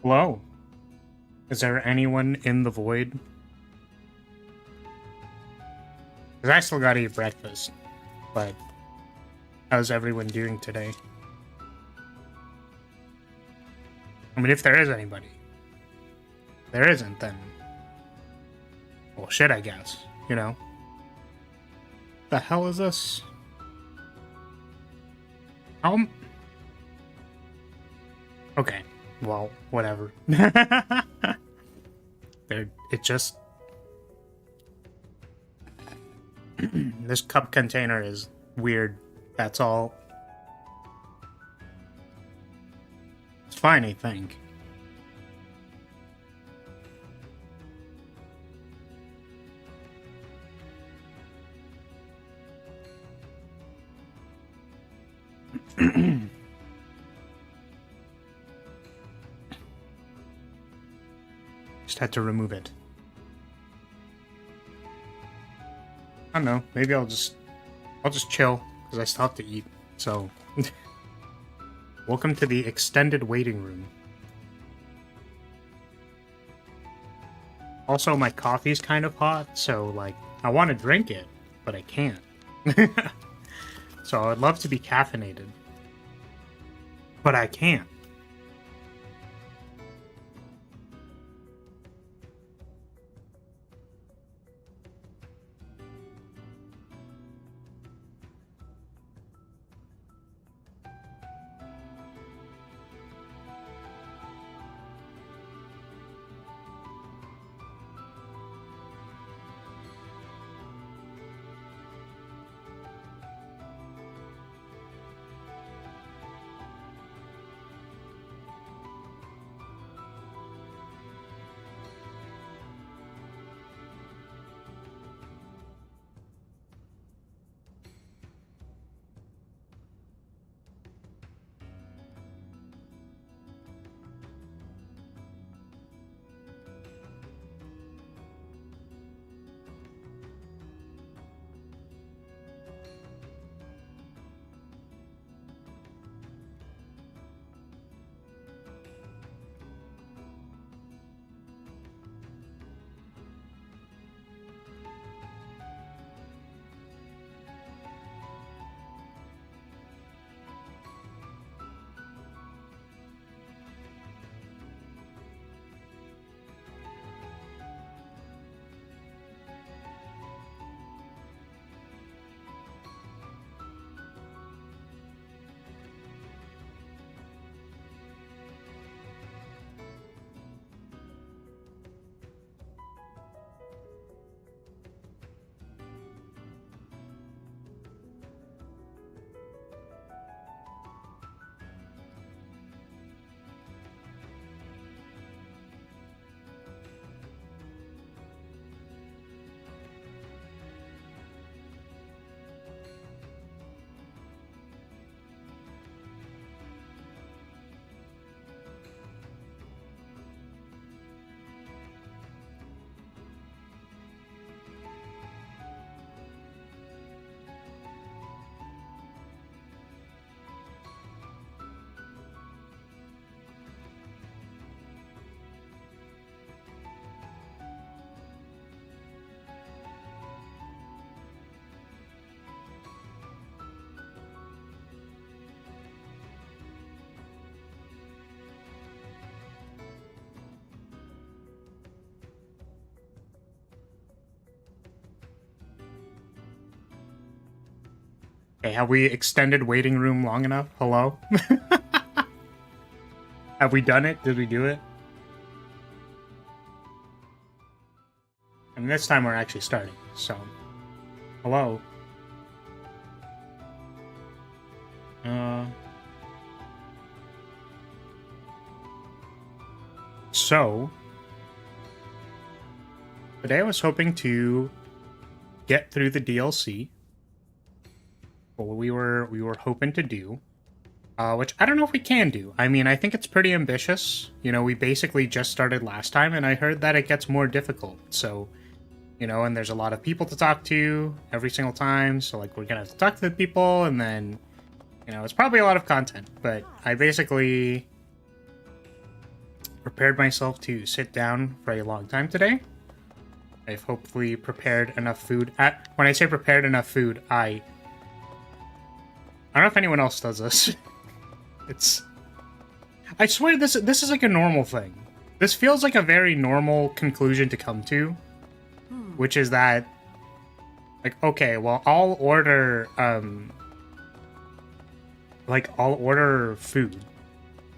Hello? Is there anyone in the void? Because I still gotta eat breakfast, but how's everyone doing today? I mean, if there is anybody. If there isn't, then... well, shit, I guess. You know? The hell is this? Okay. Well, whatever. It just... this cup container is weird. That's all. It's fine, I think. Just had to remove it. I don't know. Maybe I'll just chill because I still have to eat. So, welcome to the extended waiting room. Also, my coffee's kind of hot, so like I want to drink it, but I can't. So I'd love to be caffeinated, but I can't. Okay, have we extended waiting room long enough? Hello? Have we done it? Did we do it? And this time we're actually starting, so... hello? So... today I was hoping to get through the DLC. What we were hoping to do. Which I don't know if we can do. I mean, I think it's pretty ambitious. You know, we basically just started last time, and I heard that it gets more difficult. So, you know, and there's a lot of people to talk to every single time. So, like, we're gonna have to talk to the people, and then, you know, it's probably a lot of content. But I basically prepared myself to sit down for a long time today. I've hopefully prepared enough food. When I say prepared enough food, I don't know if anyone else does this. I swear this is like a normal thing. This feels like a very normal conclusion to come to, which is that, like, okay, well, I'll order food,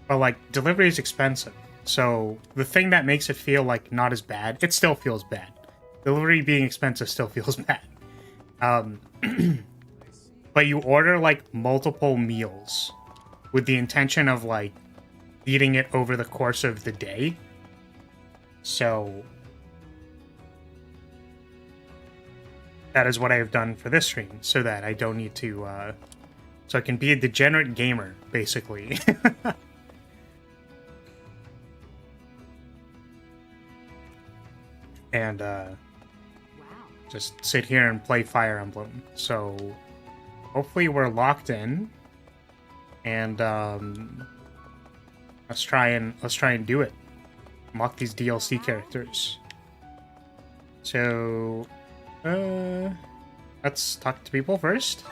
but like delivery is expensive. So the thing that makes it feel like not as bad, it still feels bad. Delivery being expensive still feels bad. But you order like multiple meals with the intention of like eating it over the course of the day. So that is what I have done for this stream, so that I don't need to, so I can be a degenerate gamer, basically. And, just sit here and play Fire Emblem. So, hopefully we're locked in. And, let's try and do it. Unlock these DLC characters. So, let's talk to people first.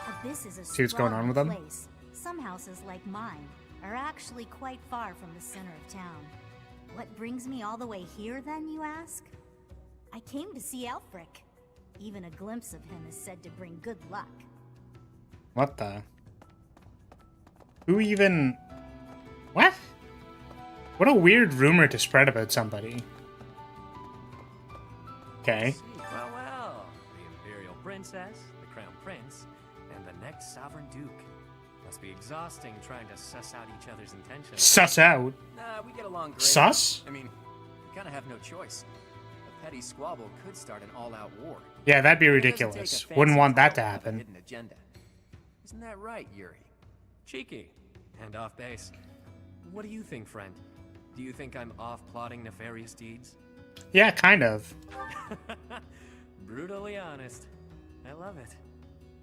See what's going on with them. Some houses like mine are actually quite far from the center of town. What brings me all the way here then, you ask? I came to see Elfric. Even a glimpse of him is said to bring good luck. What the? Who even... What? What a weird rumor to spread about somebody. Okay. Well, well. The Imperial Princess, the Crown Prince, and the next Sovereign Duke. Must be exhausting trying to suss out each other's intentions. Suss out? Nah, we get along great. Sus? I mean, we kind of have no choice. A petty squabble could start an all-out war. Yeah, that'd be ridiculous. Wouldn't want that to happen. Hidden agenda. Isn't that right, Yuri? Cheeky. And off base. What do you think, friend? Do you think I'm off plotting nefarious deeds? Yeah, kind of. Brutally honest. I love it.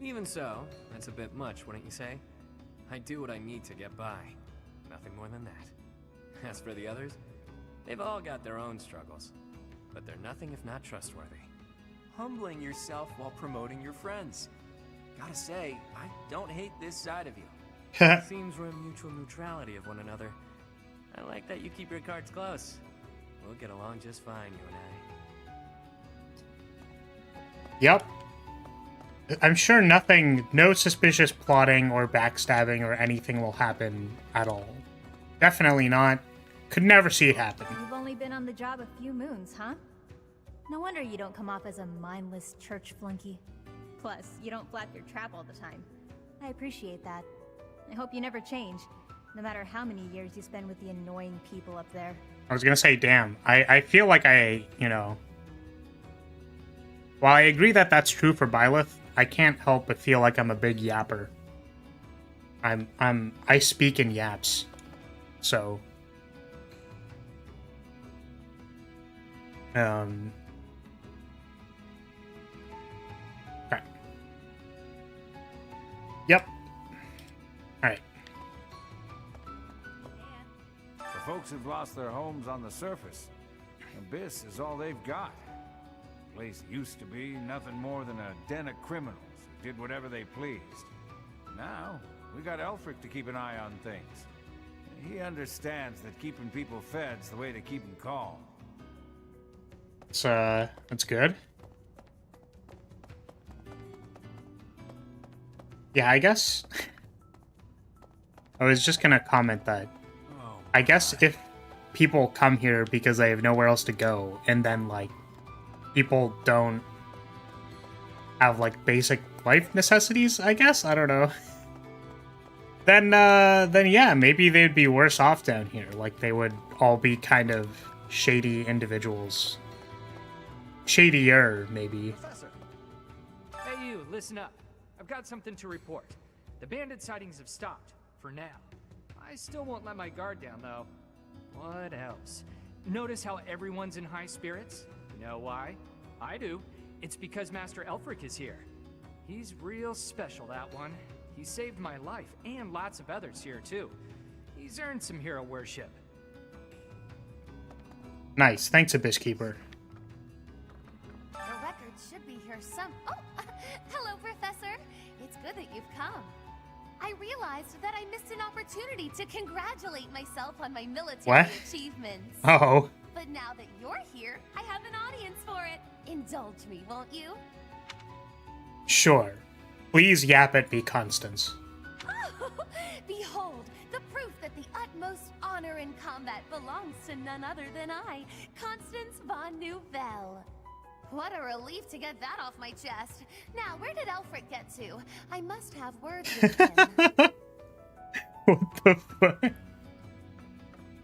Even so, that's a bit much, wouldn't you say? I do what I need to get by. Nothing more than that. As for the others, they've all got their own struggles. But they're nothing if not trustworthy. Humbling yourself while promoting your friends. Gotta say, I don't hate this side of you. Seems we're in mutual neutrality of one another. I like that you keep your cards close. We'll get along just fine, you and I. Yep. I'm sure no suspicious plotting or backstabbing or anything will happen at all. Definitely not. Could never see it happen. You've only been on the job a few moons, huh? No wonder you don't come off as a mindless church flunky. Plus, you don't flap your trap all the time. I appreciate that. I hope you never change, no matter how many years you spend with the annoying people up there. I was gonna say, damn. I feel like while I agree that that's true for Byleth, I can't help but feel like I'm a big yapper. I speak in yaps. So... Okay. Yep. Alright. For folks who've lost their homes on the surface, Abyss is all they've got. The place used to be nothing more than a den of criminals who did whatever they pleased. Now, we got Elfric to keep an eye on things. He understands that keeping people fed's the way to keep them calm. That's good. Yeah, I guess... I was just gonna comment that I guess if people come here because they have nowhere else to go, and then, like, people don't have, like, basic life necessities, I guess? I don't know. Then yeah, maybe they'd be worse off down here. Like, they would all be kind of shady individuals. Shadier, maybe. Professor. Hey you, listen up. I've got something to report. The bandit sightings have stopped, for now. I still won't let my guard down, though. What else? Notice how everyone's in high spirits? You know why? I do. It's because Master Elfric is here. He's real special, that one. He saved my life, and lots of others here, too. He's earned some hero worship. Nice. Thanks, Abyss Keeper. The records should be here some. Oh, hello, Professor. It's good that you've come. I realized that I missed an opportunity to congratulate myself on my military achievements. Oh. But now that you're here, I have an audience for it. Indulge me, won't you? Sure. Please yap at me, Constance. Oh, behold, the proof that the utmost honor in combat belongs to none other than I, Constance von Nouvelle. What a relief to get that off my chest. Now, where did Alfred get to? I must have words with him. What the fuck?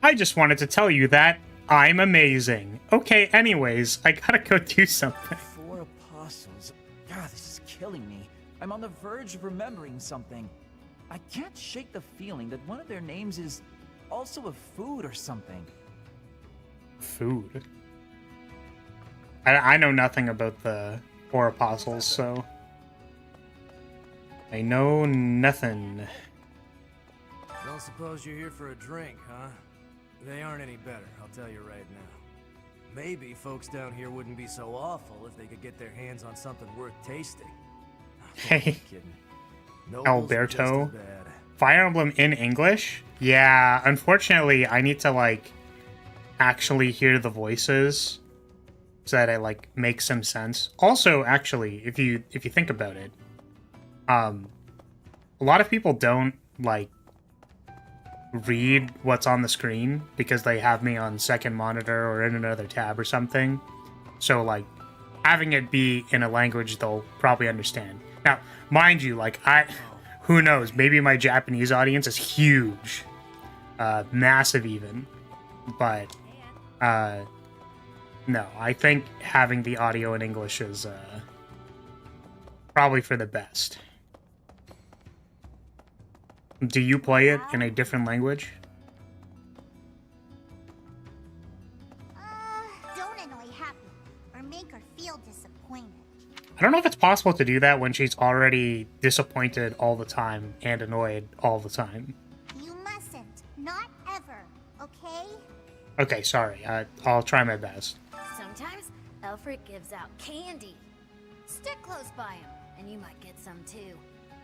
I just wanted to tell you that I'm amazing. Okay, anyways, I gotta go do something. 4 apostles. God, this is killing me. I'm on the verge of remembering something. I can't shake the feeling that one of their names is also a food or something. Food? I know nothing about the 4 apostles, so... I know nothing. Don't suppose you're here for a drink, huh? They aren't any better, I'll tell you right now. Maybe folks down here wouldn't be so awful if they could get their hands on something worth tasting. Hey, Kidding. Nobles are just as Alberto. bad. Fire Emblem in English? Yeah, unfortunately, I need to, like, actually hear the voices so that it, like, makes some sense. Also, actually, if you think about it, a lot of people don't, like, read what's on the screen because they have me on second monitor or in another tab or something. So, like, having it be in a language they'll probably understand. Now, mind you, like, who knows, maybe my Japanese audience is huge. Massive even. But, no, I think having the audio in English is, probably for the best. Do you play it in a different language? Don't annoy Happy, or make her feel disappointed. I don't know if it's possible to do that when she's already disappointed all the time and annoyed all the time. You mustn't. Not ever, okay? Okay, sorry. I'll try my best. Sometimes Alfred gives out candy. Stick close by him, and you might get some too.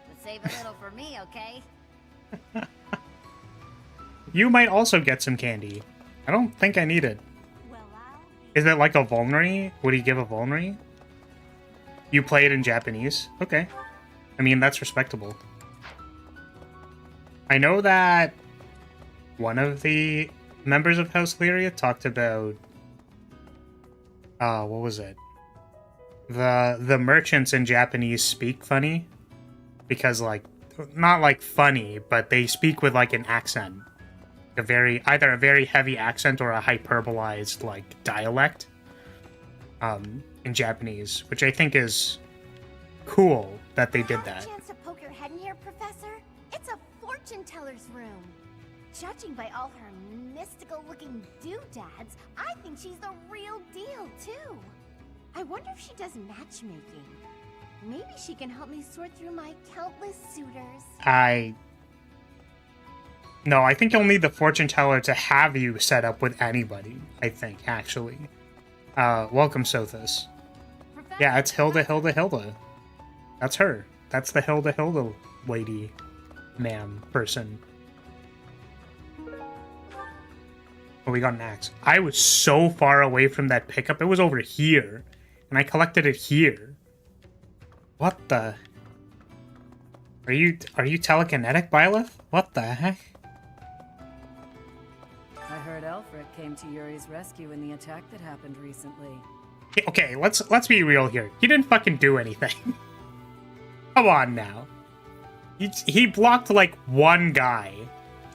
But save a little for me, okay? You might also get some candy. I don't think I need it. Well, Is it like a vulnerary? Would he give a vulnerary? You play it in Japanese? Okay. I mean, that's respectable. I know that one of the members of House Lyria talked about... what was it? The merchants in Japanese speak funny. Because, like, not like funny, but they speak with, like, an accent. Either a very heavy accent or a hyperbolized, like, dialect. In Japanese, which I think is cool that they did that. Have a chance to poke your head in here, Professor? It's a fortune teller's room. Judging by all her mystical-looking doodads, I think she's the real deal, too. I wonder if she does matchmaking. Maybe she can help me sort through my countless suitors. No, I think you'll need the fortune teller to have you set up with anybody, I think, actually. Welcome, Sothis. Yeah, it's Hilda. That's her. That's the Hilda lady, ma'am, person. Oh, we got an axe. I was so far away from that pickup. It was over here. And I collected it here. What the? Are you telekinetic, Byleth? What the heck? I heard Alfred came to Yuri's rescue in the attack that happened recently. Okay, let's be real here. He didn't fucking do anything. Come on now. He blocked like one guy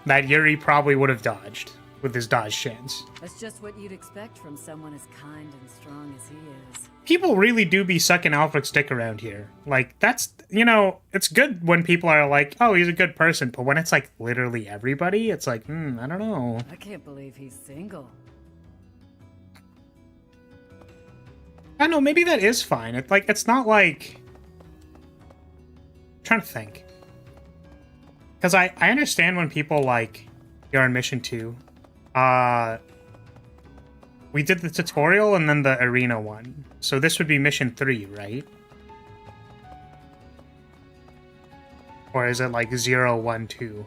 that Yuri probably would have dodged with his dodge chance. That's just what you'd expect from someone as kind and strong as he is. People really do be sucking Alfred's dick around here. Like, that's, you know, it's good when people are like, oh, he's a good person. But when it's like literally everybody, it's like, I don't know. I can't believe he's single. I don't know, maybe that is fine. It's not like... I'm trying to think. Because I understand when people, like, you're on mission 2. We did the tutorial and then the arena one. So this would be mission 3, right? Or is it like 0, 1, 2?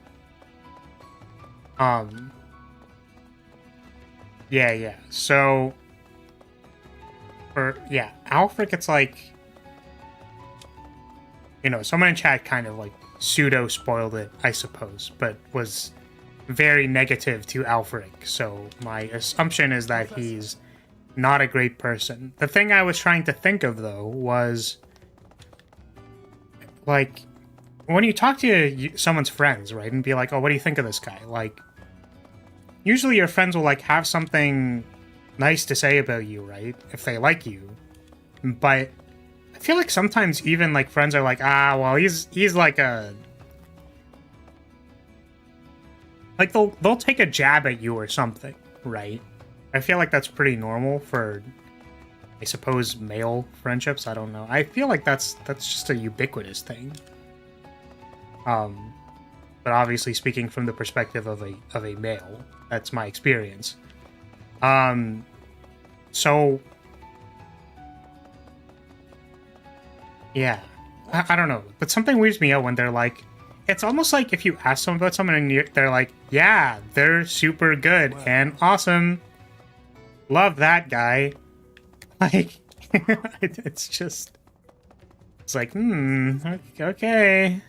Yeah. So yeah, Alfric, it's like, you know, someone in chat kind of like pseudo spoiled it, I suppose, but was very negative to Alfric. So my assumption is that he's not a great person. The thing I was trying to think of though was like when you talk to someone's friends, right, and be like, "Oh, what do you think of this guy?" Like, usually your friends will like have something nice to say about you, right? If they like you. But I feel like sometimes even like friends are like, "Ah, well, he's like a..." Like they'll take a jab at you or something, right? I feel like that's pretty normal for, I suppose, male friendships. I don't know. I feel like that's just a ubiquitous thing. But obviously speaking from the perspective of a male, that's my experience. So yeah, I don't know, but something weirds me out when they're like, it's almost like if you ask someone about someone and they're like, yeah, they're super good and awesome, love that guy. Like, it's just, it's like, okay.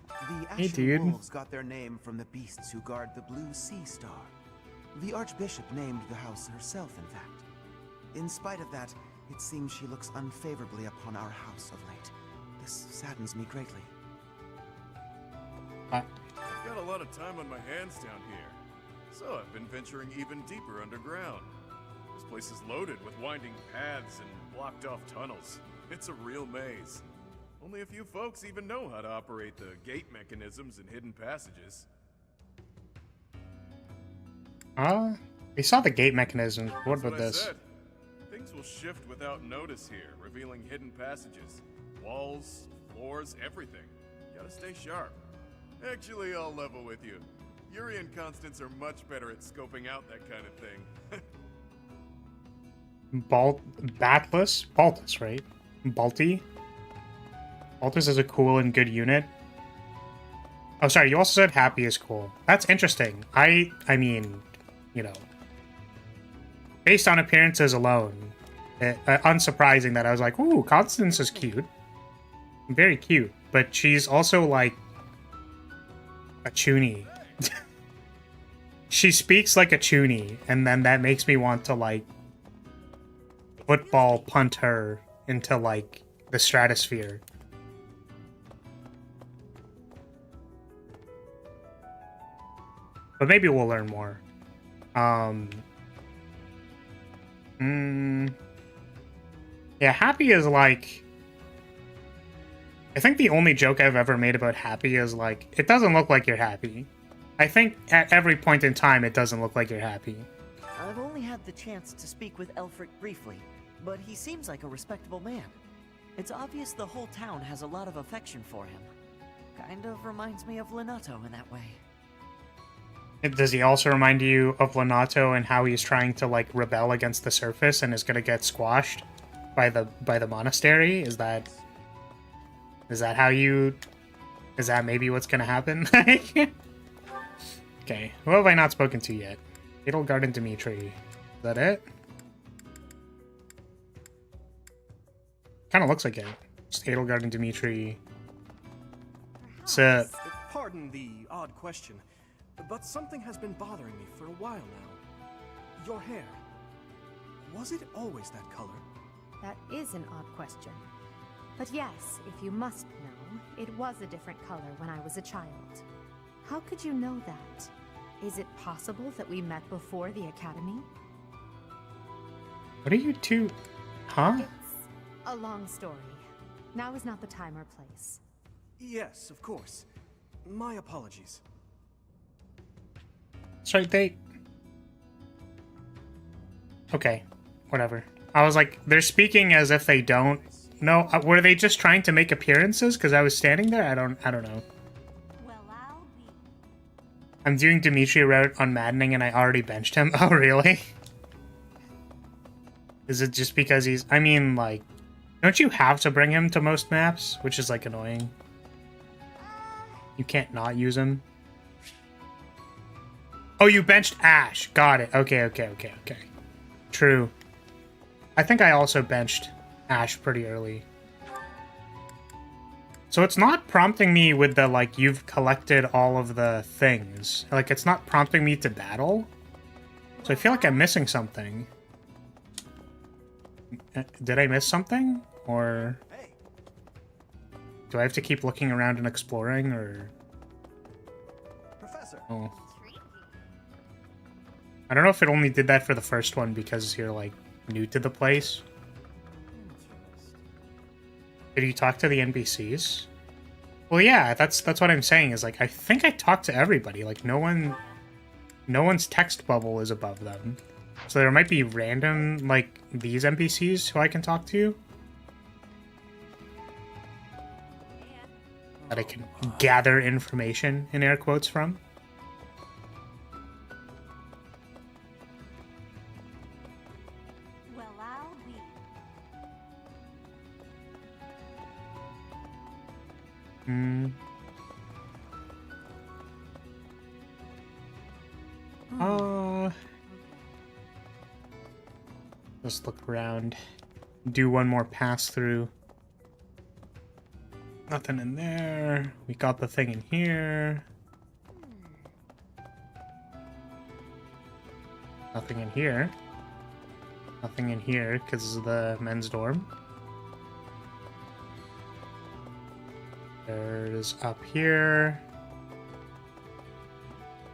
The Hey, Ashen dude. Wolves got their name from the beasts who guard the Blue Sea Star. The Archbishop named the house herself, in fact. In spite of that, it seems she looks unfavorably upon our house of late. This saddens me greatly. I've got a lot of time on my hands down here, so I've been venturing even deeper underground. This place is loaded with winding paths and blocked off tunnels. It's a real maze. Only a few folks even know how to operate the gate mechanisms and hidden passages. We saw the gate mechanism. What That's about I this? said. Things will shift without notice here, revealing hidden passages. Walls, floors, everything. Gotta stay sharp. Actually, I'll level with you. Yuri and Constance are much better at scoping out that kind of thing. Baltus, right? Balti? Baltus is a cool and good unit. Oh, sorry, you also said Happy is cool. That's interesting. I mean, you know, based on appearances alone, unsurprising that I was like, ooh, Constance is cute. Very cute. But she's also, like, a chuny. She speaks like a chuny, and then that makes me want to, like, football punt her into, like, the stratosphere. But maybe we'll learn more. Yeah, Happy is like... I think the only joke I've ever made about Happy is like, it doesn't look like you're happy. I think at every point in time, it doesn't look like you're happy. I've only had the chance to speak with Elfric briefly, but he seems like a respectable man. It's obvious the whole town has a lot of affection for him. Kind of reminds me of Lenato in that way. Does he also remind you of Lenato and how he's trying to like rebel against the surface and is gonna get squashed by the monastery? Is that how you... Is that maybe what's gonna happen? Okay, who have I not spoken to yet? Edelgard and Dimitri. Is that it? Kind of looks like it. Just Edelgard and Dimitri. So, Pardon the odd question, but something has been bothering me for a while now. Your hair. Was it always that color? That is an odd question. But yes, if you must know, it was a different color when I was a child. How could you know that? Is it possible that we met before the academy? what are you two... Huh? It's a long story. Now is not the time or place. Yes, of course. My apologies. Sorry, they... Okay, whatever. I was like, they're speaking as if they don't... No, were they just trying to make appearances because I was standing there? I don't know. Well, I'll be. I'm doing Dimitri route on Maddening and I already benched him. Oh, really? Is it just because he's... I mean, like, don't you have to bring him to most maps? Which is, like, annoying. You can't not use him. Oh, you benched Ash. Got it. Okay. True. I think I also benched Ash pretty early. So it's not prompting me with the, like, you've collected all of the things. Like, it's not prompting me to battle. So I feel like I'm missing something. Did I miss something? Or... do I have to keep looking around and exploring, or... Professor. Oh. I don't know if it only did that for the first one because you're, like, new to the place. Did you talk to the NPCs? Well, yeah, that's what I'm saying, is, like, I think I talked to everybody. Like, no one's text bubble is above them. So there might be random, like, these NPCs who I can talk to. That I can gather information, in air quotes, from. Well, I'll be. Just look around. Do one more pass through. Nothing in there. We got the thing in here. Nothing in here. Nothing in here because of the men's dorm. There's up here.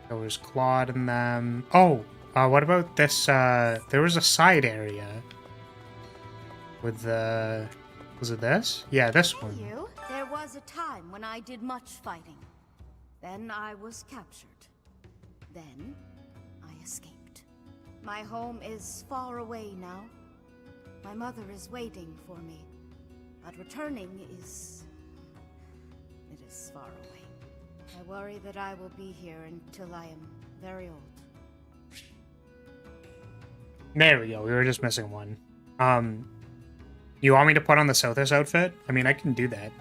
There was Claude in them. Oh, what about this? There was a side area with the... was it this? Yeah, this one. There was a time when I did much fighting. Then I was captured. Then I escaped. My home is far away now. My mother is waiting for me. But returning is... it is far away. I worry that I will be here until I am very old. There we go. We were just missing one. You want me to put on the Sothis outfit? I mean, I can do that.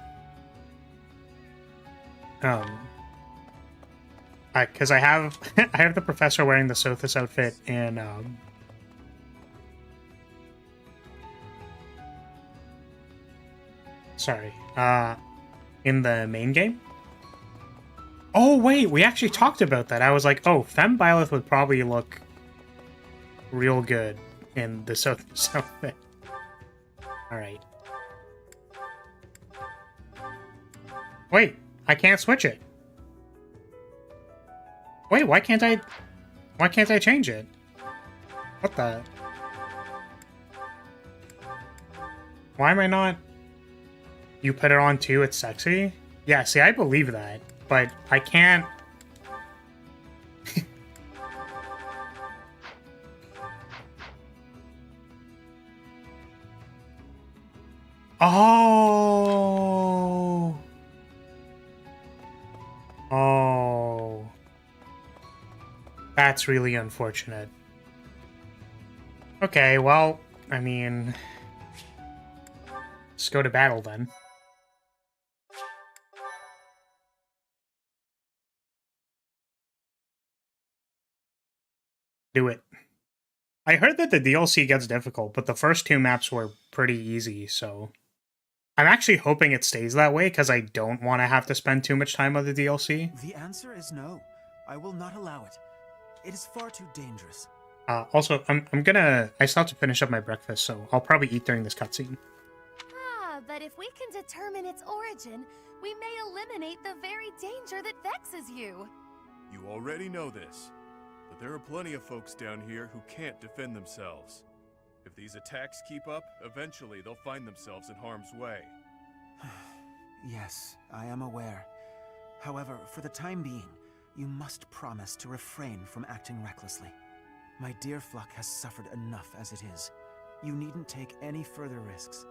Because I have I have the professor wearing the Sothis outfit and sorry, in the main game. Oh wait, we actually talked about that. I was like, oh, Femme Byleth would probably look real good in the Sothis outfit. All right. Wait, I can't switch it. Wait, why can't I change it? What the? Why am I not? You put it on too, it's sexy? Yeah, see, I believe that, but I can't. Oh. Oh. That's really unfortunate. Okay, well, I mean... let's go to battle then. Do it. I heard that the DLC gets difficult, but the first two maps were pretty easy, so... I'm actually hoping it stays that way, because I don't want to have to spend too much time on the DLC. The answer is no. I will not allow it. It is far too dangerous. Also, I still have to finish up my breakfast, so I'll probably eat during this cutscene. Ah, but if we can determine its origin, we may eliminate the very danger that vexes you. You already know this, but there are plenty of folks down here who can't defend themselves. If these attacks keep up, eventually they'll find themselves in harm's way. Yes, I am aware. However, for the time being, you must promise to refrain from acting recklessly. My dear Fluck has suffered enough as it is. You needn't take any further risks.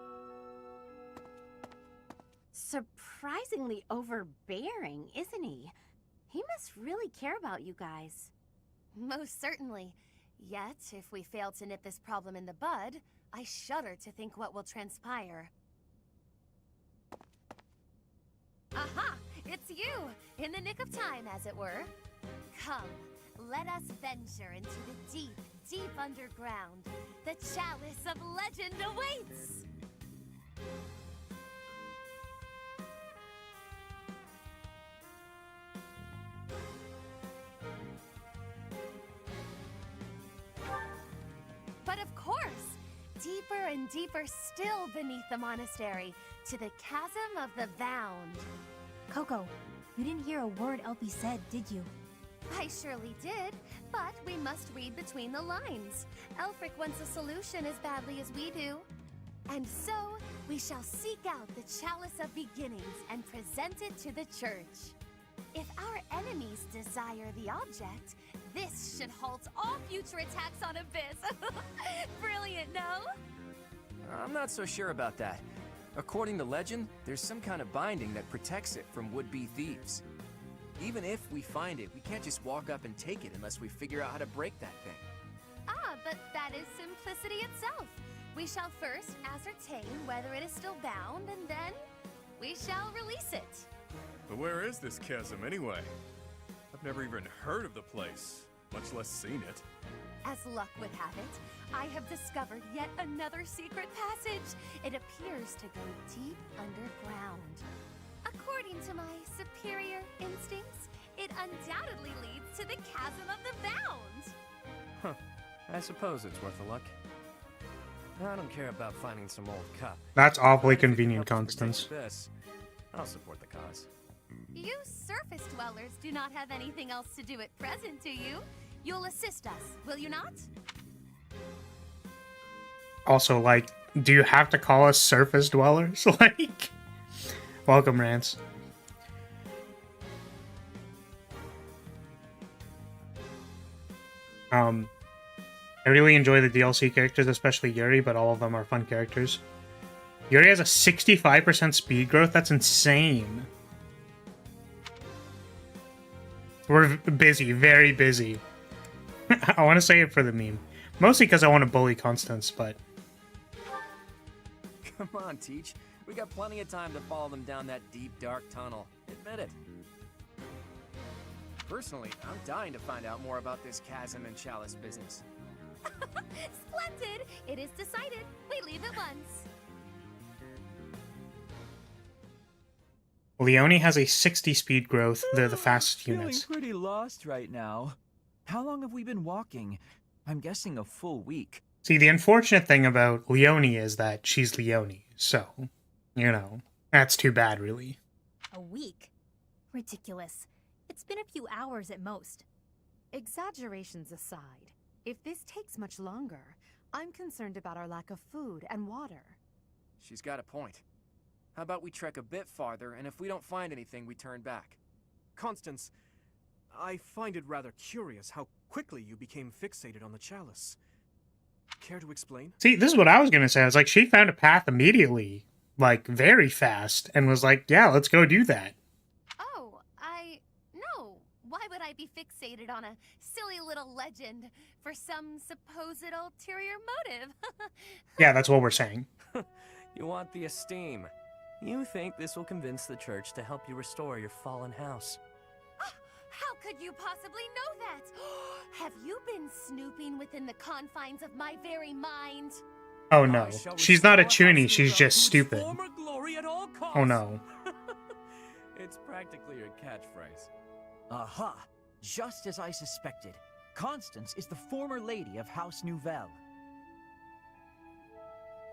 Surprisingly overbearing, isn't he? He must really care about you guys. Most certainly. Yet, if we fail to nip this problem in the bud, I shudder to think what will transpire. Aha! It's you! In the nick of time, as it were. Come, let us venture into the deep, deep underground. The chalice of legend awaits! But of course, deeper and deeper still beneath the monastery, to the chasm of the Vound. Coco, you didn't hear a word Elfie said, did you? I surely did, but we must read between the lines. Elfric wants a solution as badly as we do. And so, we shall seek out the Chalice of Beginnings and present it to the church. If our enemies desire the object, this should halt all future attacks on Abyss. Brilliant, no? I'm not so sure about that. According to legend, there's some kind of binding that protects it from would-be thieves. Even if we find it, we can't just walk up and take it unless we figure out how to break that thing. Ah, but that is simplicity itself. We shall first ascertain whether it is still bound, and then we shall release it. But where is this chasm anyway? I've never even heard of the place, much less seen it. As luck would have it, I have discovered yet another secret passage. It appears to go deep underground. According to my superior instincts, it undoubtedly leads to the chasm of the Vound. Huh. I suppose it's worth a look. I don't care about finding some old cup. That's awfully But if it can convenient, help us protect Constance. Abyss, I'll support the cause. You surface dwellers do not have anything else to do at present, do you? You'll assist us, will you not? Also, like, do you have to call us surface dwellers? Like, welcome, Rance. I really enjoy the DLC characters, especially Yuri, but all of them are fun characters. Yuri has a 65% speed growth. That's insane. We're busy, very busy. I want to say it for the meme. Mostly because I want to bully Constance, but... Come on, Teach. We got plenty of time to follow them down that deep, dark tunnel. Admit it. Personally, I'm dying to find out more about this chasm and chalice business. Splendid! It is decided. We leave at once. Leone has a 60 speed growth. They're the fastest units. Feeling pretty lost right now. How long have we been walking? I'm guessing a full week. See, the unfortunate thing about Leone is that she's Leone, so, you know, that's too bad, really. A week? Ridiculous. It's been a few hours at most. Exaggerations aside, if this takes much longer, I'm concerned about our lack of food and water. She's got a point. How about we trek a bit farther, and if we don't find anything, we turn back? Constance, I find it rather curious how quickly you became fixated on the chalice. Care to explain? See, this is what I was going to say. I was like, she found a path immediately, like, very fast, and was like, yeah, let's go do that. Oh, no. Why would I be fixated on a silly little legend for some supposed ulterior motive? Yeah, that's what we're saying. You want the esteem. You think this will convince the church to help you restore your fallen house. How could you possibly know that? Have you been snooping within the confines of my very mind? Oh no, she's not a toonie, she's just stupid. Former glory at all costs. Oh no. It's practically your catchphrase. Aha! Just as I suspected. Constance is the former lady of House Nouvelle.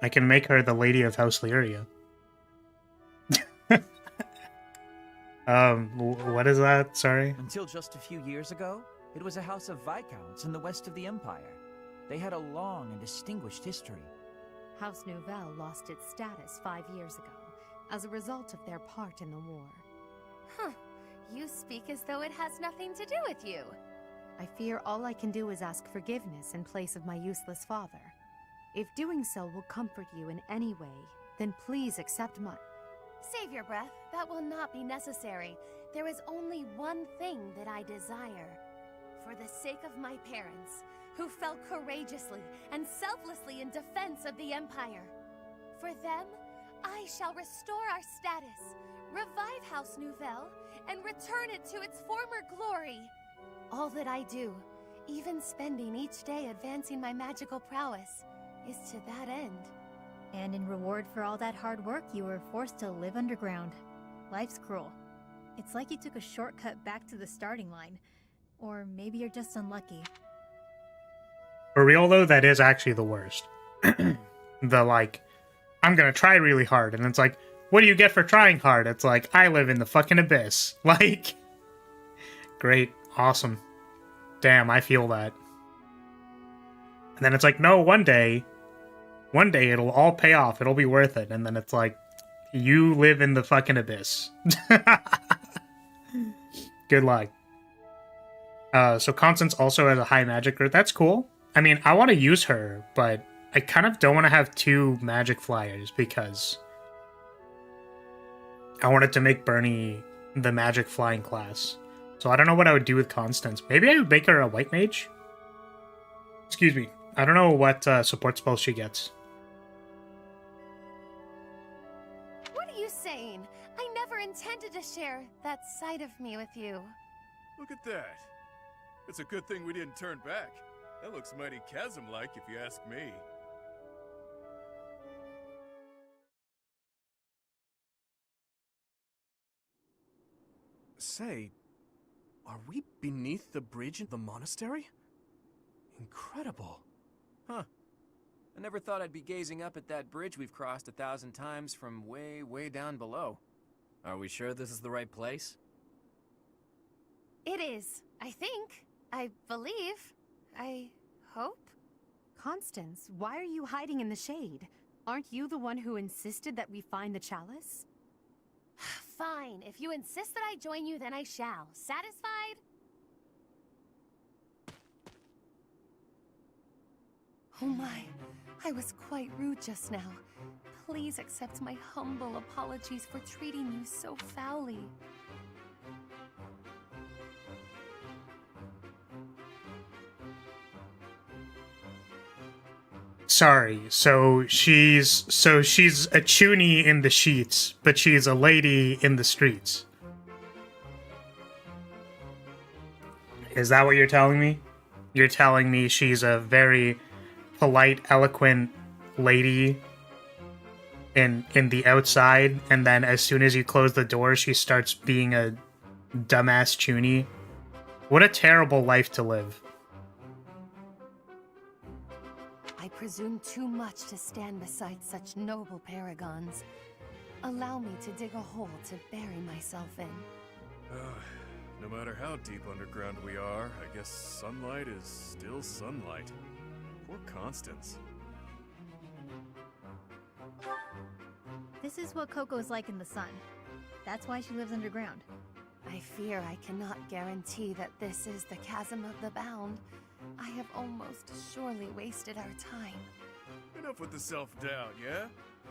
I can make her the lady of House Lyria. What is that? Sorry? Until just a few years ago, it was a house of Viscounts in the west of the Empire. They had a long and distinguished history. House Nouvelle lost its status 5 years ago, as a result of their part in the war. Huh. You speak as though it has nothing to do with you. I fear all I can do is ask forgiveness in place of my useless father. If doing so will comfort you in any way, then please accept my... Save your breath. That will not be necessary. There is only one thing that I desire. For the sake of my parents, who fell courageously and selflessly in defense of the Empire. For them, I shall restore our status, revive House Nouvelle, and return it to its former glory. All that I do, even spending each day advancing my magical prowess, is to that end. And in reward for all that hard work, you were forced to live underground. Life's cruel. It's like you took a shortcut back to the starting line. Or maybe you're just unlucky. For real, though, that is actually the worst. The, like, I'm gonna try really hard, and it's like, what do you get for trying hard? It's like, I live in the fucking abyss. Like, great, awesome. Damn, I feel that. And then it's like, no, one day it'll all pay off, it'll be worth it. And then it's like, you live in the fucking abyss. Good luck. So Constance also has a high magic growth. That's cool. I mean, I want to use her, but I kind of don't want to have 2 magic flyers because I wanted to make Bernie the magic flying class. So I don't know what I would do with Constance. Maybe I would make her a white mage? Excuse me. I don't know what support spells she gets. What are you saying? I never intended to share that side of me with you. Look at that. It's a good thing we didn't turn back. That looks mighty chasm-like if you ask me. Say, are we beneath the bridge in the monastery? Incredible. Huh. I never thought I'd be gazing up at that bridge we've crossed 1,000 times from way, way down below. Are we sure this is the right place? It is, I think. I believe. I hope. Constance, why are you hiding in the shade? Aren't you the one who insisted that we find the chalice? Fine. If you insist that I join you, then I shall. Satisfied? Oh my. I was quite rude just now. Please accept my humble apologies for treating you so foully. Sorry, so she's a chuny in the sheets, but she's a lady in the streets. Is that what you're telling me? You're telling me she's a very polite, eloquent lady in the outside, and then as soon as you close the door, she starts being a dumbass chuny? What a terrible life to live. I presume too much to stand beside such noble paragons. Allow me to dig a hole to bury myself in. No matter how deep underground we are, I guess sunlight is still sunlight. Poor Constance. This is what Coco's like in the sun. That's why she lives underground. I fear I cannot guarantee that this is the chasm of the bound. I have almost surely wasted our time. Enough with the self-doubt, yeah?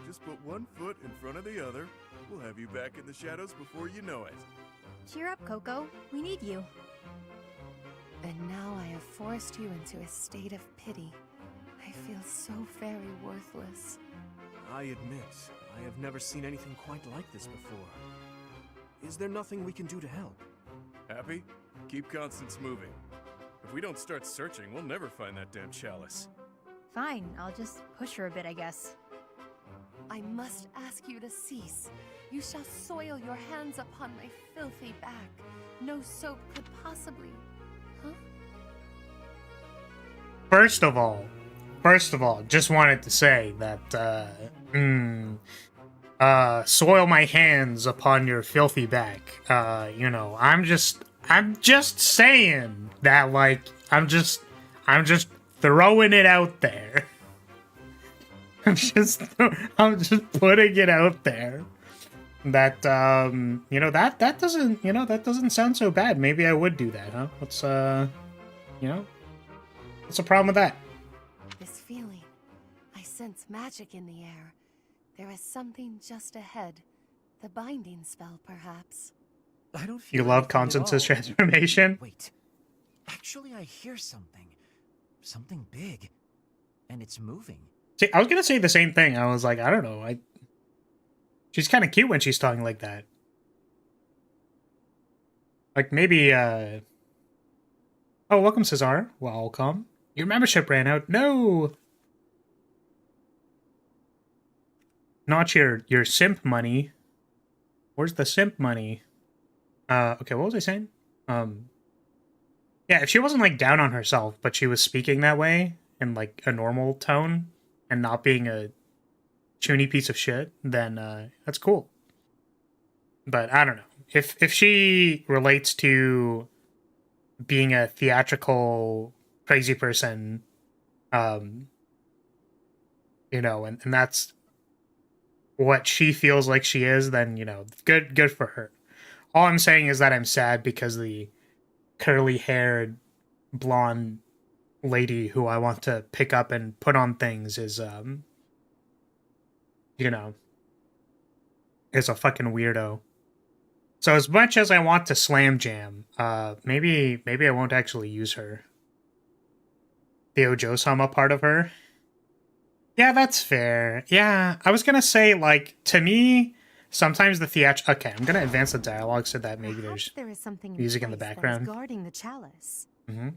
Just put one foot in front of the other. We'll have you back in the shadows before you know it. Cheer up, Coco. We need you. And now I have forced you into a state of pity. I feel so very worthless. I admit, I have never seen anything quite like this before. Is there nothing we can do to help? Happy? Keep Constance moving. If we don't start searching, we'll never find that damn chalice. Fine, I'll just push her a bit, I guess. I must ask you to cease. You shall soil your hands upon my filthy back. No soap could possibly... Huh? First of all, just wanted to say that, soil my hands upon your filthy back. You know, I'm just saying that, like, I'm just throwing it out there. I'm just putting it out there. That, you know, that doesn't sound so bad. Maybe I would do that, huh? What's the problem with that? This feeling. I sense magic in the air. There is something just ahead. The binding spell, perhaps. I don't feel You love Constance's transformation? Wait. Actually, I hear something. something big. And it's moving. See, I was gonna say the same thing. I was like, I don't know. She's kind of cute when she's talking like that. Like maybe, Oh, welcome, Cesar. Welcome. Your membership ran out. No! Not your simp money. Where's the simp money? Okay, what was I saying? Yeah, if she wasn't, like, down on herself, but she was speaking that way in, like, a normal tone and not being a chuny piece of shit, then, that's cool. But I don't know. If she relates to being a theatrical crazy person, you know, and that's what she feels like she is, then, you know, good for her. All I'm saying is that I'm sad because the curly-haired, blonde lady who I want to pick up and put on things is, you know, is a fucking weirdo. So as much as I want to slam jam, maybe I won't actually use her. Theo Josama part of her. Yeah, that's fair. Yeah, I was gonna say, like, to me, sometimes the Okay, I'm gonna advance the dialogue so that maybe there is something music in the background. Guarding the chalice. Mm-hmm.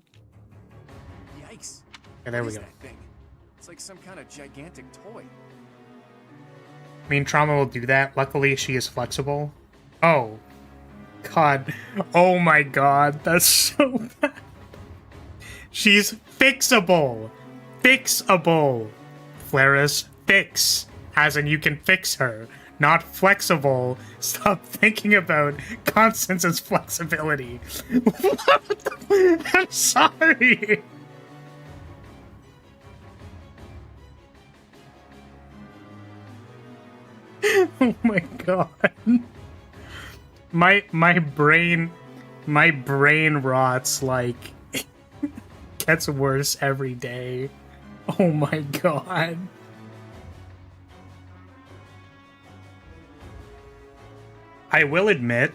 Yikes. Yeah, there What we is go. that thing? It's like some kind of gigantic toy. I mean, Trauma will do that. Luckily, she is flexible. Oh. God. Oh my god. That's so bad. She's fixable. Fixable. Flaris, fix. As in, you can fix her. Not flexible. Stop thinking about Constance's flexibility. I'm sorry. Oh my god. My brain rots, like, gets worse every day. Oh my god. I will admit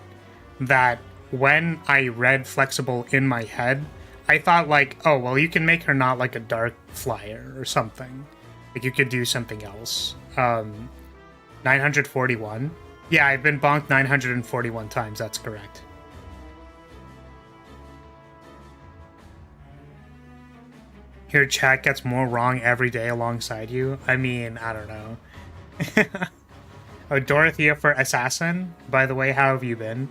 that when I read flexible in my head, I thought, like, oh, well, you can make her not like a dark flyer or something. Like, you could do something else. 941? Yeah, I've been bonked 941 times, that's correct. Your chat gets more wrong every day alongside you? I mean, I don't know. Oh, Dorothea for Assassin? By the way, how have you been?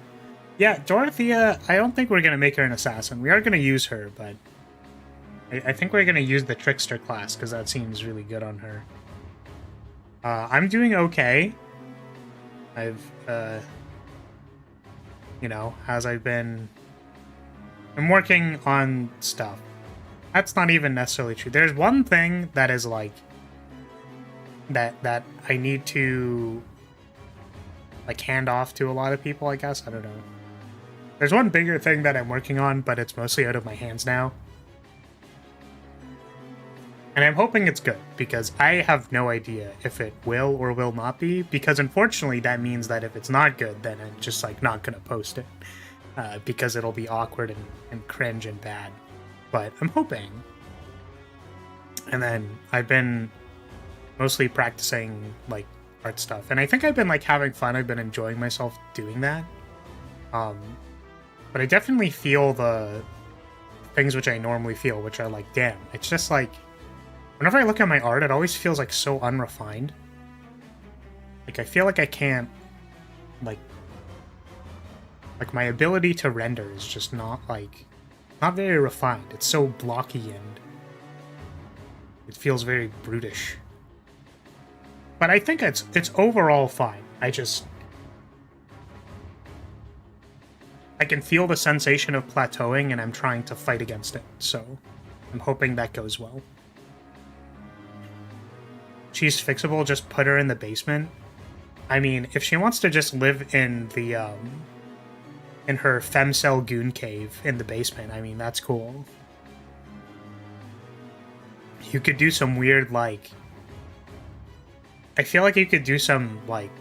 Yeah, Dorothea, I don't think we're going to make her an assassin. We are going to use her, but I think we're going to use the Trickster class, because that seems really good on her. I'm doing okay. I've, you know, I'm working on stuff. That's not even necessarily true. There's one thing that is, like, that I need to, like, hand off to a lot of people, I guess. I don't know. There's one bigger thing that I'm working on, but it's mostly out of my hands now. And I'm hoping it's good, because I have no idea if it will or will not be, because unfortunately that means that if it's not good, then I'm just, like, not gonna post it. Because it'll be awkward and cringe and bad. But I'm hoping. And then I've been mostly practicing, like, art stuff. And I think I've been, like, having fun. I've been enjoying myself doing that. But I definitely feel the things which I normally feel, which are like, damn, it's just like, whenever I look at my art, it always feels like so unrefined. Like, I feel like I can't, like my ability to render is just not, like, not very refined. It's so blocky and it feels very brutish. But I think it's overall fine. I can feel the sensation of plateauing and I'm trying to fight against it. So I'm hoping that goes well. She's fixable, just put her in the basement. I mean, if she wants to just live in the, in her femcell goon cave in the basement, I mean, that's cool. You could do some weird, like... I feel like you could do some, like...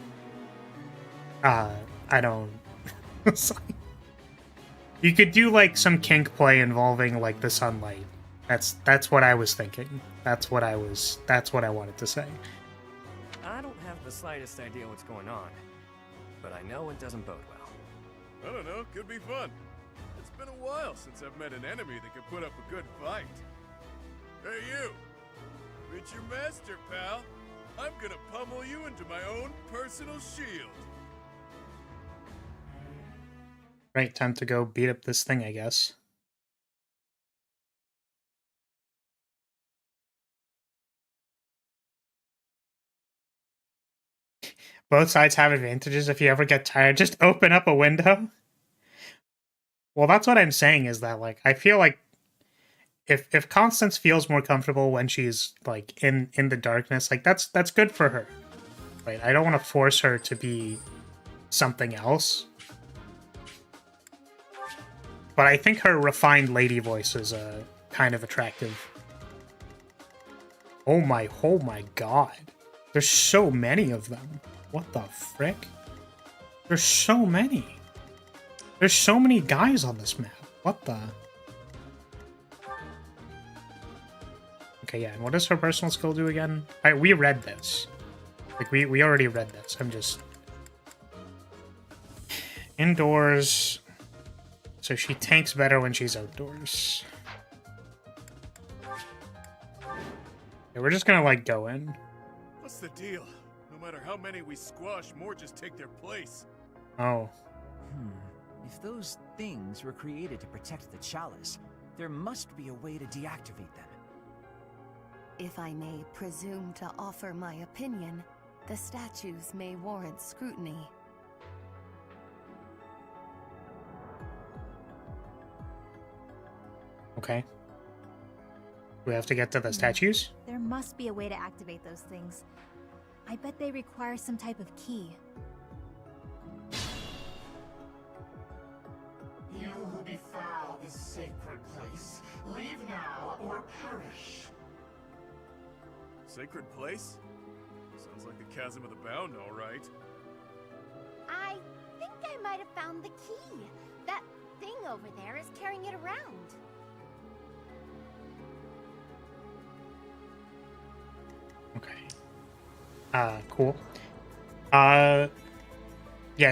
I don't... You could do, like, some kink play involving, like, the sunlight. That's what I was thinking. That's what I wanted to say. I don't have the slightest idea what's going on, but I know it doesn't bode well. I don't know, could be fun. It's been a while since I've met an enemy that could put up a good fight. Hey you! Meet your master, pal. I'm gonna pummel you into my own personal shield. Right, time to go beat up this thing, I guess. Both sides have advantages. If you ever get tired, just open up a window. Well, that's what I'm saying, is that, like, I feel like if Constance feels more comfortable when she's, like, in the darkness, like, that's good for her. Right? I don't want to force her to be something else. But I think her refined lady voice is kind of attractive. Oh my god. There's so many of them. What the frick? There's so many. There's so many guys on this map. What the? Okay, yeah, and what does her personal skill do again? We read this. Like, we already read this. I'm just... Indoors... So she tanks better when she's outdoors. Yeah, we're just gonna, like, go in. What's the deal? No matter how many we squash, more just take their place. Oh. If those things were created to protect the chalice, there must be a way to deactivate them. If I may presume to offer my opinion, the statues may warrant scrutiny. Okay. We have to get to the statues? There must be a way to activate those things. I bet they require some type of key. You who befoul this sacred place, leave now or perish. Sacred place? Sounds like the Chasm of the Bound, all right. I think I might have found the key. That thing over there is carrying it around. Okay. Cool. Yeah,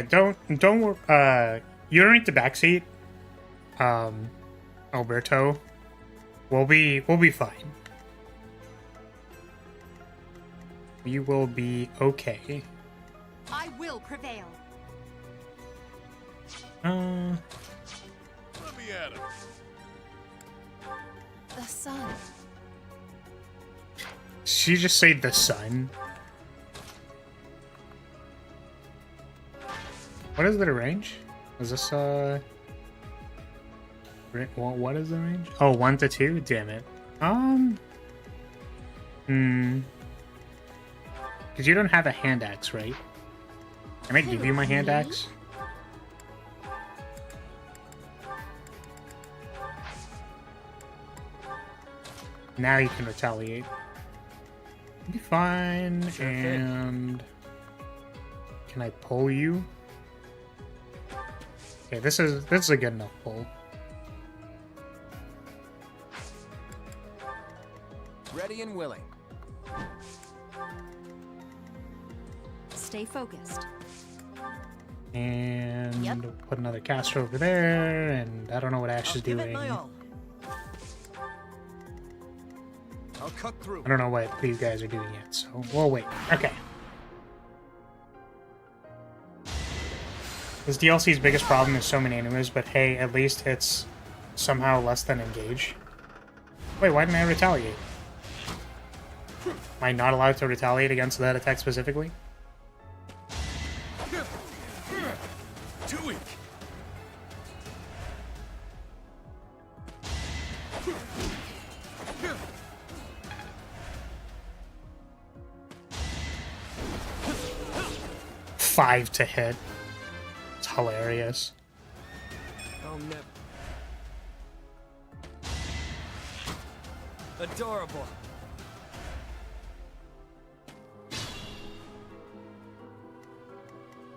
don't, you don't need to backseat. Alberto. We'll be fine. We will be okay. I will prevail. Let me at him. The sun. She just say the sun. What is the range? Is this what is the range? Oh, 1 to 2? Damn it. Because you don't have a hand axe, right? Can I give you my hand axe? Now you can retaliate. Be fine. Sure and can I pull you? Okay, this is a good enough pull. Ready and willing. Stay focused. And put another caster over there, and I don't know what Ash is Give it doing. my all. I'll cut through. I don't know what these guys are doing yet, so we'll wait. Okay. This DLC's biggest problem is so many enemies, but hey, at least it's somehow less than engage. Wait, why didn't I retaliate? Am I not allowed to retaliate against that attack specifically? Too weak. Five to hit. It's hilarious. Oh, no. Adorable.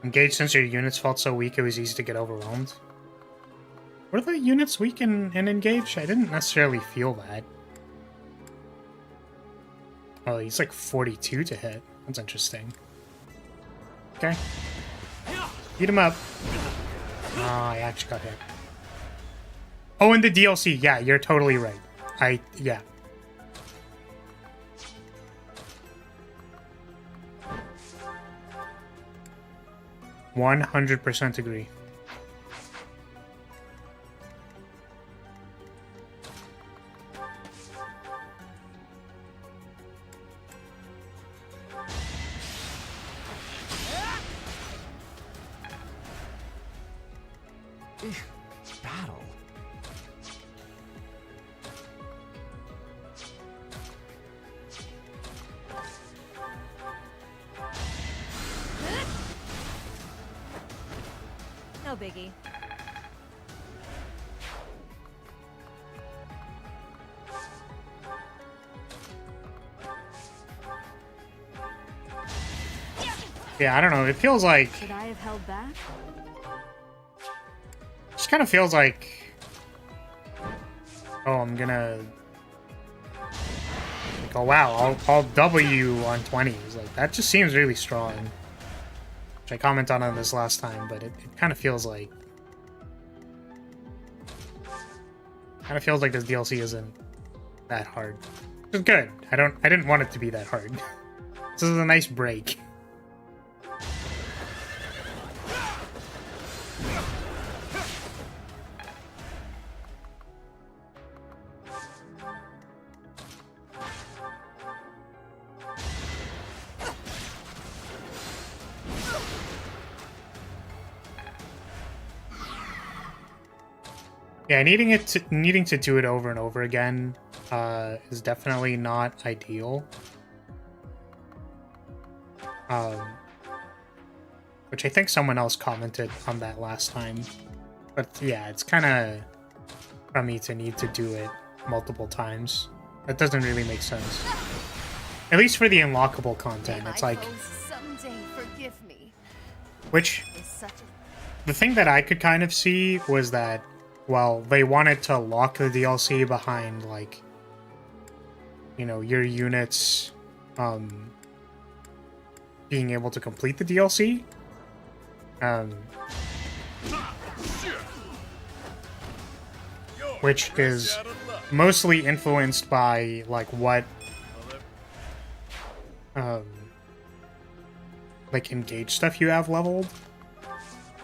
Engage, since your units felt so weak, it was easy to get overwhelmed. Were the units weak in Engage? I didn't necessarily feel that. Oh, he's like 42 to hit. That's interesting. Okay. Beat him up. Oh, I actually got hit. Oh, in the DLC. Yeah, you're totally right. Yeah. One 100% agree. Battle? No biggie. Yeah, I don't know. It feels like... Should I have held back? Just kind of feels like... Oh, I'm gonna... Like, oh, wow, I'll double you on 20s. Like, that just seems really strong. Which I commented on this last time, but it kind of feels like... Kind of feels like this DLC isn't that hard. Which is good. I didn't want it to be that hard. This is a nice break. Yeah, needing to do it over and over again is definitely not ideal. Which I think someone else commented on that last time. But yeah, it's kind of crummy to need to do it multiple times. That doesn't really make sense. At least for the unlockable content, it's like... Someday forgive me. Which... The thing that I could kind of see was that, well, they wanted to lock the DLC behind, like, you know, your units, being able to complete the DLC. Which is mostly influenced by, like, what, like, engage stuff you have leveled.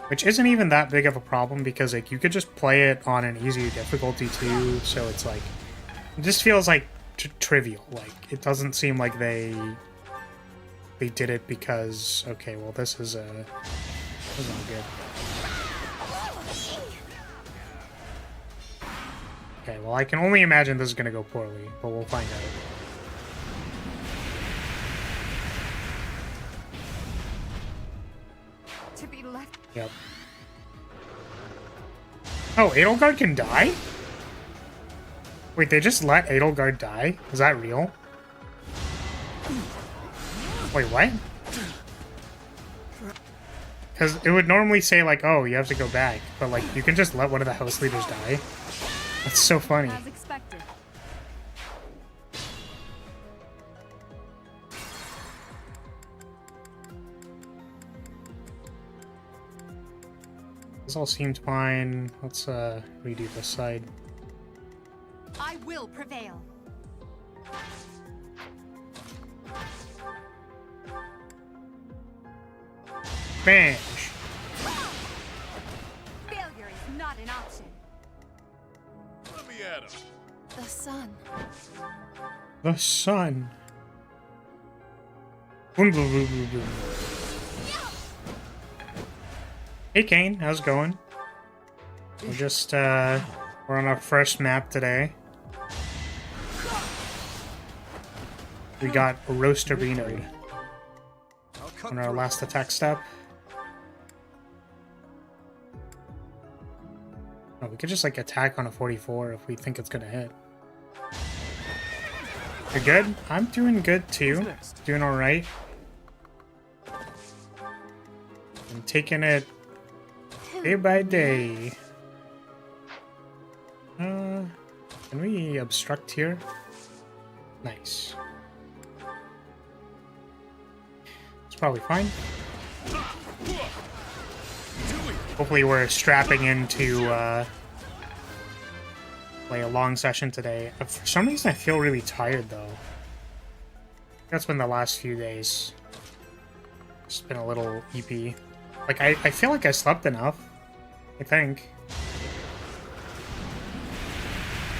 Which isn't even that big of a problem because, like, you could just play it on an easier difficulty too, so it's like, it just feels like trivial. Like, it doesn't seem like they did it because, okay, well, this is not good. Okay, well, I can only imagine this is gonna go poorly, but we'll find out. To be left. Yep. Oh, Edelgard can die? Wait, they just let Edelgard die? Is that real? Wait, what? Because it would normally say, like, oh, you have to go back. But, like, you can just let one of the house leaders die. That's so funny. As expected. This all seemed fine. Let's redo this side. I will prevail. Smash! Failure is not an option. Let me at him. The sun. The sun. Boom, boom, boom, boom, boom. Hey Kane, how's it going? We're just we're on our first map today. We got Roaster Beanoed on our last attack step. Oh, we could just like attack on a 44 if we think it's gonna hit. You're good? I'm doing good too. Doing alright. I'm taking it day by day. Can we obstruct here? Nice. It's probably fine. Hopefully we're strapping into play a long session today. For some reason I feel really tired though. That's been the last few days. It's been a little EP. Like I feel like I slept enough. I think.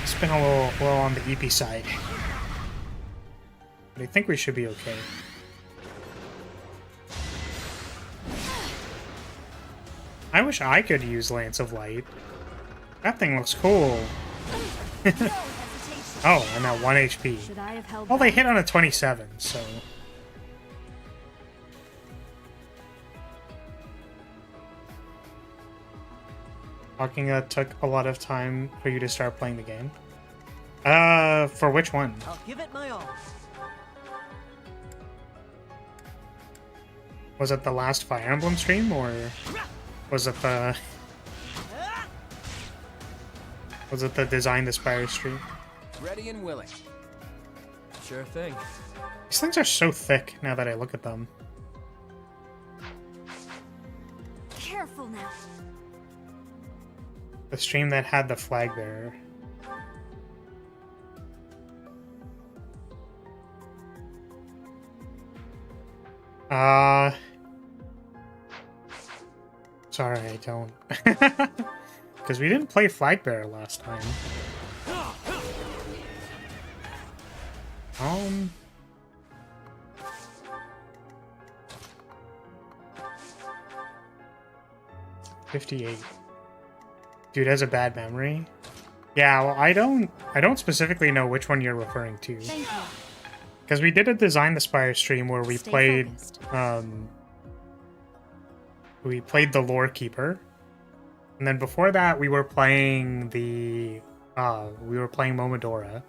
It's been a little on the EP side. But I think we should be okay. I wish I could use Lance of Light. That thing looks cool. Oh, I'm at 1 HP. Well, they hit on a 27, so... Talking took a lot of time for you to start playing the game. For which one? I'll give it my all. Was it the last Fire Emblem stream, or was it the... Was it the Design the Spire stream? Ready and willing. Sure thing. These things are so thick now that I look at them. Careful now. The stream that had the flag bearer. Sorry, I don't. Because we didn't play flag bearer last time. 58. Dude has a bad memory. Yeah, well, I don't specifically know which one you're referring to. Because we did a Design the Spire stream where we played the Lore Keeper. And then before that we were playing the Momodora.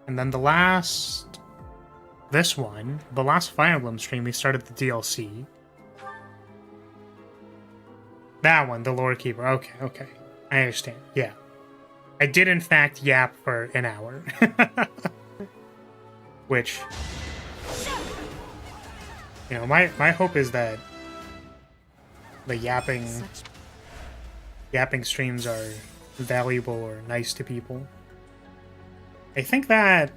And then the last Fire Emblem stream we started the DLC. That one, the Lore Keeper. Okay. I understand. Yeah. I did in fact yap for an hour. Which, you know, my hope is that the yapping streams are valuable or nice to people. I think that,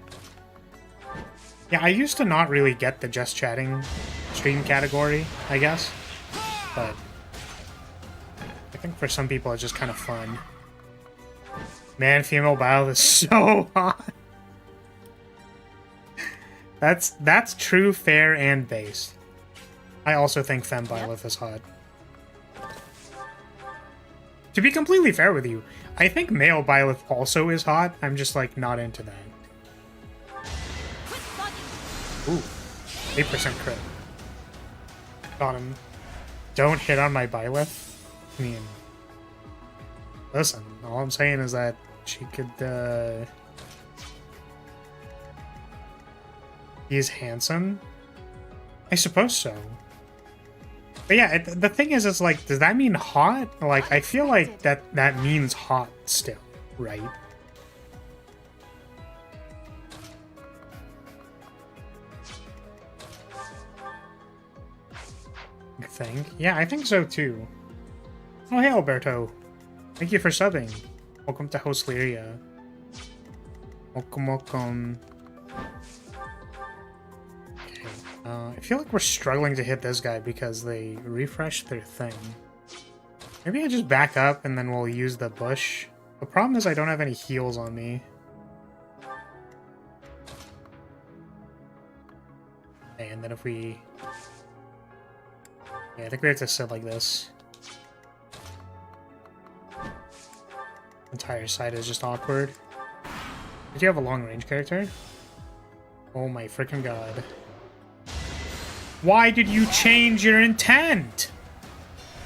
yeah, I used to not really get the just chatting stream category, I guess, but I think for some people it's just kind of fun. Man, female bio is so hot. That's true, fair, and based. I also think Femme Byleth is hot. To be completely fair with you, I think male Byleth also is hot. I'm just, like, not into that. Ooh, 8% crit. Got him. Don't hit on my Byleth? I mean, listen, all I'm saying is that she could, He's handsome? I suppose so. But yeah, the thing is, like, does that mean hot? Like, I feel like that means hot still, right? I think. Yeah, I think so too. Oh, hey, Alberto. Thank you for subbing. Welcome to House Lyria. Welcome. I feel like we're struggling to hit this guy because they refreshed their thing. Maybe I just back up and then we'll use the bush. The problem is I don't have any heals on me. Okay, and then if we... Yeah, I think we have to sit like this. Entire side is just awkward. Did you have a long range character? Oh my freaking god. Why did you change your intent?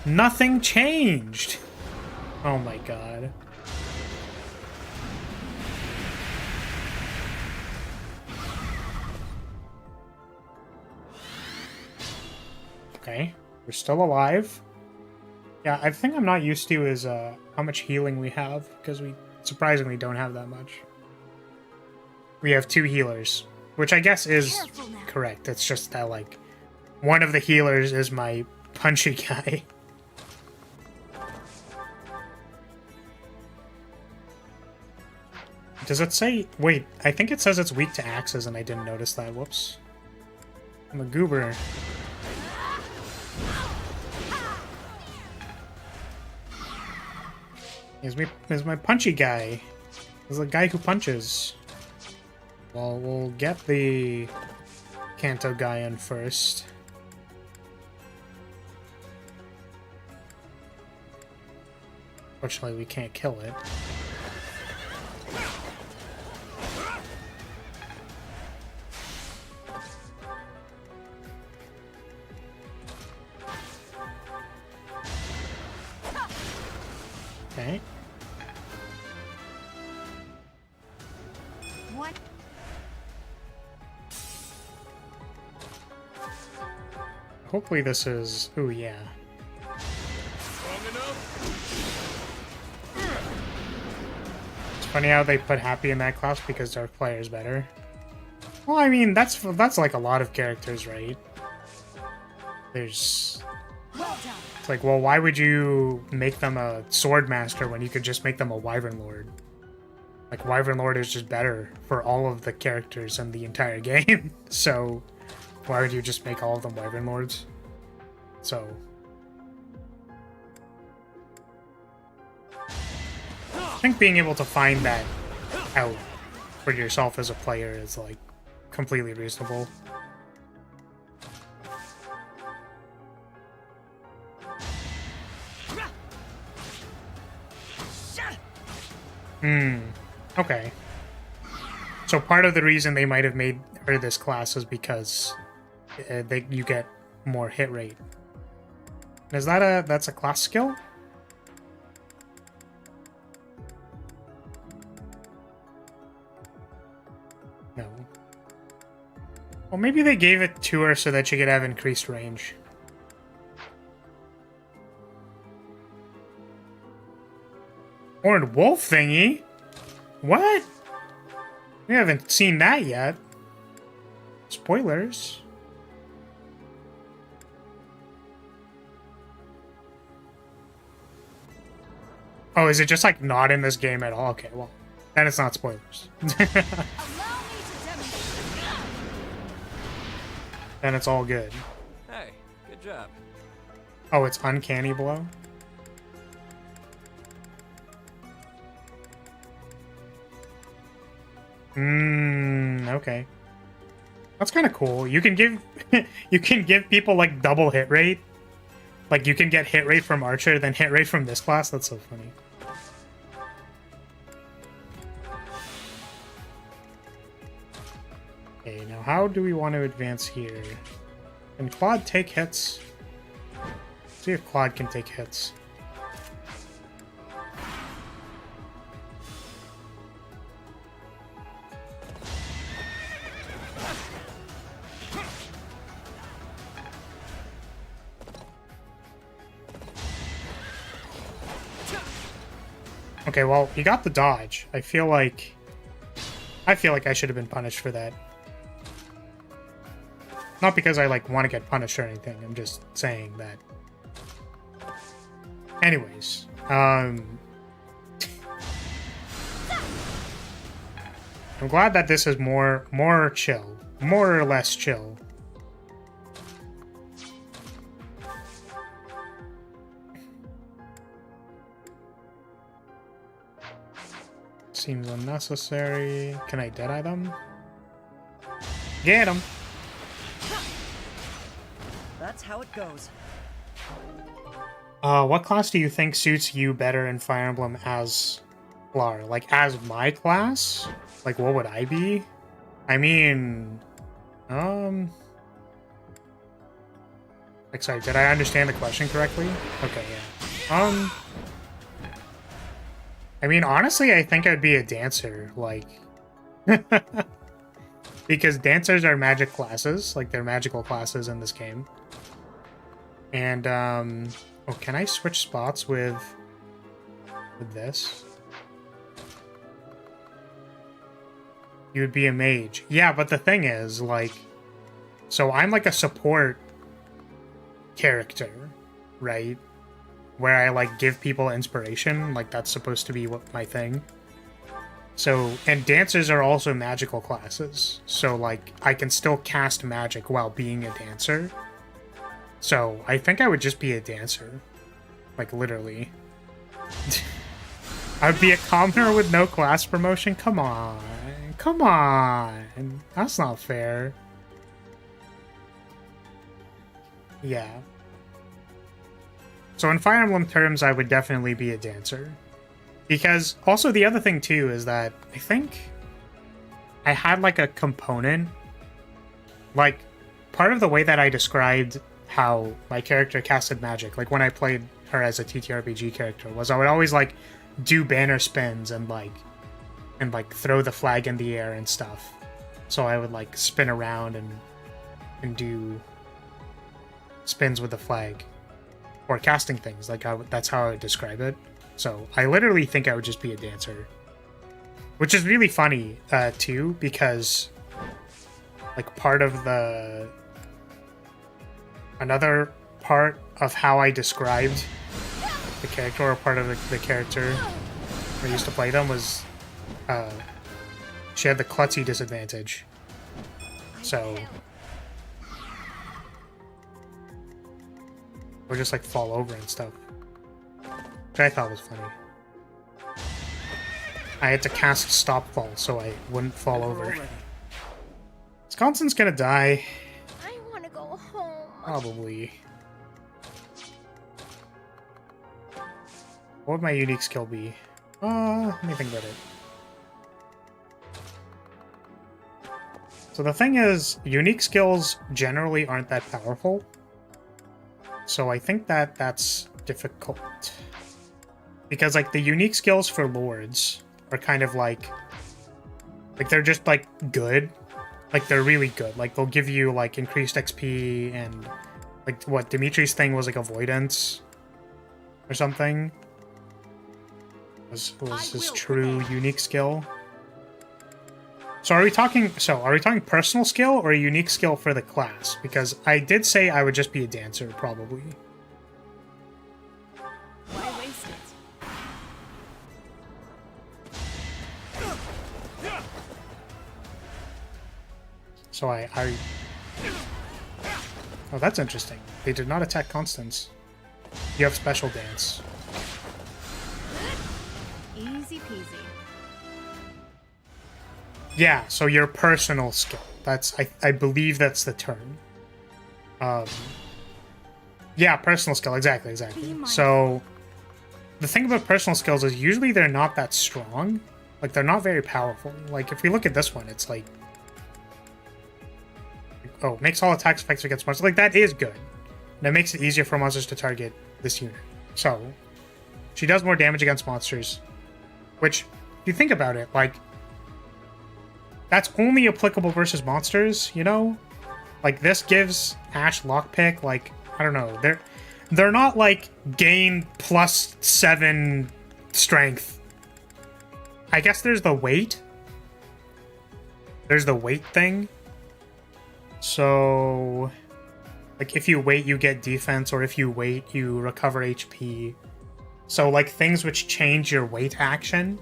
Nothing changed. Oh my god. Okay, we're still alive. Yeah, I think I'm not used to is how much healing we have, because we surprisingly don't have that much. We have 2 healers, which I guess is correct. It's just that, like, one of the healers is my punchy guy. Does it say... Wait, I think it says it's weak to axes, and I didn't notice that. Whoops. I'm a goober. Here's my punchy guy. He's the guy who punches. Well, we'll get the Kanto guy in first. Fortunately, we can't kill it. Okay. What? Hopefully this is... Ooh, yeah. It's funny how they put Happy in that class because their player is better. Well, I mean, that's like a lot of characters, right? There's... It's like, well, why would you make them a sword master when you could just make them a wyvern lord? Like, wyvern lord is just better for all of the characters in the entire game. So, why would you just make all of them wyvern lords? So... I think being able to find that out for yourself as a player is, like, completely reasonable. Okay. So part of the reason they might have made her this class is because you get more hit rate. Is that that's a class skill? No. Well, maybe they gave it to her so that she could have increased range. Horned wolf thingy? What? We haven't seen that yet. Spoilers. Oh, is it just like not in this game at all? Okay, well, then it's not spoilers. Then it's all good. Hey, good job. Oh, it's uncanny blow? Okay. That's kind of cool. You can give you can give people like double hit rate. Like you can get hit rate from Archer, then hit rate from this class. That's so funny. Okay, now how do we want to advance here? Can Claude take hits? Let's see if Claude can take hits. Okay, well, he got the dodge. I feel like I should have been punished for that. Not because I like want to get punished or anything. I'm just saying that. Anyways, I'm glad that this is more chill, more or less chill. Seems unnecessary. Can I deadeye them? Get them. That's how it goes. What class do you think suits you better in Fire Emblem as Lar? Like, as my class? Like, what would I be? I mean... Like, sorry, did I understand the question correctly? Okay, yeah. I mean, honestly, I think I'd be a dancer, like... because dancers are magic classes, like, they're magical classes in this game. And, oh, can I switch spots with this? You would be a mage. Yeah, but the thing is, like... So I'm like a support character, right? Where I like give people inspiration, like that's supposed to be what my thing. So, and dancers are also magical classes, so like I can still cast magic while being a dancer. So I think I would just be a dancer, like literally. I would be a commoner with no class promotion. Come on, come on, that's not fair. Yeah. So in Fire Emblem terms, I would definitely be a dancer. Because also the other thing too is that I think I had like a component, like part of the way that I described how my character casted magic, like when I played her as a TTRPG character, was I would always like do banner spins and like throw the flag in the air and stuff. So I would like spin around and do spins with the flag. Or casting things, like that's how I would describe it. So I literally think I would just be a dancer. Which is really funny, too, because like part of another part of how I described the character, or part of the character I used to play them, was she had the klutzy disadvantage. So or just like fall over and stuff, which I thought was funny. I had to cast stop fall so I wouldn't fall over. Wisconsin's gonna die. I want to go home. Probably. What would my unique skill be? Let me think about it. So the thing is, unique skills generally aren't that powerful. So I think that that's difficult. Because, like, the unique skills for lords are kind of like they're just, like, good. Like, they're really good. Like, they'll give you, like, increased XP and, like, what, Dimitri's thing was, like, avoidance or something? Was his true unique skill? So are we talking personal skill or a unique skill for the class? Because I did say I would just be a dancer, probably. Why waste it? So I oh, that's interesting. They did not attack Constance. You have special dance. Easy peasy. Yeah, so your personal skill. That's I believe that's the term. Yeah, personal skill, exactly. So the thing about personal skills is usually they're not that strong. Like, they're not very powerful. Like, if we look at this one, it's like, oh, makes all attacks effective against monsters. Like, that is good. And it makes it easier for monsters to target this unit. So she does more damage against monsters, which, if you think about it, like, that's only applicable versus monsters, you know? Like, this gives Ash lockpick, like, I don't know, they're not like gain +7 strength. I guess there's the weight. There's the weight thing. So, like, if you wait, you get defense, or if you wait, you recover HP. So, like, things which change your weight action.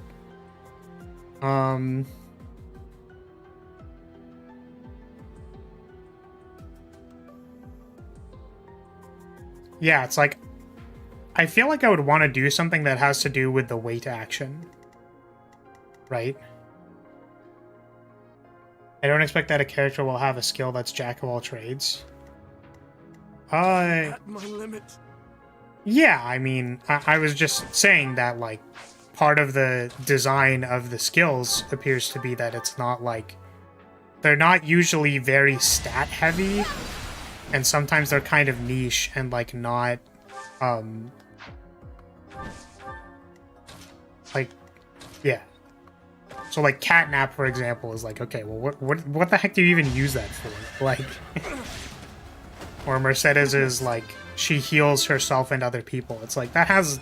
Yeah, it's like, I feel like I would want to do something that has to do with the weight action. Right? I don't expect that a character will have a skill that's jack of all trades. At my limit. Yeah, I mean, I was just saying that, like, part of the design of the skills appears to be that it's not, like, they're not usually very stat heavy, and sometimes they're kind of niche and, like, not, like, yeah. So, like, Catnap, for example, is like, okay, well, what the heck do you even use that for? Like, or Mercedes is like, she heals herself and other people. It's like, that's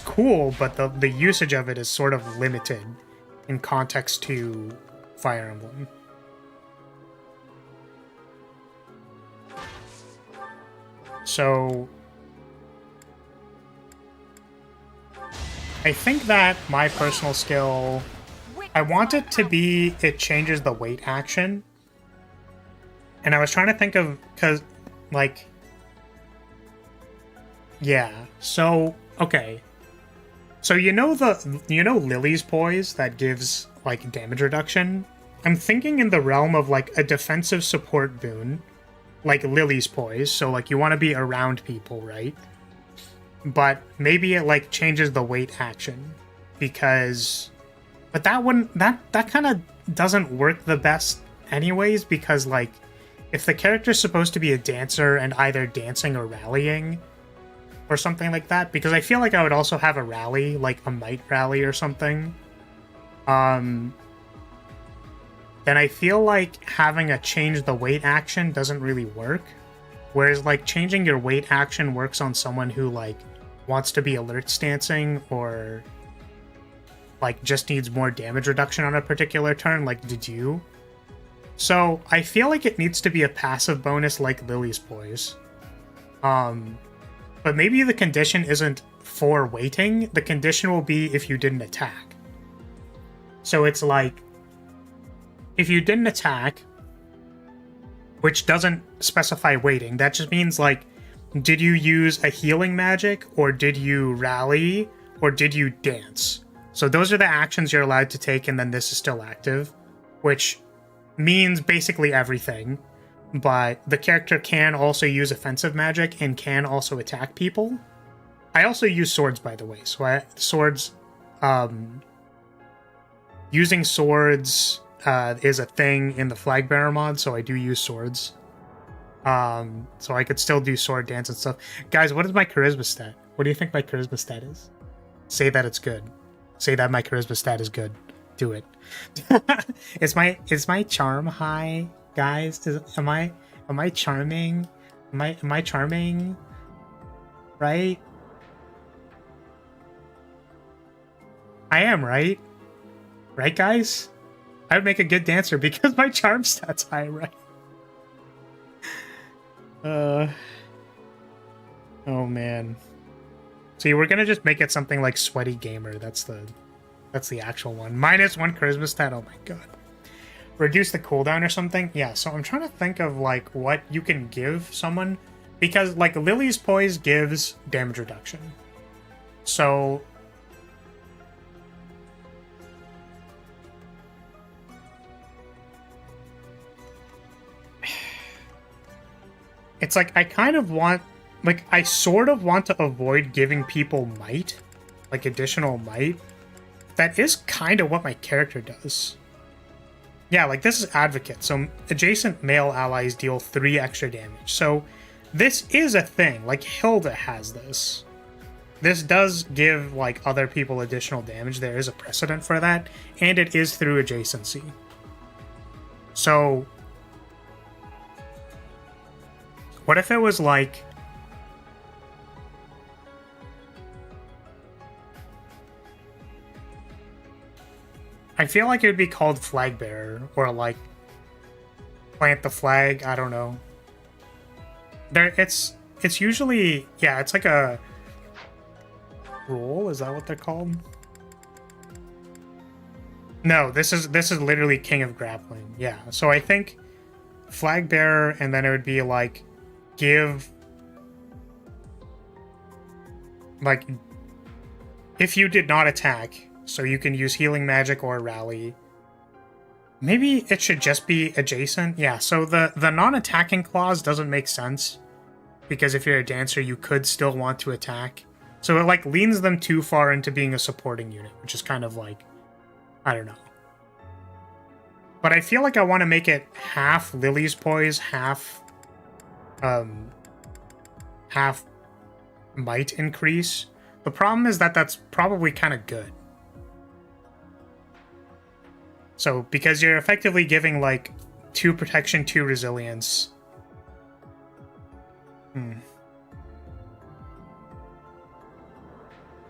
cool, but the usage of it is sort of limited in context to Fire Emblem. So I think that my personal skill, I want it to be it changes the weight action. And I was trying to think of, because, like, yeah, so, okay. So you know Lily's poise that gives, like, damage reduction? I'm thinking in the realm of, like, a defensive support boon, like Lily's poise, so, like, you want to be around people, right? But maybe it, like, changes the weight action, because... But that wouldn't... That kind of doesn't work the best anyways, because, like, if the character's supposed to be a dancer and either dancing or rallying, or something like that, because I feel like I would also have a rally, like a might rally or something, then I feel like having a change the weight action doesn't really work. Whereas, like, changing your weight action works on someone who, like, wants to be alert stancing or, like, just needs more damage reduction on a particular turn, like did you. So I feel like it needs to be a passive bonus like Lily's Poise. But maybe the condition isn't for waiting. The condition will be if you didn't attack. So it's like, if you didn't attack, which doesn't specify waiting, that just means, like, did you use a healing magic, or did you rally, or did you dance? So those are the actions you're allowed to take, and then this is still active, which means basically everything. But the character can also use offensive magic and can also attack people. I also use swords, by the way. So using swords is a thing in the flag bearer mod, so I do use swords. So I could still do sword dance and stuff. Guys, what is my charisma stat? What do you think my charisma stat is? Say that it's good. Say that my charisma stat is good. Do it. Is my charm high, guys? Am I charming? Am I charming? Right? I am, right? Right, guys? I would make a good dancer because my charm stat's high, right? Oh man. See, we're gonna just make it something like Sweaty Gamer. That's the actual one. -1 charisma stat. Oh my god. Reduce the cooldown or something? Yeah, so I'm trying to think of, like, what you can give someone. Because, like, Lily's Poise gives damage reduction. So... It's like, I kind of want... Like, I sort of want to avoid giving people might. Like, additional might. That is kind of what my character does. Yeah, like, this is Advocate, so adjacent male allies deal 3 extra damage. So, this is a thing. Like, Hilda has this. This does give, like, other people additional damage. There is a precedent for that, and it is through adjacency. So... What if it was like... I feel like it would be called Flag Bearer, or like Plant the Flag, I don't know. It's usually, yeah, it's like a rule, is that what they're called? No, this is literally King of Grappling. Yeah, so I think Flag Bearer, and then it would be like give, like, if you did not attack, so you can use healing magic or rally. Maybe it should just be adjacent. Yeah, so the non-attacking clause doesn't make sense, because if you're a dancer, you could still want to attack. So it, like, leans them too far into being a supporting unit, which is kind of like, I don't know. But I feel like I want to make it half Lily's Poise, half might increase. The problem is that that's probably kind of good. So, because you're effectively giving, like, 2 protection, 2 resilience.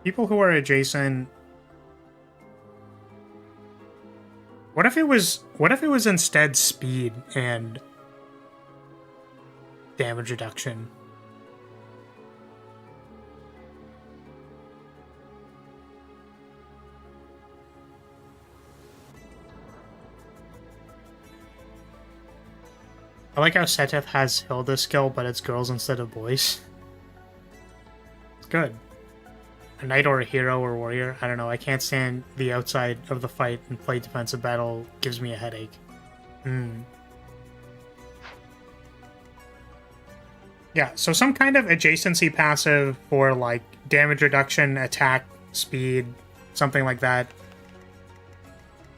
People who are adjacent... What if it was instead speed and damage reduction? I like how Seteth has Hilda's skill, but it's girls instead of boys. It's good. A knight or a hero or warrior. I don't know. I can't stand the outside of the fight and play defensive battle. Gives me a headache. Yeah, so some kind of adjacency passive for like damage reduction, attack, speed, something like that.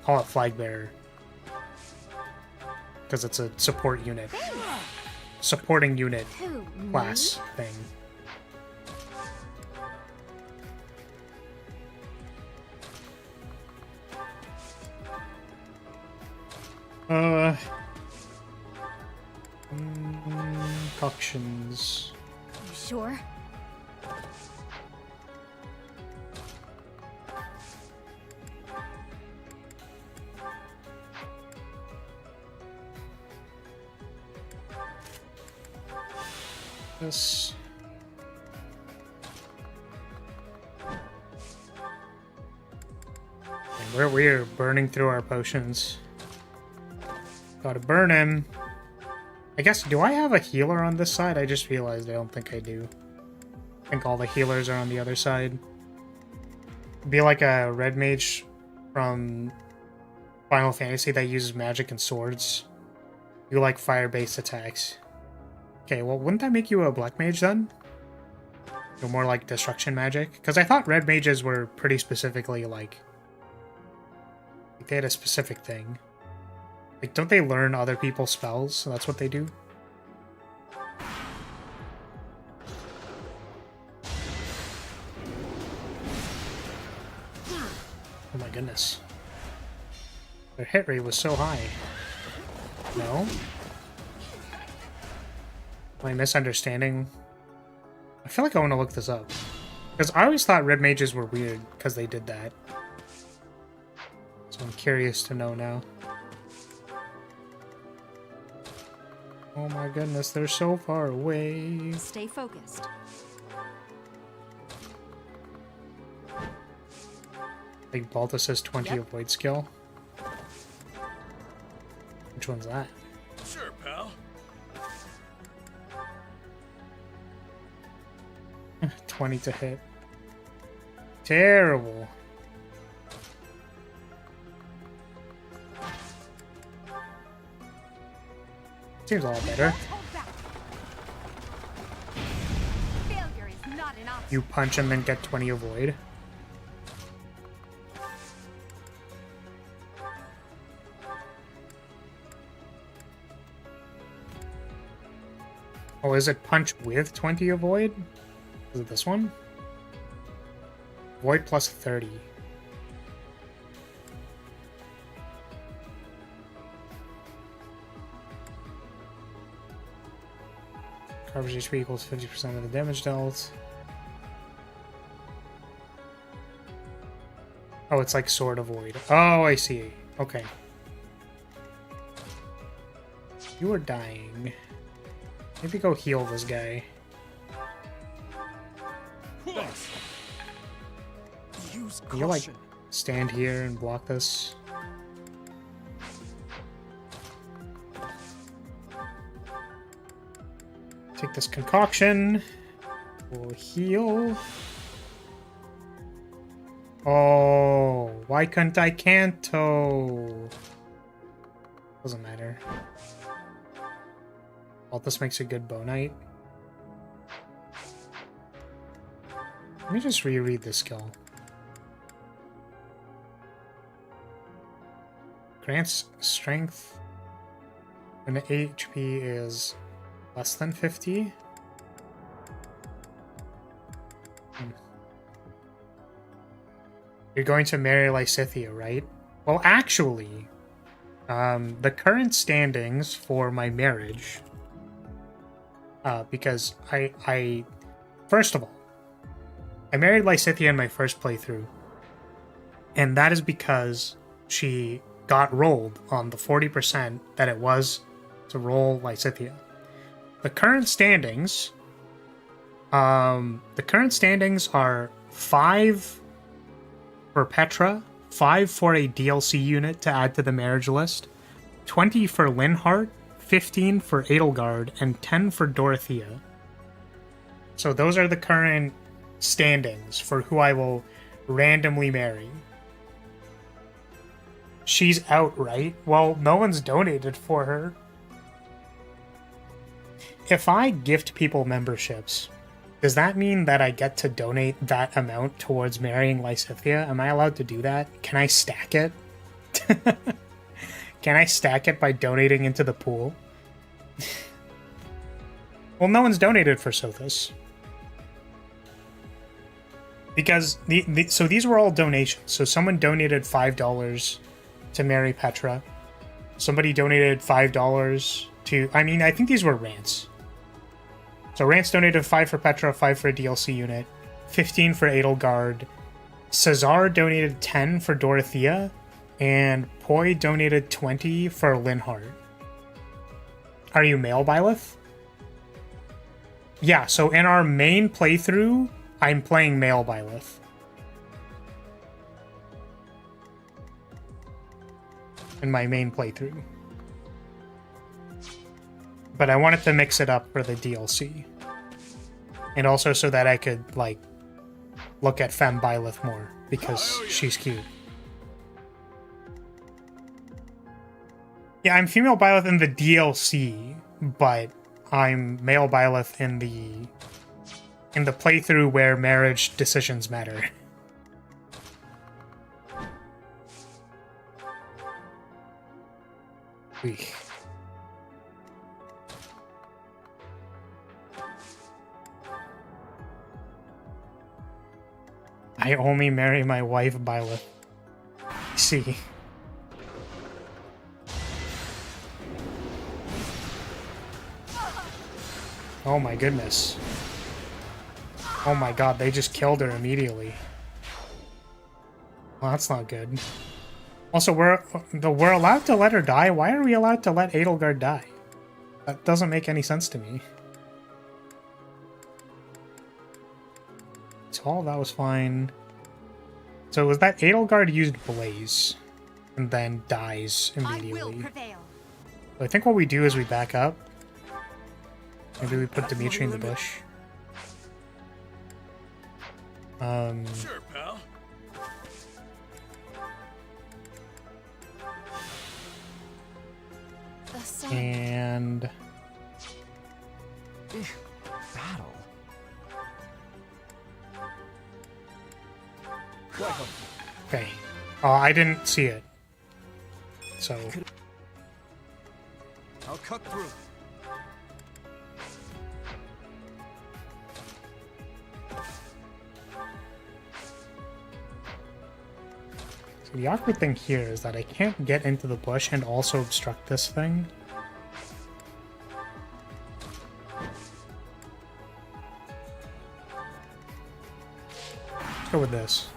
Call it Flag Bearer. Because it's a support unit. Supporting unit class thing. Concoctions. You sure? This. And we're burning through our potions. Gotta burn him. I guess, do I have a healer on this side? I just realized I don't think I do. I think all the healers are on the other side. It'd be like a red mage from Final Fantasy that uses magic and swords. You like fire-based attacks. Okay, well, wouldn't that make you a black mage then? Or more like destruction magic? Because I thought red mages were pretty specifically like they had a specific thing. Like, don't they learn other people's spells? So that's what they do? Oh my goodness. Their hit rate was so high. No? Am I misunderstanding? I feel like I want to look this up. Because I always thought red mages were weird because they did that. So I'm curious to know now. Oh my goodness, they're so far away. Stay focused. Like Baltus has 20 avoid skill. Which one's that? Sure, pal. 20 to hit. Terrible. Seems a lot better. You punch and then get 20 avoid. Oh, is it punch with 20 avoid? Is it this one? Void plus 30. Coverage HP equals 50% of the damage dealt. Oh, it's like sword avoid. Oh, I see. Okay. You are dying. Maybe go heal this guy. Use Can you, like, stand here and block this? Take this concoction. We'll heal. Oh, why couldn't I canto? Doesn't matter. Well, this makes a good bow knight. Let me just reread this skill. Grants strength when the HP is less than 50. You're going to marry Lysithea, right? Well, actually, the current standings for my marriage, because I first of all, I married Lysithea in my first playthrough, and that is because she got rolled on the 40% that it was to roll Lysithea. The current standings, are 5 for Petra, 5 for a DLC unit to add to the marriage list, 20 for Linhardt, 15 for Edelgard, and 10 for Dorothea. So those are the current standings for who I will randomly marry. She's out, right? Well, no one's donated for her. If I gift people memberships, does that mean that I get to donate that amount towards marrying Lysithea? Am I allowed to do that? Can I stack it? Can I stack it by donating into the pool? Well, no one's donated for Sothis. Because so these were all donations. So someone donated $5 to marry Petra. Somebody donated $5 to... I mean, I think these were rants. So Rance donated 5 for Petra, 5 for a DLC unit, 15 for Edelgard. Cesar donated 10 for Dorothea, and Poi donated 20 for Linhardt. Are you male, Byleth? Yeah, so in our main playthrough, I'm playing male Byleth. In my main playthrough. But I wanted to mix it up for the DLC. And also so that I could, like, look at Femme Byleth more, because she's cute. Yeah, I'm female Byleth in the DLC, but I'm male Byleth in the playthrough where marriage decisions matter. Eek. I only marry my wife, Byleth. See. Oh my goodness. Oh my god, they just killed her immediately. Well, that's not good. Also, we're allowed to let her die? Why are we allowed to let Edelgard die? That doesn't make any sense to me. So all that was fine. So was that Edelgard used Blaze and then dies immediately? So I think what we do is we back up. Maybe we put Dimitri in the bush. Sure, pal. And battle. okay. Oh, I didn't see it. So I'll cut through. So the awkward thing here is that I can't get into the bush and also obstruct this thing. Let's go with this.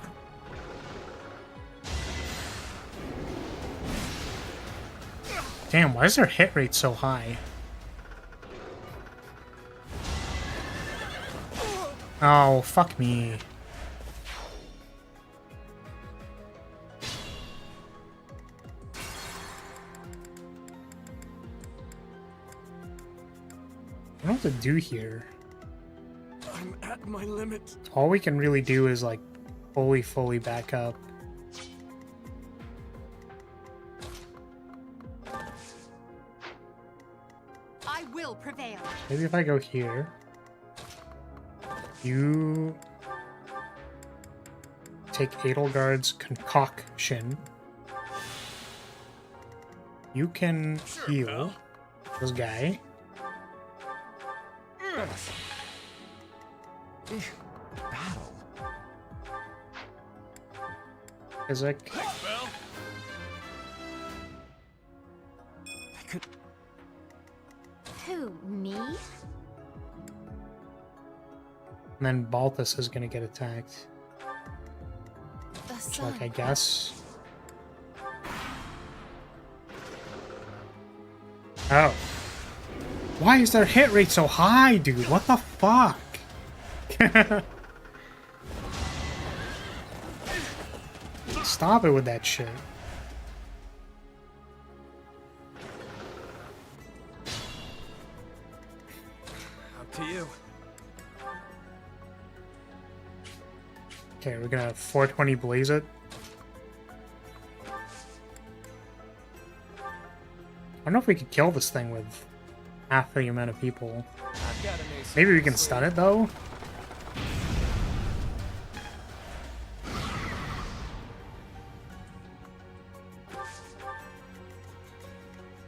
Damn, why is their hit rate so high? Oh, fuck me. I don't know what to do here. I'm at my limit. All we can really do is like fully back up. I will prevail. Maybe if I go here, you take Edelgard's concoction. You can heal this guy. Battle. Isaac. Thanks, pal. I could. Who, me? And then Balthus is gonna get attacked. The Which, sun. like, I guess. Oh. Why is their hit rate so high, dude? What the fuck? Stop it with that shit. Okay, we're gonna 420 blaze it. I don't know if we could kill this thing with half the amount of people. Maybe we can stun it though.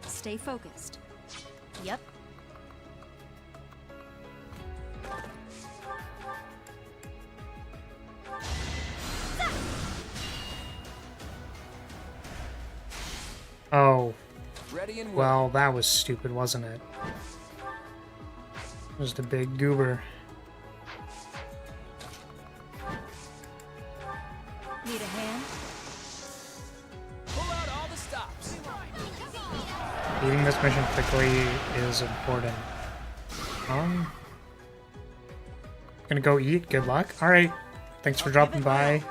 Stay focused. Yep. Oh. Well, that was stupid, wasn't it? Just a big goober. Need a hand? Pull out all the stops. Beating this mission quickly is important. Gonna go eat. Good luck. Alright. Thanks for dropping by.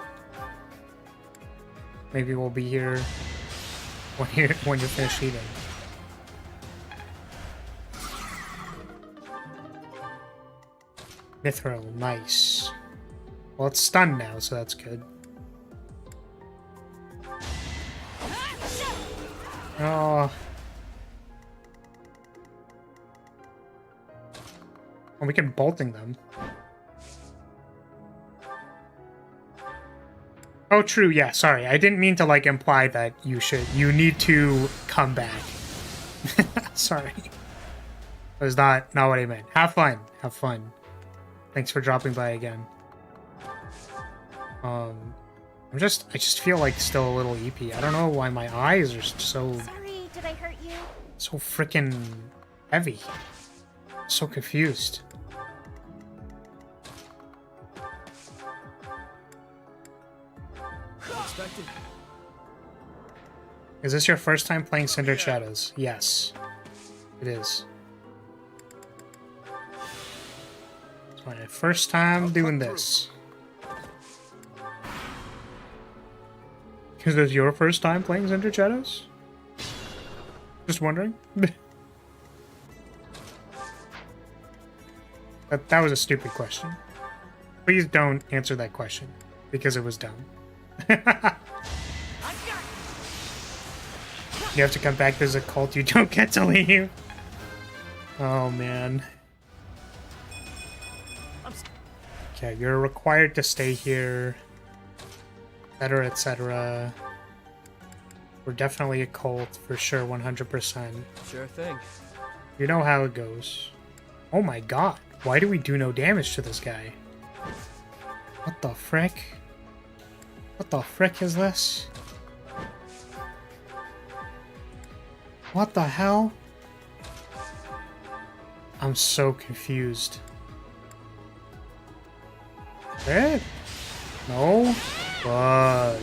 Maybe we'll be here when you're finished eating. Mithril, nice. Well, it's stunned now, so that's good. Oh. Well, we can bolting them. Oh, true, yeah, sorry. I didn't mean to, like, imply that you need to come back. Sorry. That was not what I meant. Have fun. Have fun. Thanks for dropping by again. I just feel like still a little EP. I don't know why my eyes are so... Sorry, did I hurt you? So freaking heavy. So confused. Is this your first time playing Cindered Shadows? Yes, it is. It's my first time doing this. Is this your first time playing Cindered Shadows? Just wondering. That was a stupid question. Please don't answer that question, because it was dumb. You have to come back. There's a cult. You don't get to leave. Oh, man. Okay, you're required to stay here. Etc., etc. We're definitely a cult, for sure, 100%. Sure thing. You know how it goes. Oh my god. Why do we do no damage to this guy? What the frick? What the frick is this? What the hell? I'm so confused. Dead? No? Fuck.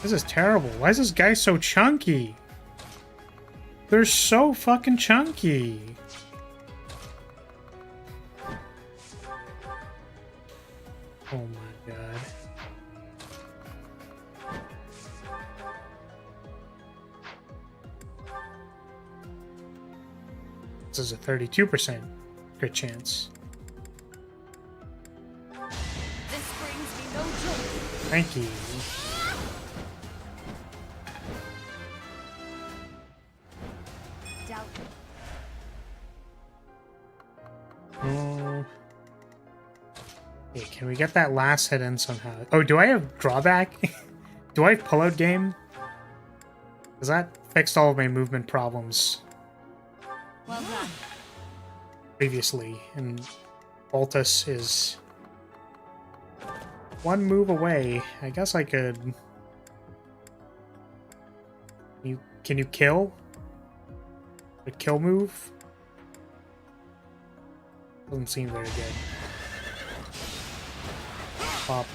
This is terrible. Why is this guy so chunky? They're so fucking chunky. Oh my god. This is a 32% crit chance. This brings me no joy. Thank you. Doubt. Oh. Okay, can we get that last hit in somehow? Oh, do I have drawback? Do I have pullout game? Because that fixed all of my movement problems Well done. previously, and Baltus is one move away. I guess I could... Can you kill? A kill move? Doesn't seem very good. Pop.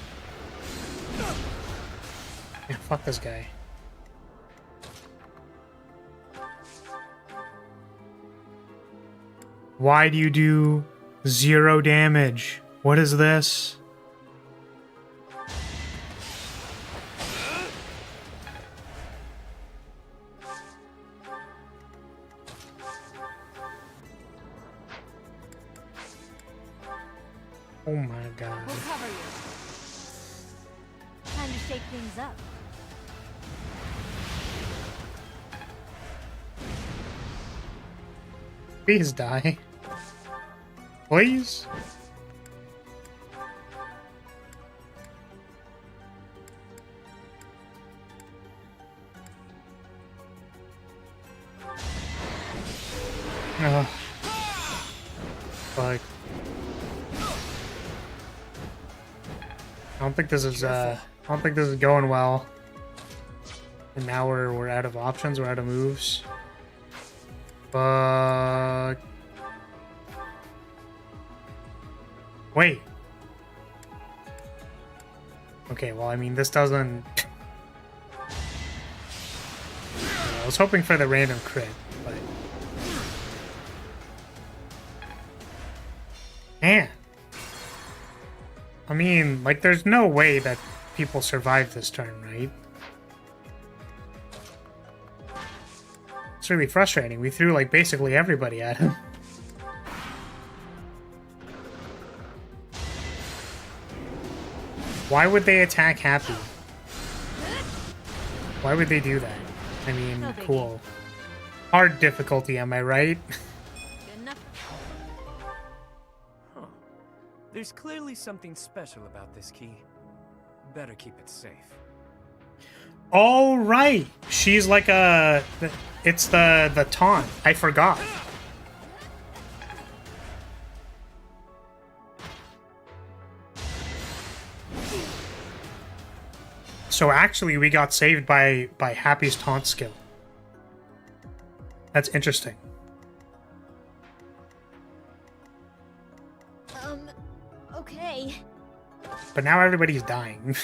Yeah, fuck this guy. Why do you do 0 damage? What is this? Oh my god. We'll cover you. shake things up. Please die. Please? Ugh. Fuck. I don't think this is going well. And now we're out of options, we're out of moves. Fuck. Wait. Okay, well, I mean, this doesn't... I was hoping for the random crit, but... Man. I mean, like, there's no way that people survive this turn, right? It's really frustrating. We threw, like, basically everybody at him. Why would they attack Happy? Why would they do that? I mean, cool. Hard difficulty, am I right? Huh. There's clearly something special about this key. Better keep it safe. Oh, right. She's like a... It's the taunt. I forgot. So actually, we got saved by Happy's taunt skill. That's interesting. Okay. But now everybody's dying.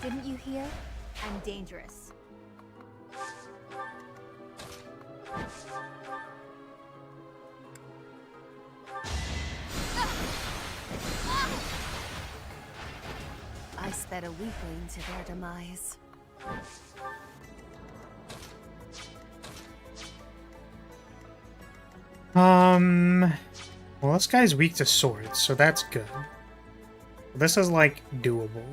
Didn't you hear? I'm dangerous. I sped a weakling to their demise. Well, this guy's weak to swords, so that's good. This is, like, doable.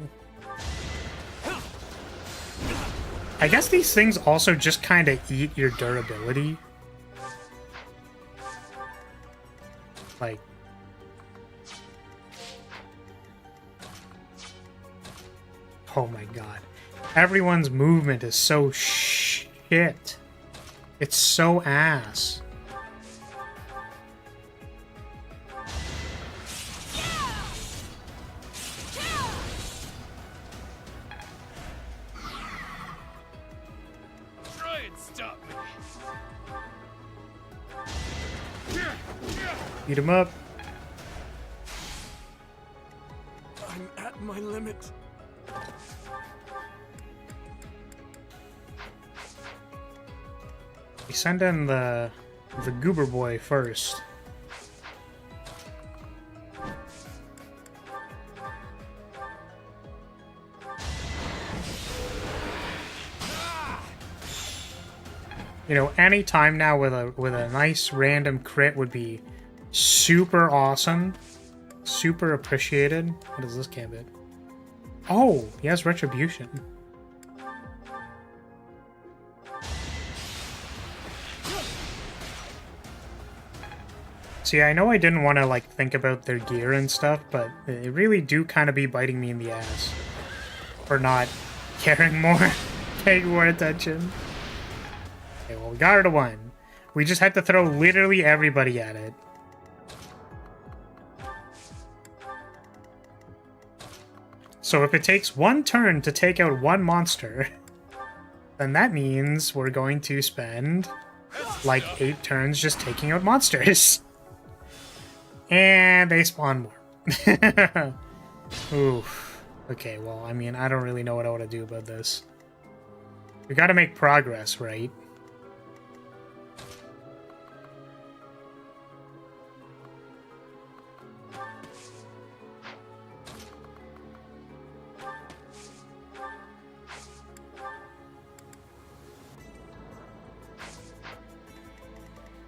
I guess these things also just kind of eat your durability. Like... Oh my god. Everyone's movement is so shit. It's so ass. Try and stop me. Beat him up. I'm at my limit. We send in the goober boy first. You know, any time now with a nice random crit would be super awesome, super appreciated. What is this gambit? Oh, he has retribution. See, I know I didn't want to, like, think about their gear and stuff, but they really do kind of be biting me in the ass for not caring more, paying more attention. Okay, well, we got her to one. We just had to throw literally everybody at it. So if it takes one turn to take out one monster, then that means we're going to spend, like, 8 turns just taking out monsters. And they spawn more. Oof. Okay, well, I mean, I don't really know what I want to do about this. We gotta make progress, right?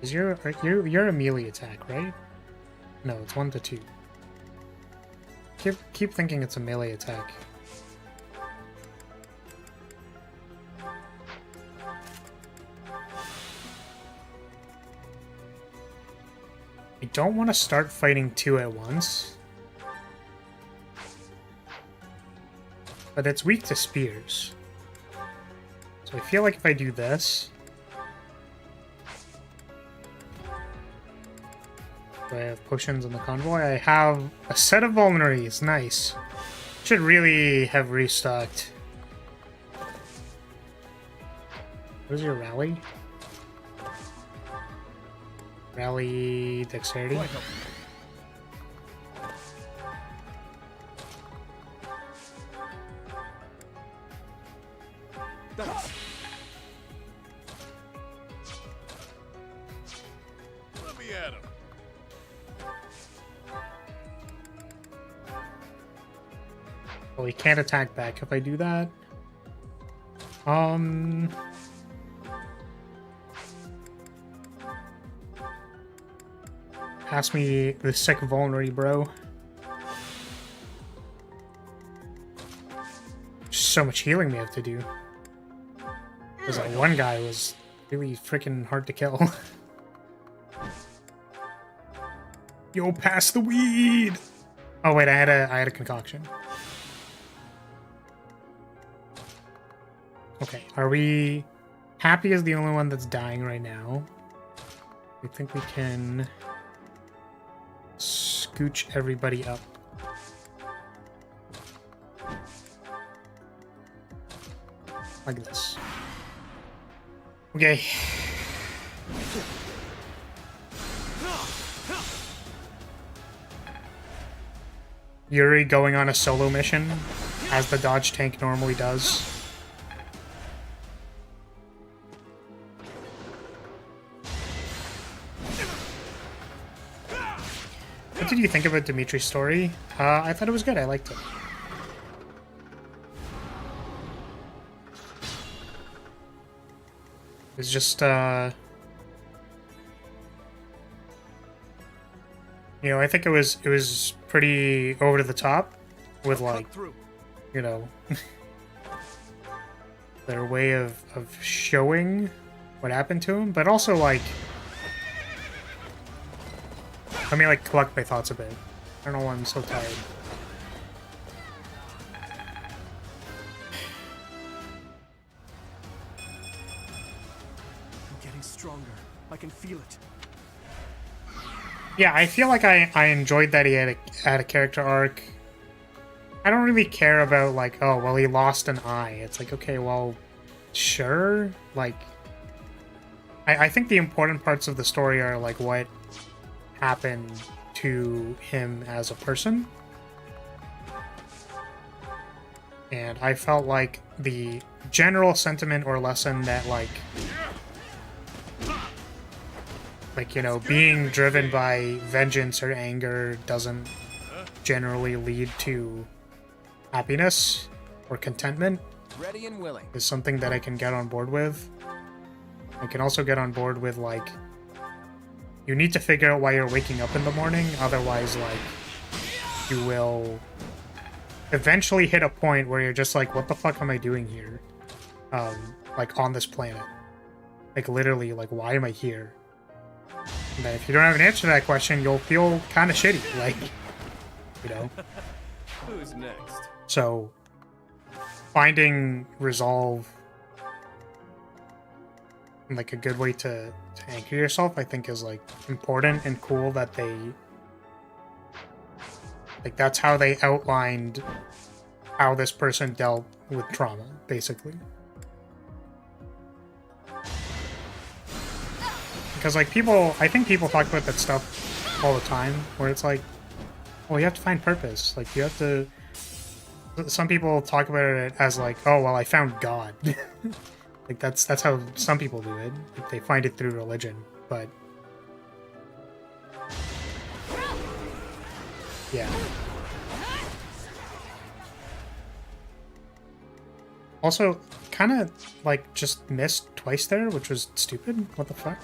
Is your a melee attack, right? No, it's 1 to 2. Keep thinking it's a melee attack. I don't want to start fighting 2 at once. But it's weak to spears. So I feel like if I do this... Do I have potions in the convoy? I have a set of vulneraries. Nice. Should really have restocked. Where's your rally? Rally dexterity. Let me at him. Well, he can't attack back if I do that. Pass me the sick vulnerary, bro. So much healing we have to do. Because that one guy was really freaking hard to kill. Yo, pass the weed! Oh wait, I had a concoction. Okay, are we... Happy is the only one that's dying right now. I think we can... scooch everybody up. Like this. Okay. Yuri going on a solo mission, as the dodge tank normally does. What did you think about Dimitri's story? I thought it was good. I liked it. It's just, you know, I think it was pretty over the top with, like, you know, their way of showing what happened to him, but also, like, let me, like, collect my thoughts a bit. I don't know why I'm so tired. I'm getting stronger. I can feel it. Yeah, I feel like I enjoyed that he had a character arc. I don't really care about, like, oh, well, he lost an eye. It's like, okay, well, sure. Like, I think the important parts of the story are, like, what happened to him as a person. And I felt like the general sentiment or lesson that, like, you know, being driven by vengeance or anger doesn't generally lead to happiness or contentment Ready and willing. is something that I can get on board with. I can also get on board with, like, you need to figure out why you're waking up in the morning, otherwise, like, you will eventually hit a point where you're just like, what the fuck am I doing here? Like, on this planet. Like, literally, like, why am I here? And then if you don't have an answer to that question, you'll feel kind of shitty, like, you know? Who's next? So, finding resolve, like, a good way to anchor yourself, I think is, like, important and cool that they, like, that's how they outlined how this person dealt with trauma, basically. Because, like, I think people talk about that stuff all the time, where it's like, well, you have to find purpose. Like, you have to... Some people talk about it as, like, oh, well, I found God. Like, that's how some people do it. Like, they find it through religion, but... yeah. Also, kind of, like, just missed twice there, which was stupid. What the fuck?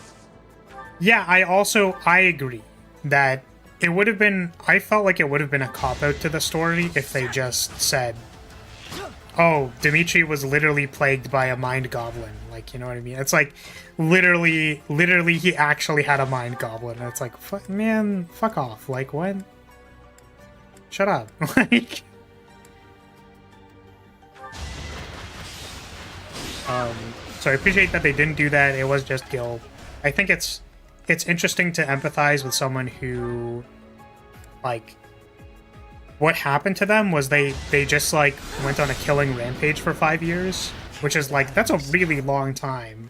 Yeah, I agree that it would have been, I felt like it would have been a cop-out to the story if they just said, oh, Dimitri was literally plagued by a mind goblin. Like, you know what I mean? It's like, literally he actually had a mind goblin. And it's like, man, fuck off. Like, what? Shut up. Like... So I appreciate that they didn't do that. It was just Gil. I think it's interesting to empathize with someone who, like, what happened to them was they just, like, went on a killing rampage for 5 years, which is, like, that's a really long time.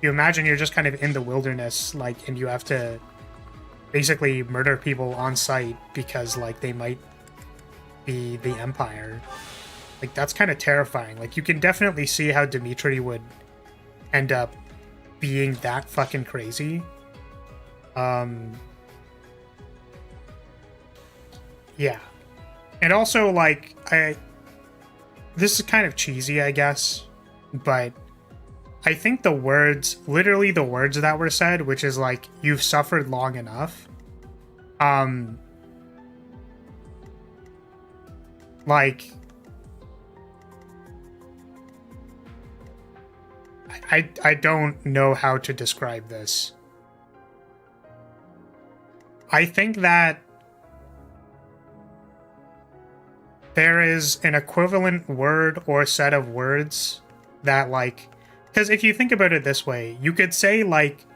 You imagine you're just kind of in the wilderness, like, and you have to basically murder people on sight because, like, they might be the Empire. Like, that's kind of terrifying. Like, you can definitely see how Dimitri would end up being that fucking crazy. Yeah. And also, like, this is kind of cheesy, I guess, but I think the words, literally the words that were said, which is like, you've suffered long enough, like, I don't know how to describe this. I think that there is an equivalent word or set of words that, like, because if you think about it this way, you could say, like,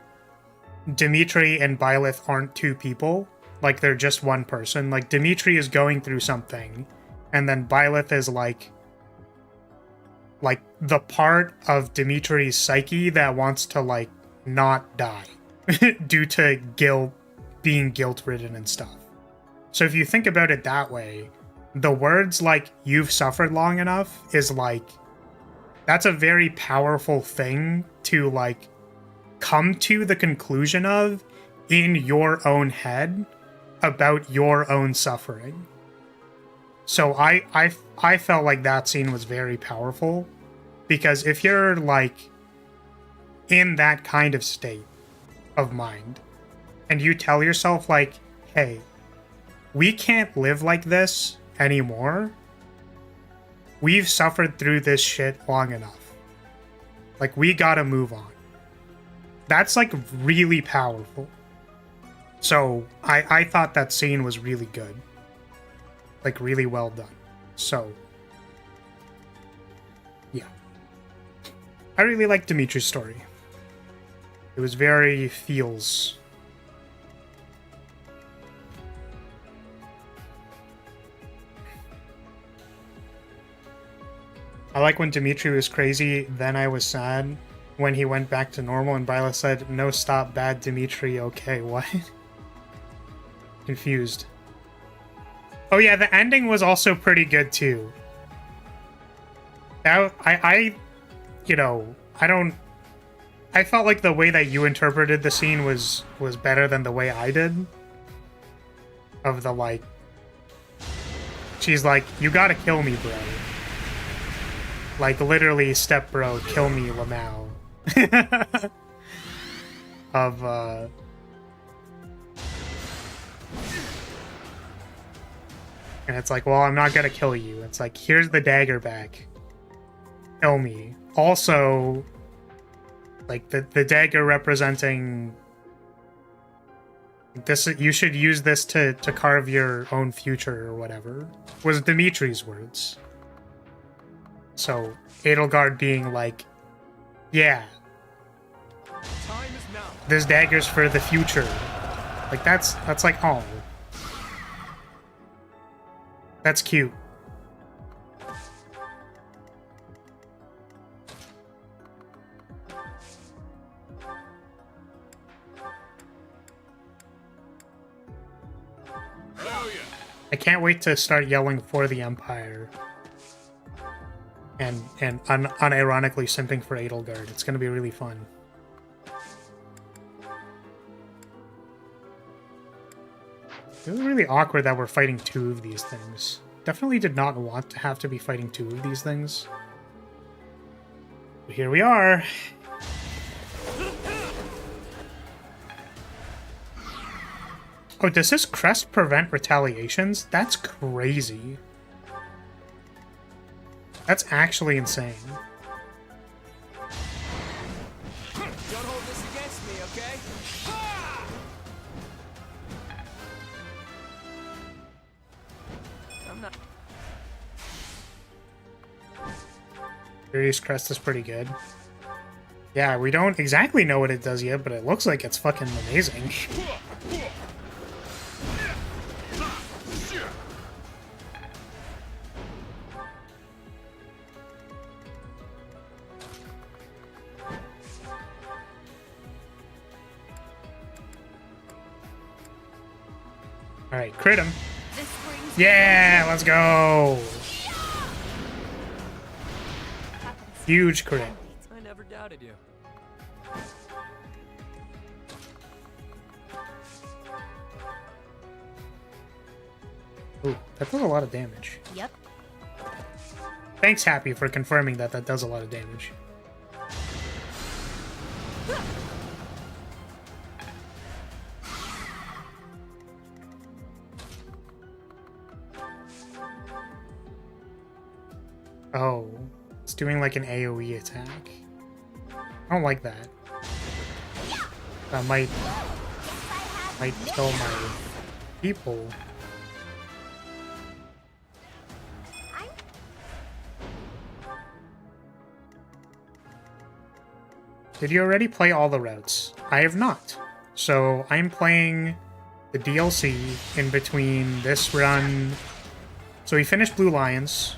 Dimitri and Byleth aren't two people, like, they're just one person. Like, Dimitri is going through something, and then Byleth is, like the part of Dimitri's psyche that wants to, like, not die due to guilt, being guilt-ridden and stuff. So if you think about it that way, the words, like, you've suffered long enough is, like, that's a very powerful thing to, like, come to the conclusion of in your own head about your own suffering. So I felt like that scene was very powerful, because if you're, like, in that kind of state of mind, and you tell yourself, like, hey, we can't live like this anymore. We've suffered through this shit long enough. Like, we gotta move on. That's, like, really powerful. So, I thought that scene was really good. Like, really well done. So, yeah. I really liked Dimitri's story. It was very feels. I like when Dimitri was crazy, then I was sad. When he went back to normal and Byleth said, no, stop, bad Dimitri, okay, what? Confused. Oh yeah, the ending was also pretty good too. I you know, I felt like the way that you interpreted the scene was better than the way I did. Of the, like, she's like, you gotta kill me, bro. Like, literally, step bro, kill me, Lamau. And it's like, well, I'm not gonna kill you. It's like, here's the dagger back. Kill me. Also, like, the dagger representing this, you should use this to carve your own future or whatever, was Dimitri's words. So, Edelgard being like, yeah, this dagger's for the future. Like, that's like, oh. That's cute. I can't wait to start yelling for the Empire. And unironically simping for Edelgard. It's gonna be really fun. It was really awkward that we're fighting two of these things. Definitely did not want to have to be fighting two of these things. But here we are. Oh, does this crest prevent retaliations? That's crazy. That's actually insane. Don't hold this against me, okay? I'm not. Furious Crest is pretty good. Yeah, we don't exactly know what it does yet, but it looks like it's fucking amazing. Alright, crit him. Yeah, let's go! Huge crit. I never doubted you. Ooh, that does a lot of damage. Yep. Thanks, Happy, for confirming that that does a lot of damage. Oh, it's doing like an AoE attack. I don't like that. That might kill my people. Did you already play all the routes? I have not. So I'm playing the DLC in between this run. So we finished Blue Lions.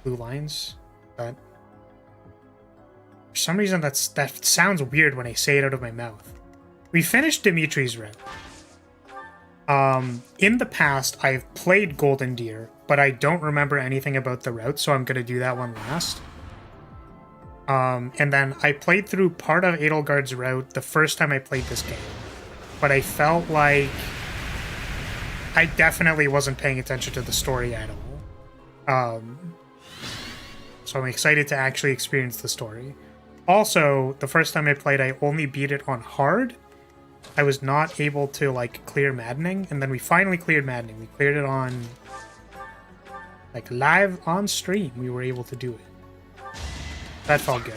Blue Lions? That... For some reason that sounds weird when I say it out of my mouth. We finished Dimitri's route. In the past, I've played Golden Deer, but I don't remember anything about the route, so I'm going to do that one last. And then I played through part of Edelgard's route the first time I played this game. But I felt like I definitely wasn't paying attention to the story at all. So I'm excited to actually experience the story. Also, the first time I played, I only beat it on hard. I was not able to, like, clear Maddening, and then we finally cleared Maddening. We cleared it on, like, live on stream. We were able to do it. That felt good.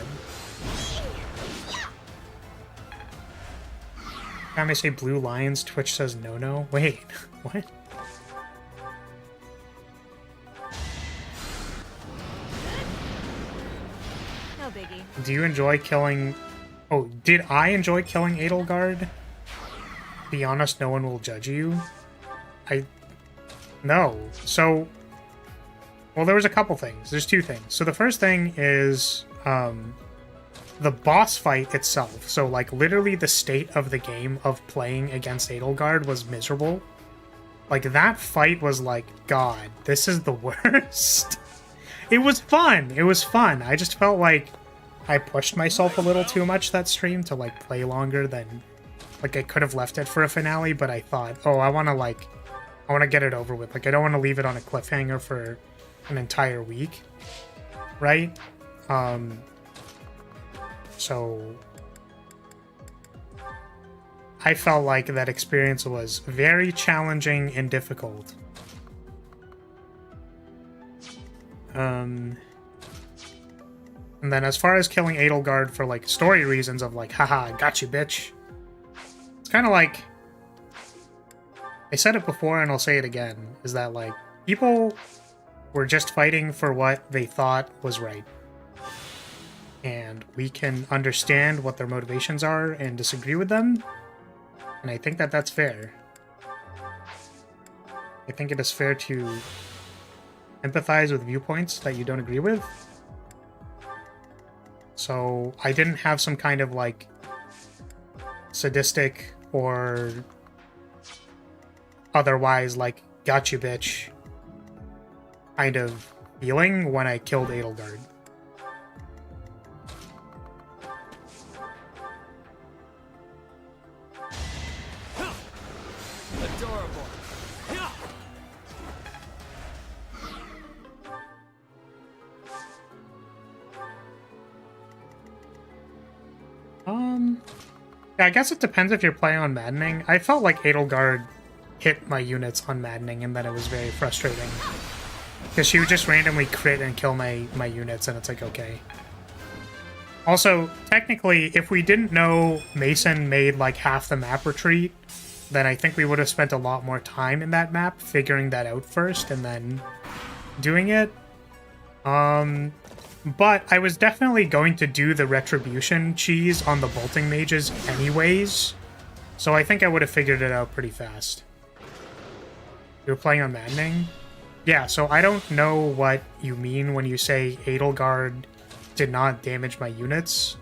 Time I say Blue Lions, Twitch says no. Wait, what? No biggie. Do you enjoy killing... Oh, did I enjoy killing Edelgard? Be honest, no one will judge you. No. So... Well, there was a couple things. There's two things. So the first thing is... the boss fight itself. So, like, literally the state of the game of playing against Edelgard was miserable. Like, that fight was like, God, this is the worst. It was fun. It was fun. I just felt like I pushed myself a little too much that stream to, like, play longer than... Like, I could have left it for a finale, but I thought, oh, I want to get it over with. Like, I don't want to leave it on a cliffhanger for an entire week. Right? So I felt like that experience was very challenging and difficult. And then as far as killing Edelgard for, like, story reasons of, like, haha, got you, bitch. It's kind of like, I said it before and I'll say it again, is that, like, people were just fighting for what they thought was right. And we can understand what their motivations are and disagree with them. And I think that that's fair. I think it is fair to empathize with viewpoints that you don't agree with. So I didn't have some kind of, like, sadistic or otherwise, like, got you, bitch kind of feeling when I killed Edelgard. Adorable. Yeah, I guess it depends if you're playing on Maddening. I felt like Edelgard hit my units on maddening, and then it was very frustrating. Because she would just randomly crit and kill my units, and it's like, okay. Also, technically, if we didn't know Mason made like half the map retreat, then I think we would have spent a lot more time in that map figuring that out first and then doing it. But I was definitely going to do the retribution cheese on the bolting mages anyways, so I think I would have figured it out pretty fast. You were playing on maddening? Yeah, so I don't know what you mean when you say Edelgard did not damage my units.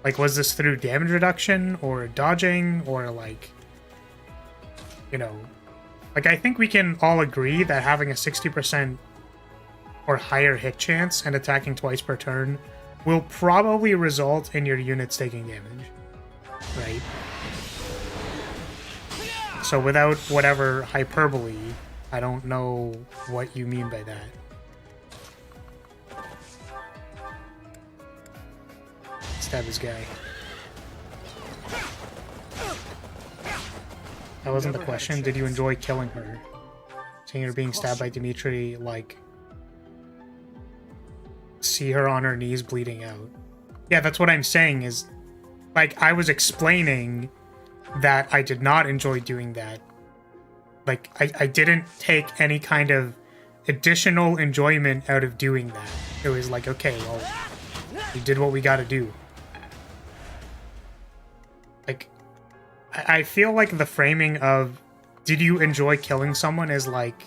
Like, was this through damage reduction or dodging or like, you know, like I think we can all agree that having a 60% or higher hit chance and attacking twice per turn will probably result in your units taking damage, right? So without whatever hyperbole, I don't know what you mean by that. Stab this guy. That wasn't the question. Did you enjoy killing her? Seeing her being stabbed by Dimitri, like, see her on her knees bleeding out. Yeah, that's what I'm saying is, like, I was explaining that I did not enjoy doing that. Like, I didn't take any kind of additional enjoyment out of doing that. It was like, okay, well, we did what we gotta do. Like, I feel like the framing of, did you enjoy killing someone is like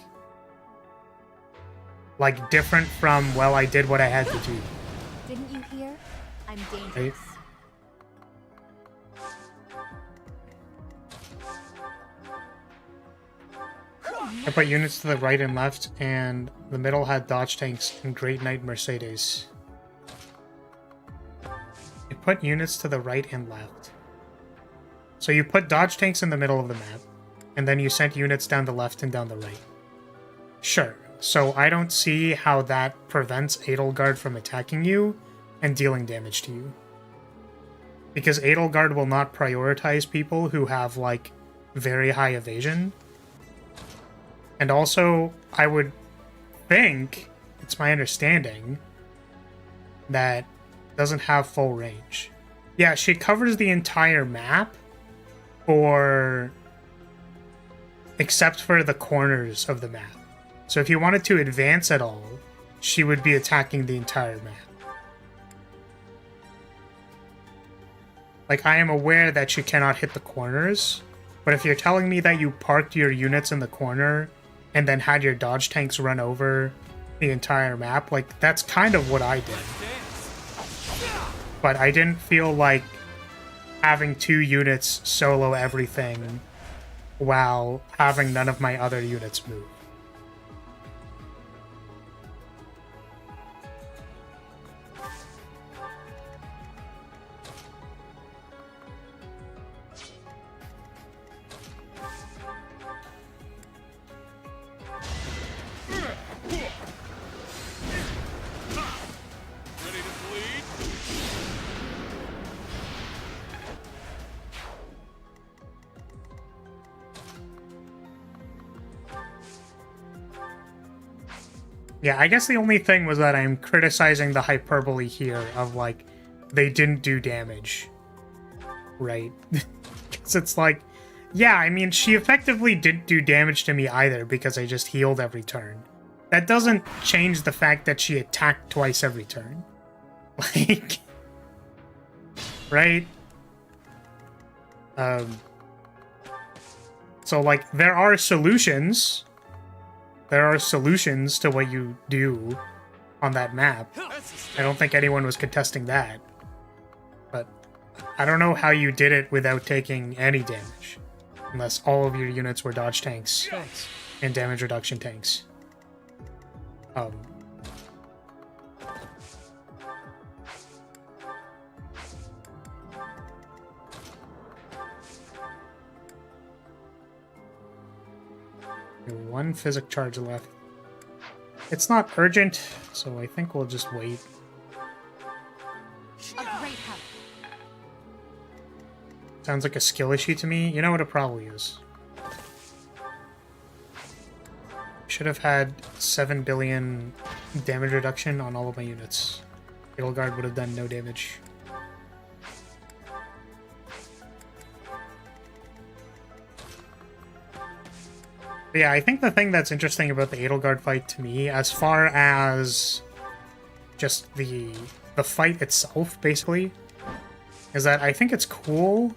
different from, well, I did what I had to do. Didn't you hear? I'm dangerous. Right? I put units to the right and left, and the middle had dodge tanks and Great Knight Mercedes. You put units to the right and left. So you put dodge tanks in the middle of the map, and then you sent units down the left and down the right. Sure. So I don't see how that prevents Edelgard from attacking you and dealing damage to you. Because Edelgard will not prioritize people who have, like, very high evasion. And also, I would think, it's my understanding, that doesn't have full range. Yeah, she covers the entire map, except for the corners of the map. So if you wanted to advance at all, she would be attacking the entire map. Like, I am aware that she cannot hit the corners, but if you're telling me that you parked your units in the corner and then had your dodge tanks run over the entire map, like, that's kind of what I did. But I didn't feel like having 2 units solo everything while having none of my other units move. Yeah, I guess the only thing was that I'm criticizing the hyperbole here of, like, they didn't do damage. Right? Because it's like, yeah, I mean, she effectively didn't do damage to me either because I just healed every turn. That doesn't change the fact that she attacked twice every turn. Like, right? So, like, there are solutions. There are solutions to what you do on that map. I don't think anyone was contesting that. But I don't know how you did it without taking any damage. Unless all of your units were dodge tanks and damage reduction tanks. One physic charge left. It's not urgent, so I think we'll just wait. A great help. Sounds like a skill issue to me. You know what it probably is. should have had 7 billion damage reduction on all of my units. Edelgard would have done no damage. But yeah, I think the thing that's interesting about the Edelgard fight to me, as far as just the fight itself, basically, is that I think it's cool.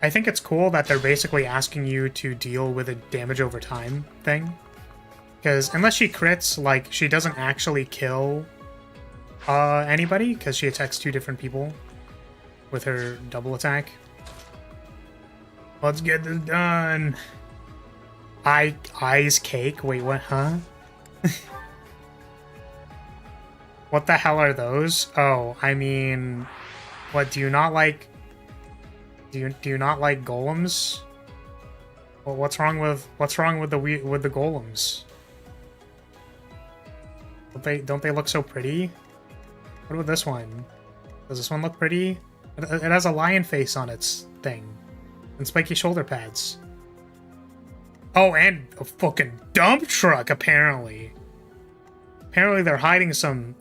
I think it's cool that they're basically asking you to deal with a damage over time thing. Because unless she crits, like, she doesn't actually kill anybody, because she attacks 2 different people with her double attack. Let's get this done. Ice cake? Wait, what, huh? What the hell are those? Oh, I mean, what, do you not like... Do you not like golems? Well, what's wrong with the golems? Don't they look so pretty? What about this one? Does this one look pretty? It has a lion face on its thing. And spiky shoulder pads. Oh, and a fucking dump truck, apparently. Apparently they're hiding some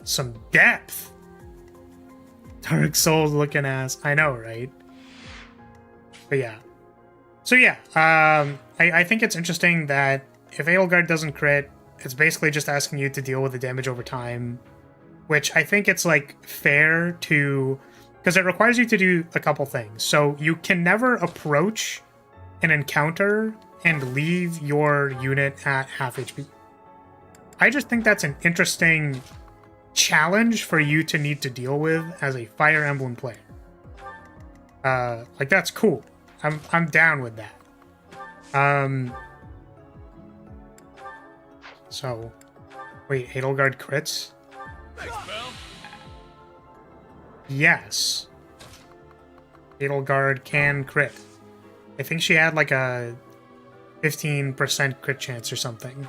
depth. Dark Souls looking ass. I know, right? But yeah. So yeah, I think it's interesting that if Edelgard doesn't crit, it's basically just asking you to deal with the damage over time, which I think it's like fair to, because it requires you to do a couple things. So you can never approach an encounter and leave your unit at half HP. I just think that's an interesting challenge for you to need to deal with as a Fire Emblem player. Like, that's cool. I'm down with that. So, wait, Edelgard crits? Thanks, pal. Yes. Edelgard can crit. I think she had like a 15% crit chance or something.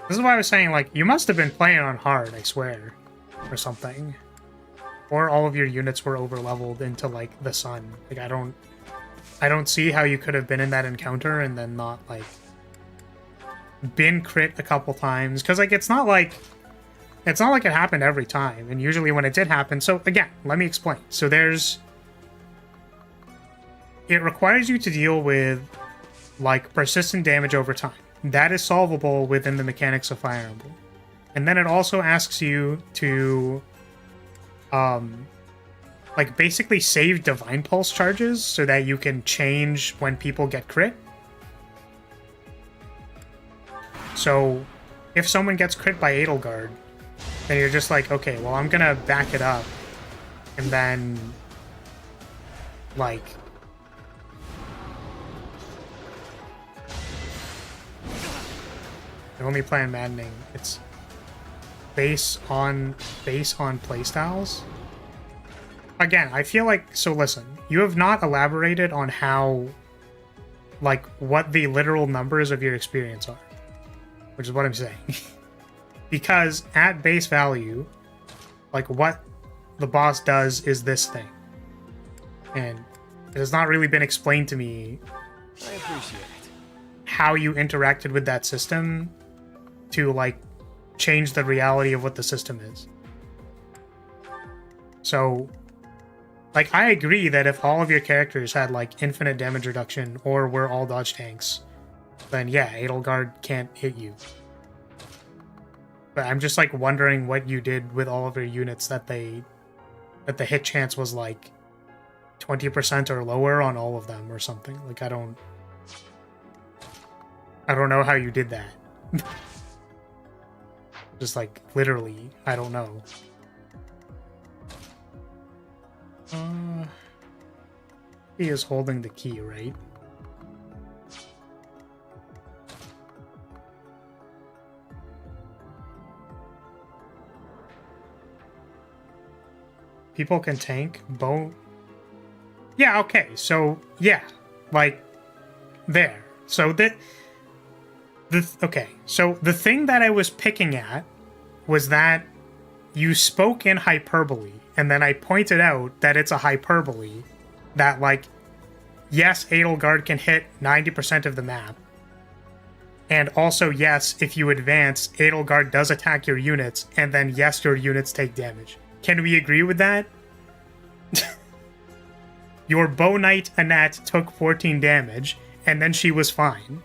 This is why I was saying, like, you must have been playing on hard, I swear, or something. Or all of your units were over-leveled into, like, the sun. Like, I don't see how you could have been in that encounter and then not, like, been crit a couple times. Because, like, it's not like it happened every time. And usually when it did happen... So, again, let me explain. So there's... It requires you to deal with, like, persistent damage over time. That is solvable within the mechanics of Fire Emblem. And then it also asks you to... like, basically save Divine Pulse charges so that you can change when people get crit. So, if someone gets crit by Edelgard, then you're just like, okay, well, I'm gonna back it up. And then, like... I only play on Maddening. It's based on playstyles. Again, I feel like, so listen, you have not elaborated on how, like, what the literal numbers of your experience are, which is what I'm saying. Because at base value, like, what the boss does is this thing. And it has not really been explained to me I appreciate it. how you interacted with that system to, like, change the reality of what the system is. So, like, I agree that if all of your characters had, like, infinite damage reduction or were all dodge tanks, then yeah, Edelgard can't hit you. But I'm just, like, wondering what you did with all of your units that the hit chance was, like, 20% or lower on all of them or something. Like, I don't know how you did that. Just, like, literally, I don't know. He is holding the key, right? People can tank bone. Yeah, okay, so yeah, like there. So okay, so the thing that I was picking at was that you spoke in hyperbole, and then I pointed out that it's a hyperbole, that, like, yes, Edelgard can hit 90% of the map, and also, yes, if you advance, Edelgard does attack your units, and then, yes, your units take damage. Can we agree with that? Your Bow Knight Annette took 14 damage, and then she was fine.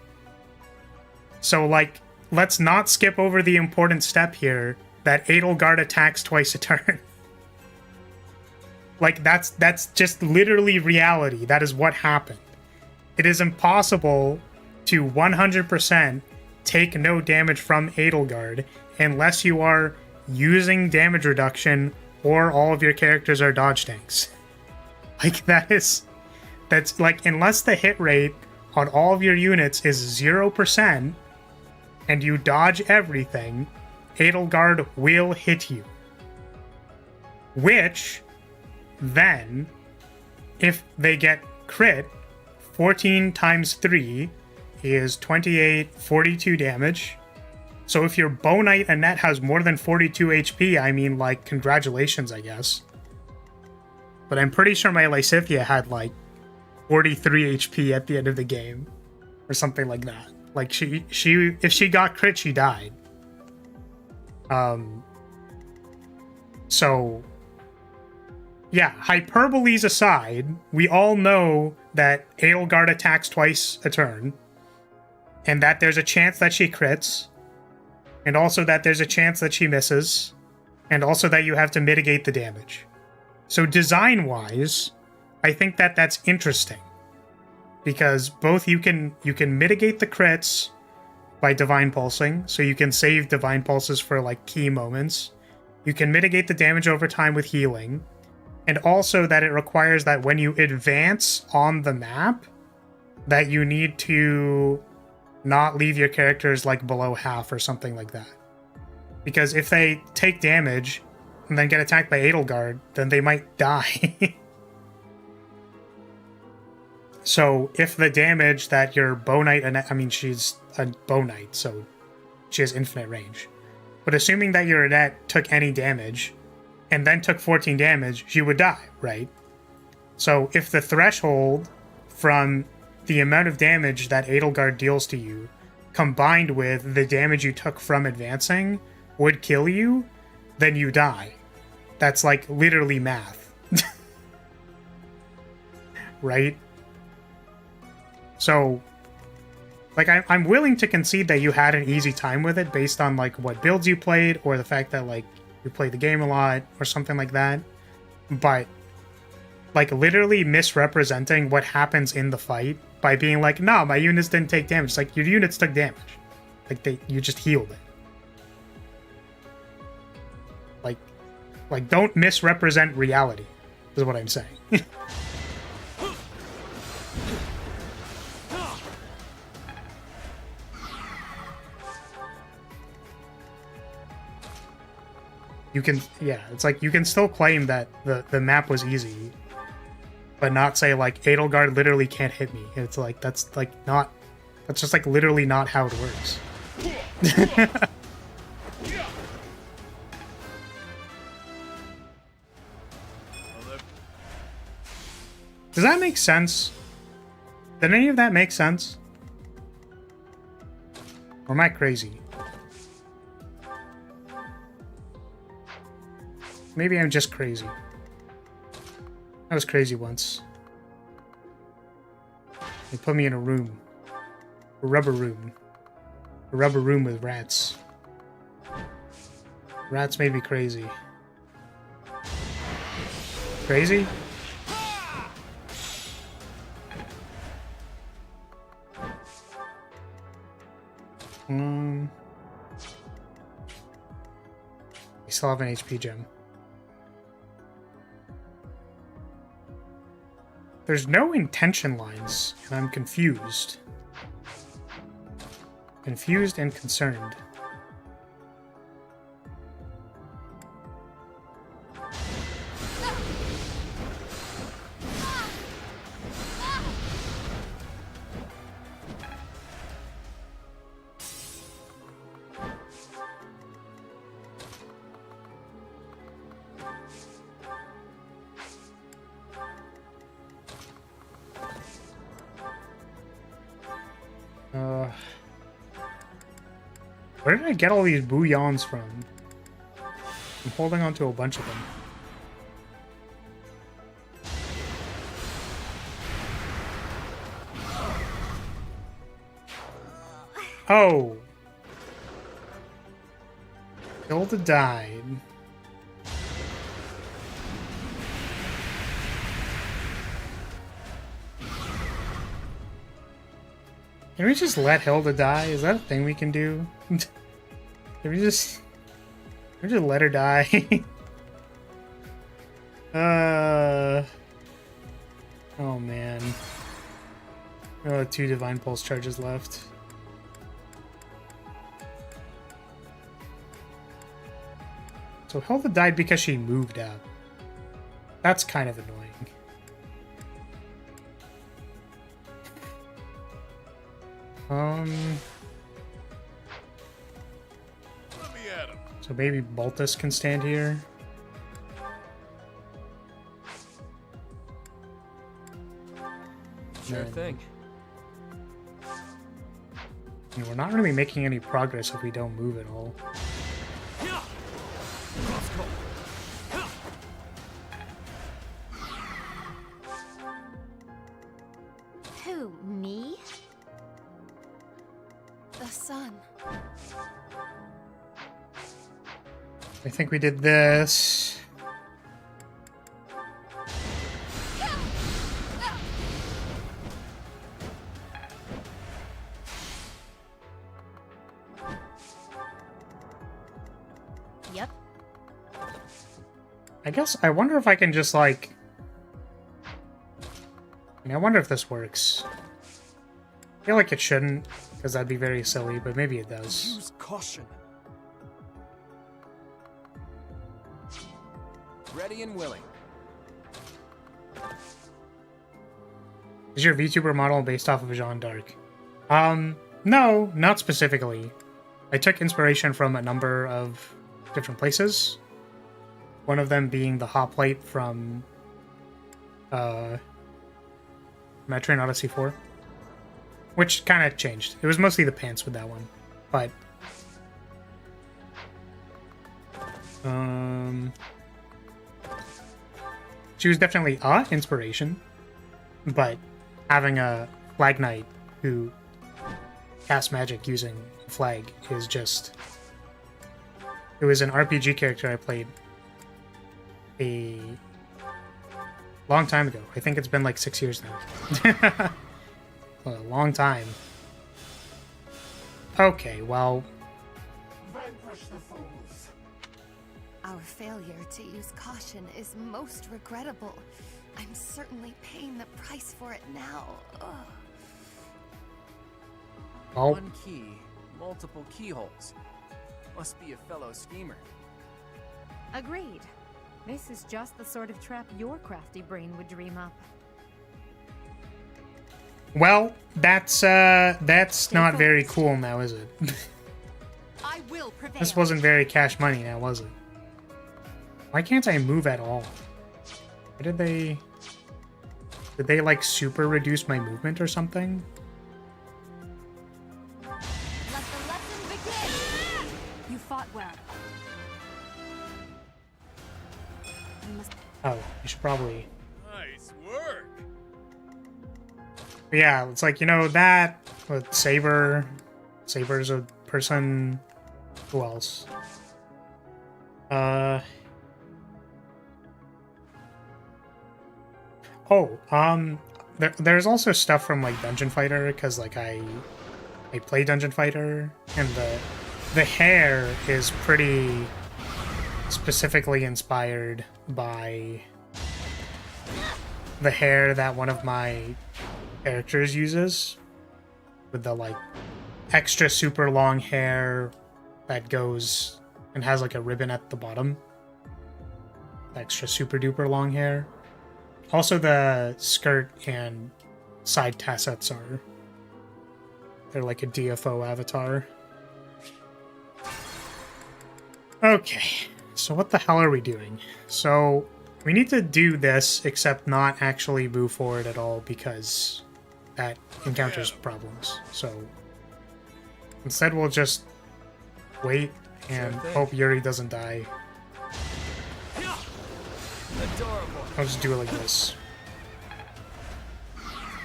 So, like, let's not skip over the important step here, that Edelgard attacks twice a turn. Like, that's just literally reality. That is what happened. It is impossible to 100% take no damage from Edelgard unless you are using damage reduction or all of your characters are dodge tanks. Like, that's like, unless the hit rate on all of your units is 0% and you dodge everything, Edelgard will hit you. Which, then, if they get crit, 14 times 3 is 28, 42 damage. So if your Bow Knight Annette has more than 42 HP, I mean, like, congratulations, I guess. But I'm pretty sure my Lysithea had, like, 43 HP at the end of the game. Or something like that. Like, she if she got crit, she died. So, yeah, hyperboles aside, we all know that Edelgard attacks twice a turn, and that there's a chance that she crits, and also that there's a chance that she misses, and also that you have to mitigate the damage. So design-wise, I think that that's interesting, because both you can mitigate the crits by Divine Pulsing, so you can save Divine Pulses for, like, key moments. You can mitigate the damage over time with healing, and also that it requires that when you advance on the map, that you need to not leave your characters, like, below half or something like that. Because if they take damage and then get attacked by Edelgard, then they might die. So if the damage that your Bow Knight, and I mean, she's a Bow Knight, so she has infinite range. But assuming that your Annette took any damage and then took 14 damage, she would die, right? So if the threshold from the amount of damage that Edelgard deals to you combined with the damage you took from advancing would kill you, then you die. That's, like, literally math. Right? So, like, I'm willing to concede that you had an easy time with it based on, like, what builds you played or the fact that, like, you played the game a lot or something like that. But, like, literally misrepresenting what happens in the fight by being like, nah, my units didn't take damage. It's like, your units took damage. Like, you just healed it. Like, don't misrepresent reality, is what I'm saying. You can, yeah, it's like, you can still claim that the map was easy, but not say, like, Edelgard literally can't hit me. It's like, that's just, like, literally not how it works. Does that make sense? Did any of that make sense? Or am I crazy? Maybe I'm just crazy. I was crazy once. They put me in a room. A rubber room. A rubber room with rats. Rats made me crazy. Crazy? We still have an HP gem. There's no intention lines, and I'm confused. Confused and concerned. Where did I get all these bouillons from? I'm holding on to a bunch of them. Oh! Hilda died. Can we just let Hilda die? Is that a thing we can do? Can we just let her die? Oh man. Oh, 2 Divine Pulse charges left. So Hilda died because she moved up. That's kind of annoying. Let me at him. So maybe Baltus can stand here. Sure thing. And we're not really making any progress if we don't move at all. Who, me? The sun. I think we did this. Yep. I guess I wonder if I can just like... I wonder if this works. I feel like it shouldn't, because that'd be very silly, but maybe it does. Use caution. Ready and willing. Is your VTuber model based off of Jeanne d'Arc? No, not specifically. I took inspiration from a number of different places. One of them being the hoplite from Metroid Odyssey 4. Which kind of changed. It was mostly the pants with that one. But... she was definitely a inspiration. But having a flag knight who casts magic using a flag is just... It was an RPG character I played a long time ago. I think it's been like 6 years now. A long time. Okay, well... Vanquish the fools. Our failure to use caution is most regrettable. I'm certainly paying the price for it now. Ugh. Oh. One key, multiple keyholes. Must be a fellow schemer. Agreed. This is just the sort of trap your crafty brain would dream up. Well, that's not very cool now, is it? I will prevail. This wasn't very cash money now, was it? Why can't I move at all? Why did they... Did they, like, super reduce my movement or something? Let the lesson begin. You fought well. You must... Oh, you should probably... Nice work. But yeah, it's like, you know, that... With Saber... Saber's a person... Who else? There's also stuff from, like, Dungeon Fighter, because, like, I play Dungeon Fighter, and the hair is pretty specifically inspired by the hair that one of my characters uses, with the, like, extra super long hair that goes and has, like, a ribbon at the bottom. Extra super duper long hair. Also, the skirt and side tassets are... They're like a DFO avatar. Okay, so what the hell are we doing? So, we need to do this, except not actually move forward at all, because that encounters problems. So instead, we'll just wait and hope Yuri doesn't die. Adorable. I'll just do it like this.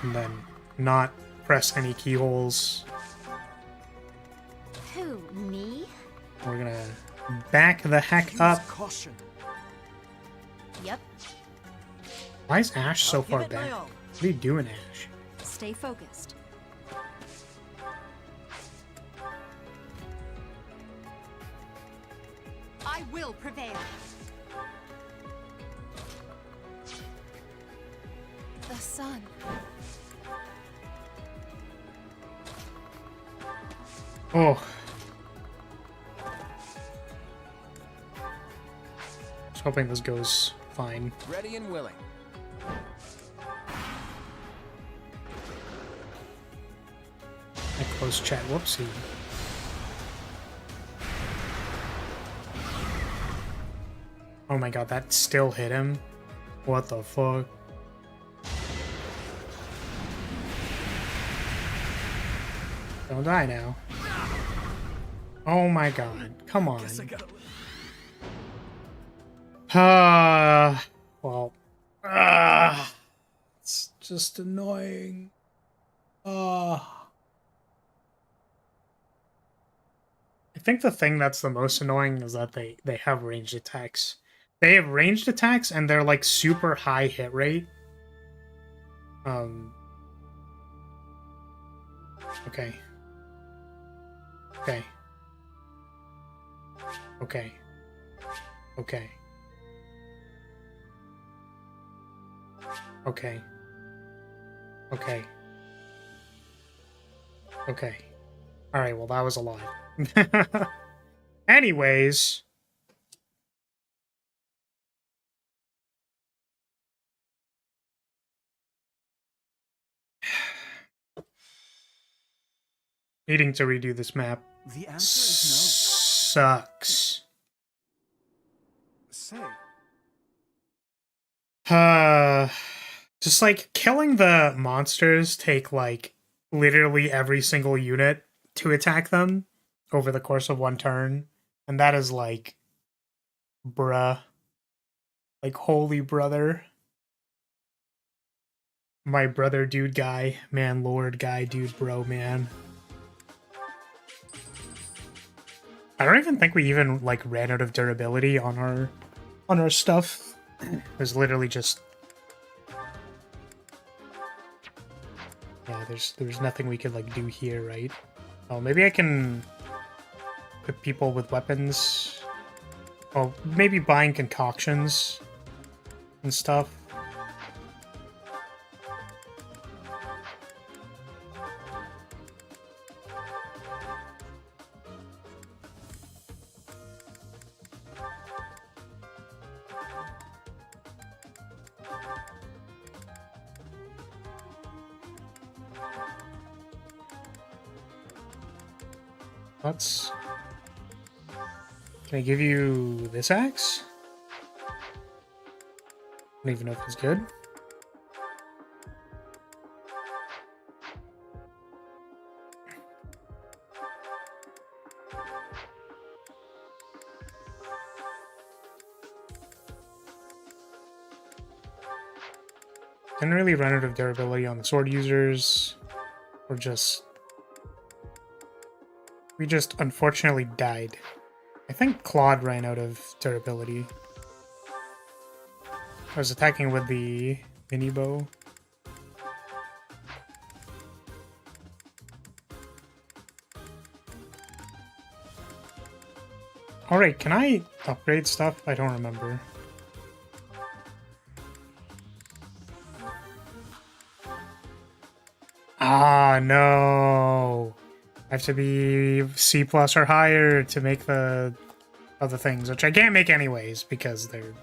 And then not press any keyholes. Who, me? We're gonna back the heck up. Caution. Yep. Why is Ash so I'll far give it my back? all. What are you doing, Ash? Stay focused. I will prevail. The sun. Oh. Just hoping this goes fine. Ready and willing. A close chat. Whoopsie. Oh my god, that still hit him? What the fuck? Don't die now. Oh my god, come on. Well. It's just annoying. I think the thing that's the most annoying is that they have ranged attacks. They have ranged attacks and they're like super high hit rate. Okay. Okay. Okay. Okay. Okay. Okay. Okay. Alright, well that was a lot. Anyways. Needing to redo this map The answer is sucks. Say, Just like killing the monsters take like literally every single unit to attack them over the course of one turn. And that is like, bruh. Like, holy brother. My brother dude guy. Man, lord guy dude bro, man. I don't even think we even like ran out of durability on our stuff. It was literally just, yeah, there's nothing we could like do here, right? Oh, maybe I can put people with weapons. Oh, maybe buying concoctions and stuff. Let's... Can I give you this axe? I don't even know if it's good. Didn't really run out of durability on the sword users, or just... We just unfortunately died. I think Claude ran out of durability. I was attacking with the mini bow. Alright, can I upgrade stuff? I don't remember. Ah, no! I have to be C+ or higher to make the other things, which I can't make anyways, because they're...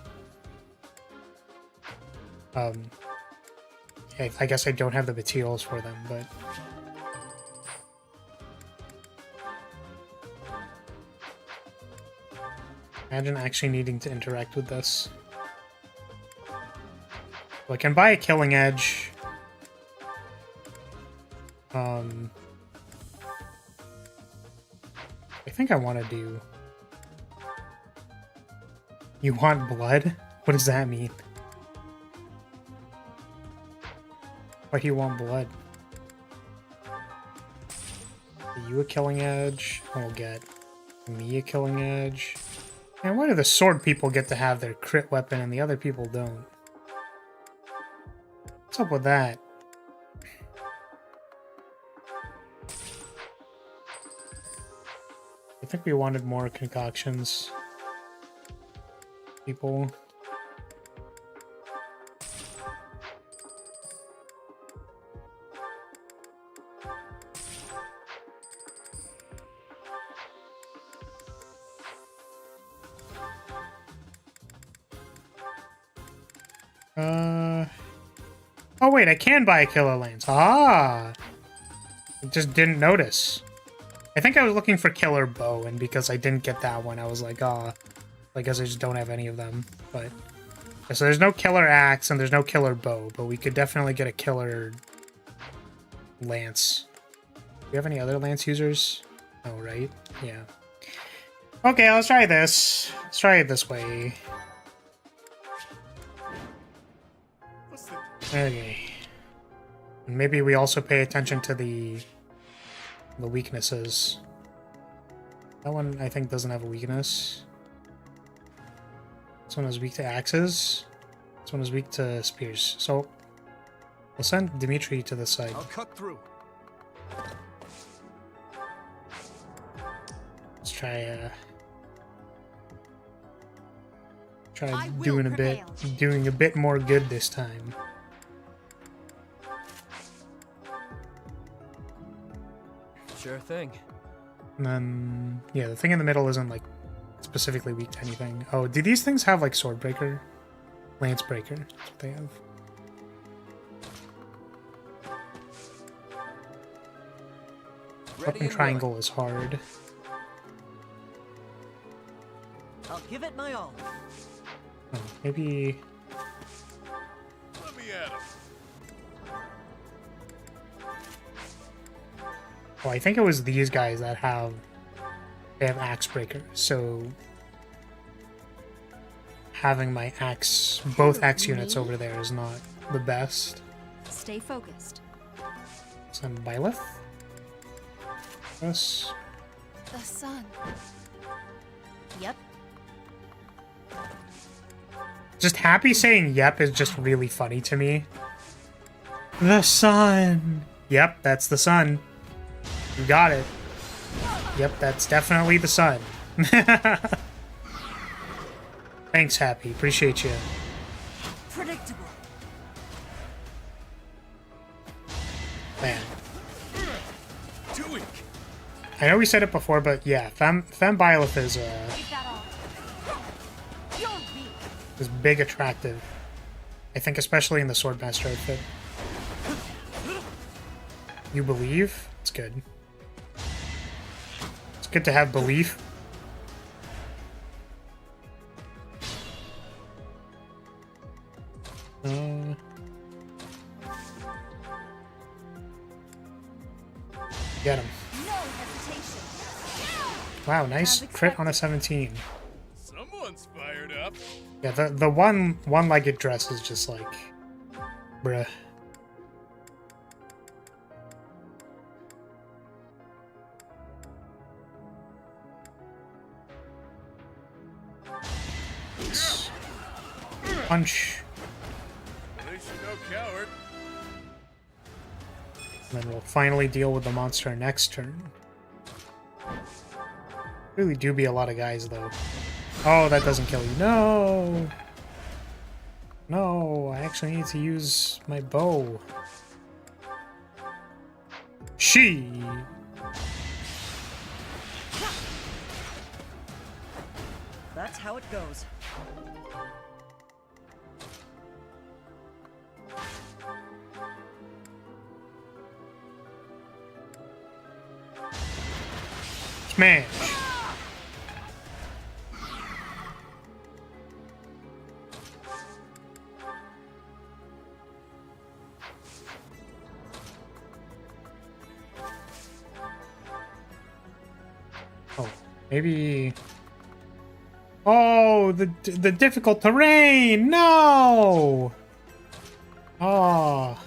I guess I don't have the materials for them, but... Imagine actually needing to interact with this. So I can buy a Killing Edge. I think I want to do... You want blood? What does that mean? Why do you want blood? Are you a killing edge? I'll get me a killing edge. And why do the sword people get to have their crit weapon and the other people don't? What's up with that? I think we wanted more concoctions. People. Oh wait, I can buy a killer lance. Ah! I just didn't notice. I think I was looking for killer bow, and because I didn't get that one, I was like, ah, I guess I just don't have any of them. But so there's no killer axe and there's no killer bow, but we could definitely get a killer lance. Do you have any other lance users? Oh, right? Yeah. Okay, let's try this. Let's try it this way. Okay. And maybe we also pay attention to the weaknesses. That one, I think, doesn't have a weakness. This one is weak to axes. This one is weak to spears. So, we'll send Dimitri to the side. I'll cut through. Let's try doing a bit more good this time. Sure thing. And then, yeah, the thing in the middle isn't, like, specifically weak to anything. Oh, do these things have, like, sword breaker? Lance breaker. That's what they have. Weapon triangle is hard. I'll give it my all. Oh, maybe... Let me at him. Well, I think it was these guys that they have axe breaker, so having my axe, both axe units over there is not the best. Stay focused. Send Byleth. Yes. The sun. Yep. Just Happy saying yep is just really funny to me. The sun. Yep, that's the sun. You got it. Yep, that's definitely the sun. Thanks, Happy. Appreciate you. Predictable. Man. Too weak. I know we said it before, but yeah, Femme Byleth is big attractive. I think especially in the Swordmaster outfit. You believe? It's good. It's good to have belief. Get him. Wow, nice crit on a 17. Someone's fired up. Yeah, the one-legged dress is just like, bruh. Punch. At least you're no coward. And then we'll finally deal with the monster next turn. Really do be a lot of guys, though. Oh, that doesn't kill you. No! No, I actually need to use my bow. She! That's how it goes. Smash! Maybe... Oh, the difficult terrain! No! Oh.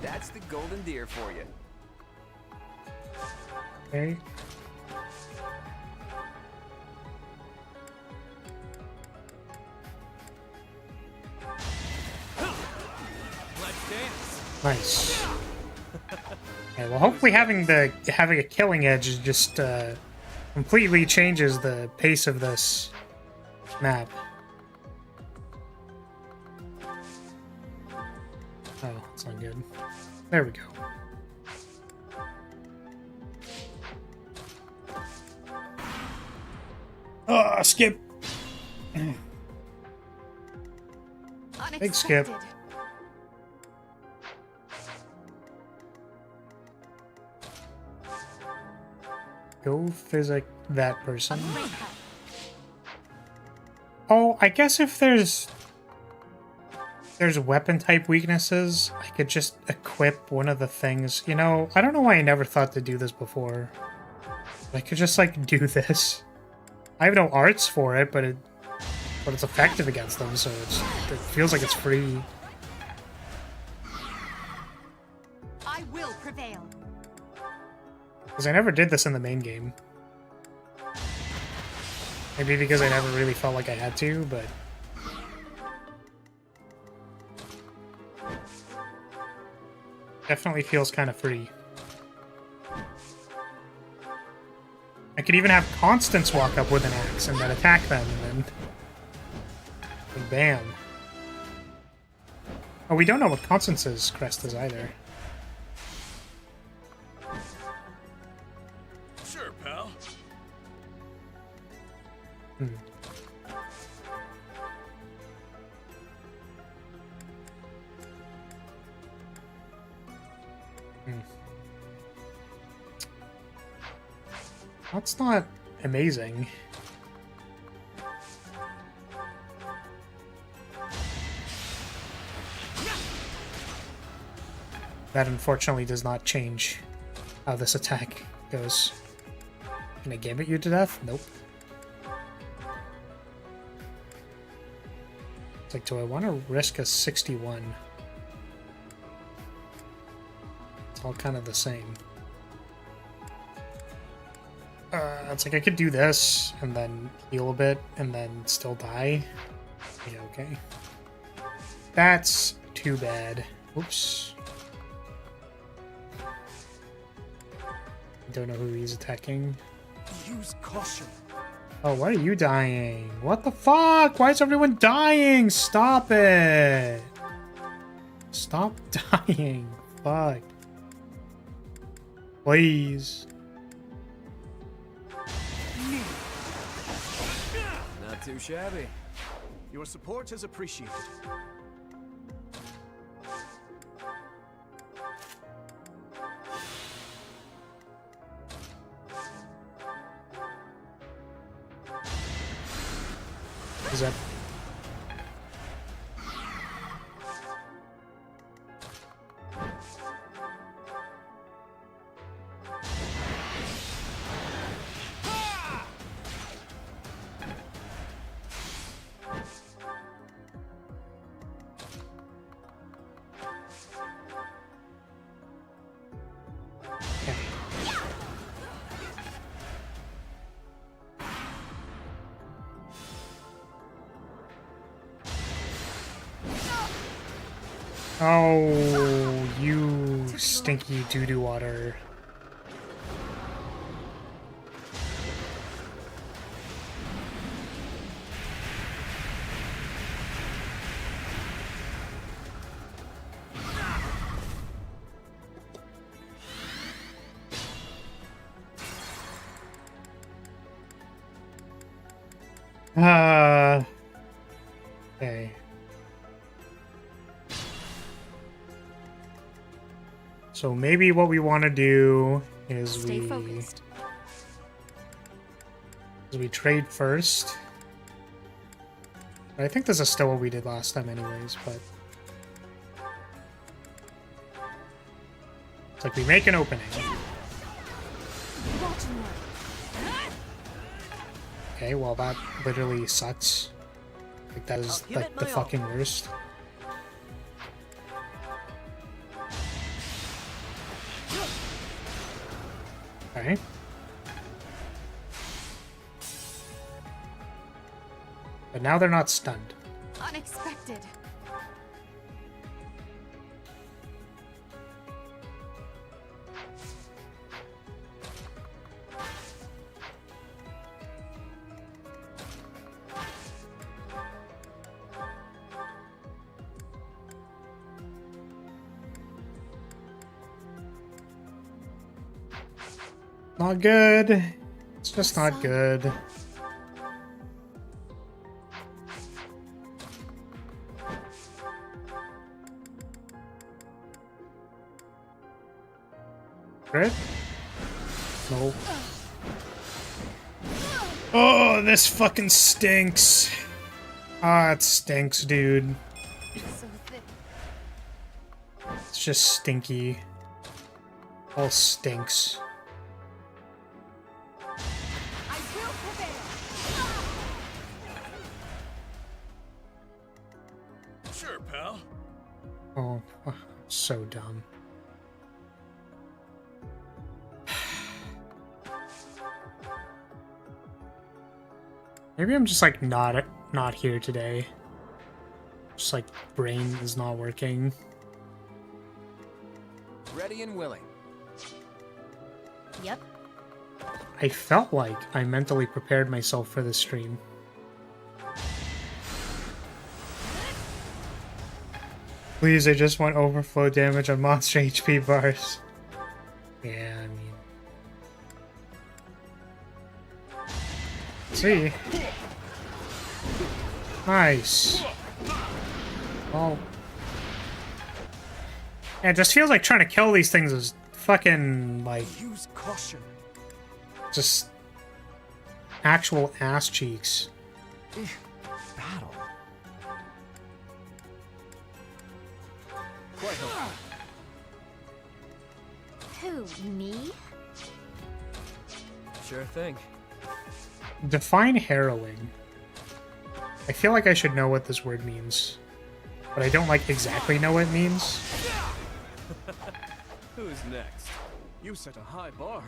That's the golden deer for you. Okay. Let's dance. Nice. Okay, well, hopefully having a killing edge just completely changes the pace of this map. Oh, that's not good. There we go. Oh, skip. Big skip. Go physic that person. Oh, I guess if there's weapon type weaknesses, I could just equip one of the things. You know, I don't know why I never thought to do this before. I could just like do this. I have no arts for it, but it's effective against them, so it feels like it's free. I will prevail. Because I never did this in the main game. Maybe because I never really felt like I had to, but... Definitely feels kind of free. I could even have Constance walk up with an axe and then attack them, and then... and bam. Oh, we don't know what Constance's crest is either. Sure, pal. Hmm. That's not amazing. That unfortunately does not change how this attack goes. Can I gambit you to death? Nope. It's like, do I want to risk a 61? It's all kind of the same. It's like I could do this and then heal a bit and then still die. Yeah, okay. That's too bad. Oops. Don't know who he's attacking. Use caution. Oh, why are you dying? What the fuck? Why is everyone dying? Stop it. Stop dying. Fuck. Please. Not too shabby. Your support is appreciated. Is that... Oh, you stinky doo-doo water. Okay. So maybe what we want to do is Stay focused. we trade first. I think this is still what we did last time anyways, but it's like we make an opening. Okay, well that literally sucks. Like that is like the fucking worst. Okay. But now they're not stunned. Unexpected. Not good. It's just not good. Right? No. Oh, this fucking stinks. Ah, it stinks, dude. It's just stinky. All stinks. Sure, pal. Oh, so dumb. Maybe I'm just like not here today. Just like brain is not working. Ready and willing. Yep. I felt like I mentally prepared myself for this stream. Please, I just want overflow damage on monster HP bars. Yeah, I mean... See? Nice. Oh. Yeah, it just feels like trying to kill these things is fucking, like... Use caution. Just... actual ass cheeks. Battle. Quite Who, me? Sure thing. Define harrowing. I feel like I should know what this word means, but I don't like exactly know what it means. Who's next? You set a high bar.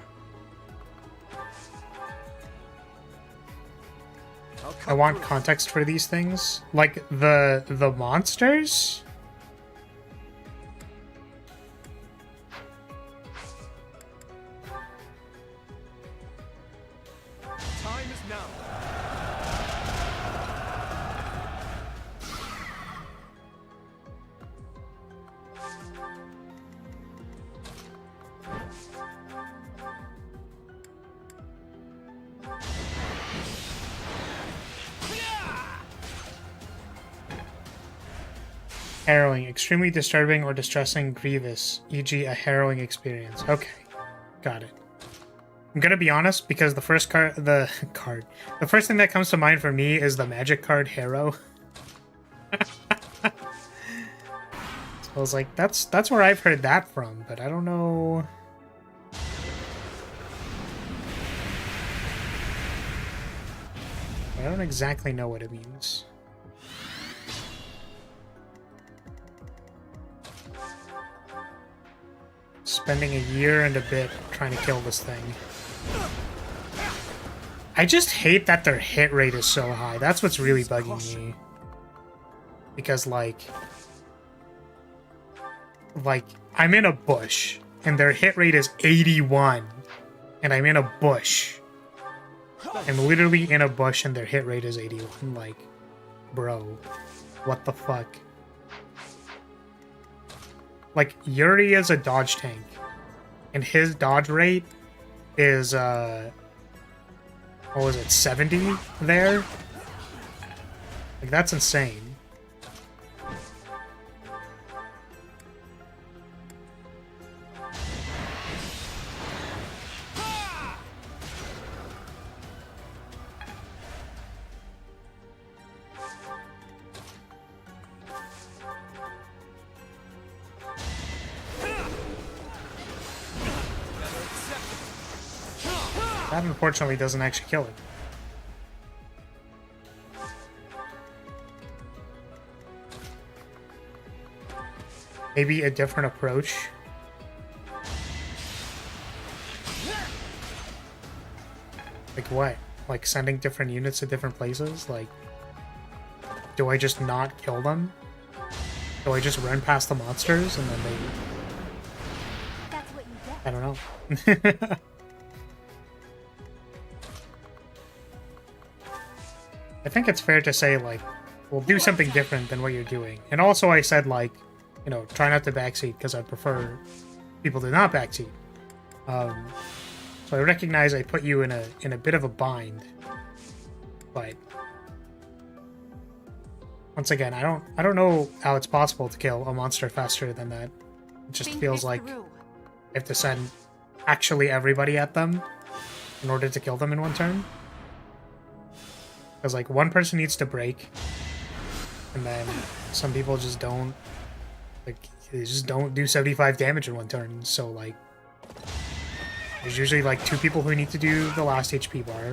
I want context for these things. Like the monsters? Time is now. Harrowing. Extremely disturbing or distressing, grievous, e.g. a harrowing experience. Okay. Got it. I'm gonna be honest, because the first the first thing that comes to mind for me is the magic card Harrow. So I was like, that's where I've heard that from, but I don't know. I don't exactly know what it means. Spending a year and a bit trying to kill this thing. I just hate that their hit rate is so high. That's what's really bugging me. Because, like, I'm in a bush, and their hit rate is 81. And I'm in a bush. I'm literally in a bush, and their hit rate is 81. Like, bro, what the fuck? Like, Yuri is a dodge tank, and his dodge rate is, what was it, 70 there? Like, that's insane. That unfortunately doesn't actually kill it. Maybe a different approach. Like what? Like sending different units to different places? Like, do I just not kill them? Do I just run past the monsters and then they... That's what you get. I don't know. I think it's fair to say, like, we'll do something different than what you're doing. And also I said, like, you know, try not to backseat because I prefer people to not backseat. So I recognize I put you in a bit of a bind. But once again, I don't know how it's possible to kill a monster faster than that. It just feels like I have to send actually everybody at them in order to kill them in one turn. Because, like, one person needs to break, and then some people just don't, like, they just don't do 75 damage in one turn, so, like, there's usually, like, 2 people who need to do the last HP bar,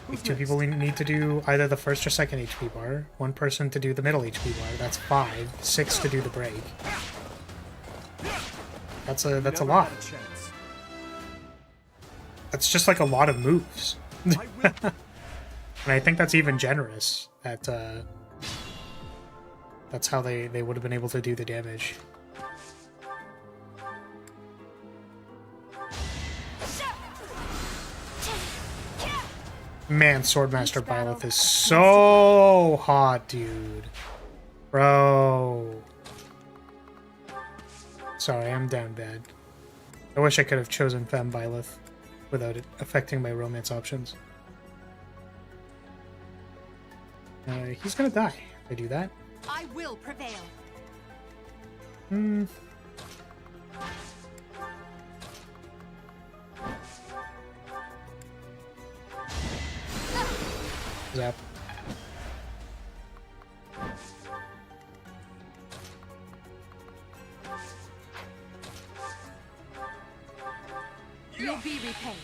like, 2 people who need to do either the first or second HP bar, 1 person to do the middle HP bar, that's 5, 6 to do the break. That's a lot. That's just, like, a lot of moves. And I think that's even generous. That's how they would have been able to do the damage. Man, Swordmaster Byleth is so hot, dude. Bro. Sorry, I'm down bad. I wish I could have chosen Femme Byleth without it affecting my romance options. He's gonna die if I do that. I will prevail. Zap. You'll be repaid.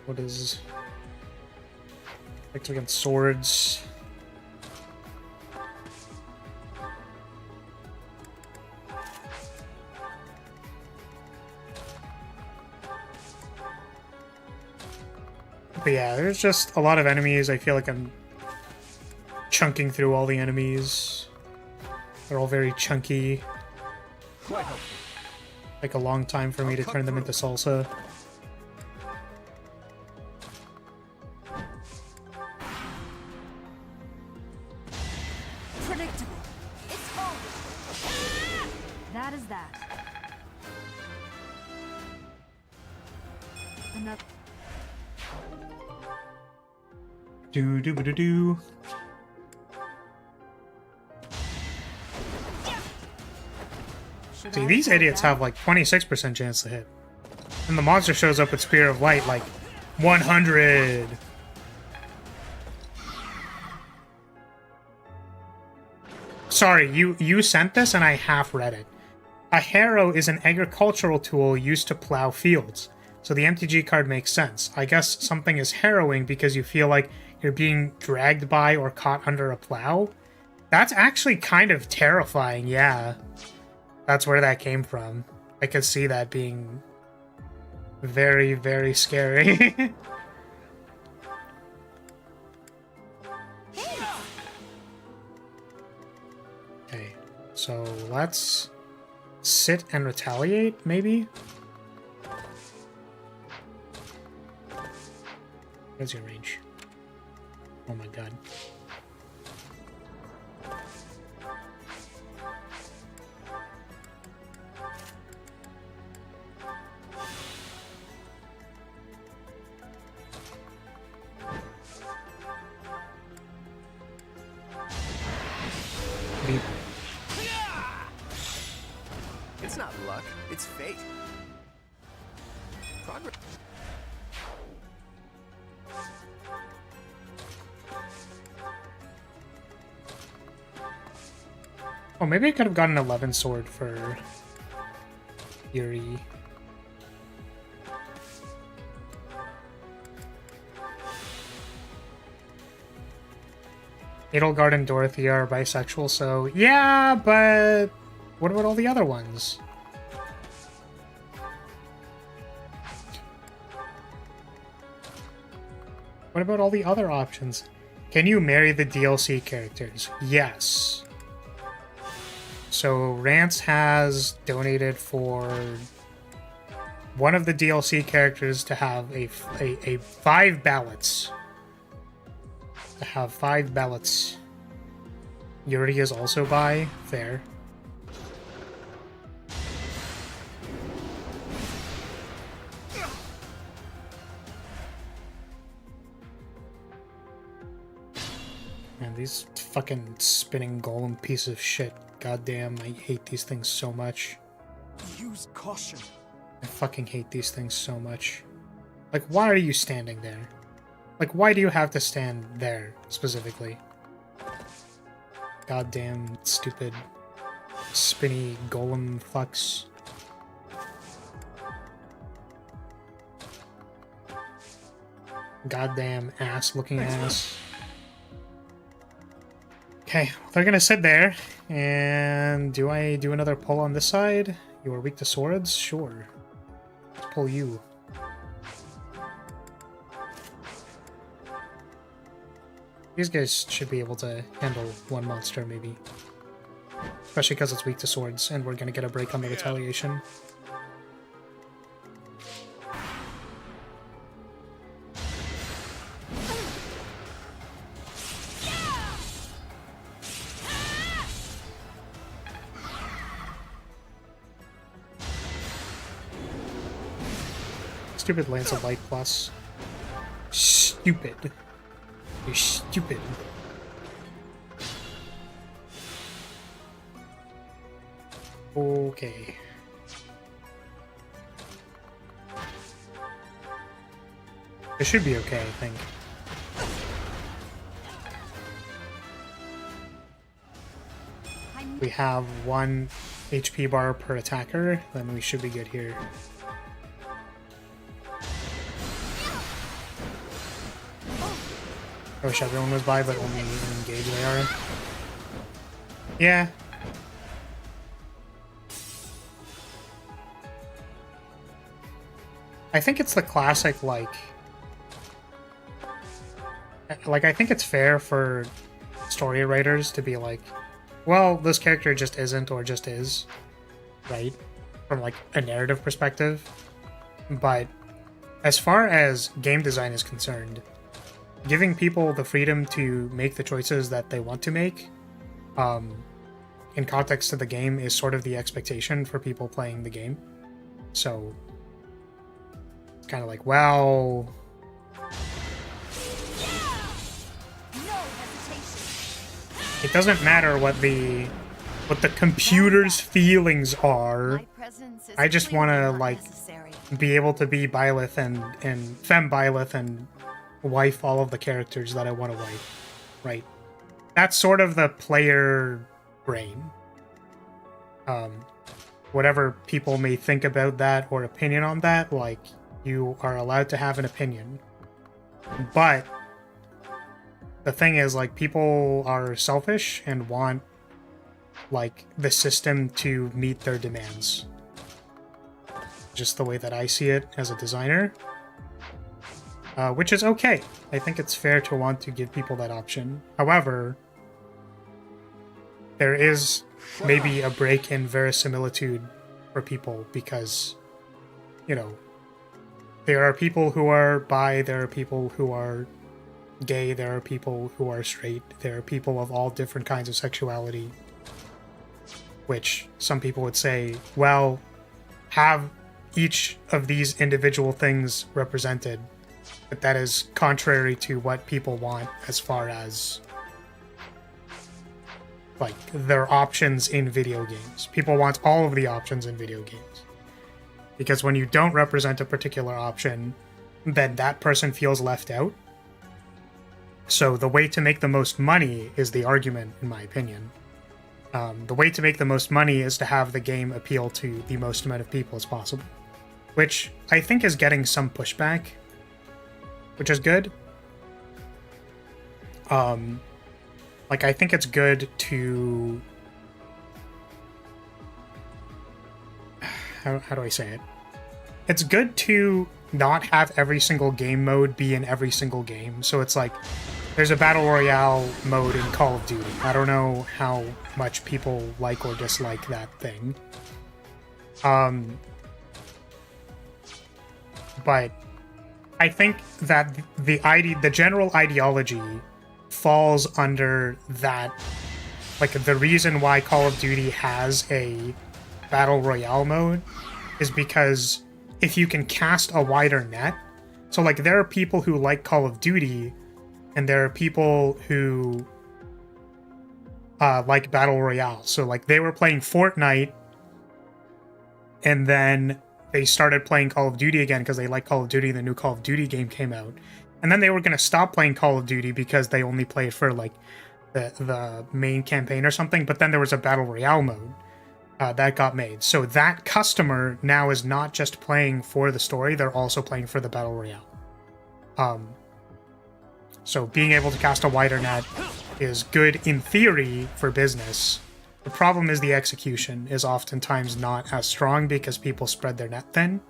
What is... Effects against swords. But yeah, there's just a lot of enemies. I feel like I'm chunking through all the enemies. They're all very chunky. Like a long time for me to turn them into salsa. Predictable. It's over. That is that. Enough. Do do do do. See, these idiots have like 26% chance to hit. And the monster shows up with Spear of Light like 100. Sorry, you sent this and I half read it. A harrow is an agricultural tool used to plow fields. So the MTG card makes sense. I guess something is harrowing because you feel like you're being dragged by or caught under a plow. That's actually kind of terrifying, yeah. That's where that came from. I could see that being very, very scary. Okay, so let's sit and retaliate, maybe? Where's your range? Oh my god. Be- It's not luck, it's fate. Progress. Oh, maybe I could have gotten 11 sword for Yuri. Edelgard and Dorothy are bisexual, so yeah, but what about all the other ones? What about all the other options? Can you marry the DLC characters? Yes. So Rance has donated for one of the DLC characters to have a 5 ballots. To have 5 ballots. Yuri is also bi. Fair. Man, these fucking spinning golem piece of shit. Goddamn, I hate these things so much. Use caution. I fucking hate these things so much. Like, why are you standing there? Like, why do you have to stand there, specifically? Goddamn stupid spinny golem fucks. Goddamn ass-looking ass. Okay, they're gonna sit there, and do I do another pull on this side? You are weak to swords? Sure. Let's pull you. These guys should be able to handle one monster, maybe. Especially because it's weak to swords, and we're gonna get a break on the retaliation. Stupid Lance of Light Plus. Stupid. You're stupid. Okay. It should be okay, I think. We have 1 HP bar per attacker, then we should be good here. I wish everyone was by, but only engaged they are. Yeah. I think it's the classic, like, I think it's fair for story writers to be like, well, this character just isn't or just is, right? From, like, a narrative perspective. But as far as game design is concerned, giving people the freedom to make the choices that they want to make, in context to the game, is sort of the expectation for people playing the game. So, it's kind of like, well... It doesn't matter what the computer's feelings are. I just want to, like, be able to be Byleth and femme Byleth and wife all of the characters that I want to wife, right? That's sort of the player brain. Whatever people may think about that or opinion on that, like, you are allowed to have an opinion. But the thing is, like, people are selfish and want, like, the system to meet their demands. Just the way that I see it as a designer. Which is okay. I think it's fair to want to give people that option. However, there is maybe a break in verisimilitude for people because, you know, there are people who are bi, there are people who are gay, there are people who are straight, there are people of all different kinds of sexuality, which some people would say, well, have each of these individual things represented. But that is contrary to what people want as far as like their options in video games. People want all of the options in video games. Because when you don't represent a particular option, then that person feels left out. So the way to make the most money is the argument, in my opinion. The way to make the most money is to have the game appeal to the most amount of people as possible. Which I think is getting some pushback, which is good. Like, I think it's good to... How do I say it? It's good to not have every single game mode be in every single game. So it's like, there's a Battle Royale mode in Call of Duty. I don't know how much people like or dislike that thing. But I think that the general ideology falls under that, like, the reason why Call of Duty has a Battle Royale mode is because if you can cast a wider net, so like there are people who like Call of Duty and there are people who like Battle Royale. So like they were playing Fortnite and then they started playing Call of Duty again because they like Call of Duty and the new Call of Duty game came out. And then they were going to stop playing Call of Duty because they only played for like the main campaign or something. But then there was a Battle Royale mode that got made. So that customer now is not just playing for the story, they're also playing for the Battle Royale. So being able to cast a wider net is good in theory for business. The problem is the execution is oftentimes not as strong because people spread their net thin.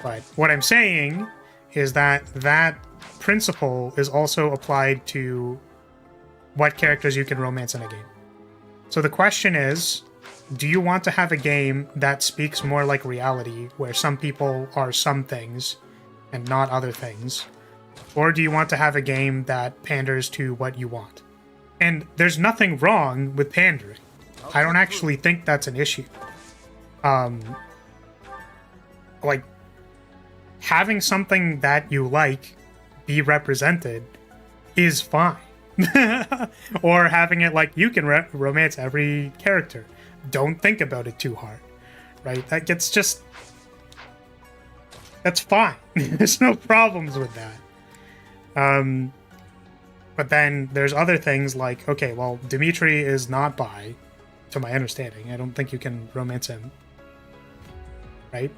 But what I'm saying is that that principle is also applied to what characters you can romance in a game. So the question is, do you want to have a game that speaks more like reality, where some people are some things and not other things? Or do you want to have a game that panders to what you want? And there's nothing wrong with pandering. I don't actually think that's an issue. Like, having something that you like be represented is fine. Or having it like you can romance every character. Don't think about it too hard, right? That gets just... That's fine. There's no problems with that. But then there's other things like, okay, well, Dimitri is not bi, to my understanding. I don't think you can romance him, right?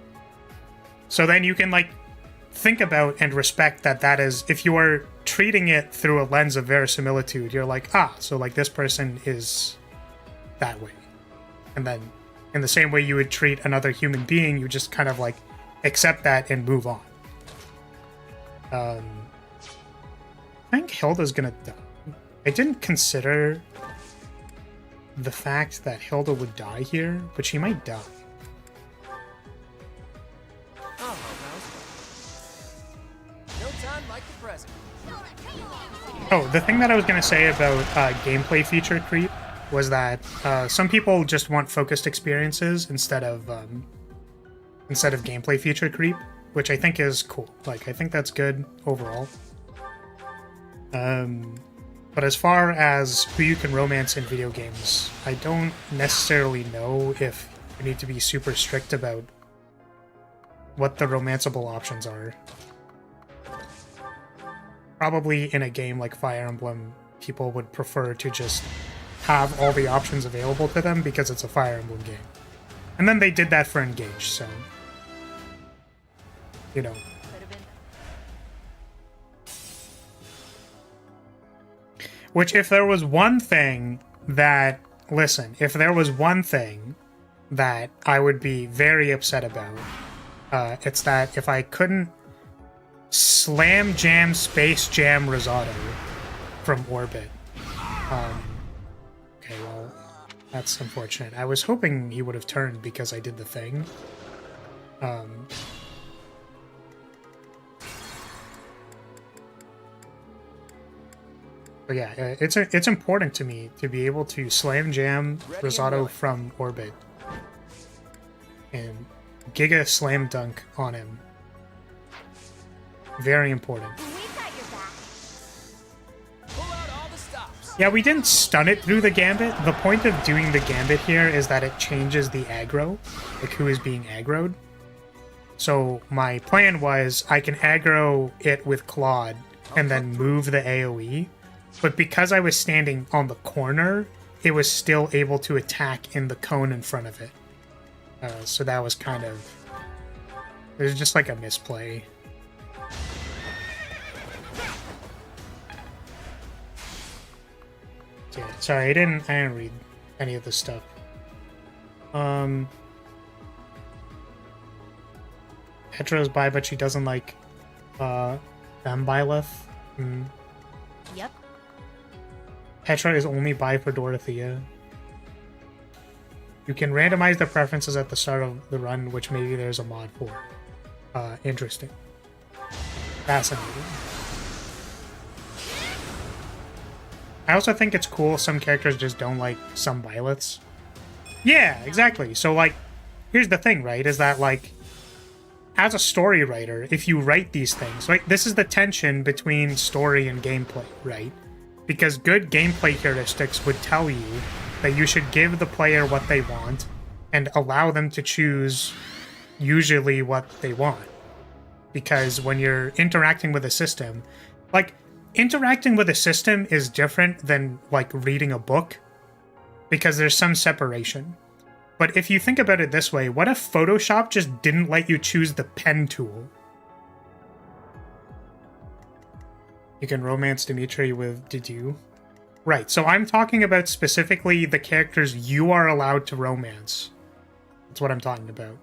So then you can, like, think about and respect that that is, if you are treating it through a lens of verisimilitude, you're like, so like this person is that way. And then in the same way you would treat another human being, you just kind of like accept that and move on. I think Hilda's gonna die. I didn't consider the fact that Hilda would die here, but she might die. No time like the present. Oh, the thing that I was going to say about gameplay feature creep was that some people just want focused experiences instead of gameplay feature creep, which I think is cool. Like, I think that's good overall. But as far as who you can romance in video games, I don't necessarily know if you need to be super strict about what the romanceable options are. Probably in a game like Fire Emblem, people would prefer to just have all the options available to them because it's a Fire Emblem game. And then they did that for Engage, so... You know. Which, if there was one thing that... Listen, if there was one thing that I would be very upset about, it's that if I couldn't Slam Jam Space Jam Risotto from Orbit. Okay, well, that's unfortunate. I was hoping he would have turned because I did the thing. But yeah, it's important to me to be able to Slam Jam Risotto from Orbit and Giga Slam Dunk on him. Very important. Pull out all the stops. Yeah, we didn't stun it through the gambit. The point of doing the gambit here is that it changes the aggro, like who is being aggroed. So my plan was I can aggro it with Claude and then move the AoE, but because I was standing on the corner, it was still able to attack in the cone in front of it. So that was kind of... It was just like a misplay. Yeah, sorry, I didn't read any of this stuff. Petra's bi, but she doesn't like Thembileth. Yep. Petra is only bi for Dorothea. You can randomize the preferences at the start of the run, which maybe there's a mod for. Interesting. Fascinating. I also think it's cool some characters just don't like some violets. Yeah, exactly. So, like, here's the thing, right? Is that, like, as a story writer, if you write these things, right? This is the tension between story and gameplay, right? Because good gameplay heuristics would tell you that you should give the player what they want and allow them to choose usually what they want. Because when you're interacting with a system, like, interacting with a system is different than, like, reading a book, because there's some separation. But if you think about it this way, what if Photoshop just didn't let you choose the pen tool? You can romance Dimitri with Didu. Right, so I'm talking about specifically the characters you are allowed to romance. That's what I'm talking about.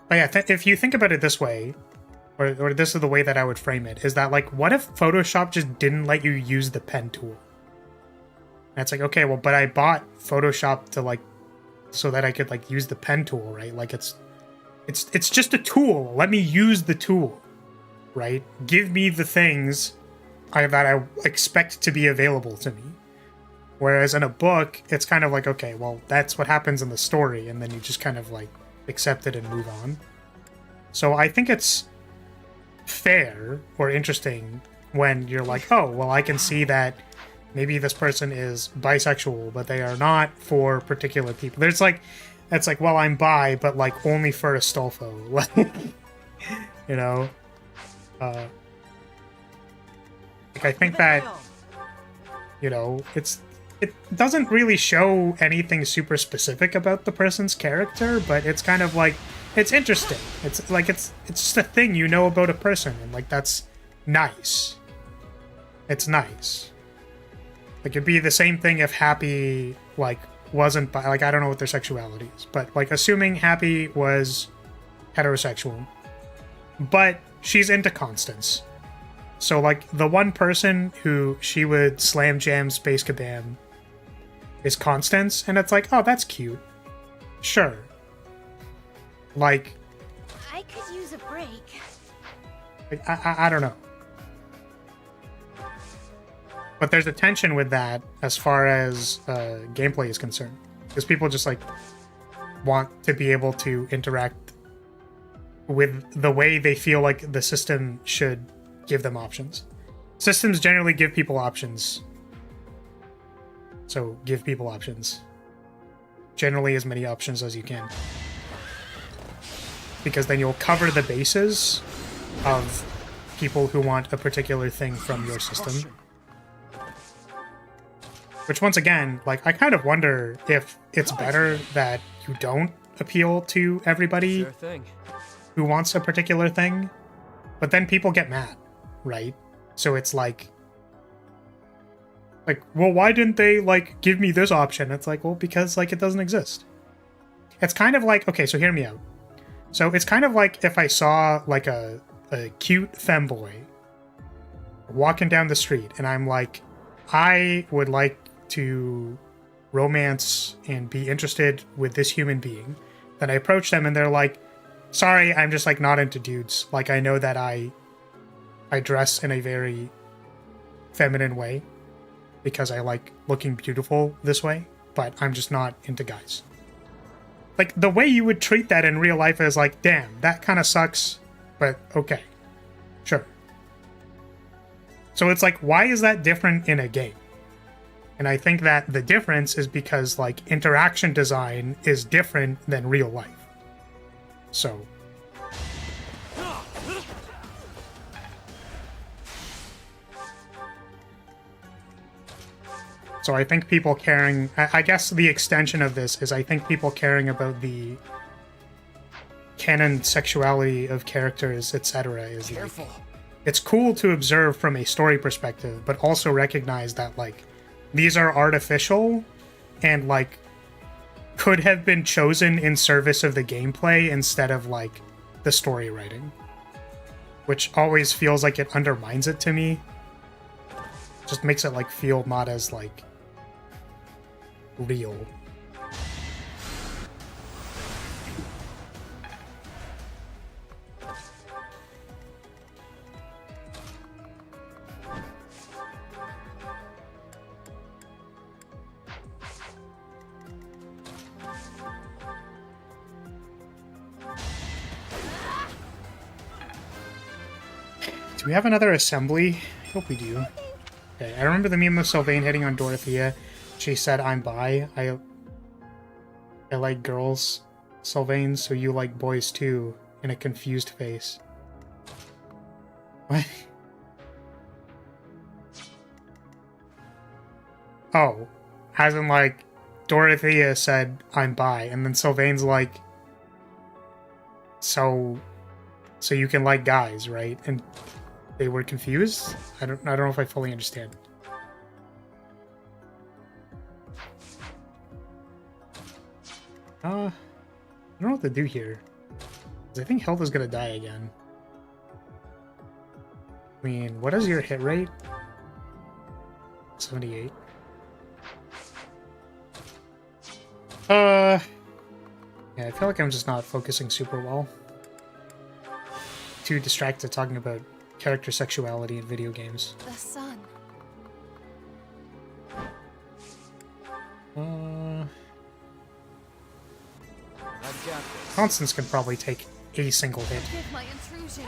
But yeah, if you think about it this way, or this is the way that I would frame it, is that, like, what if Photoshop just didn't let you use the pen tool? And it's like, okay, well, but I bought Photoshop to, like, so that I could, like, use the pen tool, right? Like, it's just a tool. Let me use the tool, right? Give me the things that I expect to be available to me. Whereas in a book, it's kind of like, okay, well, that's what happens in the story, and then you just kind of, like, accept it and move on. So I think it's fair or interesting when you're like, oh, well, I can see that maybe this person is bisexual, but they are not for particular people. There's like, it's like, well, I'm bi, but, like, only for Astolfo. You know? Like, I think that, you know, it doesn't really show anything super specific about the person's character, but it's kind of like, it's interesting. It's like, it's just a thing you know about a person, and, like, that's nice. It's nice. Like, it'd be the same thing if Happy, like, wasn't bi, like, I don't know what their sexuality is, but, like, assuming Happy was heterosexual, but she's into Constance. So, like, the one person who she would slam jam Space Kabam is Constance, and it's like, oh, that's cute. Sure. Like, I could use a break. like, I don't know. But there's a tension with that as far as gameplay is concerned. Because people just, like, want to be able to interact with the way they feel like the system should give them options. Systems generally give people options. So give people options. Generally as many options as you can. Because then you'll cover the bases of people who want a particular thing from your system. Which, once again, like, I kind of wonder if it's better that you don't appeal to everybody who wants a particular thing, but then people get mad, right? So it's like, well, why didn't they, like, give me this option? It's like, well, because, like, it doesn't exist. It's kind of like, okay, so hear me out. So it's kind of like if I saw, like, a cute femboy walking down the street, and I'm like, I would like to romance and be interested with this human being. Then I approach them and they're like, sorry, I'm just, like, not into dudes. Like, I know that I dress in a very feminine way because I like looking beautiful this way, but I'm just not into guys. Like, the way you would treat that in real life is like, damn, that kind of sucks, but okay. Sure. So it's like, why is that different in a game? And I think that the difference is because, like, interaction design is different than real life. So... So I think people caring... I guess the extension of this is I think people caring about the canon sexuality of characters, etc. is Careful. like... It's cool to observe from a story perspective, but also recognize that, like, these are artificial and, like, could have been chosen in service of the gameplay instead of, like, the story writing. Which always feels like it undermines it to me. Just makes it, like, feel not as, like, real. Do we have another assembly? I hope we do. Okay, I remember the meme of Sylvain hitting on Dorothea. She said, I'm bi. I like girls, Sylvain, so you like boys too, in a confused face. What? Oh, as in, like, Dorothea said, I'm bi, and then Sylvain's like, so you can like guys, right? And they were confused? I don't know if I fully understand. I don't know what to do here. 'Cause I think Hilda's gonna die again. I mean, what is your hit rate? 78. Yeah, I feel like I'm just not focusing super well. Too distracted talking about character sexuality in video games. The sun. I've got this. Constance can probably take a single hit. Give my intrusion.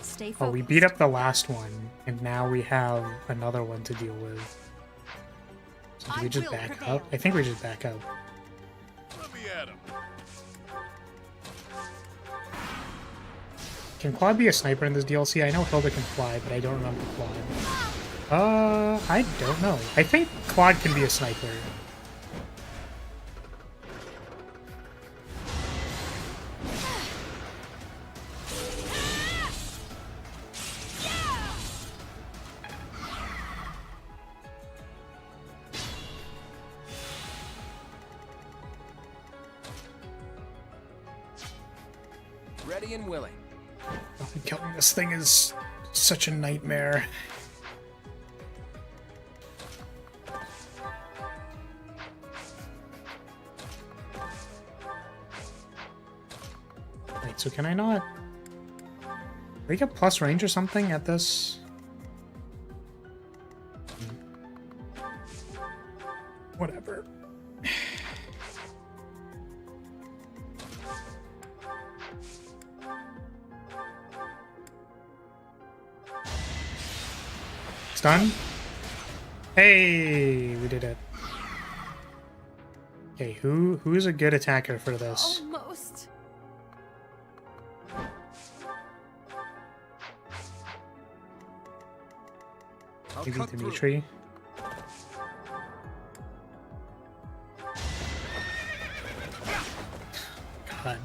Stay focused. Oh, we beat up the last one, and now we have another one to deal with. So do we just back up? I think we just back up. Let me at him. Can Claude be a sniper in this DLC? I know Hilda can fly, but I don't remember Claude. I don't know. I think Claude can be a sniper. Ready and willing. Killing this thing is such a nightmare. Wait, so can I not... Do we get plus range or something at this? Whatever. Done? Hey, we did it. Okay, who's a good attacker for this? Almost. Maybe Dimitri. God.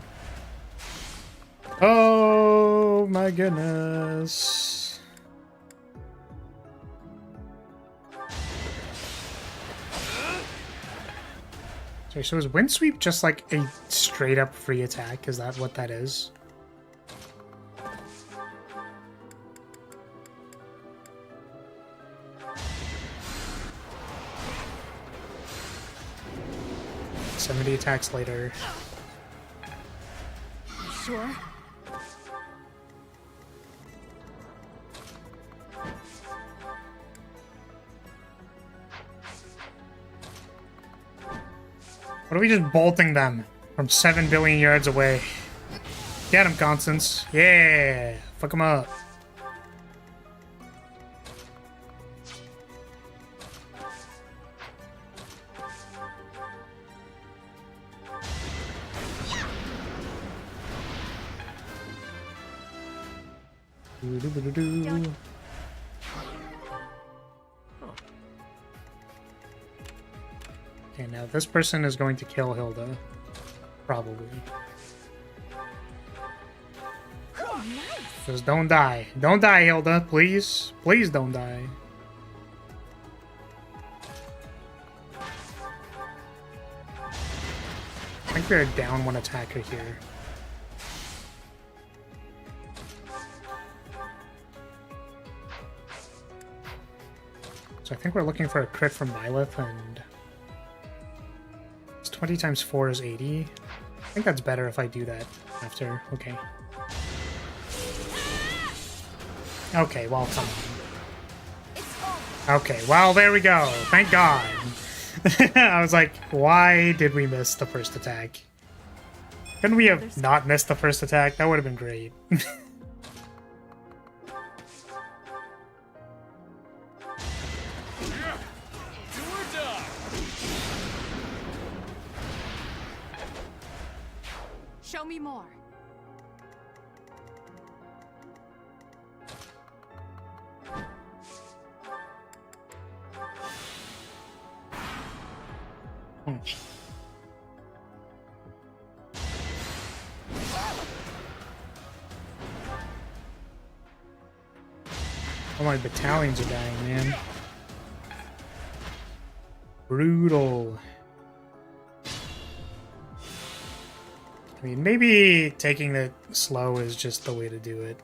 Oh my goodness. Okay, so is Wind Sweep just like a straight up free attack? Is that what that is? "70 attacks later." Sure. What are we just bolting them from 7 billion yards away? Get him, Constance. Yeah! Fuck him up. Doo-doo-doo-doo. Okay, now this person is going to kill Hilda. Probably. Oh, nice. Just don't die. Don't die, Hilda. Please. Please don't die. I think we're down one attacker here. So I think we're looking for a crit from Byleth, and it's 20 times 4 is 80. I think that's better if I do that after. Okay. Okay, well, come on. Okay, well, there we go. Thank God. I was like, why did we miss the first attack? Couldn't we have not missed the first attack? That would have been great. Show me more. All my battalions are dying, man. Brutal. I mean, maybe taking it slow is just the way to do it.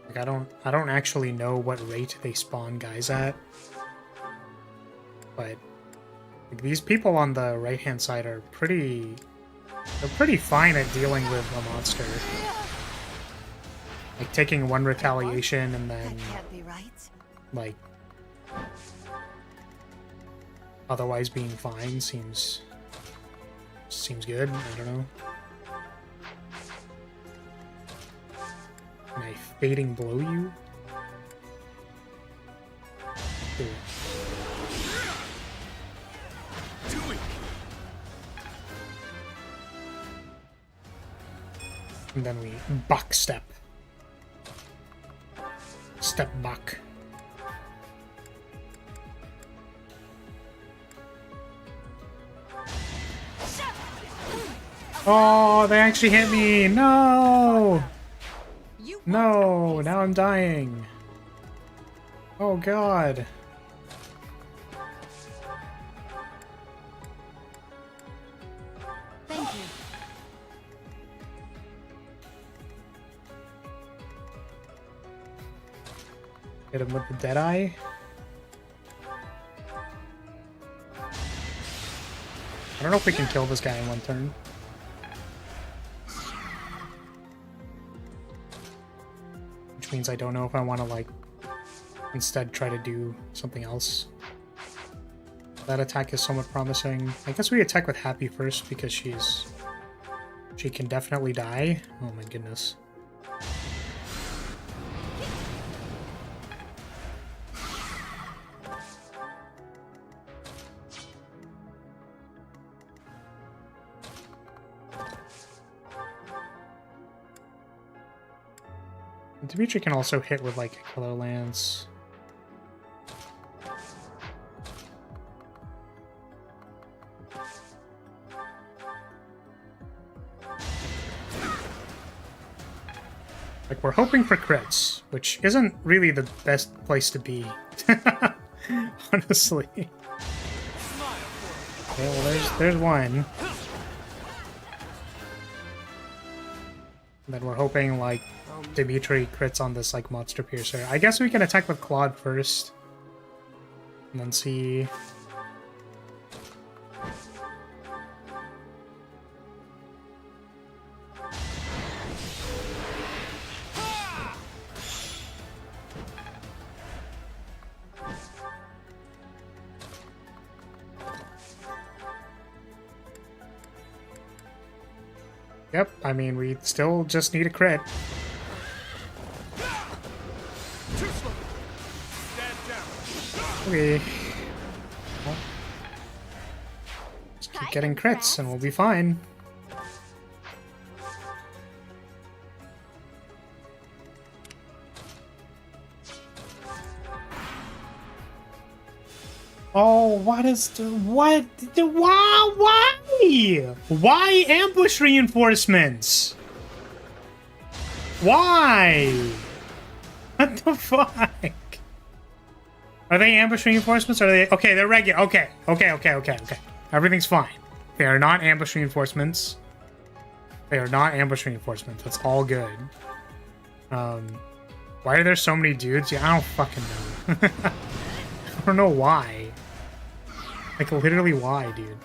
Like, I don't actually know what rate they spawn guys at. But like, these people on the right-hand side are pretty fine at dealing with a monster. Like taking one retaliation and then like otherwise being fine seems good. I don't know. Can I fading blow you? Ooh. And then we back step. Step back. Oh, they actually hit me! No! No, now I'm dying. Oh God. Thank you. Hit him with the Deadeye. I don't know if we can kill this guy in one turn. Which means I don't know if I want to, like, instead try to do something else. That attack is somewhat promising. I guess we attack with Happy first because she can definitely die. Oh my goodness. Dimitri can also hit with, like, a Killer Lance. Like, we're hoping for crits, which isn't really the best place to be. Honestly. Okay, well, there's one. And then we're hoping, like, Dimitri crits on this, like, Monster Piercer. I guess we can attack with Claude first. And then see... Yep, I mean, we still just need a crit. Okay. Well, just keep getting crits and we'll be fine. Oh, what is the what? Why? Why ambush reinforcements? Why? What the fuck? Are they ambush reinforcements? Or are they okay? They're regular. Okay. Everything's fine. They are not ambush reinforcements. They are not ambush reinforcements. That's all good. Why are there so many dudes? Yeah, I don't fucking know. I don't know why. Like, literally why, dude?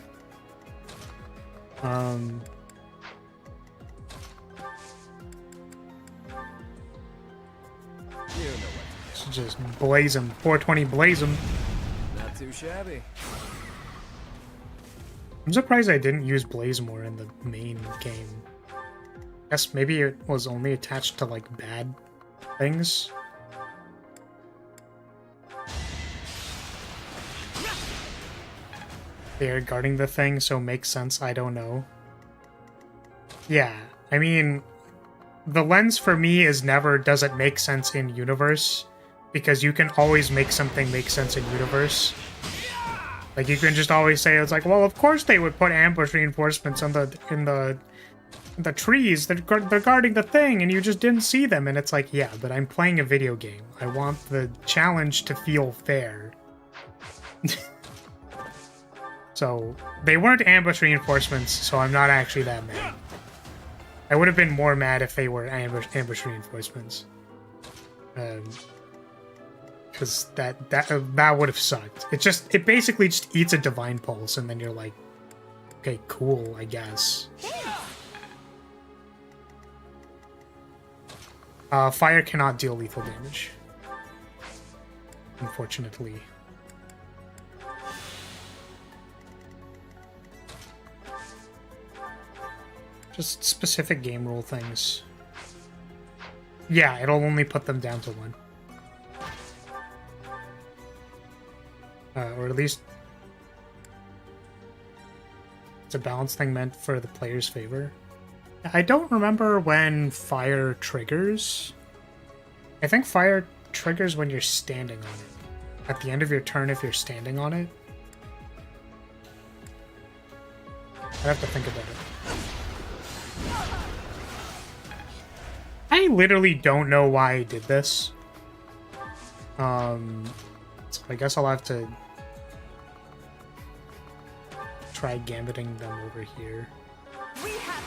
Should just blaze him. 420 blaze him. Not too shabby. I'm surprised I didn't use blaze more in the main game. Guess maybe it was only attached to, like, bad things. They're guarding the thing, so makes sense. I don't know. Yeah, I mean, the lens for me is never does it make sense in universe, because you can always make something make sense in universe. Like, you can just always say, it's like, well, of course they would put ambush reinforcements on in the trees. They're guarding the thing, and you just didn't see them. And it's like, yeah, but I'm playing a video game. I want the challenge to feel fair. So, they weren't ambush reinforcements, so I'm not actually that mad. I would have been more mad if they were ambush reinforcements. Because that would have sucked. It basically just eats a divine pulse, and then you're like, okay, cool, I guess. Fire cannot deal lethal damage, unfortunately. Just specific game rule things. Yeah, it'll only put them down to 1. Or at least it's a balance thing meant for the player's favor. I don't remember when fire triggers. I think fire triggers when you're standing on it. At the end of your turn if you're standing on it. I'd have to think about it. I literally don't know why I did this. So I guess I'll have to try gambiting them over here. We have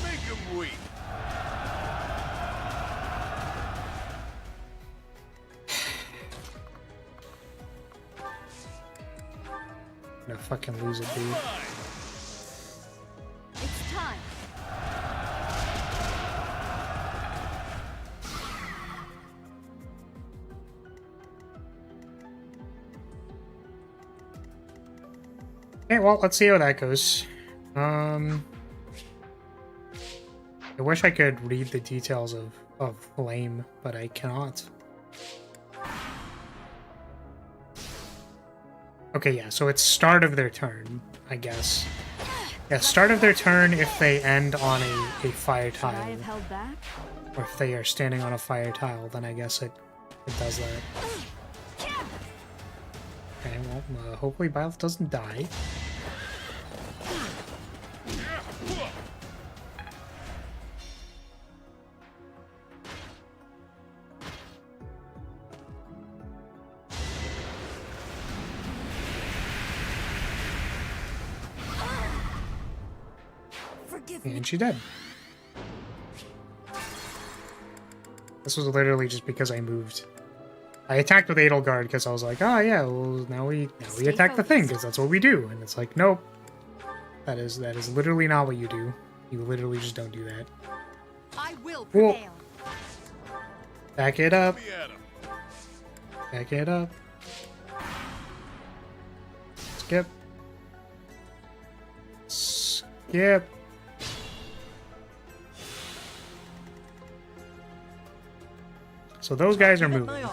make him weep. I'm gonna fucking lose it, dude. It's time. Okay, well, let's see how that goes. I wish I could read the details of Flame, but I cannot. Okay, yeah, so it's start of their turn, I guess. Yeah, start of their turn if they end on a fire tile. Should I have held back? Or if they are standing on a fire tile, then I guess it does that. Okay, well, hopefully Byleth doesn't die. And she did. This was literally just because I moved. I attacked with Edelgard because I was like, oh yeah, well now we attack the thing because that's what we do. And it's like, nope. That is literally not what you do. You literally just don't do that. I will prevail. Back it up. Back it up. Skip. Skip. So those guys are moving.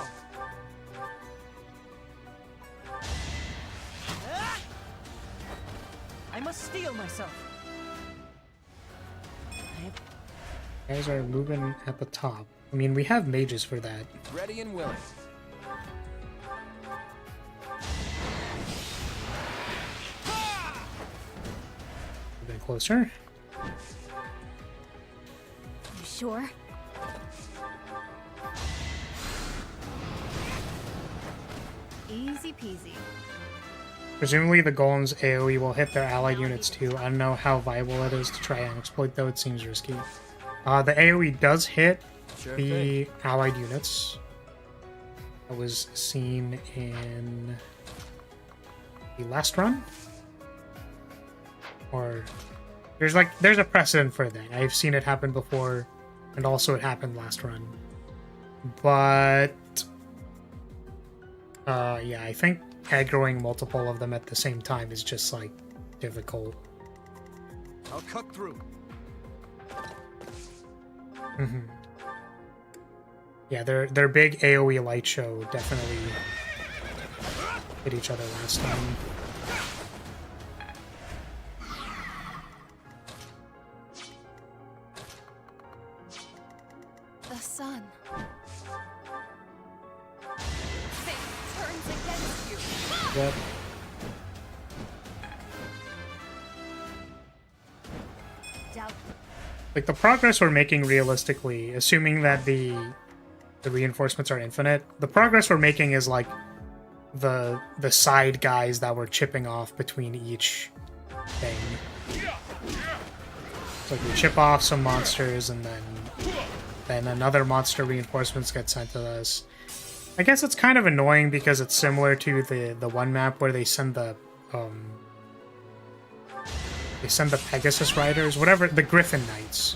I must steel myself. Guys are moving at the top. I mean, we have mages for that. Ready and willing. A bit closer. You sure? Easy peasy. Presumably the golem's AoE will hit their allied units too. I don't know how viable it is to try and exploit, though. It seems risky. The AoE does hit the allied units. That was seen in the last run. Or there's a precedent for that. I've seen it happen before, and also it happened last run. But yeah, I think aggroing multiple of them at the same time is just like difficult. I'll cut through. Yeah, their big AoE light show definitely hit each other last time. The sun. Fate turns against you. Yep. Like, the progress we're making realistically, assuming that the reinforcements are infinite, the progress we're making is like the side guys that we're chipping off between each thing. So like we chip off some monsters and then another monster reinforcements get sent to us. I guess it's kind of annoying because it's similar to the one map where they send the Pegasus Riders, whatever, the Griffin Knights.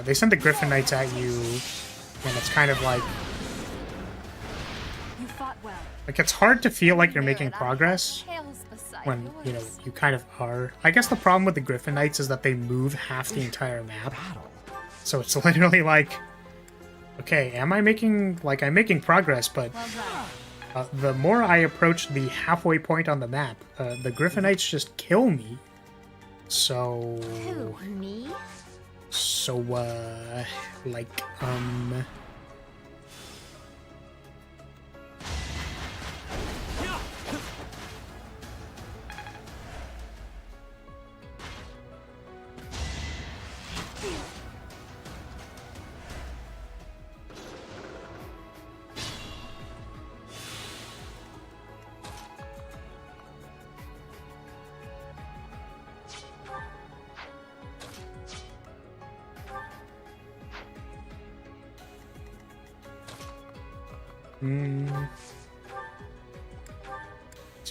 They send the Griffin Knights at you, and it's kind of like... You fought well. Like, it's hard to feel like you're making progress when, you know, you kind of are. I guess the problem with the Griffin Knights is that they move half the entire map. So it's literally like, okay, am I making... Like, I'm making progress, but... the more I approach the halfway point on the map, the Griffin Knights just kill me. So... Who, me? So, like,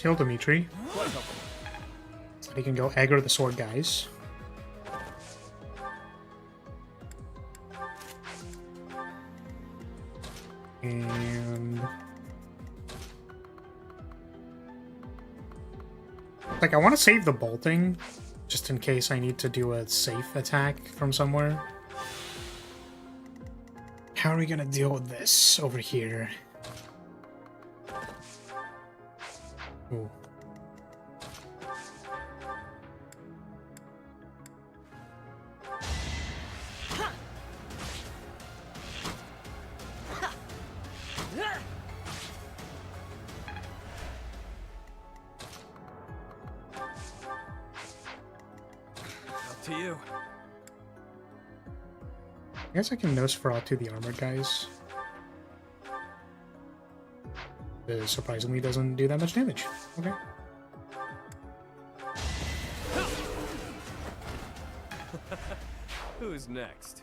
Let's heal Dimitri. So he can go aggro the sword guys. And... like, I want to save the bolting, just in case I need to do a safe attack from somewhere. How are we gonna deal with this over here? Ooh. Up to you. I guess I can Nosferatu the armored guys. It surprisingly doesn't do that much damage. Okay. Who's next?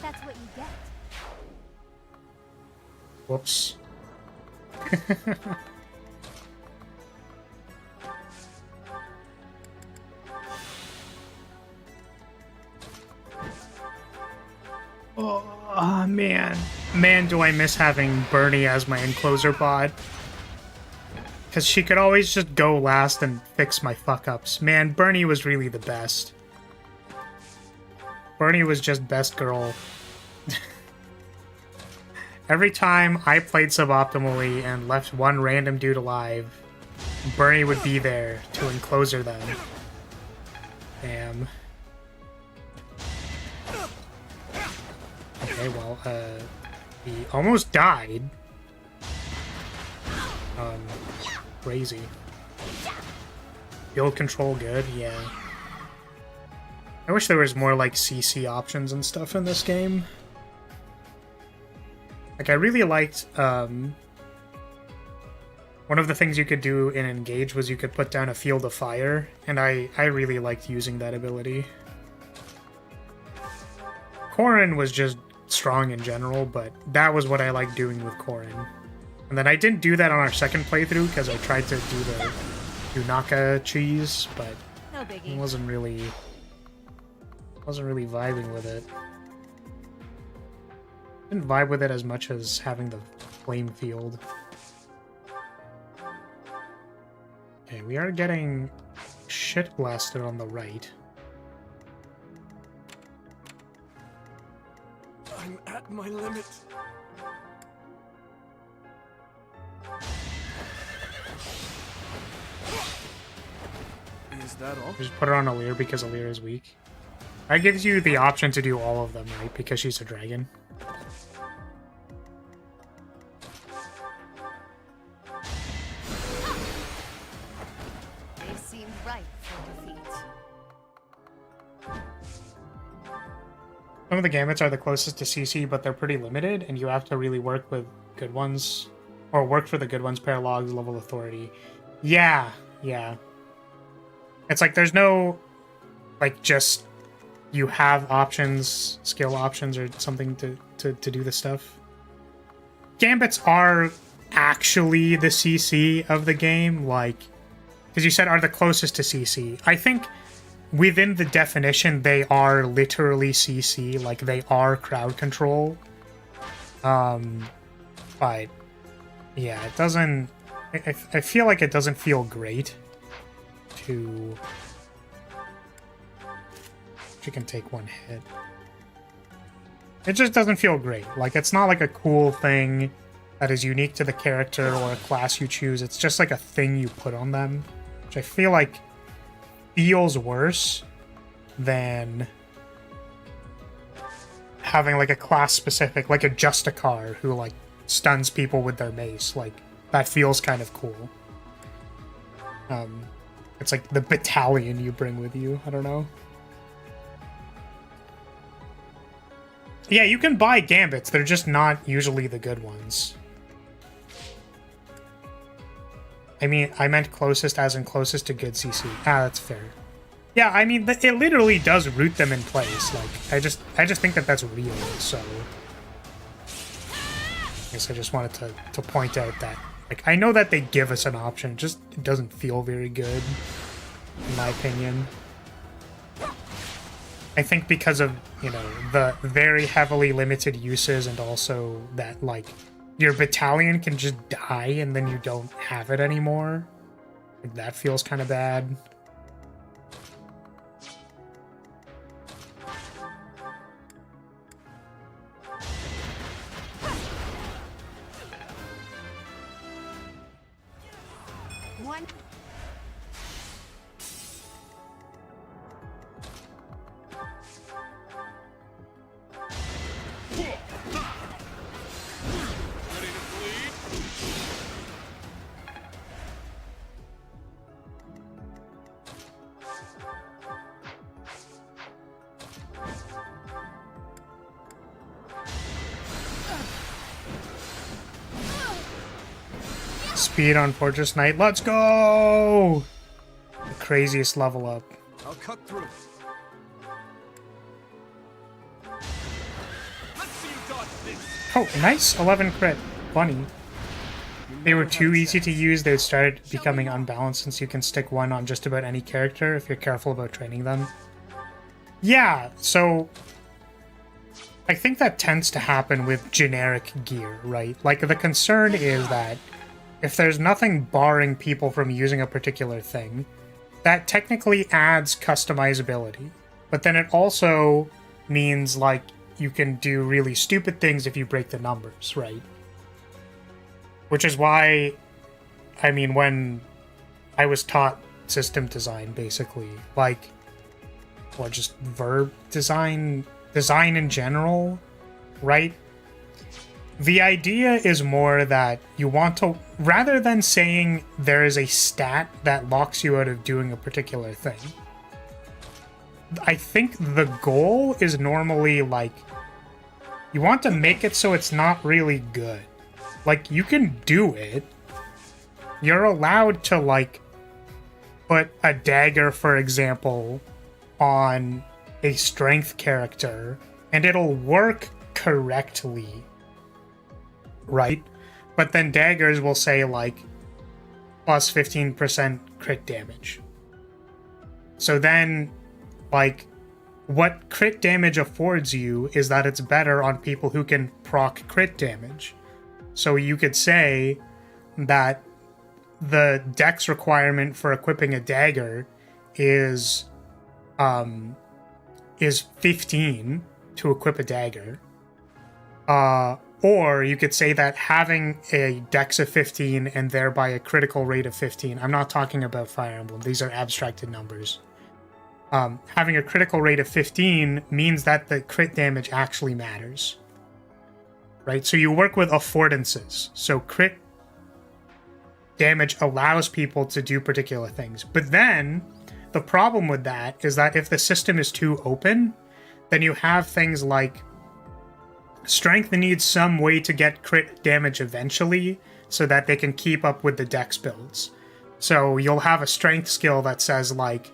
That's what you get. Whoops. Oh, man. Man, do I miss having Bernie as my encloser bot. Because she could always just go last and fix my fuck-ups. Man, Bernie was really the best. Bernie was just best girl. Every time I played suboptimally and left one random dude alive, Bernie would be there to encloser them. Damn. Okay, well, he almost died. Crazy. Build control good, yeah. I wish there was more, like, CC options and stuff in this game. Like, I really liked, one of the things you could do in Engage was you could put down a field of fire, and I really liked using that ability. Corrin was just strong in general, but that was what I liked doing with Corrin. And then I didn't do that on our second playthrough because I tried to do the Unaka cheese, but no biggie. wasn't really vibing with it. Didn't vibe with it as much as having the flame field. Okay, we are getting shit blasted on the right. I'm at my limit. Is that all? Just put her on Alir because Alir is weak. That gives you the option to do all of them, right? Because she's a dragon. They seem ripe for defeat. Some of the gambits are the closest to CC, but they're pretty limited, and you have to really work with good ones. Or work for the good ones, paralogs, level authority. Yeah, yeah. It's like there's no, like, just you have options, skill options, or something to do the stuff. Gambits are actually the CC of the game, like, because you said are the closest to CC. I think within the definition, they are literally CC, like they are crowd control. But yeah, it doesn't. I feel like it doesn't feel great to. She can take one hit. It just doesn't feel great. Like, it's not like a cool thing that is unique to the character or a class you choose. It's just like a thing you put on them, which I feel like feels worse than having like a class specific, like a Justicar who like stuns people with their mace. Like, that feels kind of cool. It's like the battalion you bring with you. I don't know. Yeah, you can buy gambits. They're just not usually the good ones. I mean, I meant closest as in closest to good CC. Ah, that's fair. Yeah, I mean, it literally does root them in place. Like, I just think that that's real, so... I guess I just wanted to point out that, like, I know that they give us an option, it doesn't feel very good, in my opinion. I think because of, you know, the very heavily limited uses and also that, like, your battalion can just die and then you don't have it anymore. Like, that feels kind of bad. One. Speed on Fortress Knight. Let's go! The craziest level up. I'll cut through. Let's see you dodge this. Oh, nice 11 crit. Bunny. They were too easy to use. They started becoming unbalanced since you can stick one on just about any character if you're careful about training them. Yeah, so I think that tends to happen with generic gear, right? Like, the concern is that if there's nothing barring people from using a particular thing, that technically adds customizability. But then it also means, like, you can do really stupid things if you break the numbers, right? Which is why, I mean, when I was taught system design, basically, like, or just verb design in general, right? The idea is more that you want to, rather than saying there is a stat that locks you out of doing a particular thing, I think the goal is normally, like, you want to make it so it's not really good. Like, you can do it. You're allowed to, like, put a dagger, for example, on a strength character, and it'll work correctly, right? But then daggers will say, like, plus 15% crit damage. So then, like, what crit damage affords you is that it's better on people who can proc crit damage. So you could say that the dex requirement for equipping a dagger is 15 to equip a dagger. Or you could say that having a dex of 15 and thereby a critical rate of 15, I'm not talking about Fire Emblem, these are abstracted numbers. Having a critical rate of 15 means that the crit damage actually matters. Right? So you work with affordances. So crit damage allows people to do particular things. But then, the problem with that is that if the system is too open, then you have things like strength needs some way to get crit damage eventually so that they can keep up with the dex builds. So you'll have a strength skill that says, like,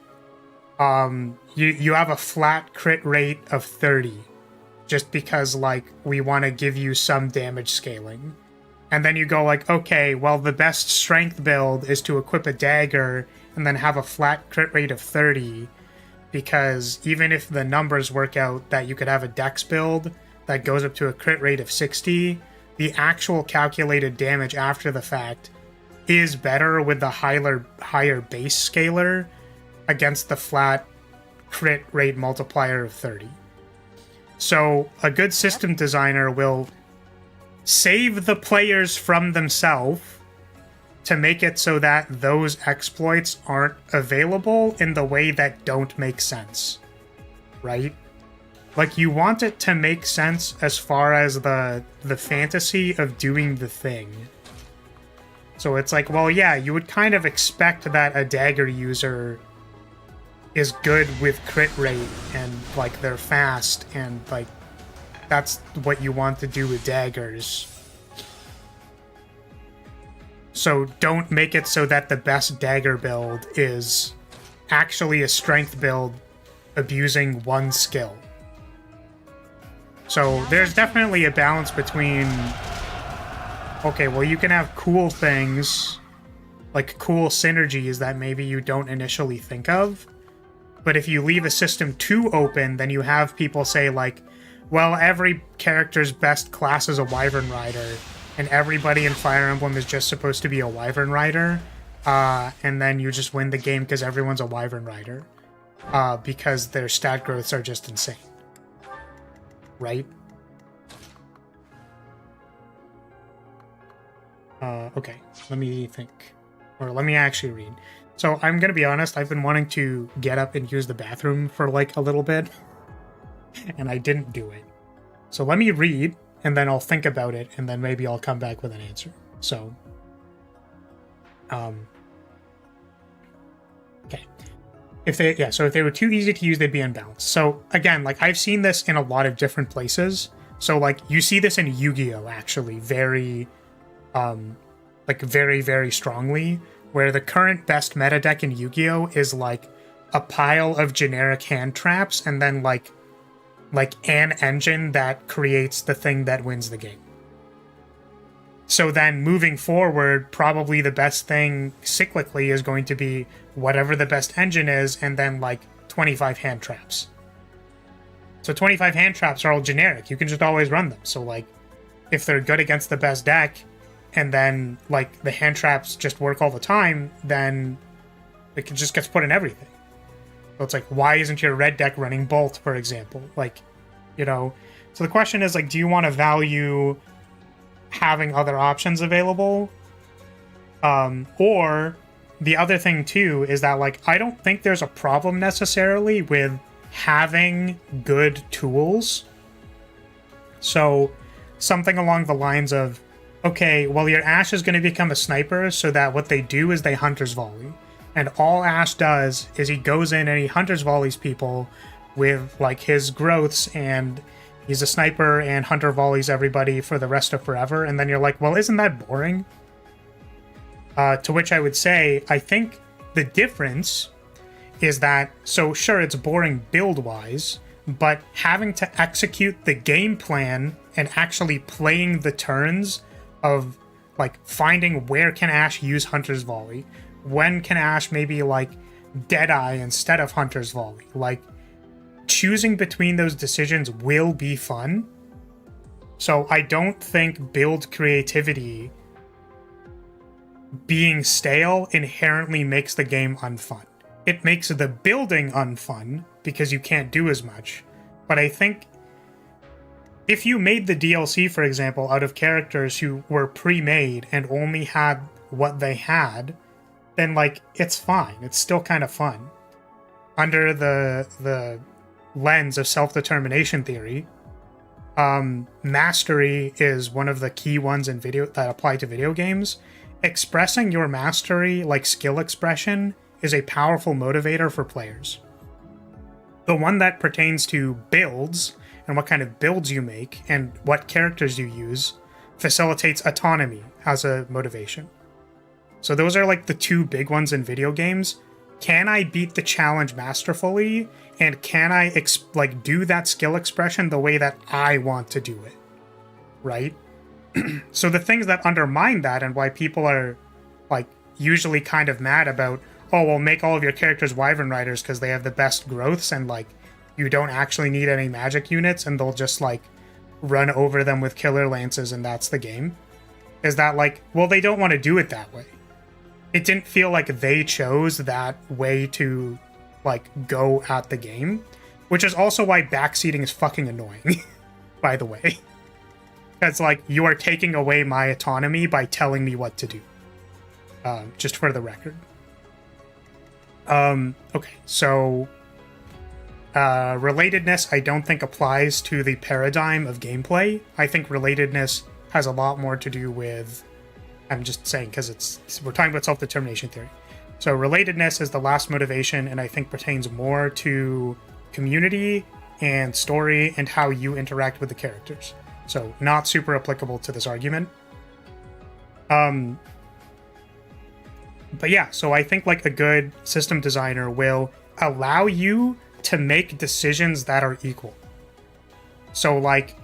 you have a flat crit rate of 30 just because, like, we want to give you some damage scaling. And then you go like, okay, well, the best strength build is to equip a dagger and then have a flat crit rate of 30, because even if the numbers work out that you could have a dex build that goes up to a crit rate of 60, the actual calculated damage after the fact is better with the higher base scaler against the flat crit rate multiplier of 30. So a good system designer will save the players from themselves to make it so that those exploits aren't available in the way that don't make sense, right? Like, you want it to make sense as far as the fantasy of doing the thing. So it's like, well, yeah, you would kind of expect that a dagger user is good with crit rate and, like, they're fast and, like, that's what you want to do with daggers. So don't make it so that the best dagger build is actually a strength build abusing one skill. So there's definitely a balance between, okay, well, you can have cool things, like cool synergies that maybe you don't initially think of, but if you leave a system too open, then you have people say, like, well, every character's best class is a Wyvern Rider, and everybody in Fire Emblem is just supposed to be a Wyvern Rider, and then you just win the game because everyone's a Wyvern Rider, because their stat growths are just insane. Right? Okay, let me think. Or let me actually read. So I'm gonna be honest, I've been wanting to get up and use the bathroom for like a little bit, and I didn't do it. So let me read, and then I'll think about it, and then maybe I'll come back with an answer. So, okay. If they were too easy to use, they'd be unbalanced. So again, like, I've seen this in a lot of different places. So like, you see this in Yu-Gi-Oh! Actually, very, very, very strongly, where the current best meta deck in Yu-Gi-Oh! Is like a pile of generic hand traps, and then like an engine that creates the thing that wins the game. So then moving forward, probably the best thing cyclically is going to be whatever the best engine is, and then like 25 hand traps. So 25 hand traps are all generic. You can just always run them. So, like, if they're good against the best deck, and then, like, the hand traps just work all the time, then it just gets put in everything. So it's like, why isn't your red deck running Bolt, for example? Like, you know... So the question is, like, do you want to value having other options available? Or the other thing, too, is that, like, I don't think there's a problem necessarily with having good tools. So something along the lines of, okay, well, your Ashe is going to become a sniper, so that what they do is they Hunter's Volley. And all Ashe does is he goes in and he Hunter's Volleys people with, like, his growths, and he's a sniper and Hunter Volleys everybody for the rest of forever. And then you're like, well, isn't that boring? To which I would say, I think the difference is that, so sure, it's boring build-wise, but having to execute the game plan and actually playing the turns of, like, finding where can Ashe use Hunter's Volley, when can Ashe maybe, like, Deadeye instead of Hunter's Volley, like, choosing between those decisions will be fun. So I don't think build creativity being stale inherently makes the game unfun. It makes the building unfun because you can't do as much. But I think if you made the DLC, for example, out of characters who were pre-made and only had what they had, then, like, it's fine. It's still kind of fun. Under the lens of self-determination theory, mastery is one of the key ones in video that apply to video games. Expressing your mastery, like skill expression, is a powerful motivator for players. The one that pertains to builds and what kind of builds you make and what characters you use facilitates autonomy as a motivation. So those are, like, the two big ones in video games. Can I beat the challenge masterfully? And can I do that skill expression the way that I want to do it? Right? So the things that undermine that, and why people are, like, usually kind of mad about, oh, well, make all of your characters Wyvern Riders because they have the best growths, and, like, you don't actually need any magic units, and they'll just, like, run over them with killer lances, and that's the game. Is that, like, well, they don't want to do it that way. It didn't feel like they chose that way to, like, go at the game, which is also why backseating is fucking annoying, by the way. It's like, you are taking away my autonomy by telling me what to do. Just for the record. Okay, so relatedness I don't think applies to the paradigm of gameplay. I think relatedness has a lot more to do with, I'm just saying because we're talking about self-determination theory. So relatedness is the last motivation, and I think pertains more to community and story and how you interact with the characters. So not super applicable to this argument. But yeah, so I think, like, a good system designer will allow you to make decisions that are equal. So, like,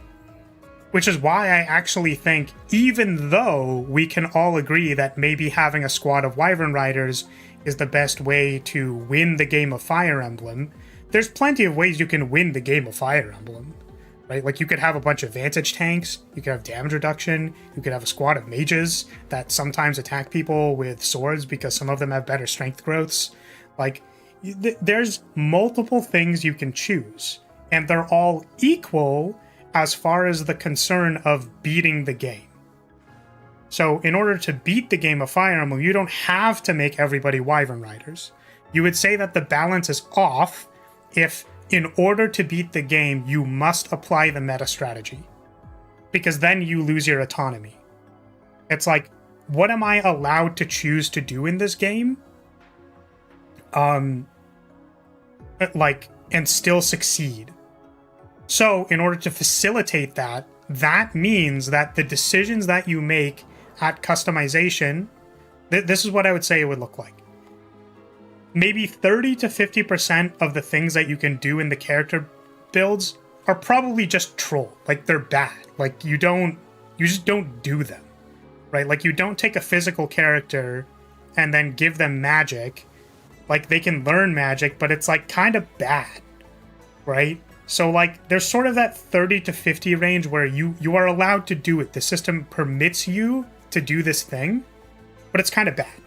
which is why I actually think, even though we can all agree that maybe having a squad of Wyvern Riders is the best way to win the game of Fire Emblem, there's plenty of ways you can win the game of Fire Emblem. Right? Like, you could have a bunch of Vantage tanks, you could have damage reduction, you could have a squad of mages that sometimes attack people with swords because some of them have better strength growths. Like, there's multiple things you can choose, and they're all equal as far as the concern of beating the game. So in order to beat the game of Fire Emblem, you don't have to make everybody Wyvern Riders. You would say that the balance is off if, in order to beat the game, you must apply the meta strategy, because then you lose your autonomy. It's like, what am I allowed to choose to do in this game? And still succeed. So in order to facilitate that, that means that the decisions that you make at customization, this is what I would say it would look like. Maybe 30 to 50% of the things that you can do in the character builds are probably just troll. Like, they're bad. Like, you just don't do them, right? Like, you don't take a physical character and then give them magic. Like, they can learn magic, but it's, like, kind of bad, right? So like there's sort of that 30 to 50 range where you are allowed to do it. The system permits you to do this thing, but it's kind of bad.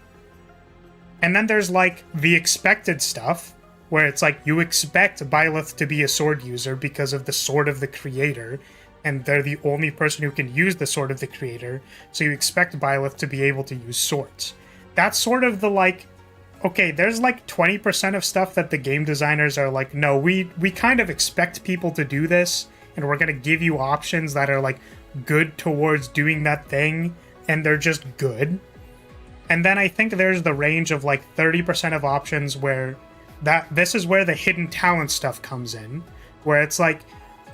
And then there's like the expected stuff where it's like you expect Byleth to be a sword user because of the sword of the creator, and they're the only person who can use the sword of the creator, so you expect Byleth to be able to use swords. That's sort of the like, okay, there's like 20% of stuff that the game designers are like, no, we kind of expect people to do this, and we're going to give you options that are like good towards doing that thing, and they're just good. And then I think there's the range of like 30% of options where this is where the hidden talent stuff comes in, where it's like,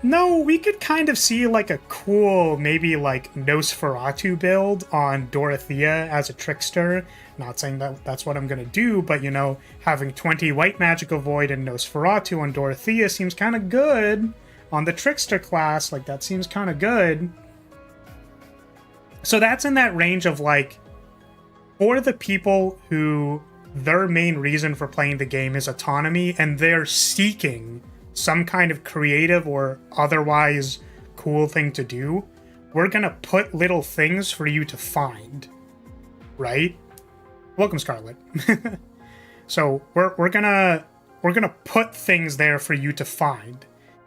no, we could kind of see like a cool, maybe like Nosferatu build on Dorothea as a trickster. Not saying that that's what I'm going to do, but you know, having 20 white magical void and Nosferatu on Dorothea seems kind of good. On the trickster class, like that seems kind of good. So that's in that range of like, for the people who their main reason for playing the game is autonomy and they're seeking some kind of creative or otherwise cool thing to do, we're gonna put little things for you to find, right? Welcome, Scarlet. So we're gonna put things there for you to find,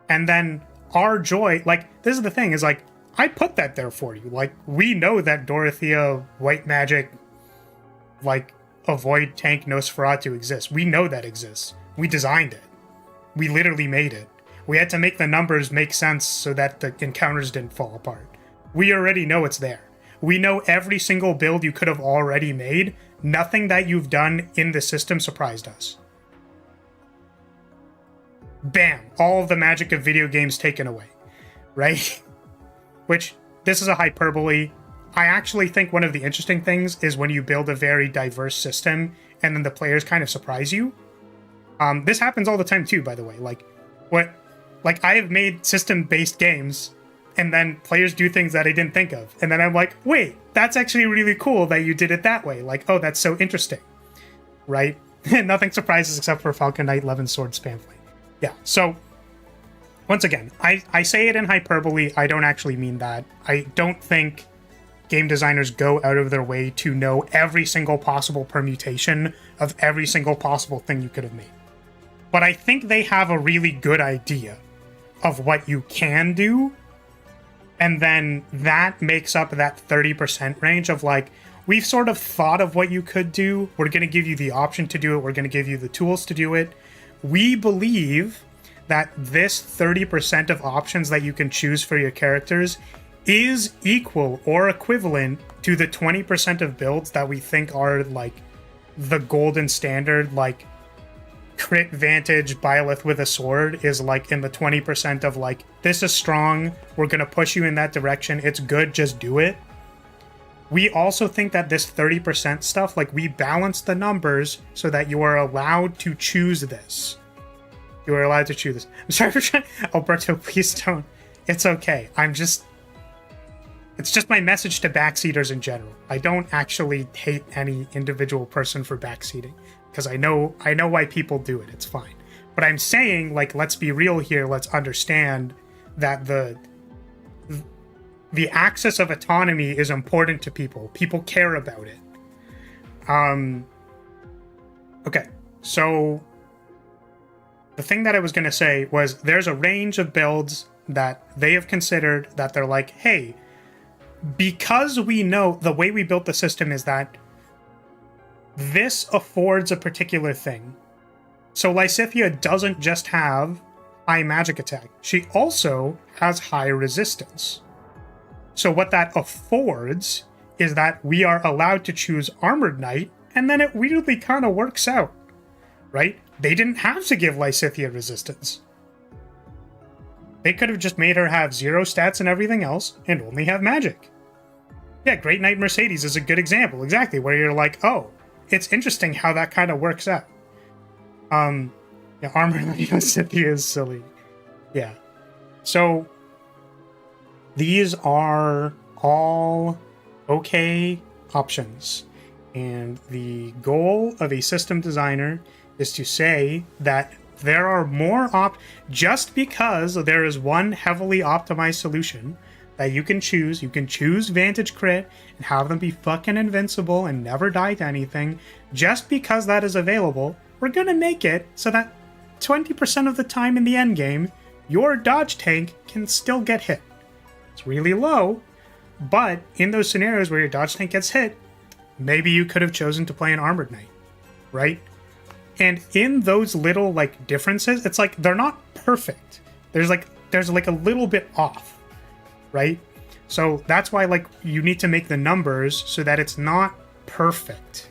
and then our joy, like this is the thing, is like I put that there for you. Like we know that Dorothea white magic, like avoid tank Nosferatu exists. We know that exists. We designed it. We literally made it. We had to make the numbers make sense so that the encounters didn't fall apart. We already know it's there. We know every single build you could have already made. Nothing that you've done in the system surprised us. Bam! All of the magic of video games taken away. Right? Which, this is a hyperbole. I actually think one of the interesting things is when you build a very diverse system and then the players kind of surprise you. This happens all the time too, by the way. Like I have made system-based games and then players do things that I didn't think of. And then I'm like, wait, that's actually really cool that you did it that way. Like, oh, that's so interesting. Right? Nothing surprises except for Falcon Knight, Levin Sword, Spamflame. Yeah, so once again, I say it in hyperbole. I don't actually mean that. I don't think game designers go out of their way to know every single possible permutation of every single possible thing you could have made. But I think they have a really good idea of what you can do, and then that makes up that 30% range of like, we've sort of thought of what you could do, we're going to give you the option to do it, we're going to give you the tools to do it. We believe that this 30% of options that you can choose for your characters is equal or equivalent to the 20% of builds that we think are like the golden standard, like crit vantage Byleth with a sword is like in the 20% of like, this is strong, we're going to push you in that direction, it's good, just do it. We also think that this 30% stuff, like we balance the numbers so that you are allowed to choose this. You are allowed to choose this. I'm sorry for trying. Alberto, please don't. It's okay. It's just my message to backseaters in general. I don't actually hate any individual person for backseating, because I know why people do it. It's fine. But I'm saying, like, let's be real here. Let's understand that the axis of autonomy is important to people. People care about it. Okay, so the thing that I was going to say was there's a range of builds that they have considered that they're like, hey, because we know the way we built the system is that this affords a particular thing. So Lysithea doesn't just have high magic attack. She also has high resistance. So what that affords is that we are allowed to choose Armored Knight, and then it weirdly kind of works out, right? They didn't have to give Lysithea resistance. They could have just made her have 0 stats and everything else, and only have magic. Yeah, Great Knight Mercedes is a good example, exactly, where you're like, oh, it's interesting how that kind of works out. Yeah, Armor Lysithea is silly. Yeah. So, these are all okay options. And the goal of a system designer is to say that there are more just because there is one heavily optimized solution that you can choose. You can choose Vantage Crit and have them be fucking invincible and never die to anything. Just because that is available, we're gonna make it so that 20% of the time in the endgame, your dodge tank can still get hit. It's really low, but in those scenarios where your dodge tank gets hit, maybe you could have chosen to play an Armored Knight, right? And in those little like differences, it's like they're not perfect. There's like a little bit off, right? So that's why like you need to make the numbers so that it's not perfect,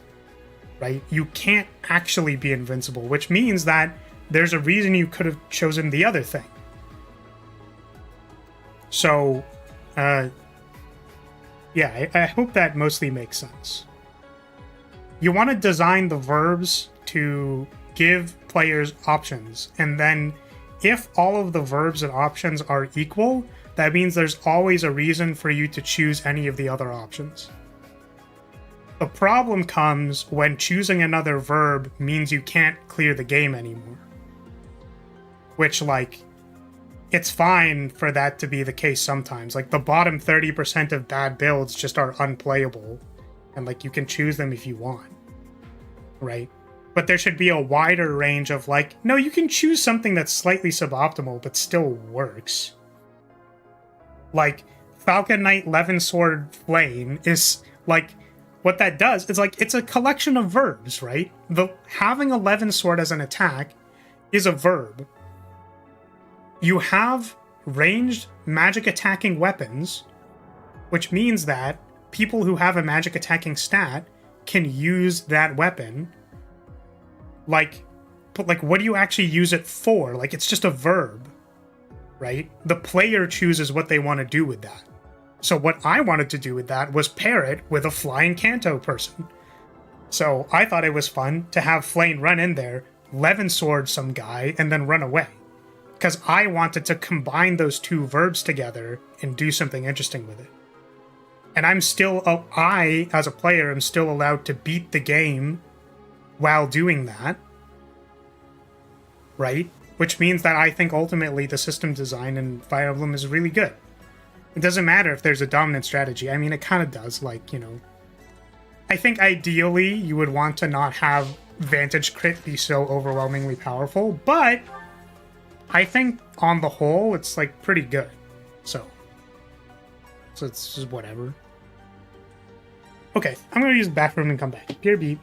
right? You can't actually be invincible, which means that there's a reason you could have chosen the other thing. So, yeah, I hope that mostly makes sense. You want to design the verbs to give players options, and then if all of the verbs and options are equal, that means there's always a reason for you to choose any of the other options. The problem comes when choosing another verb means you can't clear the game anymore. Which, like, it's fine for that to be the case sometimes. Like, the bottom 30% of bad builds just are unplayable, and, like, you can choose them if you want, right? But there should be a wider range of, like, no, you can choose something that's slightly suboptimal but still works. Like, Falcon Knight Levin Sword Flame is, like, what that does is, like, it's a collection of verbs, right? Having a Levin Sword as an attack is a verb. You have ranged magic attacking weapons, which means that people who have a magic attacking stat can use that weapon. Like, but like, what do you actually use it for? Like, it's just a verb, right? The player chooses what they want to do with that. So what I wanted to do with that was pair it with a flying Kanto person. So I thought it was fun to have Flame run in there, Levin Sword some guy, and then run away. Because I wanted to combine those two verbs together and do something interesting with it. And I, as a player, am still allowed to beat the game while doing that, right? Which means that I think ultimately the system design in Fire Emblem is really good. It doesn't matter if there's a dominant strategy. I mean, it kind of does, like, you know. I think ideally you would want to not have Vantage Crit be so overwhelmingly powerful, but I think on the whole it's like pretty good. So it's just whatever. Okay, I'm gonna use the bathroom and come back. Peer beep.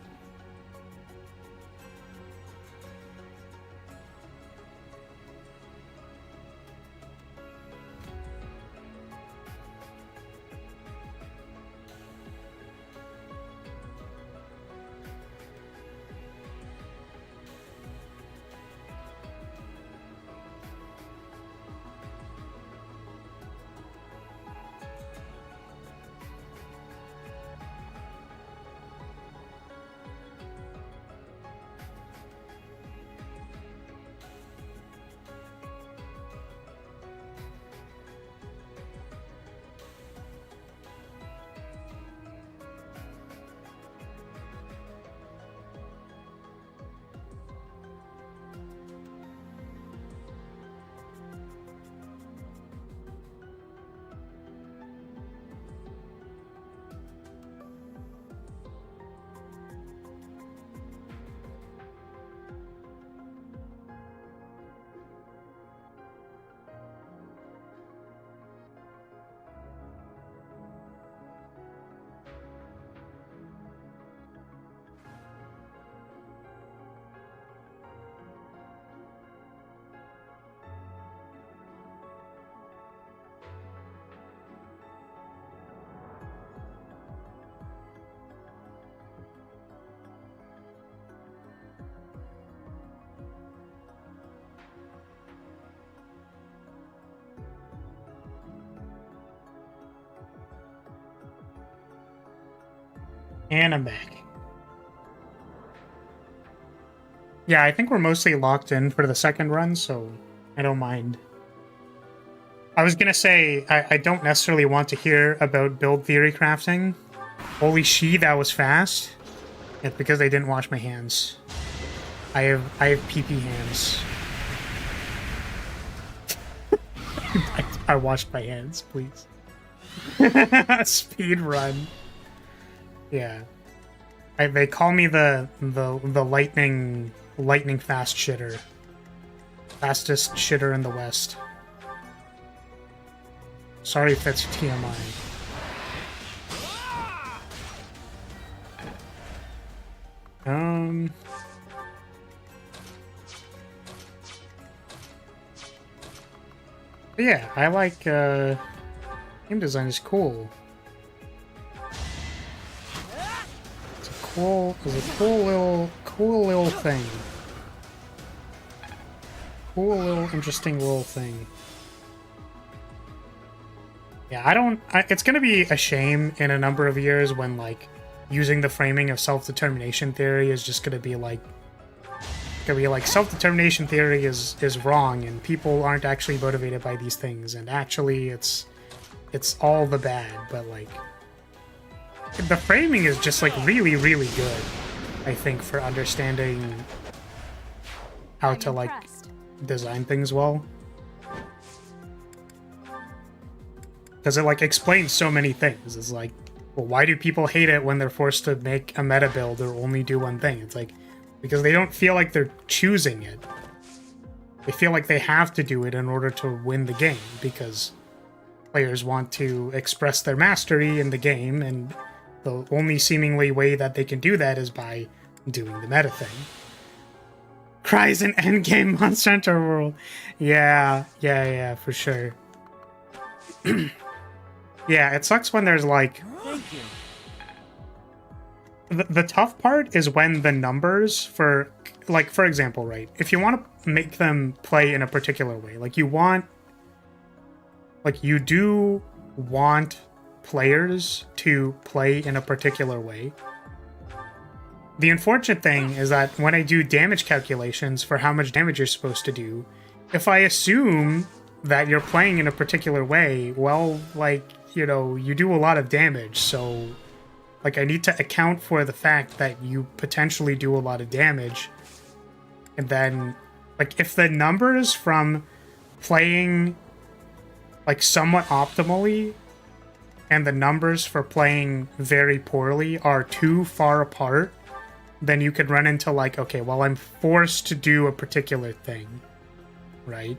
And I'm back. Yeah, I think we're mostly locked in for the second run, so I don't mind. I was gonna say, I don't necessarily want to hear about build theory crafting. Holy shit, that was fast. It's because I didn't wash my hands. I have pee-pee hands. I washed my hands, please. Speed run. Yeah. They call me the lightning fast shitter. Fastest shitter in the West. Sorry if that's TMI. But yeah, I like game design is cool. It's a cool little thing. Cool little interesting little thing. Yeah, it's gonna be a shame in a number of years when like using the framing of self-determination theory is just gonna be like self-determination theory is wrong and people aren't actually motivated by these things and actually it's all the bad, but like the framing is just like really, really good, I think, for understanding how to like design things well. Because it like explains so many things. It's like, well, why do people hate it when they're forced to make a meta build or only do one thing? It's like, because they don't feel like they're choosing it. They feel like they have to do it in order to win the game, because players want to express their mastery in the game, and the only seemingly way that they can do that is by doing the meta thing. Cries in endgame Monster Hunter World. Yeah, for sure. Yeah, it sucks when there's like... Thank you. The tough part is when the numbers for... Like, for example, right? If you want to make them play in a particular way, like you want... Like, you do want players to play in a particular way. The unfortunate thing is that when I do damage calculations for how much damage you're supposed to do, if I assume that you're playing in a particular way, well, like, you know, you do a lot of damage, so, like, I need to account for the fact that you potentially do a lot of damage. And then, like, if the numbers from playing, like, somewhat optimally and the numbers for playing very poorly are too far apart, then you could run into, like, okay, well, I'm forced to do a particular thing, right?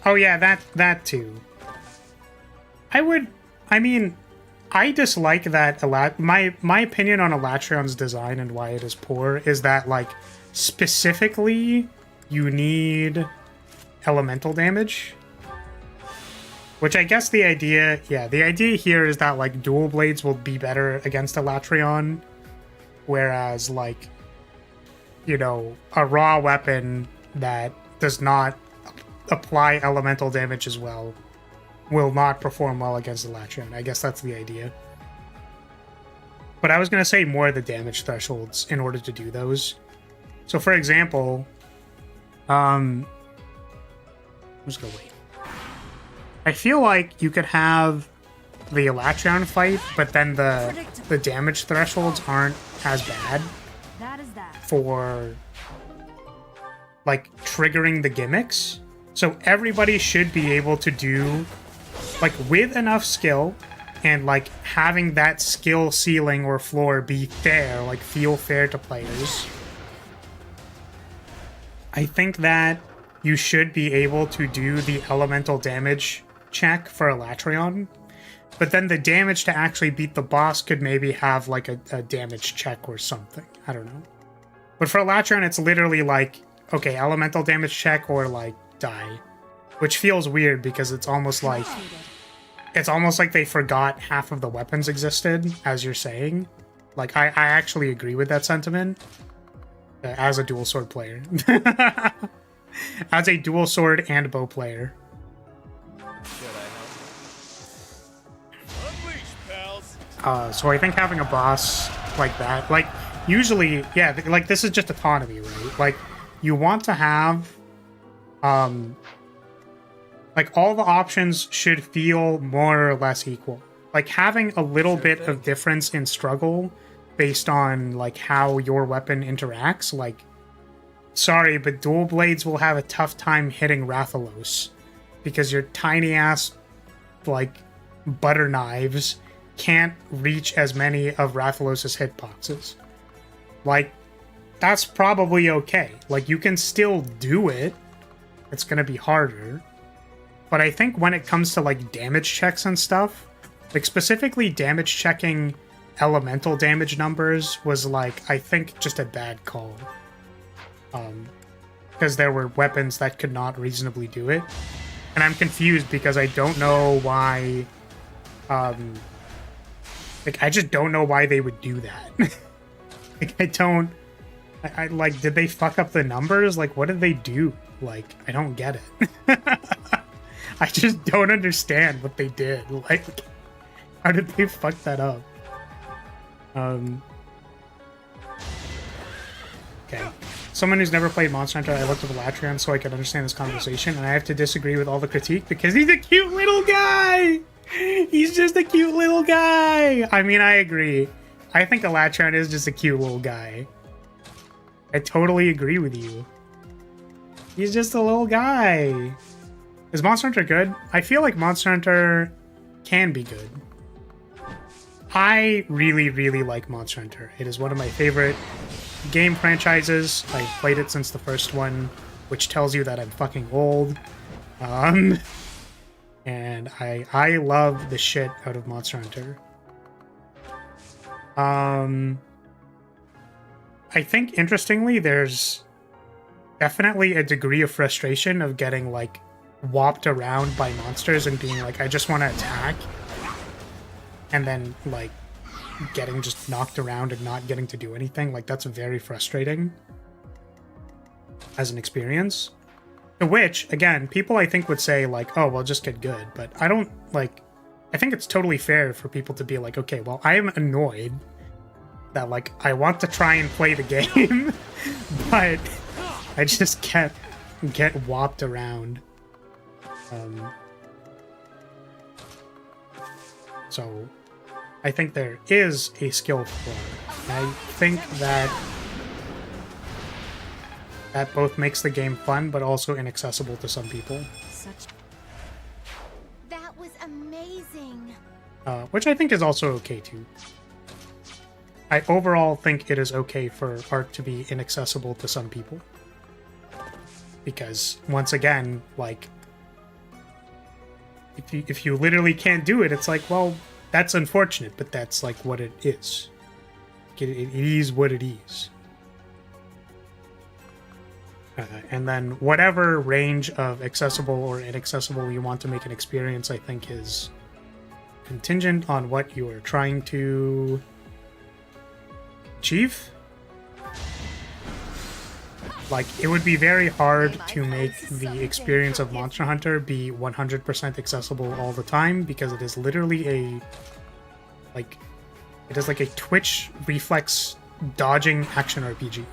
Oh yeah, that too. I mean, I dislike that my opinion on Elatrion's design and why it is poor is that, like, specifically you need elemental damage. Which I guess the idea here is that, like, dual blades will be better against Elatrion, whereas, like, you know, a raw weapon that does not apply elemental damage as well will not perform well against Elatrion. I guess that's the idea. But I was going to say more of the damage thresholds in order to do those. So, for example, I'm just going to wait. I feel like you could have the Elatrion fight, but then the damage thresholds aren't as bad for, like, triggering the gimmicks. So everybody should be able to do, like, with enough skill and, like, having that skill ceiling or floor be fair, like, feel fair to players. I think that you should be able to do the elemental damage check for Elatrion, but then the damage to actually beat the boss could maybe have, like, a damage check or something. I don't know. But for Elatrion, it's literally like, okay, elemental damage check or, like, die, which feels weird because it's almost like they forgot half of the weapons existed, as you're saying. Like, I actually agree with that sentiment as a dual sword player. As a dual sword and bow player. So I think having a boss like that, like, usually, yeah, like, this is just autonomy, right? Like, you want to have like, all the options should feel more or less equal. Like, having a little bit of difference in struggle based on like how your weapon interacts. Like, sorry, but dual blades will have a tough time hitting Rathalos because your tiny ass like butter knives can't reach as many of Rathalos' hitboxes. Like, that's probably okay. Like, you can still do it. It's gonna be harder. But I think when it comes to like damage checks and stuff, like specifically damage checking elemental damage numbers was like, I think, just a bad call. Because there were weapons that could not reasonably do it. And I'm confused because I don't know why, like, I just don't know why they would do that. Like, I like, did they fuck up the numbers? Like, what did they do? Like, I don't get it. I just don't understand what they did. Like, how did they fuck that up? Okay. Someone who's never played Monster Hunter, I looked up Elatrion so I could understand this conversation, and I have to disagree with all the critique because he's a cute little guy! He's just a cute little guy! I mean, I agree. I think Elatrion is just a cute little guy. I totally agree with you. He's just a little guy. Is Monster Hunter good? I feel like Monster Hunter can be good. I really, really like Monster Hunter. It is one of my favorite game franchises. I've played it since the first one, which tells you that I'm fucking old. And I love the shit out of Monster Hunter. I think, interestingly, there's definitely a degree of frustration of getting, like, whopped around by monsters and being like, I just want to attack. And then, like, getting just knocked around and not getting to do anything. Like, that's very frustrating as an experience. To which, again, people I think would say, like, oh, well, just get good. But I don't, like, I think it's totally fair for people to be like, okay, well, I am annoyed that, like, I want to try and play the game, but I just can't get whopped around. So I think there is a skill flaw. I think that both makes the game fun, but also inaccessible to some people. That was amazing. Which I think is also okay too. I overall think it is okay for art to be inaccessible to some people. Because, once again, like, if you literally can't do it, it's like, well, that's unfortunate, but that's, like, what it is. It is what it is. And then whatever range of accessible or inaccessible you want to make an experience, I think, is contingent on what you are trying to achieve. Like, it would be very hard to make the experience of Monster Hunter be 100% accessible all the time, because it is literally a, like, it is like a Twitch reflex dodging action RPG.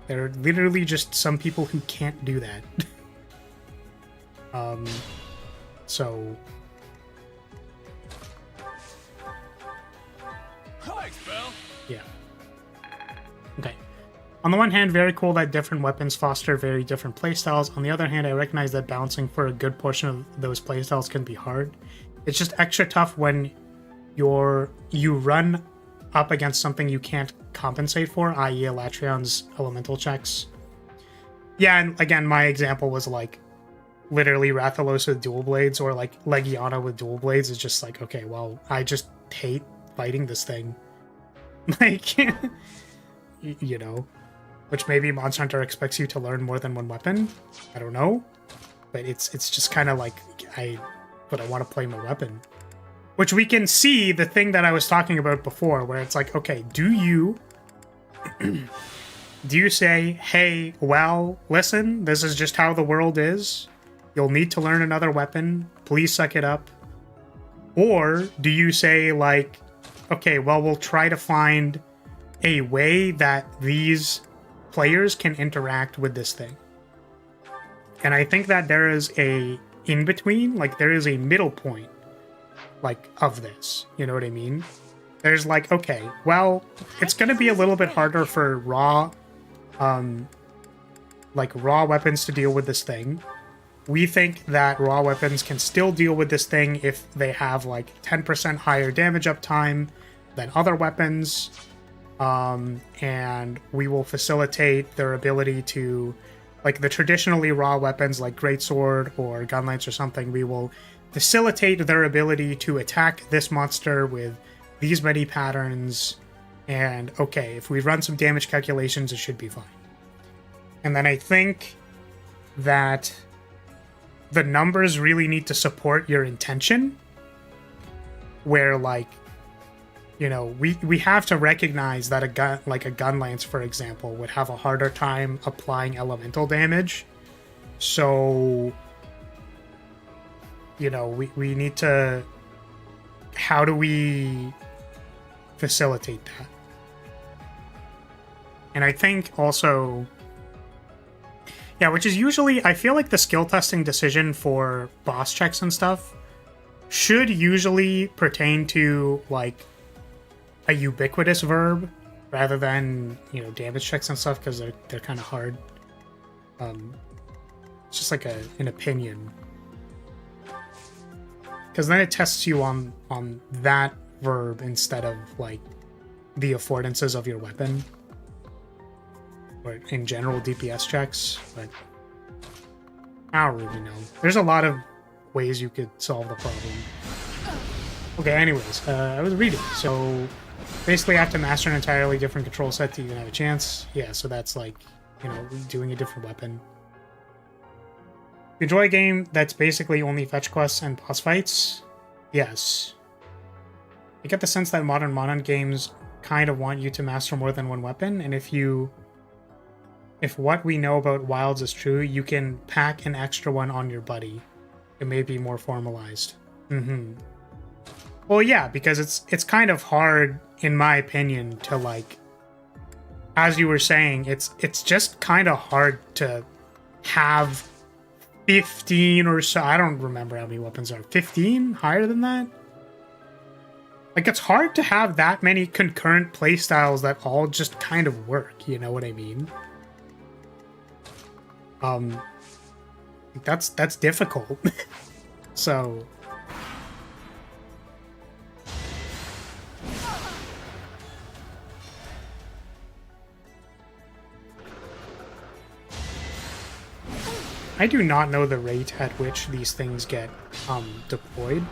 There are literally just some people who can't do that. So... Thanks, pal. yeah. Okay. On the one hand, very cool that different weapons foster very different playstyles. On the other hand, I recognize that balancing for a good portion of those playstyles can be hard. It's just extra tough when you run up against something you can't compensate for, i.e. Elatrion's elemental checks. Yeah, and again, my example was like literally Rathalos with dual blades, or like Legiana with dual blades. Is just like, okay, well, I just hate fighting this thing. Like, you know, which maybe Monster Hunter expects you to learn more than one weapon. I don't know, but it's just kind of like, but I want to play my weapon. Which we can see the thing that I was talking about before, where it's like, okay, do you say, hey, well, listen, this is just how the world is. You'll need to learn another weapon. Please suck it up. Or do you say, like, okay, well, we'll try to find a way that these players can interact with this thing. And I think that there is a in-between, like, there is a middle point, like, of this. You know what I mean? there's like, okay, well, it's going to be a little bit harder for raw weapons to deal with this thing. We think that raw weapons can still deal with this thing if they have like 10% higher damage uptime than other weapons. And we will facilitate their ability to, like the traditionally raw weapons like greatsword or gunlance or something, we will facilitate their ability to attack this monster with these many patterns. And okay, if we run some damage calculations, it should be fine. And then I think that the numbers really need to support your intention, where like, you know, we have to recognize that a gun, like a gun lance, for example, would have a harder time applying elemental damage. So, you know, we need to, how do we facilitate that? And I think also, yeah, which is usually, I feel like the skill testing decision for boss checks and stuff should usually pertain to like a ubiquitous verb rather than, you know, damage checks and stuff, because they're kind of hard. It's just like an opinion, because then it tests you on that verb instead of like the affordances of your weapon, or in general DPS checks. But I don't really know. There's a lot of ways you could solve the problem. Okay, anyways, I was reading. So basically I have to master an entirely different control set to even have a chance. Yeah, so that's like, you know, doing a different weapon. You enjoy a game that's basically only fetch quests and boss fights? Yes. I get the sense that modern games kind of want you to master more than one weapon, and if what we know about Wilds is true, you can pack an extra one on your buddy. It may be more formalized. Well, yeah, because it's kind of hard, in my opinion, to like, as you were saying, it's just kind of hard to have 15 or so. I don't remember how many weapons are. 15? Higher than that? Like, it's hard to have that many concurrent playstyles that all just kind of work, you know what I mean? That's difficult. So I do not know the rate at which these things get deployed.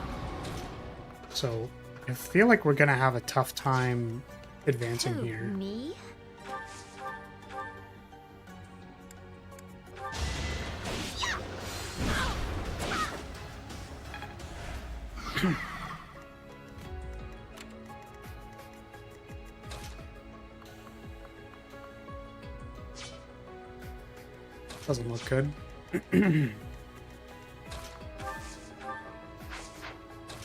So I feel like we're gonna have a tough time advancing here. Me? Doesn't look good.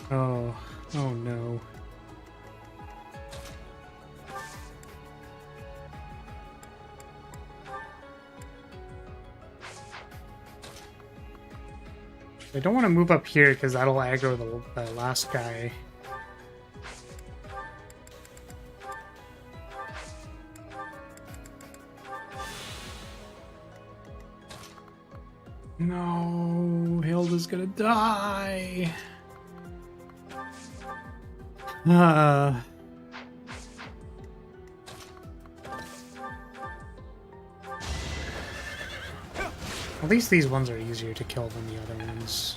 Oh no. I don't want to move up here because that'll aggro the last guy. No, Hilda's gonna die. At least these ones are easier to kill than the other ones.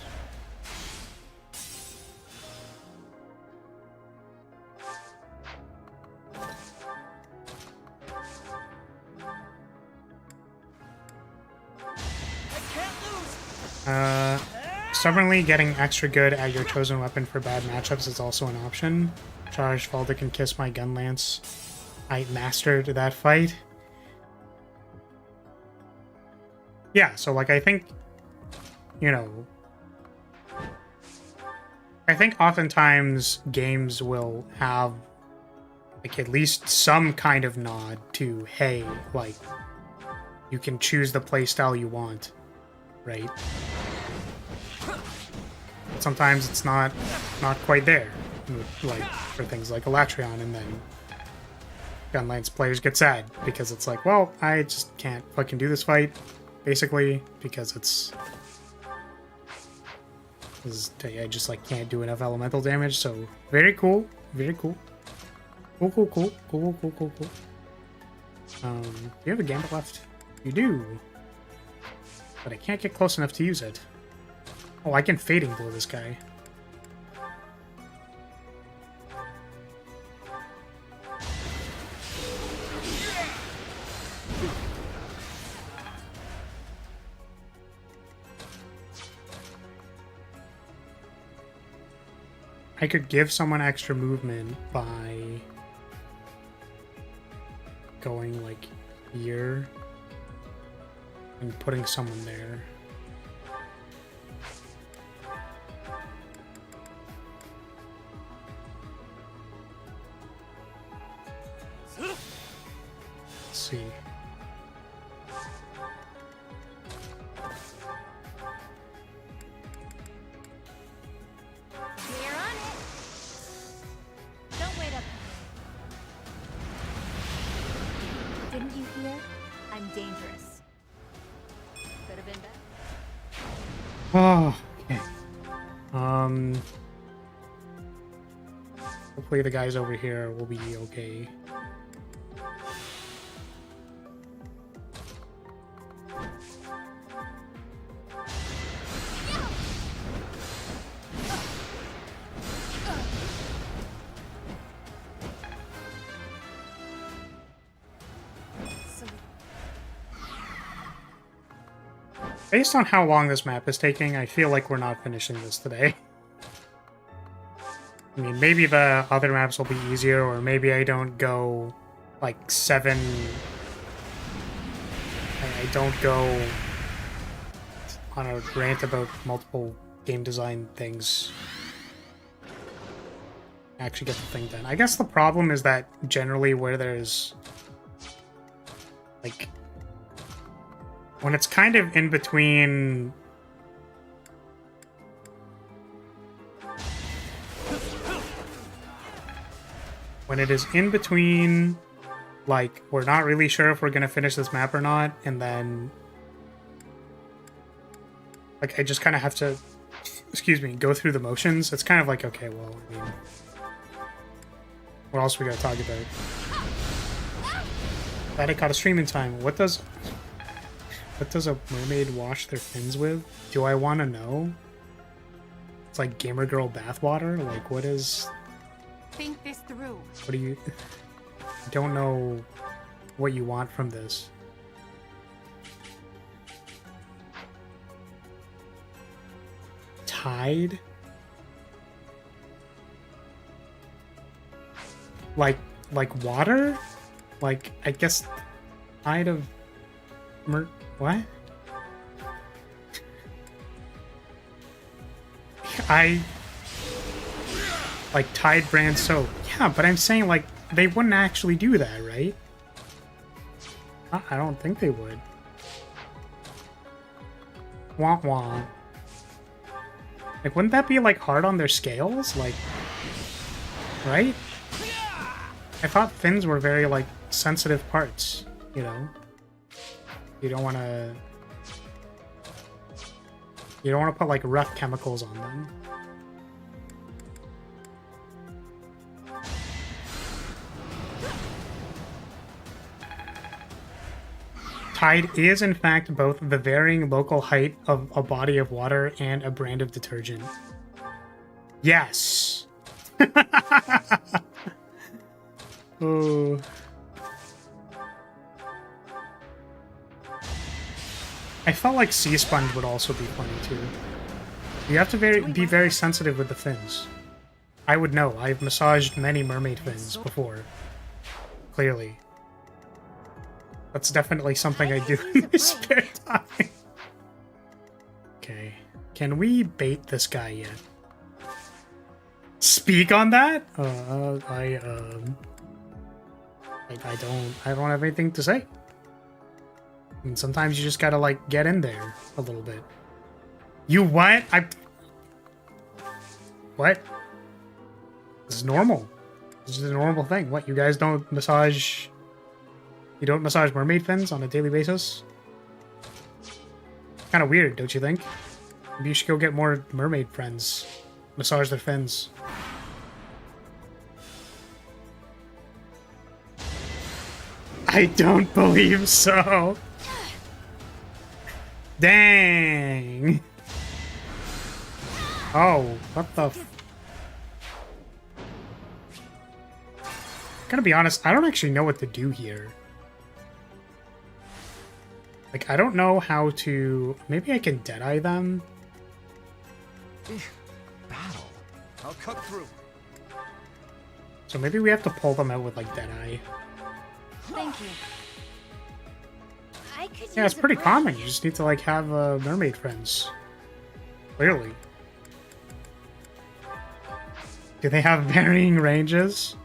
Stubbornly getting extra good at your chosen weapon for bad matchups is also an option. Charge, Valda can kiss my gun lance. I mastered that fight. Yeah, so like I think, you know, I think oftentimes games will have like at least some kind of nod to, hey, like you can choose the playstyle you want, right? Sometimes it's not quite there. like for things like Elatrion, and then Gunlance players get sad because it's like, well, I just can't fucking do this fight, basically, because I just like can't do enough elemental damage. So very cool, very cool. Cool. Do you have a gambit left? You do. But I can't get close enough to use it. Oh, I can Fading Blow this guy. I could give someone extra movement by going like here and putting someone there. Let's see. We're on it. Don't wait up. Didn't you hear? I'm dangerous. Could have been better. Oh, okay. Hopefully the guys over here will be okay. Based on how long this map is taking, I feel like we're not finishing this today. I mean, maybe the other maps will be easier, or maybe I don't go, like, 7... I don't go on a rant about multiple game design things. Actually get the thing done. I guess the problem is that generally where there's... like... when it's kind of in between... when it is in between, like, we're not really sure if we're gonna finish this map or not, and then... like, I just kind of have to, excuse me, go through the motions. It's kind of like, okay, well, I mean... what else we gotta talk about? Glad I caught a stream in time. What does a mermaid wash their fins with? Do I want to know? It's like gamer girl bathwater? Like, what is... Think this through. what do you... I don't know what you want from this. Tide? Like water? Like, I guess... tide of... what? Like Tide brand soap. Yeah, but I'm saying, like, they wouldn't actually do that, right? I don't think they would. Wah wah. Like, wouldn't that be, like, hard on their scales? Like, right? I thought fins were very, like, sensitive parts, you know? You don't want to put, like, rough chemicals on them. Tide is, in fact, both the varying local height of a body of water and a brand of detergent. Yes! Oh... I felt like Sea Sponge would also be funny too. You have to be very sensitive with the fins. I would know. I've massaged many mermaid fins before. Clearly. That's definitely something I do in my spare time. Okay. Can we bait this guy yet? Speak on that? I don't have anything to say. I mean, sometimes you just gotta, like, get in there a little bit. You what? What? This is normal. This is a normal thing. What, you guys don't massage... You don't massage mermaid fins on a daily basis? Kind of weird, don't you think? Maybe you should go get more mermaid friends. Massage their fins. I don't believe so. Dang. Oh, what the... Gotta be honest, I don't actually know what to do here. Like, I don't know how to... Maybe I can Deadeye them? Battle. I'll cut through. So maybe we have to pull them out with, like, Deadeye. Thank you. I could Yeah, it's use a pretty break. common. You just need to, like, have mermaid friends. Clearly. Do they have varying ranges?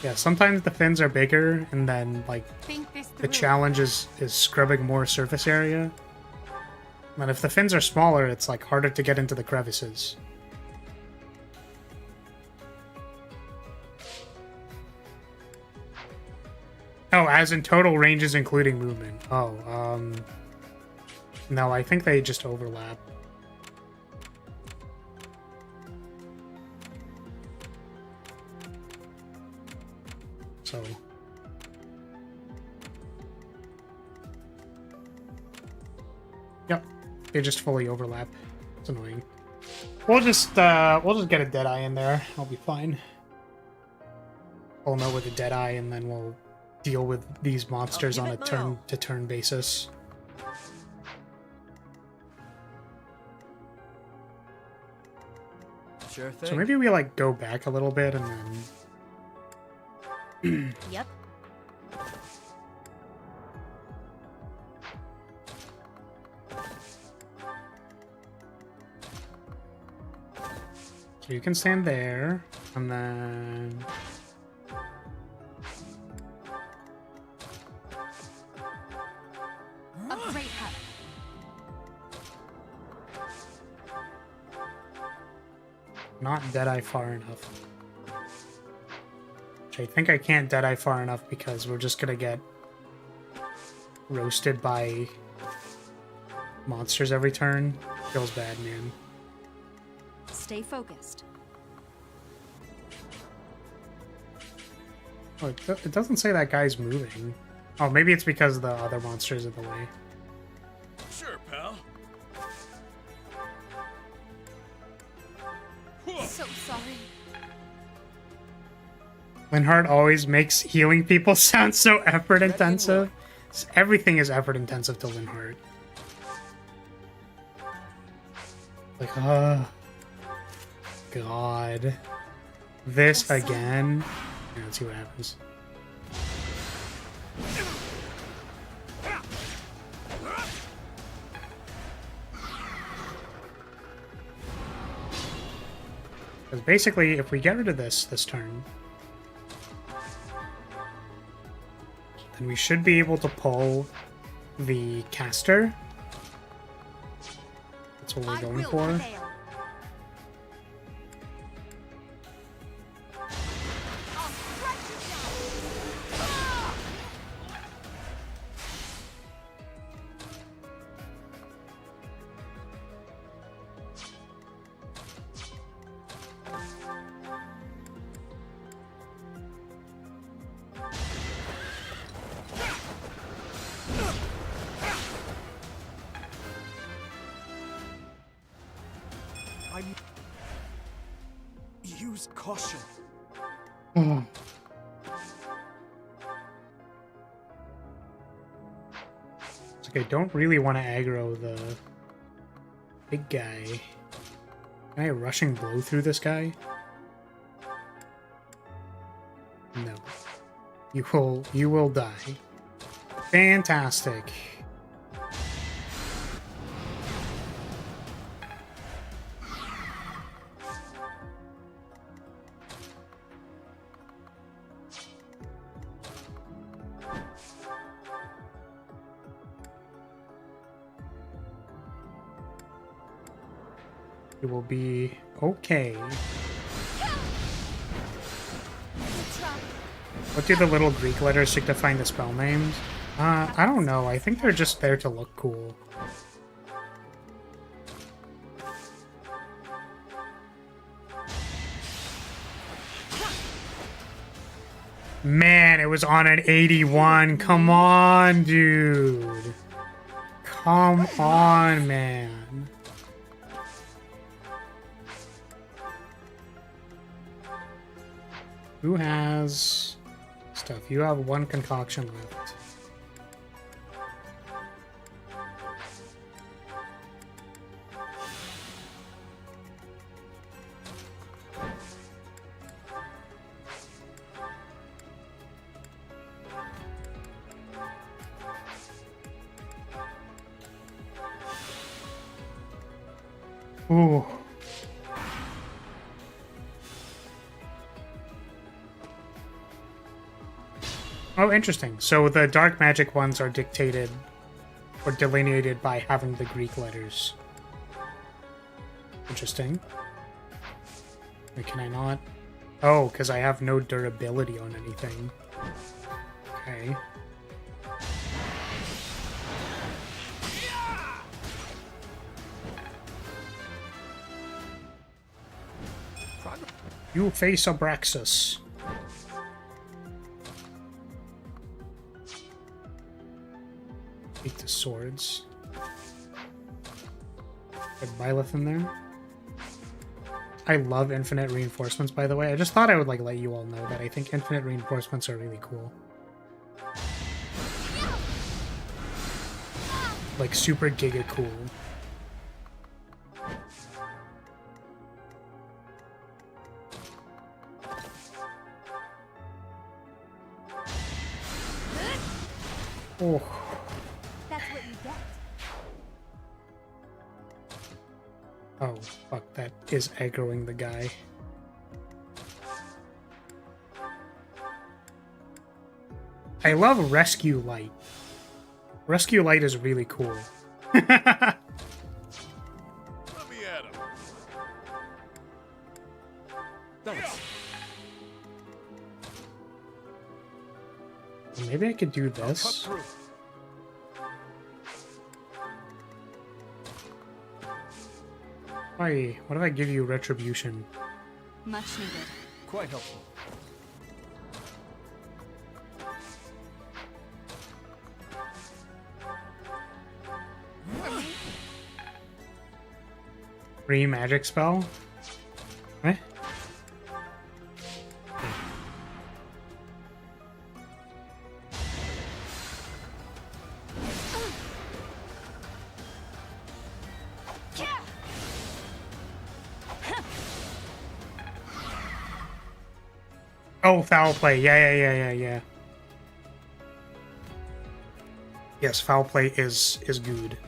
Yeah, sometimes the fins are bigger, and then, like, the challenge is scrubbing more surface area. And if the fins are smaller, it's, like, harder to get into the crevices. Oh, as in total ranges including movement. Oh, no, I think they just overlap. So... Yep, they just fully overlap. It's annoying. We'll just get a Deadeye in there. I'll be fine. I'll know with a Deadeye, and then we'll deal with these monsters on a turn-to-turn basis. Sure thing. So maybe we, like, go back a little bit, and then... Yep. So you can stand there, and then... A great hut. Not Deadeye far enough. Which I think I can't Deadeye far enough because we're just gonna get roasted by monsters every turn. Feels bad, man. Stay focused. Oh, it doesn't say that guy's moving. Oh, maybe it's because the other monster's in the way. Sure, pal. So sorry. Linhardt always makes healing people sound so effort intensive. Everything is effort intensive to Linhardt. Like, God. This again? Yeah, let's see what happens. Because basically, if we get rid of this turn, then we should be able to pull the caster. That's what we're going for. Use caution. It's like I don't really want to aggro the big guy. Can I rushing blow through this guy? No. You will die. Fantastic. It will be okay. What do the little Greek letters signifying the spell names? I don't know. I think they're just there to look cool. Man, it was on an 81. Come on, dude. Come on, man. Who has stuff? You have one concoction left. Ooh. Oh, interesting. So the dark magic ones are dictated or delineated by having the Greek letters. Interesting. Wait, can I not? Oh, because I have no durability on anything. Okay. You face Abraxas. Take the swords. Put Byleth in there. I love infinite reinforcements, by the way. I just thought I would like let you all know that I think infinite reinforcements are really cool. Like super giga cool. Oh. That's what you get. Oh, fuck, that is aggroing the guy. I love Rescue Light. Rescue Light is really cool. Let me at him. Maybe I could do this. Why? What if I give you Retribution? Much needed. Quite helpful. Free magic spell? Eh? Oh, foul play. Yeah. Yes, foul play is good.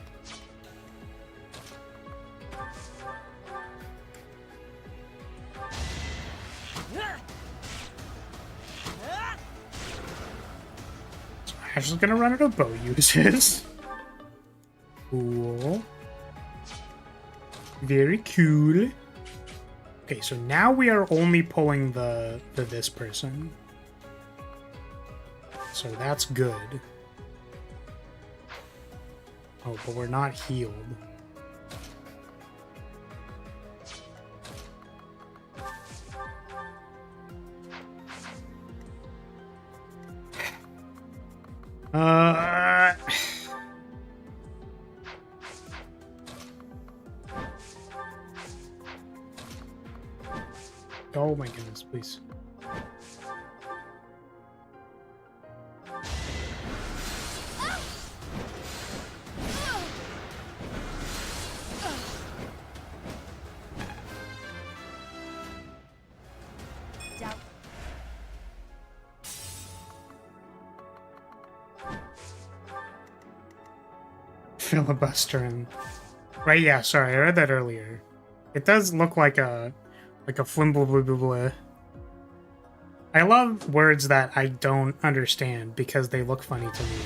So Ash is gonna run out of bow uses. Cool. Very cool. Okay, so now we are only pulling the this person. So that's good. Oh, but we're not healed. Oh my goodness, please. Filibustering. Right, yeah, sorry, I read that earlier. It does look like a flimble blah blah blah. I love words that I don't understand because they look funny to me.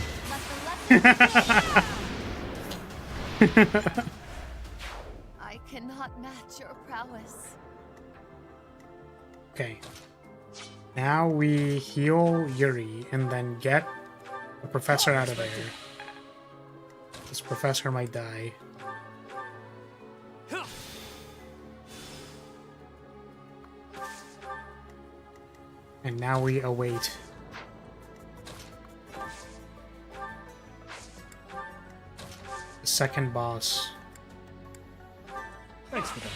I cannot match your prowess. Okay. Now we heal Yuri and then get the professor out of there. This professor might die. And now we await. The second boss. Thanks for that.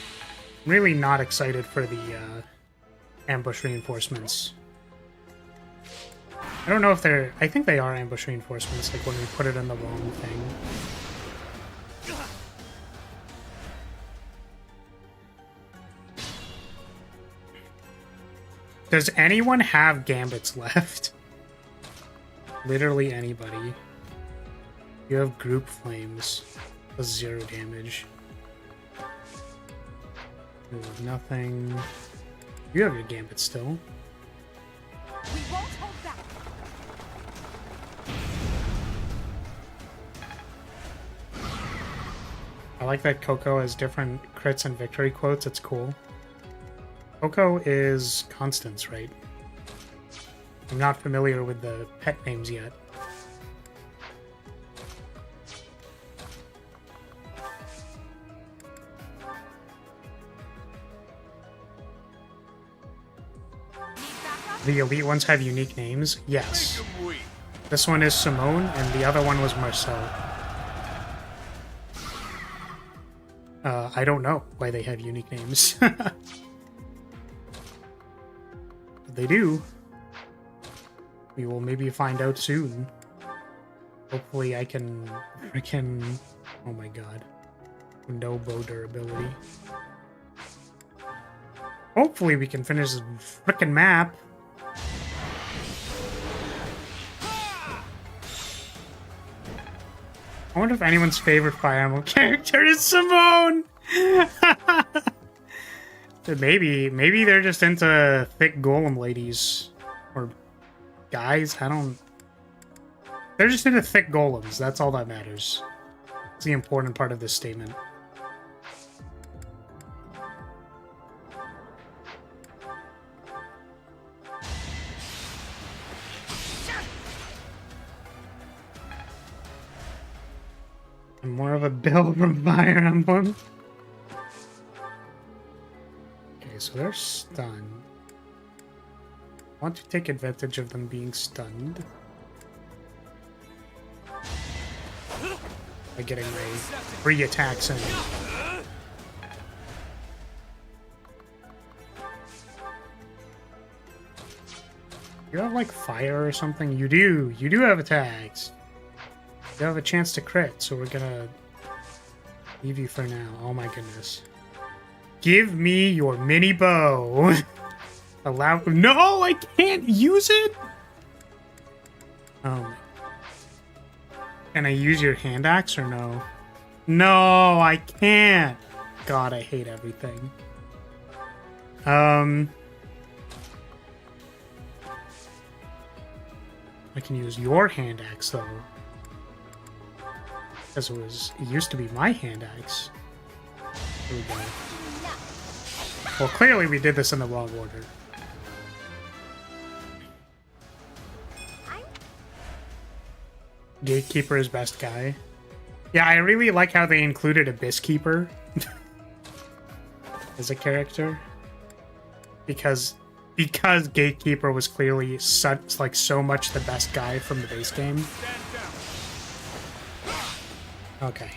I'm really not excited for the ambush reinforcements. I don't know if they're... I think they are ambush reinforcements, like when we put it in the wrong thing. Does anyone have gambits left? Literally anybody. You have group flames. Does 0 damage. You have nothing. You have your gambit still. We won't hold back. I like that Coco has different crits and victory quotes. It's cool. Coco is Constance, right? I'm not familiar with the pet names yet. The elite ones have unique names? Yes. This one is Simone, and the other one was Marcel. I don't know why they have unique names. But they do. We will maybe find out soon. Hopefully I can freaking... Oh my god. No bow durability. Hopefully we can finish this freaking map. I wonder if anyone's favorite Fire Emblem character is Simone! Maybe they're just into thick golem ladies. Or guys, I don't... They're just into thick golems, that's all that matters. It's the important part of this statement. I'm more of a Bill from Fire Emblem. Okay, so they're stunned. I want to take advantage of them being stunned. By getting my free attacks in. You have like fire or something? You do! You do have attacks! You have a chance to crit, so we're gonna leave you for now. Oh my goodness. Give me your mini bow! Allow- No! I can't use it?! Oh. Can I use your hand axe or no? No, I can't! God, I hate everything. I can use your hand axe though. Because it used to be my hand axe. Here we go. Well, clearly we did this in the wrong order. Gatekeeper is best guy. Yeah, I really like how they included Abyss Keeper as a character. Because Gatekeeper was clearly such, so much the best guy from the base game. Okay.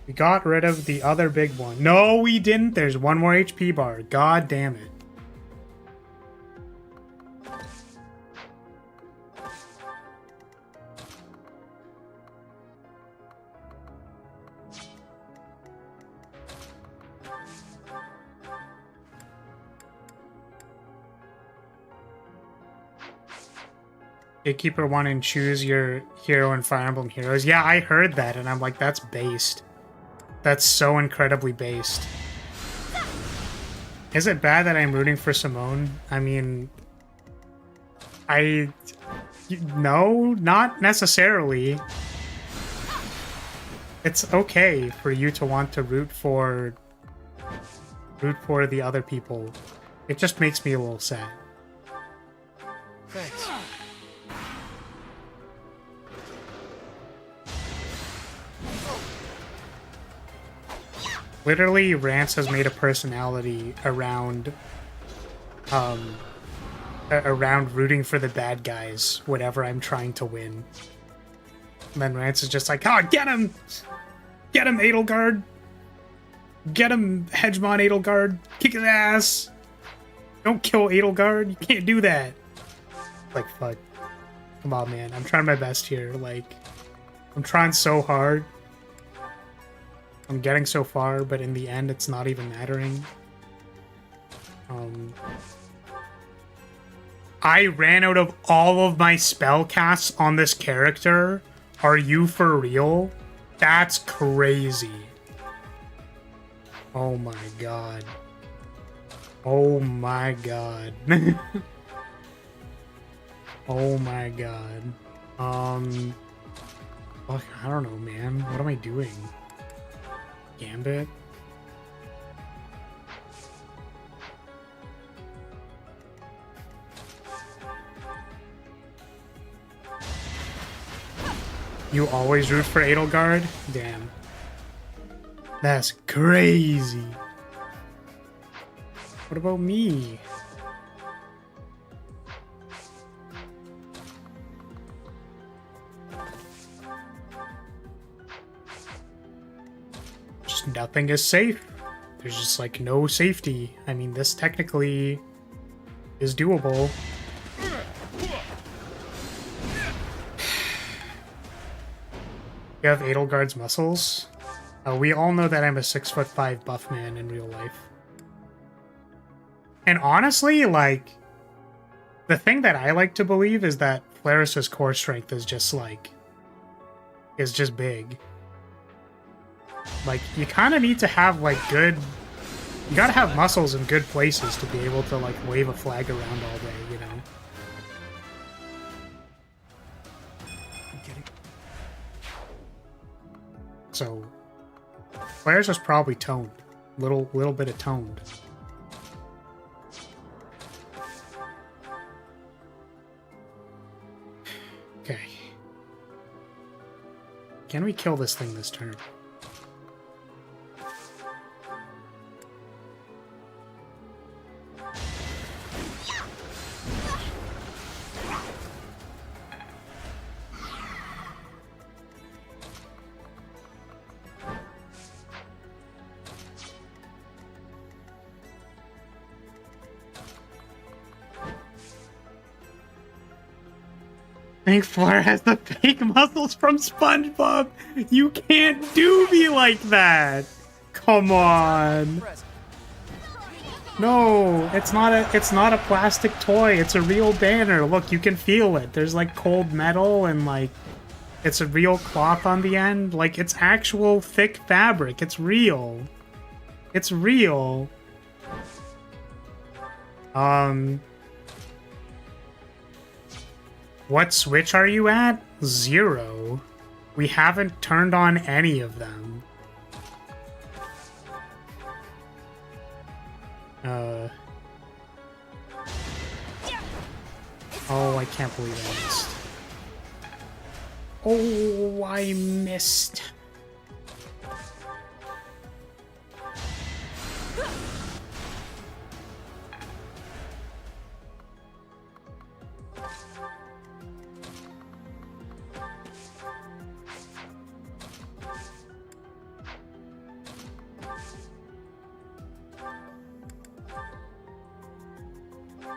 We got rid of the other big one. No, we didn't. There's one more HP bar. God damn it. Gatekeeper 1 and choose your hero in Fire Emblem Heroes. Yeah, I heard that, and I'm like, that's based. That's so incredibly based. Is it bad that I'm rooting for Simone? I mean... No, not necessarily. It's okay for you to want to root for the other people. It just makes me a little sad. Thanks. Literally, Rance has made a personality around, around rooting for the bad guys whenever I'm trying to win. And then Rance is just like, oh, get him! Get him, Edelgard! Get him, Hegemon Edelgard! Kick his ass! Don't kill Edelgard, you can't do that! Like, fuck. Come on, man, I'm trying my best here, like, I'm trying so hard. I'm getting so far, but in the end, it's not even mattering. I ran out of all of my spell casts on this character. Are you for real? That's crazy. Oh my god. Oh my god. Oh my god. Fuck, I don't know, man. What am I doing? Gambit? You always root for Edelgard? Damn. That's crazy. What about me? Just nothing is safe. There's just like no safety. I mean, this technically is doable. You have Edelgard's muscles? We all know that I'm a 6'5" buff man in real life. And honestly, like, the thing that I like to believe is that Flaris's core strength is just like, is just big. Like, you kind of need to have like good, you gotta have muscles in good places to be able to like wave a flag around all day, you know? So, Flair's is probably toned. Little bit of toned. Okay. Can we kill this thing this turn? I think Fleur has the fake muscles from SpongeBob. You can't do me like that. Come on. No, it's not a plastic toy. It's a real banner. Look, you can feel it. There's like cold metal and like it's a real cloth on the end. Like it's actual thick fabric. It's real. It's real. What switch are you at? 0. We haven't turned on any of them. Oh, I can't believe I missed. Oh, I missed.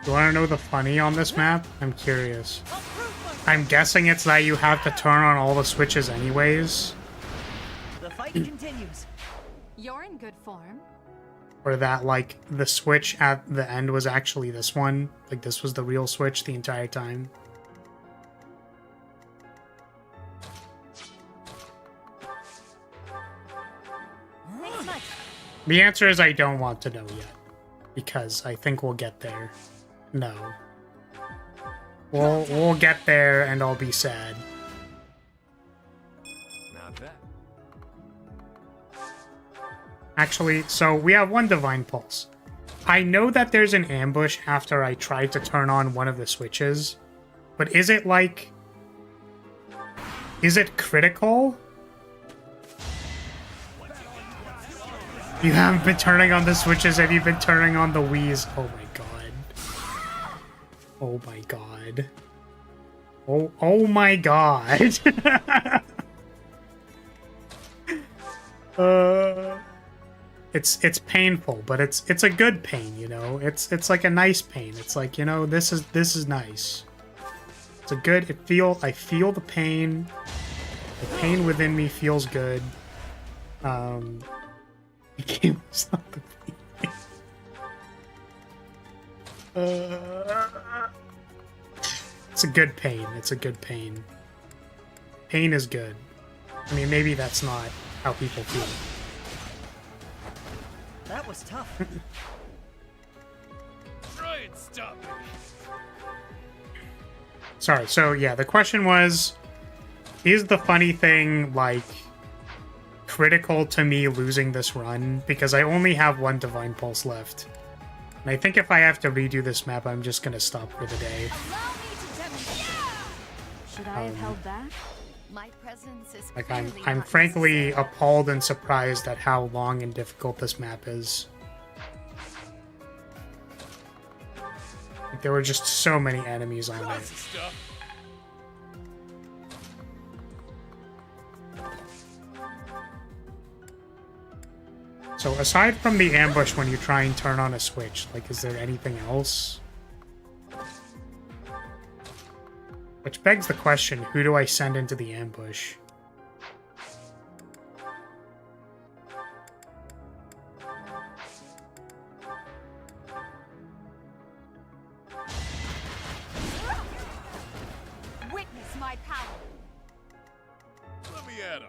You want to know the funny on this map? I'm curious. I'm guessing it's that you have to turn on all the switches anyways. The fight continues. You're in good form. Or that, like, the switch at the end was actually this one. Like, this was the real switch the entire time. The answer is I don't want to know yet. Because I think we'll get there. No. We'll get there and I'll be sad. Not bad. Actually, so we have one Divine Pulse. I know that there's an ambush after I tried to turn on one of the switches, But is it like... Is it critical? You haven't been turning on the switches, have you been turning on the Wii's? Oh my god. Oh my god. Oh my god. It's painful, but it's a good pain, you know? It's like a nice pain. It's like, you know, this is nice. It's a good, I feel the pain. The pain within me feels good. The game is not the pain. It's a good pain. It's a good pain. Pain is good. I mean, maybe that's not how people feel. That was tough. Try and stop me. Sorry, so yeah, the question was, is the funny thing, like, critical to me losing this run? Because I only have one Divine Pulse left. And I think if I have to redo this map, I'm just gonna stop for the day. Should I have held back? My presence is Like, clearly I'm not frankly necessary. appalled and surprised at how long and difficult this map is. Like, there were just so many enemies on it. So aside from the ambush when you try and turn on a switch, like, is there anything else? Which begs the question, who do I send into the ambush? Witness my power. Let me at him.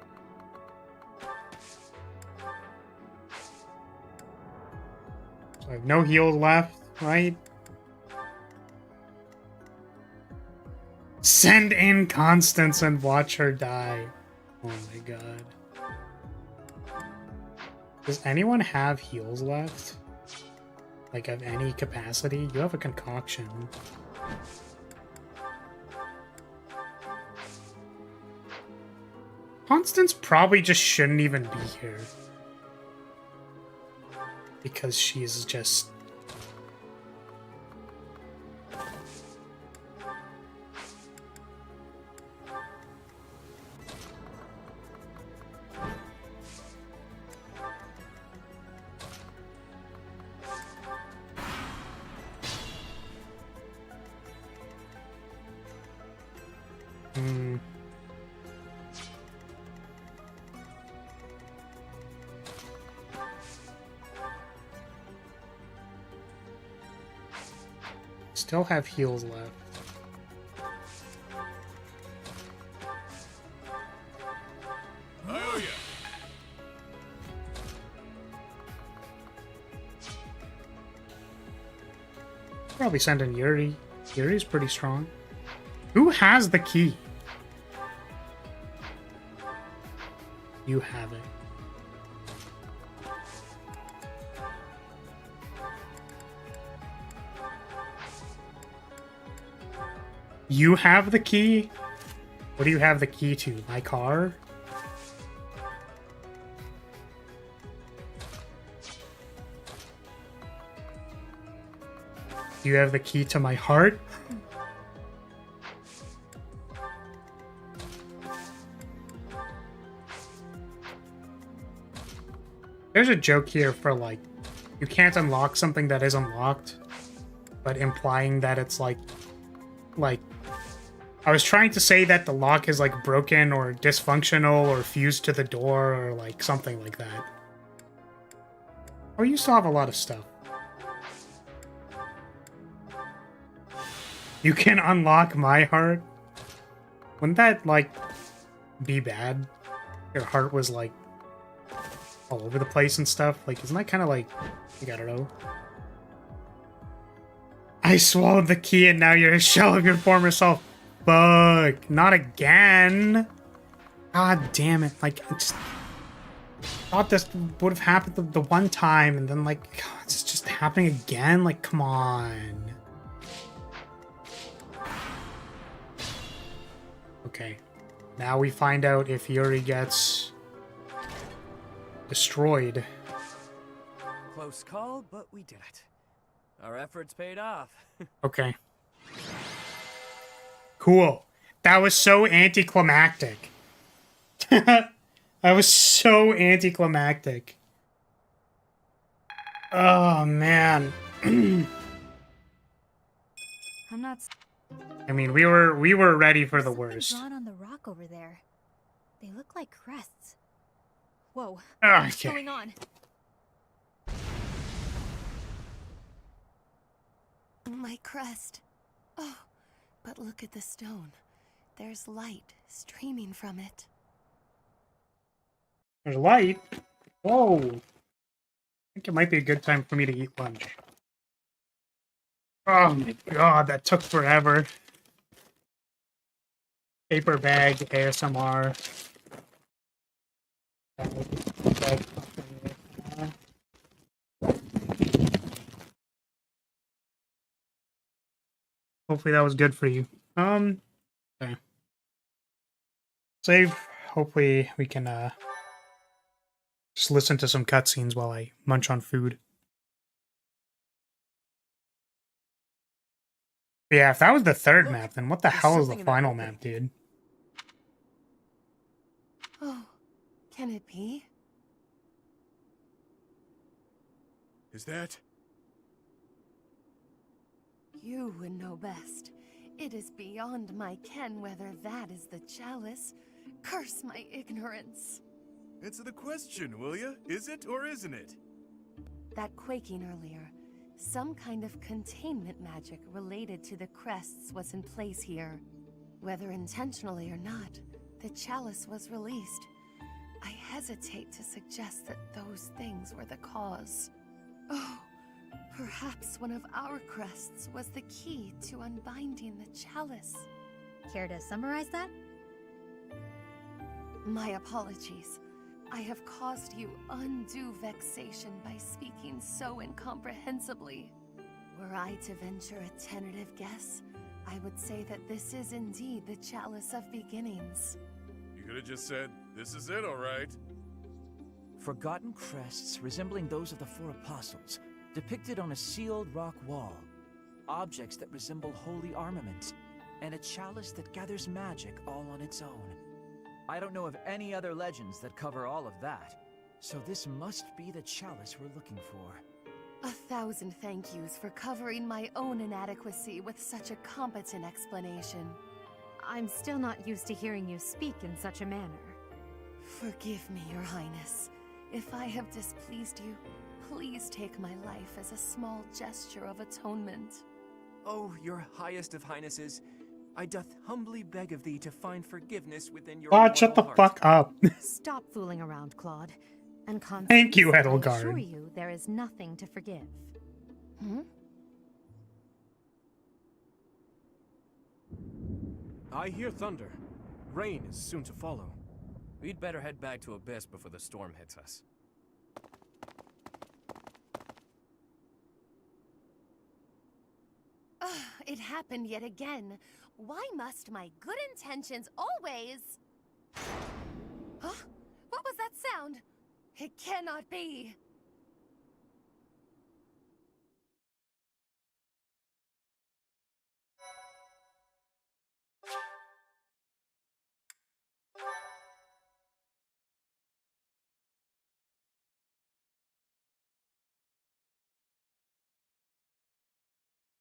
So I have no heals left, right? Send in Constance and watch her die. Oh my god. Does anyone have heals left? Like, of any capacity? You have a concoction. Constance probably just shouldn't even be here. Because she's just... Still have heals left. Oh yeah. Probably send in Yuri. Yuri's pretty strong. Who has the key? You have it. You have the key? What do you have the key to? My car? Do you have the key to my heart? There's a joke here for, like, you can't unlock something that is unlocked, but implying that it's like I was trying to say that the lock is like broken or dysfunctional or fused to the door or like something like that. Oh, you still have a lot of stuff. You can unlock my heart? Wouldn't that, like, be bad? Your heart was, like, all over the place and stuff? Like, isn't that kind of like, I don't know. I swallowed the key and now you're a shell of your former self. Fuck. Not again. God damn it. Like, I just thought this would have happened the one time and then, like, God, it's just happening again? Like, come on. Okay. Now we find out if Yuri gets destroyed. Close call, but we did it. Our efforts paid off. Okay. Cool. That was so anticlimactic. That was so anticlimactic. Oh, man. I'm not. I mean, we were ready for the Something worst. drawn on the rock over there. They look like crests. Whoa. Okay. What's going on? My crest. Oh, but look at the stone. There's light streaming from it. There's light. Whoa. I think it might be a good time for me to eat lunch. Oh my god, that took forever. Paper bag ASMR. Hopefully that was good for you. Okay. Save. Hopefully we can just listen to some cutscenes while I munch on food. Yeah, if that was the third map, then what the hell is the final map, dude? Oh, can it be? Is that? You would know best. It is beyond my ken whether that is the chalice. Curse my ignorance. Answer the question, will ya? Is it or isn't it? That quaking earlier. Some kind of containment magic related to the crests was in place here. Whether intentionally or not, the chalice was released. I hesitate to suggest that those things were the cause. Oh, perhaps one of our crests was the key to unbinding the chalice. Care to summarize that? My apologies. I have caused you undue vexation by speaking so incomprehensibly. Were I to venture a tentative guess, I would say that this is indeed the chalice of beginnings. You could have just said, this is it, alright. Forgotten crests resembling those of the four apostles, depicted on a sealed rock wall. Objects that resemble holy armaments, and a chalice that gathers magic all on its own. I don't know of any other legends that cover all of that, so this must be the chalice we're looking for. 1,000 thank yous for covering my own inadequacy with such a competent explanation. I'm still not used to hearing you speak in such a manner. Forgive me, Your Highness. If I have displeased you, please take my life as a small gesture of atonement. Oh, your highest of highnesses, I doth humbly beg of thee to find forgiveness within your Claude, shut the heart. fuck up. Stop fooling around, Claude. And Constance, Thank you, I assure Edelgard. you, there is nothing to forgive. Hmm? I hear thunder. Rain is soon to follow. We'd better head back to Abyss before the storm hits us. Ugh, it happened yet again. Why must my good intentions always... Huh? What was that sound? It cannot be.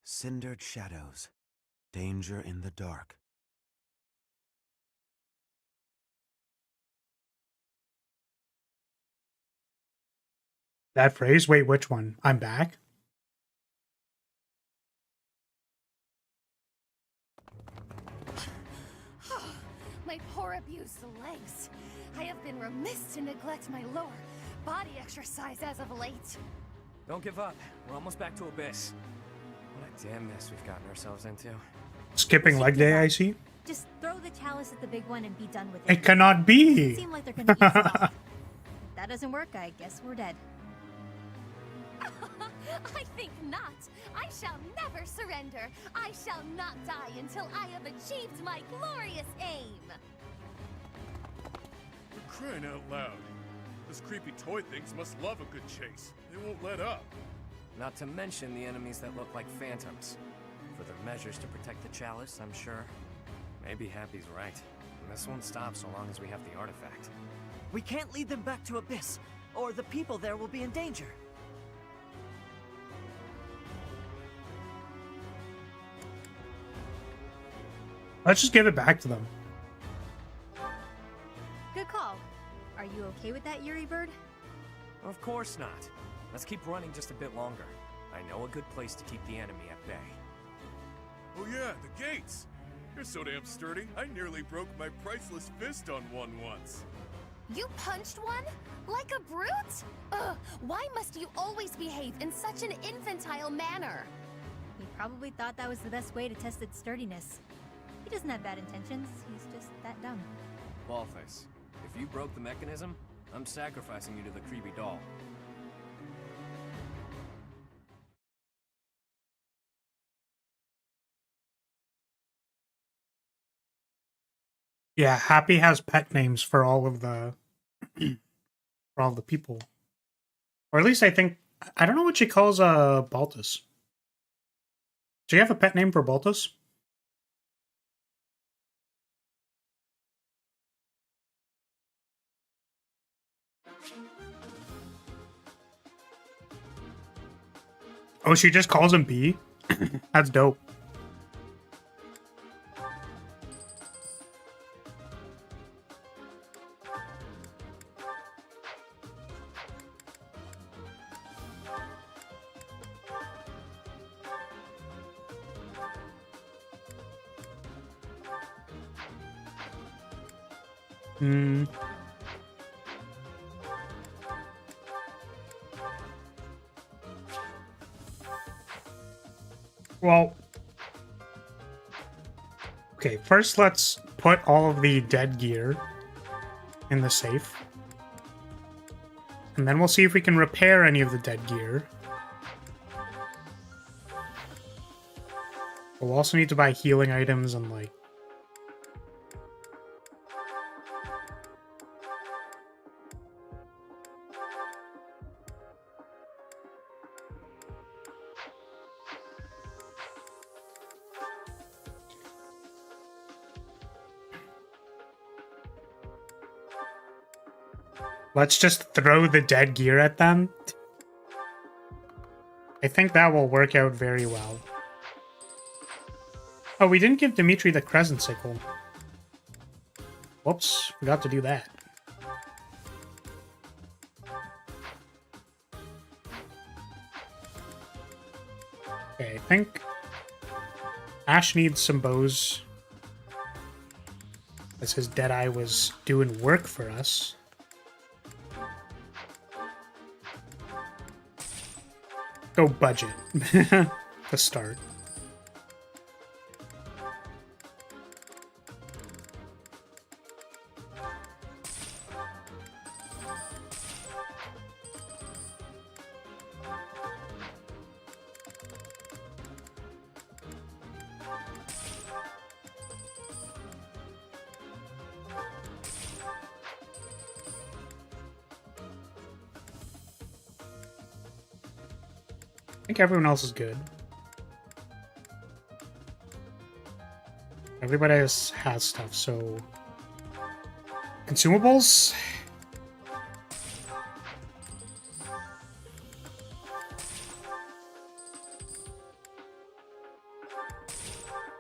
Cindered shadows. Danger in the dark. That phrase? Wait, which one? I'm back? My poor abused legs. I have been remiss to neglect my lower body exercise as of late. Don't give up. We're almost back to Abyss. What a damn mess we've gotten ourselves into. Skipping leg day, I see. Just throw the chalice at the big one and be done with it. It cannot be. Doesn't seem like they're gonna use it all. If that doesn't work, I guess we're dead. I think not. I shall never surrender. I shall not die until I have achieved my glorious aim. For crying out loud. Those creepy toy things must love a good chase. They won't let up. Not to mention the enemies that look like phantoms. For their measures to protect the chalice, I'm sure. Maybe Happy's right. This won't stop so long as we have the artifact. We can't lead them back to Abyss, or the people there will be in danger. Let's just give it back to them. Good call. Are you okay with that, Yuri Bird? Of course not. Let's keep running just a bit longer. I know a good place to keep the enemy at bay. Oh yeah, the gates! You're so damn sturdy, I nearly broke my priceless fist on one once. You punched one? Like a brute? Ugh, why must you always behave in such an infantile manner? He probably thought that was the best way to test its sturdiness. He doesn't have bad intentions, he's just that dumb. Ballface, if you broke the mechanism, I'm sacrificing you to the creepy doll. Yeah, Happy has pet names for all of the for all the people. Or at least I think I don't know what she calls Baltus. Do you have a pet name for Baltus? Oh, she just calls him B? That's dope. Well, okay, first let's put all of the dead gear in the safe. And then we'll see if we can repair any of the dead gear. We'll also need to buy healing items and like... Let's just throw the dead gear at them. I think that will work out very well. Oh, we didn't give Dimitri the crescent sickle. Whoops, forgot to do that. Okay, I think Ash needs some bows. As his Deadeye was doing work for us. Go budget to start. I think everyone else is good. Everybody has stuff, so... Consumables?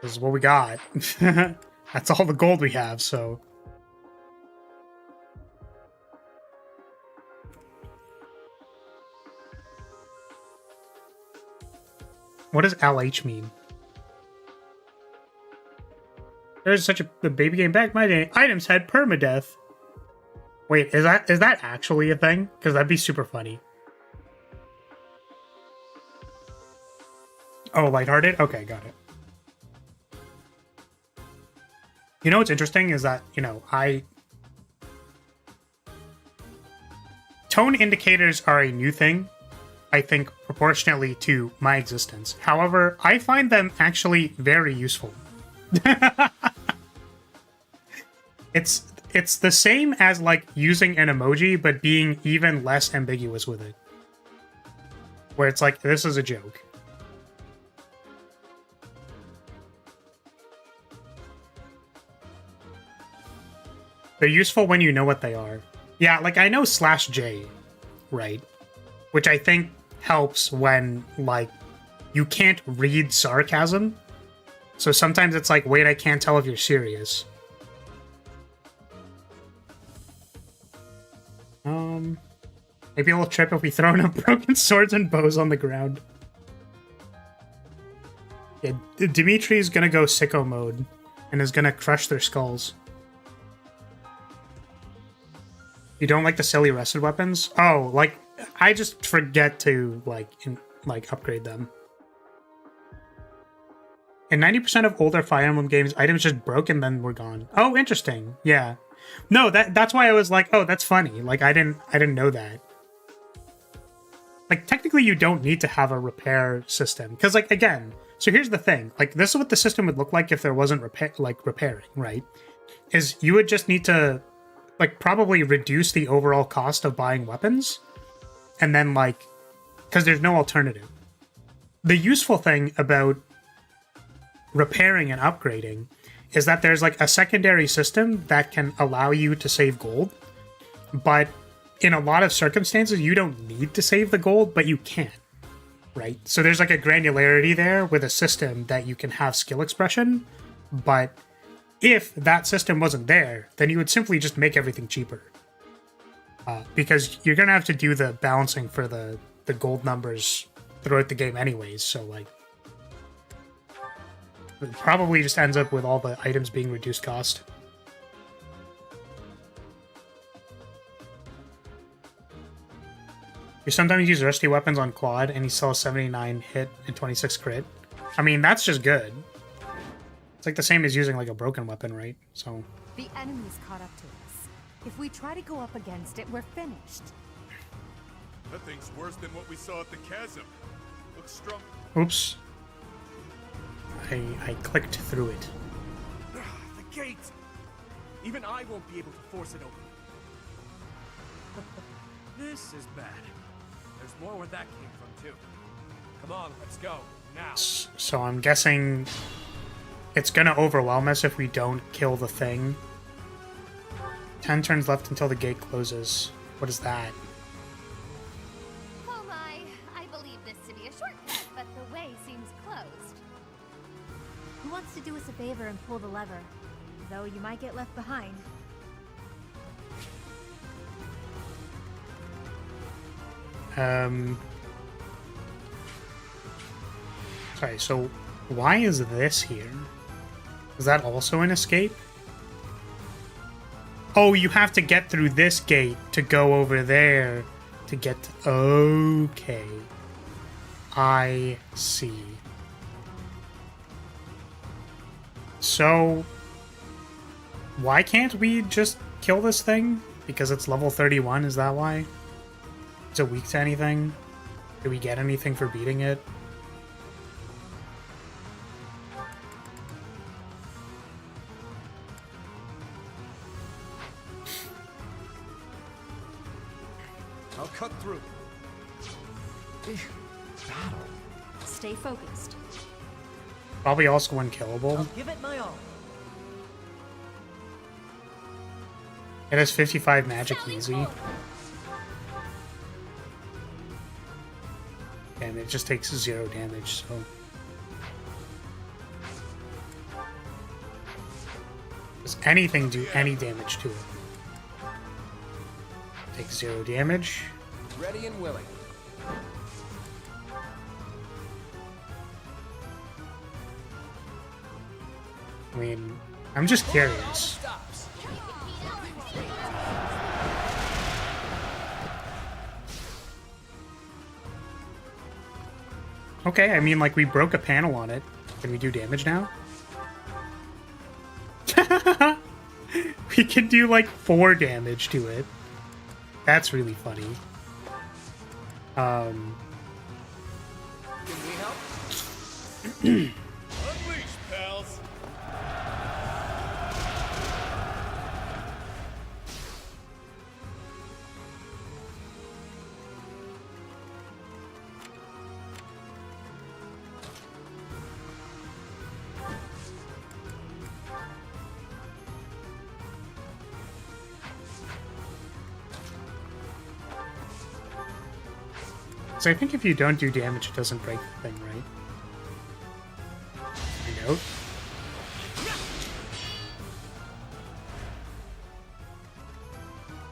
This is what we got. That's all the gold we have, so... What does LH mean? There's such a baby game back. My day items had permadeath. Wait, is that actually a thing? Because that'd be super funny. Oh, lighthearted? Okay, got it. You know what's interesting is that, you know, tone indicators are a new thing. I think, proportionately to my existence. However, I find them actually very useful. It's the same as, like, using an emoji, but being even less ambiguous with it. Where it's like, this is a joke. They're useful when you know what they are. Yeah, like, I know /J, right? Which I think helps when, like, you can't read sarcasm. So sometimes it's like, wait, I can't tell if you're serious. Maybe a little trip if we throw enough broken swords and bows on the ground. Yeah, Dimitri's gonna go sicko mode and is gonna crush their skulls. You don't like the silly rested weapons? Oh, like, I just forget to, like, upgrade them. In 90% of older Fire Emblem games, items just broke and then were gone. Oh, interesting. Yeah. No, that's why I was like, oh, that's funny. Like, I didn't know that. Like, technically, you don't need to have a repair system. Because, like, again, so here's the thing. Like, this is what the system would look like if there wasn't repairing, right? Is you would just need to, like, probably reduce the overall cost of buying weapons. And then, like, because there's no alternative. The useful thing about repairing and upgrading is that there's, like, a secondary system that can allow you to save gold. But in a lot of circumstances, you don't need to save the gold, but you can, right? So there's, like, a granularity there with a system that you can have skill expression, but if that system wasn't there, then you would simply just make everything cheaper. Because you're going to have to do the balancing for the gold numbers throughout the game anyways, so, like, it probably just ends up with all the items being reduced cost. You sometimes use rusty weapons on quad, and he still has 79 hit and 26 crit. I mean, that's just good. It's like the same as using, like, a broken weapon, right? So the enemy's caught up to us. If we try to go up against it, we're finished. That thing's worse than what we saw at the chasm. Looks strong. Oops. I clicked through it. The gate! Even I won't be able to force it open. This is bad. There's more where that came from, too. Come on, let's go, now. So I'm guessing it's gonna overwhelm us if we don't kill the thing. 10 turns left until the gate closes. What is that? Oh my, I believe this to be a shortcut, but the way seems closed. Who wants to do us a favor and pull the lever? Though you might get left behind. Sorry, so why is this here? Is that also an escape? Oh, you have to get through this gate to go over there to get to... Okay. I see. So, why can't we just kill this thing? Because it's level 31, is that why? Is it weak to anything? Do we get anything for beating it? I'll cut through. Battle. Stay focused. Probably also unkillable. I'll give it my all. It has 55 magic easy. And it just takes 0 damage, so... Does anything do any damage to it? Takes 0 damage. Ready and willing. I mean, I'm just curious. Okay, I mean, like, we broke a panel on it. Can we do damage now? We can do, like, 4 damage to it. That's really funny. Unleash, pals. So I think if you don't do damage, it doesn't break the thing, right? Find out.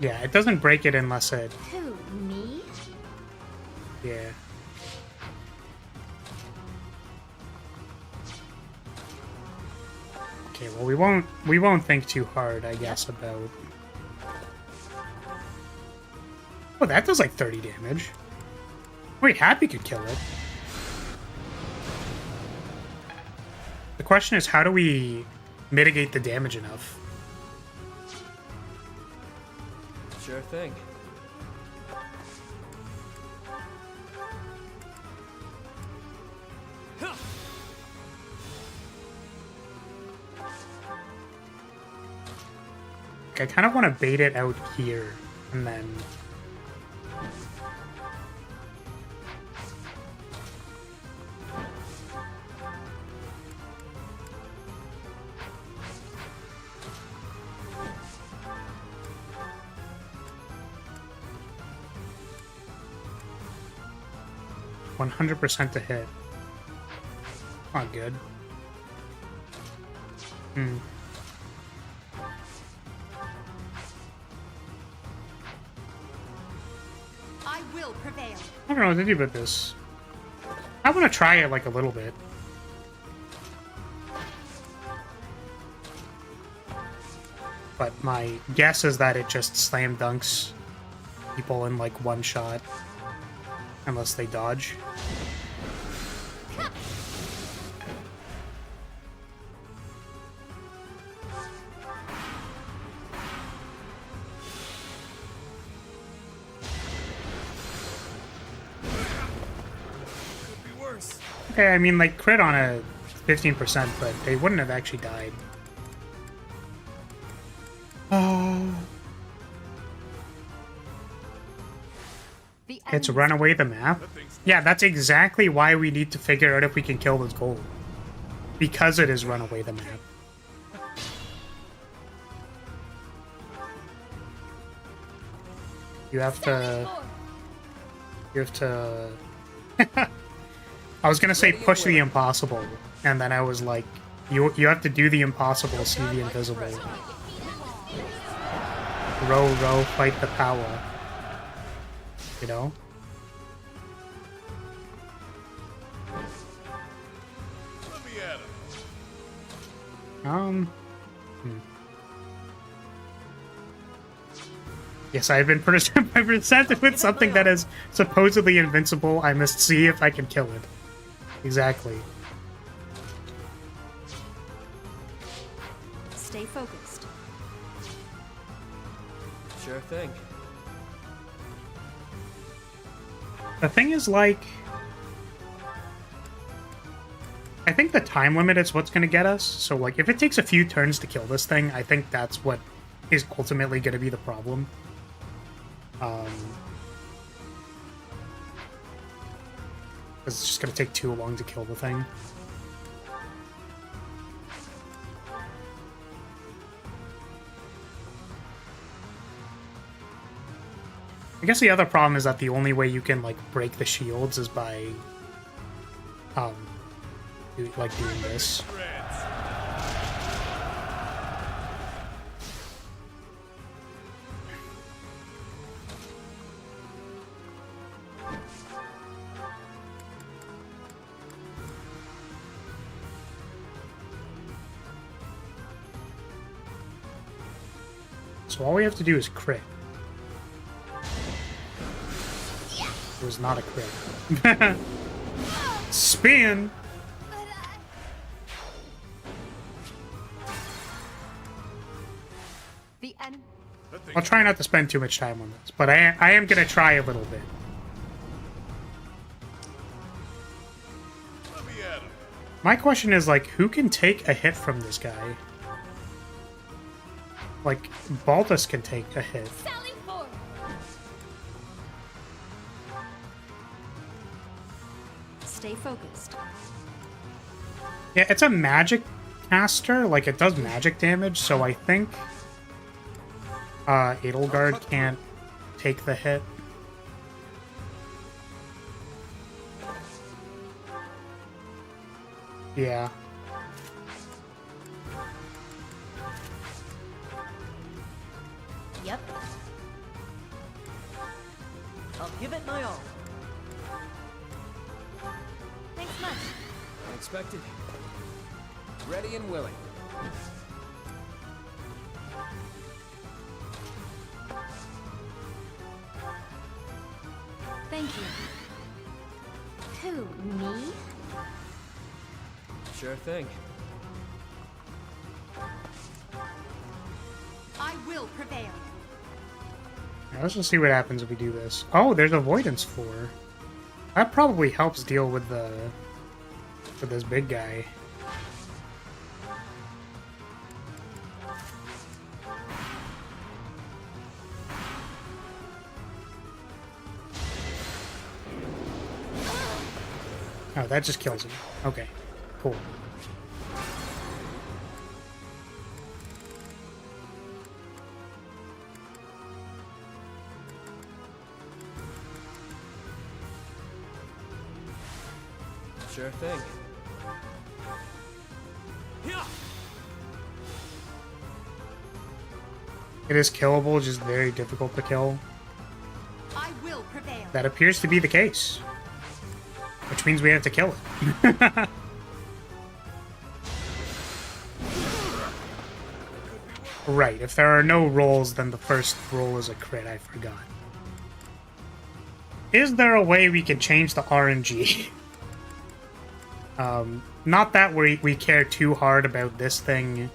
Yeah, it doesn't break it unless it... Who, me? Yeah. Okay, well we won't think too hard, I guess, about... Oh, that does like 30 damage. Wait, Happy could kill it. The question is, how do we mitigate the damage enough? Sure thing. Like, I kind of want to bait it out here, and then... %100% to hit. Not good. Hmm. I will prevail. I don't know what to do about this. I want to try it like a little bit. But my guess is that it just slam dunks people in like one shot. Unless they dodge. Okay, I mean, like, crit on a 15%, but they wouldn't have actually died. It's run away the map? Yeah, that's exactly why we need to figure out if we can kill this gold. Because it is run away the map. You have to... I was gonna say push the impossible, and then I was like, you have to do the impossible, see the invisible. Row, row, fight the power. You know? Let me at him. Yes, I've been presented with something that is supposedly invincible. I must see if I can kill it. Exactly. Stay focused. Sure thing. The thing is, like... I think the time limit is what's going to get us. So, like, if it takes a few turns to kill this thing, I think that's what is ultimately going to be the problem. It's just going to take too long to kill the thing. I guess the other problem is that the only way you can, like, break the shields is by, doing this. So all we have to do is crit. It was not a crit. Spin! I'll try not to spend too much time on this, but I am going to try a little bit. Let me at him. My question is, like, who can take a hit from this guy? Like, Baltus can take a hit. Sally forward. Stay focused. Yeah, it's a magic caster. Like, it does magic damage, so I think Edelgard can't take the hit. Yeah. Yep. I'll give it my all. Thanks much. Unexpected. Ready and willing. Thank you. Who, me? Sure thing. I will prevail. Now, let's just see what happens if we do this. Oh, there's avoidance 4. That probably helps deal with this big guy. Oh, that just kills him. Okay, cool. Sure thing. It is killable, just very difficult to kill. I will prevail. That appears to be the case. Which means we have to kill it. Right, if there are no rolls, then the first roll is a crit, I forgot. Is there a way we can change the RNG? Not that we care too hard about this thing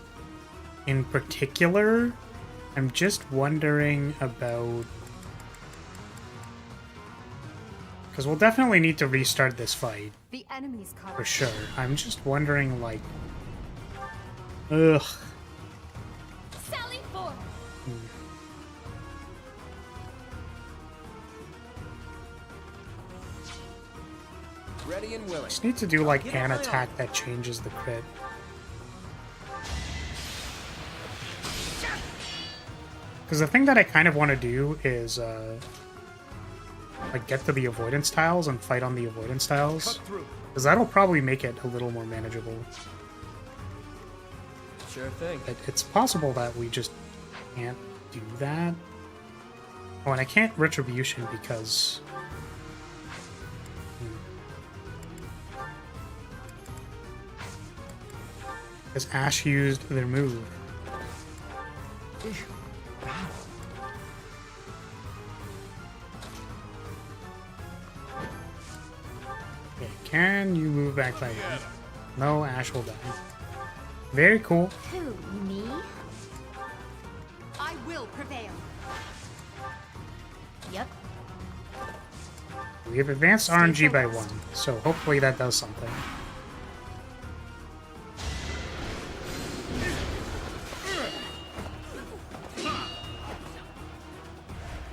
in particular. I'm just wondering about... Because we'll definitely need to restart this fight. The enemy's caught. For sure. I'm just wondering, like... Ugh. Sally forward. Ready and willing. Just need to do, like, an attack that changes the crit. Because the thing that I kind of want to do is, like, get to the avoidance tiles and fight on the avoidance tiles. Because that'll probably make it a little more manageable. Sure thing. It's possible that we just can't do that. Oh, and I can't Retribution because... Because Ash used their move. Okay, can you move back by one? No, Ash will die. Very cool. Who, me? I will prevail. Yep. We have advanced RNG by 1, so hopefully that does something.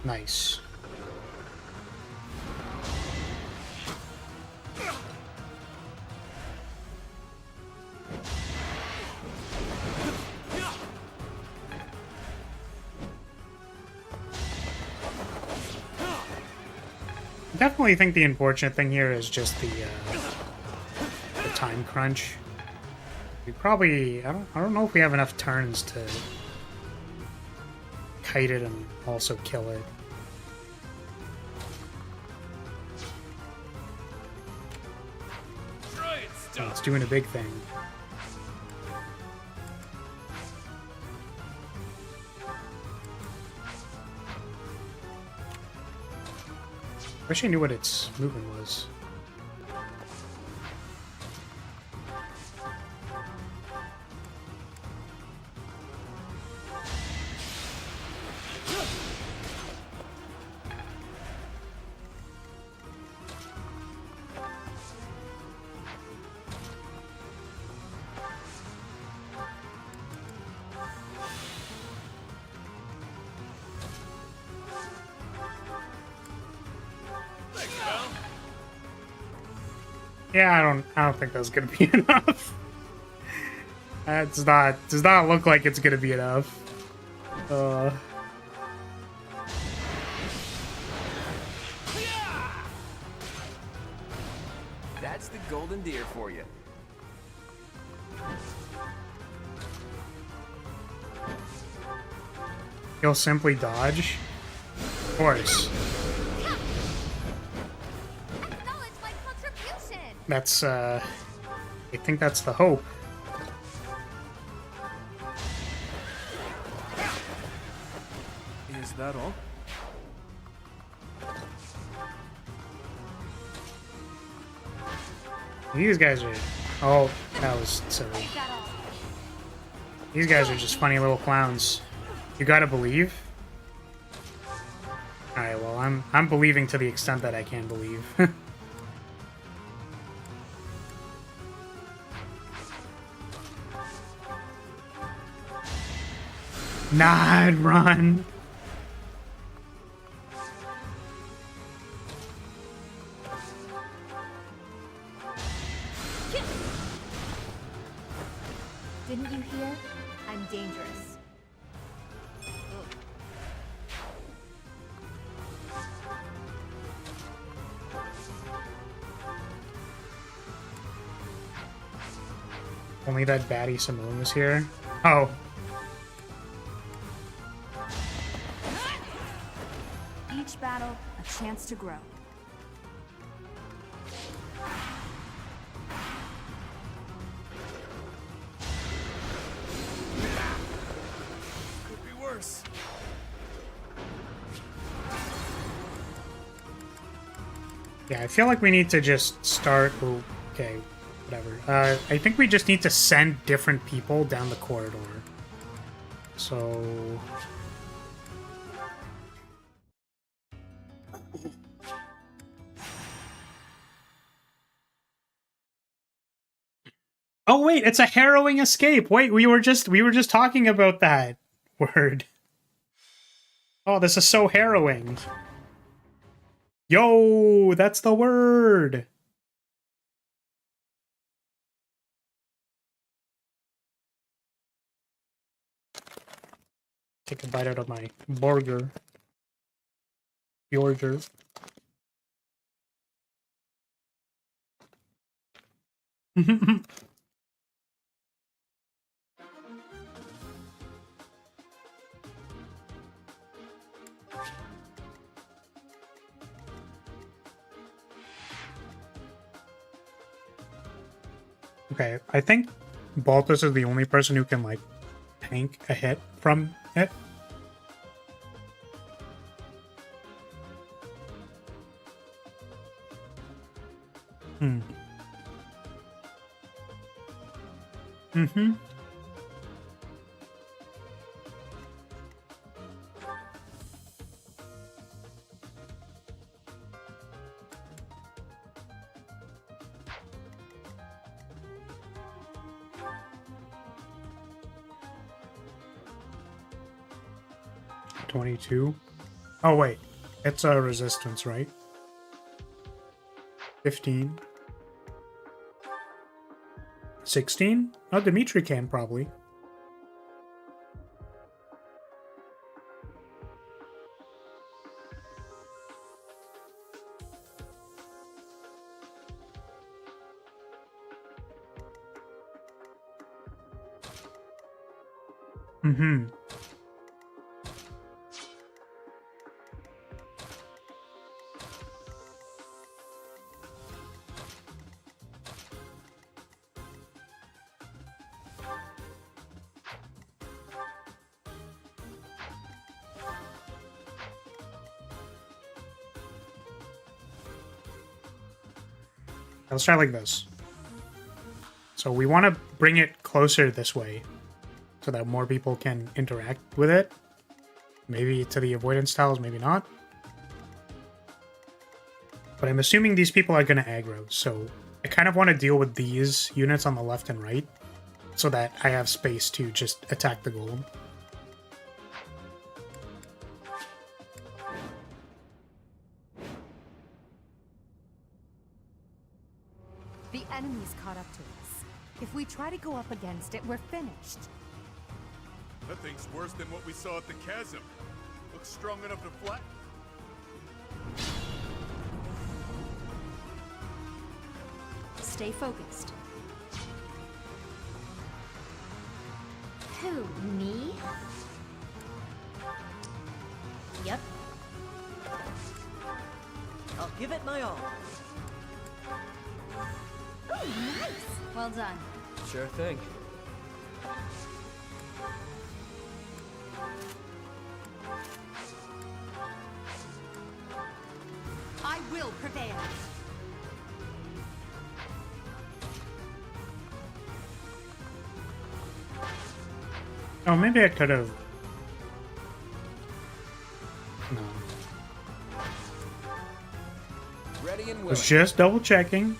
Nice. I definitely think the unfortunate thing here is just the time crunch. We probably... I don't know if we have enough turns to kite it and also kill it. Oh, it's doing a big thing. Wish I knew what its movement was. Yeah, I don't think that's gonna be enough. That does not look like it's gonna be enough. That's the golden deer for you. He'll simply dodge. Of course. That's I think that's the hope. Is that all? These guys are... Oh, that was silly. These guys are just funny little clowns. You gotta believe? Alright, well, I'm believing to the extent that I can believe. Nah, run! Didn't you hear? I'm dangerous. Only that baddie Simone was here. Oh. Each battle, a chance to grow. Could be worse. Yeah, I feel like we need to just start... Oh, okay, whatever. I think we just need to send different people down the corridor. So... Oh wait, it's a harrowing escape. Wait, we were just talking about that word. Oh, this is so harrowing. Yo, that's the word. Take a bite out of my burger. Bjorger. Okay, I think Baltus is the only person who can, like, tank a hit from it. Hmm. Mm-hmm. $22. Oh wait, it's a resistance, right? 15. 16? Oh, Dimitri can probably. Mm-hmm. Let's try like this. So we want to bring it closer this way so that more people can interact with it. Maybe to the avoidance tiles, maybe not. But I'm assuming these people are going to aggro, so I kind of want to deal with these units on the left and right so that I have space to just attack the golem. The enemy's caught up to us. If we try to go up against it, we're finished. That thing's worse than what we saw at the chasm. Looks strong enough to flatten. Stay focused. Who, me? Yep. I'll give it my all. Oh, nice! Well done. Sure thing. I will prevail. Oh, maybe I could have. No. Ready and willing. Was just double checking.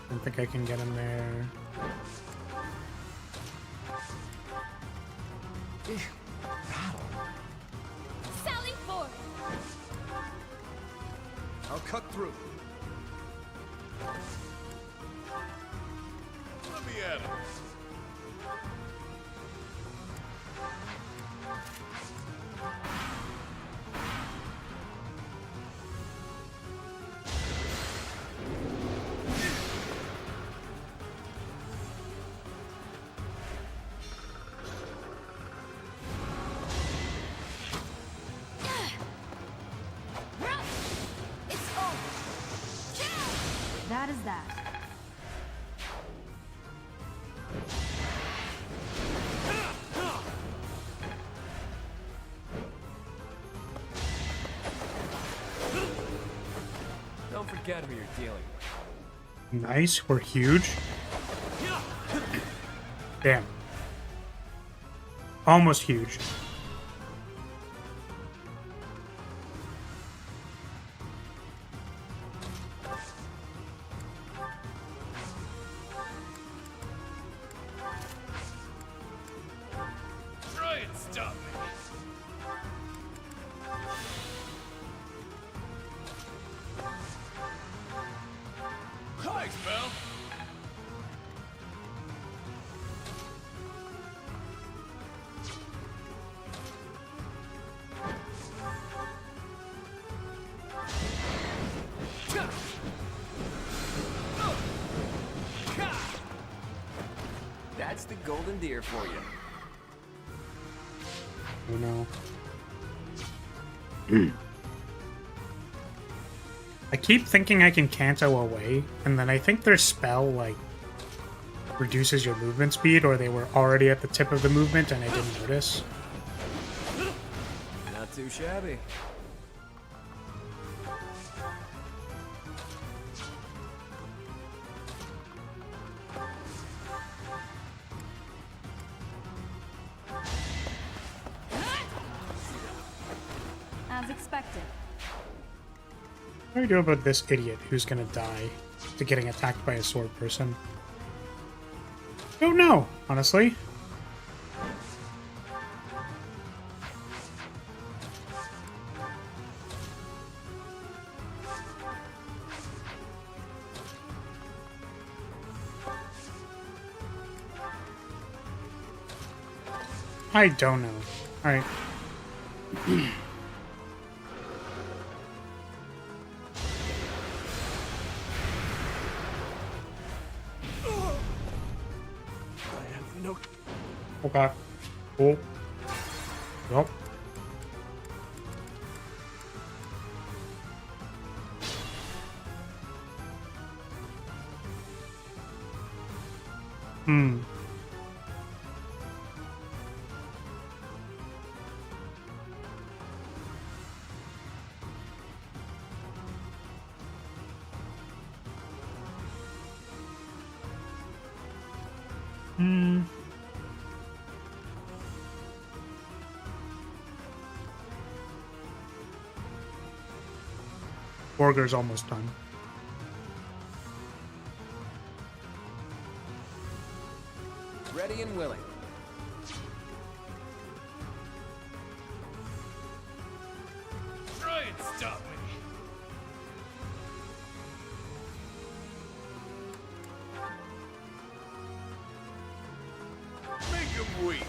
Don't think I can get him there. Sally forth! I'll cut through. Let me at him. It's over! That is that. Don't forget who you're dealing with. Nice, we're huge. Damn. Almost huge. Try and stop me. Thanks, pal. That's the golden deer for you. Oh no. I keep thinking I can Kanto away, and then I think their spell, like, reduces your movement speed, or they were already at the tip of the movement and I didn't notice. Not too shabby. As expected. What do we do about this idiot who's gonna die to getting attacked by a sword person? Don't know, honestly. I don't know. Alright. Okay. Cool. Yep. Hmm. Hmm. Burger's almost done. Ready and willing. Try and stop me. Make him weep.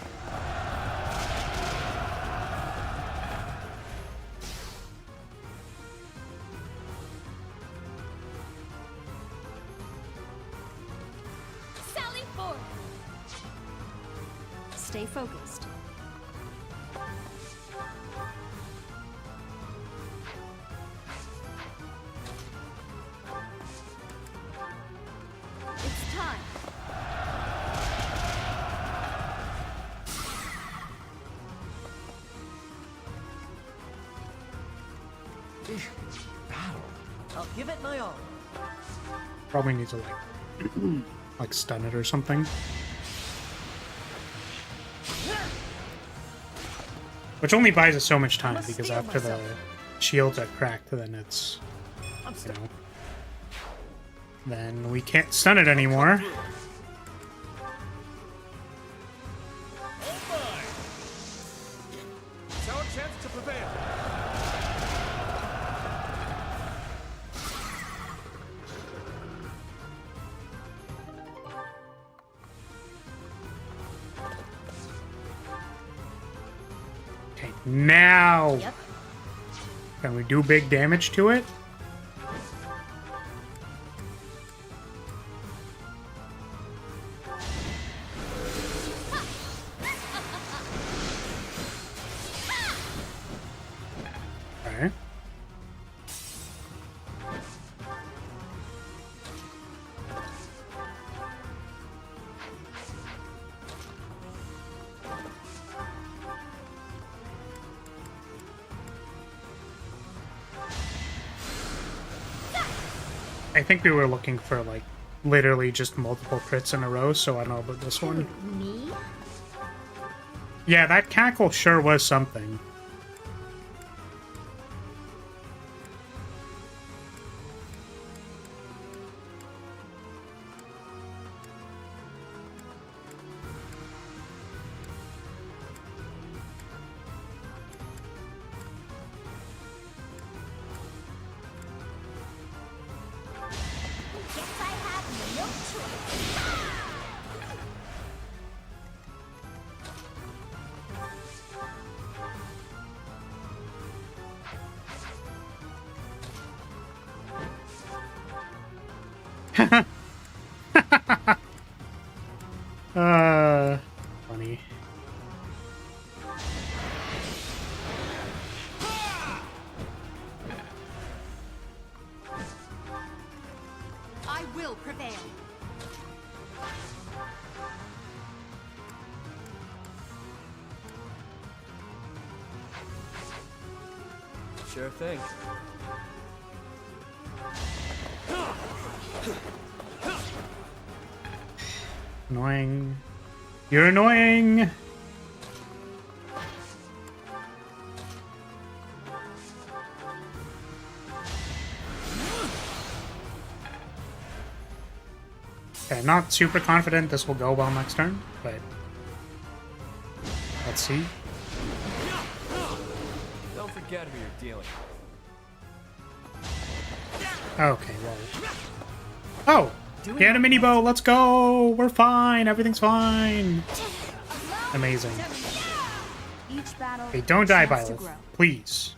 Sally forth. Stay focused. It's time. I'll give it my all. Probably need to like stun it or something. Which only buys us so much time because after the shields are cracked, then it's, you know, then we can't stun it anymore. It's our chance to prevail. Okay, now Yep. can we do big damage to it? Okay. I think we were looking for, like, literally just multiple crits in a row, so I don't know about this one. Me? Yeah, that cackle sure was something. Guess I have no choice. Funny. I will prevail. Sure thing. Annoying. You're annoying! Okay, not super confident this will go well next turn, but let's see. Don't forget who you're dealing with. Okay, well. Oh! He had a mini bow, let's go! We're fine, everything's fine! Amazing. Each battle. Okay, don't die, chance to Byleth. grow. Please.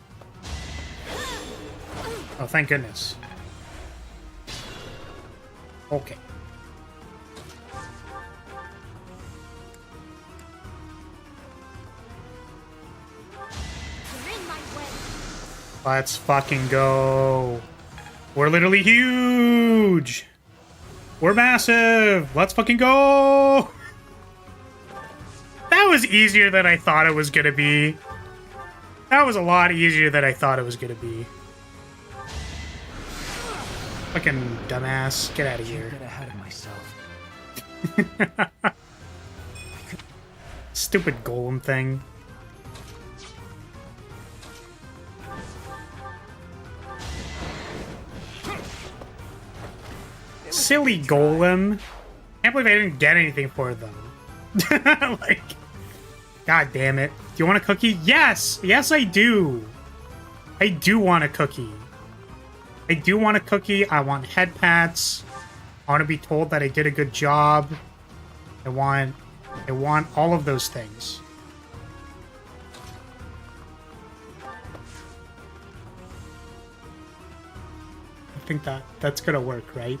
Oh, thank goodness. Okay. You're in my way. Let's fucking go. We're literally huge! We're massive! Let's fucking go! That was easier than I thought it was gonna be. That was a lot easier than I thought it was gonna be. Fucking dumbass. Get out of here. Get ahead of myself. Stupid golem thing. Silly golem. Can't believe I didn't get anything for it though. Like, god damn it. Do you want a cookie? Yes! Yes, I do! I do want a cookie. I do want a cookie. I want head pats. I want to be told that I did a good job. I want all of those things. I think that's gonna work, right?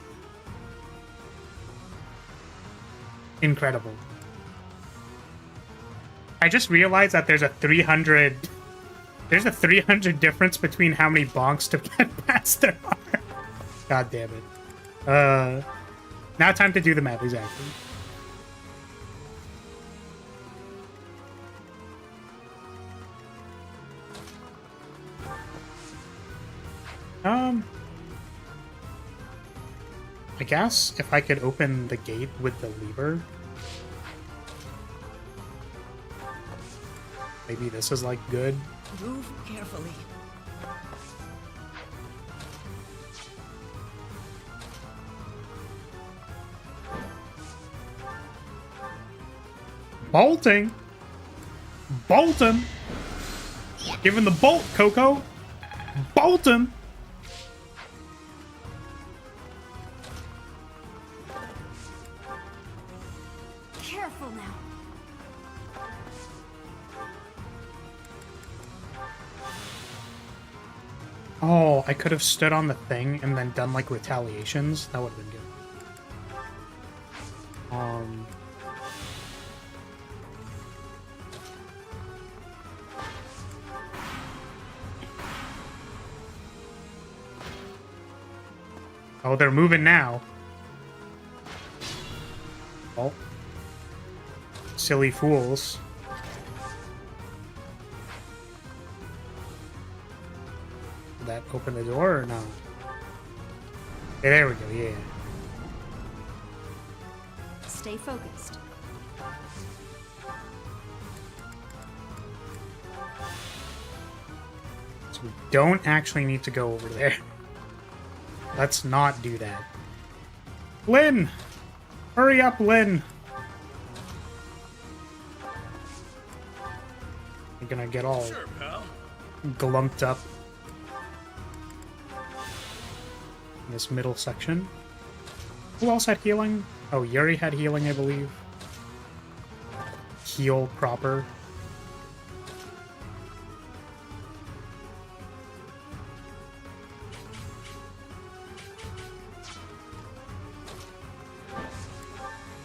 Incredible. I just realized that there's a 300 difference between how many bonks to get past there are. God damn it. Now time to do the math, exactly. I guess if I could open the gate with the lever. Maybe this is like good. Move carefully. Bolting. Bolt him. Give him the bolt, Coco. Bolt him. Careful now. Oh, I could have stood on the thing and then done like retaliations. That would have been good. Oh, they're moving now. Oh. Silly fools. Did that open the door or no? Okay, there we go, yeah. Stay focused. So we don't actually need to go over there. Let's not do that. Lynn! Hurry up, Lynn! You're gonna get all glumped up in this middle section. Who else had healing? Oh, Yuri had healing, I believe. Heal proper.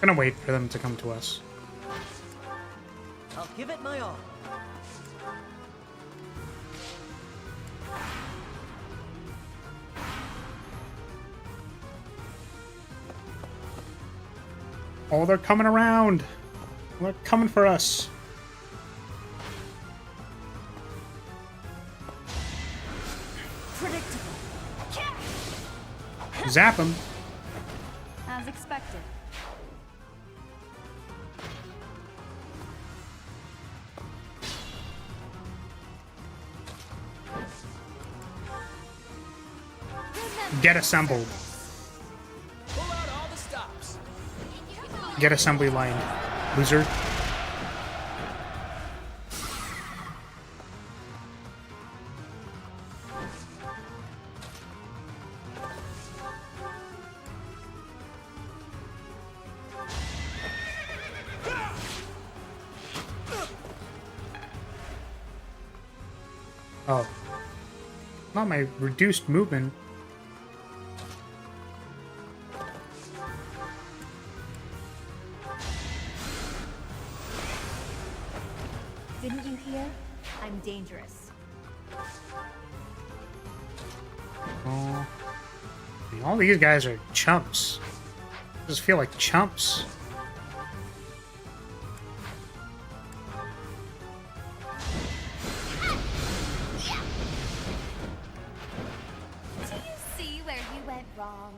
I'm gonna wait for them to come to us. I'll give it my all. Oh, they're coming around. They're coming for us. Predictable. Zap him. As expected. Get assembled. Pull out all the stops. Get assembly line, loser. Oh. Not my reduced movement. Didn't you hear? I'm dangerous. Oh. I mean, all these guys are chumps. I just feel like chumps. Do you see where you went wrong?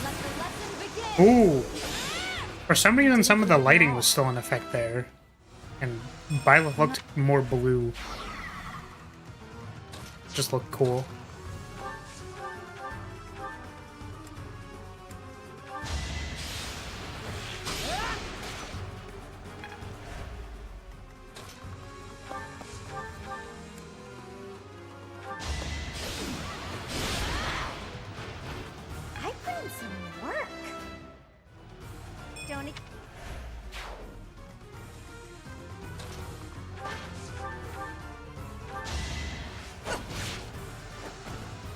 Let the lesson begin. Ooh. For some reason, some of the lighting was still in effect there. And Violet looked more blue. Just looked cool. Don't.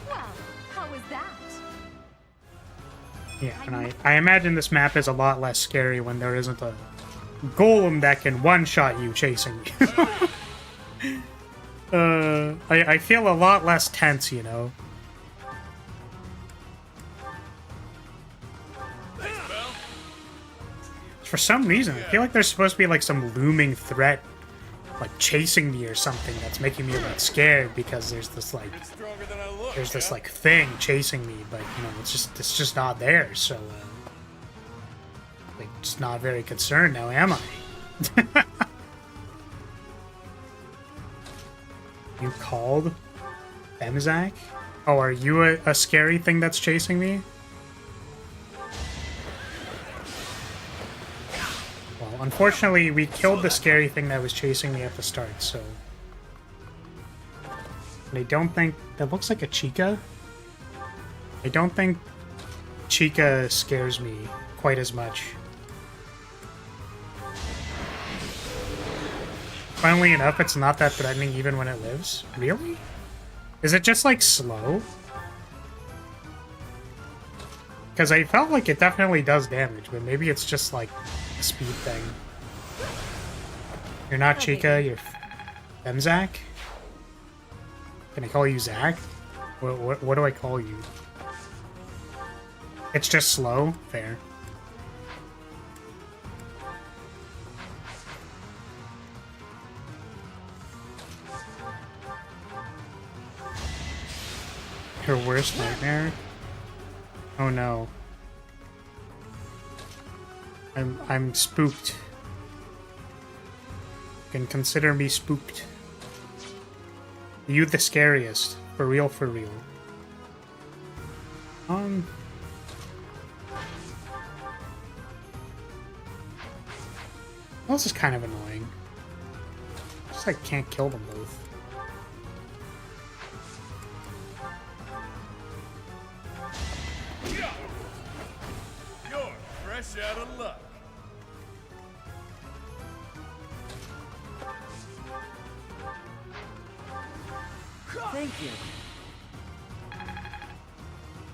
Well, how was that? Yeah, and I imagine this map is a lot less scary when there isn't a golem that can one-shot you chasing you. I feel a lot less tense, you know? For some reason, I feel like there's supposed to be like some looming threat, like chasing me or something that's making me like scared because there's this like thing chasing me, but you know it's just not there. So like just not very concerned now, am I? You called Emzak? Oh, are you a scary thing that's chasing me? Well, unfortunately, we killed the scary thing that was chasing me at the start, so... And I don't think... That looks like a Chica? I don't think Chica scares me quite as much. Funnily enough, it's not that threatening even when it lives. Really? Is it just, like, slow? Because I felt like it definitely does damage, but maybe it's just, like, a speed thing. You're not Chica, you're Emzak? Can I call you Zach? What do I call you? It's just slow? Fair. Your worst nightmare? Oh no. I'm spooked. You can consider me spooked. You the scariest. For real, for real. This is kind of annoying. Just like can't kill them both. You're fresh out of luck. Thank you.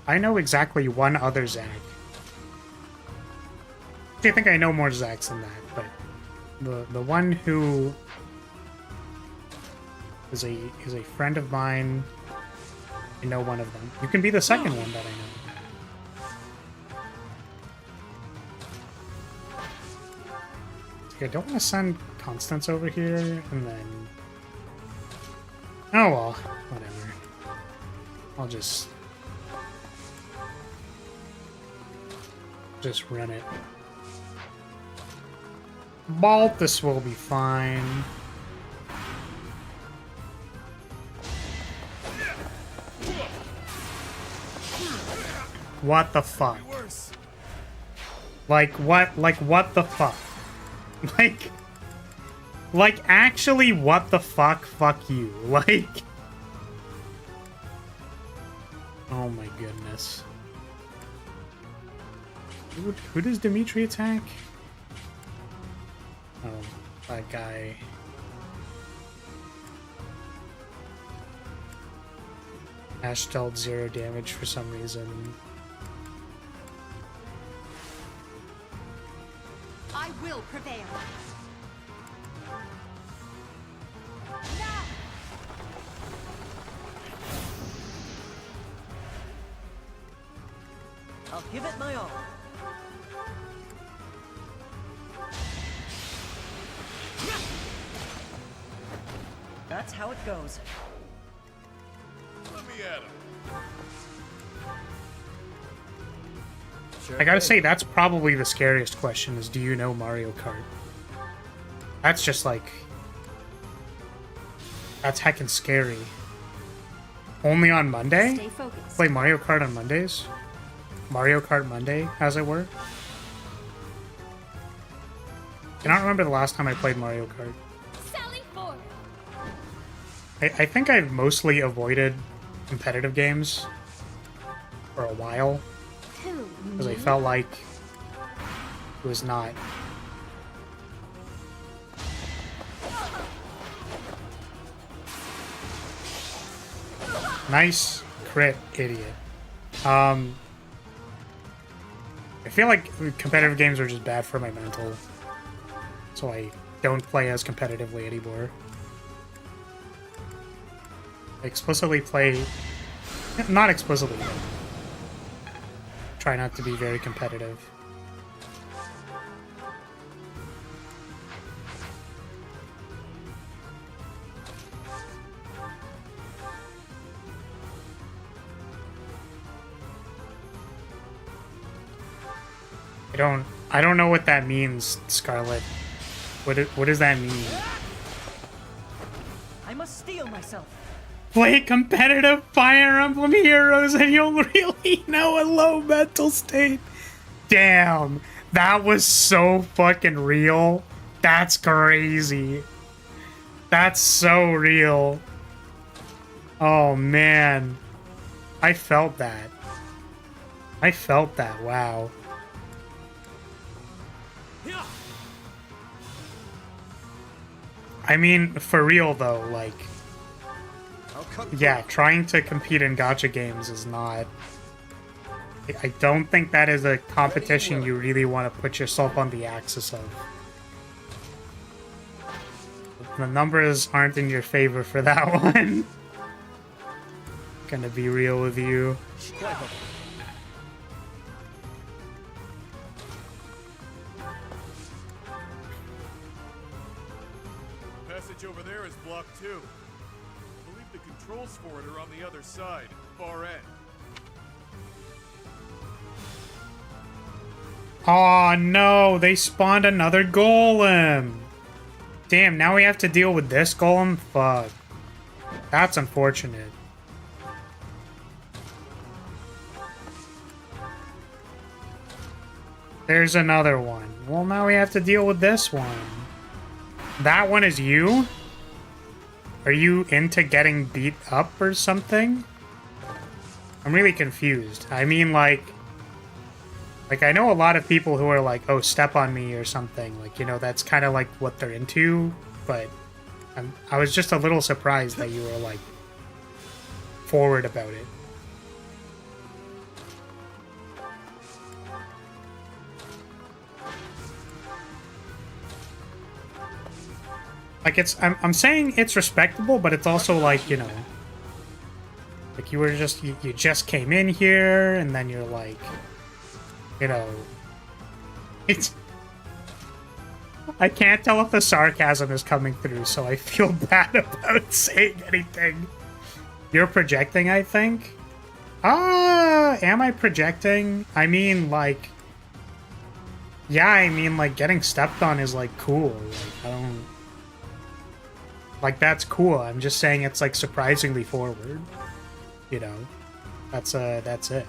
I know exactly one other Zach. I think I know more Zachs than that, but the one who is a friend of mine, I know one of them. You can be the second one that I know. I don't want to send Constance over here, and then... Oh well, whatever. I'll just run it. Baltus will be fine. What the fuck? Like what the fuck? Like actually what the fuck? Fuck you. Like oh my goodness. Who does Dimitri attack? Oh, that guy. Ash dealt 0 damage for some reason. I will prevail. I'll give it my all. That's how it goes. Let me at him. I gotta say, that's probably the scariest question, is do you know Mario Kart? That's just like... That's heckin' scary. Only on Monday? Stay focused. Play Mario Kart on Mondays? Mario Kart Monday, as it were? I cannot remember the last time I played Mario Kart. Sally forth. I think I've mostly avoided competitive games for a while. Because I felt like who is not. Nice crit, idiot. I feel like competitive games are just bad for my mental, so I don't play as competitively anymore. I explicitly play, not explicitly, but try not to be very competitive. I don't know what that means, Scarlet. What does that mean? I must steel myself. Play competitive Fire Emblem Heroes and you'll really know a low mental state. Damn, that was so fucking real. That's crazy. That's so real. Oh man. I felt that. I felt that, wow. I mean, for real though, like, yeah, trying to compete in gacha games is not... I don't think that is a competition you really want to put yourself on the axis of. The numbers aren't in your favor for that one. Gonna be real with you. Passage over there is blocked too. I believe the controls for it are on the other side, far end. Oh no, they spawned another golem. Damn, now we have to deal with this golem? Fuck. That's unfortunate. There's another one. Well, now we have to deal with this one. That one is you? Are you into getting beat up or something? I'm really confused. I mean, like, I know a lot of people who are like, oh, step on me or something. Like, you know, that's kind of like what they're into. But I was just a little surprised that you were, like, forward about it. Like, I'm saying it's respectable, but it's also like, you know, like you just came in here and then you're like, you know, it's... I can't tell if the sarcasm is coming through, so I feel bad about saying anything. You're projecting, I think? Am I projecting? I mean, like... Yeah, I mean, like, getting stepped on is, like, cool. Like, I don't... Like, that's cool. I'm just saying it's, like, surprisingly forward. You know? That's it.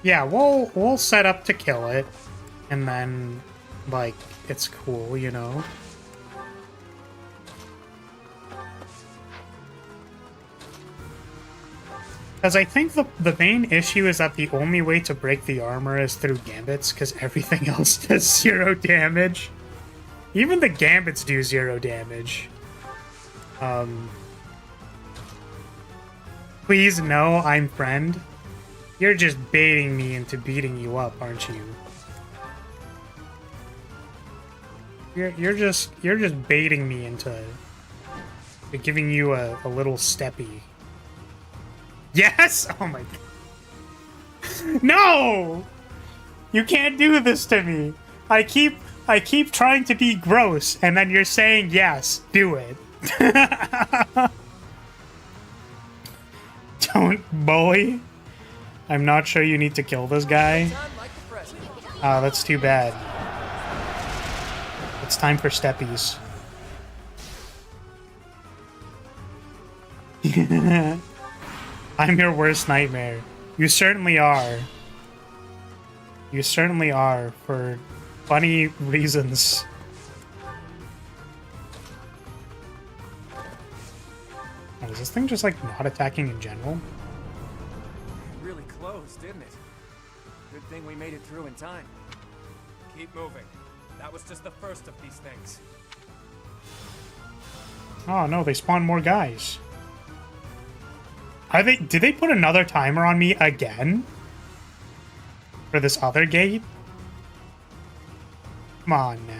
Yeah, we'll set up to kill it, and then, like, it's cool, you know? Because I think the main issue is that the only way to break the armor is through gambits, because everything else does 0 damage. Even the gambits do 0 damage. Please no, I'm friend. You're just baiting me into beating you up, aren't you? You're just baiting me into giving you a little steppy. Yes! Oh my god. No! You can't do this to me. I keep trying to be gross, and then you're saying yes, do it. Don't bully. I'm not sure you need to kill this guy. Oh, that's too bad. It's time for steppies. I'm your worst nightmare. You certainly are. You certainly are for funny reasons. Oh, is this thing just like not attacking in general? Really close, didn't it? Good thing we made it through in time. Keep moving. That was just the first of these things. Oh no, they spawn more guys. Did they put another timer on me again? For this other gate? Come on now.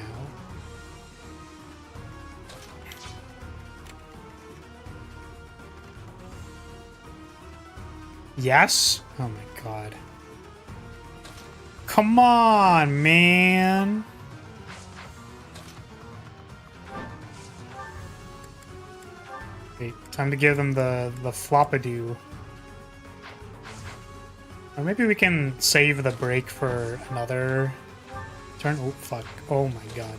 Yes? Oh my god. Come on, man. Wait, time to give them the floppadoo. Or maybe we can save the break for another turn. Oh, fuck. Oh my god.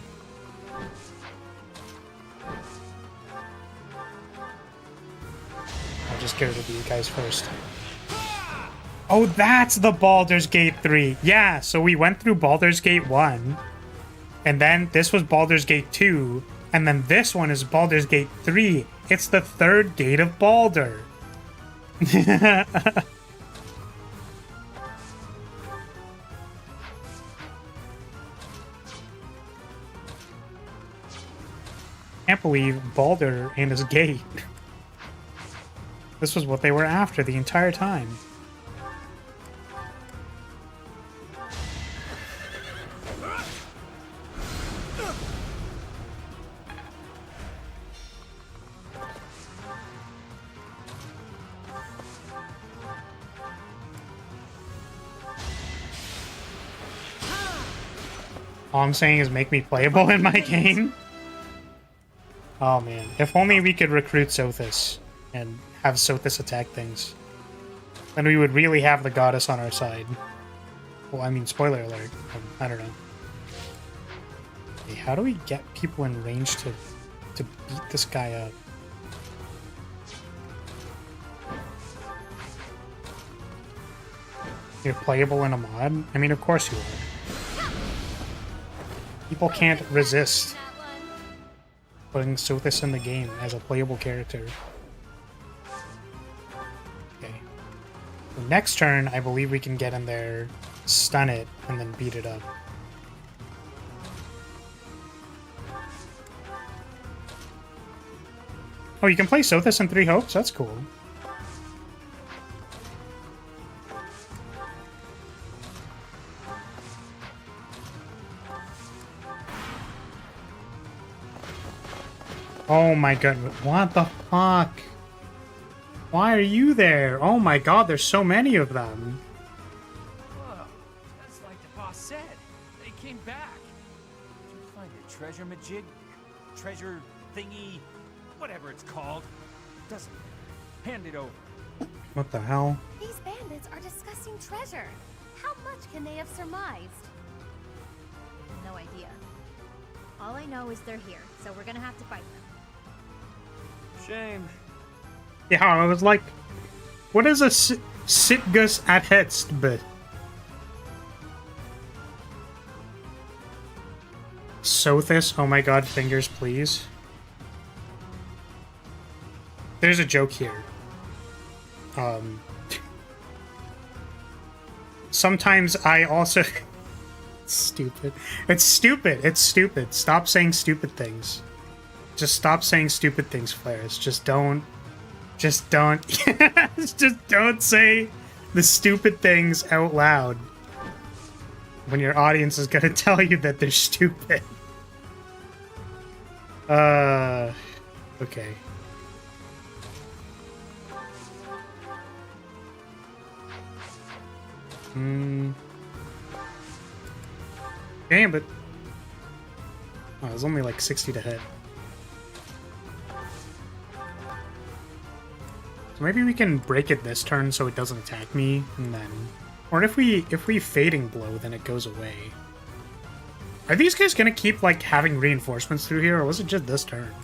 I'll just get rid of you guys first. Oh, that's the Baldur's Gate 3. Yeah, so we went through Baldur's Gate 1. And then this was Baldur's Gate 2. And then this one is Baldur's Gate 3. It's the third gate of Baldur. Can't believe Baldur and his gate. This was what they were after the entire time. All I'm saying is make me playable in my game. Oh man, if only we could recruit Sothis and have Sothis attack things. Then we would really have the goddess on our side. Well, I mean, spoiler alert. I don't know. Okay, how do we get people in range to beat this guy up? You're playable in a mod? I mean, of course you are. People can't resist putting Sothis in the game as a playable character. Okay. The next turn, I believe we can get in there, stun it, and then beat it up. Oh, you can play Sothis in 3 Hopes? That's cool. Oh my god, what the fuck? Why are you there? Oh my god, there's so many of them. Whoa, that's like the boss said. They came back. Did you find your treasure, Majig? Treasure thingy? Whatever it's called. Doesn't matter. Hand it over. What the hell? These bandits are discussing treasure. How much can they have surmised? No idea. All I know is they're here, so we're gonna have to fight them. Shame. Yeah, I was like, what is a Sitgus at Hetstbe? Sothis, oh my god, fingers please. There's a joke here. Sometimes I also... Stupid. It's stupid. It's stupid. Stop saying stupid things. Just stop saying stupid things, Flares. Just don't. Just don't. Just don't say the stupid things out loud when your audience is gonna tell you that they're stupid. Okay. Damn it. Oh, it was only like 60 to hit. So maybe we can break it this turn so it doesn't attack me, and then... Or if we Fading Blow, then it goes away. Are these guys gonna keep, like, having reinforcements through here, or was it just this turn?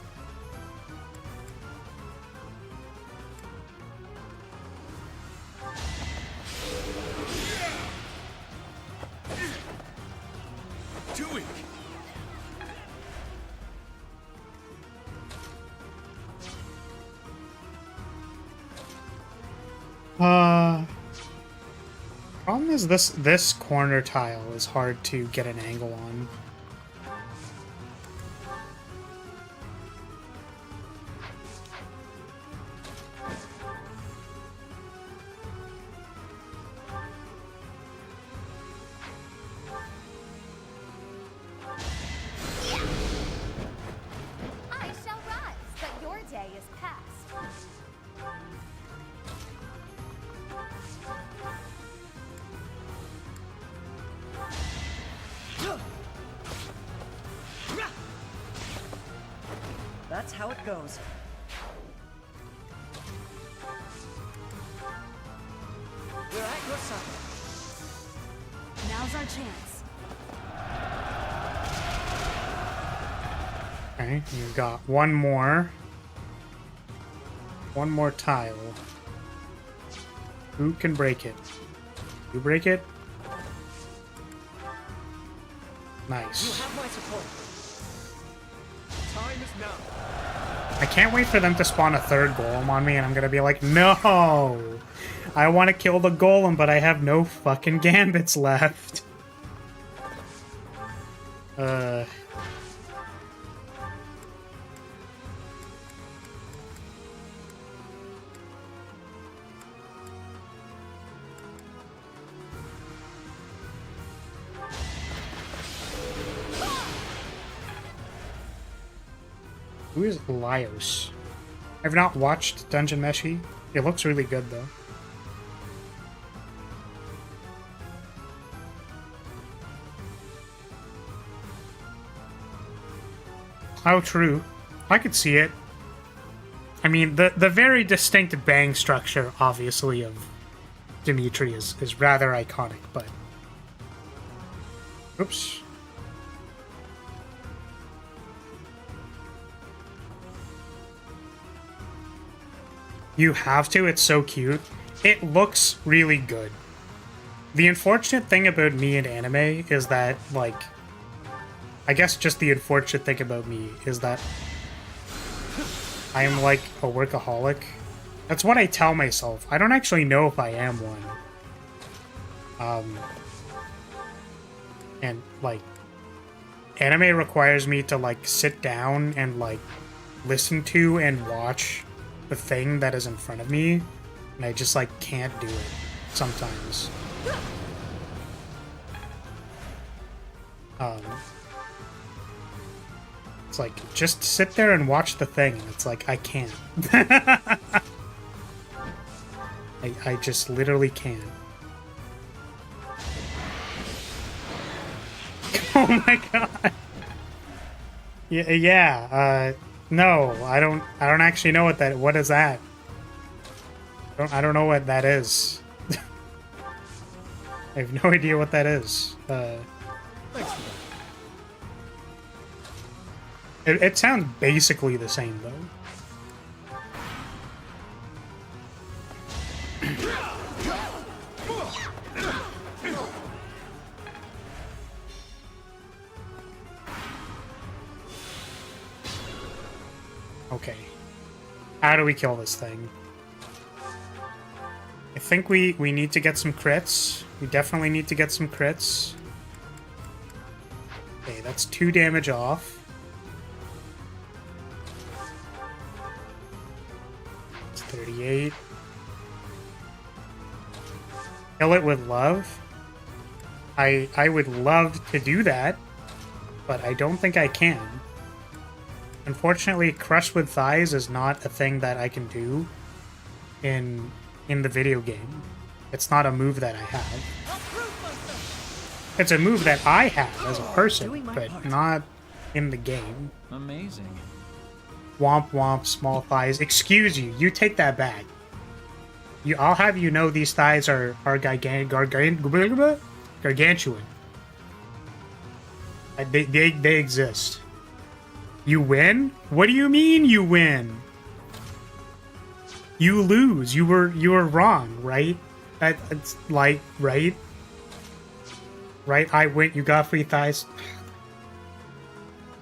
Do it! Problem is this corner tile is hard to get an angle on. I shall rise, but your day is past. That's how it goes. We're at your side. Now's our chance. Okay, you've got one more. One more tile. Who can break it? You break it? Nice. You have my support. Time is now. I can't wait for them to spawn a third golem on me and I'm gonna be like, no! I want to kill the golem, but I have no fucking gambits left. Who is Lyos? I've not watched Dungeon Meshi. It looks really good though. How true. I could see it. I mean, the very distinct bang structure, obviously, of Dimitri is rather iconic, but... Oops. You have to, it's so cute. It looks really good. The unfortunate thing about me in anime is that, like... I guess just the unfortunate thing about me is that I am like a workaholic. That's what I tell myself. I don't actually know if I am one. And like, anime requires me to like sit down and like listen to and watch the thing that is in front of me, and I just like can't do it sometimes. It's like, just sit there and watch the thing. And it's like, I can't. I just literally can't. Oh my god. Yeah, no, I don't actually know what is that? I don't know what that is. I have no idea what that is. It sounds basically the same, though. Okay. How do we kill this thing? I think we need to get some crits. We definitely need to get some crits. Okay, that's 2 damage off. It's 38. Kill it with love. I would love to do that, but I don't think I can. Unfortunately, crush with thighs is not a thing that I can do in the video game. It's not a move that I have. It's a move that I have as a person, but not in the game. Amazing. Womp womp, small thighs. Excuse you, you take that back. I'll have you know these thighs are gargantuan. They exist. You win? What do you mean you win? You lose. You were wrong, right? It's like, right? Right? I win. You got free thighs.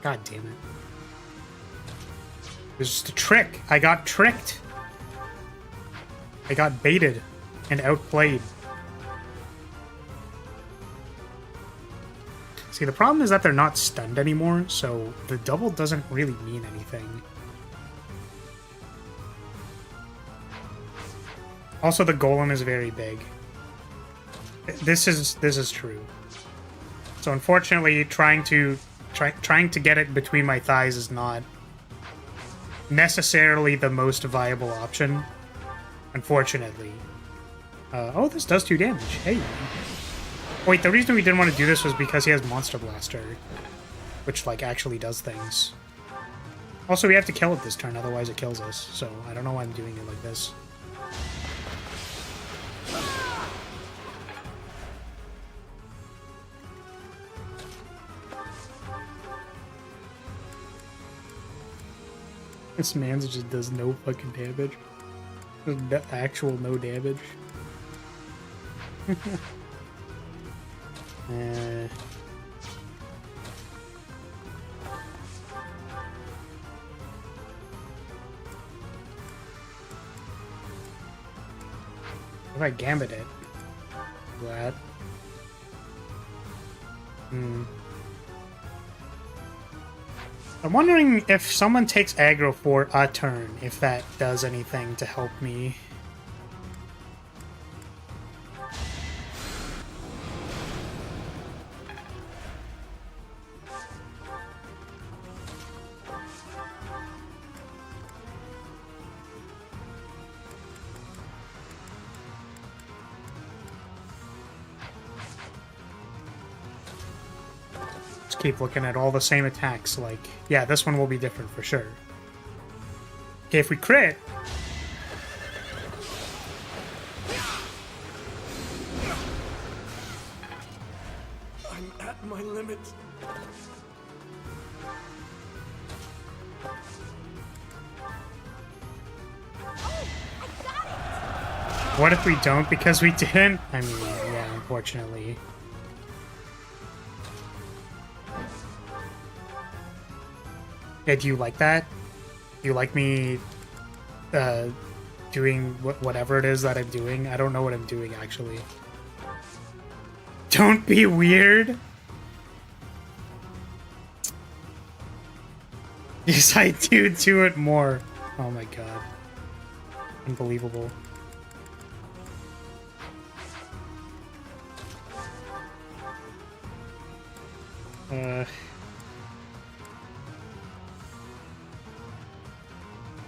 God damn it. It was just a trick. I got tricked. I got baited and outplayed. See, the problem is that they're not stunned anymore, so the double doesn't really mean anything. Also, the golem is very big. This is true. So unfortunately, trying to get it between my thighs is not necessarily the most viable option. Unfortunately. Oh, this does 2 damage. Hey. Wait, the reason we didn't want to do this was because he has Monster Blaster, which like actually does things. Also, we have to kill it this turn, otherwise it kills us. So I don't know why I'm doing it like this. This man's just does no fucking damage. Actual no damage. If I gambit it. That. I'm wondering if someone takes aggro for a turn, if that does anything to help me. Keep looking at all the same attacks, like, yeah, this one will be different for sure. Okay, if we crit... I'm at my limit. What if we don't because we didn't? I mean, yeah, unfortunately. Yeah, do you like that? Do you like me doing whatever it is that I'm doing? I don't know what I'm doing, actually. Don't be weird! Yes, I do it more. Oh my god. Unbelievable.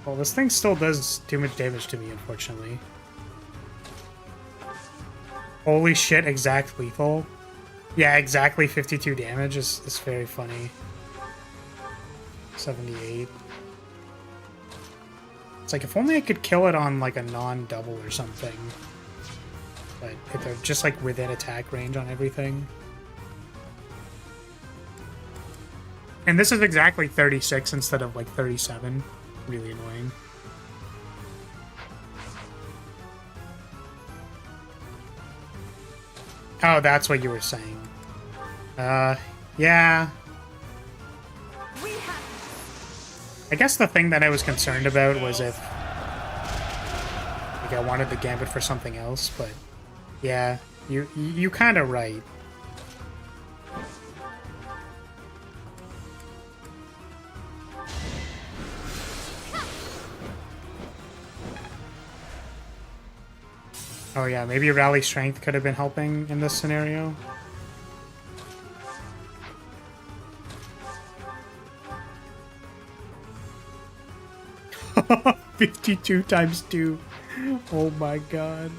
Well, this thing still does too much damage to me, unfortunately. Holy shit, exact lethal. Yeah, exactly 52 damage is very funny. 78. It's like, if only I could kill it on, like, a non-double or something. But if they're just, like, within attack range on everything. And this is exactly 36 instead of, like, 37. Really annoying. Oh, that's what you were saying. Yeah. I guess the thing that I was concerned about was if like I wanted the gambit for something else, but yeah, you kind of right. Oh yeah, maybe rally strength could have been helping in this scenario. $52 times 2. Oh my god.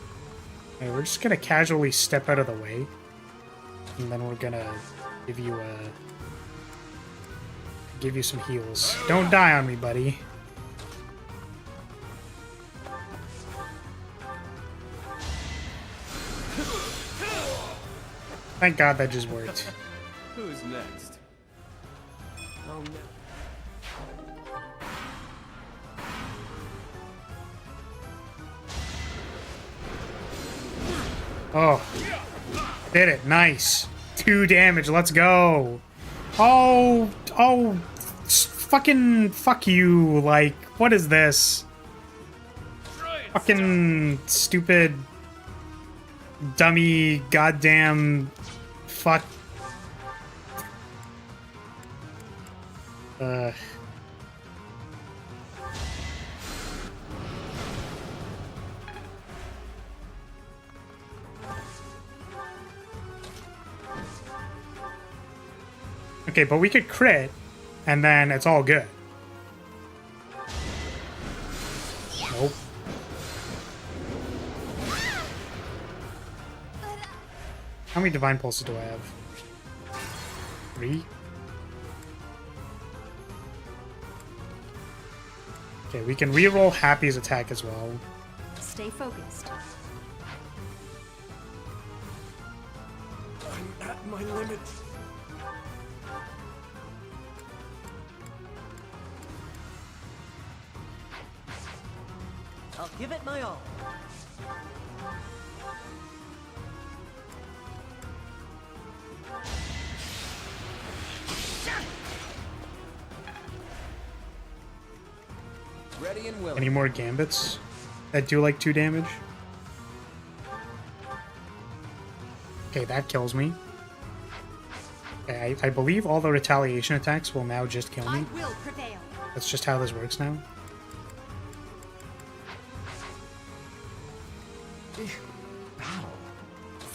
Okay, we're just gonna casually step out of the way. And then we're gonna give you some heals. Don't die on me, buddy. Thank God that just worked. Who's next? Oh no. Oh. Did it. Nice. 2 damage. Let's go. Oh. Oh. Fucking fuck you. Like, what is this? Fucking stupid dummy goddamn fuck. Okay, but we could crit, and then it's all good. Nope. How many Divine Pulses do I have? 3? Okay, we can reroll Happy's attack as well. Stay focused. I'm at my limit. I'll give it my all. Ready and willing. Any more Gambits that do like 2 damage? Okay, that kills me. Okay, I believe all the retaliation attacks will now just kill me. I will prevail. That's just how this works now.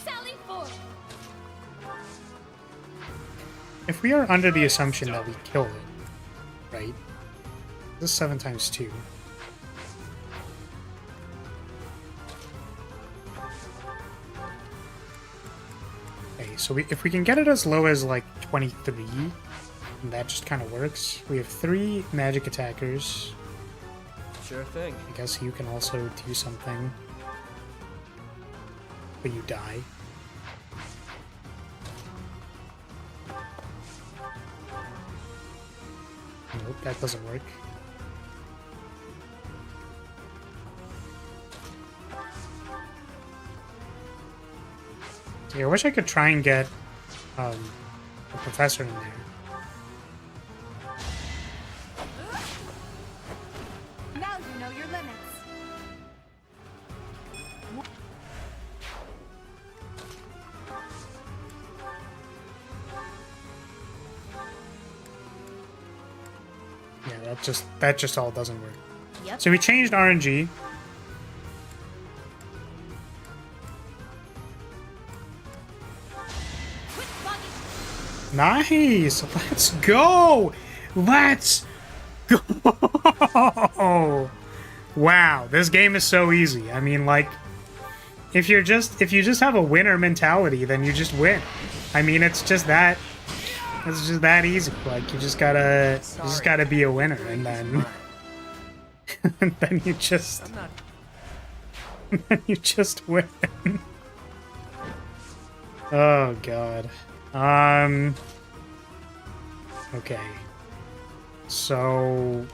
Sally forth. If we are under the assumption that we kill it, right? This is 7 times 2. Okay, so if we can get it as low as like 23, that just kind of works. We have 3 magic attackers. Sure thing. I guess you can also do something. But you die. Nope, that doesn't work. Okay, I wish I could try and get a professor in there. Now you know your limits. Yeah, that just all doesn't work. Yep. So we changed RNG. Nice! Let's go! Let's go! Wow, this game is so easy. I mean, like, if you just have a winner mentality, then you just win. I mean, it's just that easy. Like, you just gotta be a winner, and then and then you just win. Oh god. Okay. So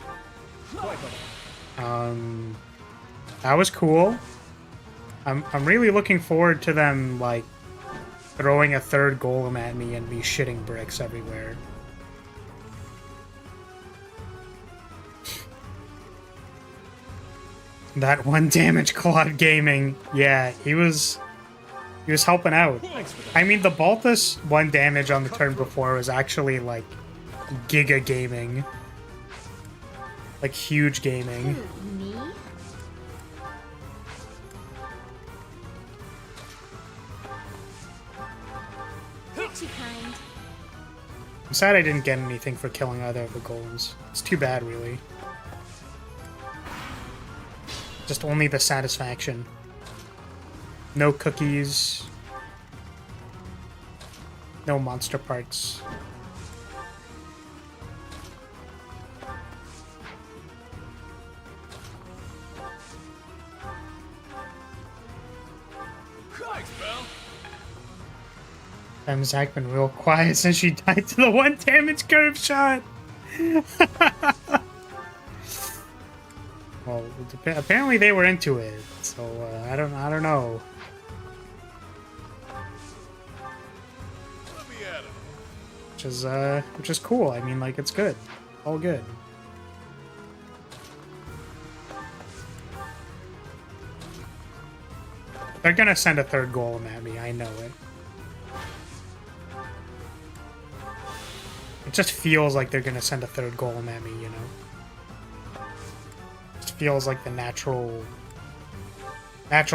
that was cool. I'm really looking forward to them like throwing a 3rd golem at me and me shitting bricks everywhere. That 1 damage Claude Gaming. Yeah, he was helping out. I mean, the Balthus 1 damage on the turn before was actually like Giga Gaming. Like huge gaming. Me? Pretty kind. I'm sad I didn't get anything for killing either of the golems. It's too bad, really. Just only the satisfaction. No cookies. No monster parts. Thanks, pal. Zach been real quiet since she died to the 1 damage curve shot. Well, apparently they were into it, so I don't know. Let me at him. Which is cool. I mean, like, it's good, all good. They're gonna send a 3rd golem at me. I know it. It just feels like they're gonna send a third golem at me, you know? It just feels like the natural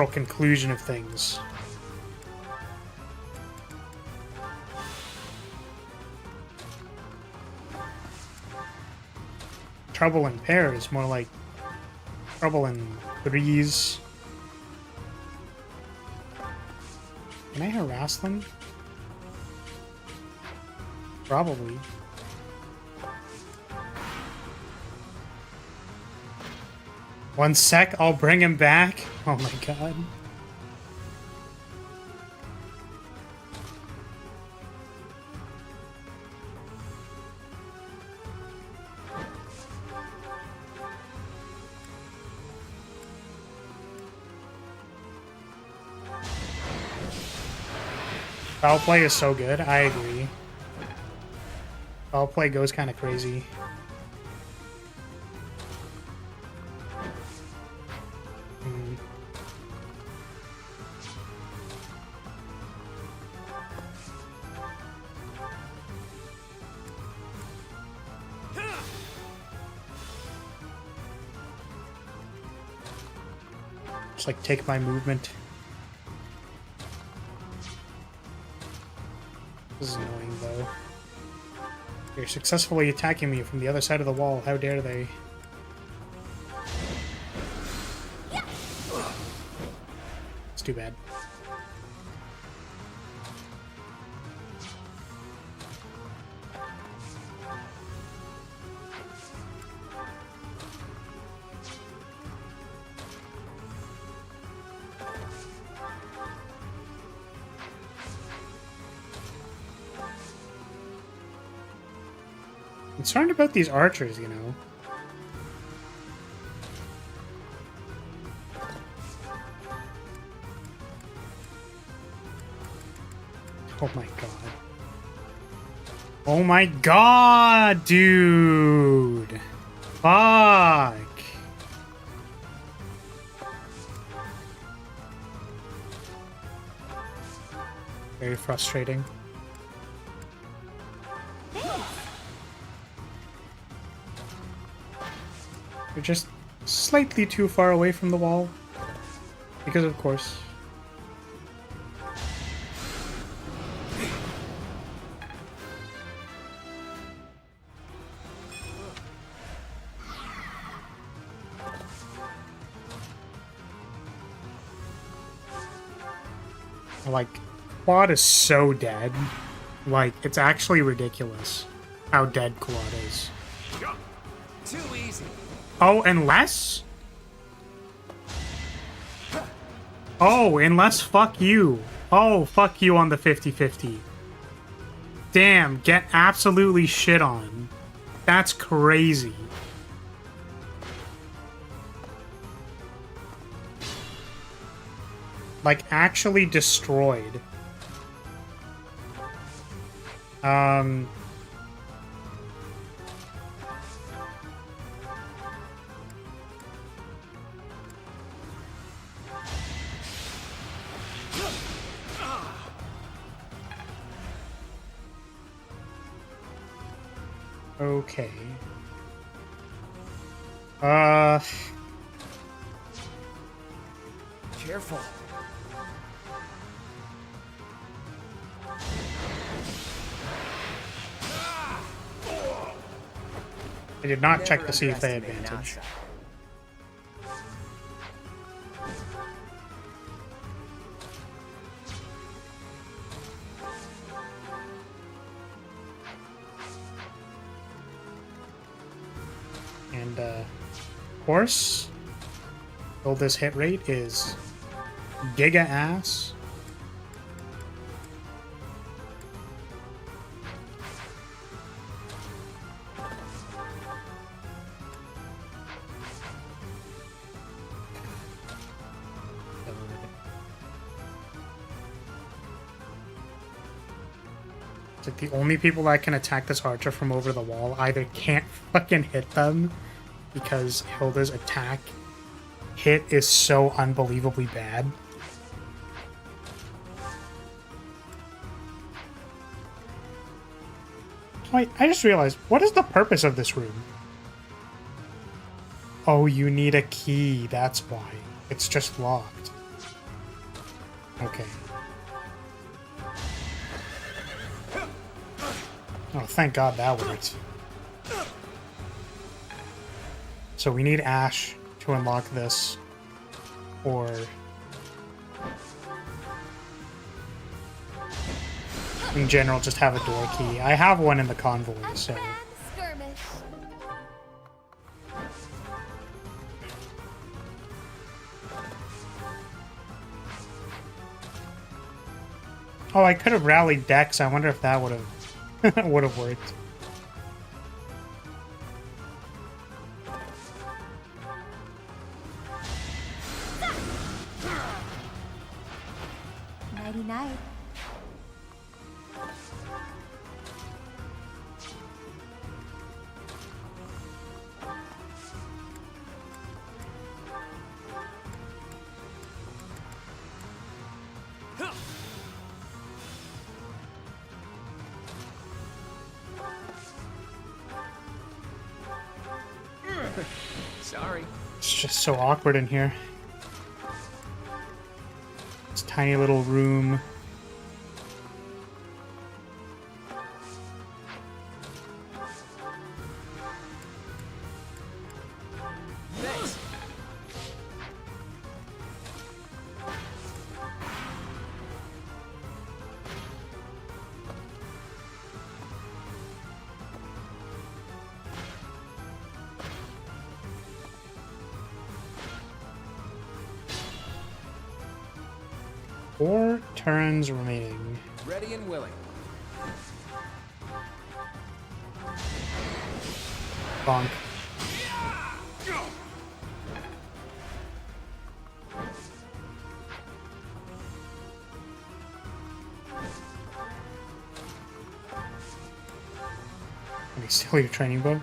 conclusion of things. Trouble in pairs, more like trouble in threes. Can I harass them? Probably. One sec, I'll bring him back. Oh my god. Foul play is so good, I agree. Foul play goes kind of crazy. Just like take my movement. This is annoying though. They're successfully attacking me from the other side of the wall. How dare they? It's too bad. Concerned about these archers, you know. Oh my god. Oh my god, dude! Fuck! Very frustrating. You're just slightly too far away from the wall. Because of course. Like, Quad is so dead. Like, it's actually ridiculous how dead Quad is. Too easy. Oh, unless? Oh, unless fuck you. Oh, fuck you on the 50-50. Damn, get absolutely shit on. That's crazy. Like, actually destroyed. Okay. Careful. I did not check to see if they had advantage. And, of course, this hit rate is giga ass. It's like the only people that can attack this archer from over the wall either can't fucking hit them because Hilda's attack hit is so unbelievably bad. Wait, I just realized, what is the purpose of this room? Oh, you need a key, that's why. It's just locked. Okay. Oh, thank God that worked. So we need Ash to unlock this, or... in general, just have a door key. I have one in the convoy, so... Skirmish. Oh, I could have rallied Dex. I wonder if that would have would have worked. Nighty night. Sorry. It's just so awkward in here. This tiny little room. Thanks. Four turns remaining. Ready and willing. Bonk. Let me steal your training bow.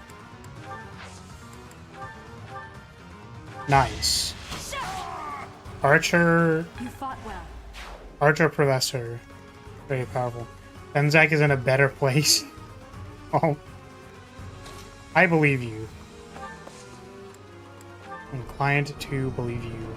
Nice. Archer. You fought well. Archer Professor. Very powerful. Benzak is in a better place. Oh. I believe you. I'm inclined to believe you.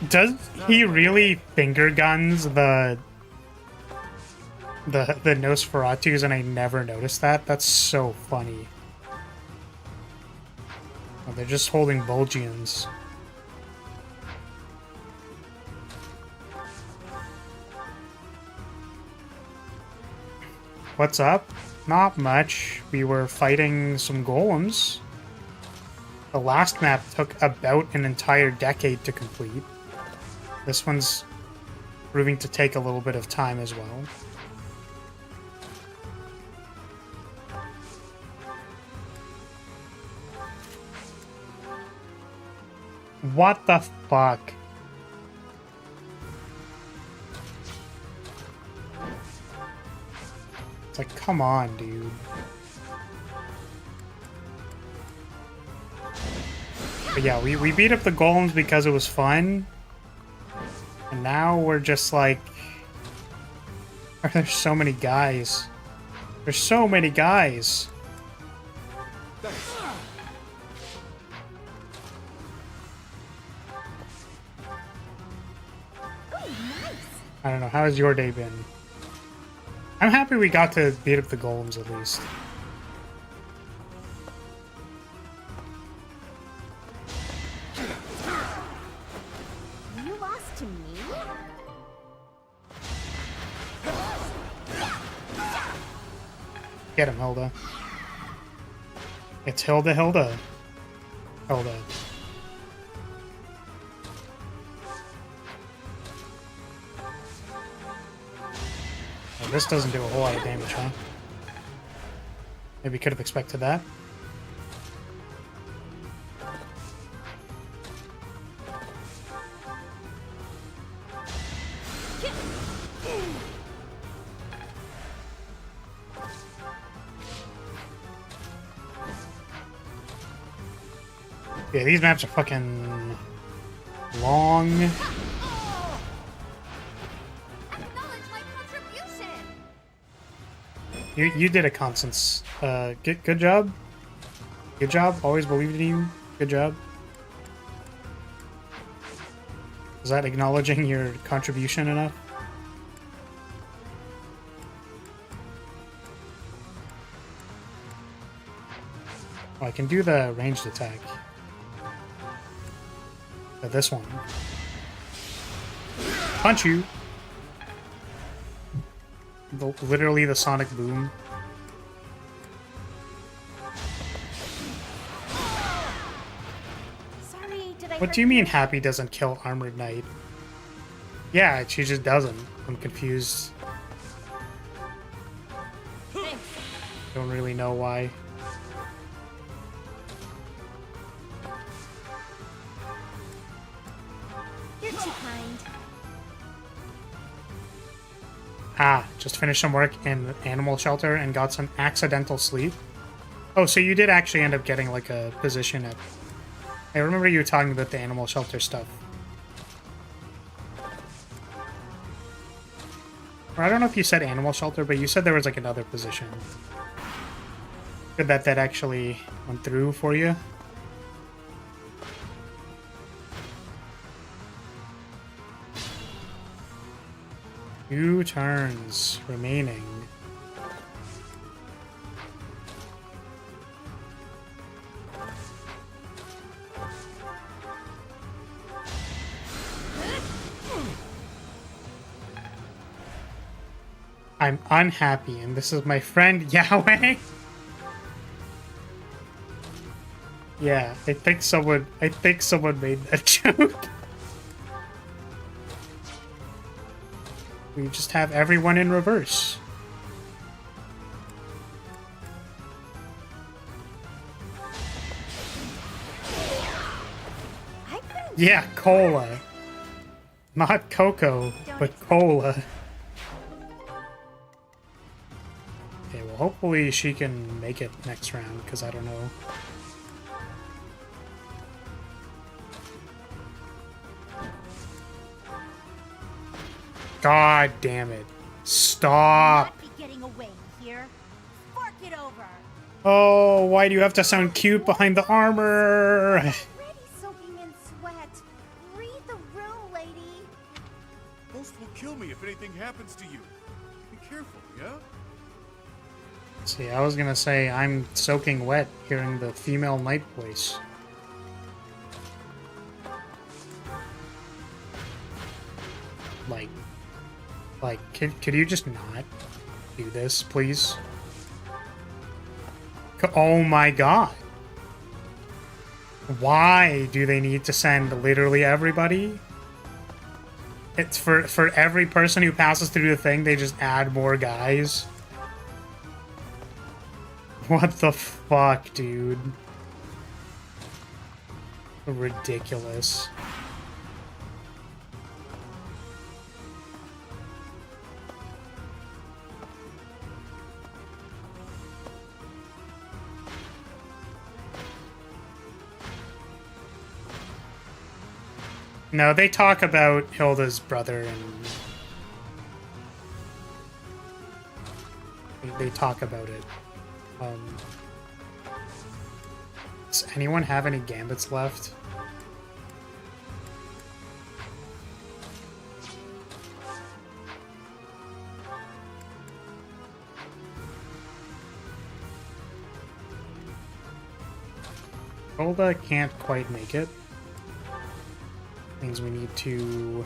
Does he really finger guns the Nosferatus and I never noticed that? That's so funny. Oh, they're just holding Volgians. What's up? Not much. We were fighting some golems. The last map took about an entire decade to complete. This one's proving to take a little bit of time as well. What the fuck? It's like, come on, dude. But yeah, we beat up the golems because it was fun. And now we're just like... There's so many guys. There's so many guys. I don't know, how has your day been? I'm happy we got to beat up the golems at least. You lost to me? Get him, Hilda. It's Hilda. Hilda. Oh, this doesn't do a whole lot of damage, huh? Maybe could have expected that. Yeah, these maps are fucking long. You did a Constance. Good job. Good job. Always believed in you. Good job. Is that acknowledging your contribution enough? Oh, I can do the ranged attack. This one. Punch you! Literally the sonic boom. Sorry, did I What do you mean Happy doesn't kill Armored Knight? Yeah, she just doesn't. I'm confused. Don't really know why. You're too kind. Ah, just finished some work in the animal shelter and got some accidental sleep. Oh, so you did actually end up getting like a position at... I remember you were talking about the animal shelter stuff. Or I don't know if you said animal shelter, but you said there was like another position. Good that that actually went through for you. 2 turns remaining. I'm unhappy, and this is my friend Yahweh. Yeah, I think someone made that joke. We just have everyone in reverse. Yeah, cola. Not cocoa, but cola. Okay, well hopefully she can make it next round, because I don't know. God damn it. Stop. Not be getting away here. Spark it over. Oh, why do you have to sound cute behind the armor? Already soaking in sweat. Read the room, lady. Ghost will kill me if anything happens to you. Be careful, yeah? See, I was gonna say I'm soaking wet hearing the female knight voice. Like, could you just not do this, please? Oh my god. Why do they need to send literally everybody? It's for every person who passes through the thing, they just add more guys. What the fuck, dude? Ridiculous. No, they talk about Hilda's brother and they talk about it. Does anyone have any gambits left? Hilda can't quite make it. Means we need to...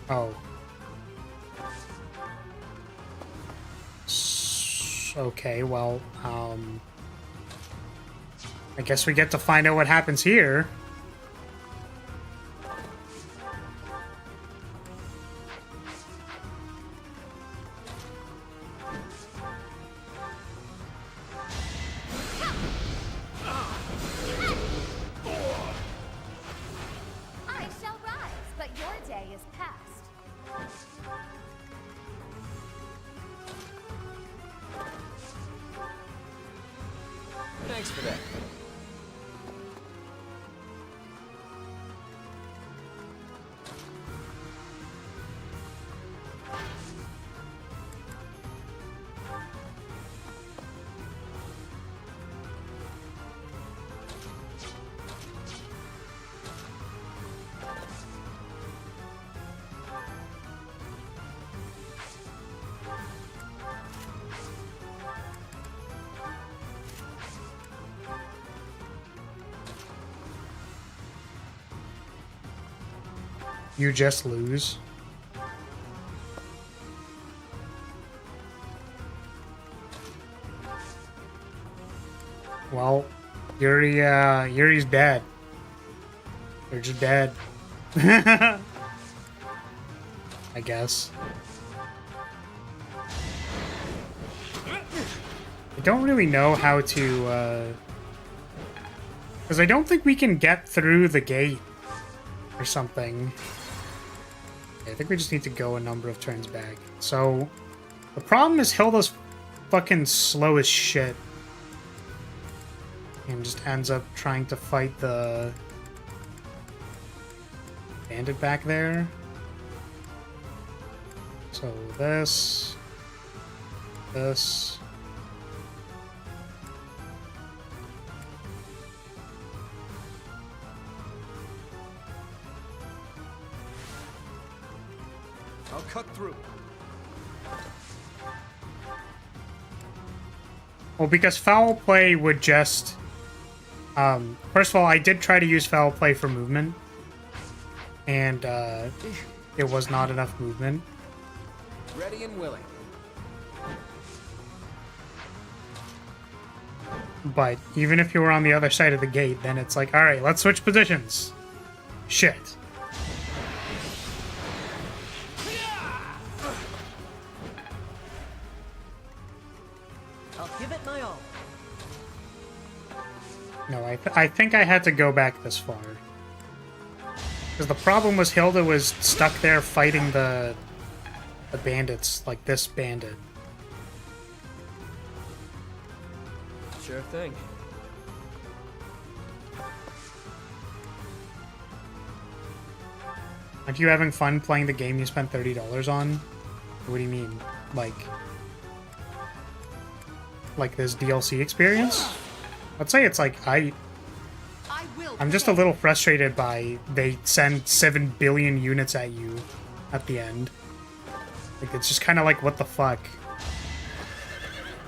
Oh. Okay, well, I guess we get to find out what happens here. I shall rise. day is past. Thanks for that. You just lose. Well, Yuri's dead. They're just dead. I guess. I don't really know how to, because I don't think we can get through the gate or something. I think we just need to go a number of turns back. So, the problem is Hilda's fucking slow as shit. And just ends up trying to fight the bandit back there. So this. I'll cut through. Well, because foul play would just... first of all, I did try to use foul play for movement. And it was not enough movement. Ready and willing. But even if you were on the other side of the gate, then it's like, alright, let's switch positions. Shit. I'll give it my all. No, I think I had to go back this far. Because the problem was Hilda was stuck there fighting the bandits, like this bandit. Sure thing. Aren't you having fun playing the game you spent $30 on? What do you mean? Like this DLC experience? I'd say it's like I'm just a little frustrated by they send 7 billion units at you at the end. Like, it's just kind of like, what the fuck?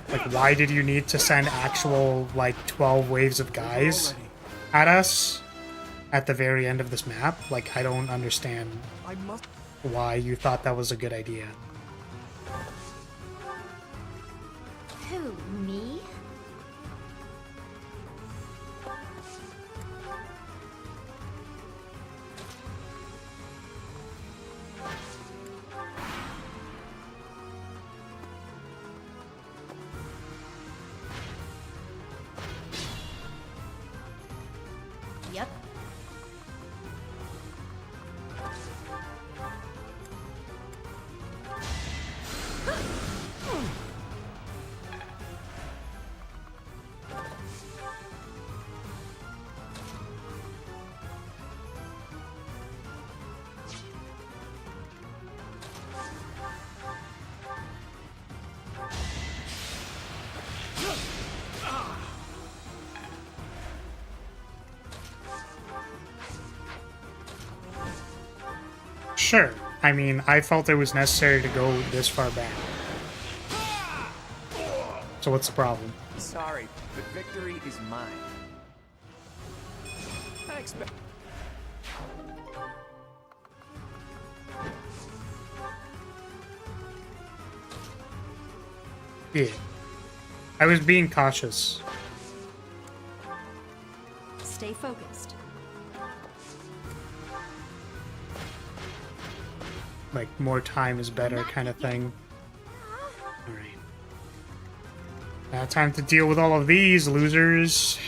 Like, why did you need to send actual, like, 12 waves of guys at us at the very end of this map? Like, I don't understand why you thought that was a good idea. Who, me? Yep. Sure. I mean, I felt it was necessary to go this far back. So what's the problem? Sorry, but victory is mine. I expect... Yeah. I was being cautious. Stay focused. Like, more time is better kind of thing. Alright. Now time to deal with all of these losers.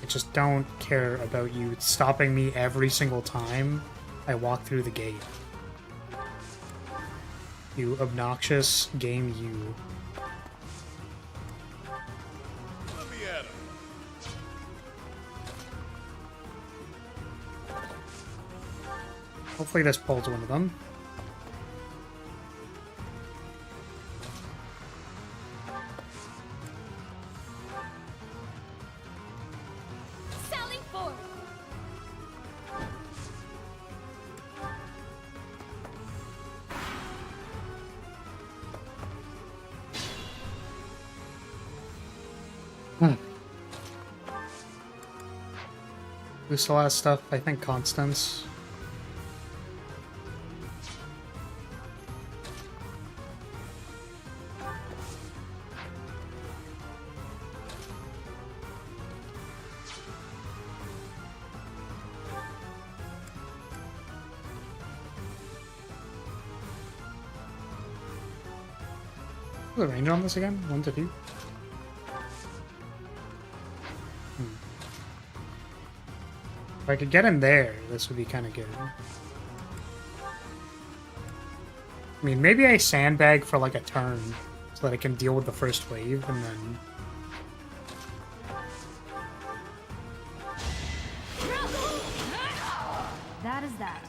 I just don't care about you stopping me every single time I walk through the gate. You obnoxious game you. Let me at him. Hopefully this pulls one of them. Sally forth! Who still has stuff? I think Constance. What's the range on this again? 1 to 2? If I could get in there, this would be kind of good. I mean, maybe I sandbag for like a turn so that I can deal with the first wave and then... That is that.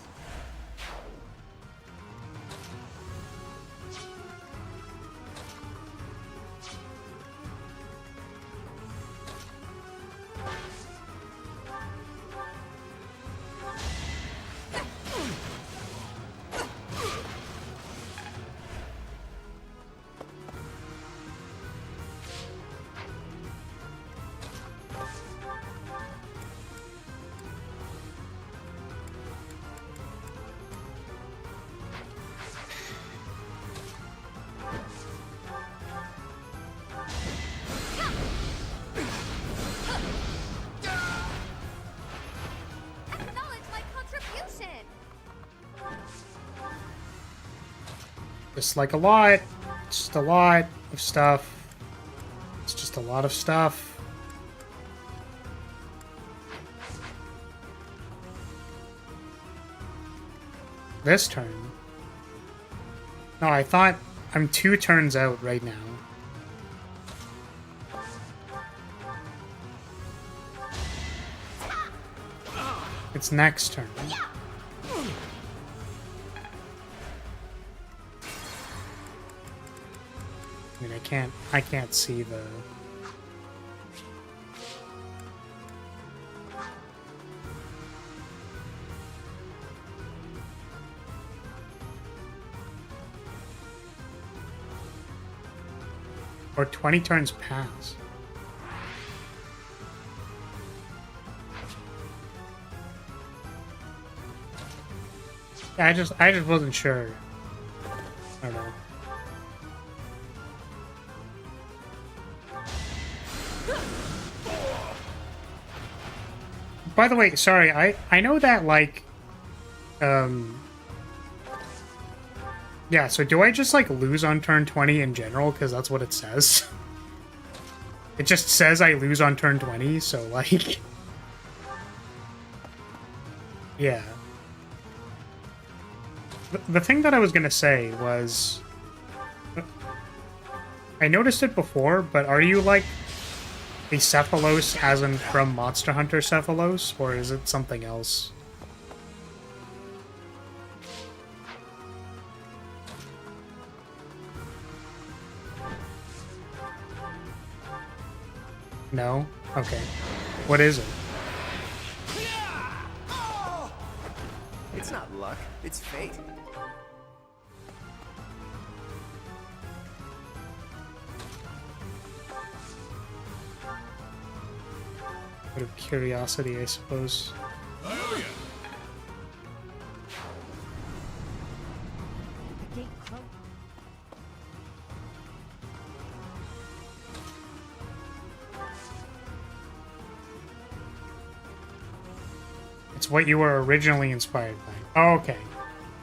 Just like a lot. Just a lot of stuff. It's just a lot of stuff. This turn. No, I thought I'm 2 turns out right now. It's next turn. I mean, I can't see the... Or 20 turns pass. Yeah, I just wasn't sure. I don't know. By the way, sorry, I know that, like, yeah, so do I just, like, lose on turn 20 in general? Because that's what it says. It just says I lose on turn 20, so, like... Yeah. The thing that I was gonna say was... I noticed it before, but are you, like, a Cephalos as in from Monster Hunter Cephalos, or is it something else? No? Okay. What is it? It's not luck, it's fate. Out of curiosity, I suppose. Oh, yeah. It's what you were originally inspired by. Oh, okay.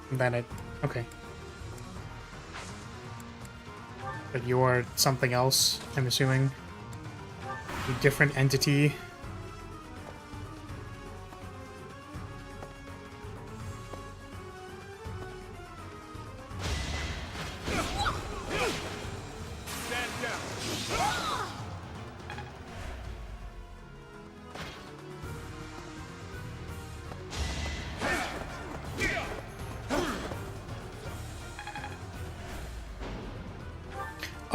And then it... Okay. But you are something else, I'm assuming. A different entity.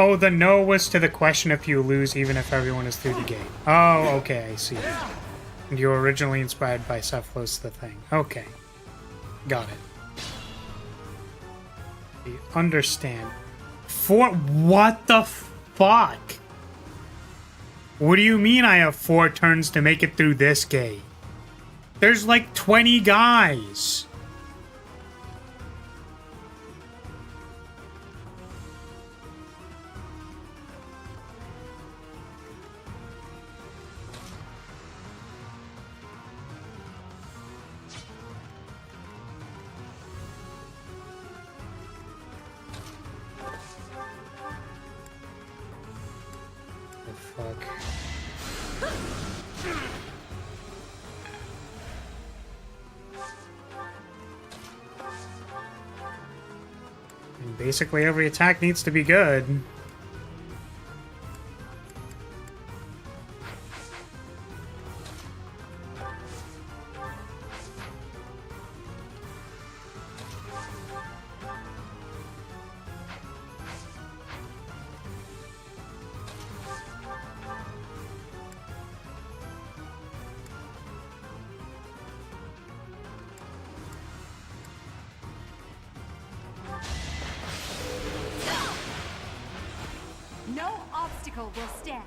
Oh, the no was to the question if you lose even if everyone is through the gate. Oh, okay, I see. And you were originally inspired by Cephalos the thing. Okay. Got it. You understand. What the fuck? What do you mean I have 4 turns to make it through this gate? There's like 20 guys. Basically, every attack needs to be good. No obstacle will stand.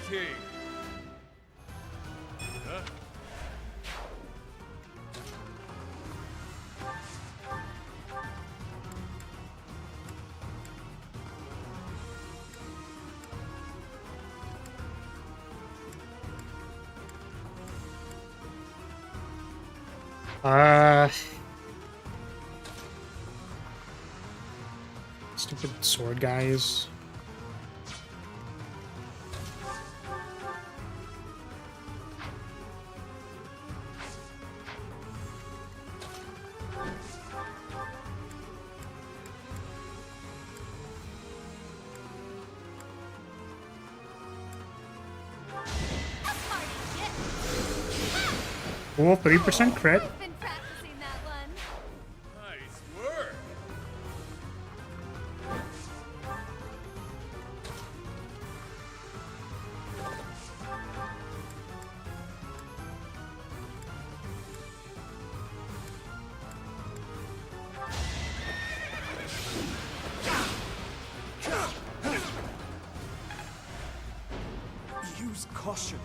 king. Huh? Stupid sword guys. Cool, 3% crit. Been practicing that one. Nice work. Use caution.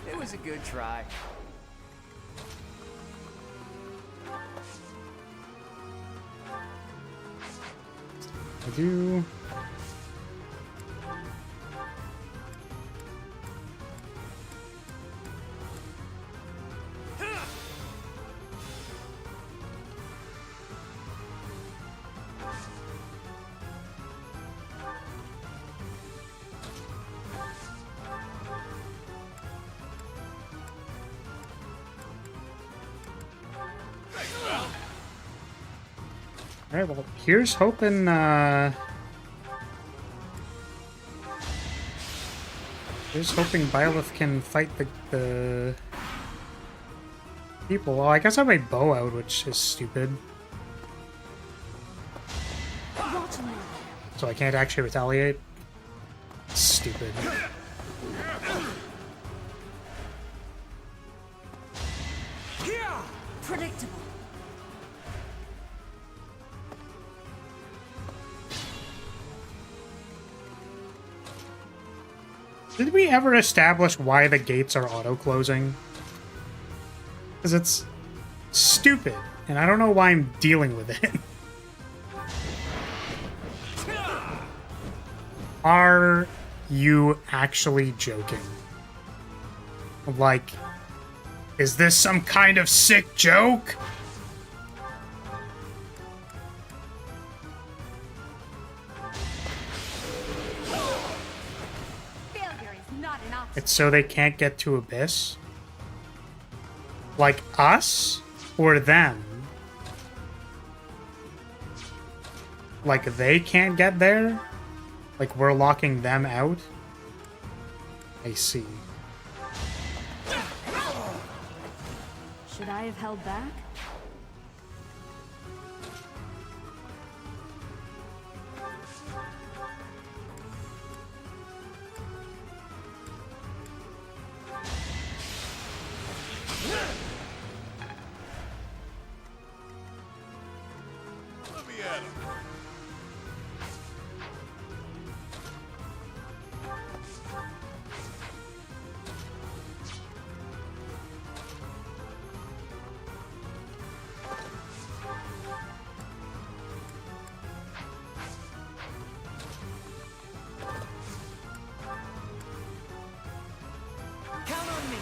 It was a good try. I do. Alright, well, here's hoping, here's hoping Byleth can fight the people. Well, I guess I have my bow out, which is stupid. So I can't actually retaliate. Stupid. Predictable. Did we ever establish why the gates are auto-closing? Because it's stupid, and I don't know why I'm dealing with it. Are you actually joking? Like, is this some kind of sick joke? It's so they can't get to Abyss? Like us? Or them? Like they can't get there? Like we're locking them out? I see. Should I have held back? Let me at him. Count on me.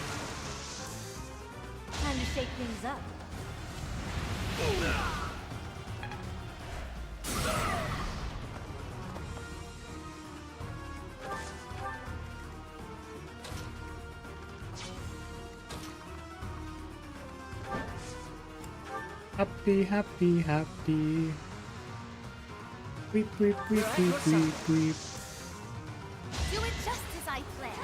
Time to shake things up. Happy, happy, happy. Weep, weep, weep, weep, weep, weep. Do it just as I planned.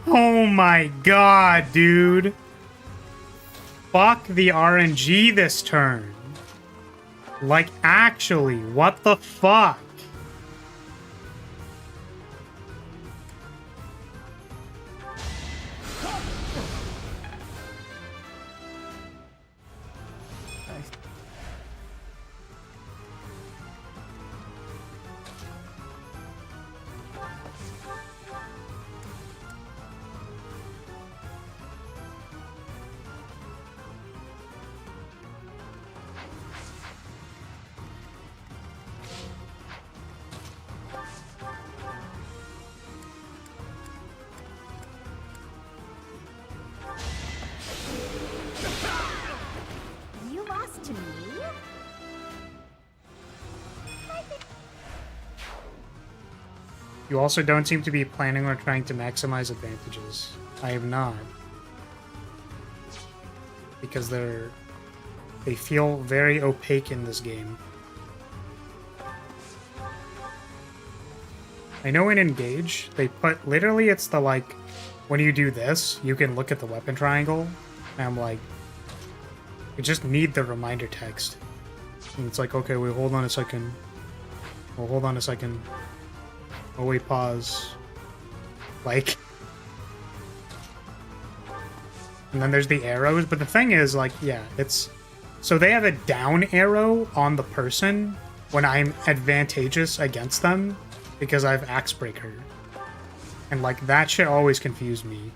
Oh my god, dude. Fuck the RNG this turn. Like, actually, what the fuck? You lost to me? You also don't seem to be planning or trying to maximize advantages. I have not. Because they feel very opaque in this game. I know in Engage, they put, literally it's the like, when you do this, you can look at the weapon triangle, and I'm like, you just need the reminder text. And it's like, okay, wait, hold on a second. Oh, hold on a second. Oh wait, pause. Like... And then there's the arrows, but the thing is, like, yeah, it's... So they have a down arrow on the person when I'm advantageous against them because I have Axebreaker. And, like, that shit always confused me.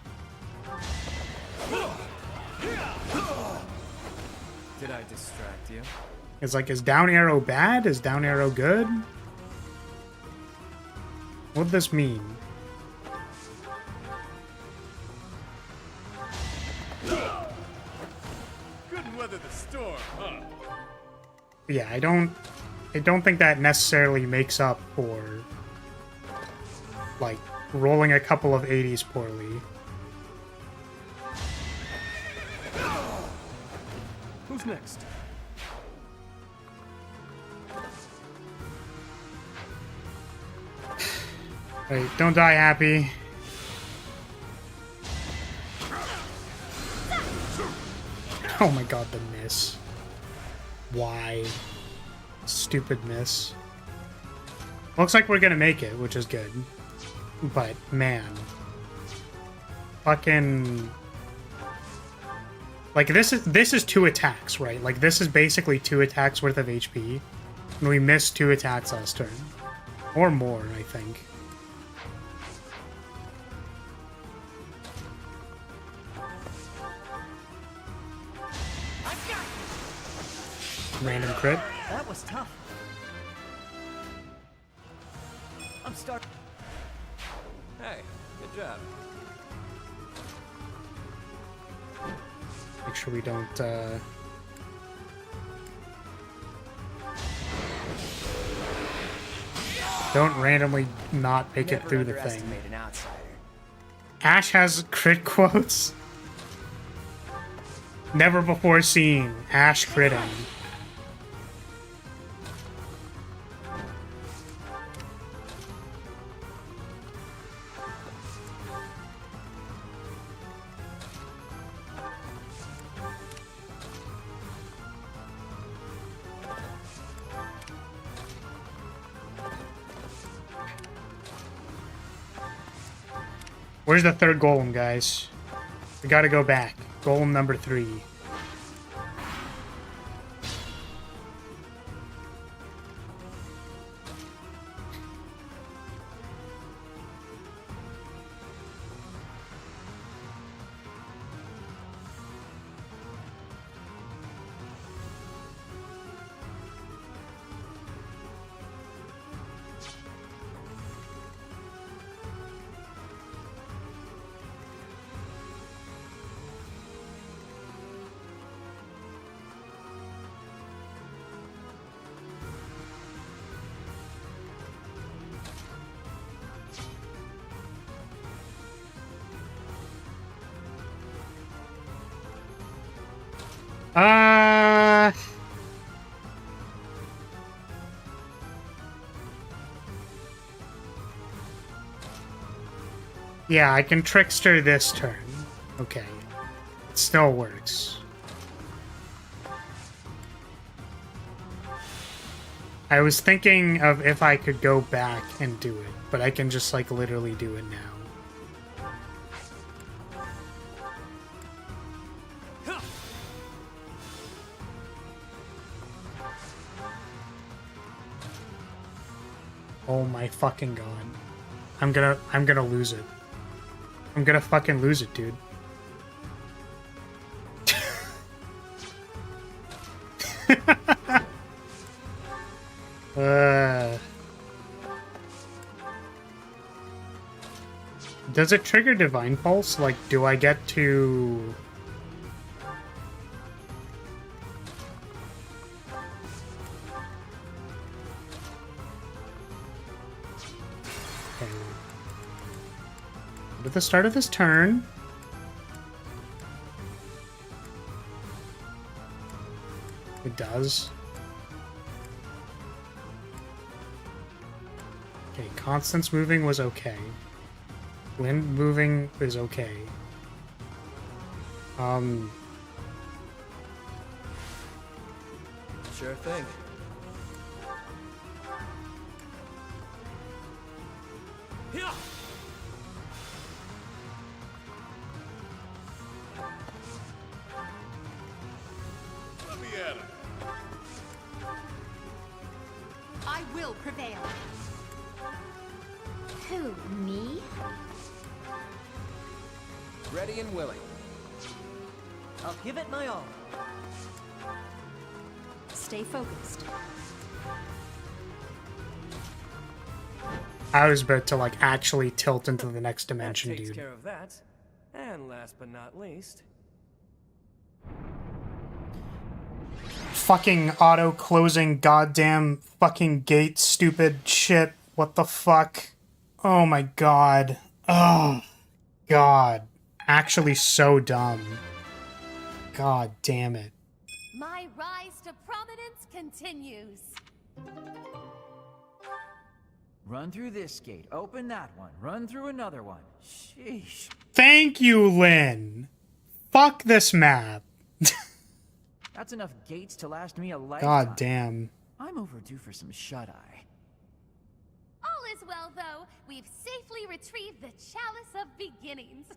Did I distract you? It's like, is down arrow bad? Is down arrow good? What'd this mean? Couldn't weather the storm, huh? Yeah, I don't think that necessarily makes up for, like, rolling a couple of 80s poorly. Who's next? Wait, don't die happy. Oh my god, the miss. Why? Stupid miss. Looks like we're gonna make it, which is good. But, man. Fucking... Like, this is 2 attacks, right? Like, this is basically 2 attacks worth of HP. And we missed 2 attacks last turn. Or more, I think. Random crit. That was tough. I'm starting. Hey, good job. Make sure we don't, don't randomly not make it through the thing. An outsider. Ash has crit quotes. Never before seen. Ash critting. Where's the 3rd golem, guys? We gotta go back. Golem number 3. Yeah, I can trickster this turn. Okay. It still works. I was thinking of if I could go back and do it, but I can just, like, literally do it now. Oh my fucking god. I'm gonna lose it. I'm gonna fucking lose it, dude. Does it trigger Divine Pulse? Like, do I get to... At the start of this turn. It does. Okay, Constance moving was okay. Wind moving is okay. Sure thing. Yeah. Let me at him. I will prevail. Who, me? Ready and willing. I'll give it my all. Stay focused. I was about to, like, actually tilt into the next dimension, That takes dude. care of that. And last but not least, Fucking auto-closing goddamn fucking gate, stupid shit. What the fuck? Oh my god. Oh, god. Actually so dumb. God damn it. My rise to prominence continues. Run through this gate, open that one, run through another one. Sheesh. Thank you, Lynn. Fuck this map. That's enough gates to last me a lifetime. God damn. I'm overdue for some shut-eye. All is well, though. We've safely retrieved the Chalice of Beginnings.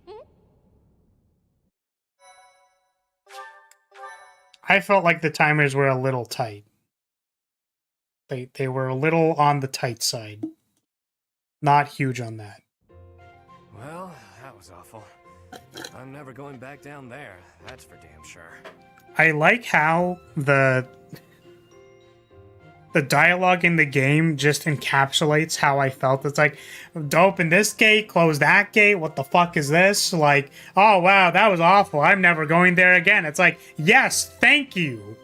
I felt like the timers were a little tight. They were a little on the tight side. Not huge on that. Well, that was awful. I'm never going back down there, that's for damn sure. I like how the dialogue in the game just encapsulates how I felt. It's like, open this gate, close that gate, what the fuck is this? Like, oh wow, that was awful, I'm never going there again. It's like, yes, thank you.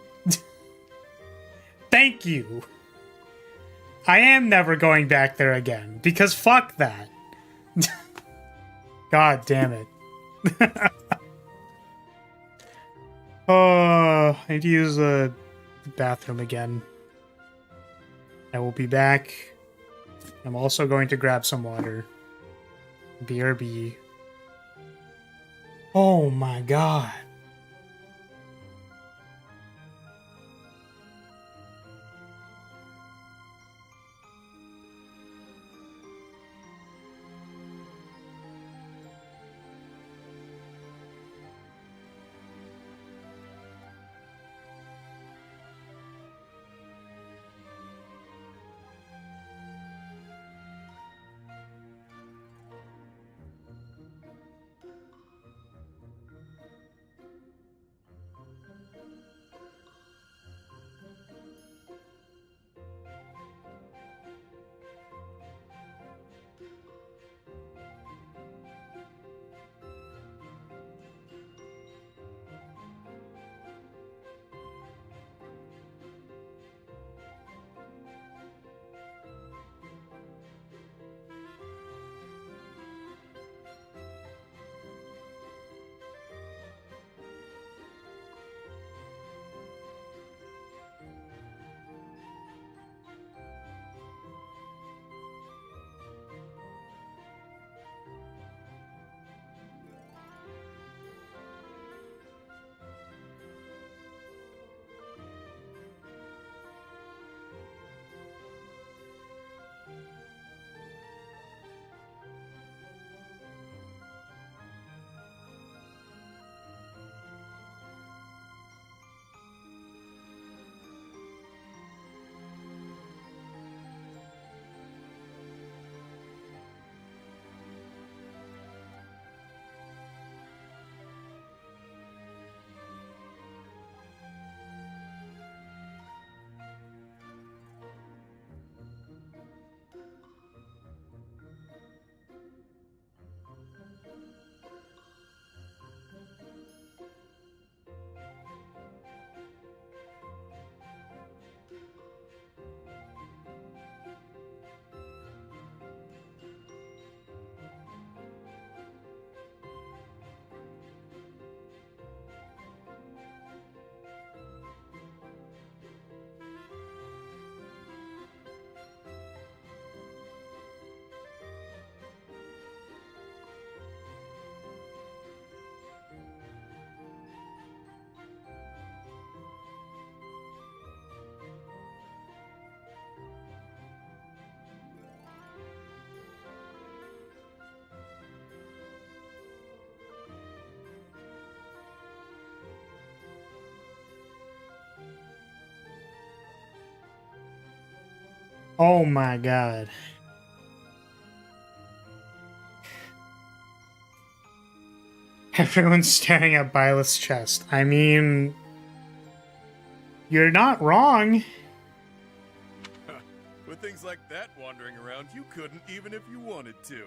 Thank you. I am never going back there again, because fuck that. God damn it. Oh, I need to use the bathroom again. I will be back. I'm also going to grab some water. BRB. Oh my god. Oh my god. Everyone's staring at Byleth's chest. I mean, you're not wrong. With things like that wandering around, you couldn't even if you wanted to.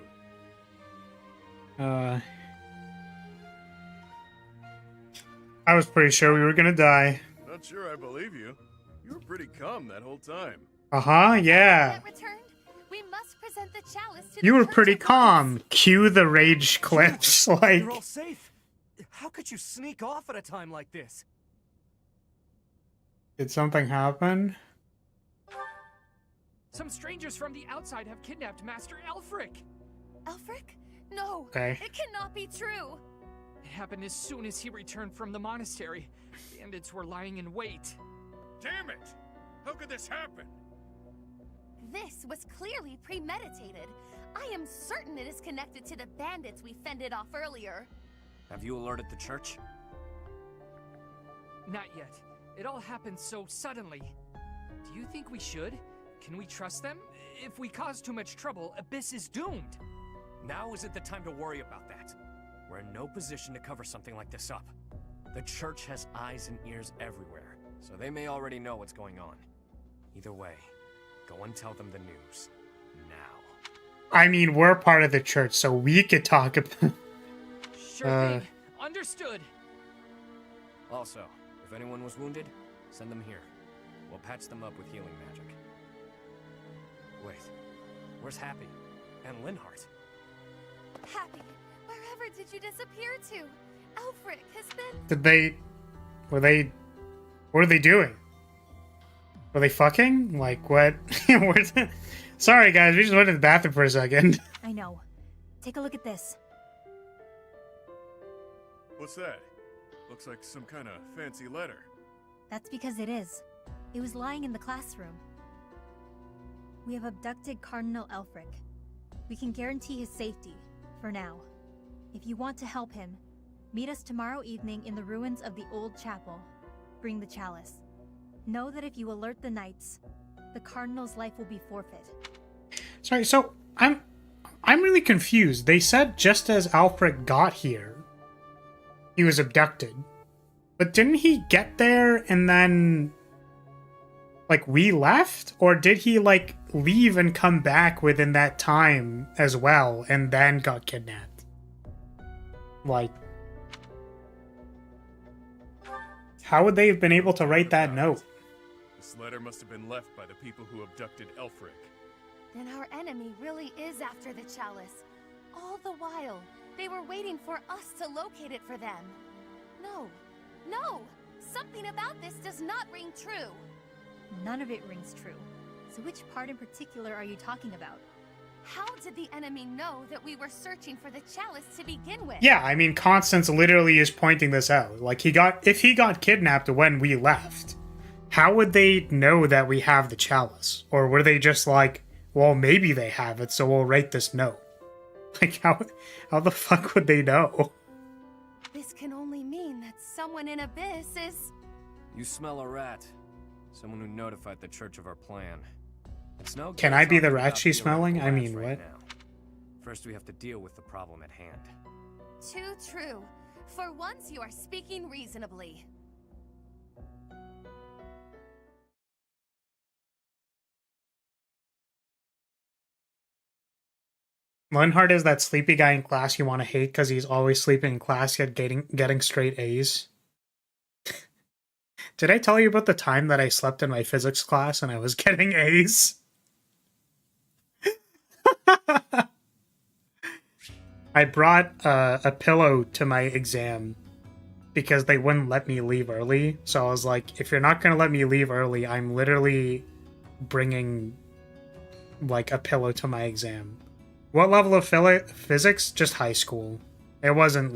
I was pretty sure we were gonna die. Not sure I believe you. You were pretty calm that whole time. Uh-huh, yeah. We must present the chalice to You the were Church pretty of calm. Cue the rage clips, like... You're all safe. How could you sneak off at a time like this? Did something happen? Some strangers from the outside have kidnapped Master Elfric. Elfric? No. Okay. It cannot be true. It happened as soon as he returned from the monastery. Bandits were lying in wait. Damn it! How could this happen? This was clearly premeditated. I am certain it is connected to the bandits we fended off earlier. Have you alerted the church? Not yet. It all happened so suddenly. Do you think we should? Can we trust them? If we cause too much trouble, Abyss is doomed. Now isn't the time to worry about that. We're in no position to cover something like this up. The church has eyes and ears everywhere, so they may already know what's going on. Either way, go and tell them the news. Now. I mean, we're part of the church, so we could talk about... Sure thing. Understood. Also, if anyone was wounded, send them here. We'll patch them up with healing magic. Wait, where's Happy? And Linhardt? Happy, wherever did you disappear to? Alfric has been... Did they... What are they doing? Were they fucking? Like, what? Sorry, guys, we just went to the bathroom for a second. I know. Take a look at this. What's that? Looks like some kind of fancy letter. That's because it is. It was lying in the classroom. We have abducted Cardinal Elfric. We can guarantee his safety, for now. If you want to help him, meet us tomorrow evening in the ruins of the old chapel. Bring the chalice. Know that if you alert the knights, the Cardinal's life will be forfeit. Sorry, so I'm really confused. They said just as Alfric got here, he was abducted. But didn't he get there and then, like, we left? Or did he, like, leave and come back within that time as well and then got kidnapped? Like, how would they have been able to write that note? This letter must have been left by the people who abducted Elfric. Then our enemy really is after the chalice. All the while, they were waiting for us to locate it for them. No! Something about this does not ring true. None of it rings true. So which part in particular are you talking about? How did the enemy know that we were searching for the chalice to begin with? Yeah, I mean, Constance literally is pointing this out. Like, if he got kidnapped when we left, how would they know that we have the chalice? Or were they just like, well, maybe they have it, so we'll write this note? Like, how the fuck would they know? This can only mean that someone in Abyss is... You smell a rat. Someone who notified the church of our plan. It's no good Can I be the talking rat about she's dealing with smelling? I rats mean, right what? now. First, we have to deal with the problem at hand. Too true. For once, you are speaking reasonably. Linhardt is that sleepy guy in class you want to hate because he's always sleeping in class yet getting straight A's. Did I tell you about the time that I slept in my physics class and I was getting A's? I brought a pillow to my exam because they wouldn't let me leave early. So I was like, if you're not going to let me leave early, I'm literally bringing like a pillow to my exam. What level of physics? Just high school. It wasn't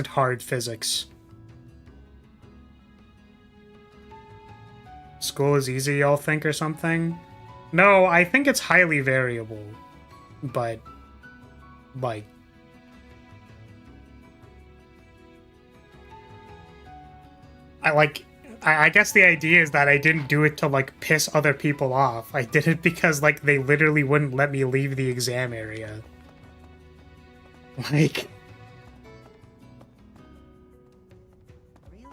hard physics. School is easy, y'all think, or something? No, I think it's highly variable. But, like... I guess the idea is that I didn't do it to, like, piss other people off. I did it because, like, they literally wouldn't let me leave the exam area. Like... Really?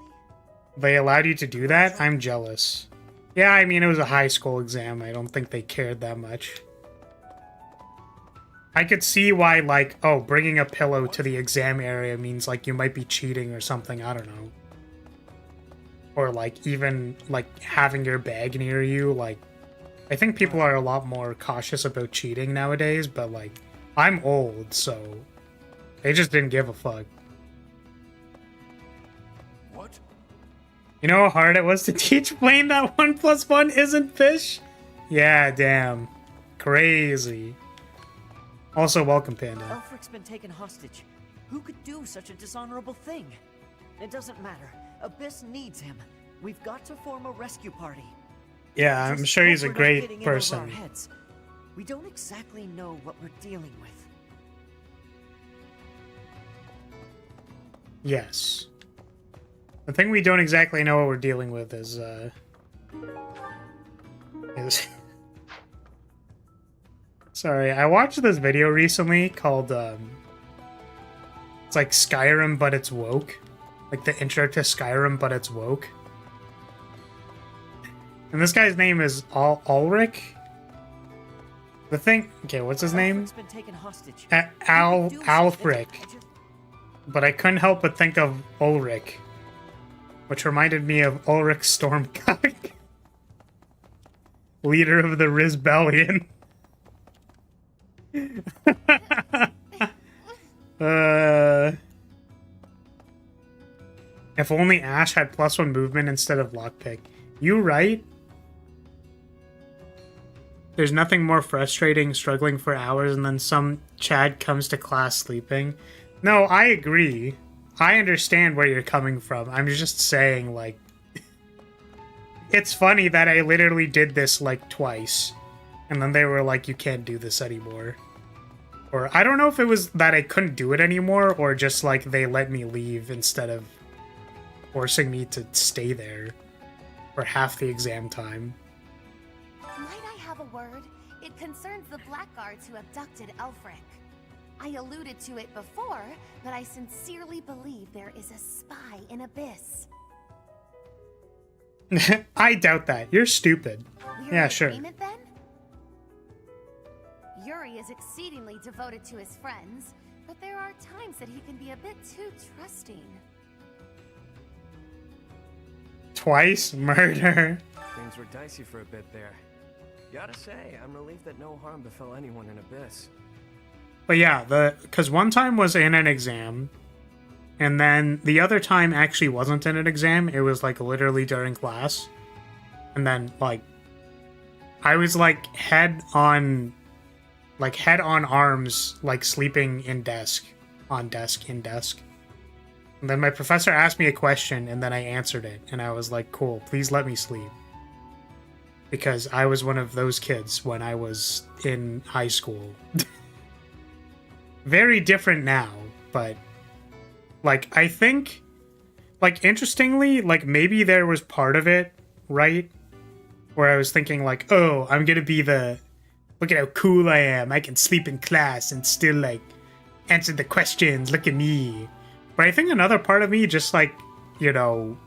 They allowed you to do that? I'm jealous. Yeah, I mean, it was a high school exam. I don't think they cared that much. I could see why, like, oh, bringing a pillow to the exam area means, like, you might be cheating or something. I don't know. Or, like, even, like, having your bag near you. Like, I think people are a lot more cautious about cheating nowadays, but, like, I'm old, so they just didn't give a fuck. What? You know how hard it was to teach Blaine that 1 + 1 isn't fish? Yeah, damn. Crazy. Also, welcome, Panda. Elfric's been taken hostage. Who could do such a dishonorable thing? It doesn't matter. Abyss needs him. We've got to form a rescue party. Yeah, I'm Just sure he's a hope we're not great getting in over our person. heads. We don't exactly know what we're dealing with. Yes. The thing we don't exactly know what we're dealing with is Sorry, I watched this video recently called, it's like Skyrim, but it's woke. Like the intro to Skyrim, but it's woke. And this guy's name is Ulrich. The thing... Okay, what's his name? Been taken hostage. Alfric. But I couldn't help but think of Ulrich. Which reminded me of Ulrich Stormcock. Leader of the Rizbellion. If only Ash had +1 movement instead of lockpick. You right? There's nothing more frustrating struggling for hours and then some Chad comes to class sleeping. No, I agree. I understand where you're coming from. I'm just saying, like... It's funny that I literally did this, like, twice. And then they were like, you can't do this anymore. Or, I don't know if it was that I couldn't do it anymore, or just, like, they let me leave instead of forcing me to stay there for half the exam time. Might I have a word? It concerns the blackguards who abducted Elfric. I alluded to it before, but I sincerely believe there is a spy in Abyss. I doubt that. You're stupid. We're Yeah, in sure. agreement, then? Yuri is exceedingly devoted to his friends, but there are times that he can be a bit too trusting. Twice? Murder? Things were dicey for a bit there. Gotta say, I'm relieved that no harm befell anyone in Abyss. But yeah, because one time was in an exam, and then the other time actually wasn't in an exam. It was like literally during class. And then like I was like head on arms, like sleeping in desk, on desk, in desk. And then my professor asked me a question and then I answered it and I was like, cool, please let me sleep. Because I was one of those kids when I was in high school. Very different now, but like I think, like interestingly, like maybe there was part of it, right? Where I was thinking like, oh, I'm gonna be the, look at how cool I am. I can sleep in class and still like answer the questions. Look at me. But I think another part of me just like, you know,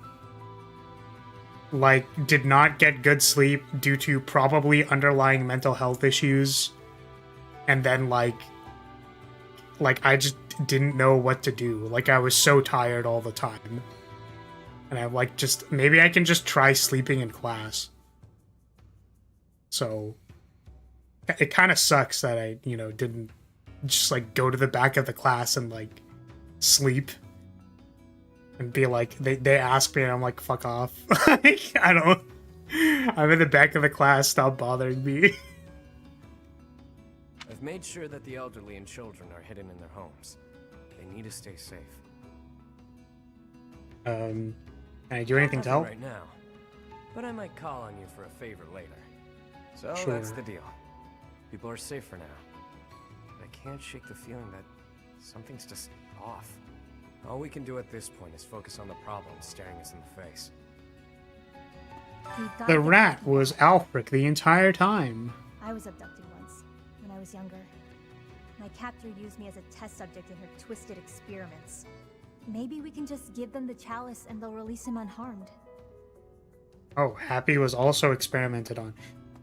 like did not get good sleep due to probably underlying mental health issues. And then like I just didn't know what to do. Like I was so tired all the time. And I'm like, just maybe I can just try sleeping in class. So it kind of sucks that I, you know, didn't just like go to the back of the class and like sleep and be like, they ask me and I'm like, fuck off. Like, I'm in the back of the class, stop bothering me. I've made sure that the elderly and children are hidden in their homes. They need to stay safe. Can I do anything to help? Right now, but I might call on you for a favor later. So Sure. that's the deal. People are safe for now. But I can't shake the feeling that something's just off. All we can do at this point is focus on the problem staring us in the face. The rat was Alfric the entire time. I was abducted once, when I was younger. My captor used me as a test subject in her twisted experiments. Maybe we can just give them the chalice and they'll release him unharmed. Oh, Happy was also experimented on.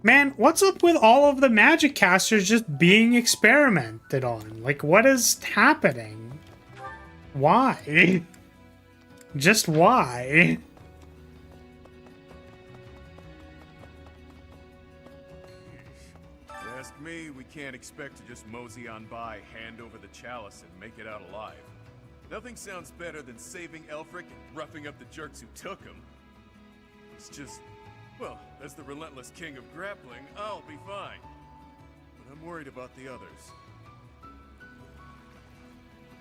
Man, what's up with all of the magic casters just being experimented on? Like, what is happening? Why? Just why? You ask me, we can't expect to just mosey on by, hand over the chalice, and make it out alive. Nothing sounds better than saving Elfric and roughing up the jerks who took him. It's just, well, as the relentless king of grappling, I'll be fine. But I'm worried about the others.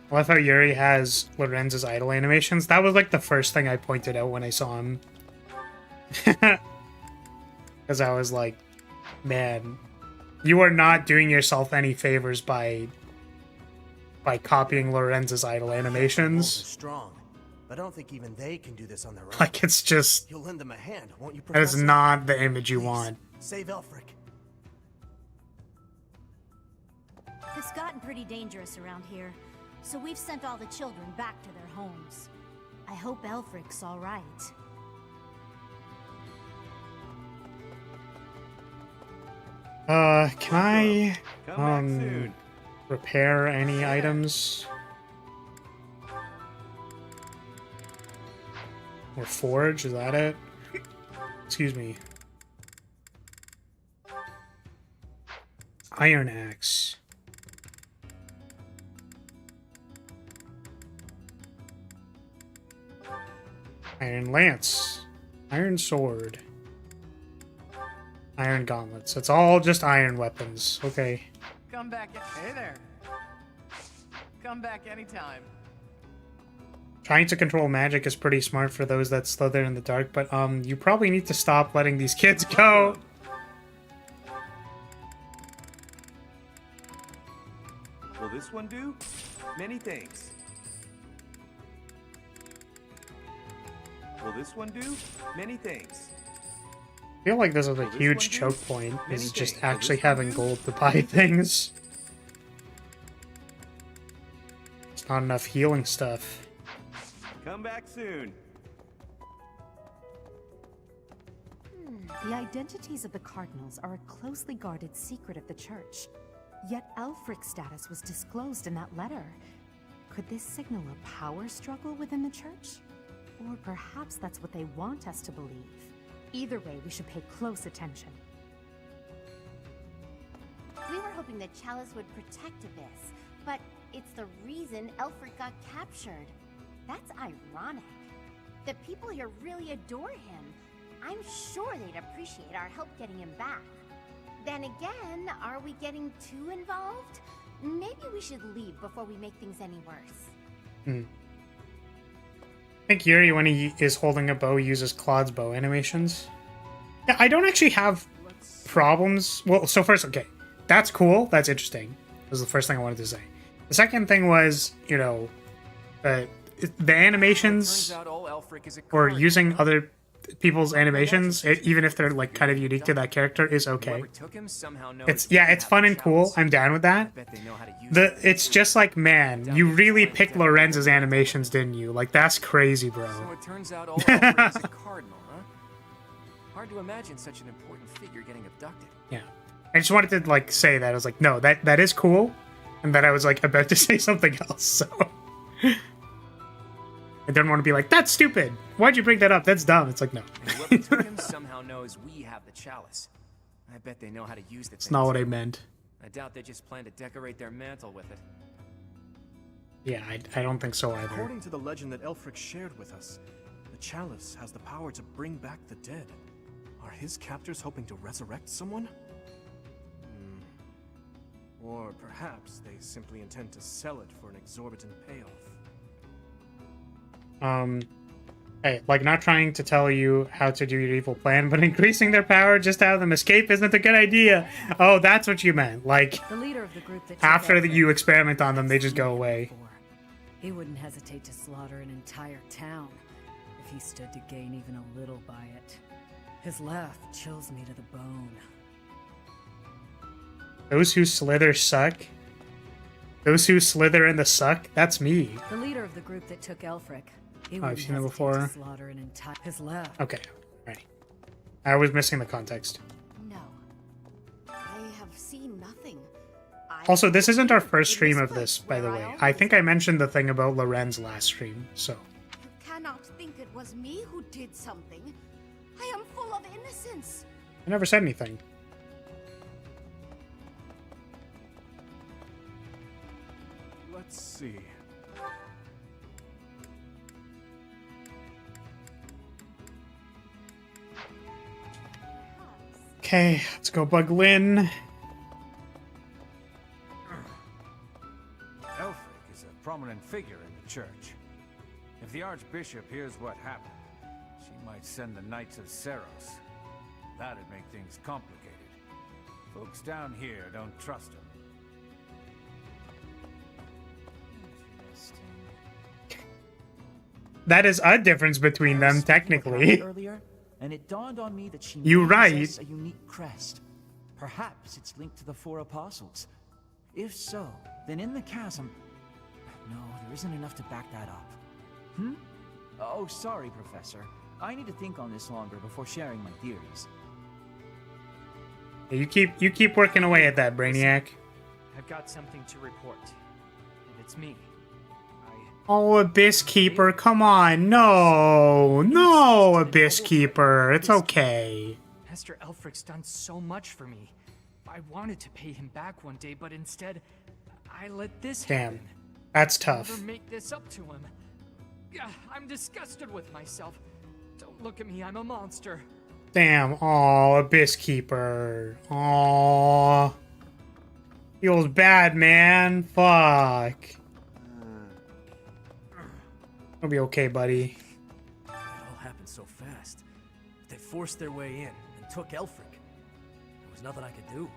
I love how Yuri has Lorenz's idle animations. That was like the first thing I pointed out when I saw him. Because I was like, man, you are not doing yourself any favors by copying Lorenz's idle animations. Strong, but I don't think even they can do this on their own. Like, it's just... You'll lend them a hand, won't you, That is Professor? not the image you want. Save Elfric. It's gotten pretty dangerous around here, so we've sent all the children back to their homes. I hope Elfric's all right. Can I repair any items? Or forge, is that it? Excuse me. Iron axe. Iron lance. Iron sword. Iron gauntlets. It's all just iron weapons. Okay. Come back. Hey there. Come back anytime. Trying to control magic is pretty smart for those that slither in the dark, but you probably need to stop letting these kids go. Will this one do? Many thanks. Will this one do? Many thanks. I feel like this is a huge choke point, is just actually having gold to buy things. It's not enough healing stuff. Come back soon. The identities of the cardinals are a closely guarded secret of the church. Yet Elfric's status was disclosed in that letter. Could this signal a power struggle within the church? Or perhaps that's what they want us to believe. Either way, we should pay close attention. We were hoping the chalice would protect Abyss, but it's the reason Elfric got captured. That's ironic. The people here really adore him. I'm sure they'd appreciate our help getting him back. Then again, are we getting too involved? Maybe we should leave before we make things any worse. I think Yuri, when he is holding a bow, uses Claude's bow animations. Yeah, I don't actually have problems. Well, so first, okay, that's cool. That's interesting. That was the first thing I wanted to say. The second thing was, you know, the animations or using other people's animations, even if they're like kind of unique to that character, is okay. It's fun and cool. I'm down with that. It's just like, man, you really picked Lorenz's animations, didn't you? Like, that's crazy, bro. So it turns out all Elfric is a cardinal, huh? Hard to imagine such an important figure getting abducted. Yeah. I just wanted to like say that. I was like, no, that is cool. And then I was like about to say something else, so I didn't want to be like, that's stupid. Why'd you bring that up? That's dumb. It's like, no. Whoever took him somehow knows we have the chalice. I bet they know how to use the It's thing, not what too. I meant. I doubt they just plan to decorate their mantle with it. Yeah, I don't think so either. According to the legend that Elfric shared with us, the chalice has the power to bring back the dead. Are his captors hoping to resurrect someone? Or perhaps they simply intend to sell it for an exorbitant payoff. Hey, like, not trying to tell you how to do your evil plan, but increasing their power just to have them escape isn't a good idea. Oh, that's what you meant. Like, The leader of the group that after you experiment on them, they just go away. He wouldn't hesitate to slaughter an entire town if he stood to gain even a little by it. His laugh chills me to the bone. Those who slither suck. Those who slither in the suck, that's me. The leader of the group that took Elfric. He Oh, I've wouldn't seen it hesitate before. to slaughter an entire his laugh. Okay, right. I was missing the context. No. I have seen nothing. Also, this isn't our first stream of this, by the way. I think I mentioned the thing about Lorenz last stream, so. You cannot think it was me who did something. I am full of innocence. I never said anything. Let's see. Okay, let's go bug Lynn. Elfric is a prominent figure in the church. If the Archbishop hears what happened, she might send the Knights of Seros. That'd make things complicated. Folks down here don't trust him. That is a difference between them, technically. Earlier, and it dawned on me that she You may right. possess a unique crest. Perhaps it's linked to the Four Apostles. If so, then in the chasm... No, there isn't enough to back that up. Hmm? Oh, sorry, Professor. I need to think on this longer before sharing my theories. You keep working away at that, Brainiac. I've got something to report. And it's me. Oh, Abyss Keeper, come on. No, Abyss Keeper. It's okay. Master Elfric's done so much for me. I wanted to pay him back one day, but instead, I let this happen. That's I'll tough. never make this up to him. I'm disgusted with myself. Don't look at me, I'm a monster. Damn, oh, Abyss Keeper. Oh, feels bad, man. Fuck. It'll be okay, buddy. It all happened so fast. They forced their way in and took Elfric. There was nothing I could do.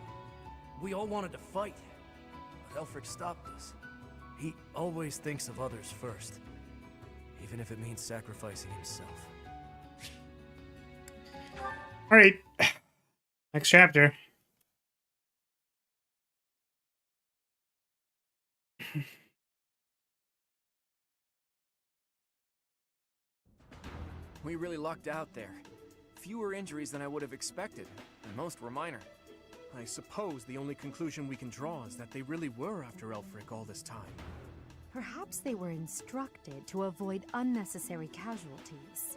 We all wanted to fight, but Elfric stopped us. He always thinks of others first, even if it means sacrificing himself. All right, next chapter. We really lucked out there. Fewer injuries than I would have expected, and most were minor. I suppose the only conclusion we can draw is that they really were after Elfric all this time. Perhaps they were instructed to avoid unnecessary casualties.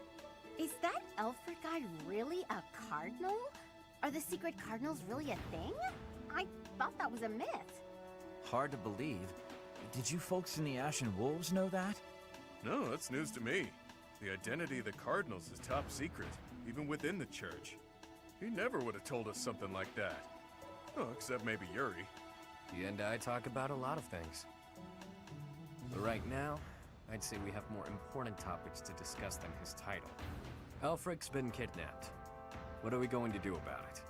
Is that Elfric guy really a cardinal? Are the secret cardinals really a thing? I thought that was a myth. Hard to believe. Did you folks in the Ashen Wolves know that? No, that's news to me. The identity of the Cardinals is top secret, even within the church. He never would have told us something like that. Oh, except maybe Yuri. He and I talk about a lot of things. But right now, I'd say we have more important topics to discuss than his title. Elfric's been kidnapped. What are we going to do about it?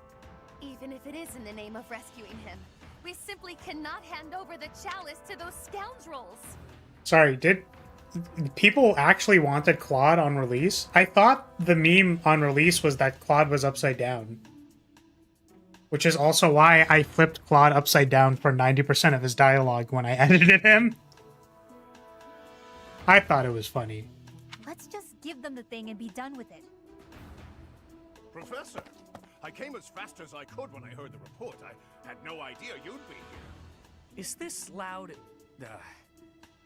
Even if it is in the name of rescuing him, we simply cannot hand over the chalice to those scoundrels. Sorry, did people actually wanted Claude on release? I thought the meme on release was that Claude was upside down. Which is also why I flipped Claude upside down for 90% of his dialogue when I edited him. I thought it was funny. Let's just give them the thing and be done with it. Professor, I came as fast as I could when I heard the report. I had no idea you'd be here. Is this loud,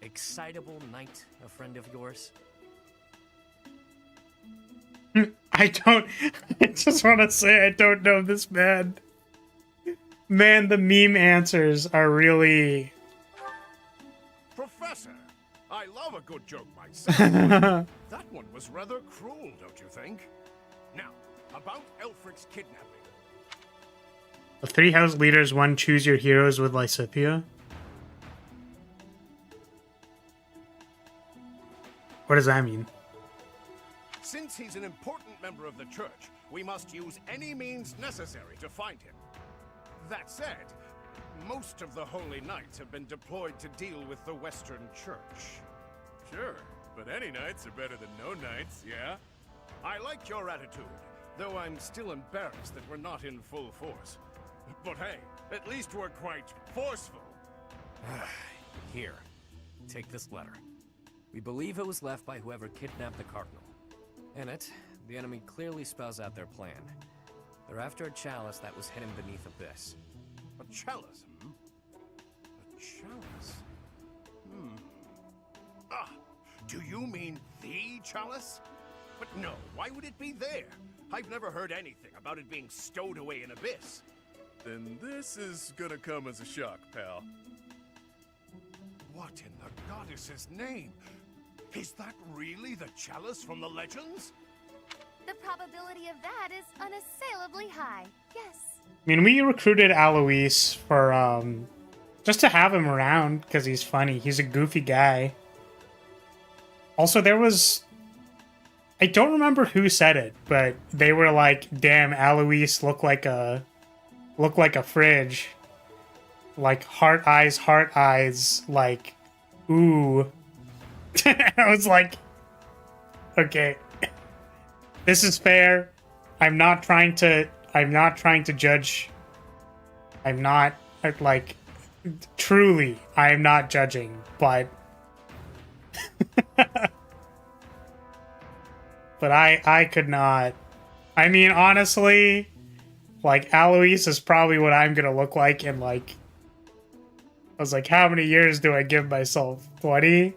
excitable knight a friend of yours? I just want to say I don't know this man. Man, the meme answers are really... Professor, I love a good joke myself. That one was rather cruel, don't you think? Now, about Elfric's kidnapping. The 3 house leaders won Choose Your Heroes with Lysithia. What does that mean? Since he's an important member of the church, we must use any means necessary to find him. That said, most of the Holy Knights have been deployed to deal with the Western Church. Sure, but any knights are better than no knights, yeah? I like your attitude, though I'm still embarrassed that we're not in full force. But hey, at least we're quite forceful. Here, take this letter. We believe it was left by whoever kidnapped the Cardinal. In it, the enemy clearly spells out their plan. They're after a chalice that was hidden beneath Abyss. A chalice, hmm? A chalice? Ah, do you mean the chalice? But no, why would it be there? I've never heard anything about it being stowed away in Abyss. Then this is gonna come as a shock, pal. What in the goddess's name? Is that really the chalice from the legends? The probability of that is unassailably high, yes. I mean, we recruited Alois for Just to have him around, because he's funny. He's a goofy guy. Also, there was... I don't remember who said it, but they were like, damn, Alois looked like a fridge. Like, heart eyes, like, ooh. I was like, okay. This is fair. I'm not trying to judge. I'm not, like, truly, I am not judging, but... but I could not. I mean, honestly, like, Alois is probably what I'm gonna look like in, like... I was like, how many years do I give myself? 20?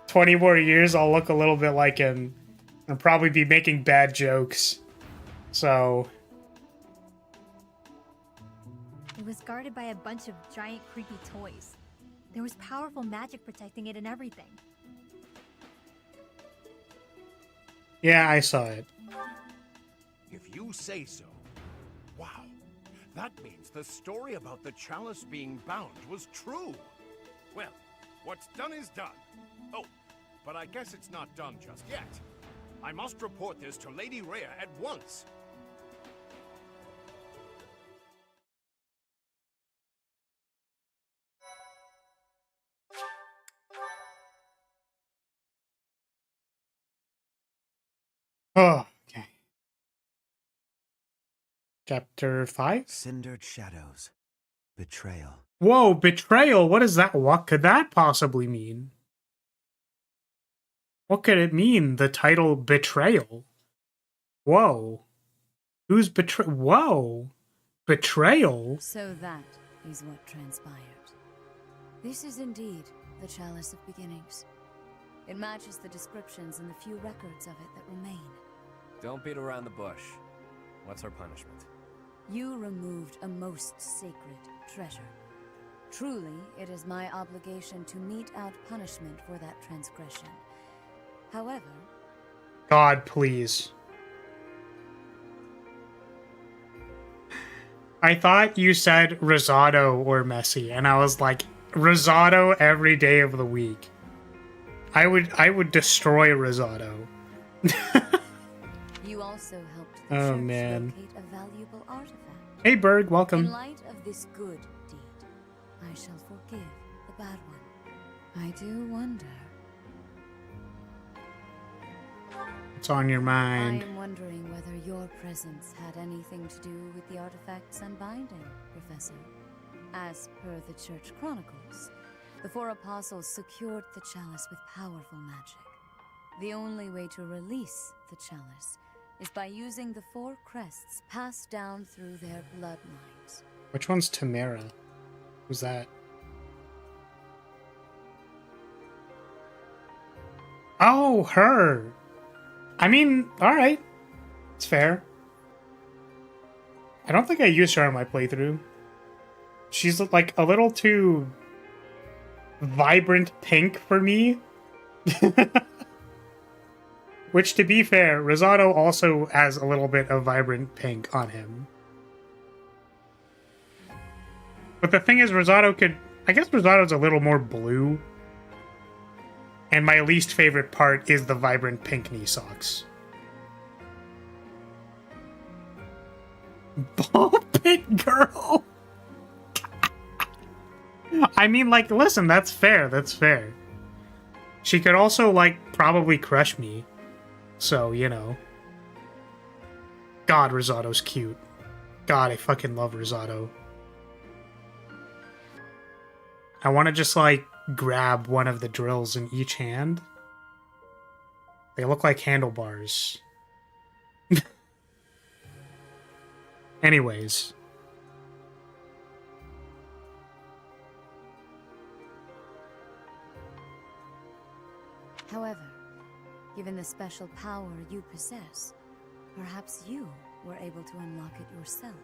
20 more years, I'll look a little bit like him. And probably be making bad jokes. So... It was guarded by a bunch of giant creepy toys. There was powerful magic protecting it and everything. Yeah, I saw it. If you say so. Wow. That means the story about the chalice being bound was true. Well, what's done is done. Oh, but I guess it's not done just yet. I must report this to Lady Rhea at once. Oh, okay. Chapter 5? Cindered shadows. Betrayal. Whoa, betrayal? What is that? What could that possibly mean? What could it mean, the title Betrayal? Whoa. Who's Whoa. Betrayal? So that is what transpired. This is indeed the Chalice of Beginnings. It matches the descriptions and the few records of it that remain. Don't beat around the bush. What's our punishment? You removed a most sacred treasure. Truly, it is my obligation to mete out punishment for that transgression. However... God, please. I thought you said risotto or messy, and I was like, risotto every day of the week. I would destroy risotto. You also helped the oh church man. locate a valuable artifact. Hey Berg, welcome. In light of this good deed, I shall forgive the bad one. I do wonder. What's on your mind? I am wondering whether your presence had anything to do with the artifact's unbinding, Professor. As per the Church Chronicles, the four apostles secured the chalice with powerful magic. The only way to release the chalice is by using the four crests passed down through their bloodlines. Which one's Tamara? Who's that? Oh, her! I mean, alright. It's fair. I don't think I used her on my playthrough. She's like a little too vibrant pink for me. Which, to be fair, Risotto also has a little bit of vibrant pink on him. But the thing is, Risotto could... I guess Risotto's a little more blue. And my least favorite part is the vibrant pink knee socks. Ball pit girl! I mean, like, listen, that's fair, that's fair. She could also, like, probably crush me. So, you know. God, Risotto's cute. God, I fucking love Risotto. I want to just, like, grab one of the drills in each hand. They look like handlebars. Anyways. However, given the special power you possess, perhaps you were able to unlock it yourself.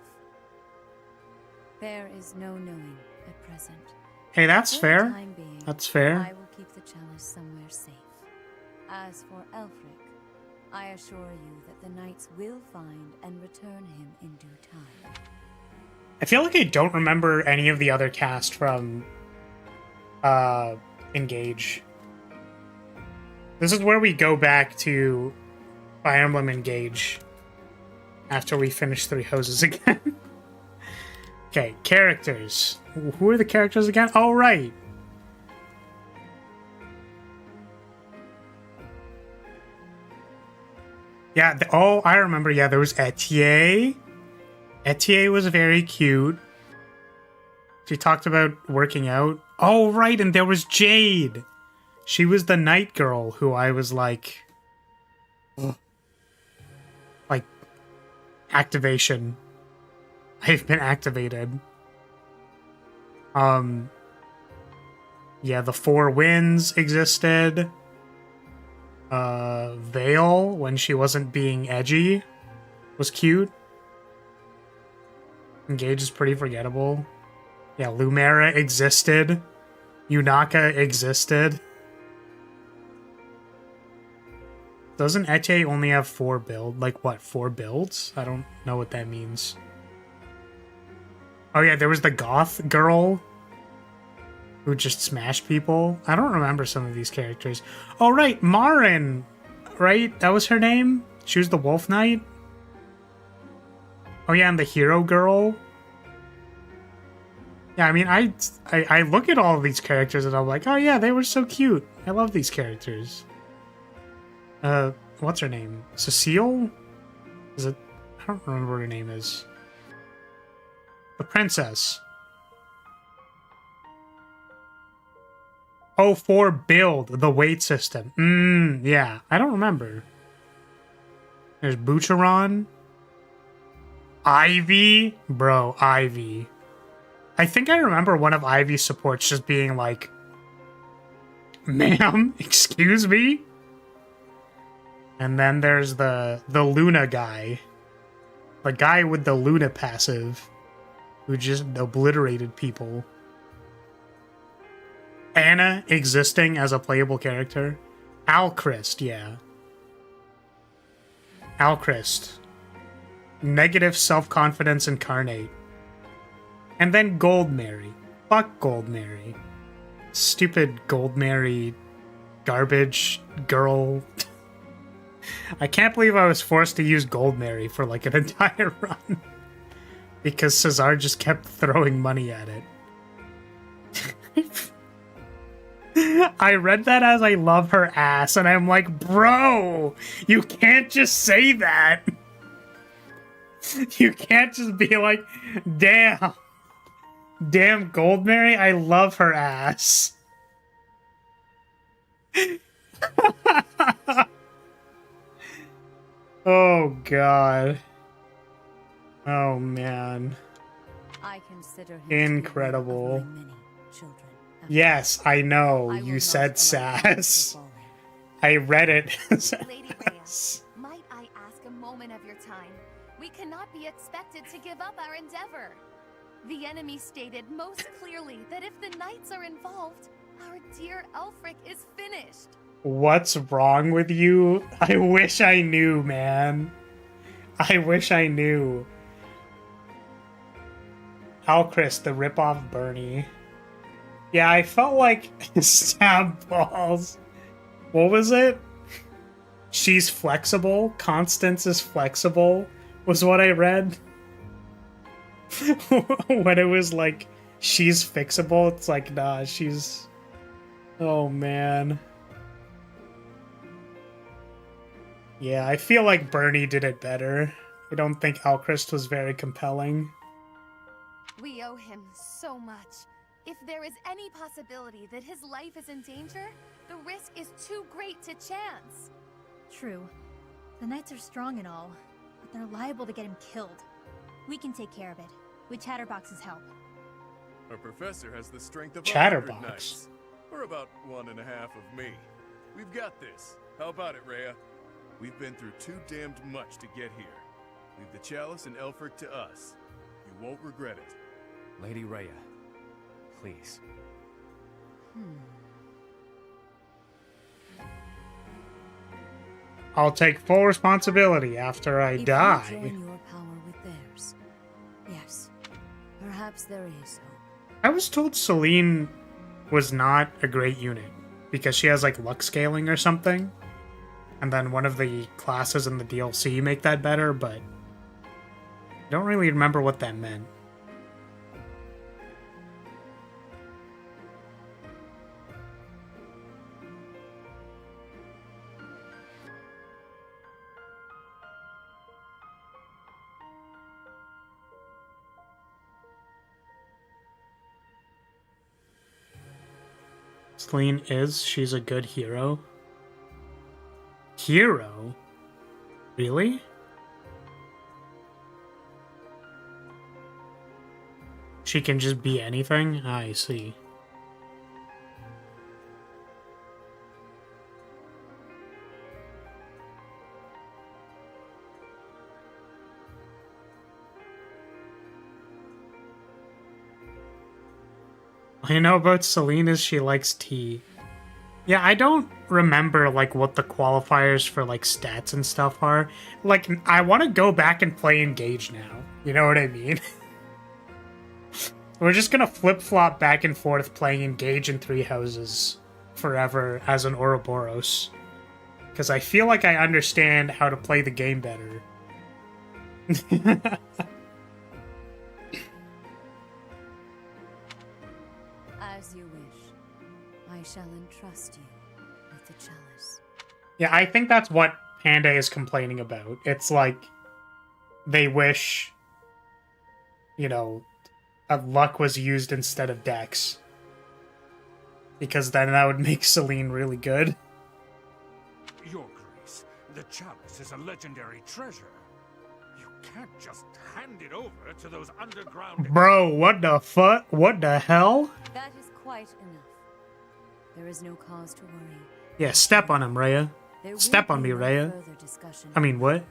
There is no knowing at present. Hey, that's For fair. the time being, That's fair. I will keep the chalice somewhere safe. As for Elfric, I assure you that the knights will find and return him in due time. I feel like I don't remember any of the other cast from Engage. This is where we go back to Fire Emblem Engage after we finish 3 houses again. Okay, characters. Who are the characters again? Oh, right. Yeah, oh, I remember. Yeah, there was Etier. Etier was very cute. She talked about working out. Oh, right, and there was Jade. She was the night girl who I was like... Like, activation. I've been activated. Yeah, the 4 Winds existed. Vale, when she wasn't being edgy, was cute. Engage is pretty forgettable. Yeah, Lumera existed. Yunaka existed. Doesn't Eche only have 4 builds? Like, what, 4 builds? I don't know what that means. Oh yeah, there was the goth girl who just smashed people. I don't remember some of these characters. Oh right, Marin! Right? That was her name? She was the Wolf Knight? Oh yeah, and the hero girl? Yeah, I mean, I look at all of these characters and I'm like, oh yeah, they were so cute. I love these characters. What's her name? Cecile? Is it? I don't remember what her name is. The princess. Oh, for build, the weight system. Yeah, I don't remember. There's Boucheron. Ivy? Bro, Ivy. I think I remember one of Ivy's supports just being like, ma'am, excuse me? And then there's the Luna guy. The guy with the Luna passive who just obliterated people. Anna existing as a playable character. Alchrist, yeah. Alchrist. Negative self-confidence incarnate. And then Gold Mary. Fuck Gold Mary. Stupid Gold Mary garbage girl. I can't believe I was forced to use Gold Mary for like an entire run. Because Cesar just kept throwing money at it. I read that as I love her ass, and I'm like, bro, you can't just say that. You can't just be like, damn. Damn Gold Mary, I love her ass. Oh, God. Oh, man. I consider him incredible. To be one of my many children. Yes, I know. You said sass. I read it. Lady Rhea, might I ask a moment of your time? We cannot be expected to give up our endeavor. The enemy stated most clearly that if the knights are involved, our dear Elfric is finished. What's wrong with you? I wish I knew, man. I wish I knew. Alchrist, the ripoff Bernie. Yeah, I felt like stab balls. What was it? She's flexible. Constance is flexible, was what I read. When it was like, she's fixable, it's like, nah, she's... Oh, man. Yeah, I feel like Bernie did it better. I don't think Alchrist was very compelling. We owe him so much. If there is any possibility that his life is in danger, the risk is too great to chance. True. The knights are strong and all, but they're liable to get him killed. We can take care of it, with Chatterbox's help. Our professor has the strength of Chatterbox. 100 knights. Or about 1.5 of me. We've got this. How about it, Rhea? We've been through too damned much to get here. Leave the chalice and Elfric to us. You won't regret it. Lady Rhea, please. I'll take full responsibility after I die. If you join your power with theirs, yes, perhaps there is hope. I was told Celine was not a great unit because she has like luck scaling or something. And then one of the classes in the DLC make that better, but I don't really remember what that meant. Celine she's a good hero. Hero? Really? She can just be anything? I see. All I know about Celine is she likes tea. Yeah, I don't remember, like, what the qualifiers for, like, stats and stuff are. Like, I want to go back and play Engage now. You know what I mean? We're just gonna flip-flop back and forth playing Engage in Three Houses forever as an Ouroboros. Because I feel like I understand how to play the game better. As you wish. I shall entrust you with the chalice. Yeah, I think that's what Panda is complaining about. It's like they wish, you know, luck was used instead of Dex. Because then that would make Celine really good. Your Grace, the chalice is a legendary treasure. You can't just hand it over to those underground... Bro, what the fuck? What the hell? That is quite enough. There is no cause to worry. Yeah, step on him, Rhea. Step on me, Rhea. I mean, what?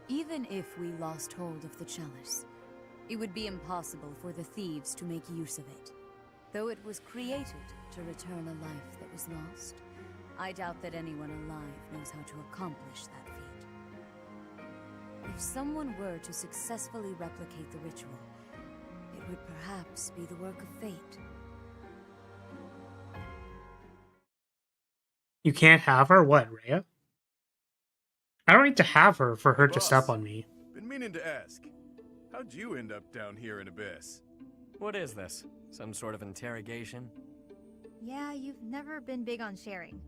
Even if we lost hold of the chalice, it would be impossible for the thieves to make use of it. Though it was created to return a life that was lost, I doubt that anyone alive knows how to accomplish that feat. If someone were to successfully replicate the ritual, it would perhaps be the work of fate. You can't have her? What, Rhea? I don't need to have her for her to Boss, step on me. Been meaning to ask. How'd you end up down here in Abyss? What is this? Some sort of interrogation? Yeah, you've never been big on sharing.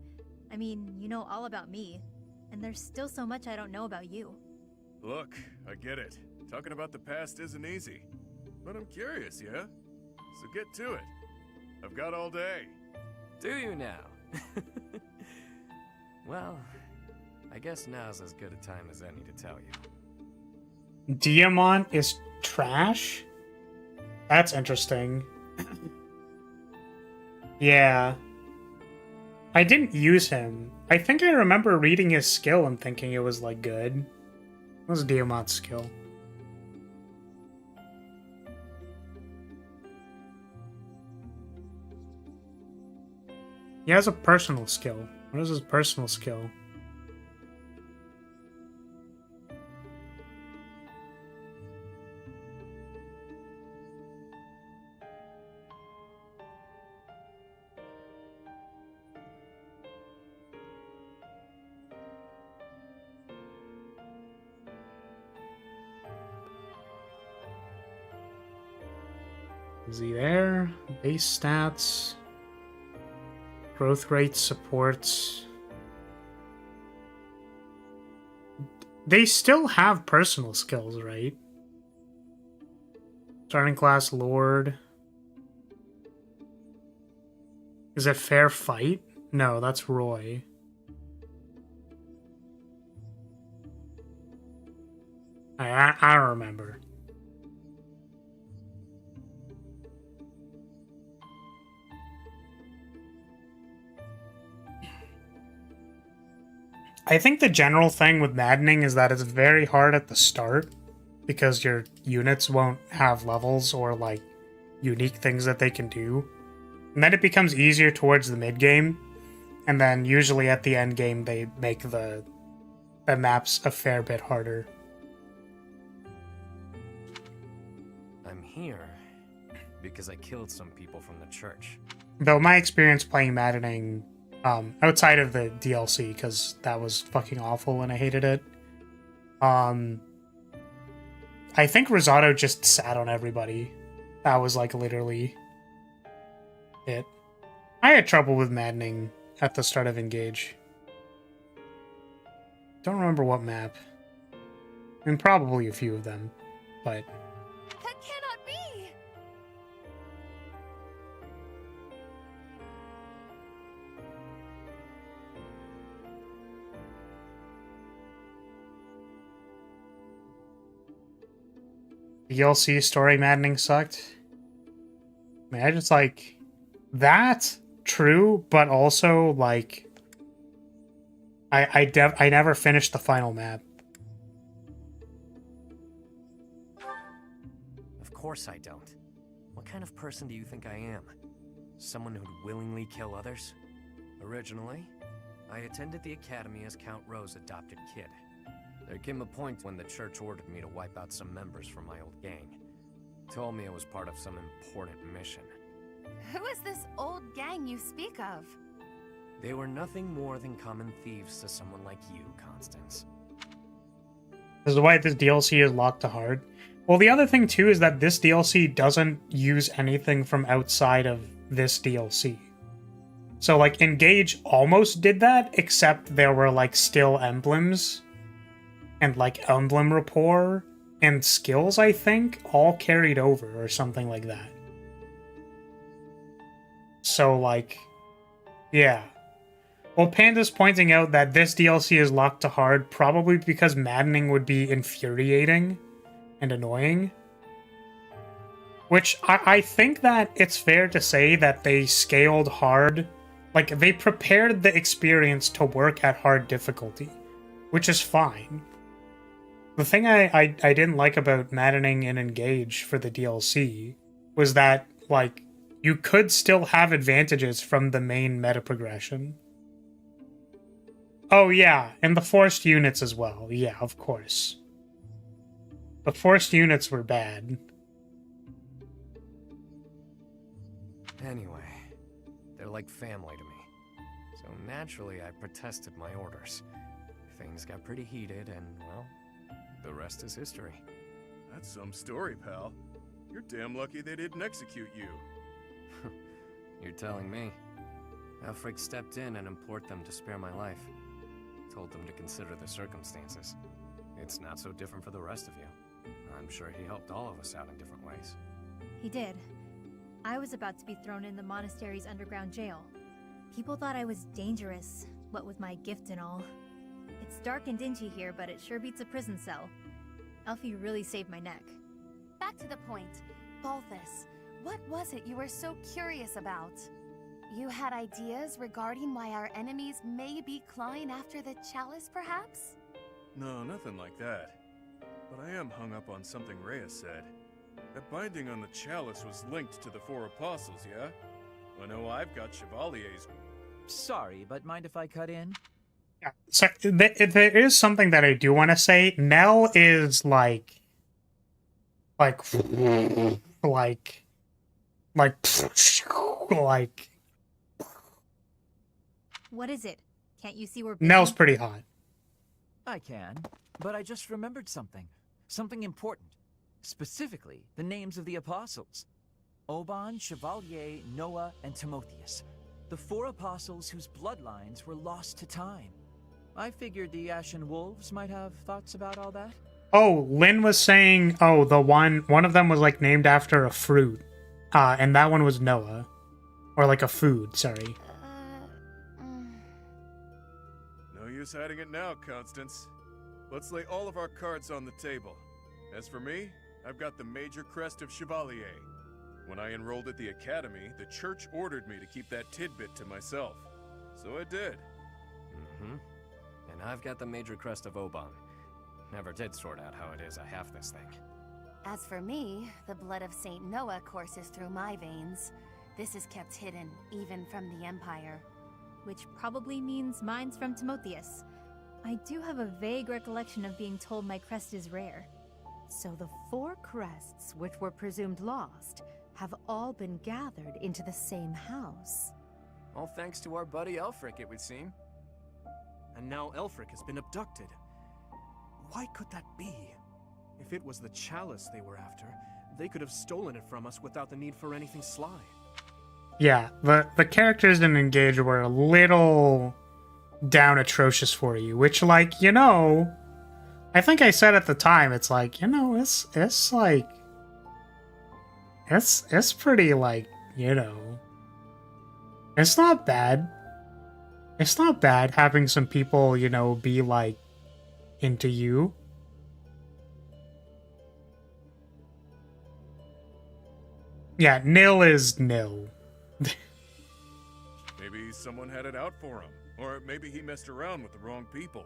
I mean, you know all about me, and there's still so much I don't know about you. Look, I get it. Talking about the past isn't easy. But I'm curious, yeah? So get to it. I've got all day. Do you now? Well, I guess now's as good a time as any to tell you. Diamant is trash? That's interesting. Yeah. I didn't use him. I think I remember reading his skill and thinking it was, like, good. What was Diamant's skill? He has a personal skill. What is his personal skill? Is he there? Base stats. Growth rate supports. They still have personal skills, right? Starting class Lord. Is it fair fight? No, that's Roy. I don't remember. I think the general thing with Maddening is that it's very hard at the start because your units won't have levels or, like, unique things that they can do. And then it becomes easier towards the mid-game, and then usually at the end game they make the maps a fair bit harder. I'm here because I killed some people from the church. Though my experience playing Maddening, outside of the DLC, because that was fucking awful and I hated it, I think Rosado just sat on everybody. That was like literally it. I had trouble with Maddening at the start of Engage. Don't remember what map. I mean, probably a few of them, but... That cannot be! DLC story Maddening sucked. I mean, I just like... That, true, but also, like... I never finished the final map. Of course I don't. What kind of person do you think I am? Someone who'd willingly kill others? Originally, I attended the academy as Count Ro's adopted kid. There came a point when the church ordered me to wipe out some members from my old gang. Told me it was part of some important mission. Who is this old gang you speak of? They were nothing more than common thieves to someone like you, Constance. This is why this DLC is locked to hard. Well, the other thing, too, is that this DLC doesn't use anything from outside of this DLC. So, like, Engage almost did that, except there were, like, still emblems. And, like, emblem rapport and skills, I think, all carried over, or something like that. So, like, yeah. Well, Panda's pointing out that this DLC is locked to hard, probably because Maddening would be infuriating and annoying. Which, I think that it's fair to say that they scaled hard. Like, they prepared the experience to work at hard difficulty, which is fine. The thing I didn't like about Maddening and Engage for the DLC was that, like, you could still have advantages from the main meta progression. Oh yeah, and the forced units as well. Yeah, of course. The forced units were bad. Anyway, they're like family to me. So naturally, I protested my orders. Things got pretty heated, and, well, the rest is history. That's some story, pal. You're damn lucky they didn't execute you. You're telling me. Elfric stepped in and implored them to spare my life. Told them to consider the circumstances. It's not so different for the rest of you. I'm sure he helped all of us out in different ways. He did. I was about to be thrown in the monastery's underground jail. People thought I was dangerous, what with my gift and all. It's dark and dingy here, but it sure beats a prison cell. Elfie really saved my neck. Back to the point. Balthus, what was it you were so curious about? You had ideas regarding why our enemies may be clawing after the chalice, perhaps? No, nothing like that. But I am hung up on something Rhea said. That binding on the chalice was linked to the four apostles, yeah? I know I've got Chevalier's... Sorry, but mind if I cut in? Yeah, so there is something that I do want to say. Nell is like... What is it? Can't you see we're... Nell's pretty hot. I can, but I just remembered something. Something important. Specifically, the names of the apostles. Oban, Chevalier, Noah, and Timotheus. The four apostles whose bloodlines were lost to time. I figured the Ashen Wolves might have thoughts about all that. Oh, Lynn was saying, oh, the one of them was like named after a fruit. And that one was Noah. Or like a food, sorry. No use hiding it now, Constance. Let's lay all of our cards on the table. As for me, I've got the major crest of Chevalier. When I enrolled at the academy, the church ordered me to keep that tidbit to myself. So I did. Mm-hmm. And I've got the major crest of Oban. Never did sort out how it is I have this thing. As for me, the blood of Saint Noah courses through my veins. This is kept hidden, even from the Empire. Which probably means mine's from Timotheus. I do have a vague recollection of being told my crest is rare. So the four crests, which were presumed lost, have all been gathered into the same house. All thanks to our buddy Elfric, it would seem. And now Elfric has been abducted. Why could that be? If it was the chalice they were after, they could have stolen it from us without the need for anything sly. Yeah, the characters in Engage were a little down atrocious for you, which, like, you know, I think I said at the time, it's like, you know, it's like, it's pretty, like, you know, it's not bad. It's not bad having some people, you know, be, like, into you. Yeah, nil is nil. Maybe someone had it out for him. Or maybe he messed around with the wrong people.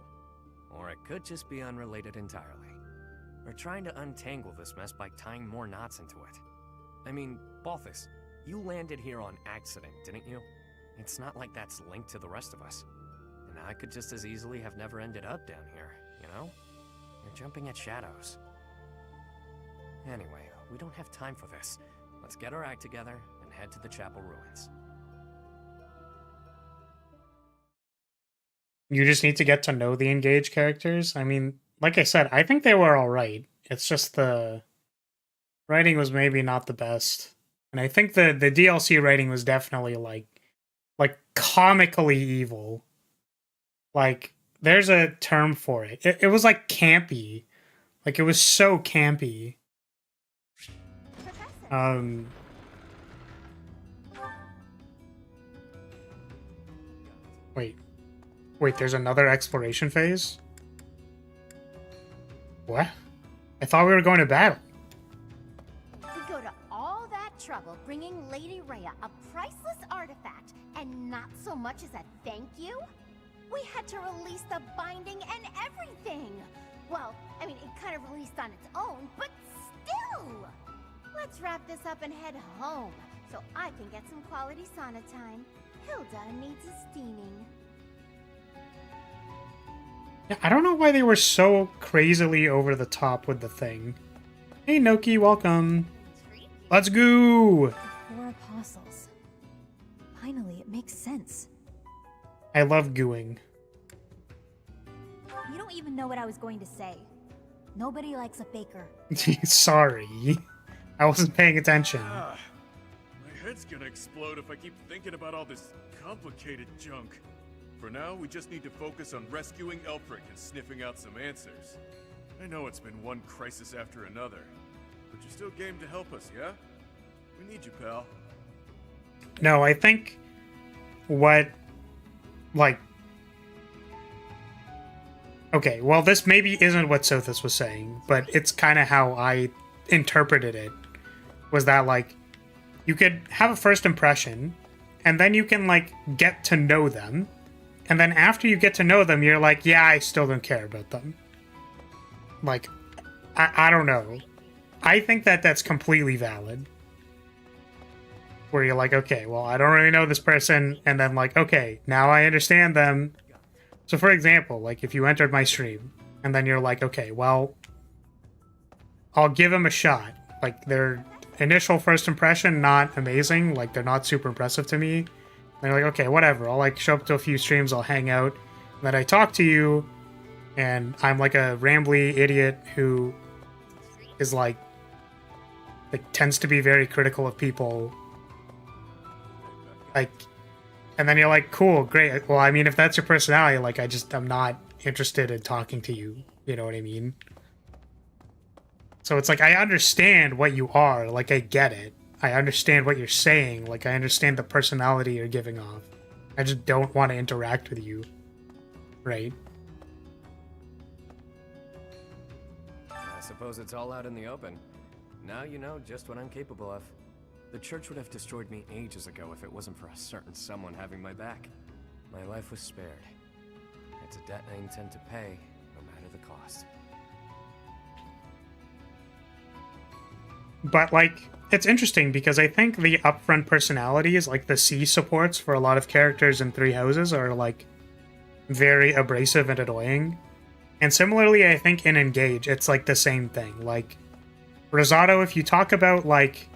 Or it could just be unrelated entirely. We're trying to untangle this mess by tying more knots into it. I mean, Balthus, you landed here on accident, didn't you? It's not like that's linked to the rest of us. And I could just as easily have never ended up down here, you know? You're jumping at shadows. Anyway, we don't have time for this. Let's get our act together and head to the chapel ruins. You just need to get to know the Engage characters. I mean, like I said, I think they were alright. It's just the writing was maybe not the best. And I think the DLC writing was definitely like comically evil. Like, there's a term for it. It was like campy. Like, it was so campy. Wait, there's another exploration phase? What? I thought we were going to battle. We go to all that trouble bringing Lady Rhea a priceless artifact, and not so much as a thank you? We had to release the binding and everything! Well, I mean, it kind of released on its own, but still! Let's wrap this up and head home, so I can get some quality sauna time. Hilda needs a steaming. Yeah, I don't know why they were so crazily over the top with the thing. Hey, Noki, welcome. Let's go! The 4 apostles. Finally, it makes sense. I love gooing. You don't even know what I was going to say. Nobody likes a faker. Sorry. I wasn't paying attention. My head's gonna explode if I keep thinking about all this complicated junk. For now, we just need to focus on rescuing Elfric and sniffing out some answers. I know it's been one crisis after another, but you're still game to help us, yeah? We need you, pal. No, I think what, like... Okay, well, this maybe isn't what Sothis was saying, but it's kind of how I interpreted it. Was that, like, you could have a first impression, and then you can, like, get to know them, and then after you get to know them, you're like, yeah, I still don't care about them. Like, I don't know. I think that that's completely valid. Where you're like, okay, well, I don't really know this person, and then like, okay, now I understand them. So for example, like if you entered my stream, and then you're like, okay, well, I'll give them a shot. Like their initial first impression, not amazing. Like they're not super impressive to me. And you're like, okay, whatever. I'll like show up to a few streams, I'll hang out. And then I talk to you, and I'm like a rambly idiot who is like tends to be very critical of people. Like, and then you're like, cool, great. Well, I mean, if that's your personality, like, I'm not interested in talking to you. You know what I mean? So it's like, I understand what you are. Like, I get it. I understand what you're saying. Like, I understand the personality you're giving off. I just don't want to interact with you. Right? I suppose it's all out in the open. Now you know just what I'm capable of. The church would have destroyed me ages ago if it wasn't for a certain someone having my back. My life was spared. It's a debt I intend to pay, no matter the cost. But, like, it's interesting because I think the upfront personalities, like the C supports for a lot of characters in Three Houses, are, like, very abrasive and annoying. And similarly, I think in Engage, it's, like, the same thing. Like, Rosato, if you talk about, like...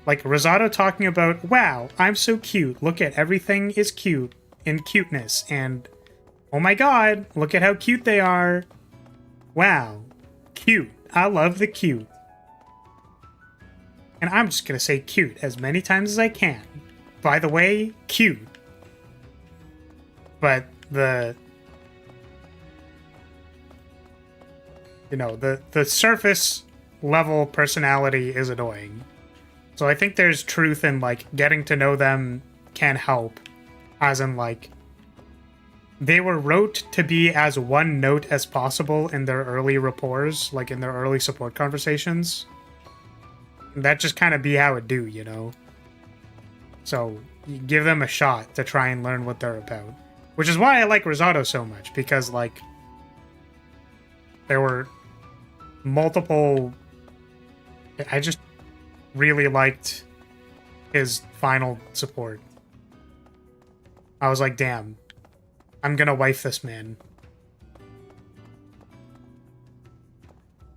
Like, Rosado talking about, wow, I'm so cute. Look at everything is cute in cuteness. And, oh my god, look at how cute they are. Wow. Cute. I love the cute. And I'm just gonna say cute as many times as I can. By the way, cute. But the... You know, the surface level personality is annoying. So I think there's truth in, like, getting to know them can help. As in, like, they were wrote to be as one note as possible in their early rapports, like in their early support conversations. And that just kind of be how it do, you know? So you give them a shot to try and learn what they're about. Which is why I like Rosado so much, because, like, there were multiple... I just really liked his final support. I was like, damn, I'm gonna wife this man.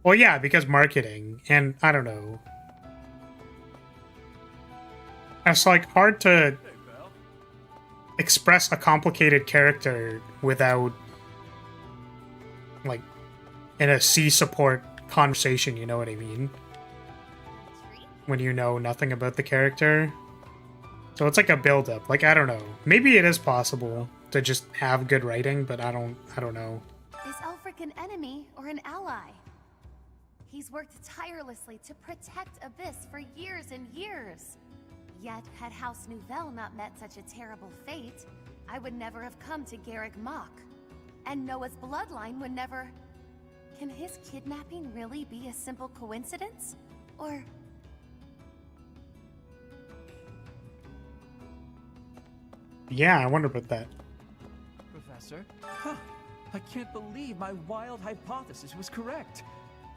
Well, yeah, because marketing, and I don't know. It's like hard to express a complicated character without, like, in a C support conversation, you know what I mean? When you know nothing about the character. So it's like a build-up. Like, I don't know. Maybe it is possible to just have good writing, but I don't know. Is Elfric an enemy or an ally? He's worked tirelessly to protect Abyss for years and years. Yet, had House Nouvelle not met such a terrible fate, I would never have come to Garrick Mach. And Noah's bloodline would never... Can his kidnapping really be a simple coincidence? Or... Yeah, I wonder about that. Professor? Huh. I can't believe my wild hypothesis was correct.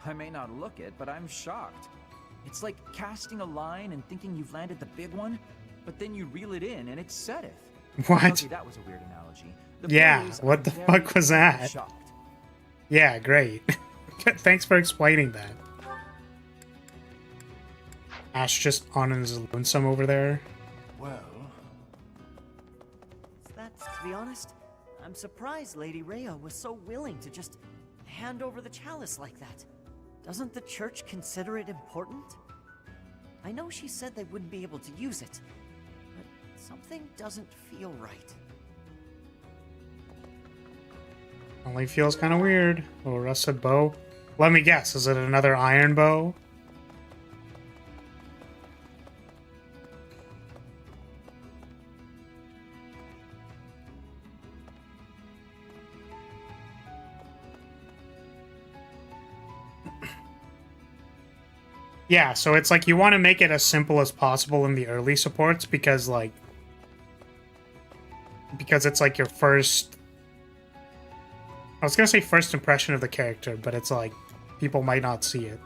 I may not look it, but I'm shocked. It's like casting a line and thinking you've landed the big one, but then you reel it in and it's Sedith. What? Okay, that was a weird analogy. Yeah, what the fuck was that? Shocked. Yeah, great. Thanks for explaining that. Ash just on his lonesome over there. Well... That's, to be honest, I'm surprised Lady Rhea was so willing to just hand over the chalice like that. Doesn't the church consider it important? I know she said they wouldn't be able to use it, but something doesn't feel right. Only feels kind of weird. Oh, rusted bow. Let me guess, is it another iron bow? Yeah, so it's like you want to make it as simple as possible in the early supports because, like, it's like your first... I was gonna say first impression of the character, but it's like people might not see it.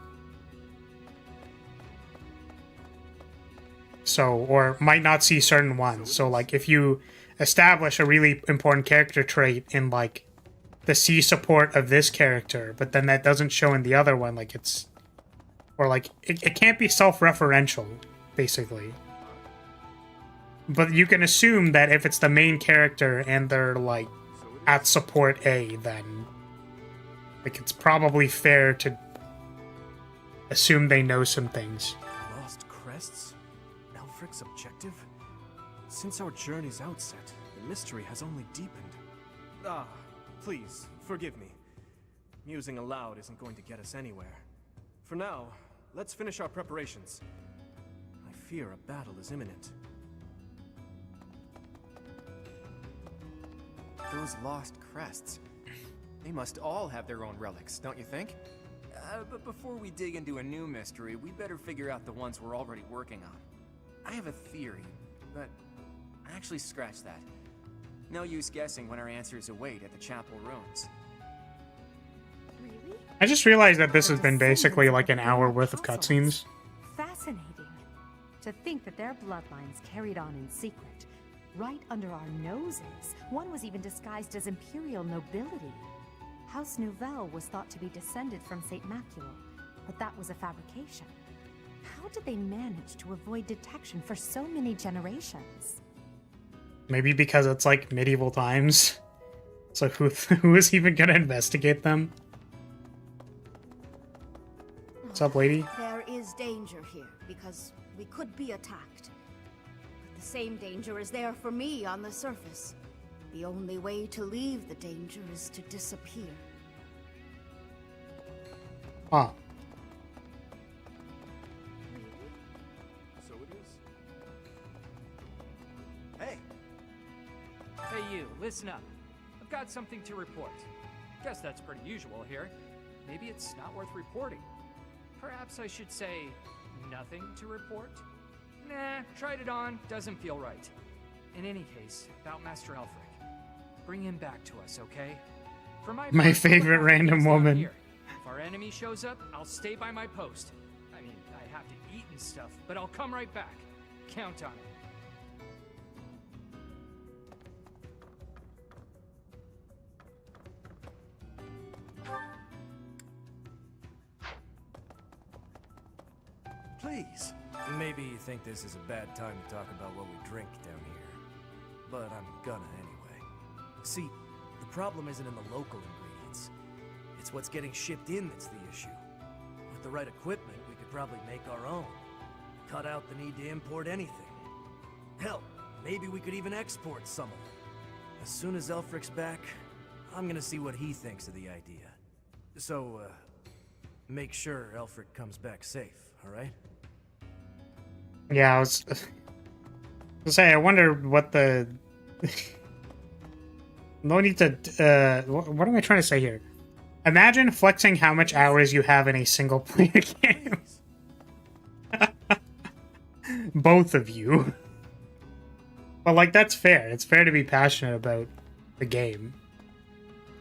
So, or might not see certain ones. So, like, if you establish a really important character trait in, like, the C support of this character, but then that doesn't show in the other one, like, it's... Or, like, it can't be self-referential, basically. But you can assume that if it's the main character and they're, like, at support A, then, like, it's probably fair to assume they know some things. Lost crests? Elfric's objective? Since our journey's outset, the mystery has only deepened. Ah, please, forgive me. Musing aloud isn't going to get us anywhere. For now, let's finish our preparations. I fear a battle is imminent. Those lost crests. They must all have their own relics, don't you think? But before we dig into a new mystery, we better figure out the ones we're already working on. I have a theory, but actually scratch that. No use guessing when our answers await at the chapel ruins. Really? I just realized that this has been basically like an hour worth of cutscenes. Fascinating. To think that their bloodlines carried on in secret. Right under our noses. One was even disguised as imperial nobility. House Nouvelle was thought to be descended from St. Macule, but that was a fabrication. How did they manage to avoid detection for so many generations? Maybe because it's like medieval times. So who is even gonna investigate them? What's up, lady? There is danger here because we could be attacked. But the same danger is there for me on the surface. The only way to leave the danger is to disappear. Huh. So it is. Hey, you, listen up. I've got something to report. Guess that's pretty usual here. Maybe it's not worth reporting. Perhaps I should say nothing to report? Nah, tried it on, doesn't feel right. In any case, about Master Elfric. Bring him back to us, okay? For my part, favorite I'll random things down woman. here. If our enemy shows up, I'll stay by my post. I mean, I have to eat and stuff, but I'll come right back. Count on it. Please. Maybe you think this is a bad time to talk about what we drink down here. But I'm gonna anyway. See, the problem isn't in the local ingredients. It's what's getting shipped in that's the issue. With the right equipment, we could probably make our own. Cut out the need to import anything. Hell, maybe we could even export some of it. As soon as Elfric's back, I'm gonna see what he thinks of the idea. So, make sure Elfric comes back safe, alright? Yeah, I was gonna say, I wonder what the... No need to, what am I trying to say here? Imagine flexing how much hours you have in a single player game. Both of you. But, like, that's fair. It's fair to be passionate about the game.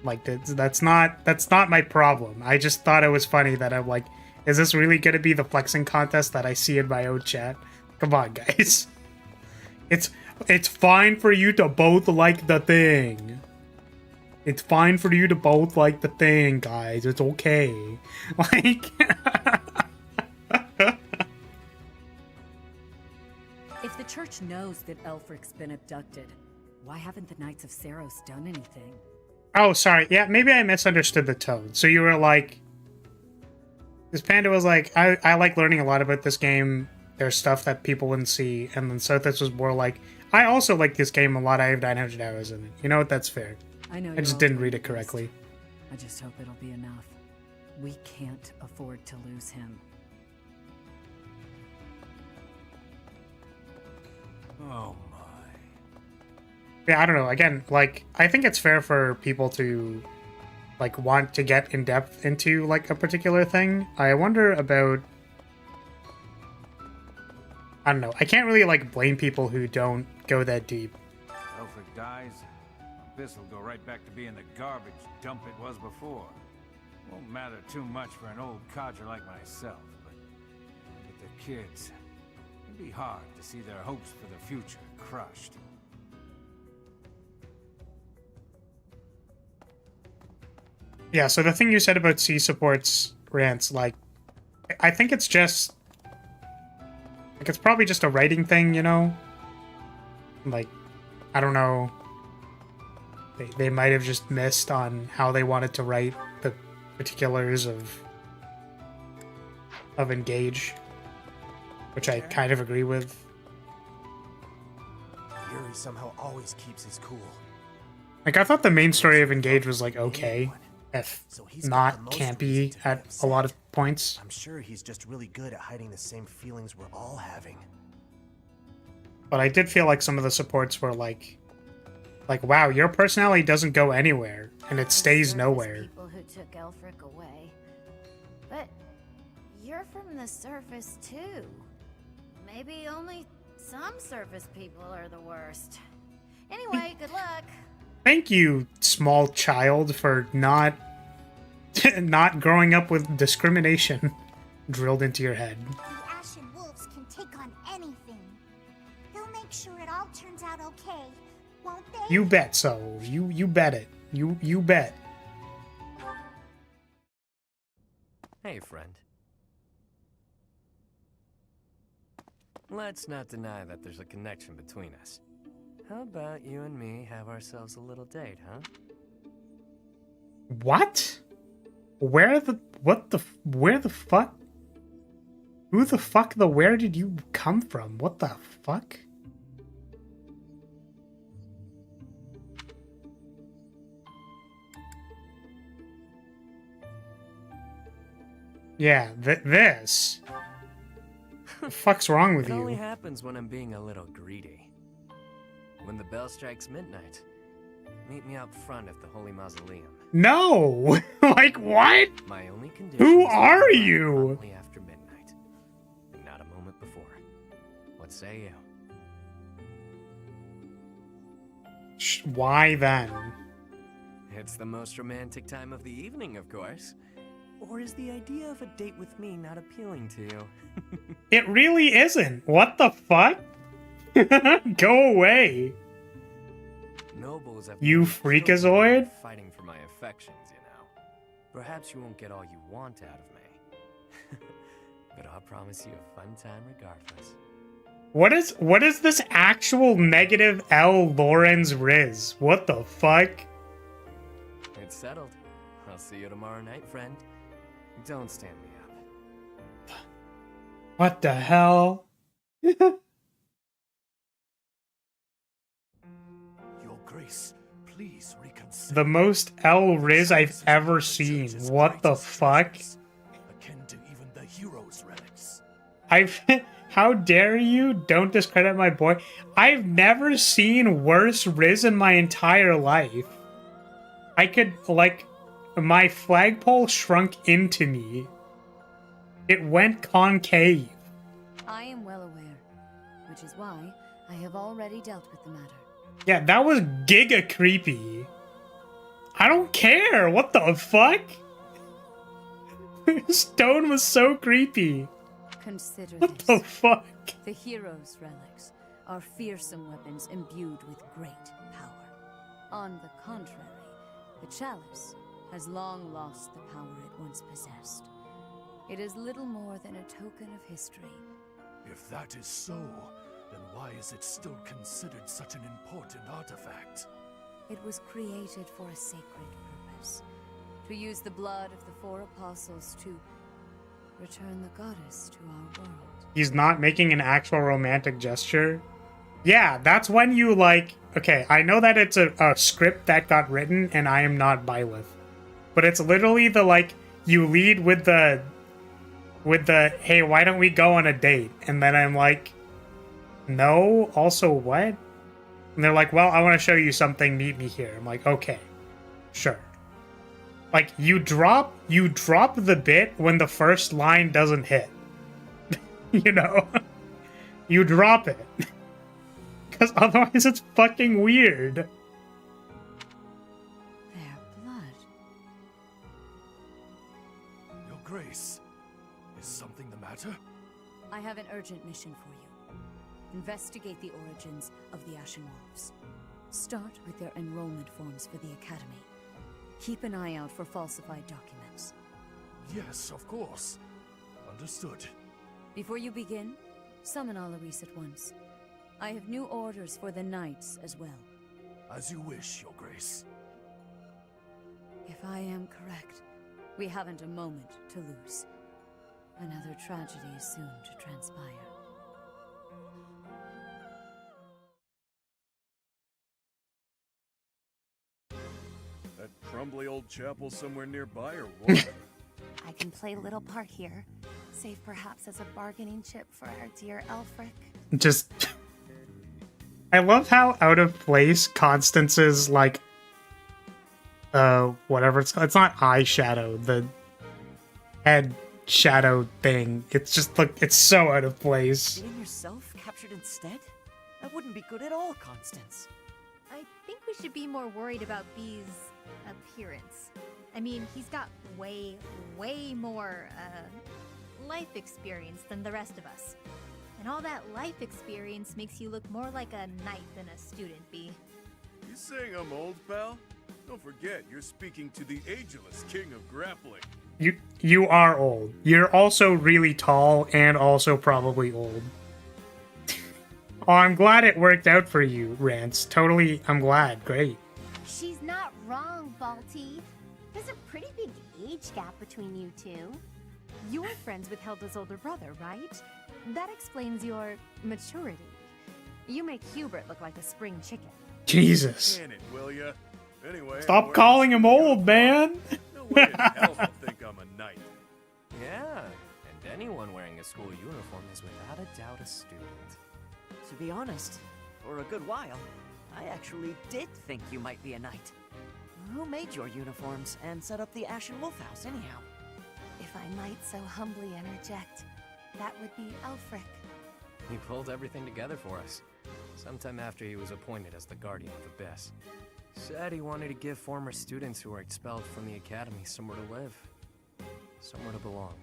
Like, that's not my problem. I just thought it was funny that I'm like, is this really gonna be the flexing contest that I see in my own chat? Come on, guys. It's fine for you to both like the thing. It's fine for you to both like the thing, guys. It's okay. Like... If the church knows that Elfric's been abducted, why haven't the Knights of Saros done anything? Oh, sorry. Yeah, maybe I misunderstood the tone. So you were like... This Panda was like, I like learning a lot about this game. There's stuff that people wouldn't see. And then Sothis was more like, I also like this game a lot. I have 900 hours in it. You know what? That's fair. I know I just didn't read it correctly. I just hope it'll be enough. We can't afford to lose him. Oh Yeah, I don't know. Again, like, I think it's fair for people to, like, want to get in depth into, like, a particular thing. I wonder about... I don't know. I can't really, like, blame people who don't go that deep. Elfric dies, Abyss will go right back to being the garbage dump it was before. Won't matter too much for an old codger like myself, but with the kids, it'd be hard to see their hopes for the future crushed. Yeah, so the thing you said about C supports rants, like, I think it's just... Like, it's probably just a writing thing, you know? Like, I don't know. They might have just missed on how they wanted to write the particulars of Engage, which I kind of agree with. Yuri somehow always keeps his cool. Like, I thought the main story of Engage was, like, okay, if not campy at a lot of points. I'm sure he's just really good at hiding the same feelings we're all having. But I did feel like some of the supports were like, wow, your personality doesn't go anywhere, and it stays nowhere. People who took Elfric away. But you're from the surface too. Maybe only some surface people are the worst. Anyway, good luck. Thank you, small child, for not growing up with discrimination drilled into your head. The Ashen Wolves can take on anything. They'll make sure it all turns out okay, won't they? You bet so. You bet it. You bet. Hey, friend. let's not deny that there's a connection between us. How about you and me have ourselves a little date, huh? What? Where the fuck? Who the fuck where did you come from? What the fuck? Yeah, this. What the fuck's wrong with It only you? happens when I'm being a little greedy. When the bell strikes midnight, meet me out front at the Holy Mausoleum. No! Like, what? My only condition Who is to are arrive you? promptly after midnight, and not a moment before. What say you? Why then? It's the most romantic time of the evening, of course. Or is the idea of a date with me not appealing to you? It really isn't. What the fuck? Go away. Nobles have You freakazoid? fighting for my affections, you know. Perhaps you won't get all you want out of me. But I'll promise you a fun time regardless. What is this actual negative L Lawrence Riz? What the fuck? It's settled. I'll see you tomorrow night, friend. Don't stand me up. What the hell? Your Grace, please reconsider. The most L Riz I've ever seen. What the fuck? Akin to even the hero's relics. How dare you? Don't discredit my boy. I've never seen worse Riz in my entire life. I could, like, my flagpole shrunk into me. It went concave. I am well aware, which is why I have already dealt with the matter. Yeah, that was giga creepy. I don't care. What the fuck? Stone was so creepy. Consider What this. the fuck? The hero's relics are fearsome weapons imbued with great power. On the contrary, the chalice has long lost the power it once possessed. It is little more than a token of history. If that is so, then why is it still considered such an important artifact? It was created for a sacred purpose. To use the blood of the four apostles to return the goddess to our world. He's not making an actual romantic gesture. Yeah, that's when you, like... Okay, I know that it's a script that got written and I am not Byleth. But it's literally the, like, you lead with the, hey, why don't we go on a date? And then I'm like, no, also what? And they're like, well, I want to show you something, meet me here. I'm like, okay, sure. Like, you drop the bit when the first line doesn't hit. You know? You drop it. Because otherwise it's fucking weird. Their blood. Your Grace, is something the matter? I have an urgent mission for you. Investigate the origins of the Ashen Wolves. Start with their enrollment forms for the Academy. Keep an eye out for falsified documents. Yes, of course. Understood. Before you begin, summon Alaris at once. I have new orders for the knights as well. As you wish, Your Grace. If I am correct, we haven't a moment to lose. Another tragedy is soon to transpire. That crumbly old chapel somewhere nearby, or what? I can play a little part here, save perhaps as a bargaining chip for our dear Elfric. Just... I love how out of place Constance's, like, whatever it's called. It's not eyeshadow, the head shadow thing. It's just, like, it's so out of place. Getting yourself captured instead? That wouldn't be good at all, Constance. I think we should be more worried about B's appearance. I mean, he's got way more, life experience than the rest of us. And all that life experience makes you look more like a knight than a student, B. You saying I'm old, pal? Don't forget, you're speaking to the ageless king of grappling. You are old. You're also really tall and also probably old. Oh, I'm glad it worked out for you, Rance. Totally, I'm glad. Great. She's not wrong, Balti. There's a pretty big age gap between you two. You're friends with Hilda's older brother, right? That explains your maturity. You make Hubert look like a spring chicken. Jesus. Can it, will ya? Anyway, Stop calling him old, man. No way in hell they'll think I'm a knight. Yeah, and anyone wearing a school uniform is without a doubt a student. To be honest, for a good while, I actually did think you might be a knight. Who made your uniforms and set up the Ashen Wolf House, anyhow? If I might so humbly interject, that would be Elfric. He pulled everything together for us. Sometime after he was appointed as the Guardian of Abyss. Said he wanted to give former students who were expelled from the academy somewhere to live. Somewhere to belong.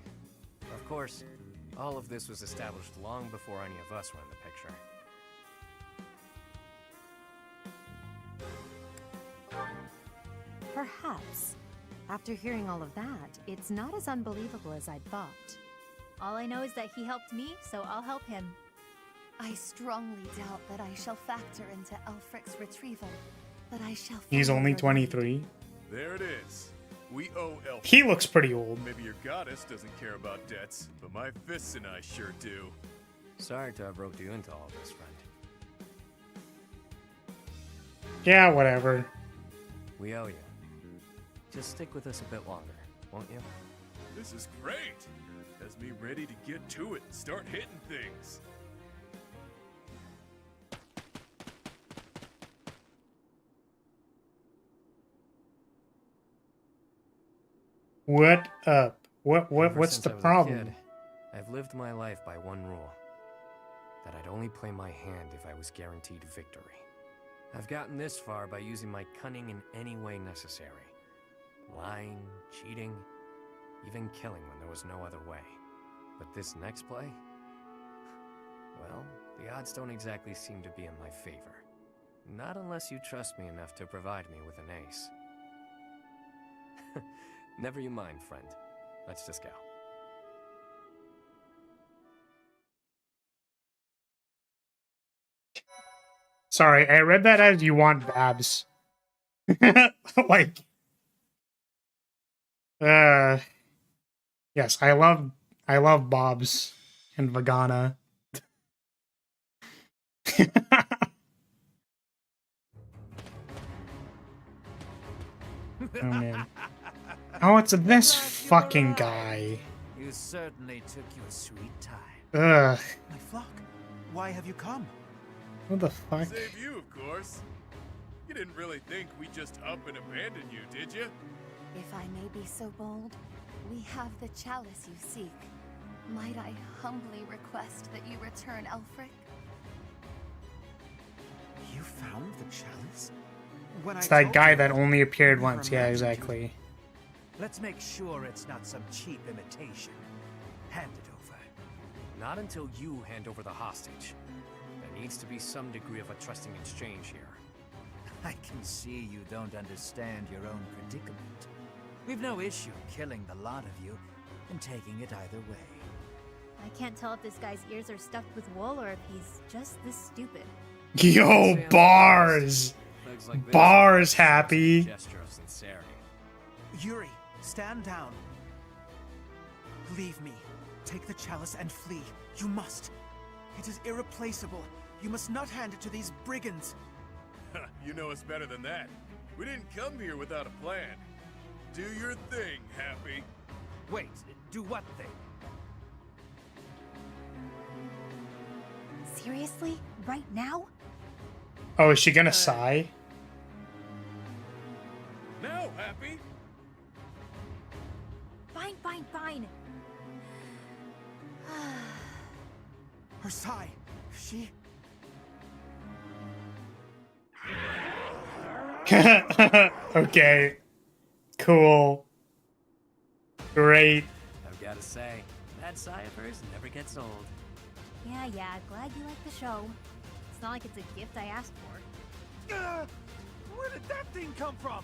Of course, all of this was established long before any of us were in the picture. Perhaps. After hearing all of that, it's not as unbelievable as I'd thought. All I know is that he helped me, so I'll help him. I strongly doubt that I shall factor into Elfric's retrieval, but I shall. He's only 23. There it is. We owe Elf. He looks pretty old. Maybe your goddess doesn't care about debts, but my fists and I sure do. Sorry to have roped you into all this, friend. Yeah, whatever. We owe you. Just stick with us a bit longer, won't you? This is great. Has me ready to get to it and start hitting things. What up? Ever What's since the I was a problem? kid, I've lived my life by one rule. That I'd only play my hand if I was guaranteed victory. I've gotten this far by using my cunning in any way necessary. Lying, cheating, even killing when there was no other way. But this next play? Well, the odds don't exactly seem to be in my favor. Not unless you trust me enough to provide me with an ace. Never you mind, friend. Let's just go. Sorry, I read that as you want Babs. Like, yes, I love Bobs and Vagana. Oh man. Oh, it's this fucking guy. You certainly took your sweet time. Ugh. My flock, why have you come? What the fuck? Save you, of course. You didn't really think we'd just up and abandon you, did you? If I may be so bold, we have the chalice you seek. Might I humbly request that you return Elfric? You found the chalice? When It's I that told guy you, that only appeared I once. Yeah, remembered you. exactly. Let's make sure it's not some cheap imitation. Hand it over. Not until you hand over the hostage. There needs to be some degree of a trusting exchange here. I can see you don't understand your own predicament. We've no issue killing the lot of you and taking it either way. I can't tell if this guy's ears are stuffed with wool or if he's just this stupid. Yo, bars! Bars, Happy! Gesture of sincerity. Yuri, stand down. Leave me. Take the chalice and flee. You must. It is irreplaceable. You must not hand it to these brigands. You know us better than that. We didn't come here without a plan. Do your thing, Happy. Wait, do what thing? Seriously? Right now? Oh, is she gonna sigh? Now, Happy. Fine, fine, fine. Her sigh. She... Okay. Cool. Great. I've got to say, that sigh of hers never gets old. Yeah, glad you like the show. It's not like it's a gift I asked for. Where did that thing come from?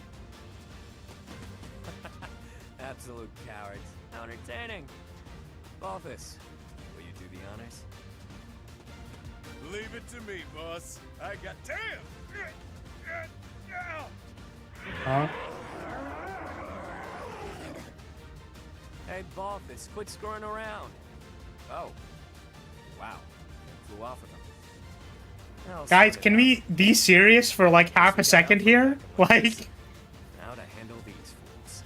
Absolute cowards. How entertaining. Balthus, will you do the honors? Leave it to me, boss. I got... Damn! Huh? Hey, Balthus, quit screwing around. Oh. Wow. Flew off of them. I'll Guys, sort it can out. we be serious for like half a second here? Like, How to handle these fools.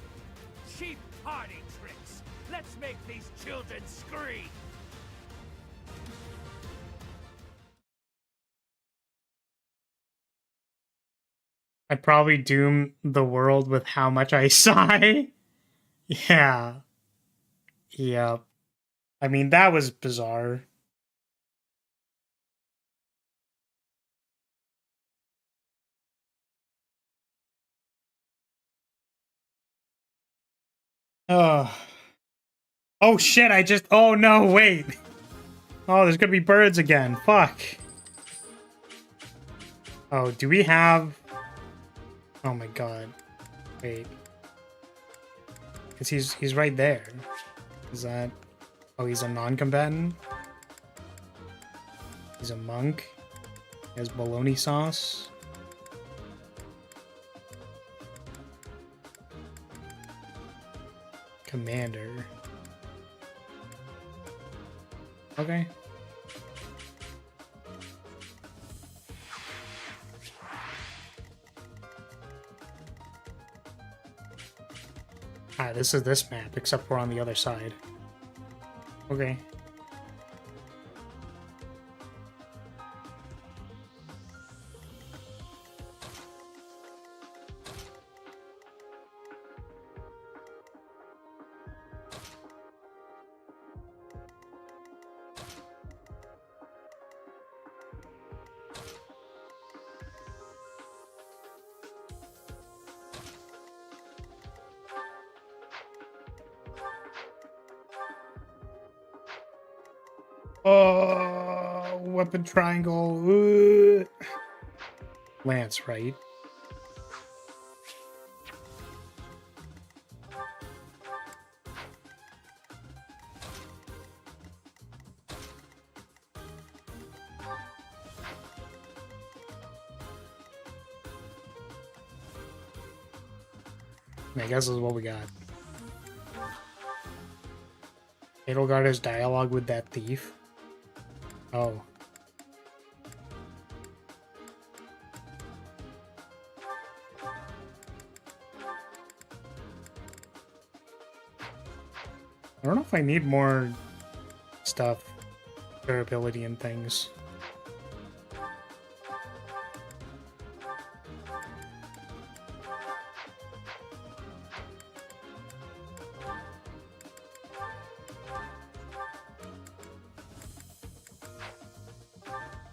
Cheap party tricks. Let's make these children scream. I'd probably doom the world with how much I sigh. Yeah. Yep. I mean, that was bizarre. Oh. Oh shit, oh no, wait. Oh, there's gonna be birds again. Fuck. Oh, do we have... Oh my god. Wait. Because he's right there. Is that... Oh, he's a non-combatant? He's a monk. He has bologna sauce. Commander. Okay. Ah, this is this map, except we're on the other side. Okay. Oh, weapon triangle. Ugh. Lance, right? I guess this is what we got. Edelgard has dialogue with that thief. Oh. I don't know if I need more stuff, durability and things.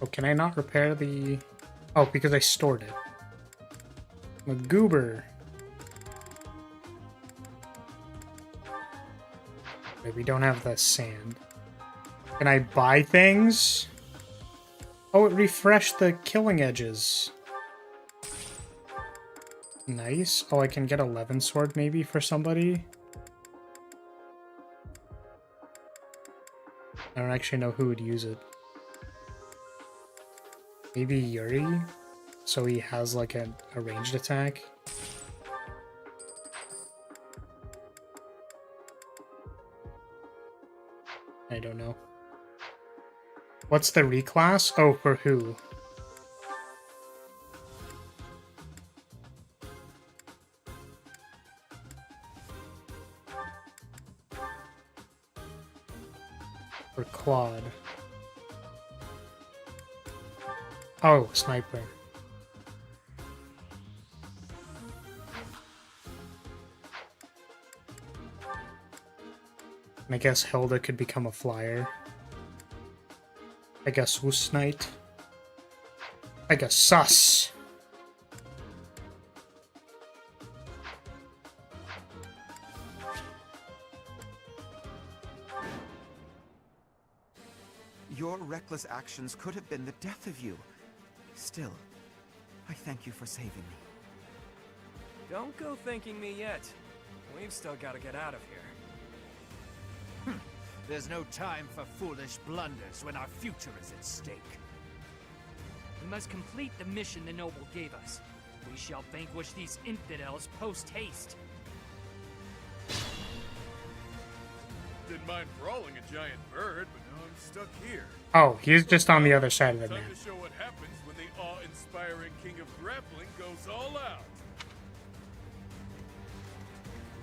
Oh, can I not repair the... Oh, because I stored it. I'm a goober. Wait, we don't have the sand. Can I buy things? Oh, it refreshed the killing edges. Nice. Oh, I can get 11 sword maybe for somebody. I don't actually know who would use it. Maybe Yuri? So he has like a ranged attack? I don't know. What's the reclass? Oh, for who? For quad. Oh, sniper. I guess Hilda could become a flyer. I guess Who's Knight. I guess Sus. Your reckless actions could have been the death of you. Still, I thank you for saving me. Don't go thanking me yet. We've still got to get out of here. There's no time for foolish blunders when our future is at stake. We must complete the mission the noble gave us. We shall vanquish these infidels post-haste. Didn't mind brawling a giant bird, but now I'm stuck here. Oh, he's just on the other side of the Time map. to show what happens when the awe-inspiring king of grappling goes all out.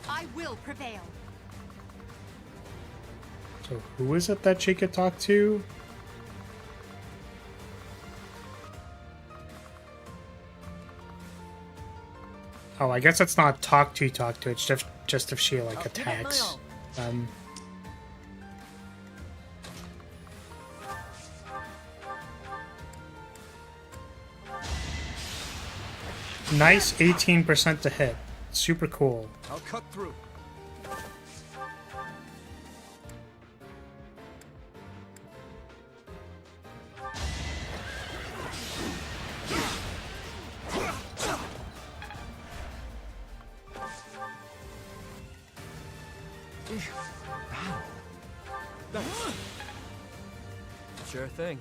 I will prevail. So who is it that she could talk to? Oh, I guess it's not talk to. It's just if she like attacks. Nice 18% to hit. Super cool. I'll cut through. Sure thing.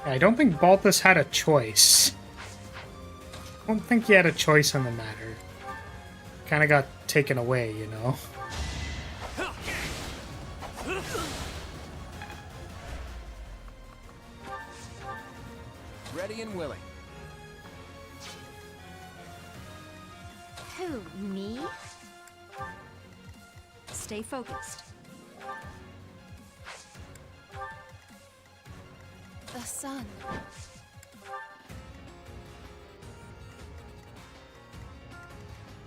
I don't think Balthus had a choice. I don't think he had a choice in the matter. Kind of got taken away, you know? Ready and willing. Who, me? Stay focused. The sun.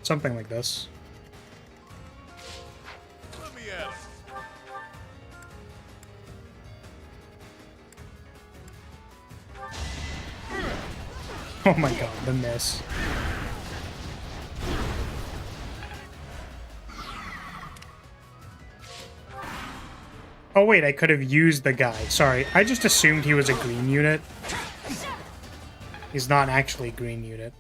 Something like this. Let me at it. Oh my god, the miss. Oh wait, I could have used the guy. Sorry, I just assumed he was a green unit. He's not actually a green unit.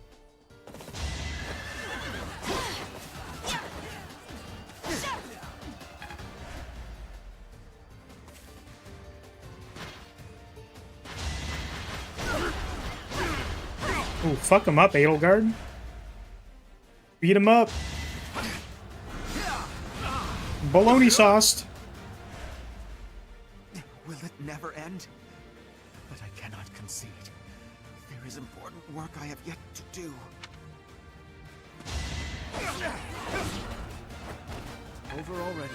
Ooh, fuck him up, Edelgard. Beat him up. Bologna sauced. Will it never end? But I cannot concede. There is important work I have yet to do. Over already.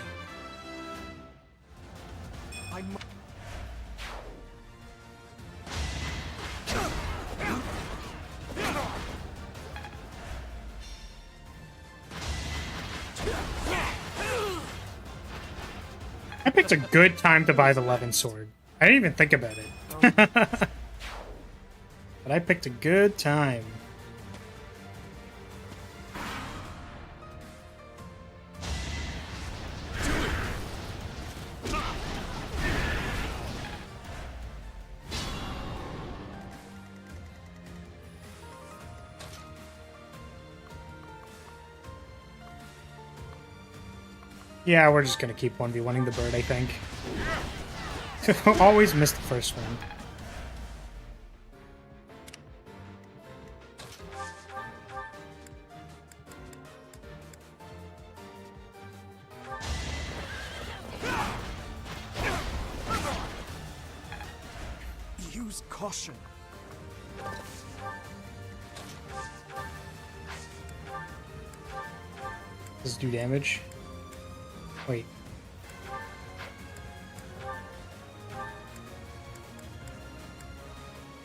I picked a good time to buy the Levin sword. I didn't even think about it. But I picked a good time. Yeah, we're just gonna keep 1v1ing the bird, I think. Always miss the first one. Use caution. Does it do damage? Wait.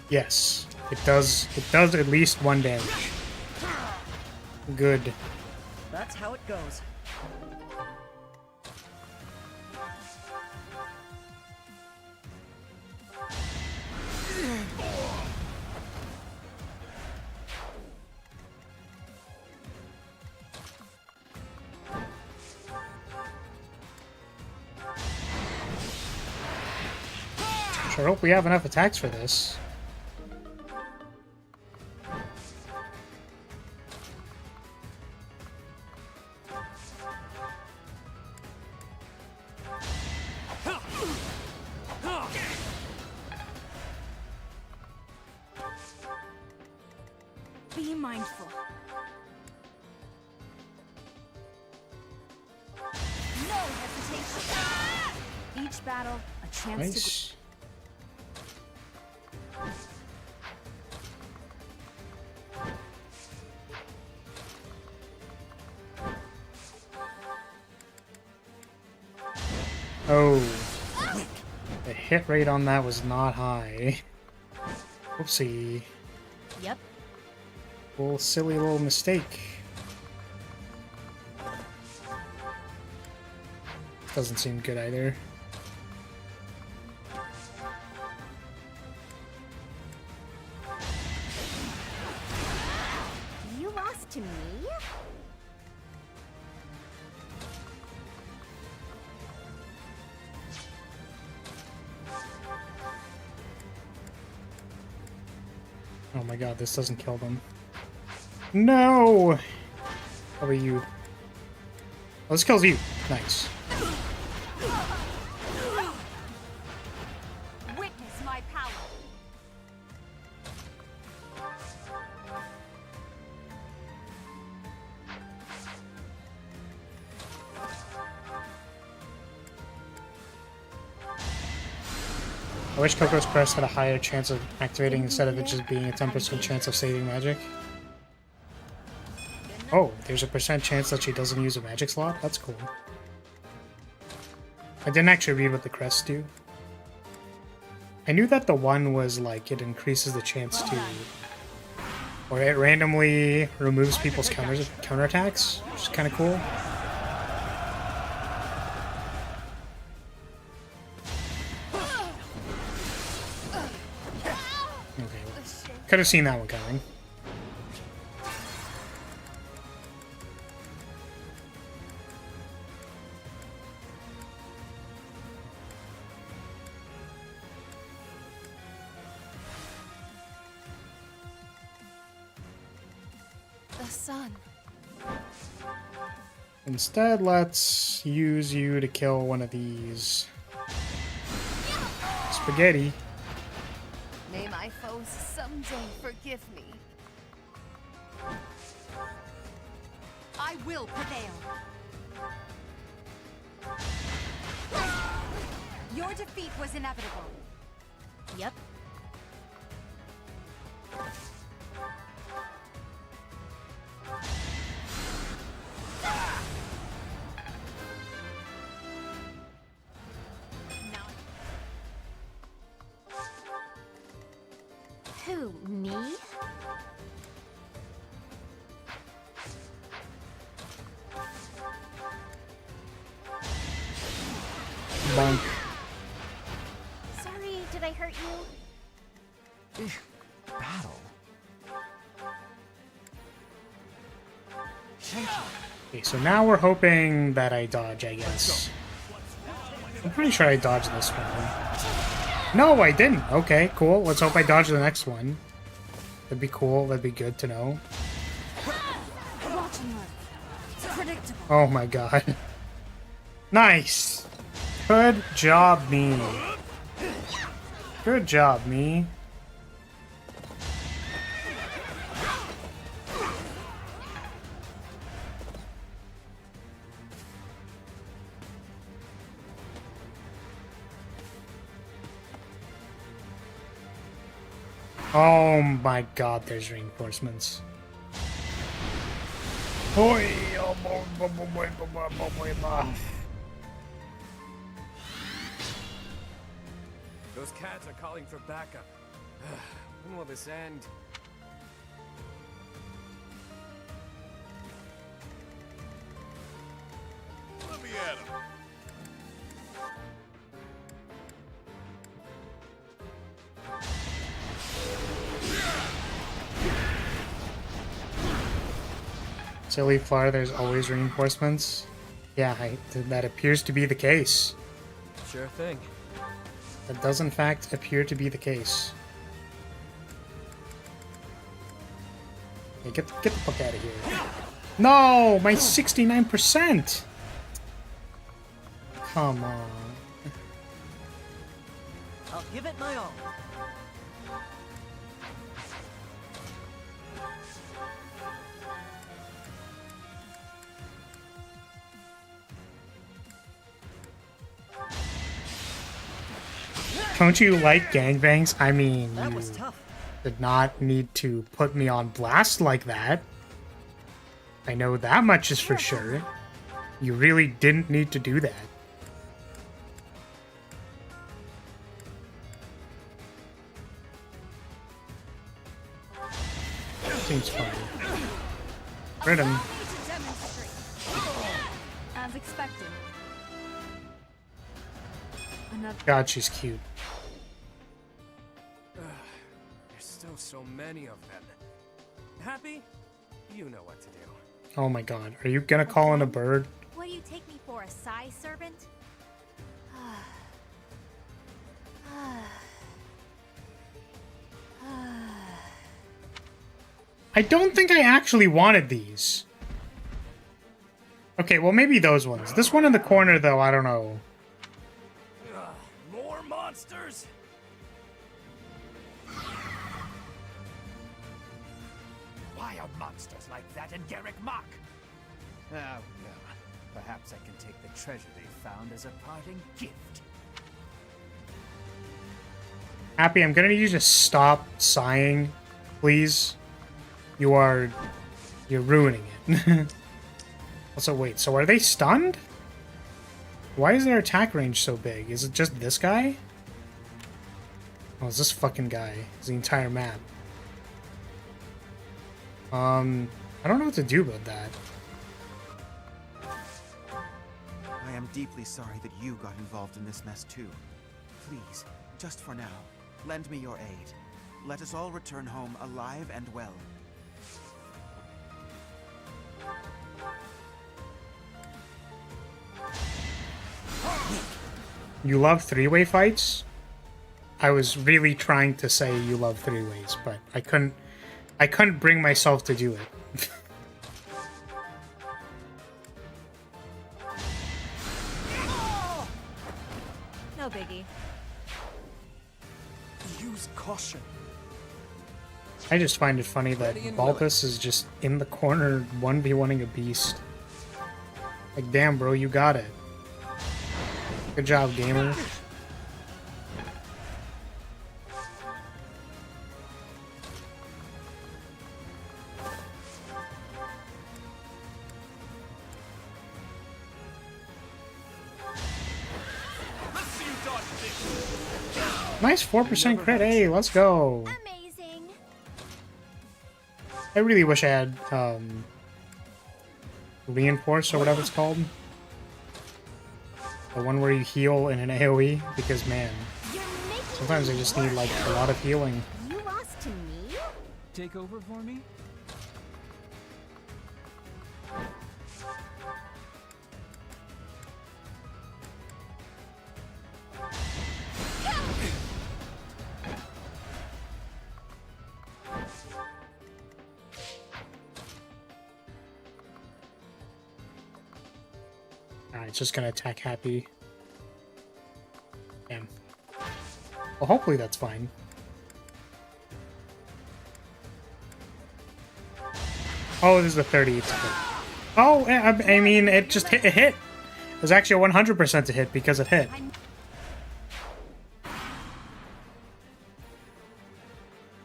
Yes, it does. It does at least 1 damage. Good. That's how it goes. Sure hope we have enough attacks for this. Be mindful. No hesitation. Each battle, a chance Nice. Oh. The hit rate on that was not high. Oopsie. Yep. Little silly little mistake. Doesn't seem good either. You lost to me? Oh my god, this doesn't kill them. No! How about you? Oh, this kills you. Nice. Witness my power. I wish Coco's Press had a higher chance of activating instead of it just being a 10% chance of saving magic. Oh, there's a % chance that she doesn't use a magic slot? That's cool. I didn't actually read what the crests do. I knew that the one was like it increases the chance to, or it randomly removes people's counterattacks, which is kind of cool. Okay, could have seen that one coming. The sun. Instead, let's use you to kill one of these. Spaghetti. May my foes someday forgive me. I will prevail. Your defeat was inevitable. Yep. Who, me? Bonk. Sorry, did I hurt you? Battle? Okay, so now we're hoping that I dodge, I guess. I'm pretty sure I dodged this one. No, I didn't. Okay, cool. Let's hope I dodge the next one. That'd be cool. That'd be good to know. Oh my god. Nice! Good job, me. Good job, me. Oh my god, there's reinforcements. Those cats are calling for backup. When will this end? Let me at him. Silly Flower, there's always reinforcements. Yeah, that appears to be the case. Sure thing. That does in fact appear to be the case. Hey, get the fuck out of here. No! My 69%! Come on. I'll give it my all. Don't you like gangbangs? I mean, That you was tough. did not need to put me on blast like that. I know that much is for sure. You really didn't need to do that. Seems fine. Rhythm. As expected. Another. God, she's cute. There's still so many of them. Happy? You know what to do. Oh my god. Are you gonna call in a bird? What do you take me for, a Psy servant? I don't think I actually wanted these. Okay, well maybe those ones. This one in the corner though, I don't know. More monsters? Wild monsters like that in Garrick Mock. Oh, well. Perhaps I can take the treasure they found as a parting gift. Happy, I'm gonna need you to stop sighing, please. You're ruining it. Also, wait, so are they stunned? Why is their attack range so big? Is it just this guy? Oh, it's this fucking guy. It's the entire map. I don't know what to do about that. I am deeply sorry that you got involved in this mess too. Please, just for now, lend me your aid. Let us all return home alive and well. You love three-way fights? I was really trying to say you love three-ways, but I couldn't bring myself to do it. No biggie. Use caution. I just find it funny that Balthus is just in the corner 1v1ing a beast. Like, damn, bro, you got it. Good job, gamer. Nice 4% crit, hey, let's go. Amazing. I really wish I had, Reinforce or whatever it's called. The one where you heal in an AoE, because man, sometimes I just need like a lot of healing. You lost to me? Take over for me? Alright, it's just gonna attack Happy. Damn. Well, hopefully that's fine. Oh, this is the 30. It's good. Oh, I mean, it just hit. It hit. It was actually a 100% to hit because it hit.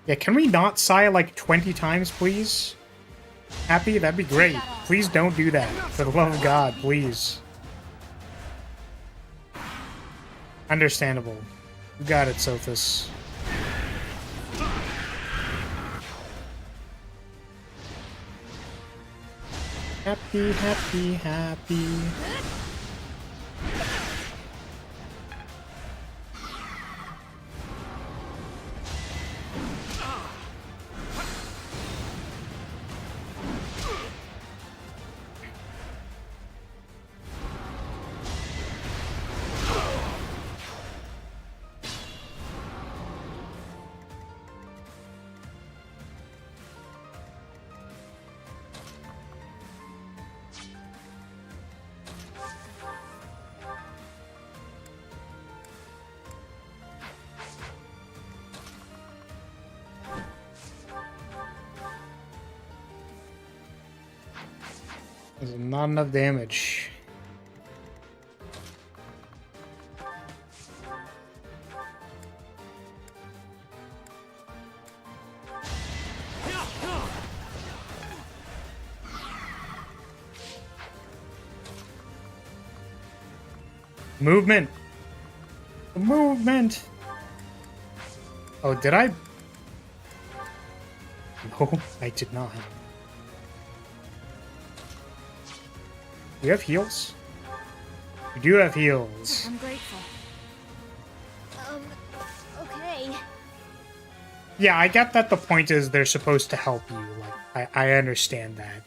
Yeah, can we not sigh like 20 times, please? Happy? That'd be great. Please don't do that. For the love of God, please. Understandable. You got it, Sophus. Happy, happy, happy. There's not enough damage. Movement! Movement! Oh, did I? No, I did not. Do you have heals? You do have heals. I'm grateful. Okay. Yeah, I get that the point is they're supposed to help you. Like, I understand that.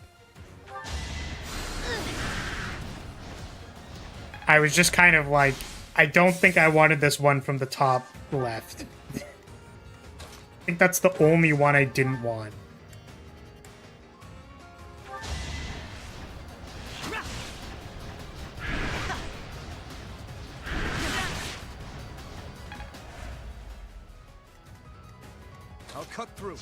I was just kind of like, I don't think I wanted this one from the top left. I think that's the only one I didn't want. I'll cut through.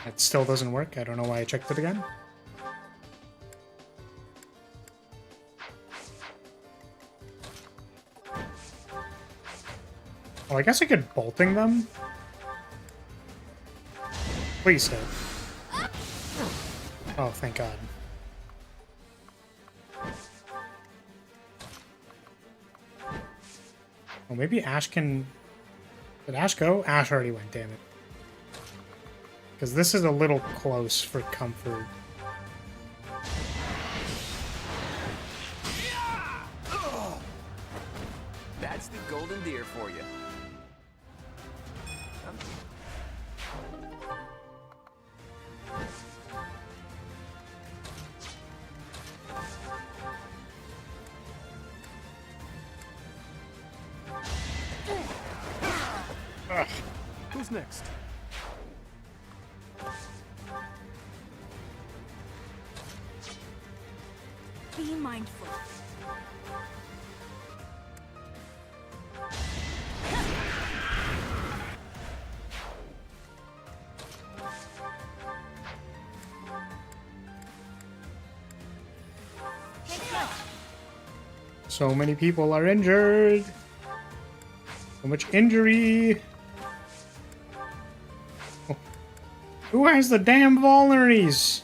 It still doesn't work. I don't know why I checked it again. Well, I guess I could bolting them. Please hit. Oh, thank God. Well, maybe Ash can... Did Ash go? Ash already went, damn it. Because this is a little close for comfort. That's the golden deer for you. Who's next? Be mindful. So many people are injured. So much injury. Oh. Who has the damn vulneraries?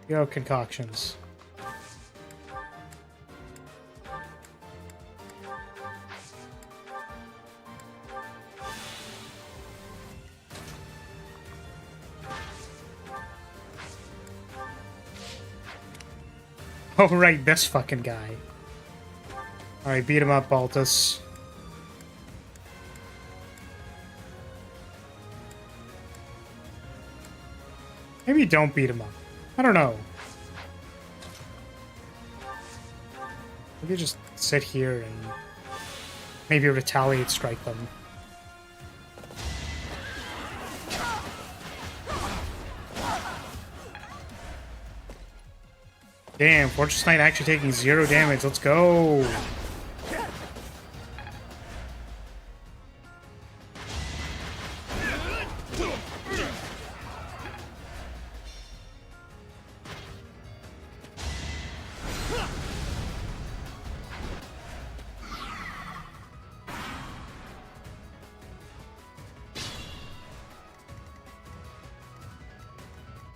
Yo, concoctions. Oh, right, this fucking guy. Alright, beat him up, Baltus. Maybe don't beat him up. I don't know. Maybe just sit here and maybe retaliate strike them. Damn, Fortress Knight actually taking 0 damage. Let's go.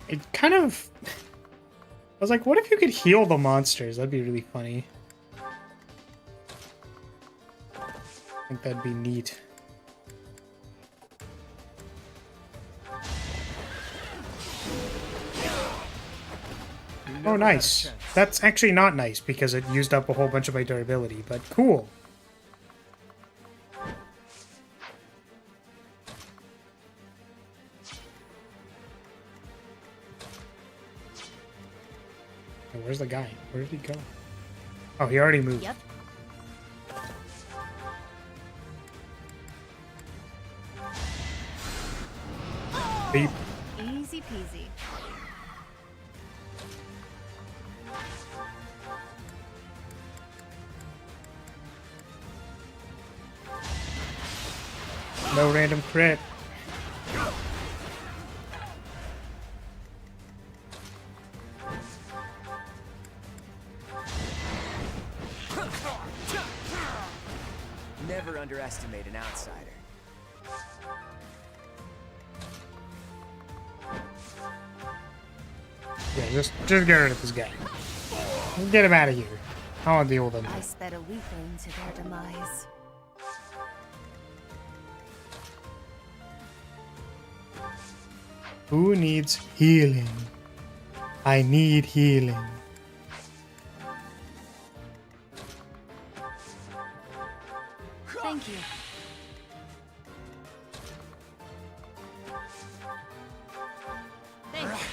It kind of... I was like, what if you could heal the monsters? That'd be really funny. I think that'd be neat. Oh, nice. That's actually not nice because it used up a whole bunch of my durability, but cool. Where's the guy? Where did he go? Oh, he already moved. Yep. Beep. Easy peasy. No random crit. Never underestimate an outsider. Yeah, just get rid of this guy. Get him out of here. I don't want to deal with him. I sped a weakling to their demise. Who needs healing? I need healing. Thank you. Thanks.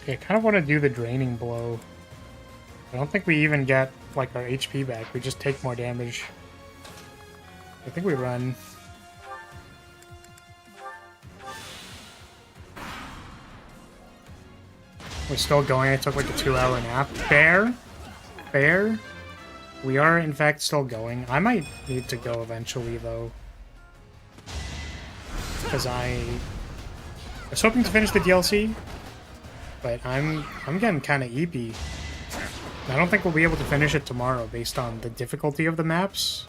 Okay, I kind of want to do the draining blow. I don't think we even get, like, our HP back. We just take more damage. I think we run. We're still going. I took, like, a 2-hour nap. Fair? Fair? We are, in fact, still going. I might need to go eventually, though. Because I was hoping to finish the DLC, but I'm getting kind of eepy. I don't think we'll be able to finish it tomorrow based on the difficulty of the maps.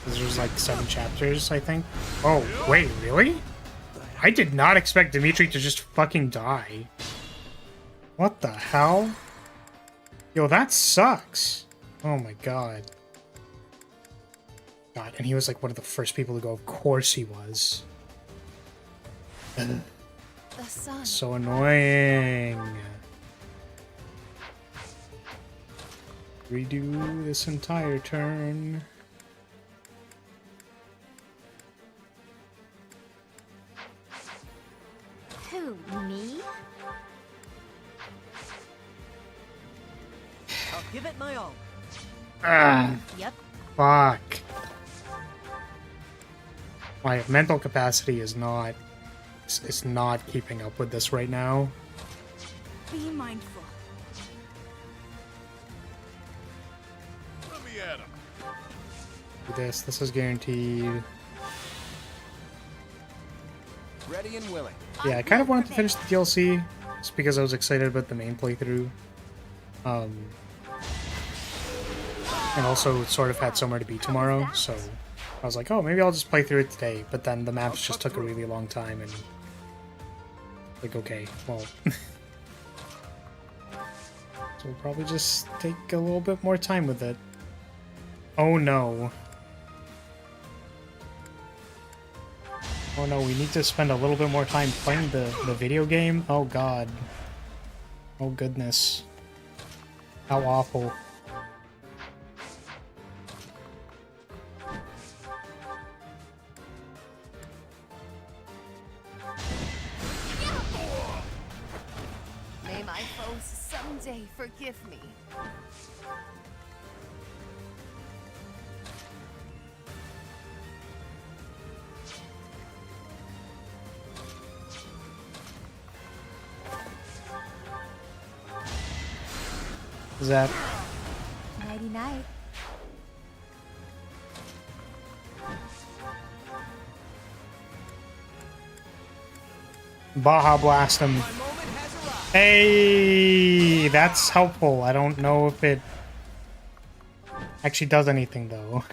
Because there's like 7 chapters, I think. Oh, wait, really? I did not expect Dimitri to just fucking die. What the hell? Yo, that sucks. Oh my god. God, and he was like one of the first people to go. Of course he was. The sun. So annoying. Redo this entire turn. Who, me? I'll give it my all. Ah. Yep. Fuck. My mental capacity is not... It's not keeping up with this right now. Be mindful. Let me at him. Do this. This is guaranteed. Ready and willing. Yeah, I kind of wanted to finish the DLC just because I was excited about the main playthrough. And also sort of had somewhere to be tomorrow, so I was like, oh, maybe I'll just play through it today. But then the maps just took a really long time, and like, okay, well, so we'll probably just take a little bit more time with it. Oh no. Oh no, we need to spend a little bit more time playing the video game? Oh god. Oh goodness. How awful. May my foes someday forgive me. Zap. Nighty night. Baja Blast him. Hey, that's helpful. I don't know if it actually does anything though.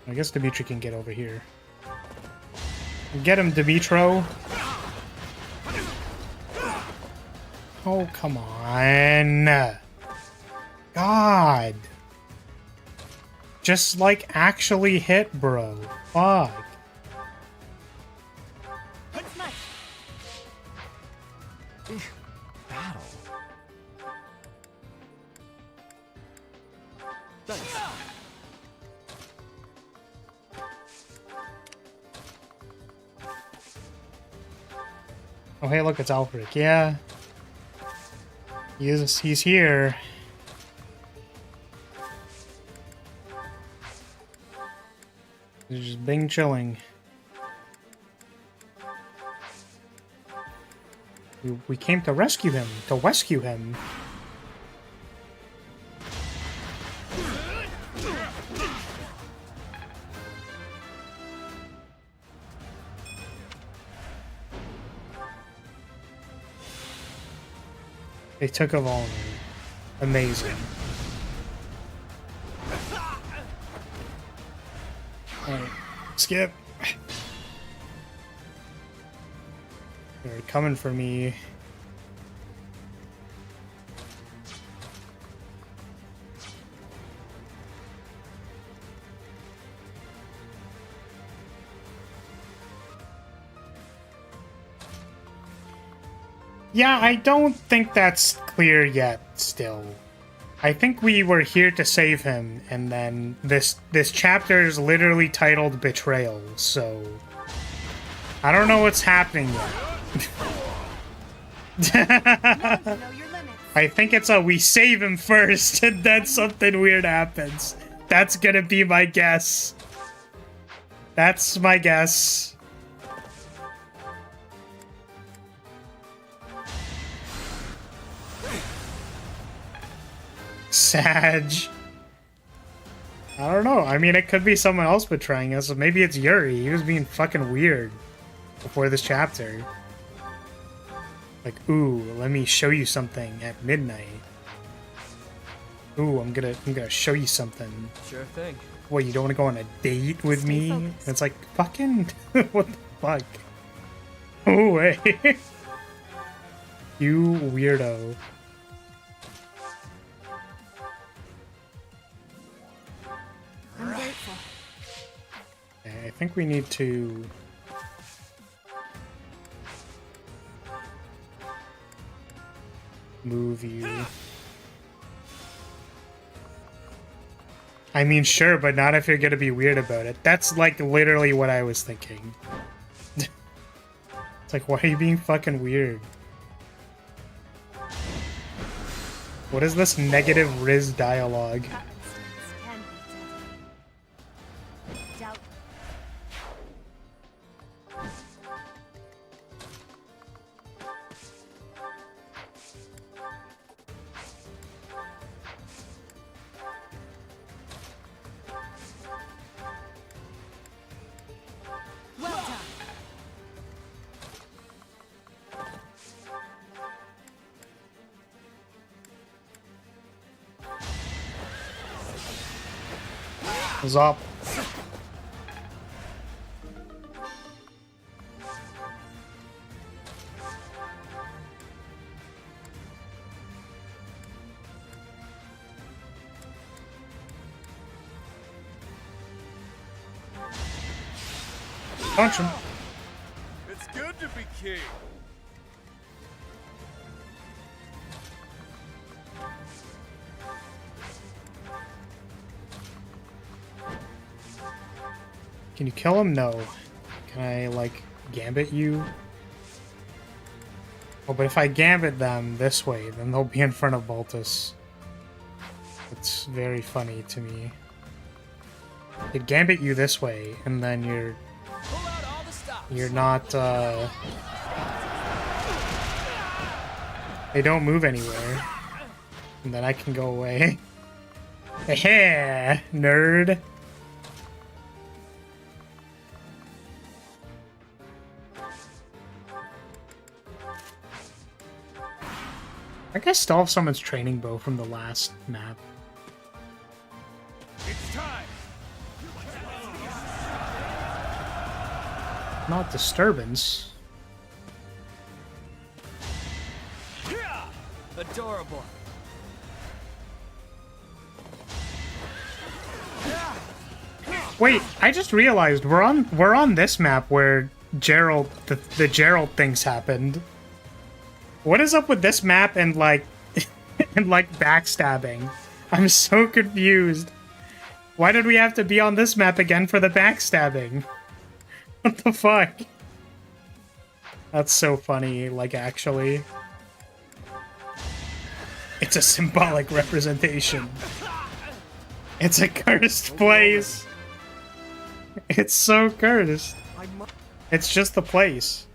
I guess Dimitri can get over here. Get him, Dimitro. Oh, come on. God. Just, like, actually hit, bro. Fuck. Battle. Thanks. Oh, hey, look, it's Alfred. Yeah. He's here. He's just being chilling. We came to rescue him. To rescue him. They took a vulnerable. Amazing. Alright, skip. They're coming for me. Yeah, I don't think that's clear yet, still. I think we were here to save him, and then this chapter is literally titled Betrayal, so... I don't know what's happening yet. I think it's a we save him first, and then something weird happens. That's gonna be my guess. That's my guess. Sag. I don't know. I mean, it could be someone else betraying us. Maybe it's Yuri. He was being fucking weird before this chapter. Like, ooh, let me show you something at midnight. Ooh, I'm gonna show you something. Sure thing. What, you don't want to go on a date with me? And it's like, fucking, what the fuck? Oh, wait. You weirdo. I'm grateful. I think we need to... move you. I mean, sure, but not if you're gonna be weird about it. That's, like, literally what I was thinking. It's like, why are you being fucking weird? What is this negative Riz dialogue? What's up? Punch him. It's good to be king. Can you kill him? No. Can I, like, gambit you? Oh, but if I gambit them this way, then they'll be in front of Baltus. It's very funny to me. They gambit you this way, and then you're not, they don't move anywhere. And then I can go away. Heh, nerd. I guess still have someone's training bow from the last map. It's time. Not disturbance. Adorable. Wait, I just realized we're on this map where Gerald the Gerald things happened. What is up with this map and like and like backstabbing? I'm so confused. Why did we have to be on this map again for the backstabbing? What the fuck? That's so funny, like, actually. It's a symbolic representation. It's a cursed place. It's so cursed. It's just the place.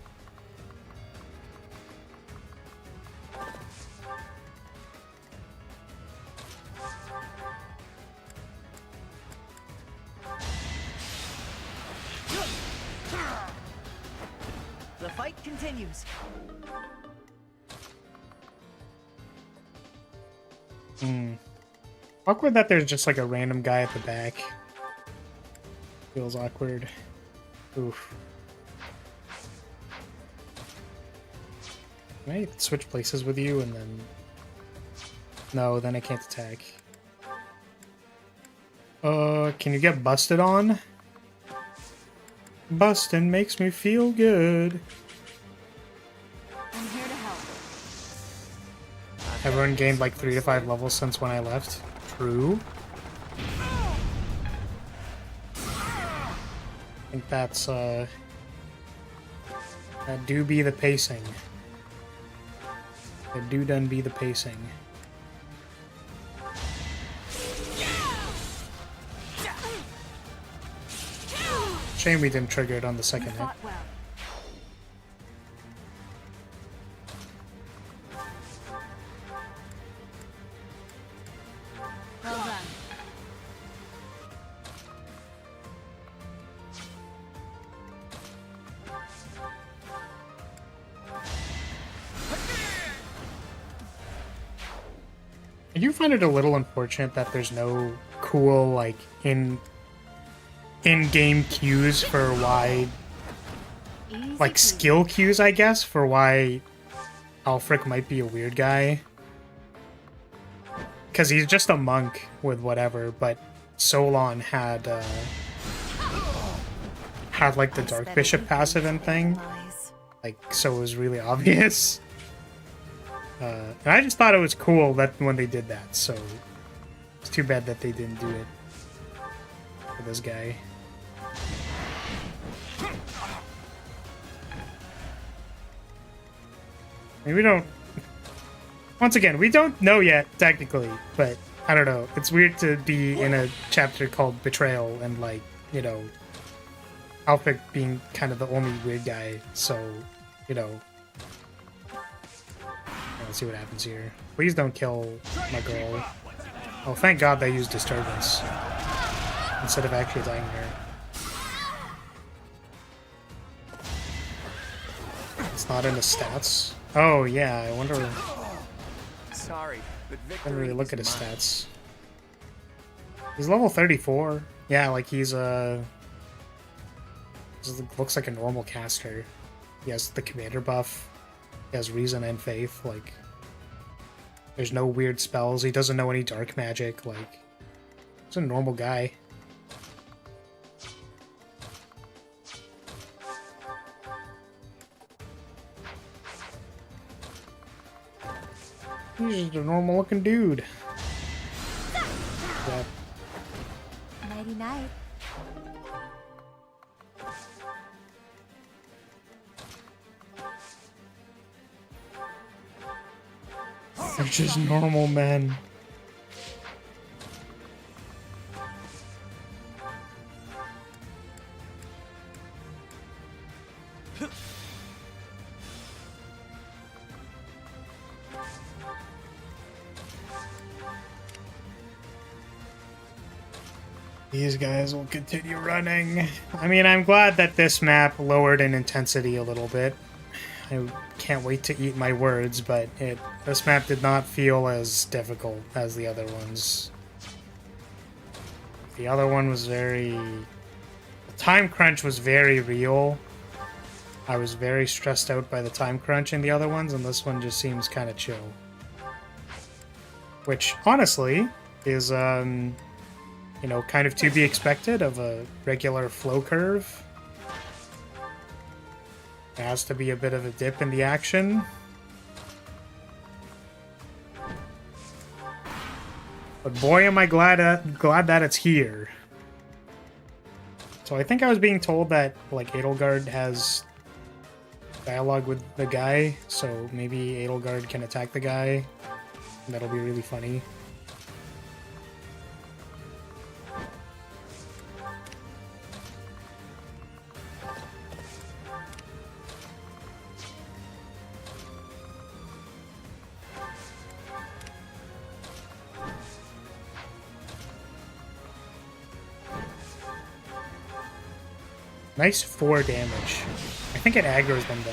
The fight continues. Awkward that there's just like a random guy at the back. Feels awkward. Oof. Can I switch places with you and then... No, then I can't attack. Can you get busted on? Bustin' makes me feel good. I'm here to help. Everyone gained like 3 to 5 levels since when I left. True. I think that's, that do be the pacing. That do done be the pacing. Shame we didn't trigger it on the second hit. Well done. I do find it a little unfortunate that there's no cool, like, in-game cues for why... Like, skill cues, I guess, for why Alfric might be a weird guy. Because he's just a monk with whatever, but Solon had, like, the Dark Bishop passive and thing. Like, so it was really obvious. And I just thought it was cool that when they did that, so it's too bad that they didn't do it for this guy. I mean, we don't... Once again, we don't know yet, technically, but I don't know. It's weird to be in a chapter called Betrayal and, like, you know, Alfric being kind of the only weird guy, so, you know... Let's see what happens here. Please don't kill my girl. Oh, thank God they used Disturbance instead of actually attacking her. It's not in the stats. Oh yeah, I wonder. Sorry, but I didn't really look at his stats. He's level 34. Yeah, like he's looks like a normal caster. He has the commander buff. He has reason and faith, like, there's no weird spells, he doesn't know any dark magic, like, he's a normal guy. He's just a normal looking dude. Yeah. Nighty night. They're just normal men. These guys will continue running. I mean, I'm glad that this map lowered in intensity a little bit. I can't wait to eat my words, but this map did not feel as difficult as the other ones. The other one was very... The time crunch was very real. I was very stressed out by the time crunch in the other ones, and this one just seems kind of chill. Which, honestly, is, you know, kind of to be expected of a regular flow curve. There has to be a bit of a dip in the action. But boy, am I glad that it's here. So I think I was being told that, like, Edelgard has dialogue with the guy, so maybe Edelgard can attack the guy That'll be really funny. Nice 4 damage. I think it aggroes them though.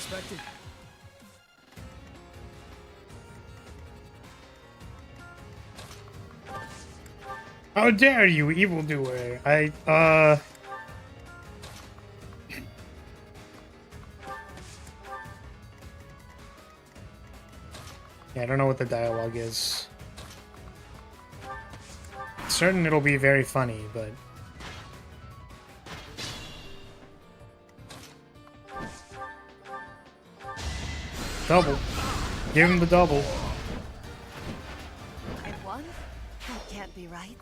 Unexpected. How dare you, evildoer! Yeah, I don't know what the dialogue is. Certain it'll be very funny, but... Double. Give him the double. I won? That can't be right.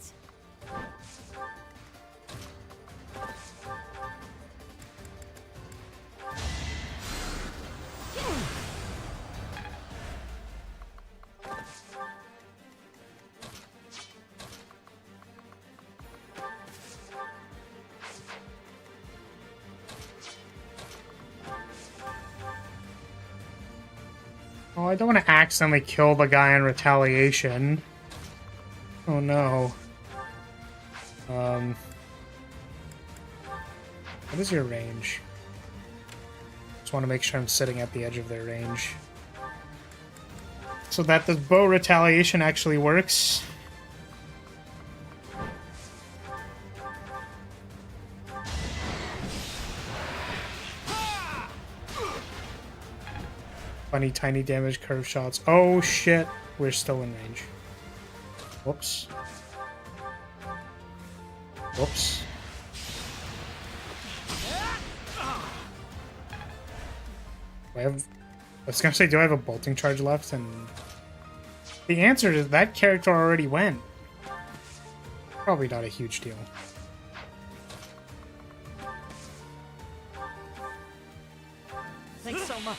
Oh, I don't want to accidentally kill the guy in retaliation. Oh no. What is your range? Just want to make sure I'm sitting at the edge of their range. So that the bow retaliation actually works. Funny tiny damage curve shots. Oh shit, we're still in range. Whoops. Whoops. I was gonna say, do I have a bolting charge left? And the answer is that character already went. Probably not a huge deal. Thanks so much.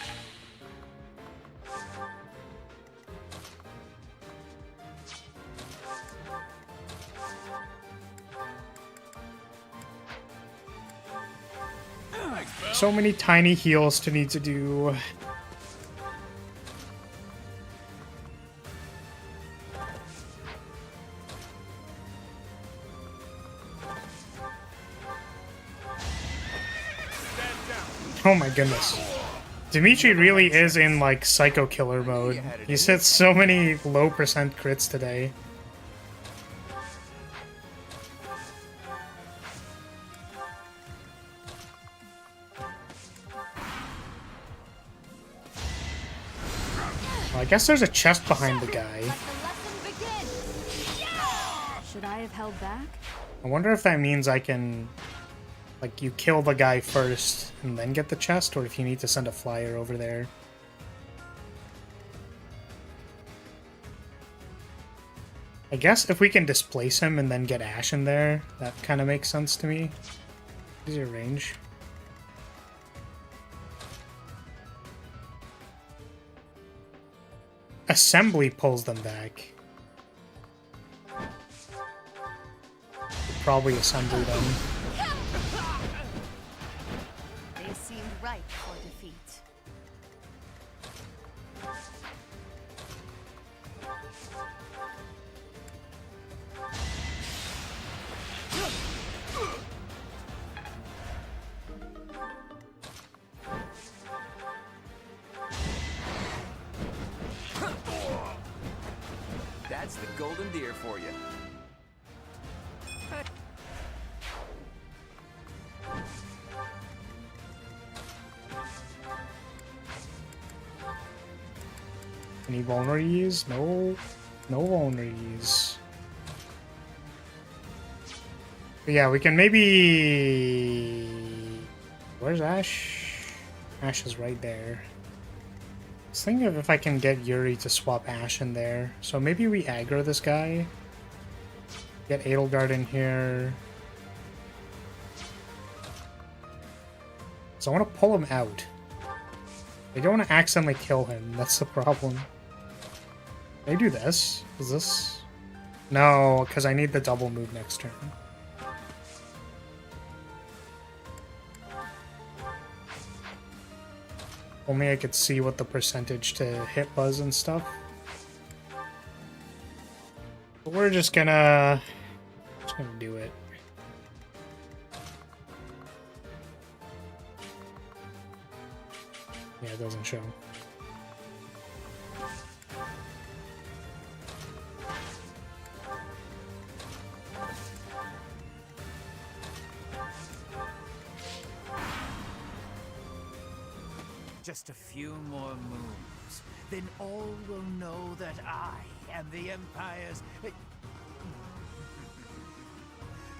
So many tiny heals to need to do. Oh my goodness. Dimitri really is in like psycho killer mode. He's hit so many low percent crits today. I guess there's a chest behind the guy. Should I have held back? I wonder if that means I can, like, you kill the guy first and then get the chest, or if you need to send a flyer over there. I guess if we can displace him and then get Ash in there, that kind of makes sense to me. Is your range? Assembly pulls them back. Probably assembly them. They seemed ripe for defeat. That's the golden deer for you. Any vulneraries? No. No vulneraries. But yeah, we can maybe... Where's Ash? Ash is right there. was thinking of if I can get Yuri to swap Ash in there. So maybe we aggro this guy. Get Edelgard in here. So I want to pull him out. I don't want to accidentally kill him. That's the problem. Can I do this? Is this... No, because I need the double move next turn. Only I could see what the percentage to hit was and stuff. But we're just gonna do it. Yeah, it doesn't show. Just a few more moves, then all will know that I am the Empire's...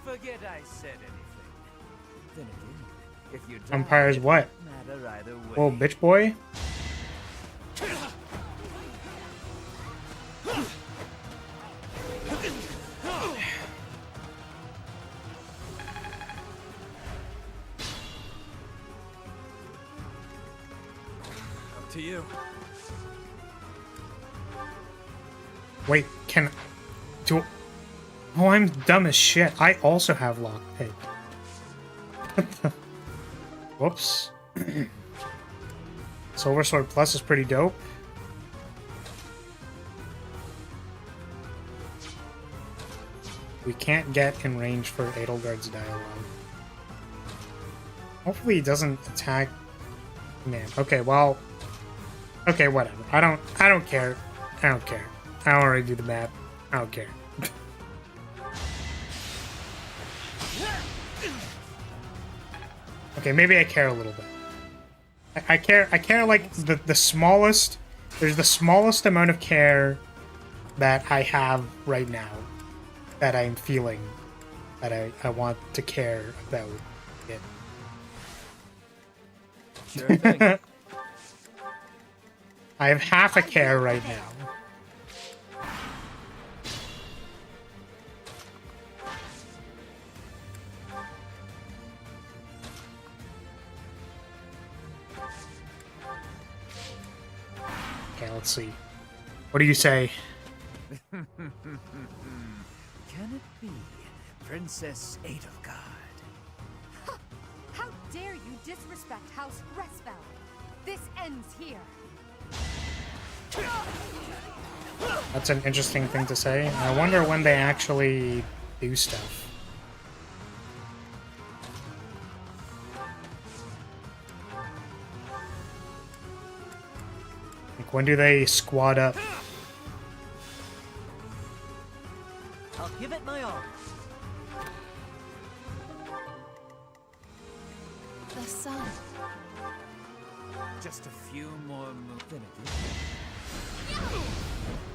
Forget I said anything. Then again, if you die, Empire's what? matter either way. Oh, bitch boy? To you. Wait, can... Do... Oh, I'm dumb as shit. I also have lockpick. Whoops. Silver Sword Plus is pretty dope. We can't get in range for Edelgard's dialogue. Hopefully he doesn't attack... Man, okay, well... Okay, whatever. I don't care. I don't care. I don't already do the map. I don't care. Okay, maybe I care a little bit. I care like the smallest... There's the smallest amount of care that I have right now. That I'm feeling. That I want to care about it. Sure thing. I have half a care right now. Okay, let's see. What do you say? Can it be Princess Edelgard? How dare you disrespect House Lyria? This ends here. That's an interesting thing to say. I wonder when they actually do stuff. Like, when do they squad up? I'll give it my all. The sun. Just a few more moves.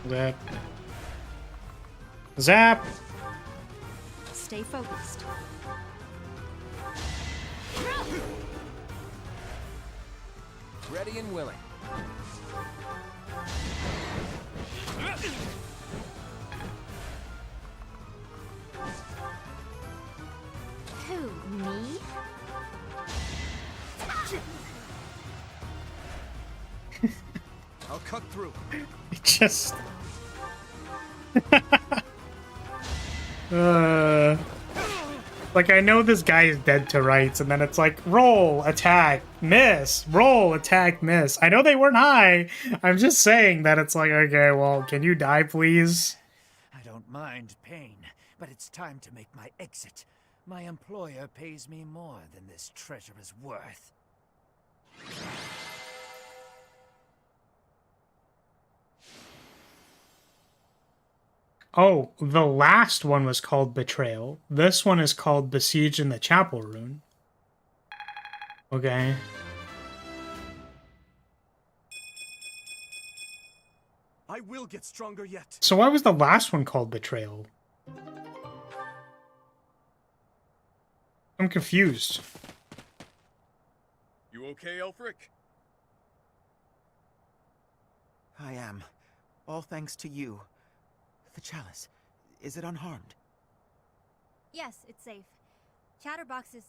Zap. Zap! Stay focused. Ready and willing. Who, me? I'll cut through. It just... Like, I know this guy is dead to rights, and then it's like, roll, attack, miss, roll, attack, miss. I know they weren't high. I'm just saying that it's like, okay, well, can you die, please? I don't mind pain, but it's time to make my exit. My employer pays me more than this treasure is worth. Oh, the last one was called Betrayal. This one is called Besiege in the Chapel Rune. Okay. I will get stronger yet. So why was the last one called Betrayal? I'm confused. You okay, Elfric? I am. All thanks to you. The chalice, is it unharmed? Yes, it's safe. Chatterbox is...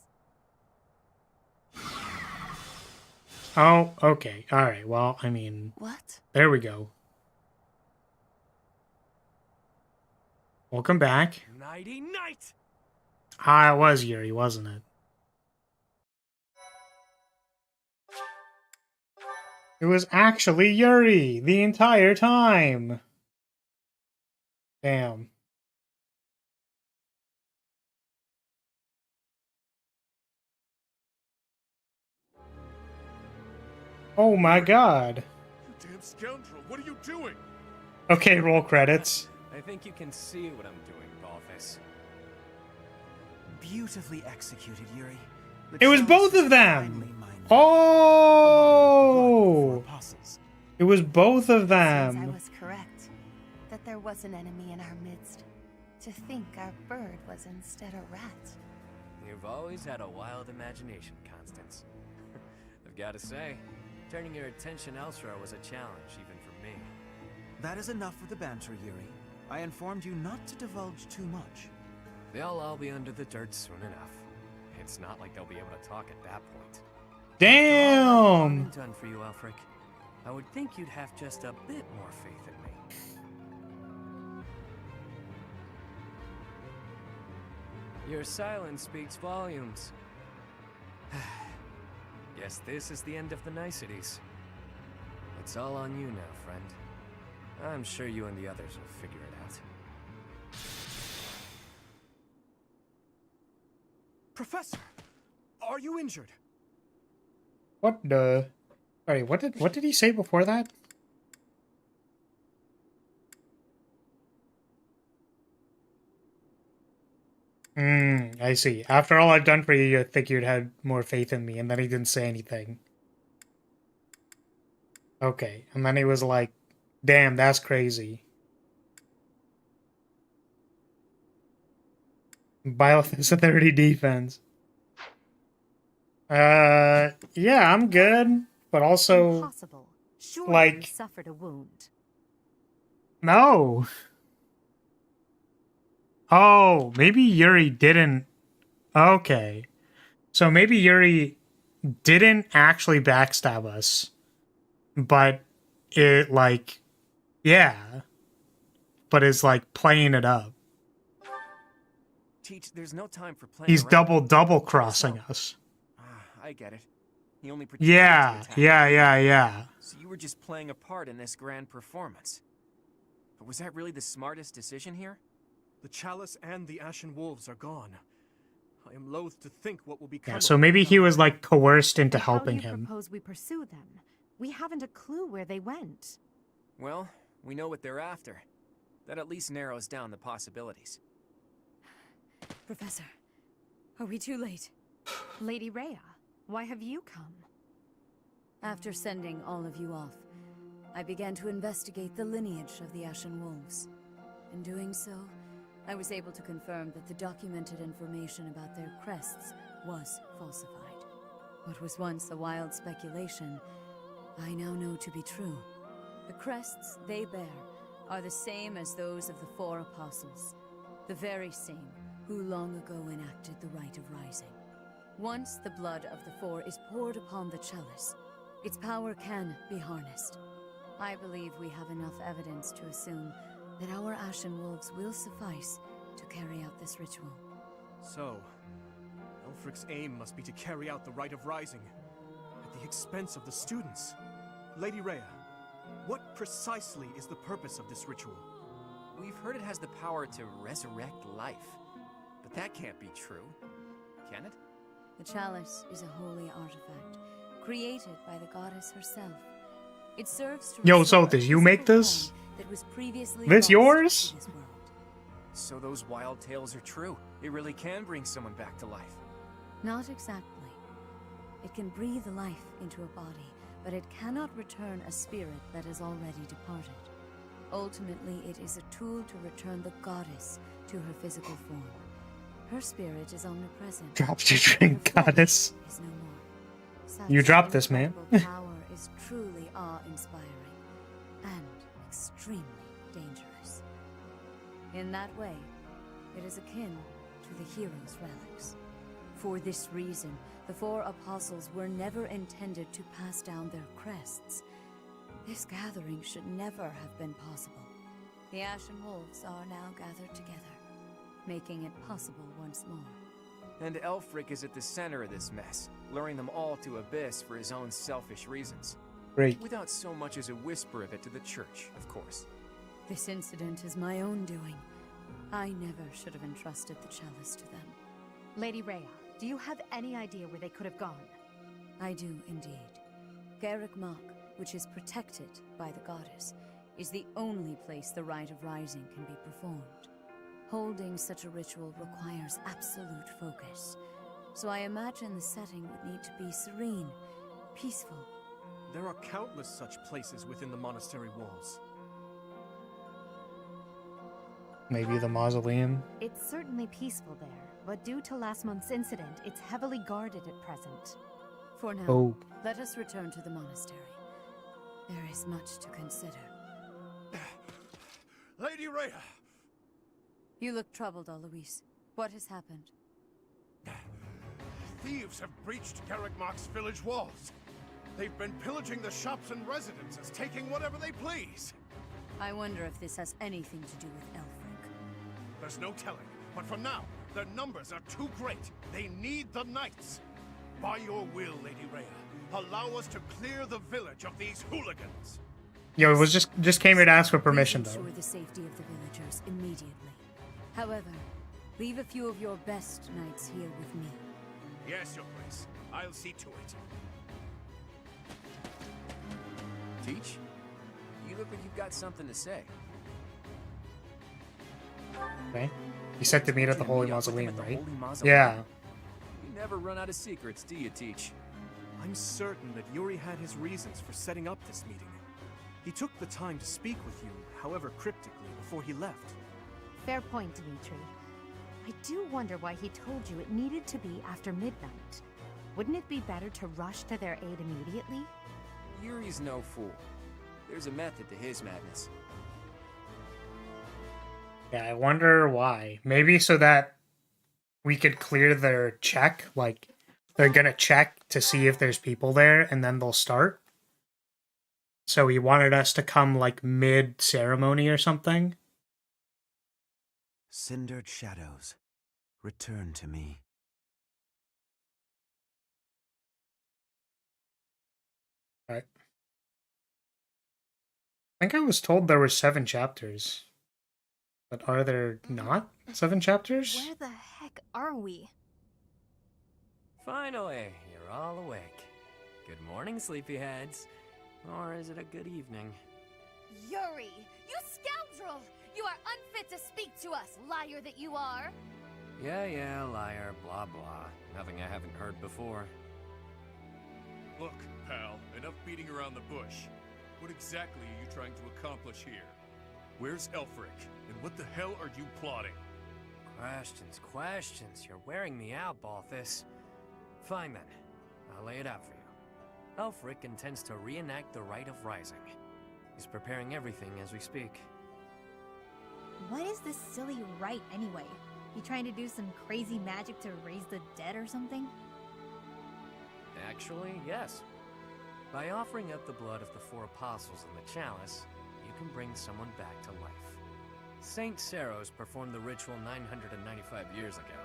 Oh, okay. Alright, well, I mean... What? There we go. Welcome back. Nighty-night! Ah, it was Yuri, wasn't it? It was actually Yuri the entire time! Damn. Oh my god. You damn scoundrel, what are you doing? Okay, roll credits. I think you can see what I'm doing, Ballface. Beautifully executed, Yuri. It was both of them! Oh! It was both of Seems I them. was correct. That there was an enemy in our midst. To think our bird was instead a rat. You've always had a wild imagination, Constance. I've got to say, turning your attention elsewhere was a challenge, even for me. That is enough with the banter, Yuri. I informed you not to divulge too much. They'll all be under the dirt soon enough. It's not like they'll be able to talk at that point. Damn! Done for you, Elfric. I would think you'd have just a bit more faith in me. Your silence speaks volumes. Guess this is the end of the niceties. It's all on you now, friend. I'm sure you and the others will figure it out. Professor! Are you injured? What the... Sorry, what did he say before that? I see. After all I've done for you, you'd think you'd had more faith in me, and then he didn't say anything. Okay, and then he was like, damn, that's crazy. Byleth is a 30 defense. Yeah, I'm good, but also, Impossible. Surely like, you suffered a wound. no. Oh, maybe Yuri didn't. Okay. So maybe Yuri didn't actually backstab us, but it, like, yeah, but is, like, playing it up. Teach, there's no time for playing He's around. double crossing us. I get it. He only pretended Yeah, to attack. yeah. So you were just playing a part in this grand performance. But was that really the smartest decision here? The chalice and the ashen wolves are gone. I am loath to think what will become Yeah, of so them maybe now. he was, like, coerced into How helping do you him. propose we pursue them? We haven't a clue where they went. Well, we know what they're after. That at least narrows down the possibilities. Professor, are we too late? Lady Rhea, why have you come? After sending all of you off, I began to investigate the lineage of the Ashen Wolves. In doing so, I was able to confirm that the documented information about their crests was falsified. What was once a wild speculation, I now know to be true. The crests they bear are the same as those of the four apostles, the very same who long ago enacted the Rite of Rising. Once the blood of the four is poured upon the chalice, its power can be harnessed. I believe we have enough evidence to assume that our Ashen Wolves will suffice to carry out this ritual. So, Elfric's aim must be to carry out the Rite of Rising at the expense of the students. Lady Rhea, what precisely is the purpose of this ritual? We've heard it has the power to resurrect life. But that can't be true, can it? The chalice is a holy artifact, created by the goddess herself. It serves to Yo, restore so did a you make physical this? form that was previously This lost yours? to this world. So those wild tales are true. It really can bring someone back to life. Not exactly. It can breathe life into a body, but it cannot return a spirit that has already departed. Ultimately, it is a tool to return the goddess to her physical form. Her spirit is omnipresent. Dropped your drink, goddess. Is no more. Such You dropped this, man. incredible power is truly awe-inspiring. And In that way, it is akin to the hero's relics. For this reason, the four apostles were never intended to pass down their crests. This gathering should never have been possible. The Ashen Wolves are now gathered together, making it possible once more. And Elfric is at the center of this mess, luring them all to Abyss for his own selfish reasons. Great. Without so much as a whisper of it to the church, of course. This incident is my own doing. I never should have entrusted the chalice to them. Lady Rhea, do you have any idea where they could have gone? I do indeed. Garrick Mach, which is protected by the goddess, is the only place the rite of rising can be performed. Holding such a ritual requires absolute focus, so I imagine the setting would need to be serene, peaceful. There are countless such places within the monastery walls. Maybe the mausoleum? It's certainly peaceful there, but due to last month's incident, it's heavily guarded at present. For now, Oh. let us return to the monastery. There is much to consider. Lady Rhea! You look troubled, Alois. What has happened? Thieves have breached Garrick Mach's village walls. They've been pillaging the shops and residences, taking whatever they please. I wonder if this has anything to do with Elfric. There's no telling, but for now, their numbers are too great. They need the knights. By your will, Lady Rhea, allow us to clear the village of these hooligans. Yo, it was just came here to ask for permission, Please though. ensure the safety of the villagers immediately. However, leave a few of your best knights here with me. Yes, Your Grace. I'll see to it. Teach? You look like you've got something to say. Okay. You said to meet at the Holy Mausoleum, right? Holy Mausoleum? Yeah. You never run out of secrets, do you, Teach? I'm certain that Yuri had his reasons for setting up this meeting. He took the time to speak with you, however cryptically, before he left. Fair point, Dimitri. I do wonder why he told you it needed to be after midnight. Wouldn't it be better to rush to their aid immediately? Yuri's no fool. There's a method to his madness. Yeah, I wonder why. Maybe so that we could clear their check. Like, they're gonna check to see if there's people there, and then they'll start. So he wanted us to come, like, mid-ceremony or something. Cindered shadows, return to me. Right. I think I was told there were 7 chapters. But are there not 7 chapters? Where the heck are we? Finally, you're all awake. Good morning, sleepyheads. Or is it a good evening? Yuri, you scoundrel! You are unfit to speak to us, liar that you are! Yeah, liar, blah blah. Nothing I haven't heard before. Look, pal, enough beating around the bush. What exactly are you trying to accomplish here? Where's Elfric? And what the hell are you plotting? Questions. You're wearing me out, Balthus. Fine then. I'll lay it out for you. Elfric intends to reenact the Rite of Rising. He's preparing everything as we speak. What is this silly rite anyway? You trying to do some crazy magic to raise the dead or something? Actually, yes. By offering up the blood of the 4 apostles in the chalice, you can bring someone back to life. Saint Saros performed the ritual 995 years ago,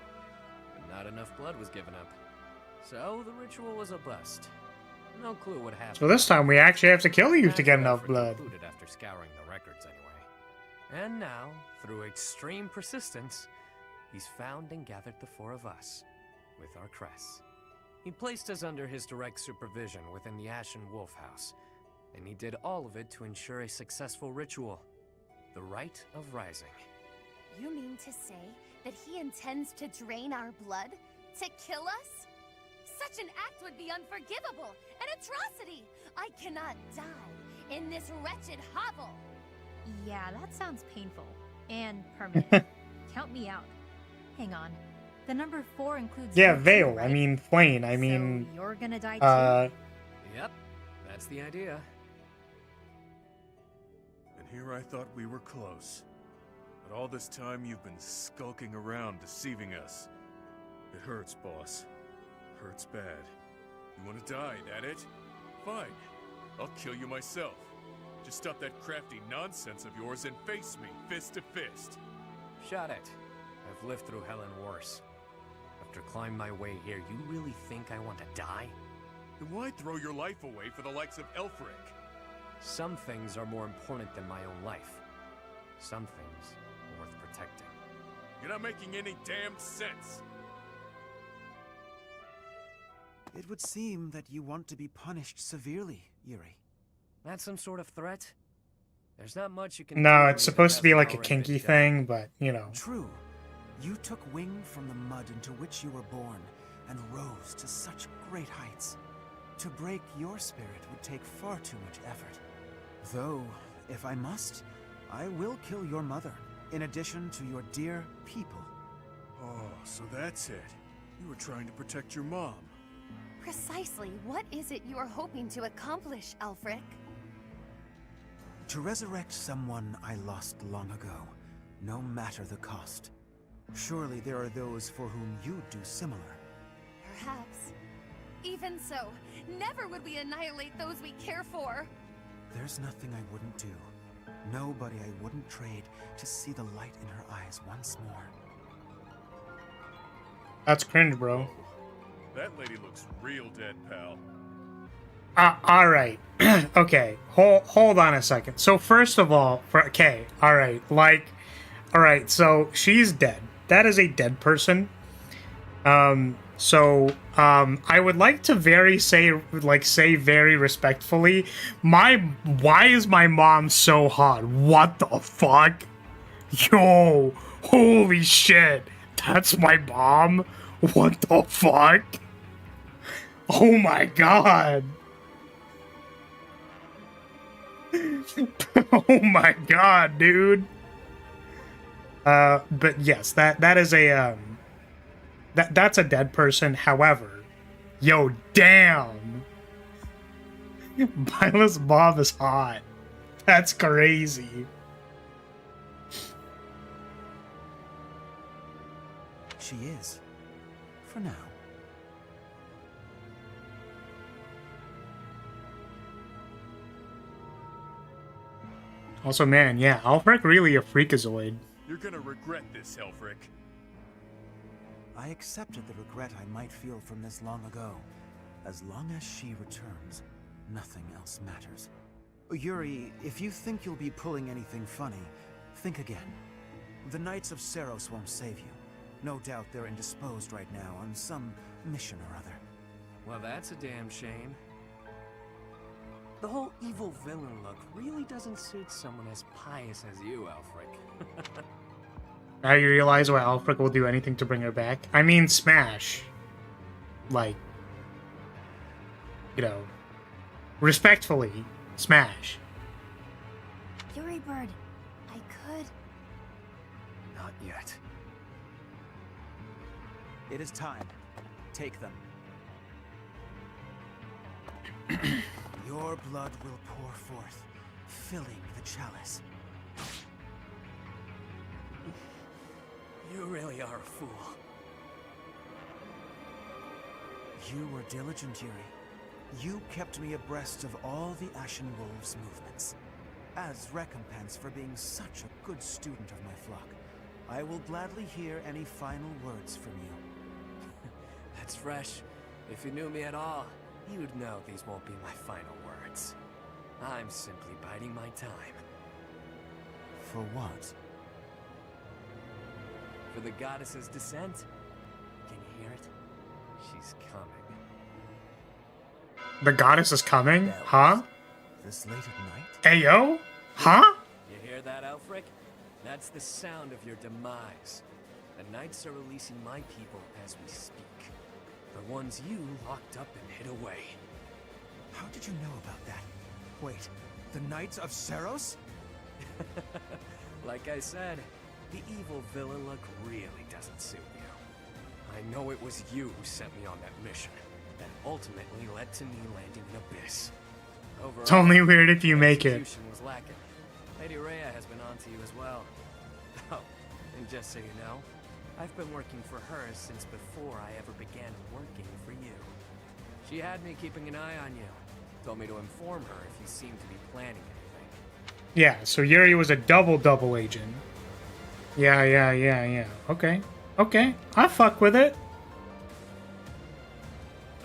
but not enough blood was given up. So the ritual was a bust. No clue what happened. So this time we actually have to kill you to get enough Alfred blood. concluded after scouring the records anyway. And now, through extreme persistence, he's found and gathered the 4 of us, with our crests. He placed us under his direct supervision within the Ashen Wolf House, and he did all of it to ensure a successful ritual, the Rite of Rising. You mean to say that he intends to drain our blood? To kill us? Such an act would be unforgivable, an atrocity! I cannot die in this wretched hovel! Yeah, that sounds painful. And permanent. Count me out. Hang on. The number 4 includes... Yeah, you too, Veil. right? I mean, Flame. I mean... So you're gonna die too? Yep, that's the idea. And here I thought we were close. But all this time you've been skulking around, deceiving us. It hurts, boss. Hurts bad. You want to die, that it? Fine. I'll kill you myself. Just stop that crafty nonsense of yours and face me, fist to fist. Shut it. I've lived through hell and worse. After climbing my way here, you really think I want to die? Then why throw your life away for the likes of Elfric? Some things are more important than my own life. Some things are worth protecting. You're not making any damn sense. It would seem that you want to be punished severely, Yuri. That's some sort of threat? There's not much you can do. No, it's supposed to be like a kinky thing, but, you know. True. You took wing from the mud into which you were born, and rose to such great heights. To break your spirit would take far too much effort. Though, if I must, I will kill your mother, in addition to your dear people. Oh, so that's it. You were trying to protect your mom. Precisely, what is it you are hoping to accomplish, Elfric? To resurrect someone I lost long ago, no matter the cost. Surely there are those for whom you'd do similar. Perhaps. Even so, never would we annihilate those we care for. There's nothing I wouldn't do. Nobody I wouldn't trade to see the light in her eyes once more. That's cringe, bro. That lady looks real dead, pal. Alright. Okay. Hold on a second. So first of all, alright, alright, so she's dead. That is a dead person. I would like to say very respectfully, why is my mom so hot? What the fuck? Yo, holy shit. That's my mom? What the fuck? Oh my god. Oh my god, dude. But yes, that is a that's a dead person. However, yo, damn. Mila's mom is hot. That's crazy. She is. For now. Also, man, yeah, Alfric really a freakazoid. You're gonna regret this, Elfric. I accepted the regret I might feel from this long ago. As long as she returns, nothing else matters. Yuri, if you think you'll be pulling anything funny, think again. The Knights of Seros won't save you. No doubt they're indisposed right now on some mission or other. Well, that's a damn shame. The whole evil villain look really doesn't suit someone as pious as you, Elfric. Now you realize why Alfric will do anything to bring her back? I mean, smash. Like, you know, respectfully, smash. Yuri Bird, I could... Not yet. It is time. Take them. Your blood will pour forth, filling the chalice. You really are a fool. You were diligent, Yuri. You kept me abreast of all the Ashen Wolves' movements. As recompense for being such a good student of my flock, I will gladly hear any final words from you. That's fresh. If you knew me at all, you'd know these won't be my final words. I'm simply biding my time. For what? For the goddess's descent. Can you hear it? She's coming. The goddess is coming? Huh? This late at night? Ayo? Huh? You hear that, Elfric? That's the sound of your demise. The Knights are releasing my people as we speak. The ones you locked up and hid away. How did you know about that? Wait, the Knights of Seros? Like I said, the evil villain look really doesn't suit you. I know it was you who sent me on that mission that ultimately led to me landing in Abyss. Overall, It's only weird if you make it. execution was lacking. Lady Rhea has been on to you as well. Oh, and just so you know, I've been working for her since before I ever began working for you. She had me keeping an eye on you. Told me to inform her if you seemed to be planning anything. Yeah, so Yuri was a double agent. Yeah. Okay. I fuck with it.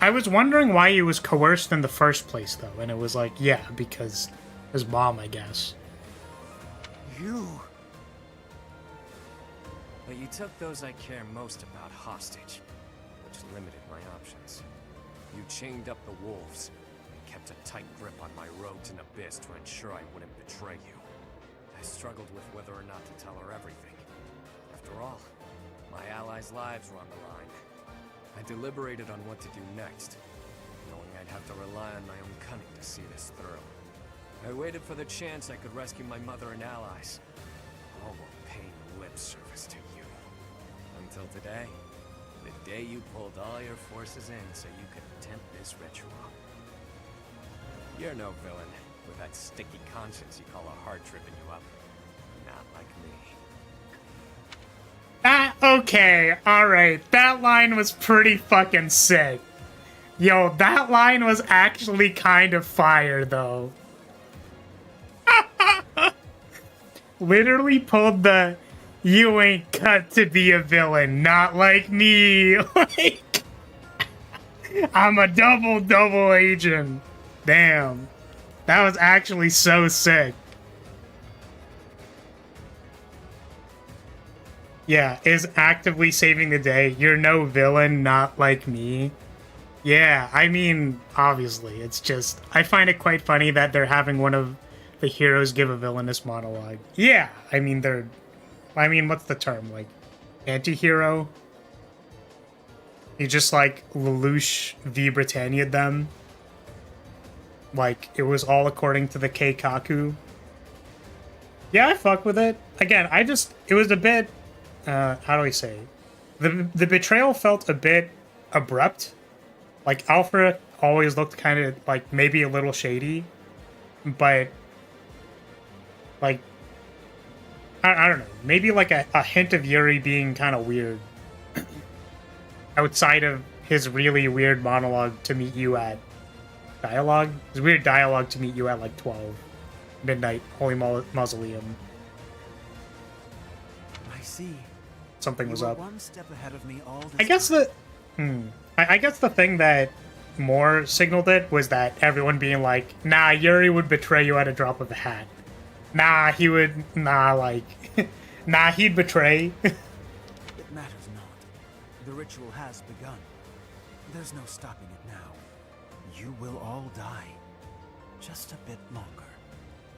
I was wondering why he was coerced in the first place, though, and it was like, yeah, because his mom, I guess. You... But you took those I care most about hostage, which limited my options. You chained up the wolves, and kept a tight grip on my road to Abyss to ensure I wouldn't betray you. I struggled with whether or not to tell her everything. After all, my allies' lives were on the line. I deliberated on what to do next, knowing I'd have to rely on my own cunning to see this through. I waited for the chance I could rescue my mother and allies, all while paying lip service to you. Until today, the day you pulled all your forces in so you could attempt this ritual. You're no villain, with that sticky conscience you call a heart tripping you up. Not like me. Okay, alright. That line was pretty fucking sick. Yo, that line was actually kind of fire, though. Literally pulled the, you ain't cut to be a villain, not like me. Like, I'm a double agent. Damn. That was actually so sick. Yeah, is actively saving the day. You're no villain, not like me. Yeah, I mean, obviously, it's just... I find it quite funny that they're having one of the heroes give a villainous monologue. Yeah, I mean, they're... I mean, what's the term? Like, anti-hero? You just, like, Lelouch v. Britannia them. Like, it was all according to the Keikaku. Yeah, I fuck with it. Again, I just... It was a bit... how do I say? The betrayal felt a bit abrupt. Like, Alfred always looked kind of, like, maybe a little shady. But, like, I don't know. Maybe, like, a hint of Yuri being kind of weird. Outside of his really weird monologue to meet you at... Dialogue? His weird dialogue to meet you at, like, 12. Midnight, Holy Mausoleum. I see. Something was up. One step ahead of me all this I guess time. I guess the thing that more signaled it was that everyone being like, nah, Yuri would betray you at a drop of a hat. Nah, he would, nah, he'd betray. It matters not. The ritual has begun. There's no stopping it now. You will all die. Just a bit longer.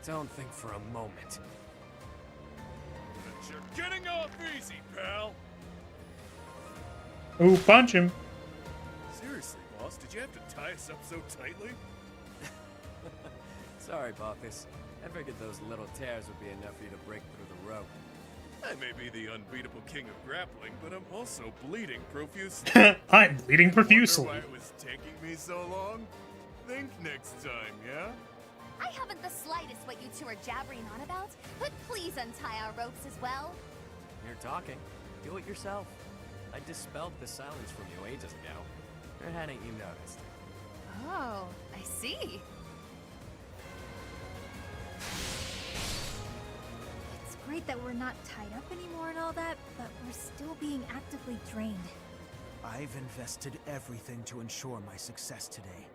Don't think for a moment. But you're getting off easy, pal! Ooh, punch him. Seriously, boss, did you have to tie us up so tightly? Sorry, Balthus. I figured those little tears would be enough for you to break through the rope. I may be the unbeatable king of grappling, but I'm also bleeding profusely. I'm bleeding profusely. Wonder why it was taking me so long? Think next time, yeah? I haven't the slightest what you two are jabbering on about, but please untie our ropes as well. You're talking. Do it yourself. I dispelled the silence from you ages ago. Or hadn't you noticed? Oh, I see. It's great that we're not tied up anymore and all that, but we're still being actively drained. I've invested everything to ensure my success today.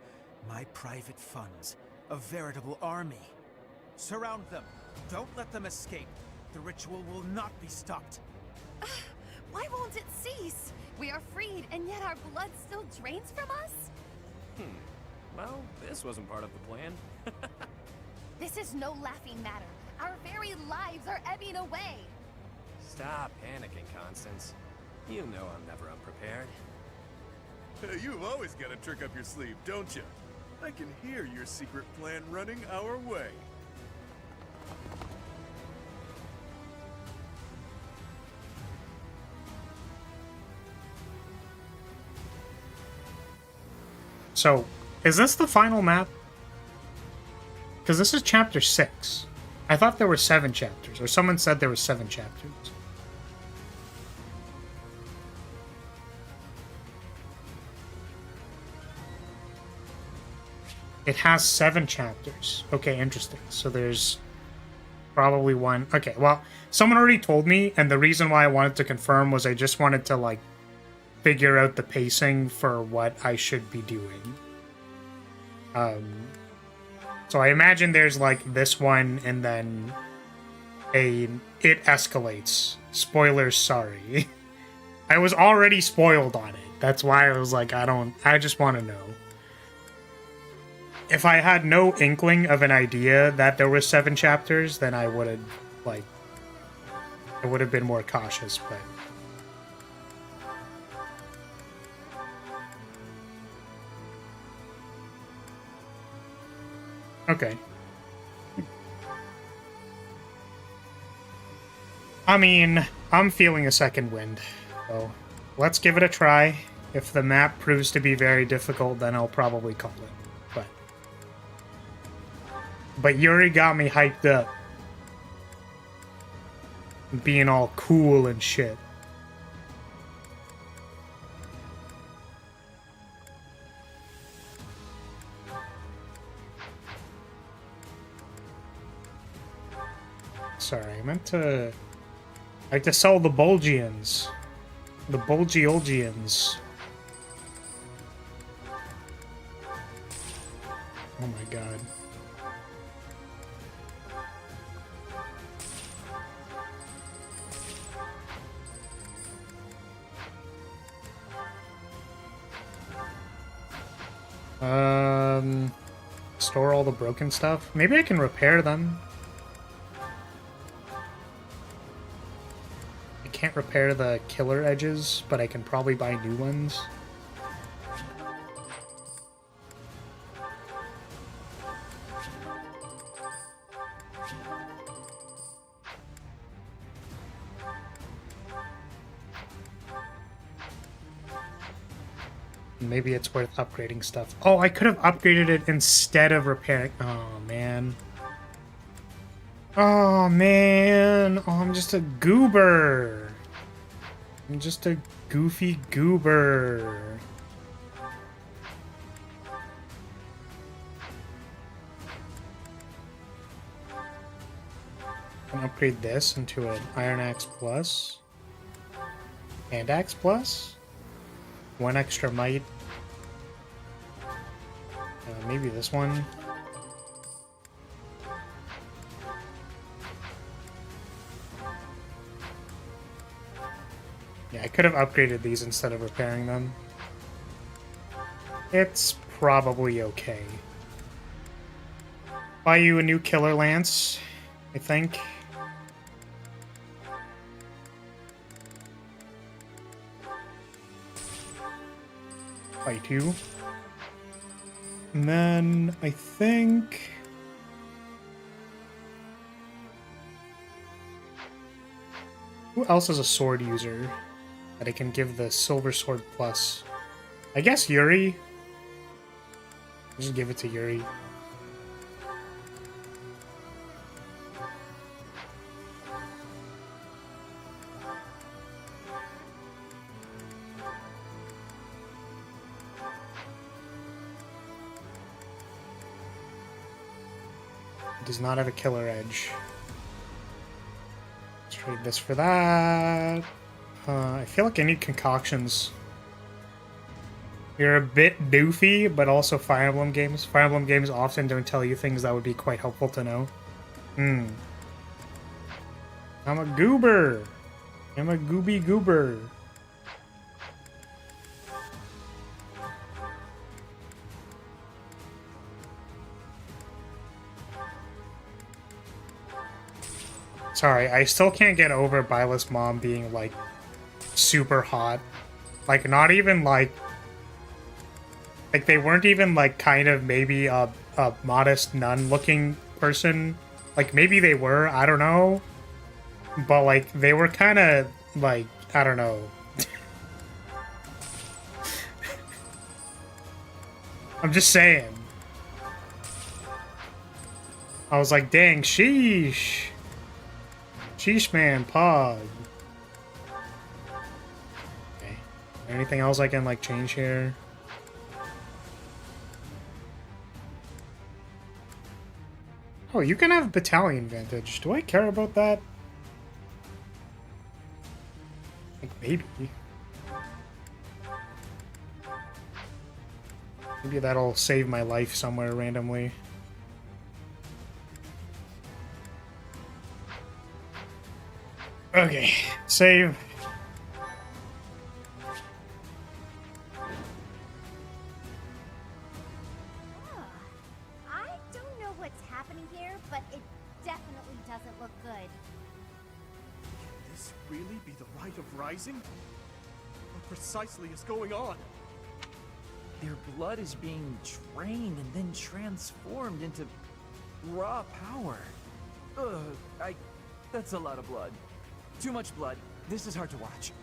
My private funds. A veritable army. Surround them. Don't let them escape. The ritual will not be stopped. Why won't it cease? We are freed, and yet our blood still drains from us? Well, this wasn't part of the plan. This is no laughing matter. Our very lives are ebbing away. Stop panicking, Constance. You know I'm never unprepared. Hey, you've always got a trick up your sleeve, don't you? I can hear your secret plan running our way. So, is this the final map? Because this is chapter 6. I thought there were 7 chapters, or someone said there were 7 chapters. It has 7 chapters. Okay, interesting. So there's probably one. Okay, well, someone already told me, and the reason why I wanted to confirm was I just wanted to, like, figure out the pacing for what I should be doing. So I imagine there's, like, this one, and then it escalates. Spoilers, sorry. I was already spoiled on it. That's why I was like, I just want to know. If I had no inkling of an idea that there were 7 chapters, then I would have, like, I would have been more cautious, but... Okay. I mean, I'm feeling a second wind, so let's give it a try. If the map proves to be very difficult, then I'll probably call it. But Yuri got me hyped up. Being all cool and shit. Sorry, I meant to... I like to sell the Bulgians. The Bulgiolgians. Oh my god. Store all the broken stuff. Maybe I can repair them. I can't repair the killer edges, but I can probably buy new ones. Maybe it's worth upgrading stuff. Oh, I could have upgraded it instead of repairing. Oh, man. Oh, man. Oh, I'm just a goober. I'm just a goofy goober. I can upgrade this into an Iron Axe Plus. Hand Axe Plus. 1 extra might. Maybe this one. Yeah, I could have upgraded these instead of repairing them. It's probably okay. Buy you a new killer lance, I think. Buy 2. And then I think who else is a sword user that I can give the Silver Sword Plus? I guess Yuri. I'll just give it to Yuri. Does not have a killer edge. Let's trade this for that. I feel like I need concoctions. You're a bit doofy, but also Fire Emblem games. Fire Emblem games often don't tell you things that would be quite helpful to know. I'm a goober. I'm a gooby goober. Sorry, I still can't get over Byleth's mom being, like, super hot. Like, not even, like, they weren't even, like, kind of maybe a modest nun-looking person. Like, maybe they were, I don't know. But, like, they were kind of, like, I don't know. I'm just saying. I was like, dang, sheesh. Sheesh, man, pog. Okay. Anything else I can, like, change here? Oh, you can have battalion vantage. Do I care about that? Like, maybe. Maybe that'll save my life somewhere randomly. Okay, save. I don't know what's happening here, but it definitely doesn't look good. Can this really be the rite of rising? What precisely is going on? Their blood is being drained and then transformed into raw power. Ugh, that's a lot of blood. Too much blood. This is hard to watch.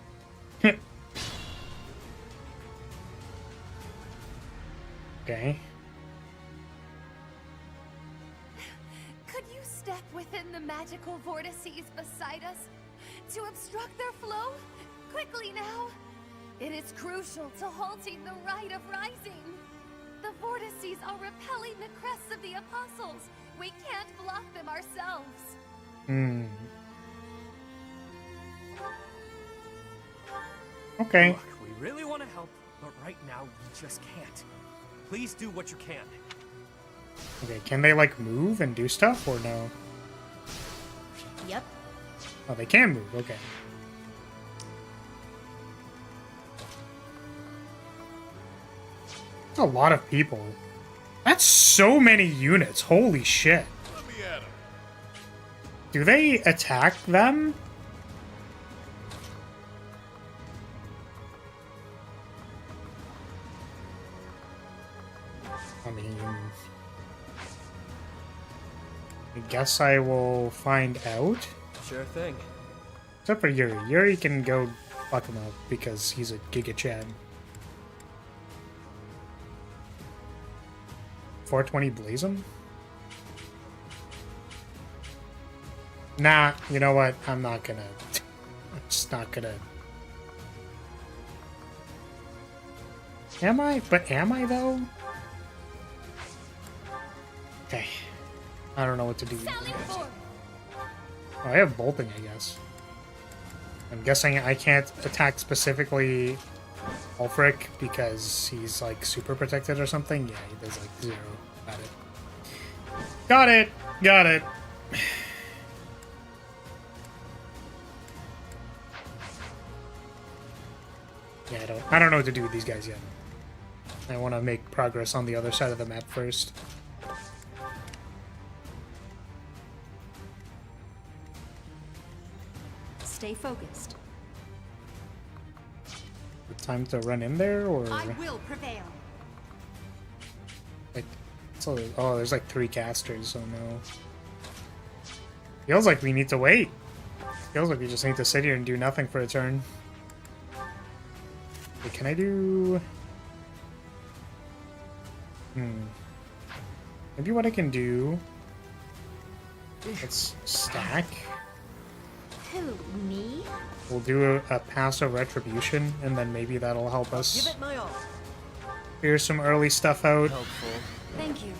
Okay. Could you step within the magical vortices beside us to obstruct their flow? Quickly now! It is crucial to halting the rite of rising. The vortices are repelling the crests of the apostles. We can't block them ourselves. Okay. Look, we really want to help, but right now we just can't. Please do what you can. Okay, can they, like, move and do stuff, or no? Yep. Oh, they can move, okay. That's a lot of people. That's so many units, holy shit. Let me at 'em. Do they attack them? I mean, I guess I will find out. Sure thing. Except for Yuri. Yuri can go fuck him up because he's a Giga Chad. 420 blaze him? Nah, you know what? I'm not gonna. I'm just not gonna. Am I? But am I though? Okay. I don't know what to do with these guys. Oh, I have bolting, I guess. I'm guessing I can't attack specifically Ulfric because he's like super protected or something. Yeah, he does like 0. Got it. Got it. Got it. Yeah, I don't know what to do with these guys yet. I want to make progress on the other side of the map first. Stay focused. Time to run in there, or I will prevail. like, so, oh, there's like 3 casters, so no. Feels like we need to wait. Feels like we just need to sit here and do nothing for a turn. Wait, can I do? Maybe what I can do. Let's stack. Who, me? We'll do a passive retribution, and then maybe that'll help us Give it my all. figure some early stuff out. Helpful. Thank you.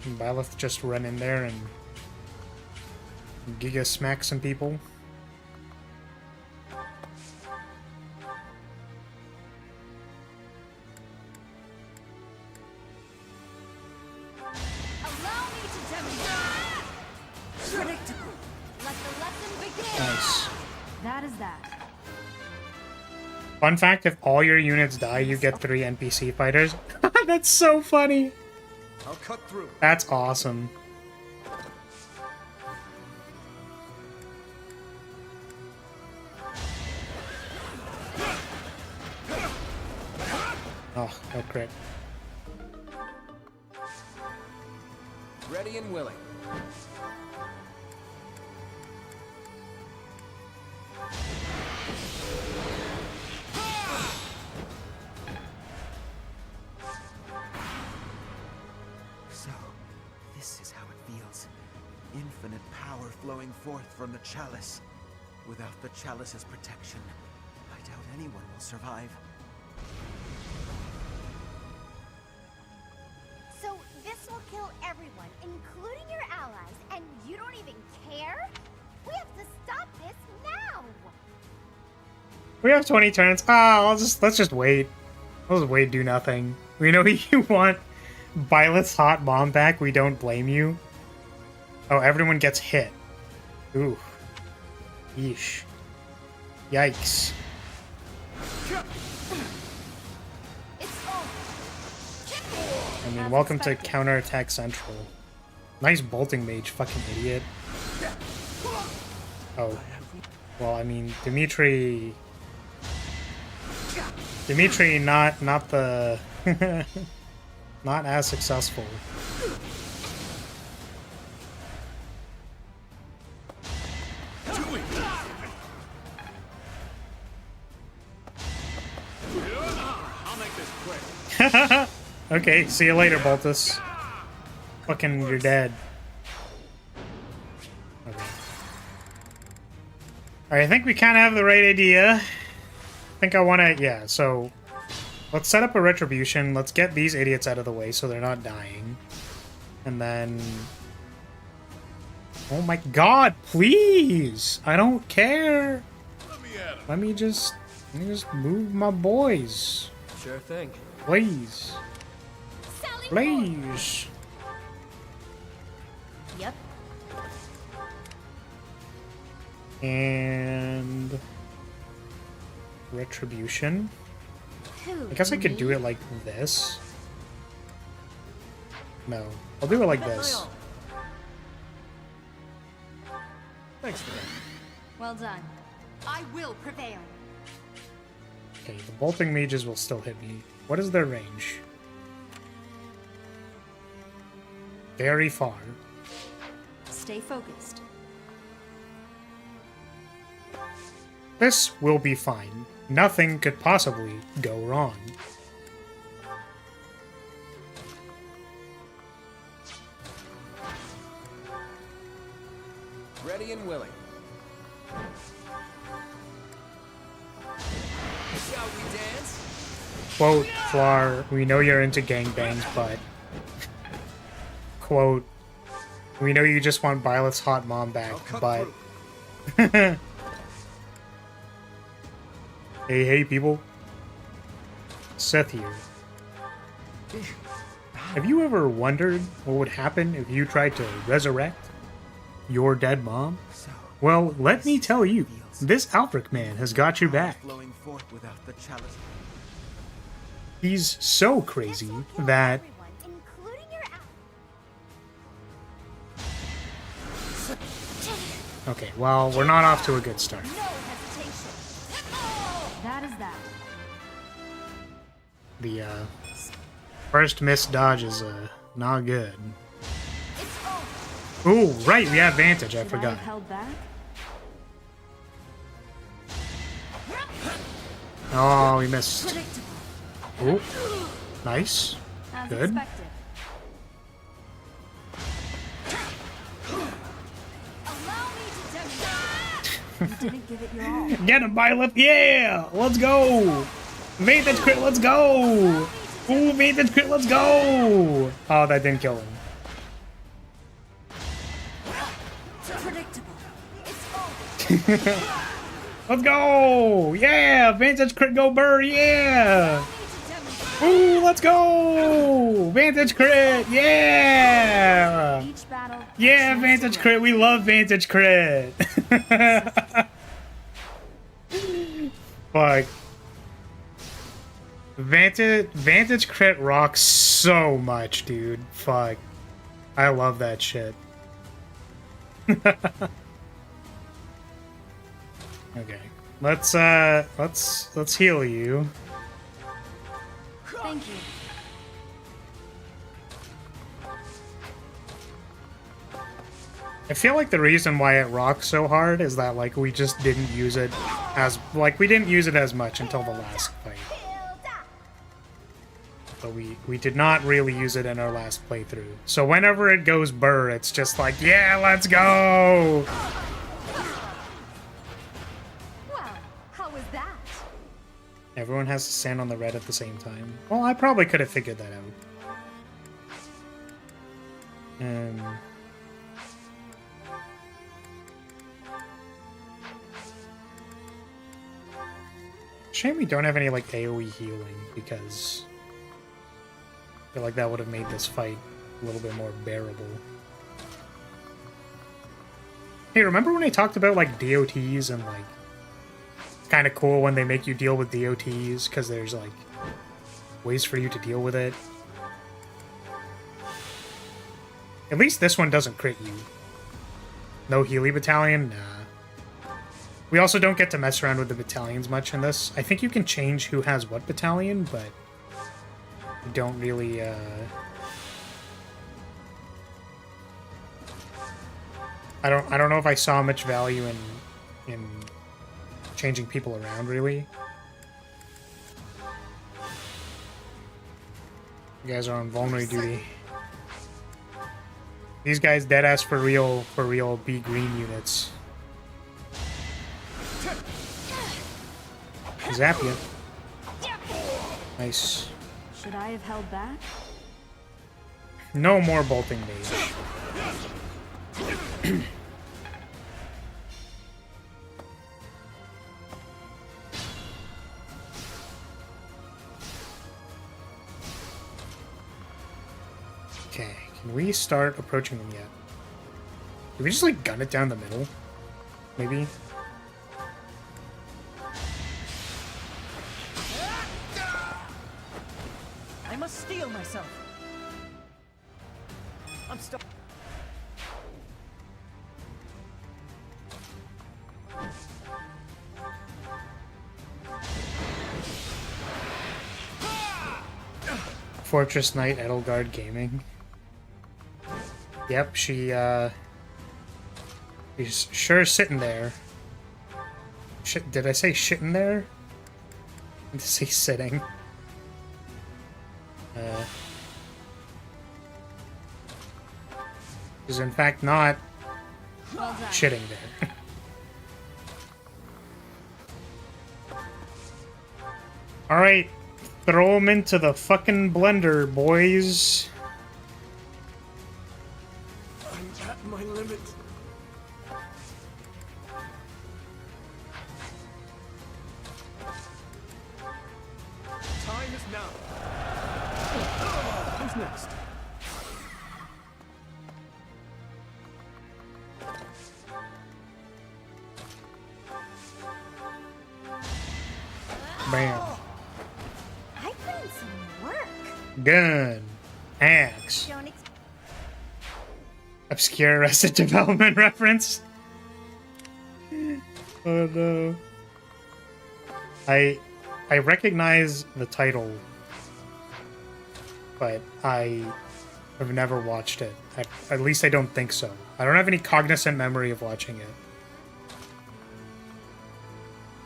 And Byleth just run in there and Giga smack some people. Allow me to demonstrate. Predictable. Let the lesson begin. Nice. That is that. Fun fact, if all your units die, you get 3 NPC fighters. That's so funny. I'll cut through. That's awesome. Oh, no crit. Ready and willing. forth from the chalice. Without the chalice's protection, I doubt anyone will survive. So this will kill everyone, including your allies, and you don't even care? We have to stop this now! We have 20 turns. Let's just wait. Let's wait, do nothing. We know you want Violet's hot mom back. We don't blame you. Oh, everyone gets hit. Ooh. Yeesh. Yikes. I mean, welcome to Counterattack Central. Nice bolting mage, fucking idiot. Oh. Well, I mean, Dimitri, not the... not as successful. Okay, see you later, Boltus. Fucking, you're dead. Okay. Alright, I think we kind of have the right idea. I think I want to... Yeah, so... Let's set up a retribution. Let's get these idiots out of the way so they're not dying. And then... Oh my god, please! I don't care! Let me just move my boys. Sure thing. Please. Please. Yep. And... Retribution. I guess I could do it like this. No. I'll do it like this. Thanks for that. Well done. I will prevail. Okay, the bolting mages will still hit me. What is their range? Very far. Stay focused. This will be fine. Nothing could possibly go wrong. Ready and willing. Shall we dance? Quote, Flar, we know you're into gangbangs, but... Quote, we know you just want Violet's hot mom back, but... Hey, people. Seth here. Have you ever wondered what would happen if you tried to resurrect your dead mom? Well, let me tell you, this Alfric man has got your back. He's so crazy that... Okay, well, we're not off to a good start. That is that. The, first missed dodge is, not good. Ooh, right, we have Vantage, I forgot. Held back? Oh, we missed. Ooh, nice. As Good. expected. You didn't give it your all. Get him, Violet! Yeah! Let's go! Vantage crit, let's go! Ooh, Vantage crit, let's go! Oh, that didn't kill him. Let's go! Yeah! Vantage crit, go Burr! Yeah! Ooh, let's go! Vantage crit! Yeah! Yeah, Vantage crit! We love Vantage crit! Fuck. Vantage crit rocks so much, dude. Fuck. I love that shit. Okay. Let's heal you. Thank you. I feel like the reason why it rocks so hard is that, like, we just didn't use it as, like, we didn't use it as much until the last fight. So we did not really use it in our last playthrough. So whenever it goes burr, it's just like, yeah, let's go! that? Everyone has to stand on the red at the same time. Well, I probably could have figured that out. Shame we don't have any, like, AoE healing, because I feel like that would have made this fight a little bit more bearable. Hey, remember when I talked about, like, DOTs and, like, it's kind of cool when they make you deal with DOTs, because there's, like, ways for you to deal with it? At least this one doesn't crit you. No Healy Battalion? Nah. We also don't get to mess around with the battalions much in this. I think you can change who has what battalion, but you don't really, I don't know if I saw much value in changing people around, really. You guys are on vulnerary duty. These guys deadass for real B green units. Zap you. Nice. Should I have held back? No more bolting mage. Okay, can we start approaching them yet? Did we just like gun it down the middle? Maybe? I must steel myself. I'm stuck. Fortress Knight Edelgard Gaming. Yep, she's sure sitting there. Shit, did I say shitting there? I meant to say sitting. Is in fact not shitting there. Alright, throw them into the fucking blender, boys. I'm at my limit. Time is now. Who's next? Bam. I put in some work. Gun. Axe. Obscure Arrested Development reference. Oh no. I recognize the title, but I have never watched it. At least I don't think so. I don't have any cognizant memory of watching it.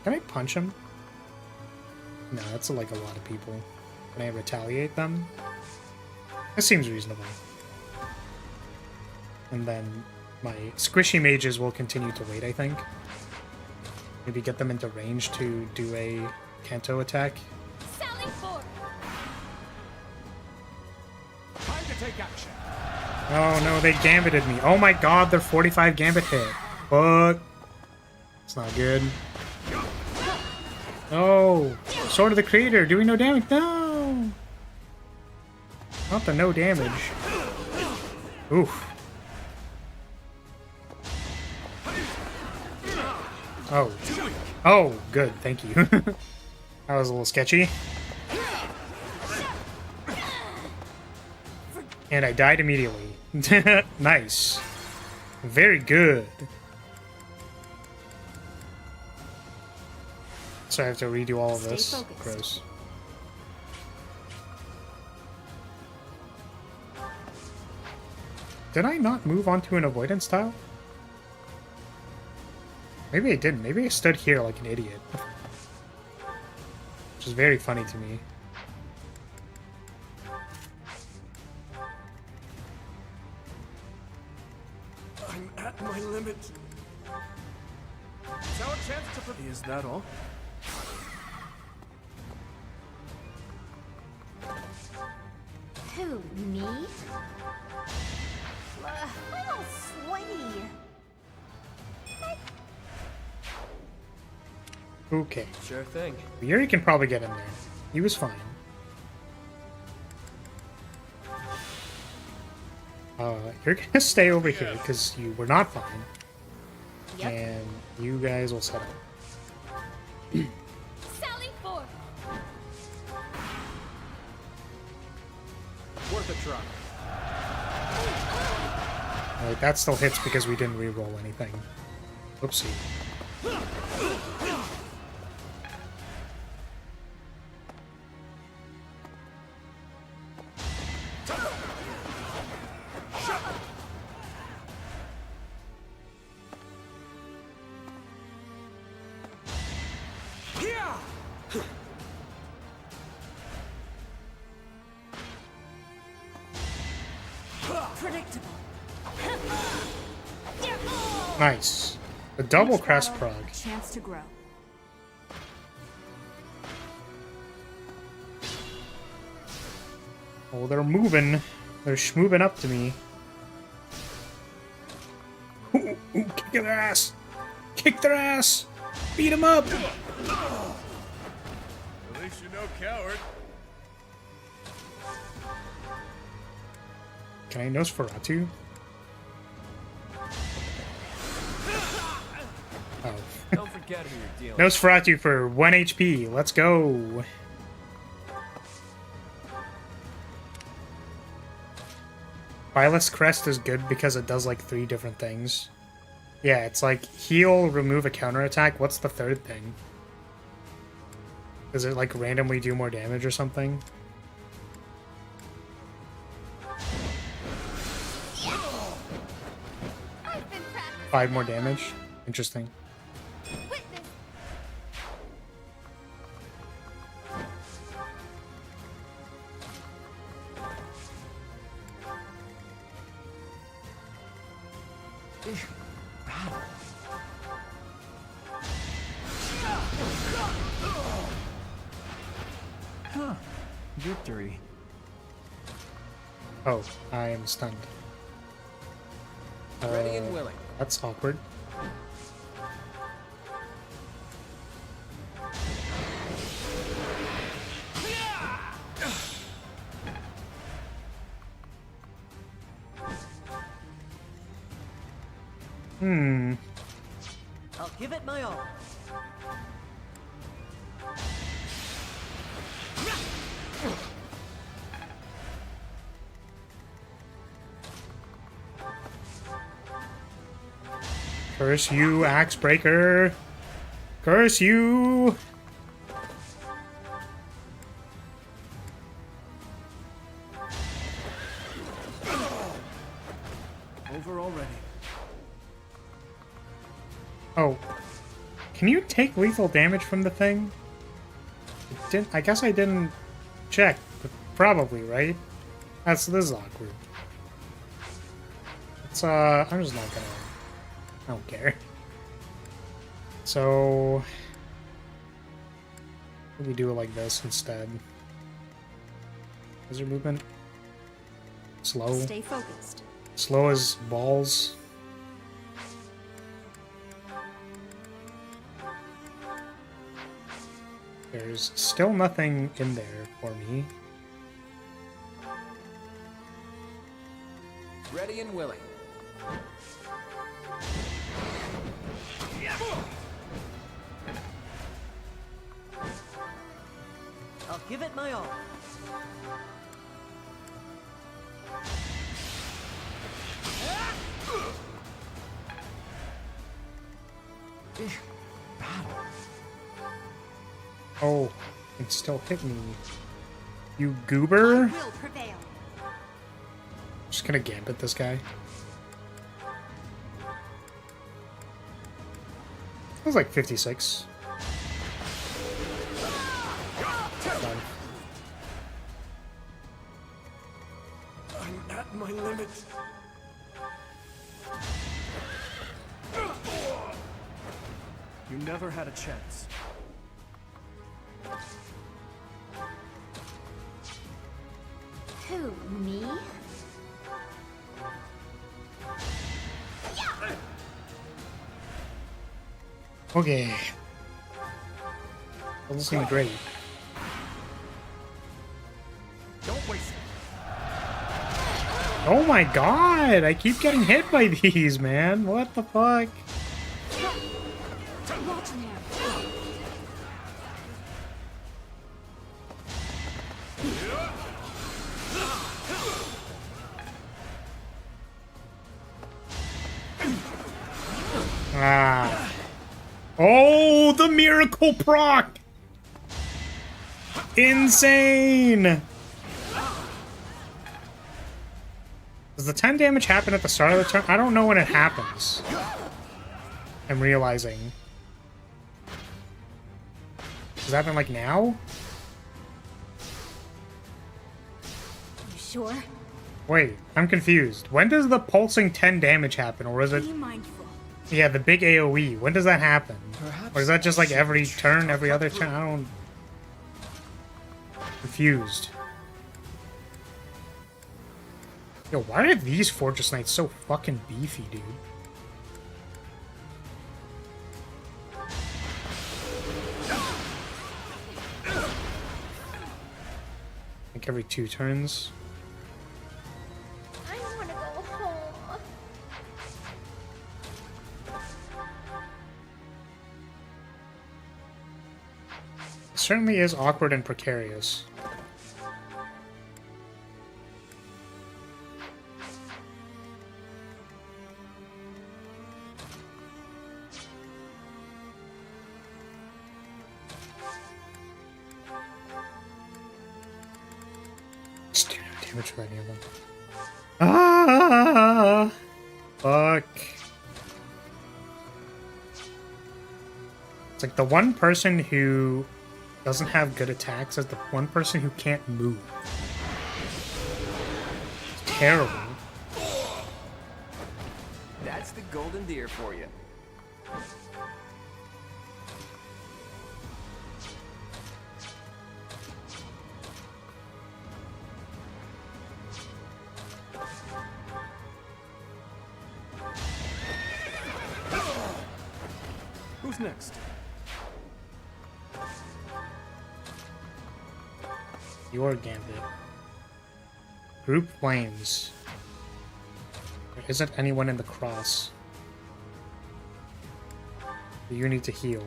Can I punch him? No, that's like a lot of people. Can I retaliate them? That seems reasonable. And then my squishy mages will continue to wait, I think. Maybe get them into range to do a Kanto attack. Sally forward. Time to take action. Oh no, they gambited me. Oh my god, they're 45 gambit hit. Fuck. It's not good. No! Sword of the Creator, doing no damage. No! Not the no damage. Oof. Oh. Oh, good, thank you. That was a little sketchy. And I died immediately. Nice. Very good. So I have to redo all of this. Gross. Did I not move on to an avoidance tile? Maybe I didn't. Maybe I stood here like an idiot. Which is very funny to me. I'm at my limit. It's our chance to. Is that all? Okay. Sure thing. Yuri can probably get in there. He was fine. You're gonna stay over here because you were not fine. Yep. And you guys will set up. Sally forth. Worth a try. Alright, that still hits because we didn't re-roll anything. Oopsie. Predictable. Nice. The double crest prog. Chance to grow. Oh, they're moving. They're schmoving up to me. Ooh, ooh, kick their ass! Kick their ass! Beat them up! At least you're no coward. Can I Nosferatu? Oh. Don't forget who you're dealing with. Nosferatu for 1 HP. Let's go. Violet's Crest is good because it does like 3 different things. Yeah, it's like heal, remove a counterattack. What's the third thing? Does it like randomly do more damage or something? I've been 5 more damage? Interesting. Huh. Victory. Oh, I am stunned. Ready and willing. That's awkward. I'll give it my all. Curse you, Axe Breaker! Curse you! Over already. Oh. Can you take lethal damage from the thing? I guess I didn't check, but probably, right? This is awkward. It's, I'm just not gonna... I don't care. So... we do it like this instead. Is there movement? Slow. Stay focused. Slow as balls. There's still nothing in there for me. Ready and willing. I'll give it my all. Oh, it still hit me. You goober? Will prevail. Just gonna gambit this guy. It was like 56. Done. I'm at my limit. You never had a chance. Who, me? Okay. Doesn't seem great. Don't waste it. Oh my god! I keep getting hit by these, man. What the fuck? Ah. Oh, the miracle proc! Insane! Does the 10 damage happen at the start of the turn? I don't know when it happens. I'm realizing. Does it happen like now? You sure? Wait, I'm confused. When does the pulsing 10 damage happen, or is it... Be mindful. Yeah, the big AoE. When does that happen? Or is that just like every turn, every other turn? I don't... Confused. Yo, why are these Fortress Knights so fucking beefy, dude? Like every 2 turns. I want to go home. It certainly is awkward and precarious. Still no damage for any of them. Ah! Fuck. It's like the one person who doesn't have good attacks is the one person who can't move. It's terrible. That's the golden deer for you. Who's next? Your gambit. Group flames. There isn't anyone in the cross. You need to heal.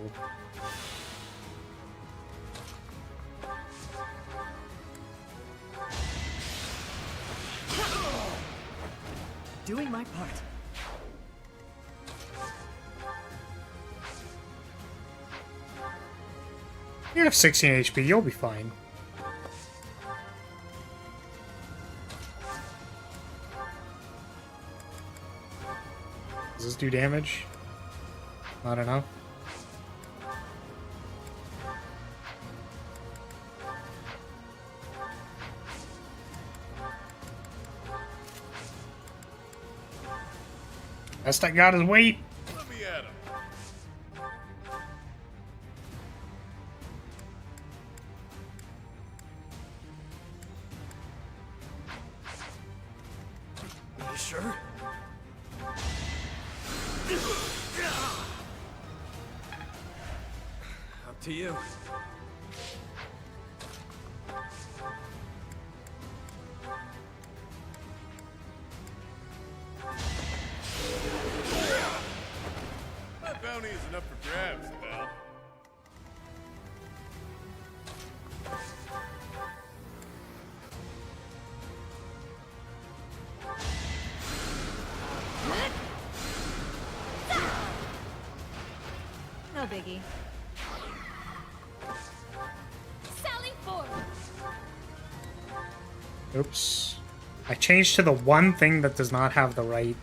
Doing my part. You have 16 HP, you'll be fine. Does this do damage? I don't know. Best I got is weight. Let me at him. You sure? Up to you. That bounty isn't up for grabs, pal. No biggie. Sally forward. Oops. I changed to the one thing that does not have the right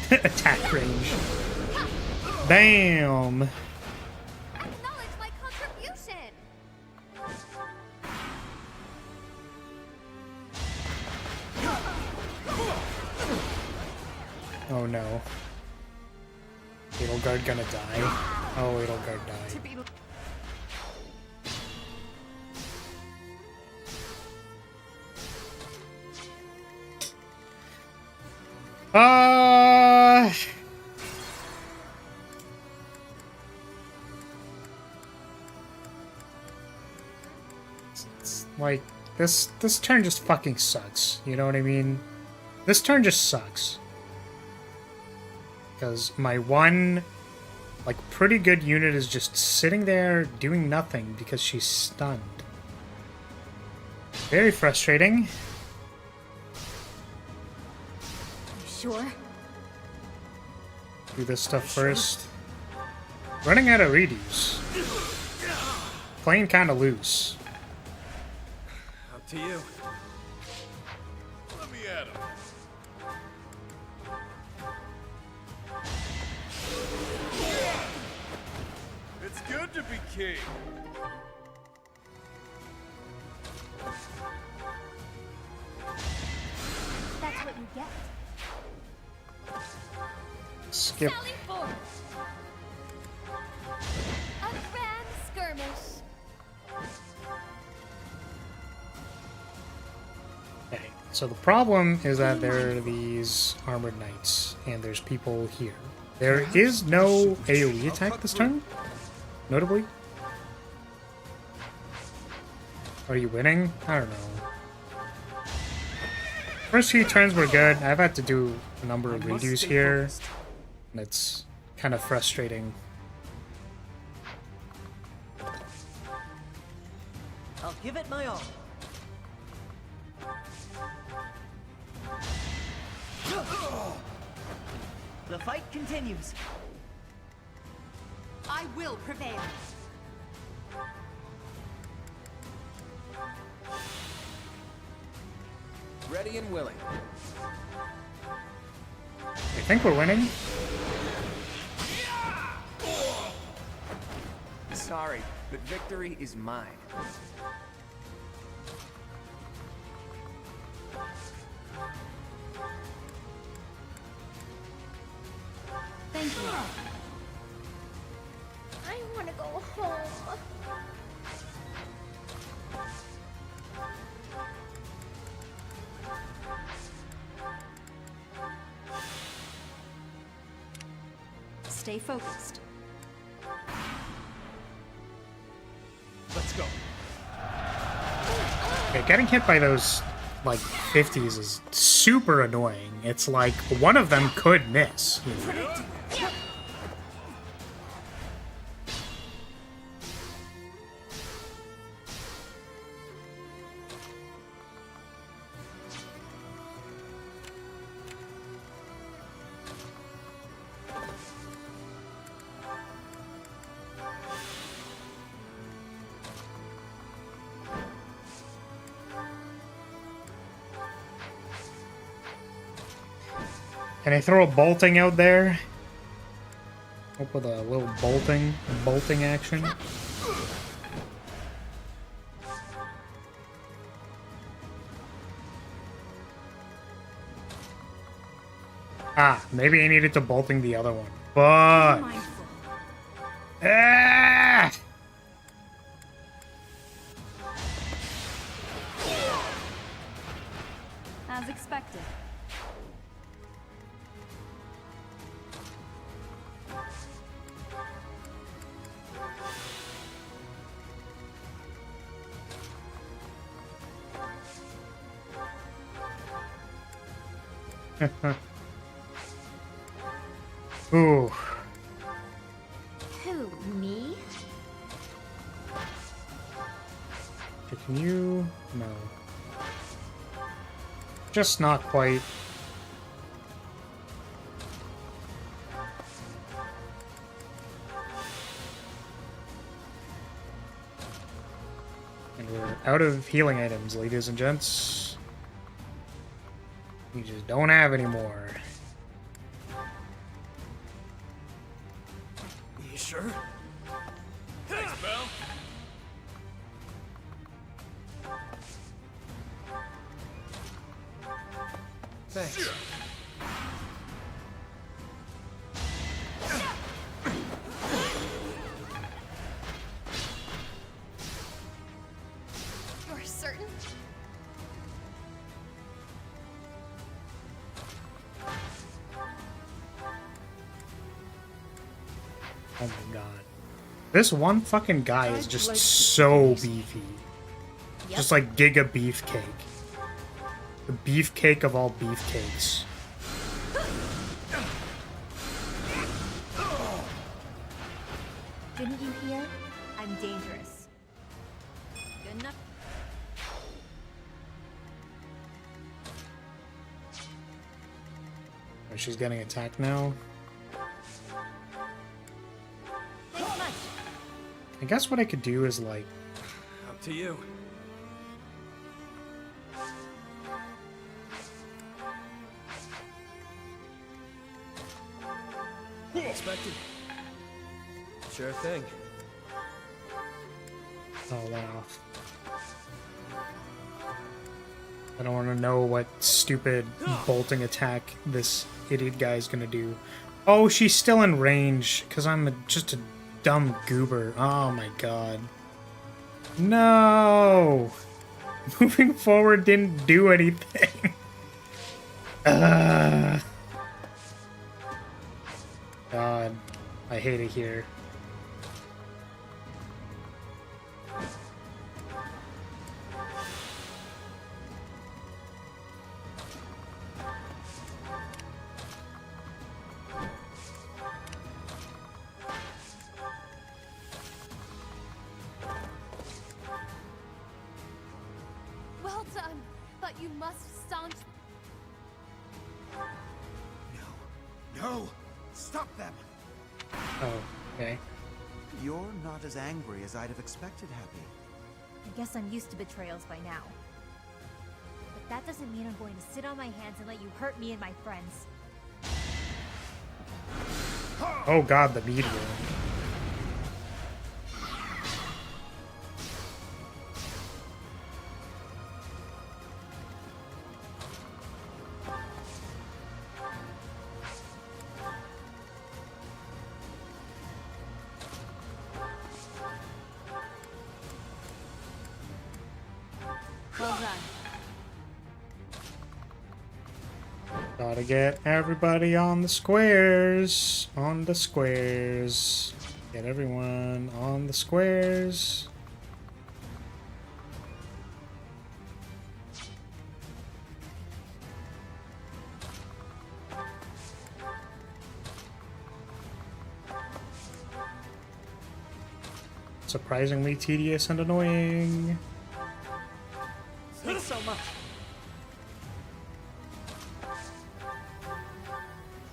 attack range. Damn. Acknowledge my contribution. Oh no. Edelgard gonna die. Oh, Edelgard died. It's like, this turn just fucking sucks. You know what I mean? This turn just sucks. Because my one, like, pretty good unit is just sitting there doing nothing because she's stunned. Very frustrating. Sure. Do this stuff first. Running out of redos. Playing kind of loose. Up to you. Let me at him. It's good to be king. That's what you get. Skip. Sally forth. A grand skirmish. Okay, so the problem is that there are these armored knights, and there's people here. There is no AoE attack this turn, notably. Are you winning? I don't know. First few turns were good. I've had to do a number of redos here, and it's kind of frustrating. I'll give it my all. The fight continues. I will prevail. Ready and willing. I think we're winning. Sorry, but victory is mine. Thank you. I want to go home. Stay focused. Let's go. Okay, getting hit by those, like, 50s is super annoying. It's like one of them could miss. You know? Can I throw a bolting out there? Up with a little bolting action. Ah, maybe I needed to bolting the other one. But ah! As expected. Ooh. Who, me? Can you? No. Just not quite. And we're out of healing items, ladies and gents. We just don't have any more. You sure? Thanks, pal. Thanks. You're certain? Oh my god. This one fucking guy is just so beefy. Yep. Just like Giga Beefcake. The beefcake of all beefcakes. Didn't you hear? I'm dangerous. Good enough. Oh, she's getting attacked now. Thanks much. I guess what I could do is like... Up to you. Expected. Sure thing. Oh, wow. I don't want to know what stupid bolting attack this idiot guy is gonna do. Oh, she's still in range, because I'm just a dumb goober. Oh my god. No! Moving forward didn't do anything. God, I hate it here. Well done, but you must staunch. No! Stop them! Oh, okay. You're not as angry as I'd have expected, Happy. I guess I'm used to betrayals by now. But that doesn't mean I'm going to sit on my hands and let you hurt me and my friends. Oh god, the meteor. Well done. Gotta get everybody on the squares. On the squares. Get everyone on the squares. Surprisingly tedious and annoying. Thanks so much.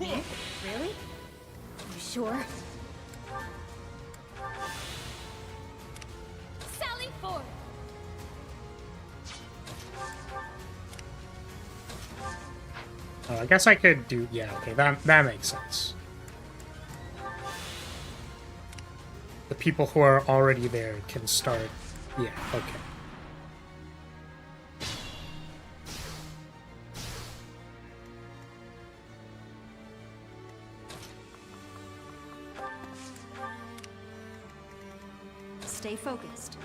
Really? You sure? Sally forth. Oh, I guess I could do... Yeah, okay, that makes sense. The people who are already there can start... Yeah, okay. Stay focused.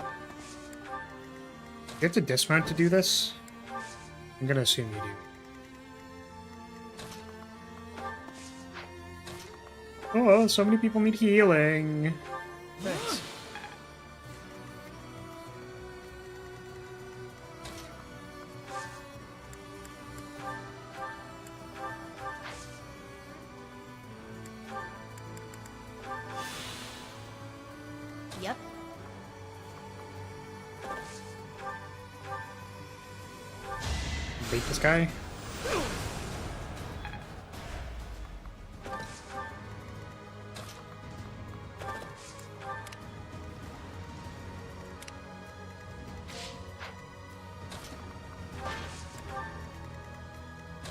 You have to dismount to do this? I'm gonna assume you do. Oh, so many people need healing. Thanks. Yep. Bait this guy.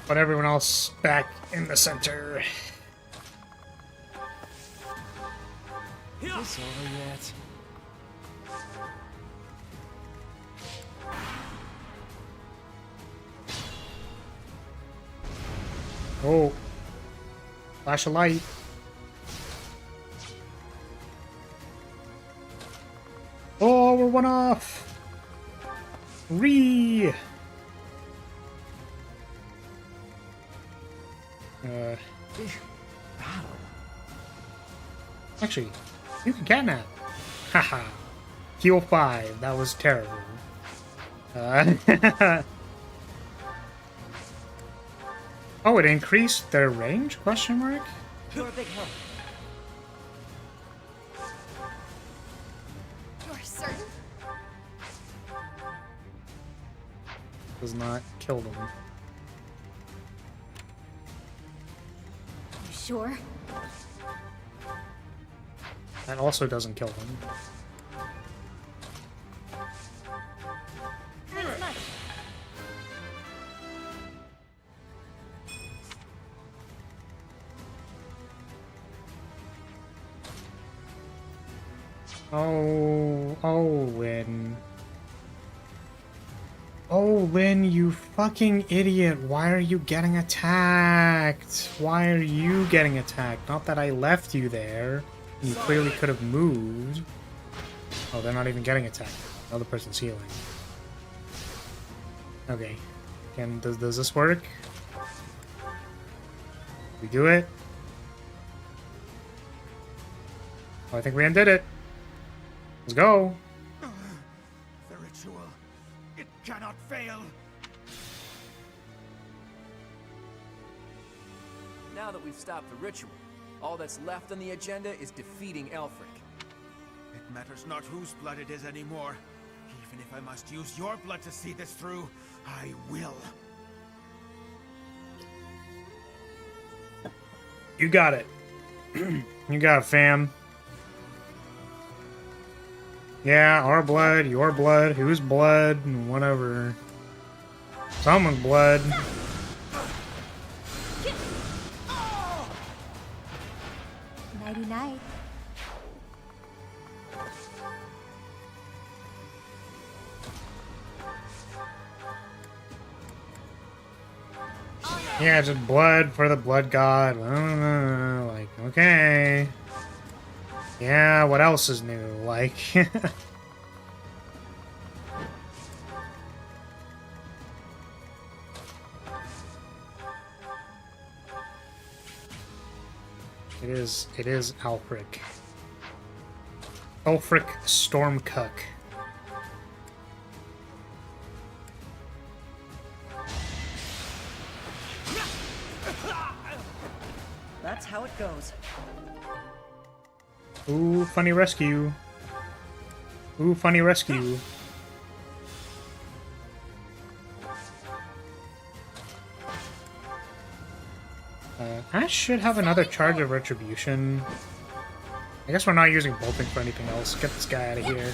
Put everyone else back in the center. Is this over yet? Oh. Flash a light. Oh, we're one off. Ree. Actually, you can catnap. Haha. Heal 5. That was terrible. Oh, it increased their range? Question mark? You're a big help. You're certain? Does not kill them. You sure? That also doesn't kill them. Thanks much. Oh, Lynn. Oh, Lynn, you fucking idiot. Why are you getting attacked? Why are you getting attacked? Not that I left you there. You clearly could have moved. Oh, they're not even getting attacked. Another person's healing. Okay. Does this work? We do it? Oh, I think we undid it. Let's go. The ritual. It cannot fail. Now that we've stopped the ritual, all that's left on the agenda is defeating Elfric. It matters not whose blood it is anymore. Even if I must use your blood to see this through, I will. You got it. You got it, fam. Yeah, our blood, your blood, whose blood, whatever. Someone's blood. Nighty night. Yeah, just blood for the blood god. I don't know. Like, okay. Yeah, what else is new? Like... It is Alfric. Ulfric Stormcuck. That's how it goes. Ooh, funny rescue. Ooh, funny rescue. I should have another charge of retribution. I guess we're not using bolting for anything else. Get this guy out of here.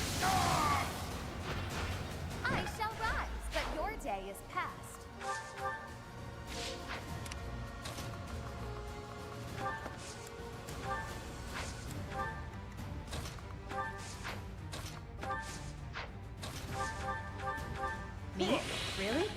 I shall rise, but your day is past. Me? Really?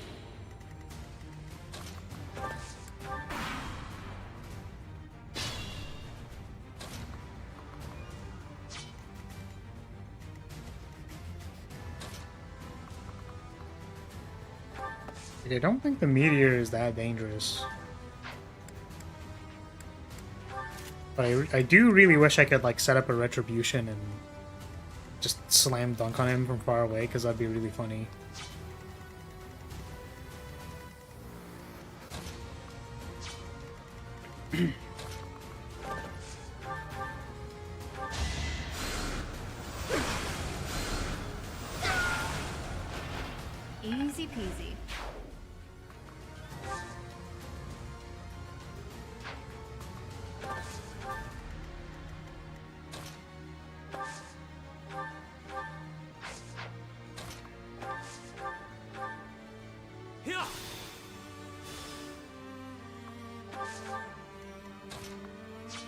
I don't think the meteor is that dangerous. But I do really wish I could like set up a retribution and just slam dunk on him from far away, because that'd be really funny. Easy peasy.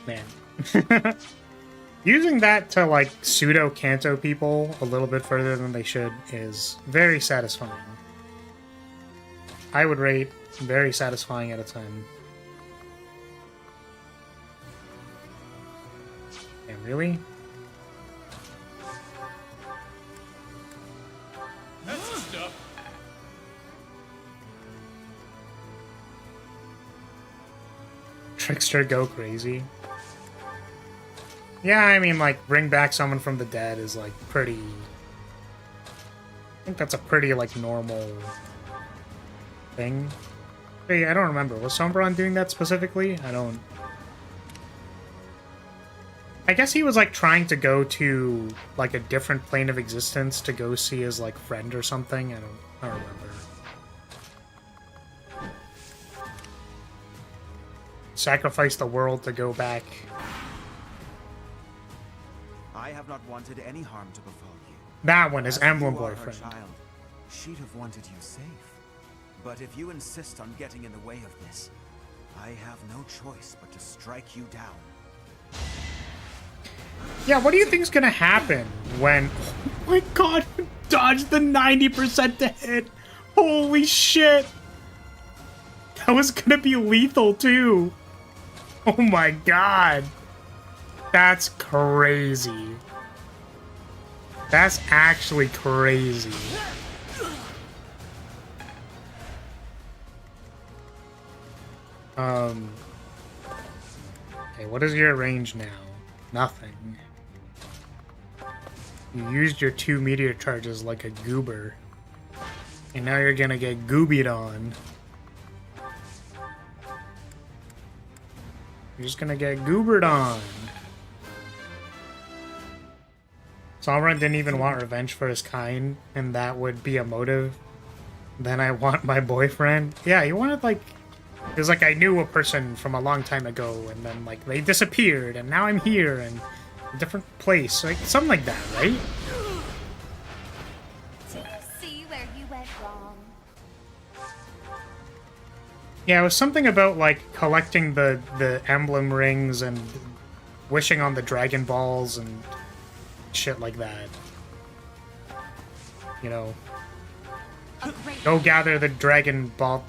Man. Using that to, like, pseudo-Kanto people a little bit further than they should is very satisfying. I would rate very satisfying at a time. Yeah, really? That's the stuff. Trickster go crazy. Yeah, I mean, like, bring back someone from the dead is, like, pretty think that's a pretty, like, normal thing. Hey, I don't remember. Was Sombron doing that specifically? I guess he was, like, trying to go to, like, a different plane of existence to go see his, like, friend or something. I don't remember. Sacrifice the world to go back. I have not wanted any harm to befall you. That one is As Emblem you are her boyfriend. child, she'd have wanted you safe. But if you insist on getting in the way of this, I have no choice but to strike you down. Yeah, what do you think's gonna happen when... Oh my god, dodged the 90% to hit! Holy shit! That was gonna be lethal too! Oh my god! That's crazy. That's actually crazy. Okay, what is your range now? Nothing. You used your 2 meteor charges like a goober. And now you're gonna get goobied on. You're just gonna get goobered on. Sombron didn't even want revenge for his kind, and that would be a motive. Then I want my boyfriend. Yeah, he wanted, like... It was like I knew a person from a long time ago, and then, like, they disappeared, and now I'm here, and a different place. Like, something like that, right? Do you see where you went wrong? Yeah, it was something about, like, collecting the emblem rings and wishing on the Dragon Balls and shit like that. You know. Go gather the Dragon Ball,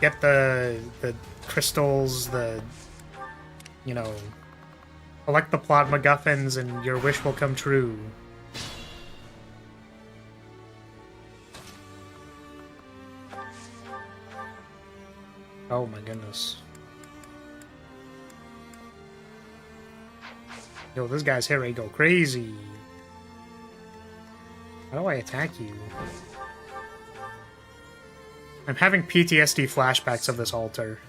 get the crystals, you know, collect the plot MacGuffins and your wish will come true. Oh my goodness. Yo, this guy's hair go crazy. How do I attack you? I'm having PTSD flashbacks of this altar.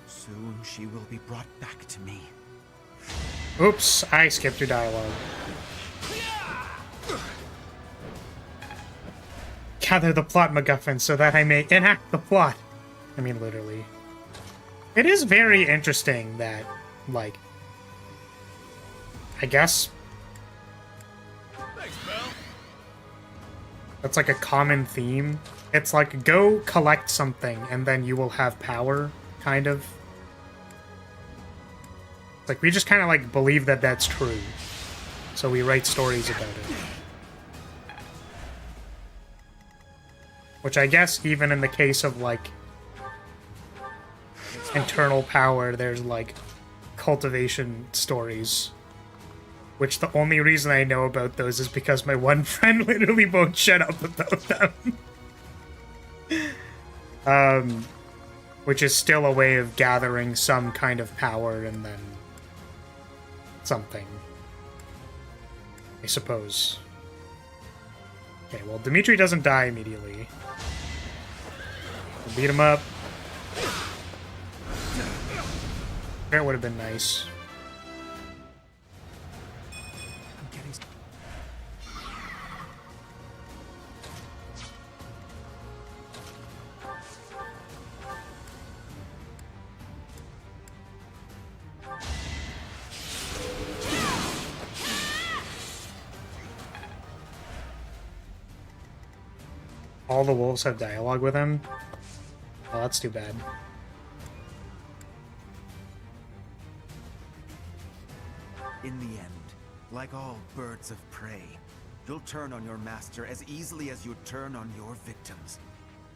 Soon she will be brought back to me. Oops, I skipped your dialogue. Gather the plot MacGuffin so that I may enact the plot. I mean, literally. It is very interesting that, like, I guess that's like a common theme. It's like, go collect something and then you will have power, kind of. Like, we just kind of, like, believe that that's true. So we write stories about it. Which I guess even in the case of, like, internal power, there's, like, cultivation stories. Which the only reason I know about those is because my one friend literally won't shut up about them. Which is still a way of gathering some kind of power and then something, I suppose. Okay, well, Dimitri doesn't die immediately. We'll beat him up. That would have been nice. All the wolves have dialogue with him? Oh, that's too bad. In the end, like all birds of prey, you'll turn on your master as easily as you'd turn on your victims.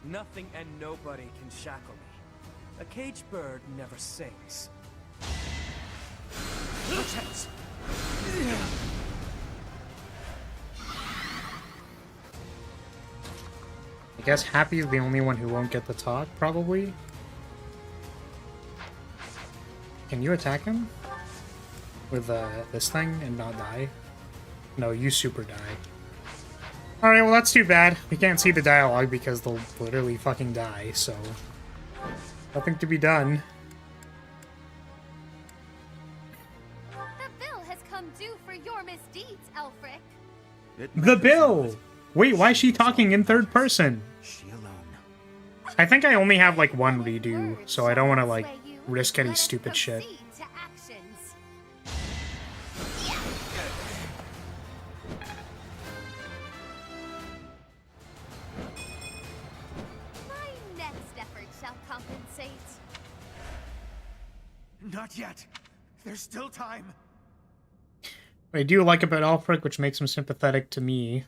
Nothing and nobody can shackle me. A caged bird never sings. Protect. I guess Happy's the only one who won't get the talk, probably. Can you attack him? With this thing and not die? No, you super die. Alright, well that's too bad. We can't see the dialogue because they'll literally fucking die, so... Nothing to be done. The bill has come due for your misdeeds, Elfric. The bill! Wait, why is she talking in third person? I think I only have like one redo, so I don't want to like risk any stupid shit. To actions. My next effort shall compensate. Not yet. There's still time. What I do like about Alfred, which makes him sympathetic to me,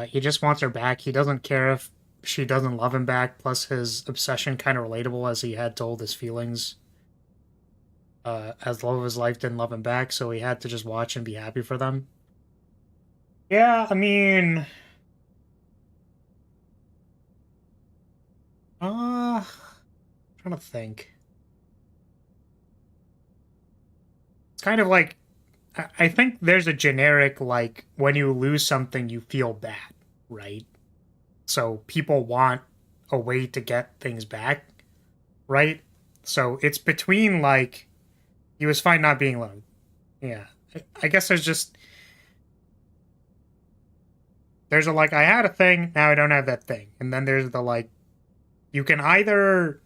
he just wants her back. He doesn't care if she doesn't love him back, plus his obsession kind of relatable as he had told his feelings. As love of his life didn't love him back, so he had to just watch and be happy for them. Yeah, I mean... I'm trying to think. It's kind of like... I think there's a generic, like, when you lose something, you feel bad, right? So people want a way to get things back, right? So it's between, like, he was fine not being alone. Yeah. I guess there's just... There's a, like, I had a thing, now I don't have that thing. And then there's the, like, you can either...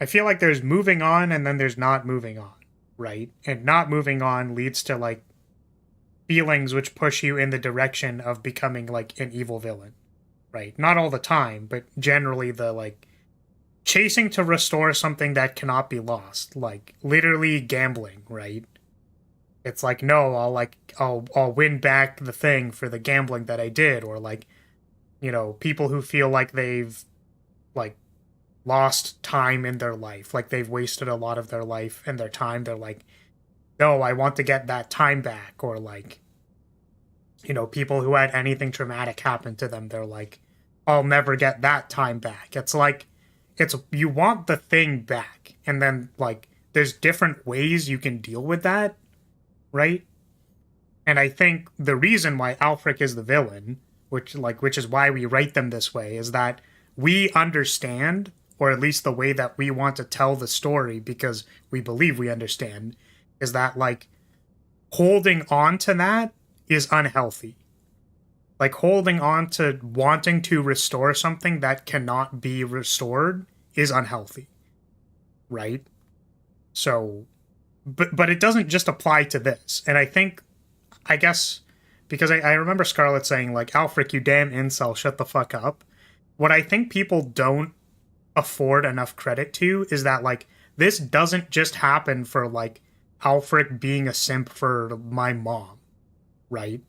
I feel like there's moving on and then there's not moving on, right? And not moving on leads to, like, feelings which push you in the direction of becoming, like, an evil villain. Right? Not all the time, but generally the, like, chasing to restore something that cannot be lost. Like, literally gambling, right? It's like, no, I'll win back the thing for the gambling that I did. Or, like, you know, people who feel like they've, like, lost time in their life. Like, they've wasted a lot of their life and their time. They're like, no, I want to get that time back. Or, like, you know, people who had anything traumatic happen to them, they're like, I'll never get that time back. It's like, you want the thing back. And then, like, there's different ways you can deal with that, right? And I think the reason why Alfric is the villain, which is why we write them this way, is that we understand, or at least the way that we want to tell the story, because we believe we understand, is that, like, holding on to that is unhealthy. Like, holding on to wanting to restore something that cannot be restored is unhealthy. Right? So, but it doesn't just apply to this. And I guess, because I remember Scarlett saying, like, Alfric, you damn incel, shut the fuck up. What I think people don't afford enough credit to is that, like, this doesn't just happen for, like, Alfric being a simp for my mom. Right?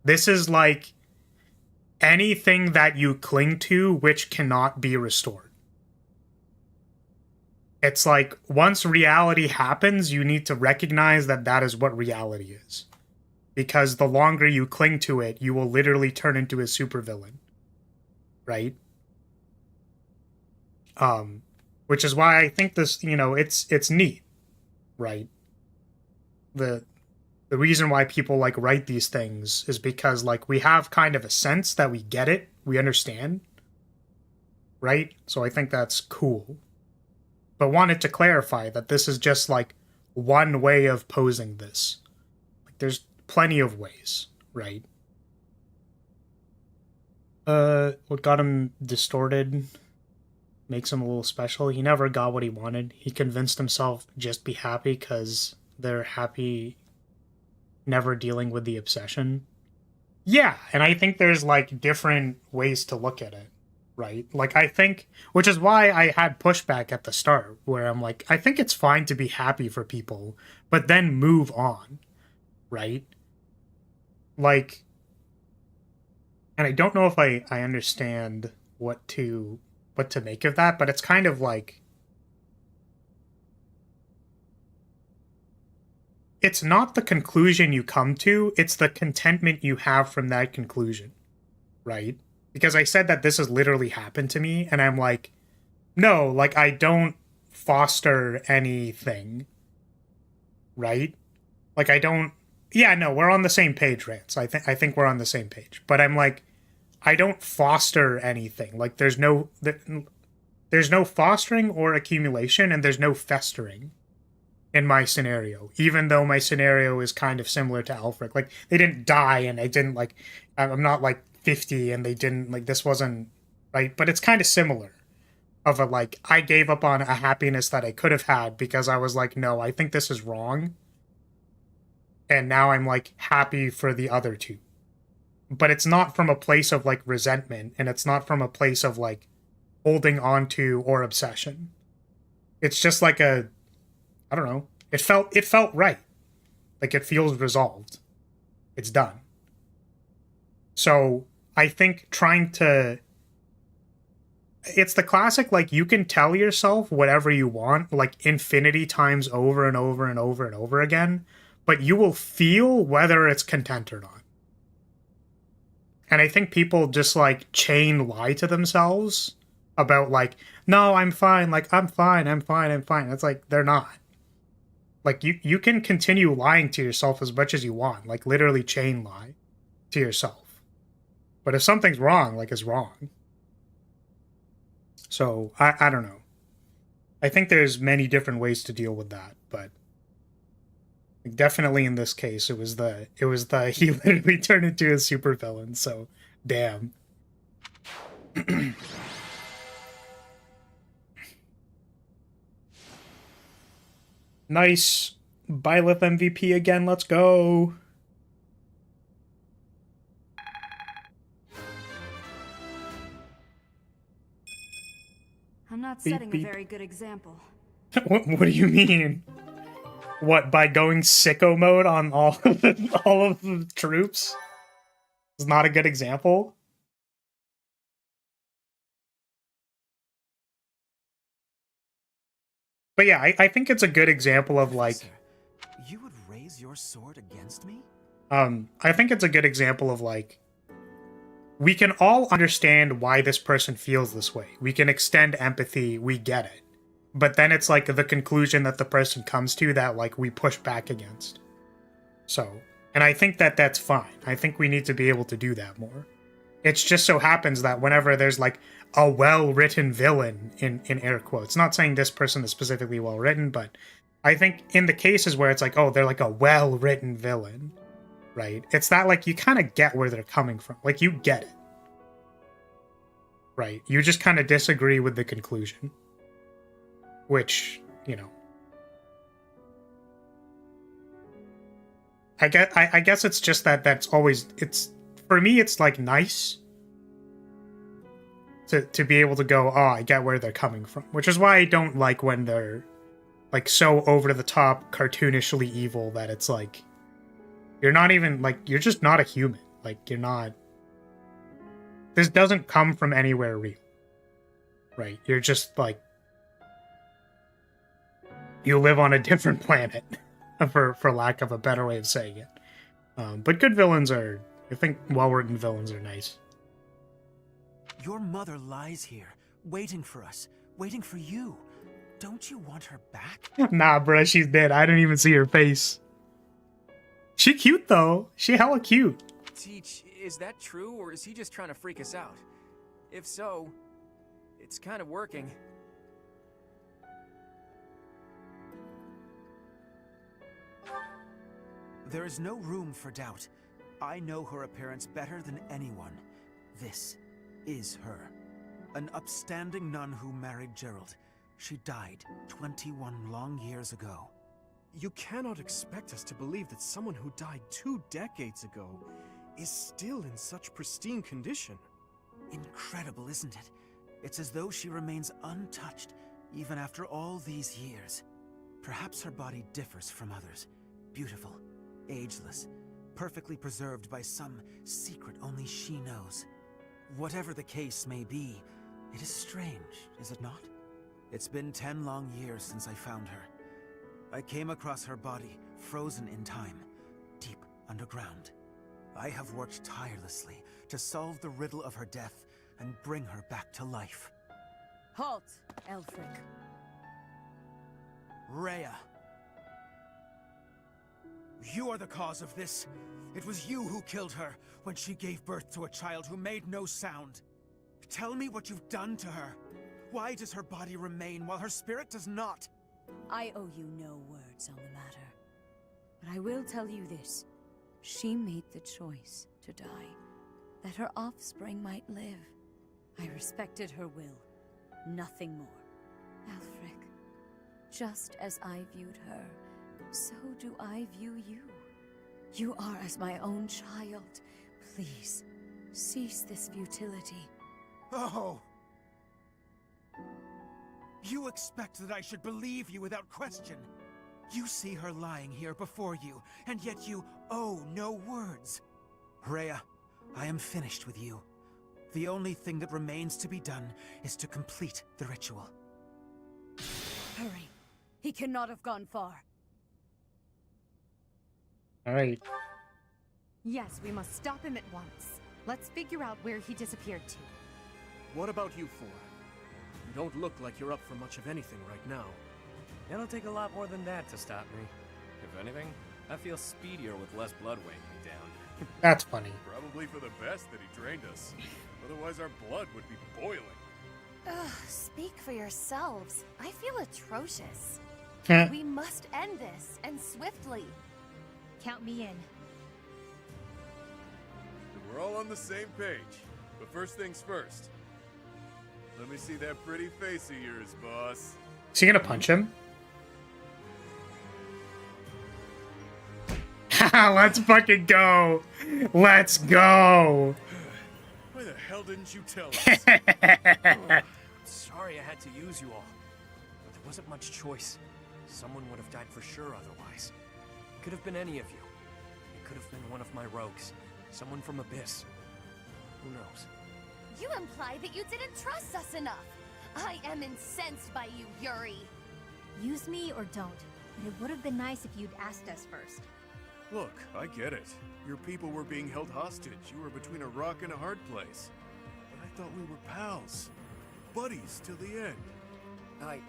This is, like, anything that you cling to which cannot be restored. It's like, once reality happens, you need to recognize that that is what reality is. Because the longer you cling to it, you will literally turn into a supervillain. Right? Which is why I think this, you know, it's neat. Right? The reason why people, like, write these things is because, like, we have kind of a sense that we get it, we understand, right? So I think that's cool. But wanted to clarify that this is just, like, one way of posing this. Like, there's plenty of ways, right? What got him distorted makes him a little special. He never got what he wanted. He convinced himself just be happy because they're happy never dealing with the obsession. Yeah, and I think there's, like, different ways to look at it, right? Like, I think, which is why I had pushback at the start, where I'm like, I think it's fine to be happy for people, but then move on, right? Like, and I don't know if I understand what to make of that, but it's kind of like, it's not the conclusion you come to, it's the contentment you have from that conclusion, right? Because I said that this has literally happened to me, and I'm like, no, like, I don't foster anything, right? Like, I don't Yeah, no, we're on the same page, Rance. I think we're on the same page. But I'm like, I don't foster anything. Like, there's no fostering or accumulation, and there's no festering in my scenario. Even though my scenario is kind of similar to Alfric. Like, they didn't die, and I didn't, like, I'm not, like, 50, and they didn't, like, this wasn't, right? But it's kind of similar. Of a, like, I gave up on a happiness that I could have had because I was like, no, I think this is wrong. And now I'm, like, happy for the other two. But it's not from a place of, like, resentment, and it's not from a place of, like, holding on to or obsession. It's just like I don't know. It felt right. Like, it feels resolved. It's done. So, I think it's the classic, like, you can tell yourself whatever you want, like, infinity times over and over and over and over again, but you will feel whether it's content or not. And I think people just, like, chain lie to themselves about, like, no, I'm fine, like, I'm fine. It's like, they're not. Like, you can continue lying to yourself as much as you want, like, literally chain lie to yourself. But if something's wrong, like, it's wrong. So, I don't know. I think there's many different ways to deal with that, but definitely in this case, it was the he literally turned into a supervillain, so damn. Nice. Byleth MVP again, let's go. I'm not Beep, setting beep. a very good example. What do you mean? What, by going sicko mode on all of the troops? Is not a good example? But yeah, I think it's a good example of, like... You would raise your sword against me? I think it's a good example of, like... We can all understand why this person feels this way. We can extend empathy, we get it. But then it's, like, the conclusion that the person comes to that, like, we push back against. So, and I think that that's fine. I think we need to be able to do that more. It's just so happens that whenever there's, like, a well-written villain, in air quotes, not saying this person is specifically well-written, but I think in the cases where it's like, oh, they're like a well-written villain, right? It's that, like, you kind of get where they're coming from. Like, you get it. Right? You just kind of disagree with the conclusion. Which, you know. I guess it's just that's always, it's, for me, it's, like, nice to be able to go, oh, I get where they're coming from. Which is why I don't like when they're, like, so over-the-top, cartoonishly evil that it's, like, you're not even, like, you're just not a human. Like, you're not... This doesn't come from anywhere real. Right? You're just, like... You live on a different planet, for lack of a better way of saying it. But good villains are... I think well-written villains are nice. Your mother lies here, waiting for us, waiting for you. Don't you want her back? Nah, bruh, she's dead. I didn't even see her face. She cute, though. She hella cute. Teach, is that true, or is he just trying to freak us out? If so, it's kind of working. There is no room for doubt. I know her appearance better than anyone. This is her. An upstanding nun who married Gerald. She died 21 long years ago. You cannot expect us to believe that someone who died 2 decades ago is still in such pristine condition. Incredible, isn't it? It's as though she remains untouched, even after all these years. Perhaps her body differs from others. Beautiful, ageless, perfectly preserved by some secret only she knows. Whatever the case may be, it is strange, is it not? It's been 10 long years since I found her. I came across her body, frozen in time, deep underground. I have worked tirelessly to solve the riddle of her death and bring her back to life. Halt, Elfric. Rhea. You are the cause of this. It was you who killed her when she gave birth to a child who made no sound. Tell me what you've done to her. Why does her body remain while her spirit does not? I owe you no words on the matter. But I will tell you this. She made the choice to die, that her offspring might live. I respected her will, nothing more. Alfric, just as I viewed her, so do I view you. You are as my own child. Please, cease this futility. Oh! You expect that I should believe you without question. You see her lying here before you, and yet you owe no words. Rhea, I am finished with you. The only thing that remains to be done is to complete the ritual. Hurry. He cannot have gone far. Alright. Yes, we must stop him at once. Let's figure out where he disappeared to. What about you four? You don't look like you're up for much of anything right now. It'll take a lot more than that to stop me. If anything, I feel speedier with less blood weighing me down. That's funny. Probably for the best that he drained us. Otherwise our blood would be boiling. Ugh, speak for yourselves. I feel atrocious. Heh. We must end this, and swiftly. Count me in. We're all on the same page. But first things first. Let me see that pretty face of yours, boss. Is he gonna punch him? Let's fucking go! Let's go! Why the hell didn't you tell us? Sorry I had to use you all. But there wasn't much choice. Someone would have died for sure otherwise. It could have been any of you. It could have been one of my rogues. Someone from Abyss. Who knows? You imply that you didn't trust us enough. I am incensed by you, Yuri. Use me or don't. But it would have been nice if you'd asked us first. Look, I get it. Your people were being held hostage. You were between a rock and a hard place. But I thought we were pals. Buddies till the end. I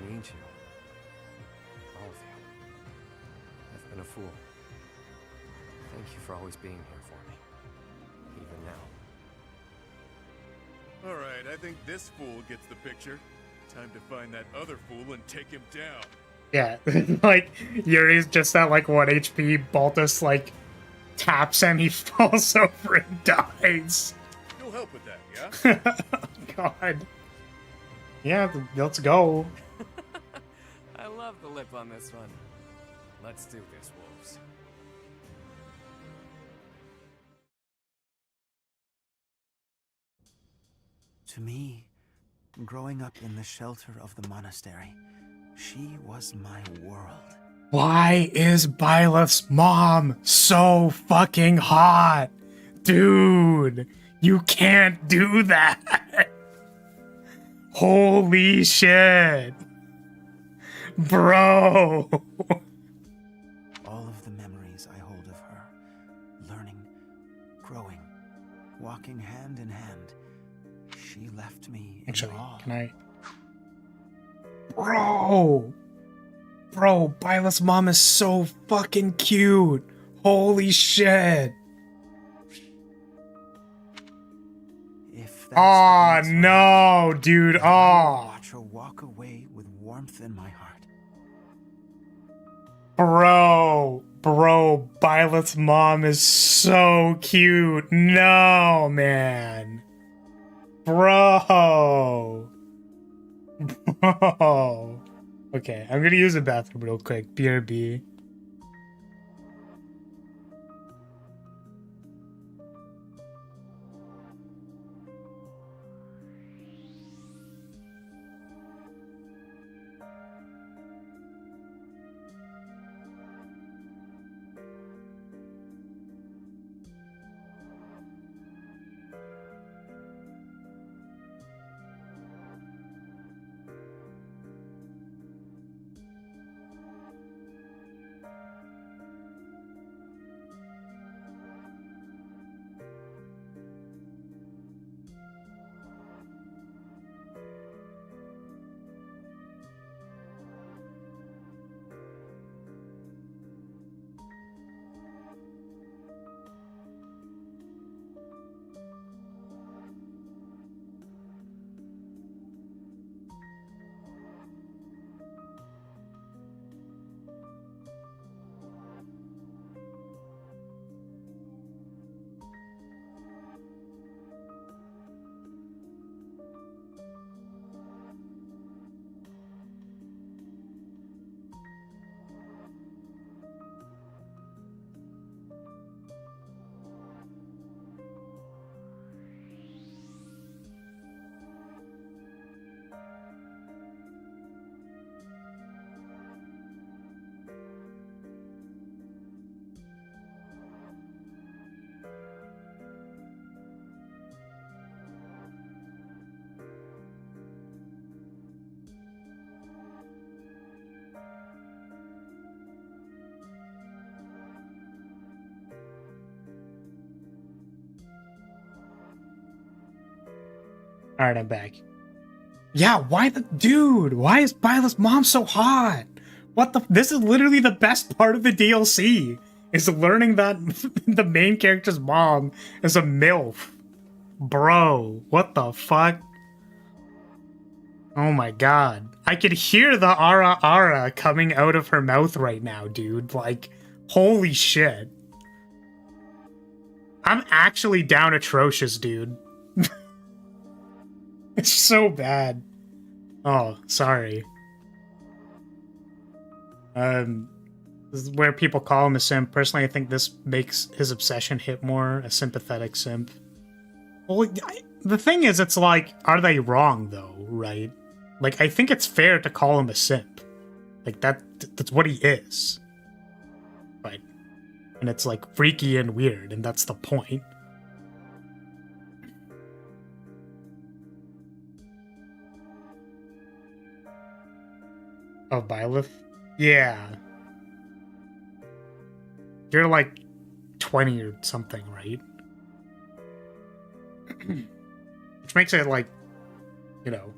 need you. All of you. I've been a fool. Thank you for always being here for me. Even now. Alright, I think this fool gets the picture. Time to find that other fool and take him down. Yeah, like, Yuri's just at like 1 HP, Baltus like taps him, he falls over and dies. You'll help with that, yeah? Oh, God. Yeah, let's go. I love the lip on this one. Let's do this, wolves. To me, growing up in the shelter of the monastery, she was my world. Why is Byleth's mom so fucking hot? Dude, you can't do that. Holy shit. Bro. All of the memories I hold of her, learning, growing, walking hand in hand, she left me in Actually, awe. can I? Bro, Byleth's mom is so fucking cute. Holy shit. If Oh no, dude. Oh, watch her walk away with warmth in my heart. bro, Byleth's mom is so cute. No, man. Bro. Okay, I'm gonna use the bathroom real quick. BRB. Alright, I'm back. Yeah, why the... Dude, why is Byleth's mom so hot? What the... This is literally the best part of the DLC. Is learning that the main character's mom is a MILF. Bro, what the fuck? Oh my god. I could hear the ara ara coming out of her mouth right now, dude. Like, holy shit. I'm actually down atrocious, dude. It's so bad. Oh, sorry. This is where people call him a simp. Personally, I think this makes his obsession hit more a sympathetic simp. Well, the thing is, it's like, are they wrong, though, right? Like, I think it's fair to call him a simp. Like, that's what he is. Right? And it's, like, freaky and weird, and that's the point. Oh, Byleth? Yeah. You're like 20 or something, right? Which makes it like, you know,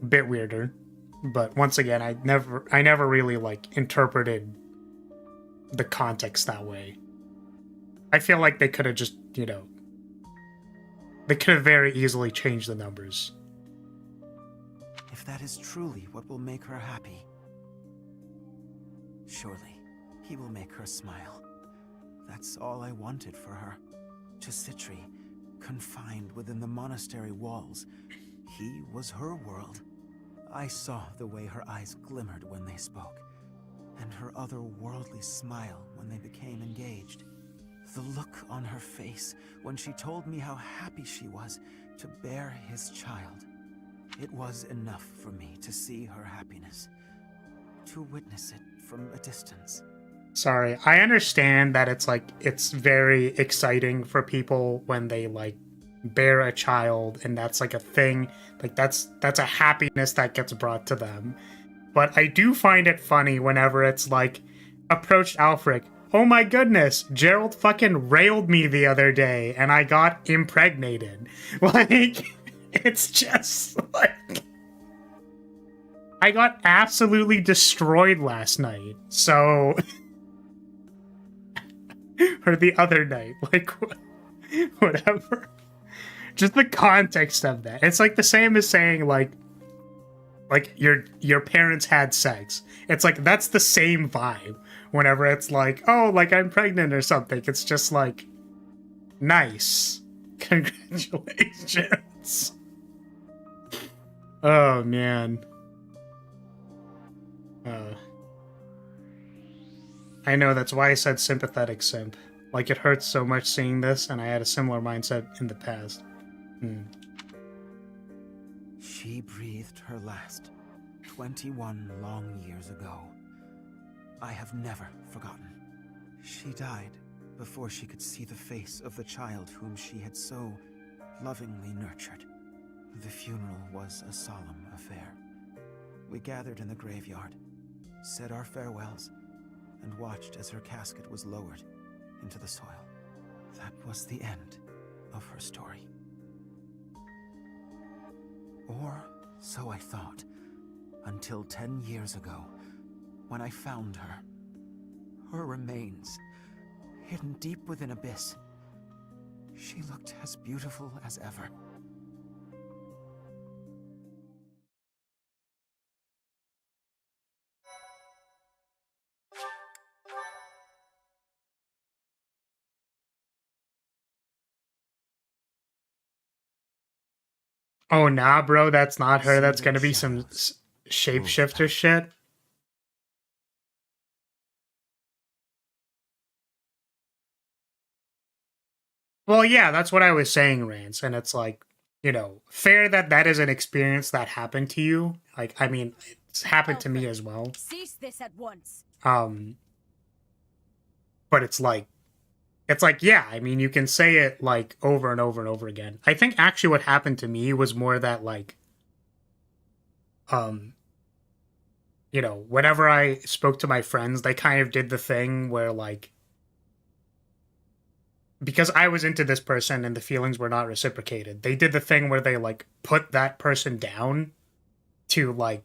a bit weirder. But once again, I never really like interpreted the context that way. I feel like they could have just, you know, they could have very easily changed the numbers. If that is truly what will make her happy, surely he will make her smile. That's all I wanted for her. To Citri, confined within the monastery walls, he was her world. I saw the way her eyes glimmered when they spoke, and her otherworldly smile when they became engaged. The look on her face when she told me how happy she was to bear his child. It was enough for me to see her happiness, to witness it from a distance. Sorry, I understand that it's like, it's very exciting for people when they like bear a child and that's like a thing, like that's a happiness that gets brought to them. But I do find it funny whenever it's like, approached Alfric, oh my goodness, Gerald fucking railed me the other day and I got impregnated. Like, it's just like, I got absolutely destroyed last night, so... or the other night, like, whatever. Just the context of that. It's like the same as saying, like your parents had sex. It's like, that's the same vibe. Whenever it's like, oh, like I'm pregnant or something. It's just like, nice. Congratulations. Oh, man. I know, that's why I said sympathetic simp. Like, it hurts so much seeing this, and I had a similar mindset in the past. She breathed her last 21 long years ago. I have never forgotten. She died before she could see the face of the child whom she had so lovingly nurtured. The funeral was a solemn affair. We gathered in the graveyard, said our farewells, and watched as her casket was lowered into the soil. That was the end of her story. Or so I thought, until 10 years ago, when I found her. Her remains, hidden deep within abyss. She looked as beautiful as ever. Oh, nah, bro, that's not her. That's gonna be some shapeshifter shit. Well, yeah, that's what I was saying, Rance. And it's like, you know, fair that that is an experience that happened to you. Like, I mean, it's happened to me as well. Cease this at once. But it's like, yeah, I mean, you can say it like over and over and over again. I think actually what happened to me was more that like, you know, whenever I spoke to my friends, they kind of did the thing where like, because I was into this person and the feelings were not reciprocated, they did the thing where they like put that person down to like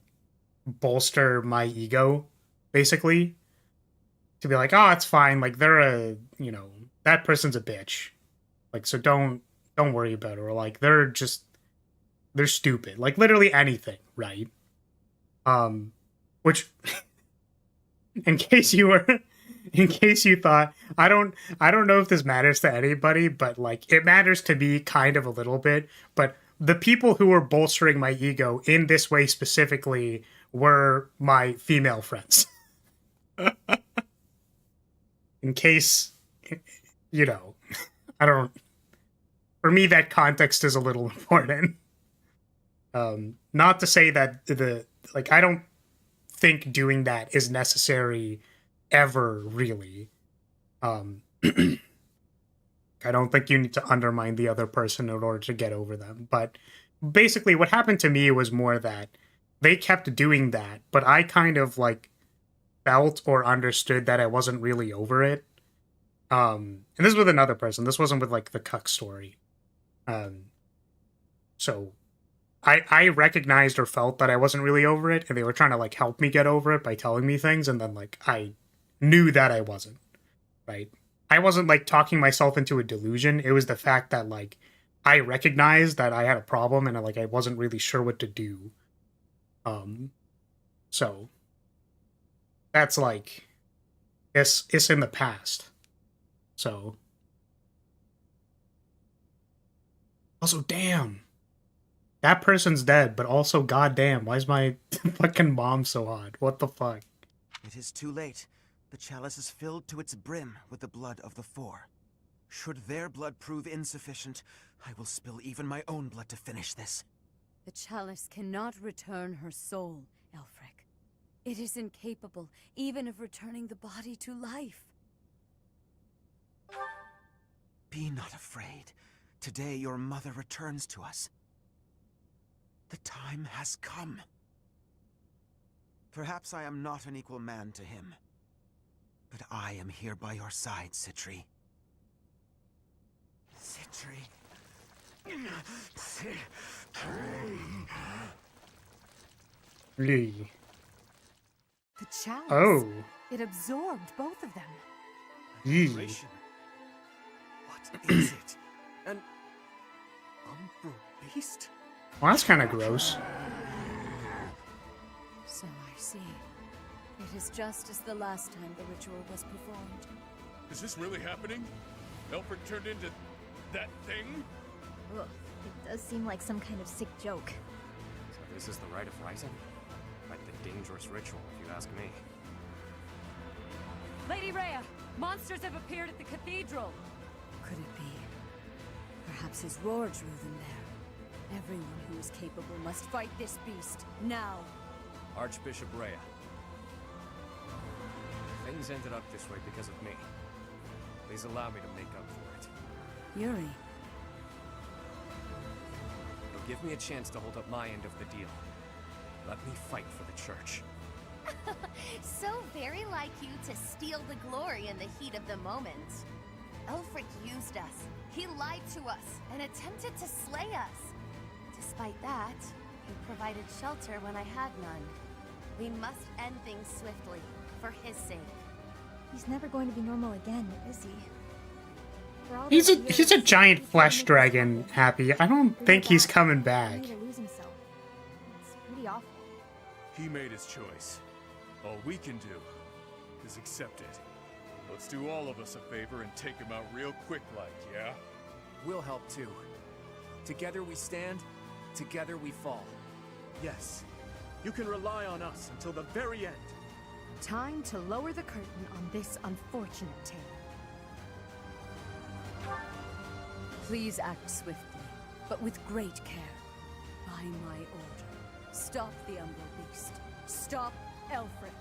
bolster my ego, basically. To be like, oh, it's fine, like they're a, you know, that person's a bitch. Like, so don't worry about it. Or like they're stupid. Like literally anything, right? Which in case you thought, I don't know if this matters to anybody, but like it matters to me kind of a little bit. But the people who were bolstering my ego in this way specifically were my female friends. In case, you know, for me that context is a little important. Not to say that I don't think doing that is necessary ever, really. I don't think you need to undermine the other person in order to get over them. But basically what happened to me was more that they kept doing that, but I kind of like felt or understood that I wasn't really over it. And this was with another person. This wasn't with like the cuck story. So I recognized or felt that I wasn't really over it, and they were trying to like help me get over it by telling me things, and then like I knew that I wasn't, right? I wasn't like talking myself into a delusion. It was the fact that like I recognized that I had a problem and I wasn't really sure what to do. So that's like it's in the past. So also, damn. That person's dead, but also, goddamn, why is my fucking mom so hot? What the fuck? It is too late. The chalice is filled to its brim with the blood of the four. Should their blood prove insufficient, I will spill even my own blood to finish this. The chalice cannot return her soul, Elfric. It is incapable even of returning the body to life. Be not afraid. Today your mother returns to us. The time has come. Perhaps I am not an equal man to him, but I am here by your side, Citri. Citri. Lee. The chalice. Oh. It absorbed both of them. Yee. What is it? An umbral beast? Well, that's kind of gross. So I see. It is just as the last time the ritual was performed. Is this really happening? Elfric turned into that thing? Ugh, it does seem like some kind of sick joke. So this is the rite of rising? Quite the dangerous ritual, if you ask me. Lady Rhea, monsters have appeared at the cathedral. Could it be? Perhaps his roar drew them there. Everyone who is capable must fight this beast, now. Archbishop Rhea. Things ended up this way because of me. Please allow me to make up for it. Yuri. You'll give me a chance to hold up my end of the deal. Let me fight for the church. So very like you to steal the glory in the heat of the moment. Elfric used us. He lied to us and attempted to slay us. Despite that, he provided shelter when I had none. We must end things swiftly, for his sake. He's never going to be normal again, is he? For all He's those a years, giant he flesh made dragon, himself. Happy. I don't think he's coming back. Only to lose himself. It's pretty awful. He made his choice. All we can do is accept it. Let's do all of us a favor and take him out real quick like, yeah? We'll help too. Together we stand, together we fall. Yes. You can rely on us until the very end. Time to lower the curtain on this unfortunate tale. Please act swiftly, but with great care. By my order. Stop the Umbral Beast. Stop Elfric.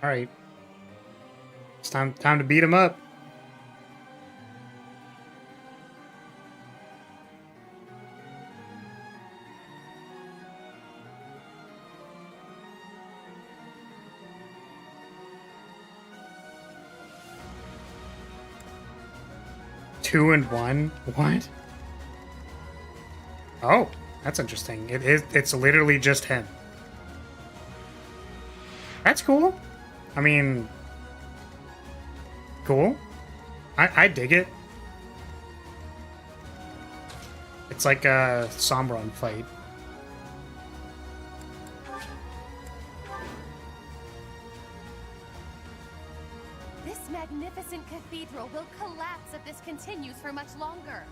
All right. It's time to beat him up. 2 and 1? What? Oh, that's interesting. It's literally just him. That's cool. I mean, cool. I dig it. It's like a Sombron fight. This magnificent cathedral will collapse if this continues for much longer.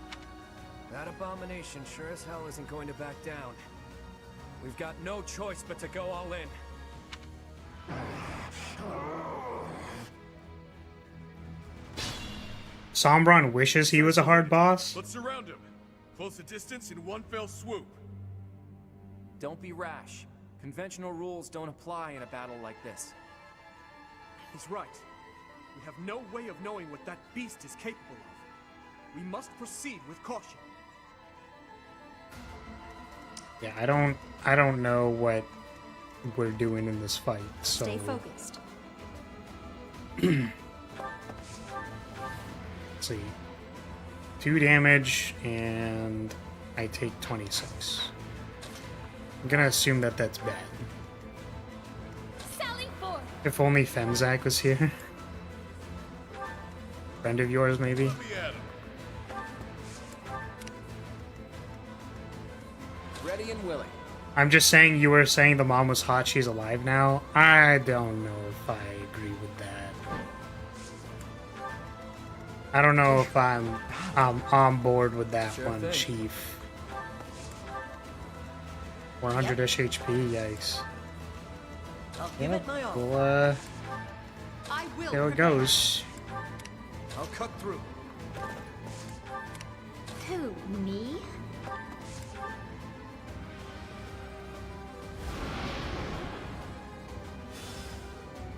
That abomination sure as hell isn't going to back down. We've got no choice but to go all in. Sombron wishes he was a hard boss. Let's surround him. Close the distance in one fell swoop. Don't be rash. Conventional rules don't apply in a battle like this. He's right. We have no way of knowing what that beast is capable of. We must proceed with caution. Yeah, I don't know what we're doing in this fight, so... Stay focused. Let's see. 2 damage, and I take 26. I'm gonna assume that that's bad. Sally forth. If only Fenzak was here. Friend of yours, maybe? Ready and willing. I'm just saying, you were saying the mom was hot, she's alive now. I don't know if I agree with that. I don't know if I'm on board with that Sure one, thing. Chief. 400-ish HP, yikes. I'll give it my all. Well, I will there it goes. I'll cut through. Who, me?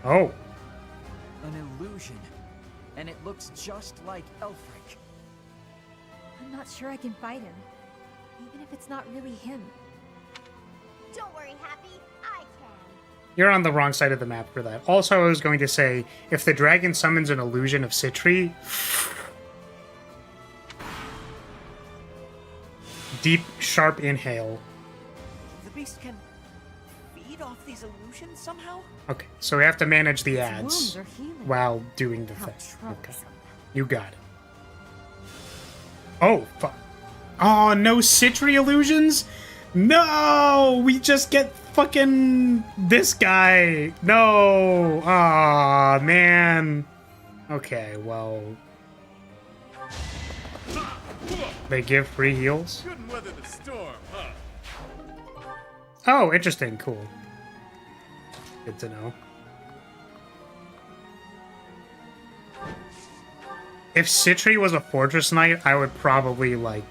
Oh. An illusion. And it looks just like Elfric. I'm not sure I can fight him, even if it's not really him. Don't worry, Happy. I can. You're on the wrong side of the map for that. Also, I was going to say, if the dragon summons an illusion of Citri... Deep, sharp inhale. The beast can feed off these illusions somehow? Okay, so we have to manage the Its ads wounds are healing. while doing the How thing. Okay. troublesome. You got it. Oh, fuck. Oh, no Citri illusions? No! We just get fucking this guy. No! Aw, man. Okay, well... They give free heals? Couldn't weather the storm, huh? Oh, interesting. Cool. Good to know. If Citri was a Fortress Knight, I would probably, like...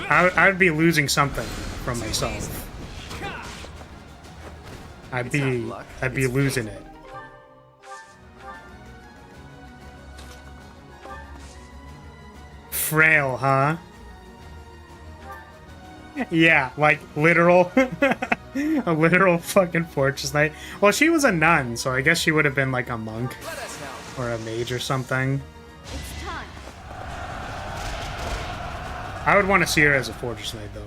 I would be losing something from myself. I'd be losing it. Frail, huh? Yeah, like literal, a literal fucking Fortress Knight. Well, she was a nun, so I guess she would have been like a monk or a mage or something. It's time. I would want to see her as a Fortress Knight, though.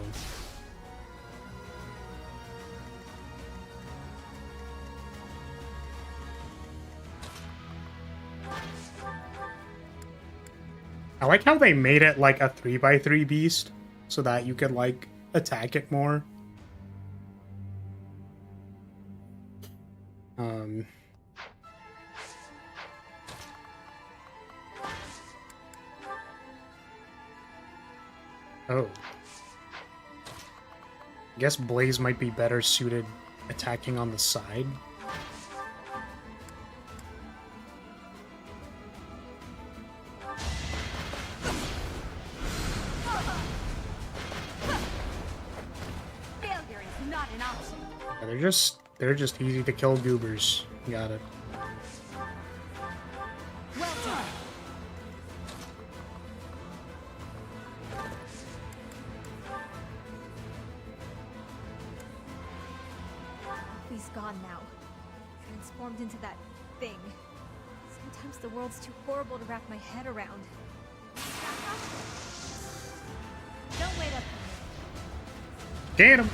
I like how they made it like a 3x3 beast so that you could like attack it more. Oh. I guess Blaze might be better suited attacking on the side. Failure is not an option. Yeah, they're just easy to kill goobers. Got it. Well done. He's gone now. Transformed into that thing. His Sometimes the world's too horrible to wrap my head around. Don't wait up for me. Get him!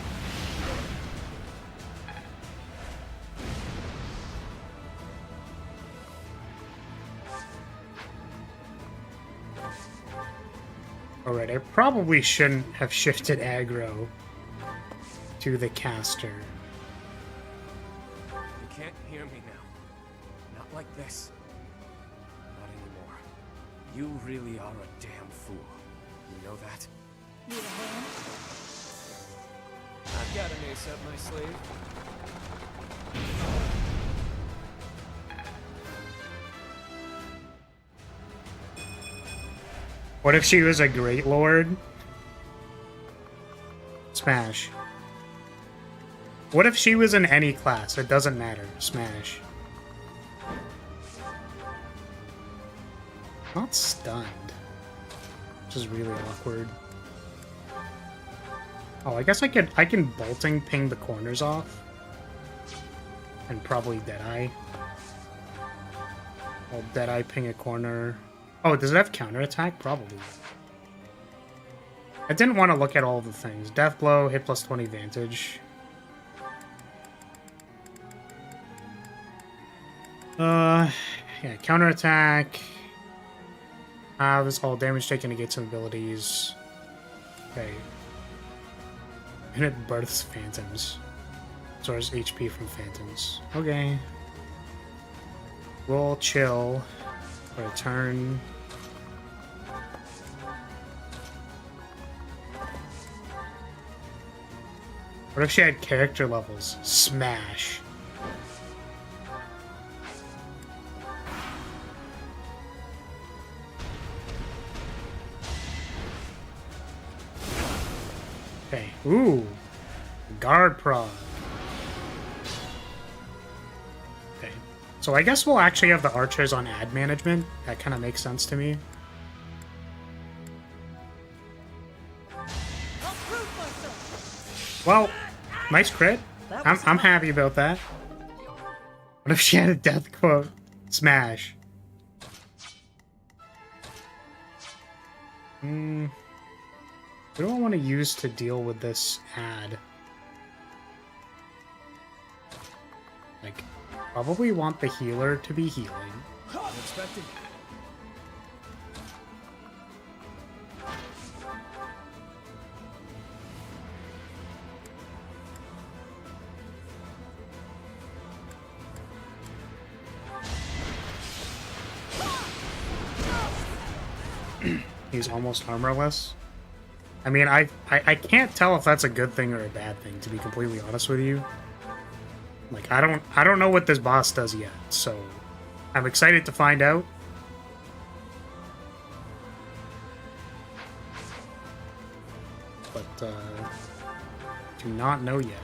Alright, I probably shouldn't have shifted aggro to the caster. You can't hear me now. Not like this. Not anymore. You really are a damn fool. You know that? Need a hand? I've got an ace up my sleeve. What if she was a Great Lord? Smash. What if she was in any class? It doesn't matter. Smash. Not stunned. Which is really awkward. Oh, I guess I can bolting ping the corners off. And probably Deadeye. I'll Deadeye ping a corner. Oh, does it have counterattack? Probably. I didn't want to look at all the things. Death Blow, hit plus 20 advantage. Yeah, counterattack. Halves all damage taken against some abilities. Okay. And it births phantoms. Stores HP from phantoms. Okay. We'll chill for a turn. What if she had character levels? Smash. Okay. Ooh. Guard prod. Okay. So I guess we'll actually have the archers on ad management. That kind of makes sense to me. Well, nice crit. I'm happy about that. What if she had a death quote? Smash. What do I want to use to deal with this ad? Like, probably want the healer to be healing. Unexpected. He's almost armorless. I mean, I can't tell if that's a good thing or a bad thing, to be completely honest with you. Like, I don't know what this boss does yet, so I'm excited to find out. But do not know yet.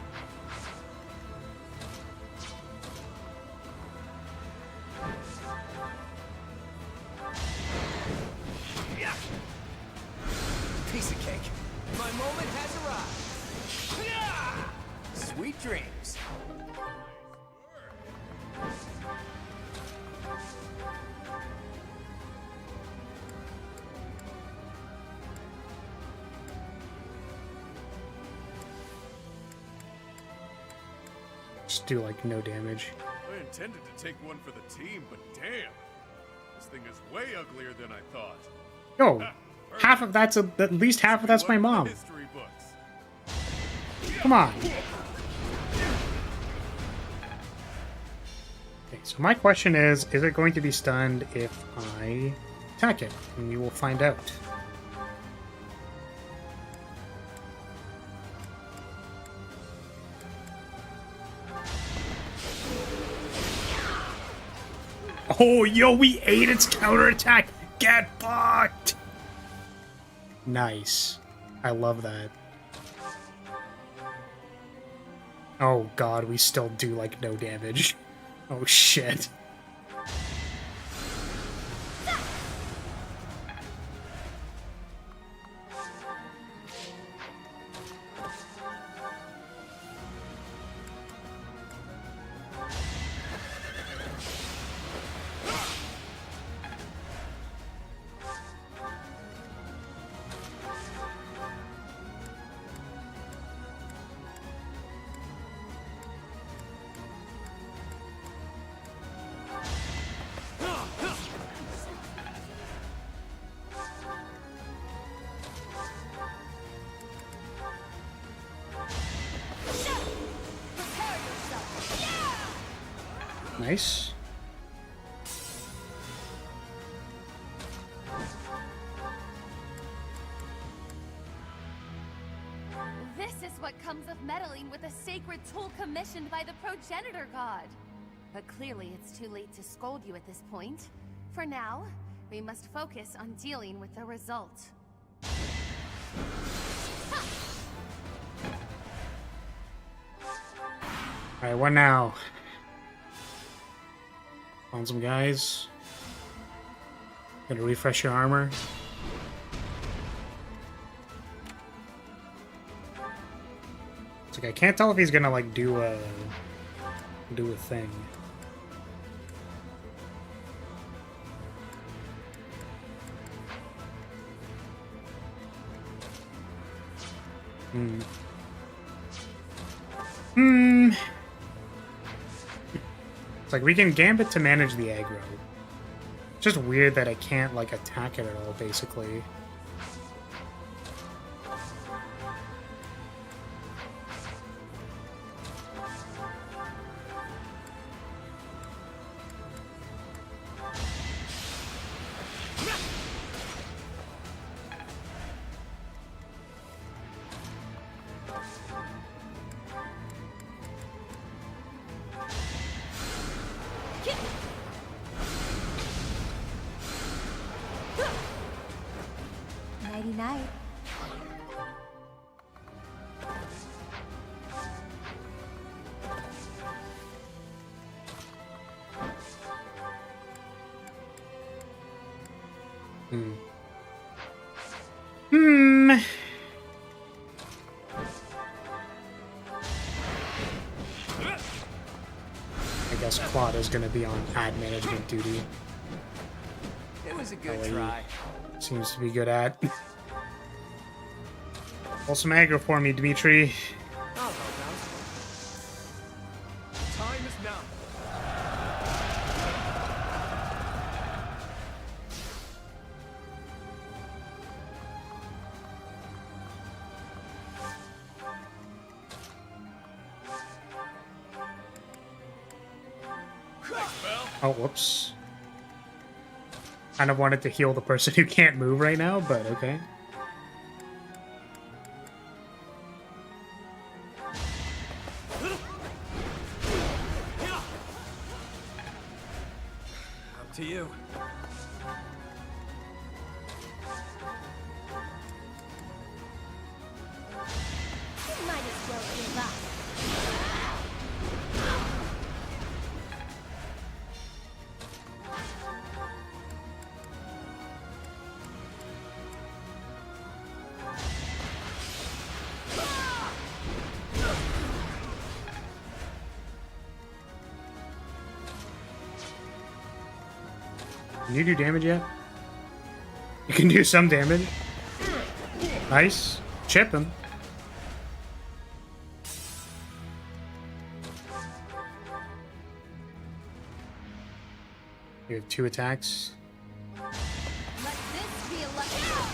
Piece of cake. My moment has arrived. Sweet dreams. Just do like no damage. I intended to take one for the team, but damn. This thing is way uglier than I thought. Yo, half of that's at least half of that's my mom. History books. Come on. Okay, so my question is it going to be stunned if I attack it? And we will find out. Oh, yo, we ate its counterattack! Get fucked! Nice. I love that. Oh god, we still do like no damage. Oh shit. Nice. This is what comes of meddling with a sacred tool commissioned by the progenitor god. But clearly it's too late to scold you at this point. For now, we must focus on dealing with the result. Alright, what now? Found some guys. Gotta refresh your armor. It's like I can't tell if he's gonna like do a thing. It's like we can gambit to manage the aggro. It's just weird that I can't like attack it at all, basically. Nighty-night. I guess Claude is gonna be on ad management duty. It was a good Oh, try. Seems to be good at. Pull some aggro for me, Dimitri. I'll help out. Time is now. Oh, whoops. Kind of wanted to heal the person who can't move right now, but okay. Up to you. You might as well give up. Can you do damage yet? You can do some damage. Nice. Chip him. You have 2 attacks. Let this be a lesson.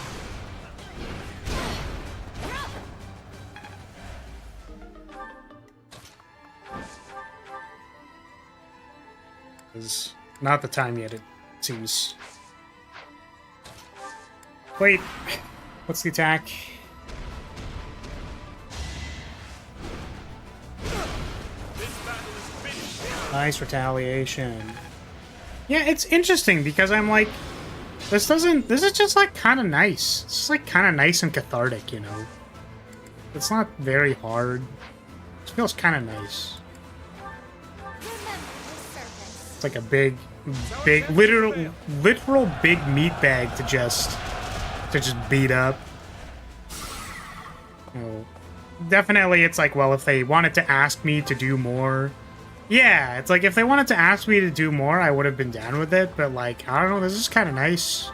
Is not the time yet, it seems. Wait, what's the attack? Nice retaliation. Yeah, it's interesting because I'm like, this is just like kind of nice. It's just like kind of nice and cathartic, you know? It's not very hard. It feels kind of nice. It's like a big, literal big meat bag to just beat up. Oh, definitely, it's like, well, if they wanted to ask me to do more, yeah, it's like if they wanted to ask me to do more, I would have been down with it. But like, I don't know, this is kind of nice.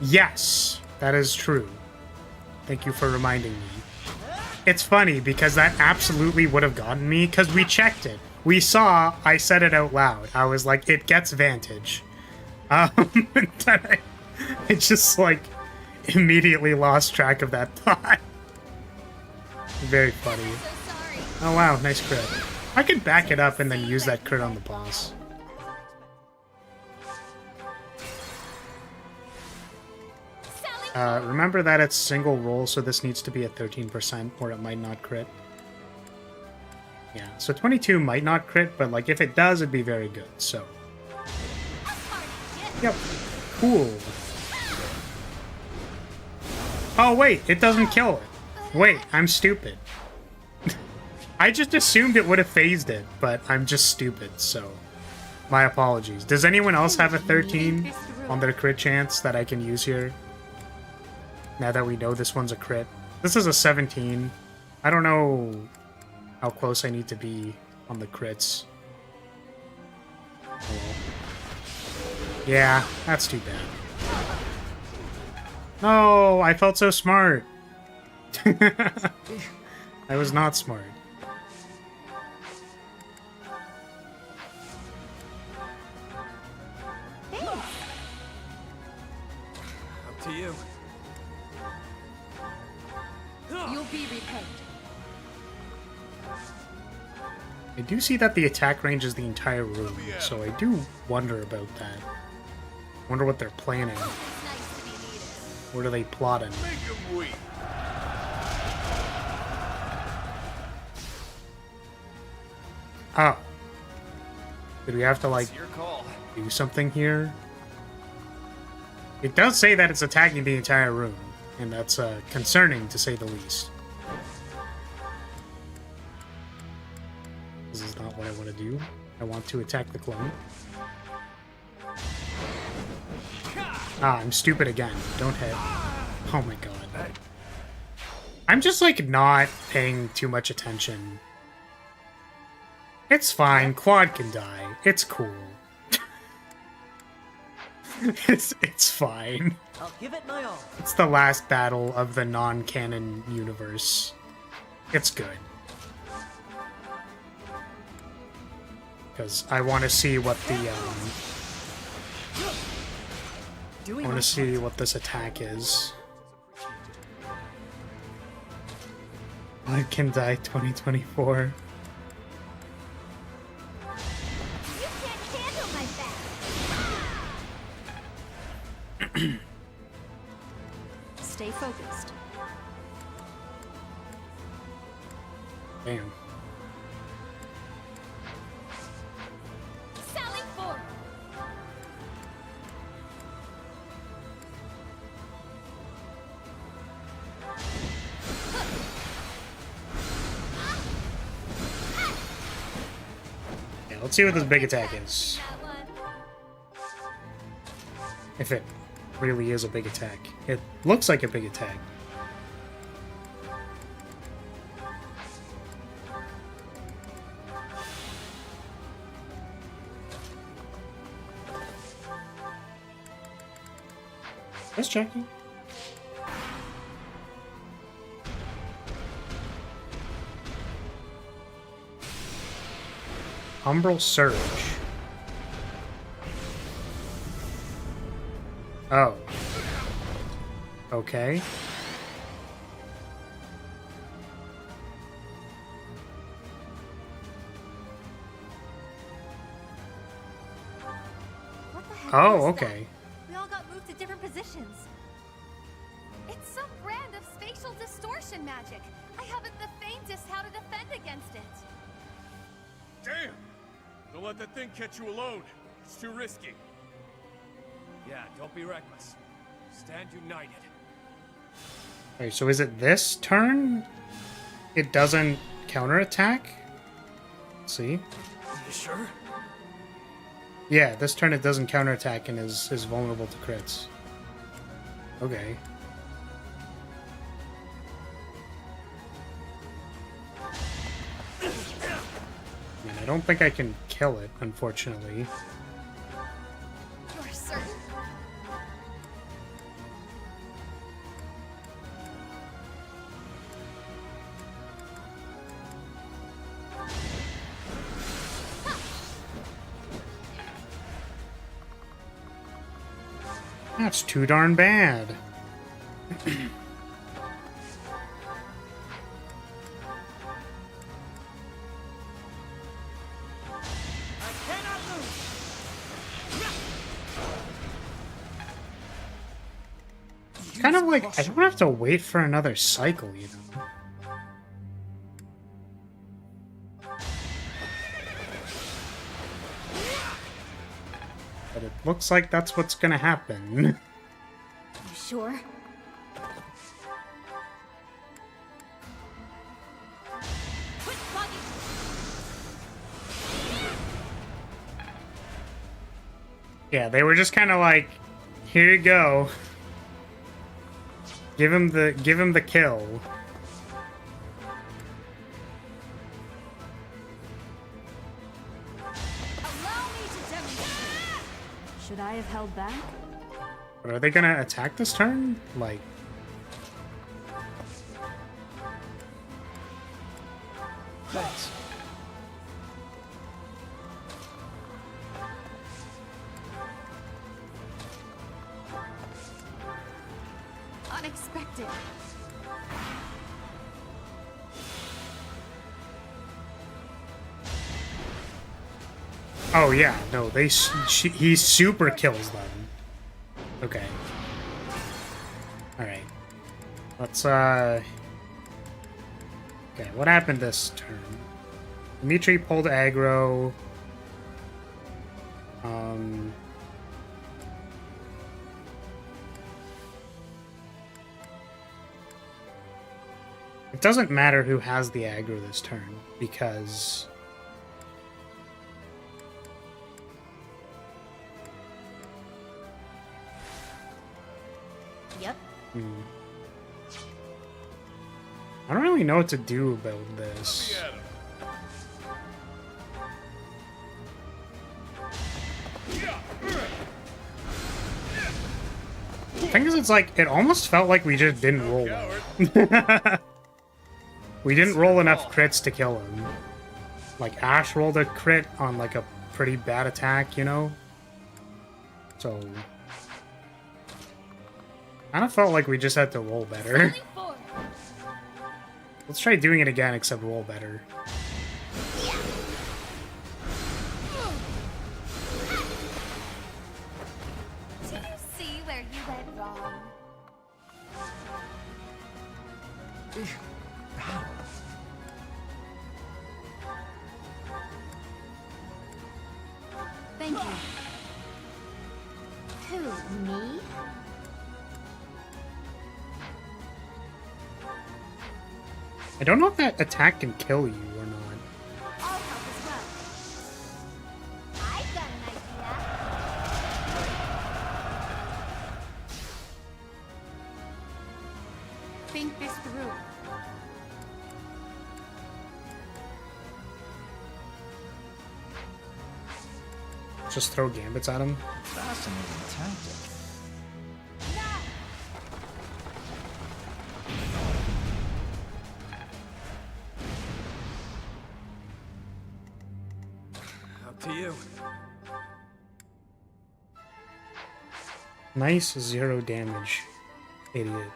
Yes, that is true. Thank you for reminding me. It's funny because that absolutely would have gotten me because we checked it. We saw, I said it out loud. I was like, it gets Vantage. I just like immediately lost track of that thought. Very funny. So sorry. Oh wow, nice crit. I could back it up and then use that crit on the boss. Remember that it's single roll, so this needs to be at 13% or it might not crit. Yeah, so 22 might not crit, but like if it does, it'd be very good, so. Yep, cool. Oh wait, it doesn't kill it. Wait, I'm stupid. I just assumed it would have phased it, but I'm just stupid, so my apologies. Does anyone else have a 13 on their crit chance that I can use here? Now that we know this one's a crit. This is a 17. I don't know how close I need to be on the crits. Oh well. Yeah, that's too bad. No, I felt so smart. I was not smart. Up to you. You'll be repaid. I do see that the attack range is the entire room, so I do wonder about that. Wonder what they're planning. What are they plotting? Oh. Did we have to, like, do something here? It does say that it's attacking the entire room, and that's concerning, to say the least. This is not what I want to do. I want to attack the clone. Ah, I'm stupid again. Don't hit. Oh my god. I'm just, like, not paying too much attention. It's fine. Quad can die. It's cool. It's fine. I'll give it my all. It's the last battle of the non-canon universe. It's good. Because I want to see what the, I want to see what this attack is. I can die 2024. Stay focused. Damn. Sally forward. Yeah, let's see what this big attack is. If it really is a big attack. It looks like a big attack. Just checking. Umbral Surge. Oh. Okay. What the heck Oh, was okay. that? We all got moved to different positions. It's some brand of spatial distortion magic. I haven't the faintest how to defend against it. Damn! Don't let that thing catch you alone. It's too risky. Yeah, don't be reckless. Stand united. Wait, so is it this turn? It doesn't counterattack? Let's see. You sure? Yeah, this turn it doesn't counterattack and is vulnerable to crits. Okay. I mean, I don't think I can kill it, unfortunately. You're certain? That's too darn bad. kind of like, I don't have to wait for another cycle, you know? But it looks like that's what's gonna happen. You sure? Yeah, they were just kind of like, here you go. Give him the kill. Should I have held back? But are they gonna attack this turn? Like, Thanks. Unexpected. oh yeah, no, he super kills them. Okay. All right. Let's okay, what happened this turn? Dimitri pulled aggro. It doesn't matter who has the aggro this turn, because Yep. I don't really know what to do about this. The thing is, it's like, it almost felt like we just didn't roll well. We didn't roll enough crits to kill him. Like, Ash rolled a crit on, like, a pretty bad attack, you know? So... kind of felt like we just had to roll better. Let's try doing it again, except roll better. Do you see where you went wrong? Thank you. Who, me? I don't know if that attack can kill you or not. I'll help as well. I've got an idea. Think this through. Just throw gambits at him. Fascinating tactic. Up to you. Nice 0 damage. Idiot.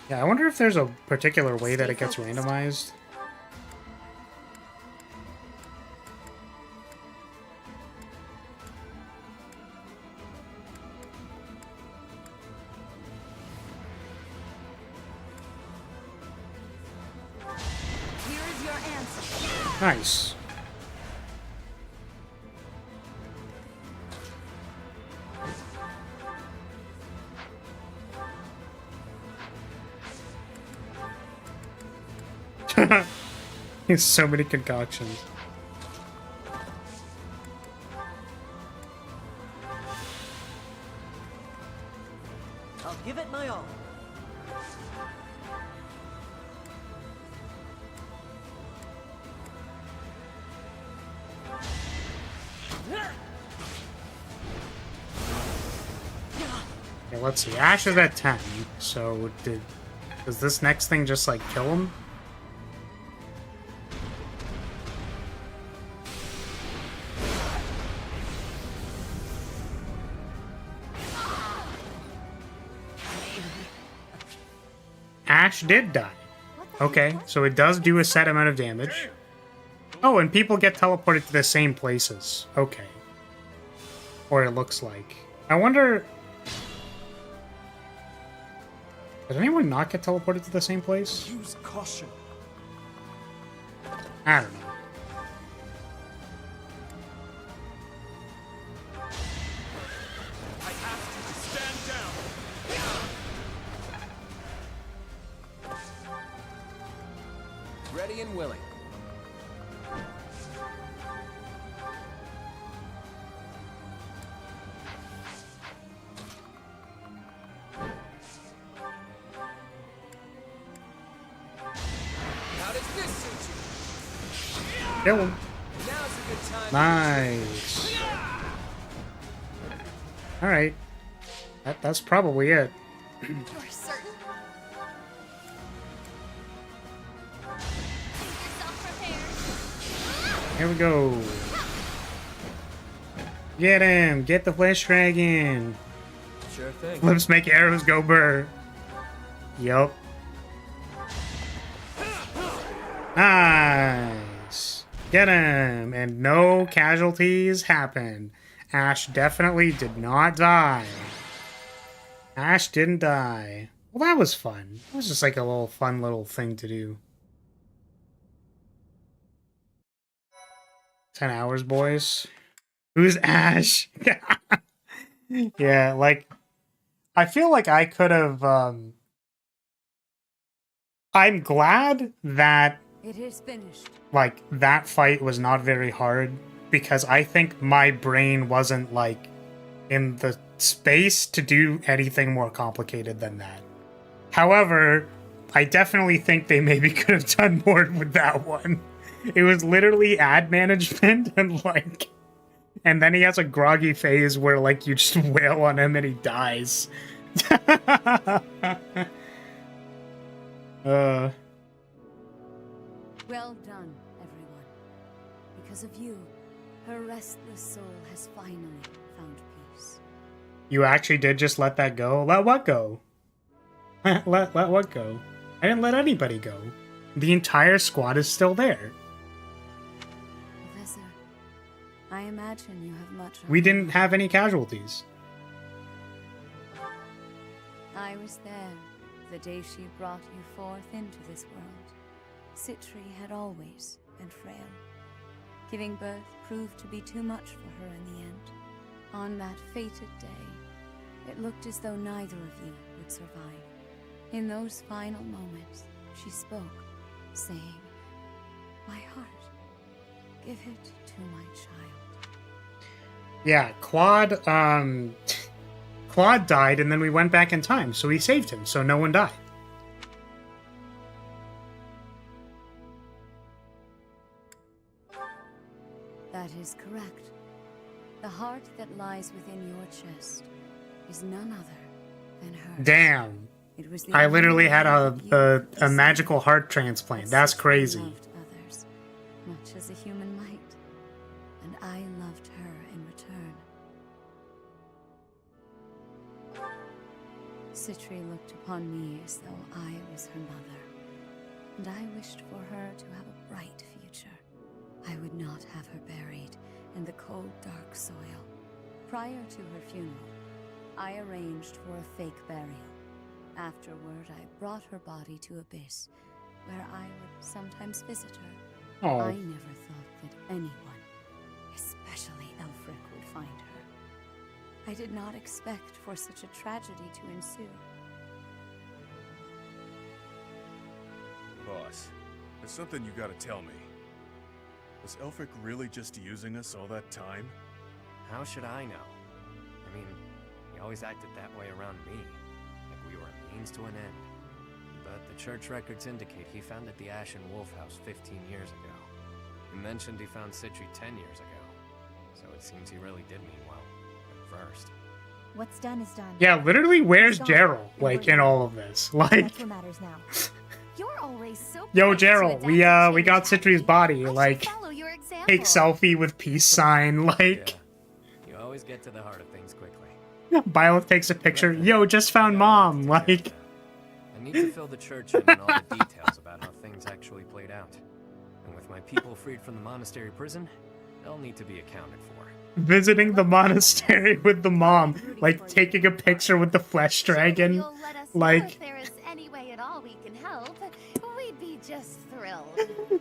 Yeah, I wonder if there's a particular way that it gets randomized. Here's your answer. Nice. There's so many concoctions. I'll give it my all. Okay, let's see. Ash is at 10, so does this next thing just like kill him? Ash did die. Okay, so it does do a set amount of damage. Oh, and people get teleported to the same places. Okay. Or it looks like. I wonder... Did anyone not get teleported to the same place? Use caution. I don't know. I asked you to stand down. Ready and willing. How does this suit you? Kill him. Now's a good time. Nice. Alright. That's probably it. You're certain? Keep yourself prepared. Here we go. Get him! Get the flesh dragon! Sure thing. Flips make arrows go burr. Yup. Nice. Get him! And no casualties happen. Ash definitely did not die. Ash didn't die. Well, that was fun. It was just like a little fun little thing to do. 10 hours, boys. Who's Ash? Yeah, like, I feel like I could have, I'm glad that, It is finished. like, that fight was not very hard, because I think my brain wasn't, like, in the space to do anything more complicated than that. However, I definitely think they maybe could have done more with that one. It was literally ad management and, like... And then he has a groggy phase where, like, you just wail on him and he dies. Well done, everyone. Because of you, her restless soul has finally found peace. You actually did just let that go? Let what go? let what go? I didn't let anybody go. The entire squad is still there. Professor, I imagine you have much... We didn't have any casualties. I was there the day she brought you forth into this world. Citri had always been frail. Giving birth proved to be too much for her in the end. On that fated day, it looked as though neither of you would survive. In those final moments, she spoke, saying, "My heart, give it to my child." Yeah, Claude died and then we went back in time, so we saved him, so no one died. That is correct. The heart that lies within your chest is none other than hers. Damn. It was the I only literally way had you a magical heart transplant. That's crazy. loved others, much as a human might, and I loved her in return. Citri looked upon me as though I was her mother, and I wished for her to have a bright future. I would not have her buried in the cold, dark soil. Prior to her funeral, I arranged for a fake burial. Afterward, I brought her body to Abyss, where I would sometimes visit her. Oh. I never thought that anyone, especially Elfric, would find her. I did not expect for such a tragedy to ensue. Boss, there's something you gotta tell me. Was Elfric really just using us all that time? How should I know? I mean, he always acted that way around me, like we were a means to an end. But the church records indicate he founded the Ashen Wolf House 15 years ago. He mentioned he found Citri 10 years ago, so it seems he really did mean well, at first. What's done is done. Yeah, literally, where's It's gone. Gerald, like, in all of this? Like, That's what matters now. You're always so yo, quick to Gerald, adapt we got Citri's body, like, follow your example. take selfie with peace sign, like, You always get to the heart of things quickly. Byleth takes a picture, yo, just found mom, like, I need to fill the church in on all the details about how things actually played out. And with my people freed from the monastery prison, they'll need to be accounted for. visiting the monastery with the mom, like, taking a picture with the flesh dragon, like,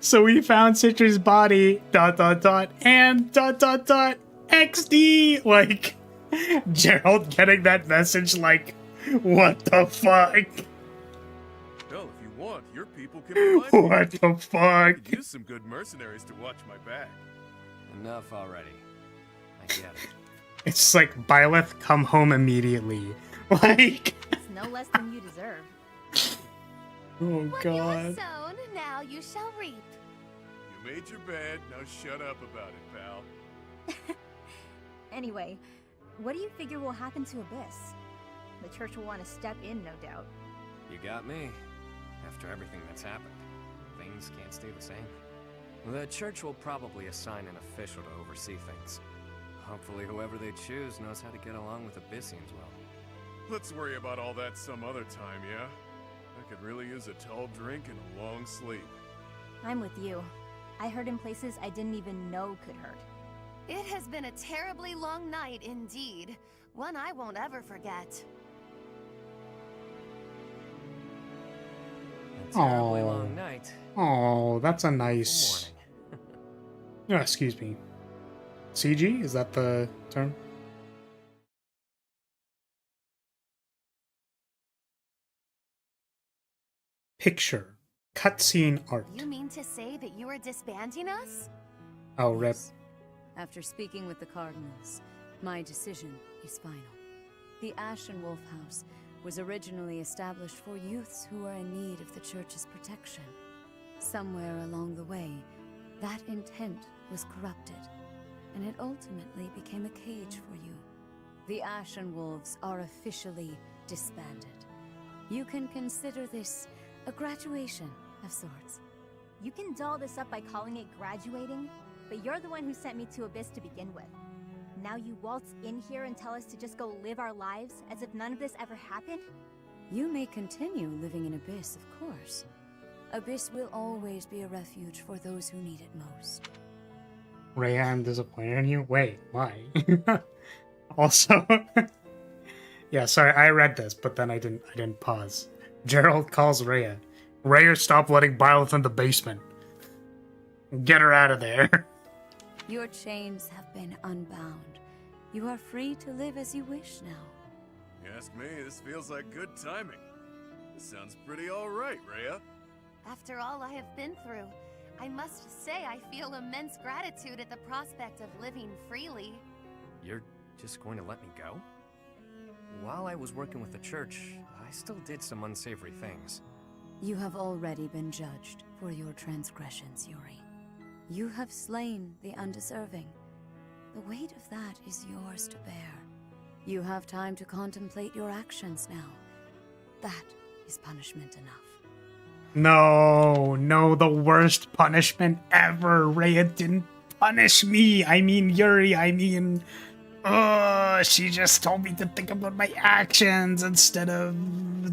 So we found Citra's body, ... and ... XD! Like, Gerald getting that message like, what the fuck? Hell, if you want, your people can be my What the fuck? Could use some good mercenaries to watch my back. Enough already. I get it. It's like, Byleth, come home immediately. Like... It's no less than you deserve. Oh What you have sown, now you shall reap. You made your bed, now shut up about it, pal. Anyway, what do you figure will happen to Abyss? The church will want to step in, no doubt. You got me. After everything that's happened, things can't stay the same. The church will probably assign an official to oversee things. Hopefully whoever they choose knows how to get along with Abyssians well. Let's worry about all that some other time, yeah? I could really use a tall drink and a long sleep. I'm with you. I hurt in places I didn't even know could hurt. It has been a terribly long night indeed. One I won't ever forget. A terribly long night. Oh, that's a nice... Oh, excuse me. CG? Is that the term? Picture. Cutscene art. You mean to say that you are disbanding us? Oh, rip. After speaking with the Cardinals, my decision is final. The Ashen Wolf House was originally established for youths who are in need of the Church's protection. Somewhere along the way, that intent was corrupted, and it ultimately became a cage for you. The Ashen Wolves are officially disbanded. You can consider this a graduation of sorts. You can doll this up by calling it graduating, but you're the one who sent me to Abyss to begin with. Now you waltz in here and tell us to just go live our lives as if none of this ever happened? You may continue living in Abyss, of course. Abyss will always be a refuge for those who need it most. Rhea, I'm disappointed in you. Wait, why? Also, yeah, sorry, I read this, but then I didn't pause. Gerald calls Rhea. Rhea, stop letting Byleth in the basement. Get her out of there. Your chains have been unbound. You are free to live as you wish now. You ask me, this feels like good timing. This sounds pretty alright, Rhea. After all I have been through, I must say I feel immense gratitude at the prospect of living freely. You're just going to let me go? While I was working with the church, I still did some unsavory things. You have already been judged for your transgressions, Yuri. You have slain the undeserving. The weight of that is yours to bear. You have time to contemplate your actions now. That is punishment enough. No, the worst punishment ever. Rhea didn't punish me. I mean Yuri, she just told me to think about my actions instead of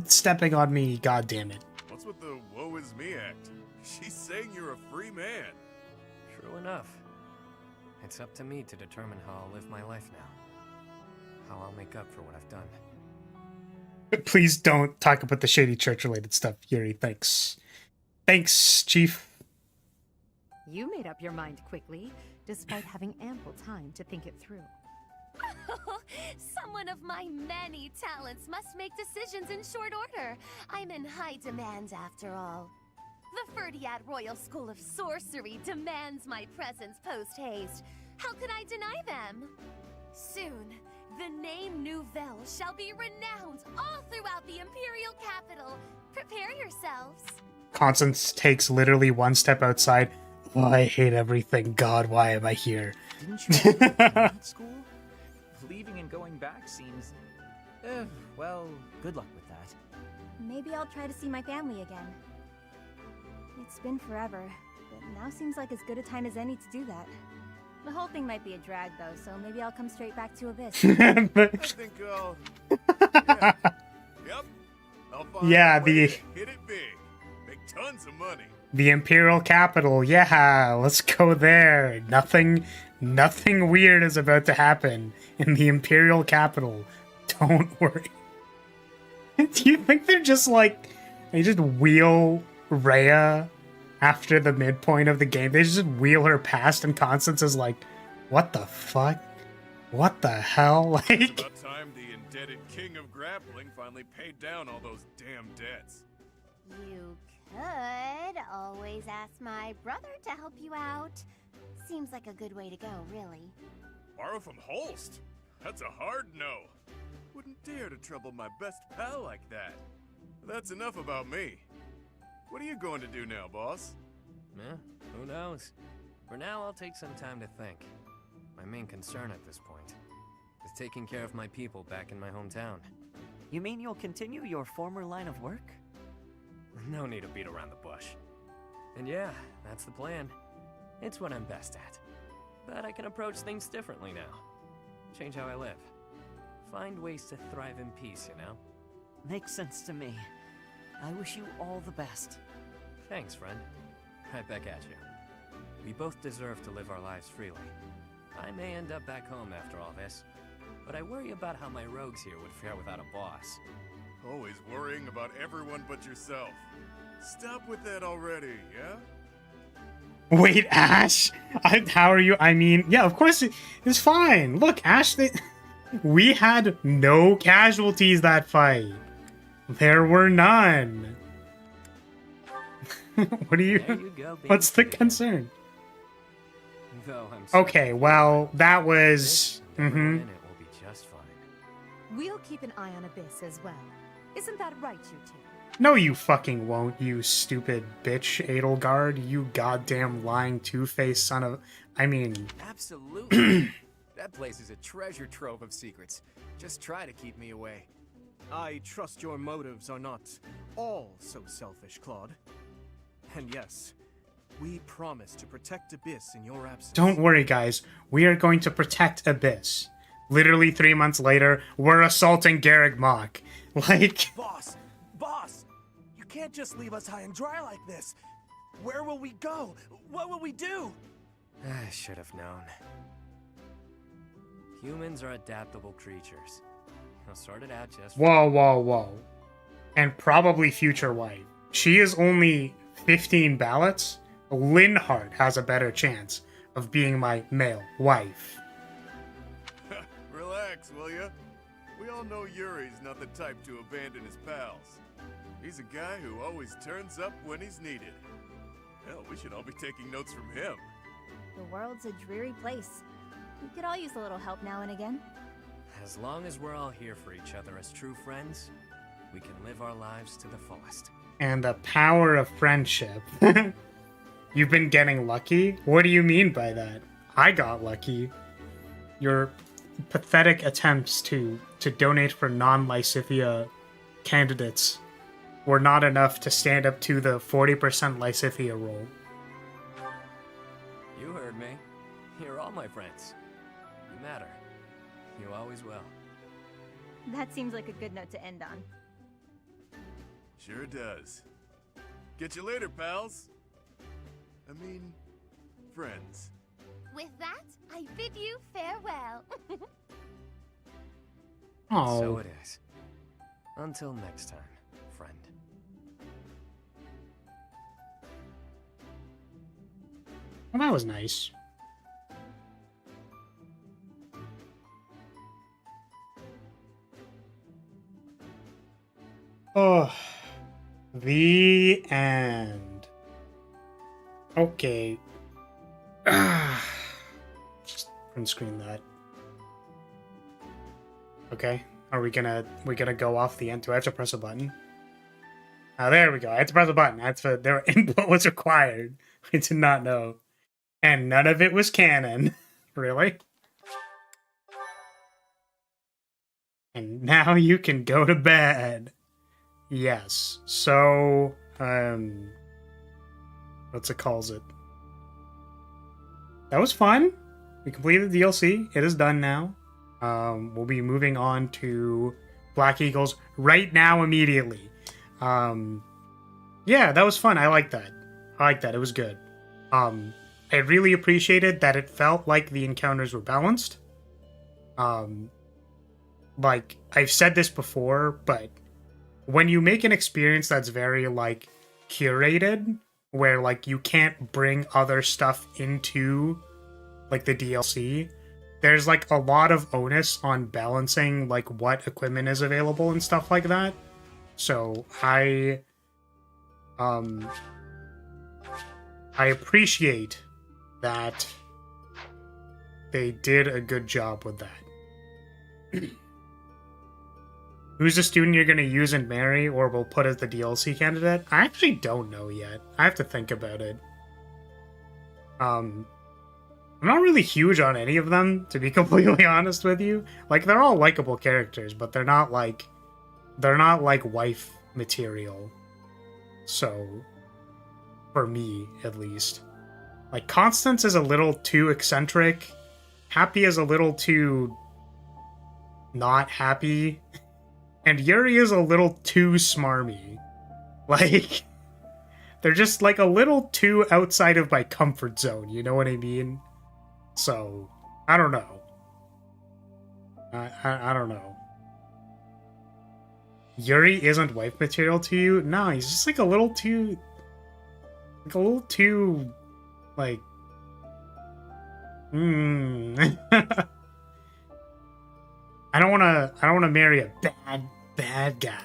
stepping on me. God damn it. What's with the woe is me act? She's saying you're a free man. True enough. It's up to me to determine how I'll live my life now. How I'll make up for what I've done. Please don't talk about the shady church-related stuff, Yuri. Thanks. Thanks, Chief. You made up your mind quickly, despite having ample time to think it through. Someone of my many talents must make decisions in short order. I'm in high demand after all. The Ferdiad Royal School of Sorcery demands my presence post-haste. How could I deny them? Soon, the name Nouvelle shall be renowned all throughout the Imperial capital. Prepare yourselves. Constance takes literally one step outside. Oh, I hate everything. God, why am I here? Didn't you have to leave that school? Leaving and going back seems... well, good luck with that. Maybe I'll try to see my family again. It's been forever, but now seems like as good a time as any to do that. The whole thing might be a drag, though, so maybe I'll come straight back to Abyss. I think I'll... Yep. I'll find Yeah, a way the... to hit it big. Make tons of money. The Imperial capital. Yeah, let's go there. Nothing weird is about to happen in the Imperial capital. Don't worry. Do you think they're just like... They just wheel Rhea after the midpoint of the game, they just wheel her past, and Constance is like, what the fuck? What the hell? It's Like, about time the indebted king of grappling finally paid down all those damn debts. You could always ask my brother to help you out. Seems like a good way to go, really. Borrow from Holst? That's a hard no. Wouldn't dare to trouble my best pal like that. That's enough about me. What are you going to do now, boss? Who knows? For now, I'll take some time to think. My main concern at this point is taking care of my people back in my hometown. You mean you'll continue your former line of work? No need to beat around the bush. And yeah, that's the plan. It's what I'm best at. But I can approach things differently now. Change how I live. Find ways to thrive in peace, you know? Makes sense to me. I wish you all the best. Thanks, friend. Right back at you. We both deserve to live our lives freely. I may end up back home after all this, but I worry about how my rogues here would fare without a boss. Always worrying about everyone but yourself. Stop with that already, yeah? wait, Ash? How are you? I mean, yeah, of course it's fine. Look, Ash, we had no casualties that fight. There were none. What are you? Go, what's the concern? Though I'm Okay, well, that was. Mm-hmm. It will be just fine. We'll keep an eye on Abyss as well. Isn't that right, you two? No, you fucking won't, you stupid bitch, Edelgard. You goddamn lying two-faced son of. I mean. Absolutely. That place is a treasure trove of secrets. Just try to keep me away. I trust your motives are not all so selfish, Claude. And yes, we promise to protect Abyss in your absence. Don't worry, guys. We are going to protect Abyss. Literally 3 months later, we're assaulting Garrick Mach. Like... Boss! You can't just leave us high and dry like this. Where will we go? What will we do? I should have known. Humans are adaptable creatures. I'll sort it out just... Whoa. And probably future wife. She is only 15 ballots. Linhardt has a better chance of being my male wife. Relax, will ya? We all know Yuri's not the type to abandon his pals. He's a guy who always turns up when he's needed. Hell, we should all be taking notes from him. The world's a dreary place. We could all use a little help now and again. As long as we're all here for each other as true friends, we can live our lives to the fullest. And the power of friendship. You've been getting lucky? What do you mean by that? I got lucky. Your pathetic attempts to donate for non-Lysithia candidates were not enough to stand up to the 40% Lysithia rule. You heard me. You're all my friends. You matter. You always will. That seems like a good note to end on. Sure does. Get you later, pals. I mean, friends. With that, I bid you farewell. Oh. So it is. Until next time, friend. Well, that was nice. Oh, the end. Okay. Just print screen that. Okay. Are we gonna go off the end? Do I have to press a button? Oh, there we go. I had to press a button. Their input was required. I did not know. And none of it was canon. Really? And now you can go to bed. Yes. So, what's it calls it? That was fun. We completed the DLC. It is done now. We'll be moving on to Black Eagles right now, immediately. Yeah, that was fun. I like that. It was good. I really appreciated that it felt like the encounters were balanced. Like, I've said this before, but when you make an experience that's very, like, curated, where like you can't bring other stuff into like the DLC. There's like a lot of onus on balancing like what equipment is available and stuff like that. So I appreciate that they did a good job with that. Who's the student you're going to use and marry or will put as the DLC candidate? I actually don't know yet. I have to think about it. I'm not really huge on any of them, to be completely honest with you. Like, they're all likable characters, but they're not like wife material. So, for me, at least. Like, Constance is a little too eccentric. Happy is a little too not happy. And Yuri is a little too smarmy. Like, they're just like a little too outside of my comfort zone, you know what I mean? So, I don't know. I don't know. Yuri isn't wife material to you? No, he's just like a little too... like... I don't wanna marry a bad guy.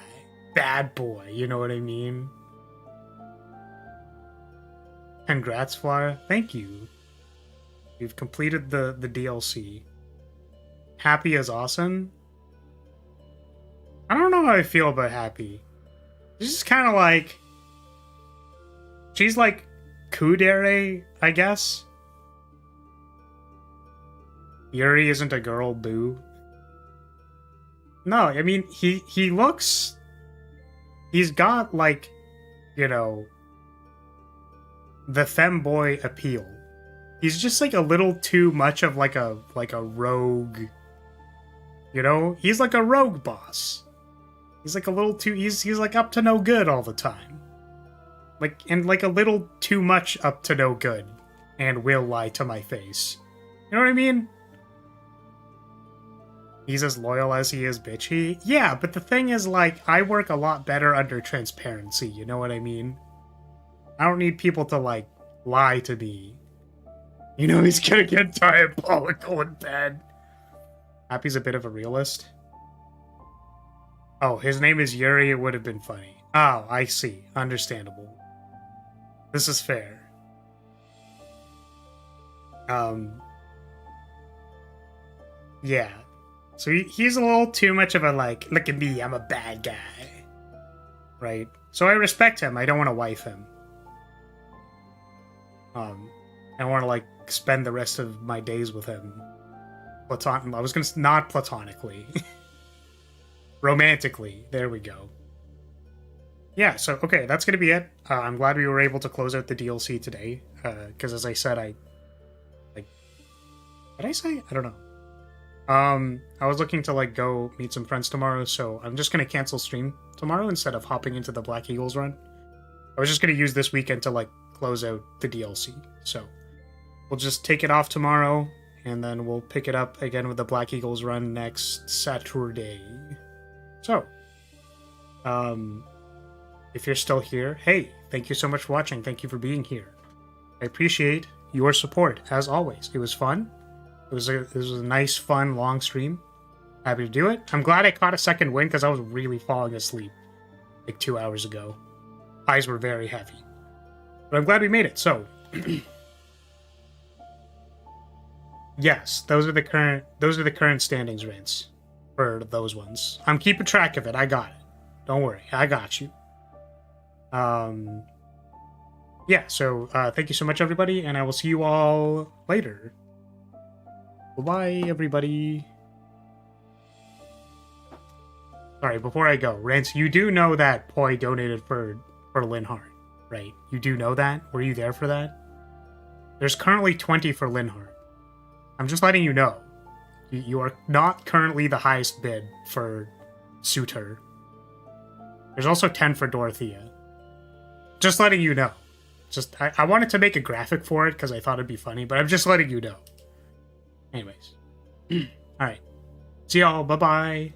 Bad boy, you know what I mean? Congrats, Flora. Thank you. You've completed the DLC. Happy is awesome. I don't know how I feel about Happy. She's just kind of like... She's like Kudere, I guess. Yuri isn't a girl, boo. No, I mean, he looks... He's got, like, you know, the femboy appeal. He's just, like, a little too much of, like a rogue... You know? He's like a rogue boss. He's, like, a little too... He's like, up to no good all the time. Like, and, like, a little too much up to no good. And will lie to my face. You know what I mean? He's as loyal as he is bitchy. Yeah, but the thing is, like, I work a lot better under transparency, you know what I mean? I don't need people to, like, lie to me. You know he's gonna get diabolical in bed. Happy's a bit of a realist. Oh, his name is Yuri, it would have been funny. Oh, I see. Understandable. This is fair. Yeah. So he's a little too much of a, like, look at me, I'm a bad guy. Right? So I respect him. I don't want to wife him. I want to, like, spend the rest of my days with him. I was going to... Not platonically. Romantically. There we go. Yeah, so, okay, that's going to be it. I'm glad we were able to close out the DLC today. Because as I said, Like... What did I say? I don't know. I was looking to, like, go meet some friends tomorrow, so I'm just gonna cancel stream tomorrow instead of hopping into the Black Eagles run. I was just gonna use this weekend to, like, close out the DLC, so we'll just take it off tomorrow, and then we'll pick it up again with the Black Eagles run next Saturday. So, if you're still here, hey, thank you so much for watching, thank you for being here. I appreciate your support, as always. It was fun. It was a nice, fun, long stream. Happy to do it. I'm glad I caught a second win because I was really falling asleep like 2 hours ago. Eyes were very heavy. But I'm glad we made it. So, yes, those are the current standings, Vince, for those ones. I'm keeping track of it. I got it. Don't worry. I got you. Yeah, so thank you so much, everybody, and I will see you all later. Bye, everybody. Sorry, before I go, Rance, you do know that Poi donated for Linhardt, right? You do know that? Were you there for that? There's currently 20 for Linhardt. I'm just letting you know. You are not currently the highest bid for Suitor. There's also 10 for Dorothea. Just letting you know. I wanted to make a graphic for it because I thought it'd be funny, but I'm just letting you know. Anyways. Alright. See y'all. Bye-bye.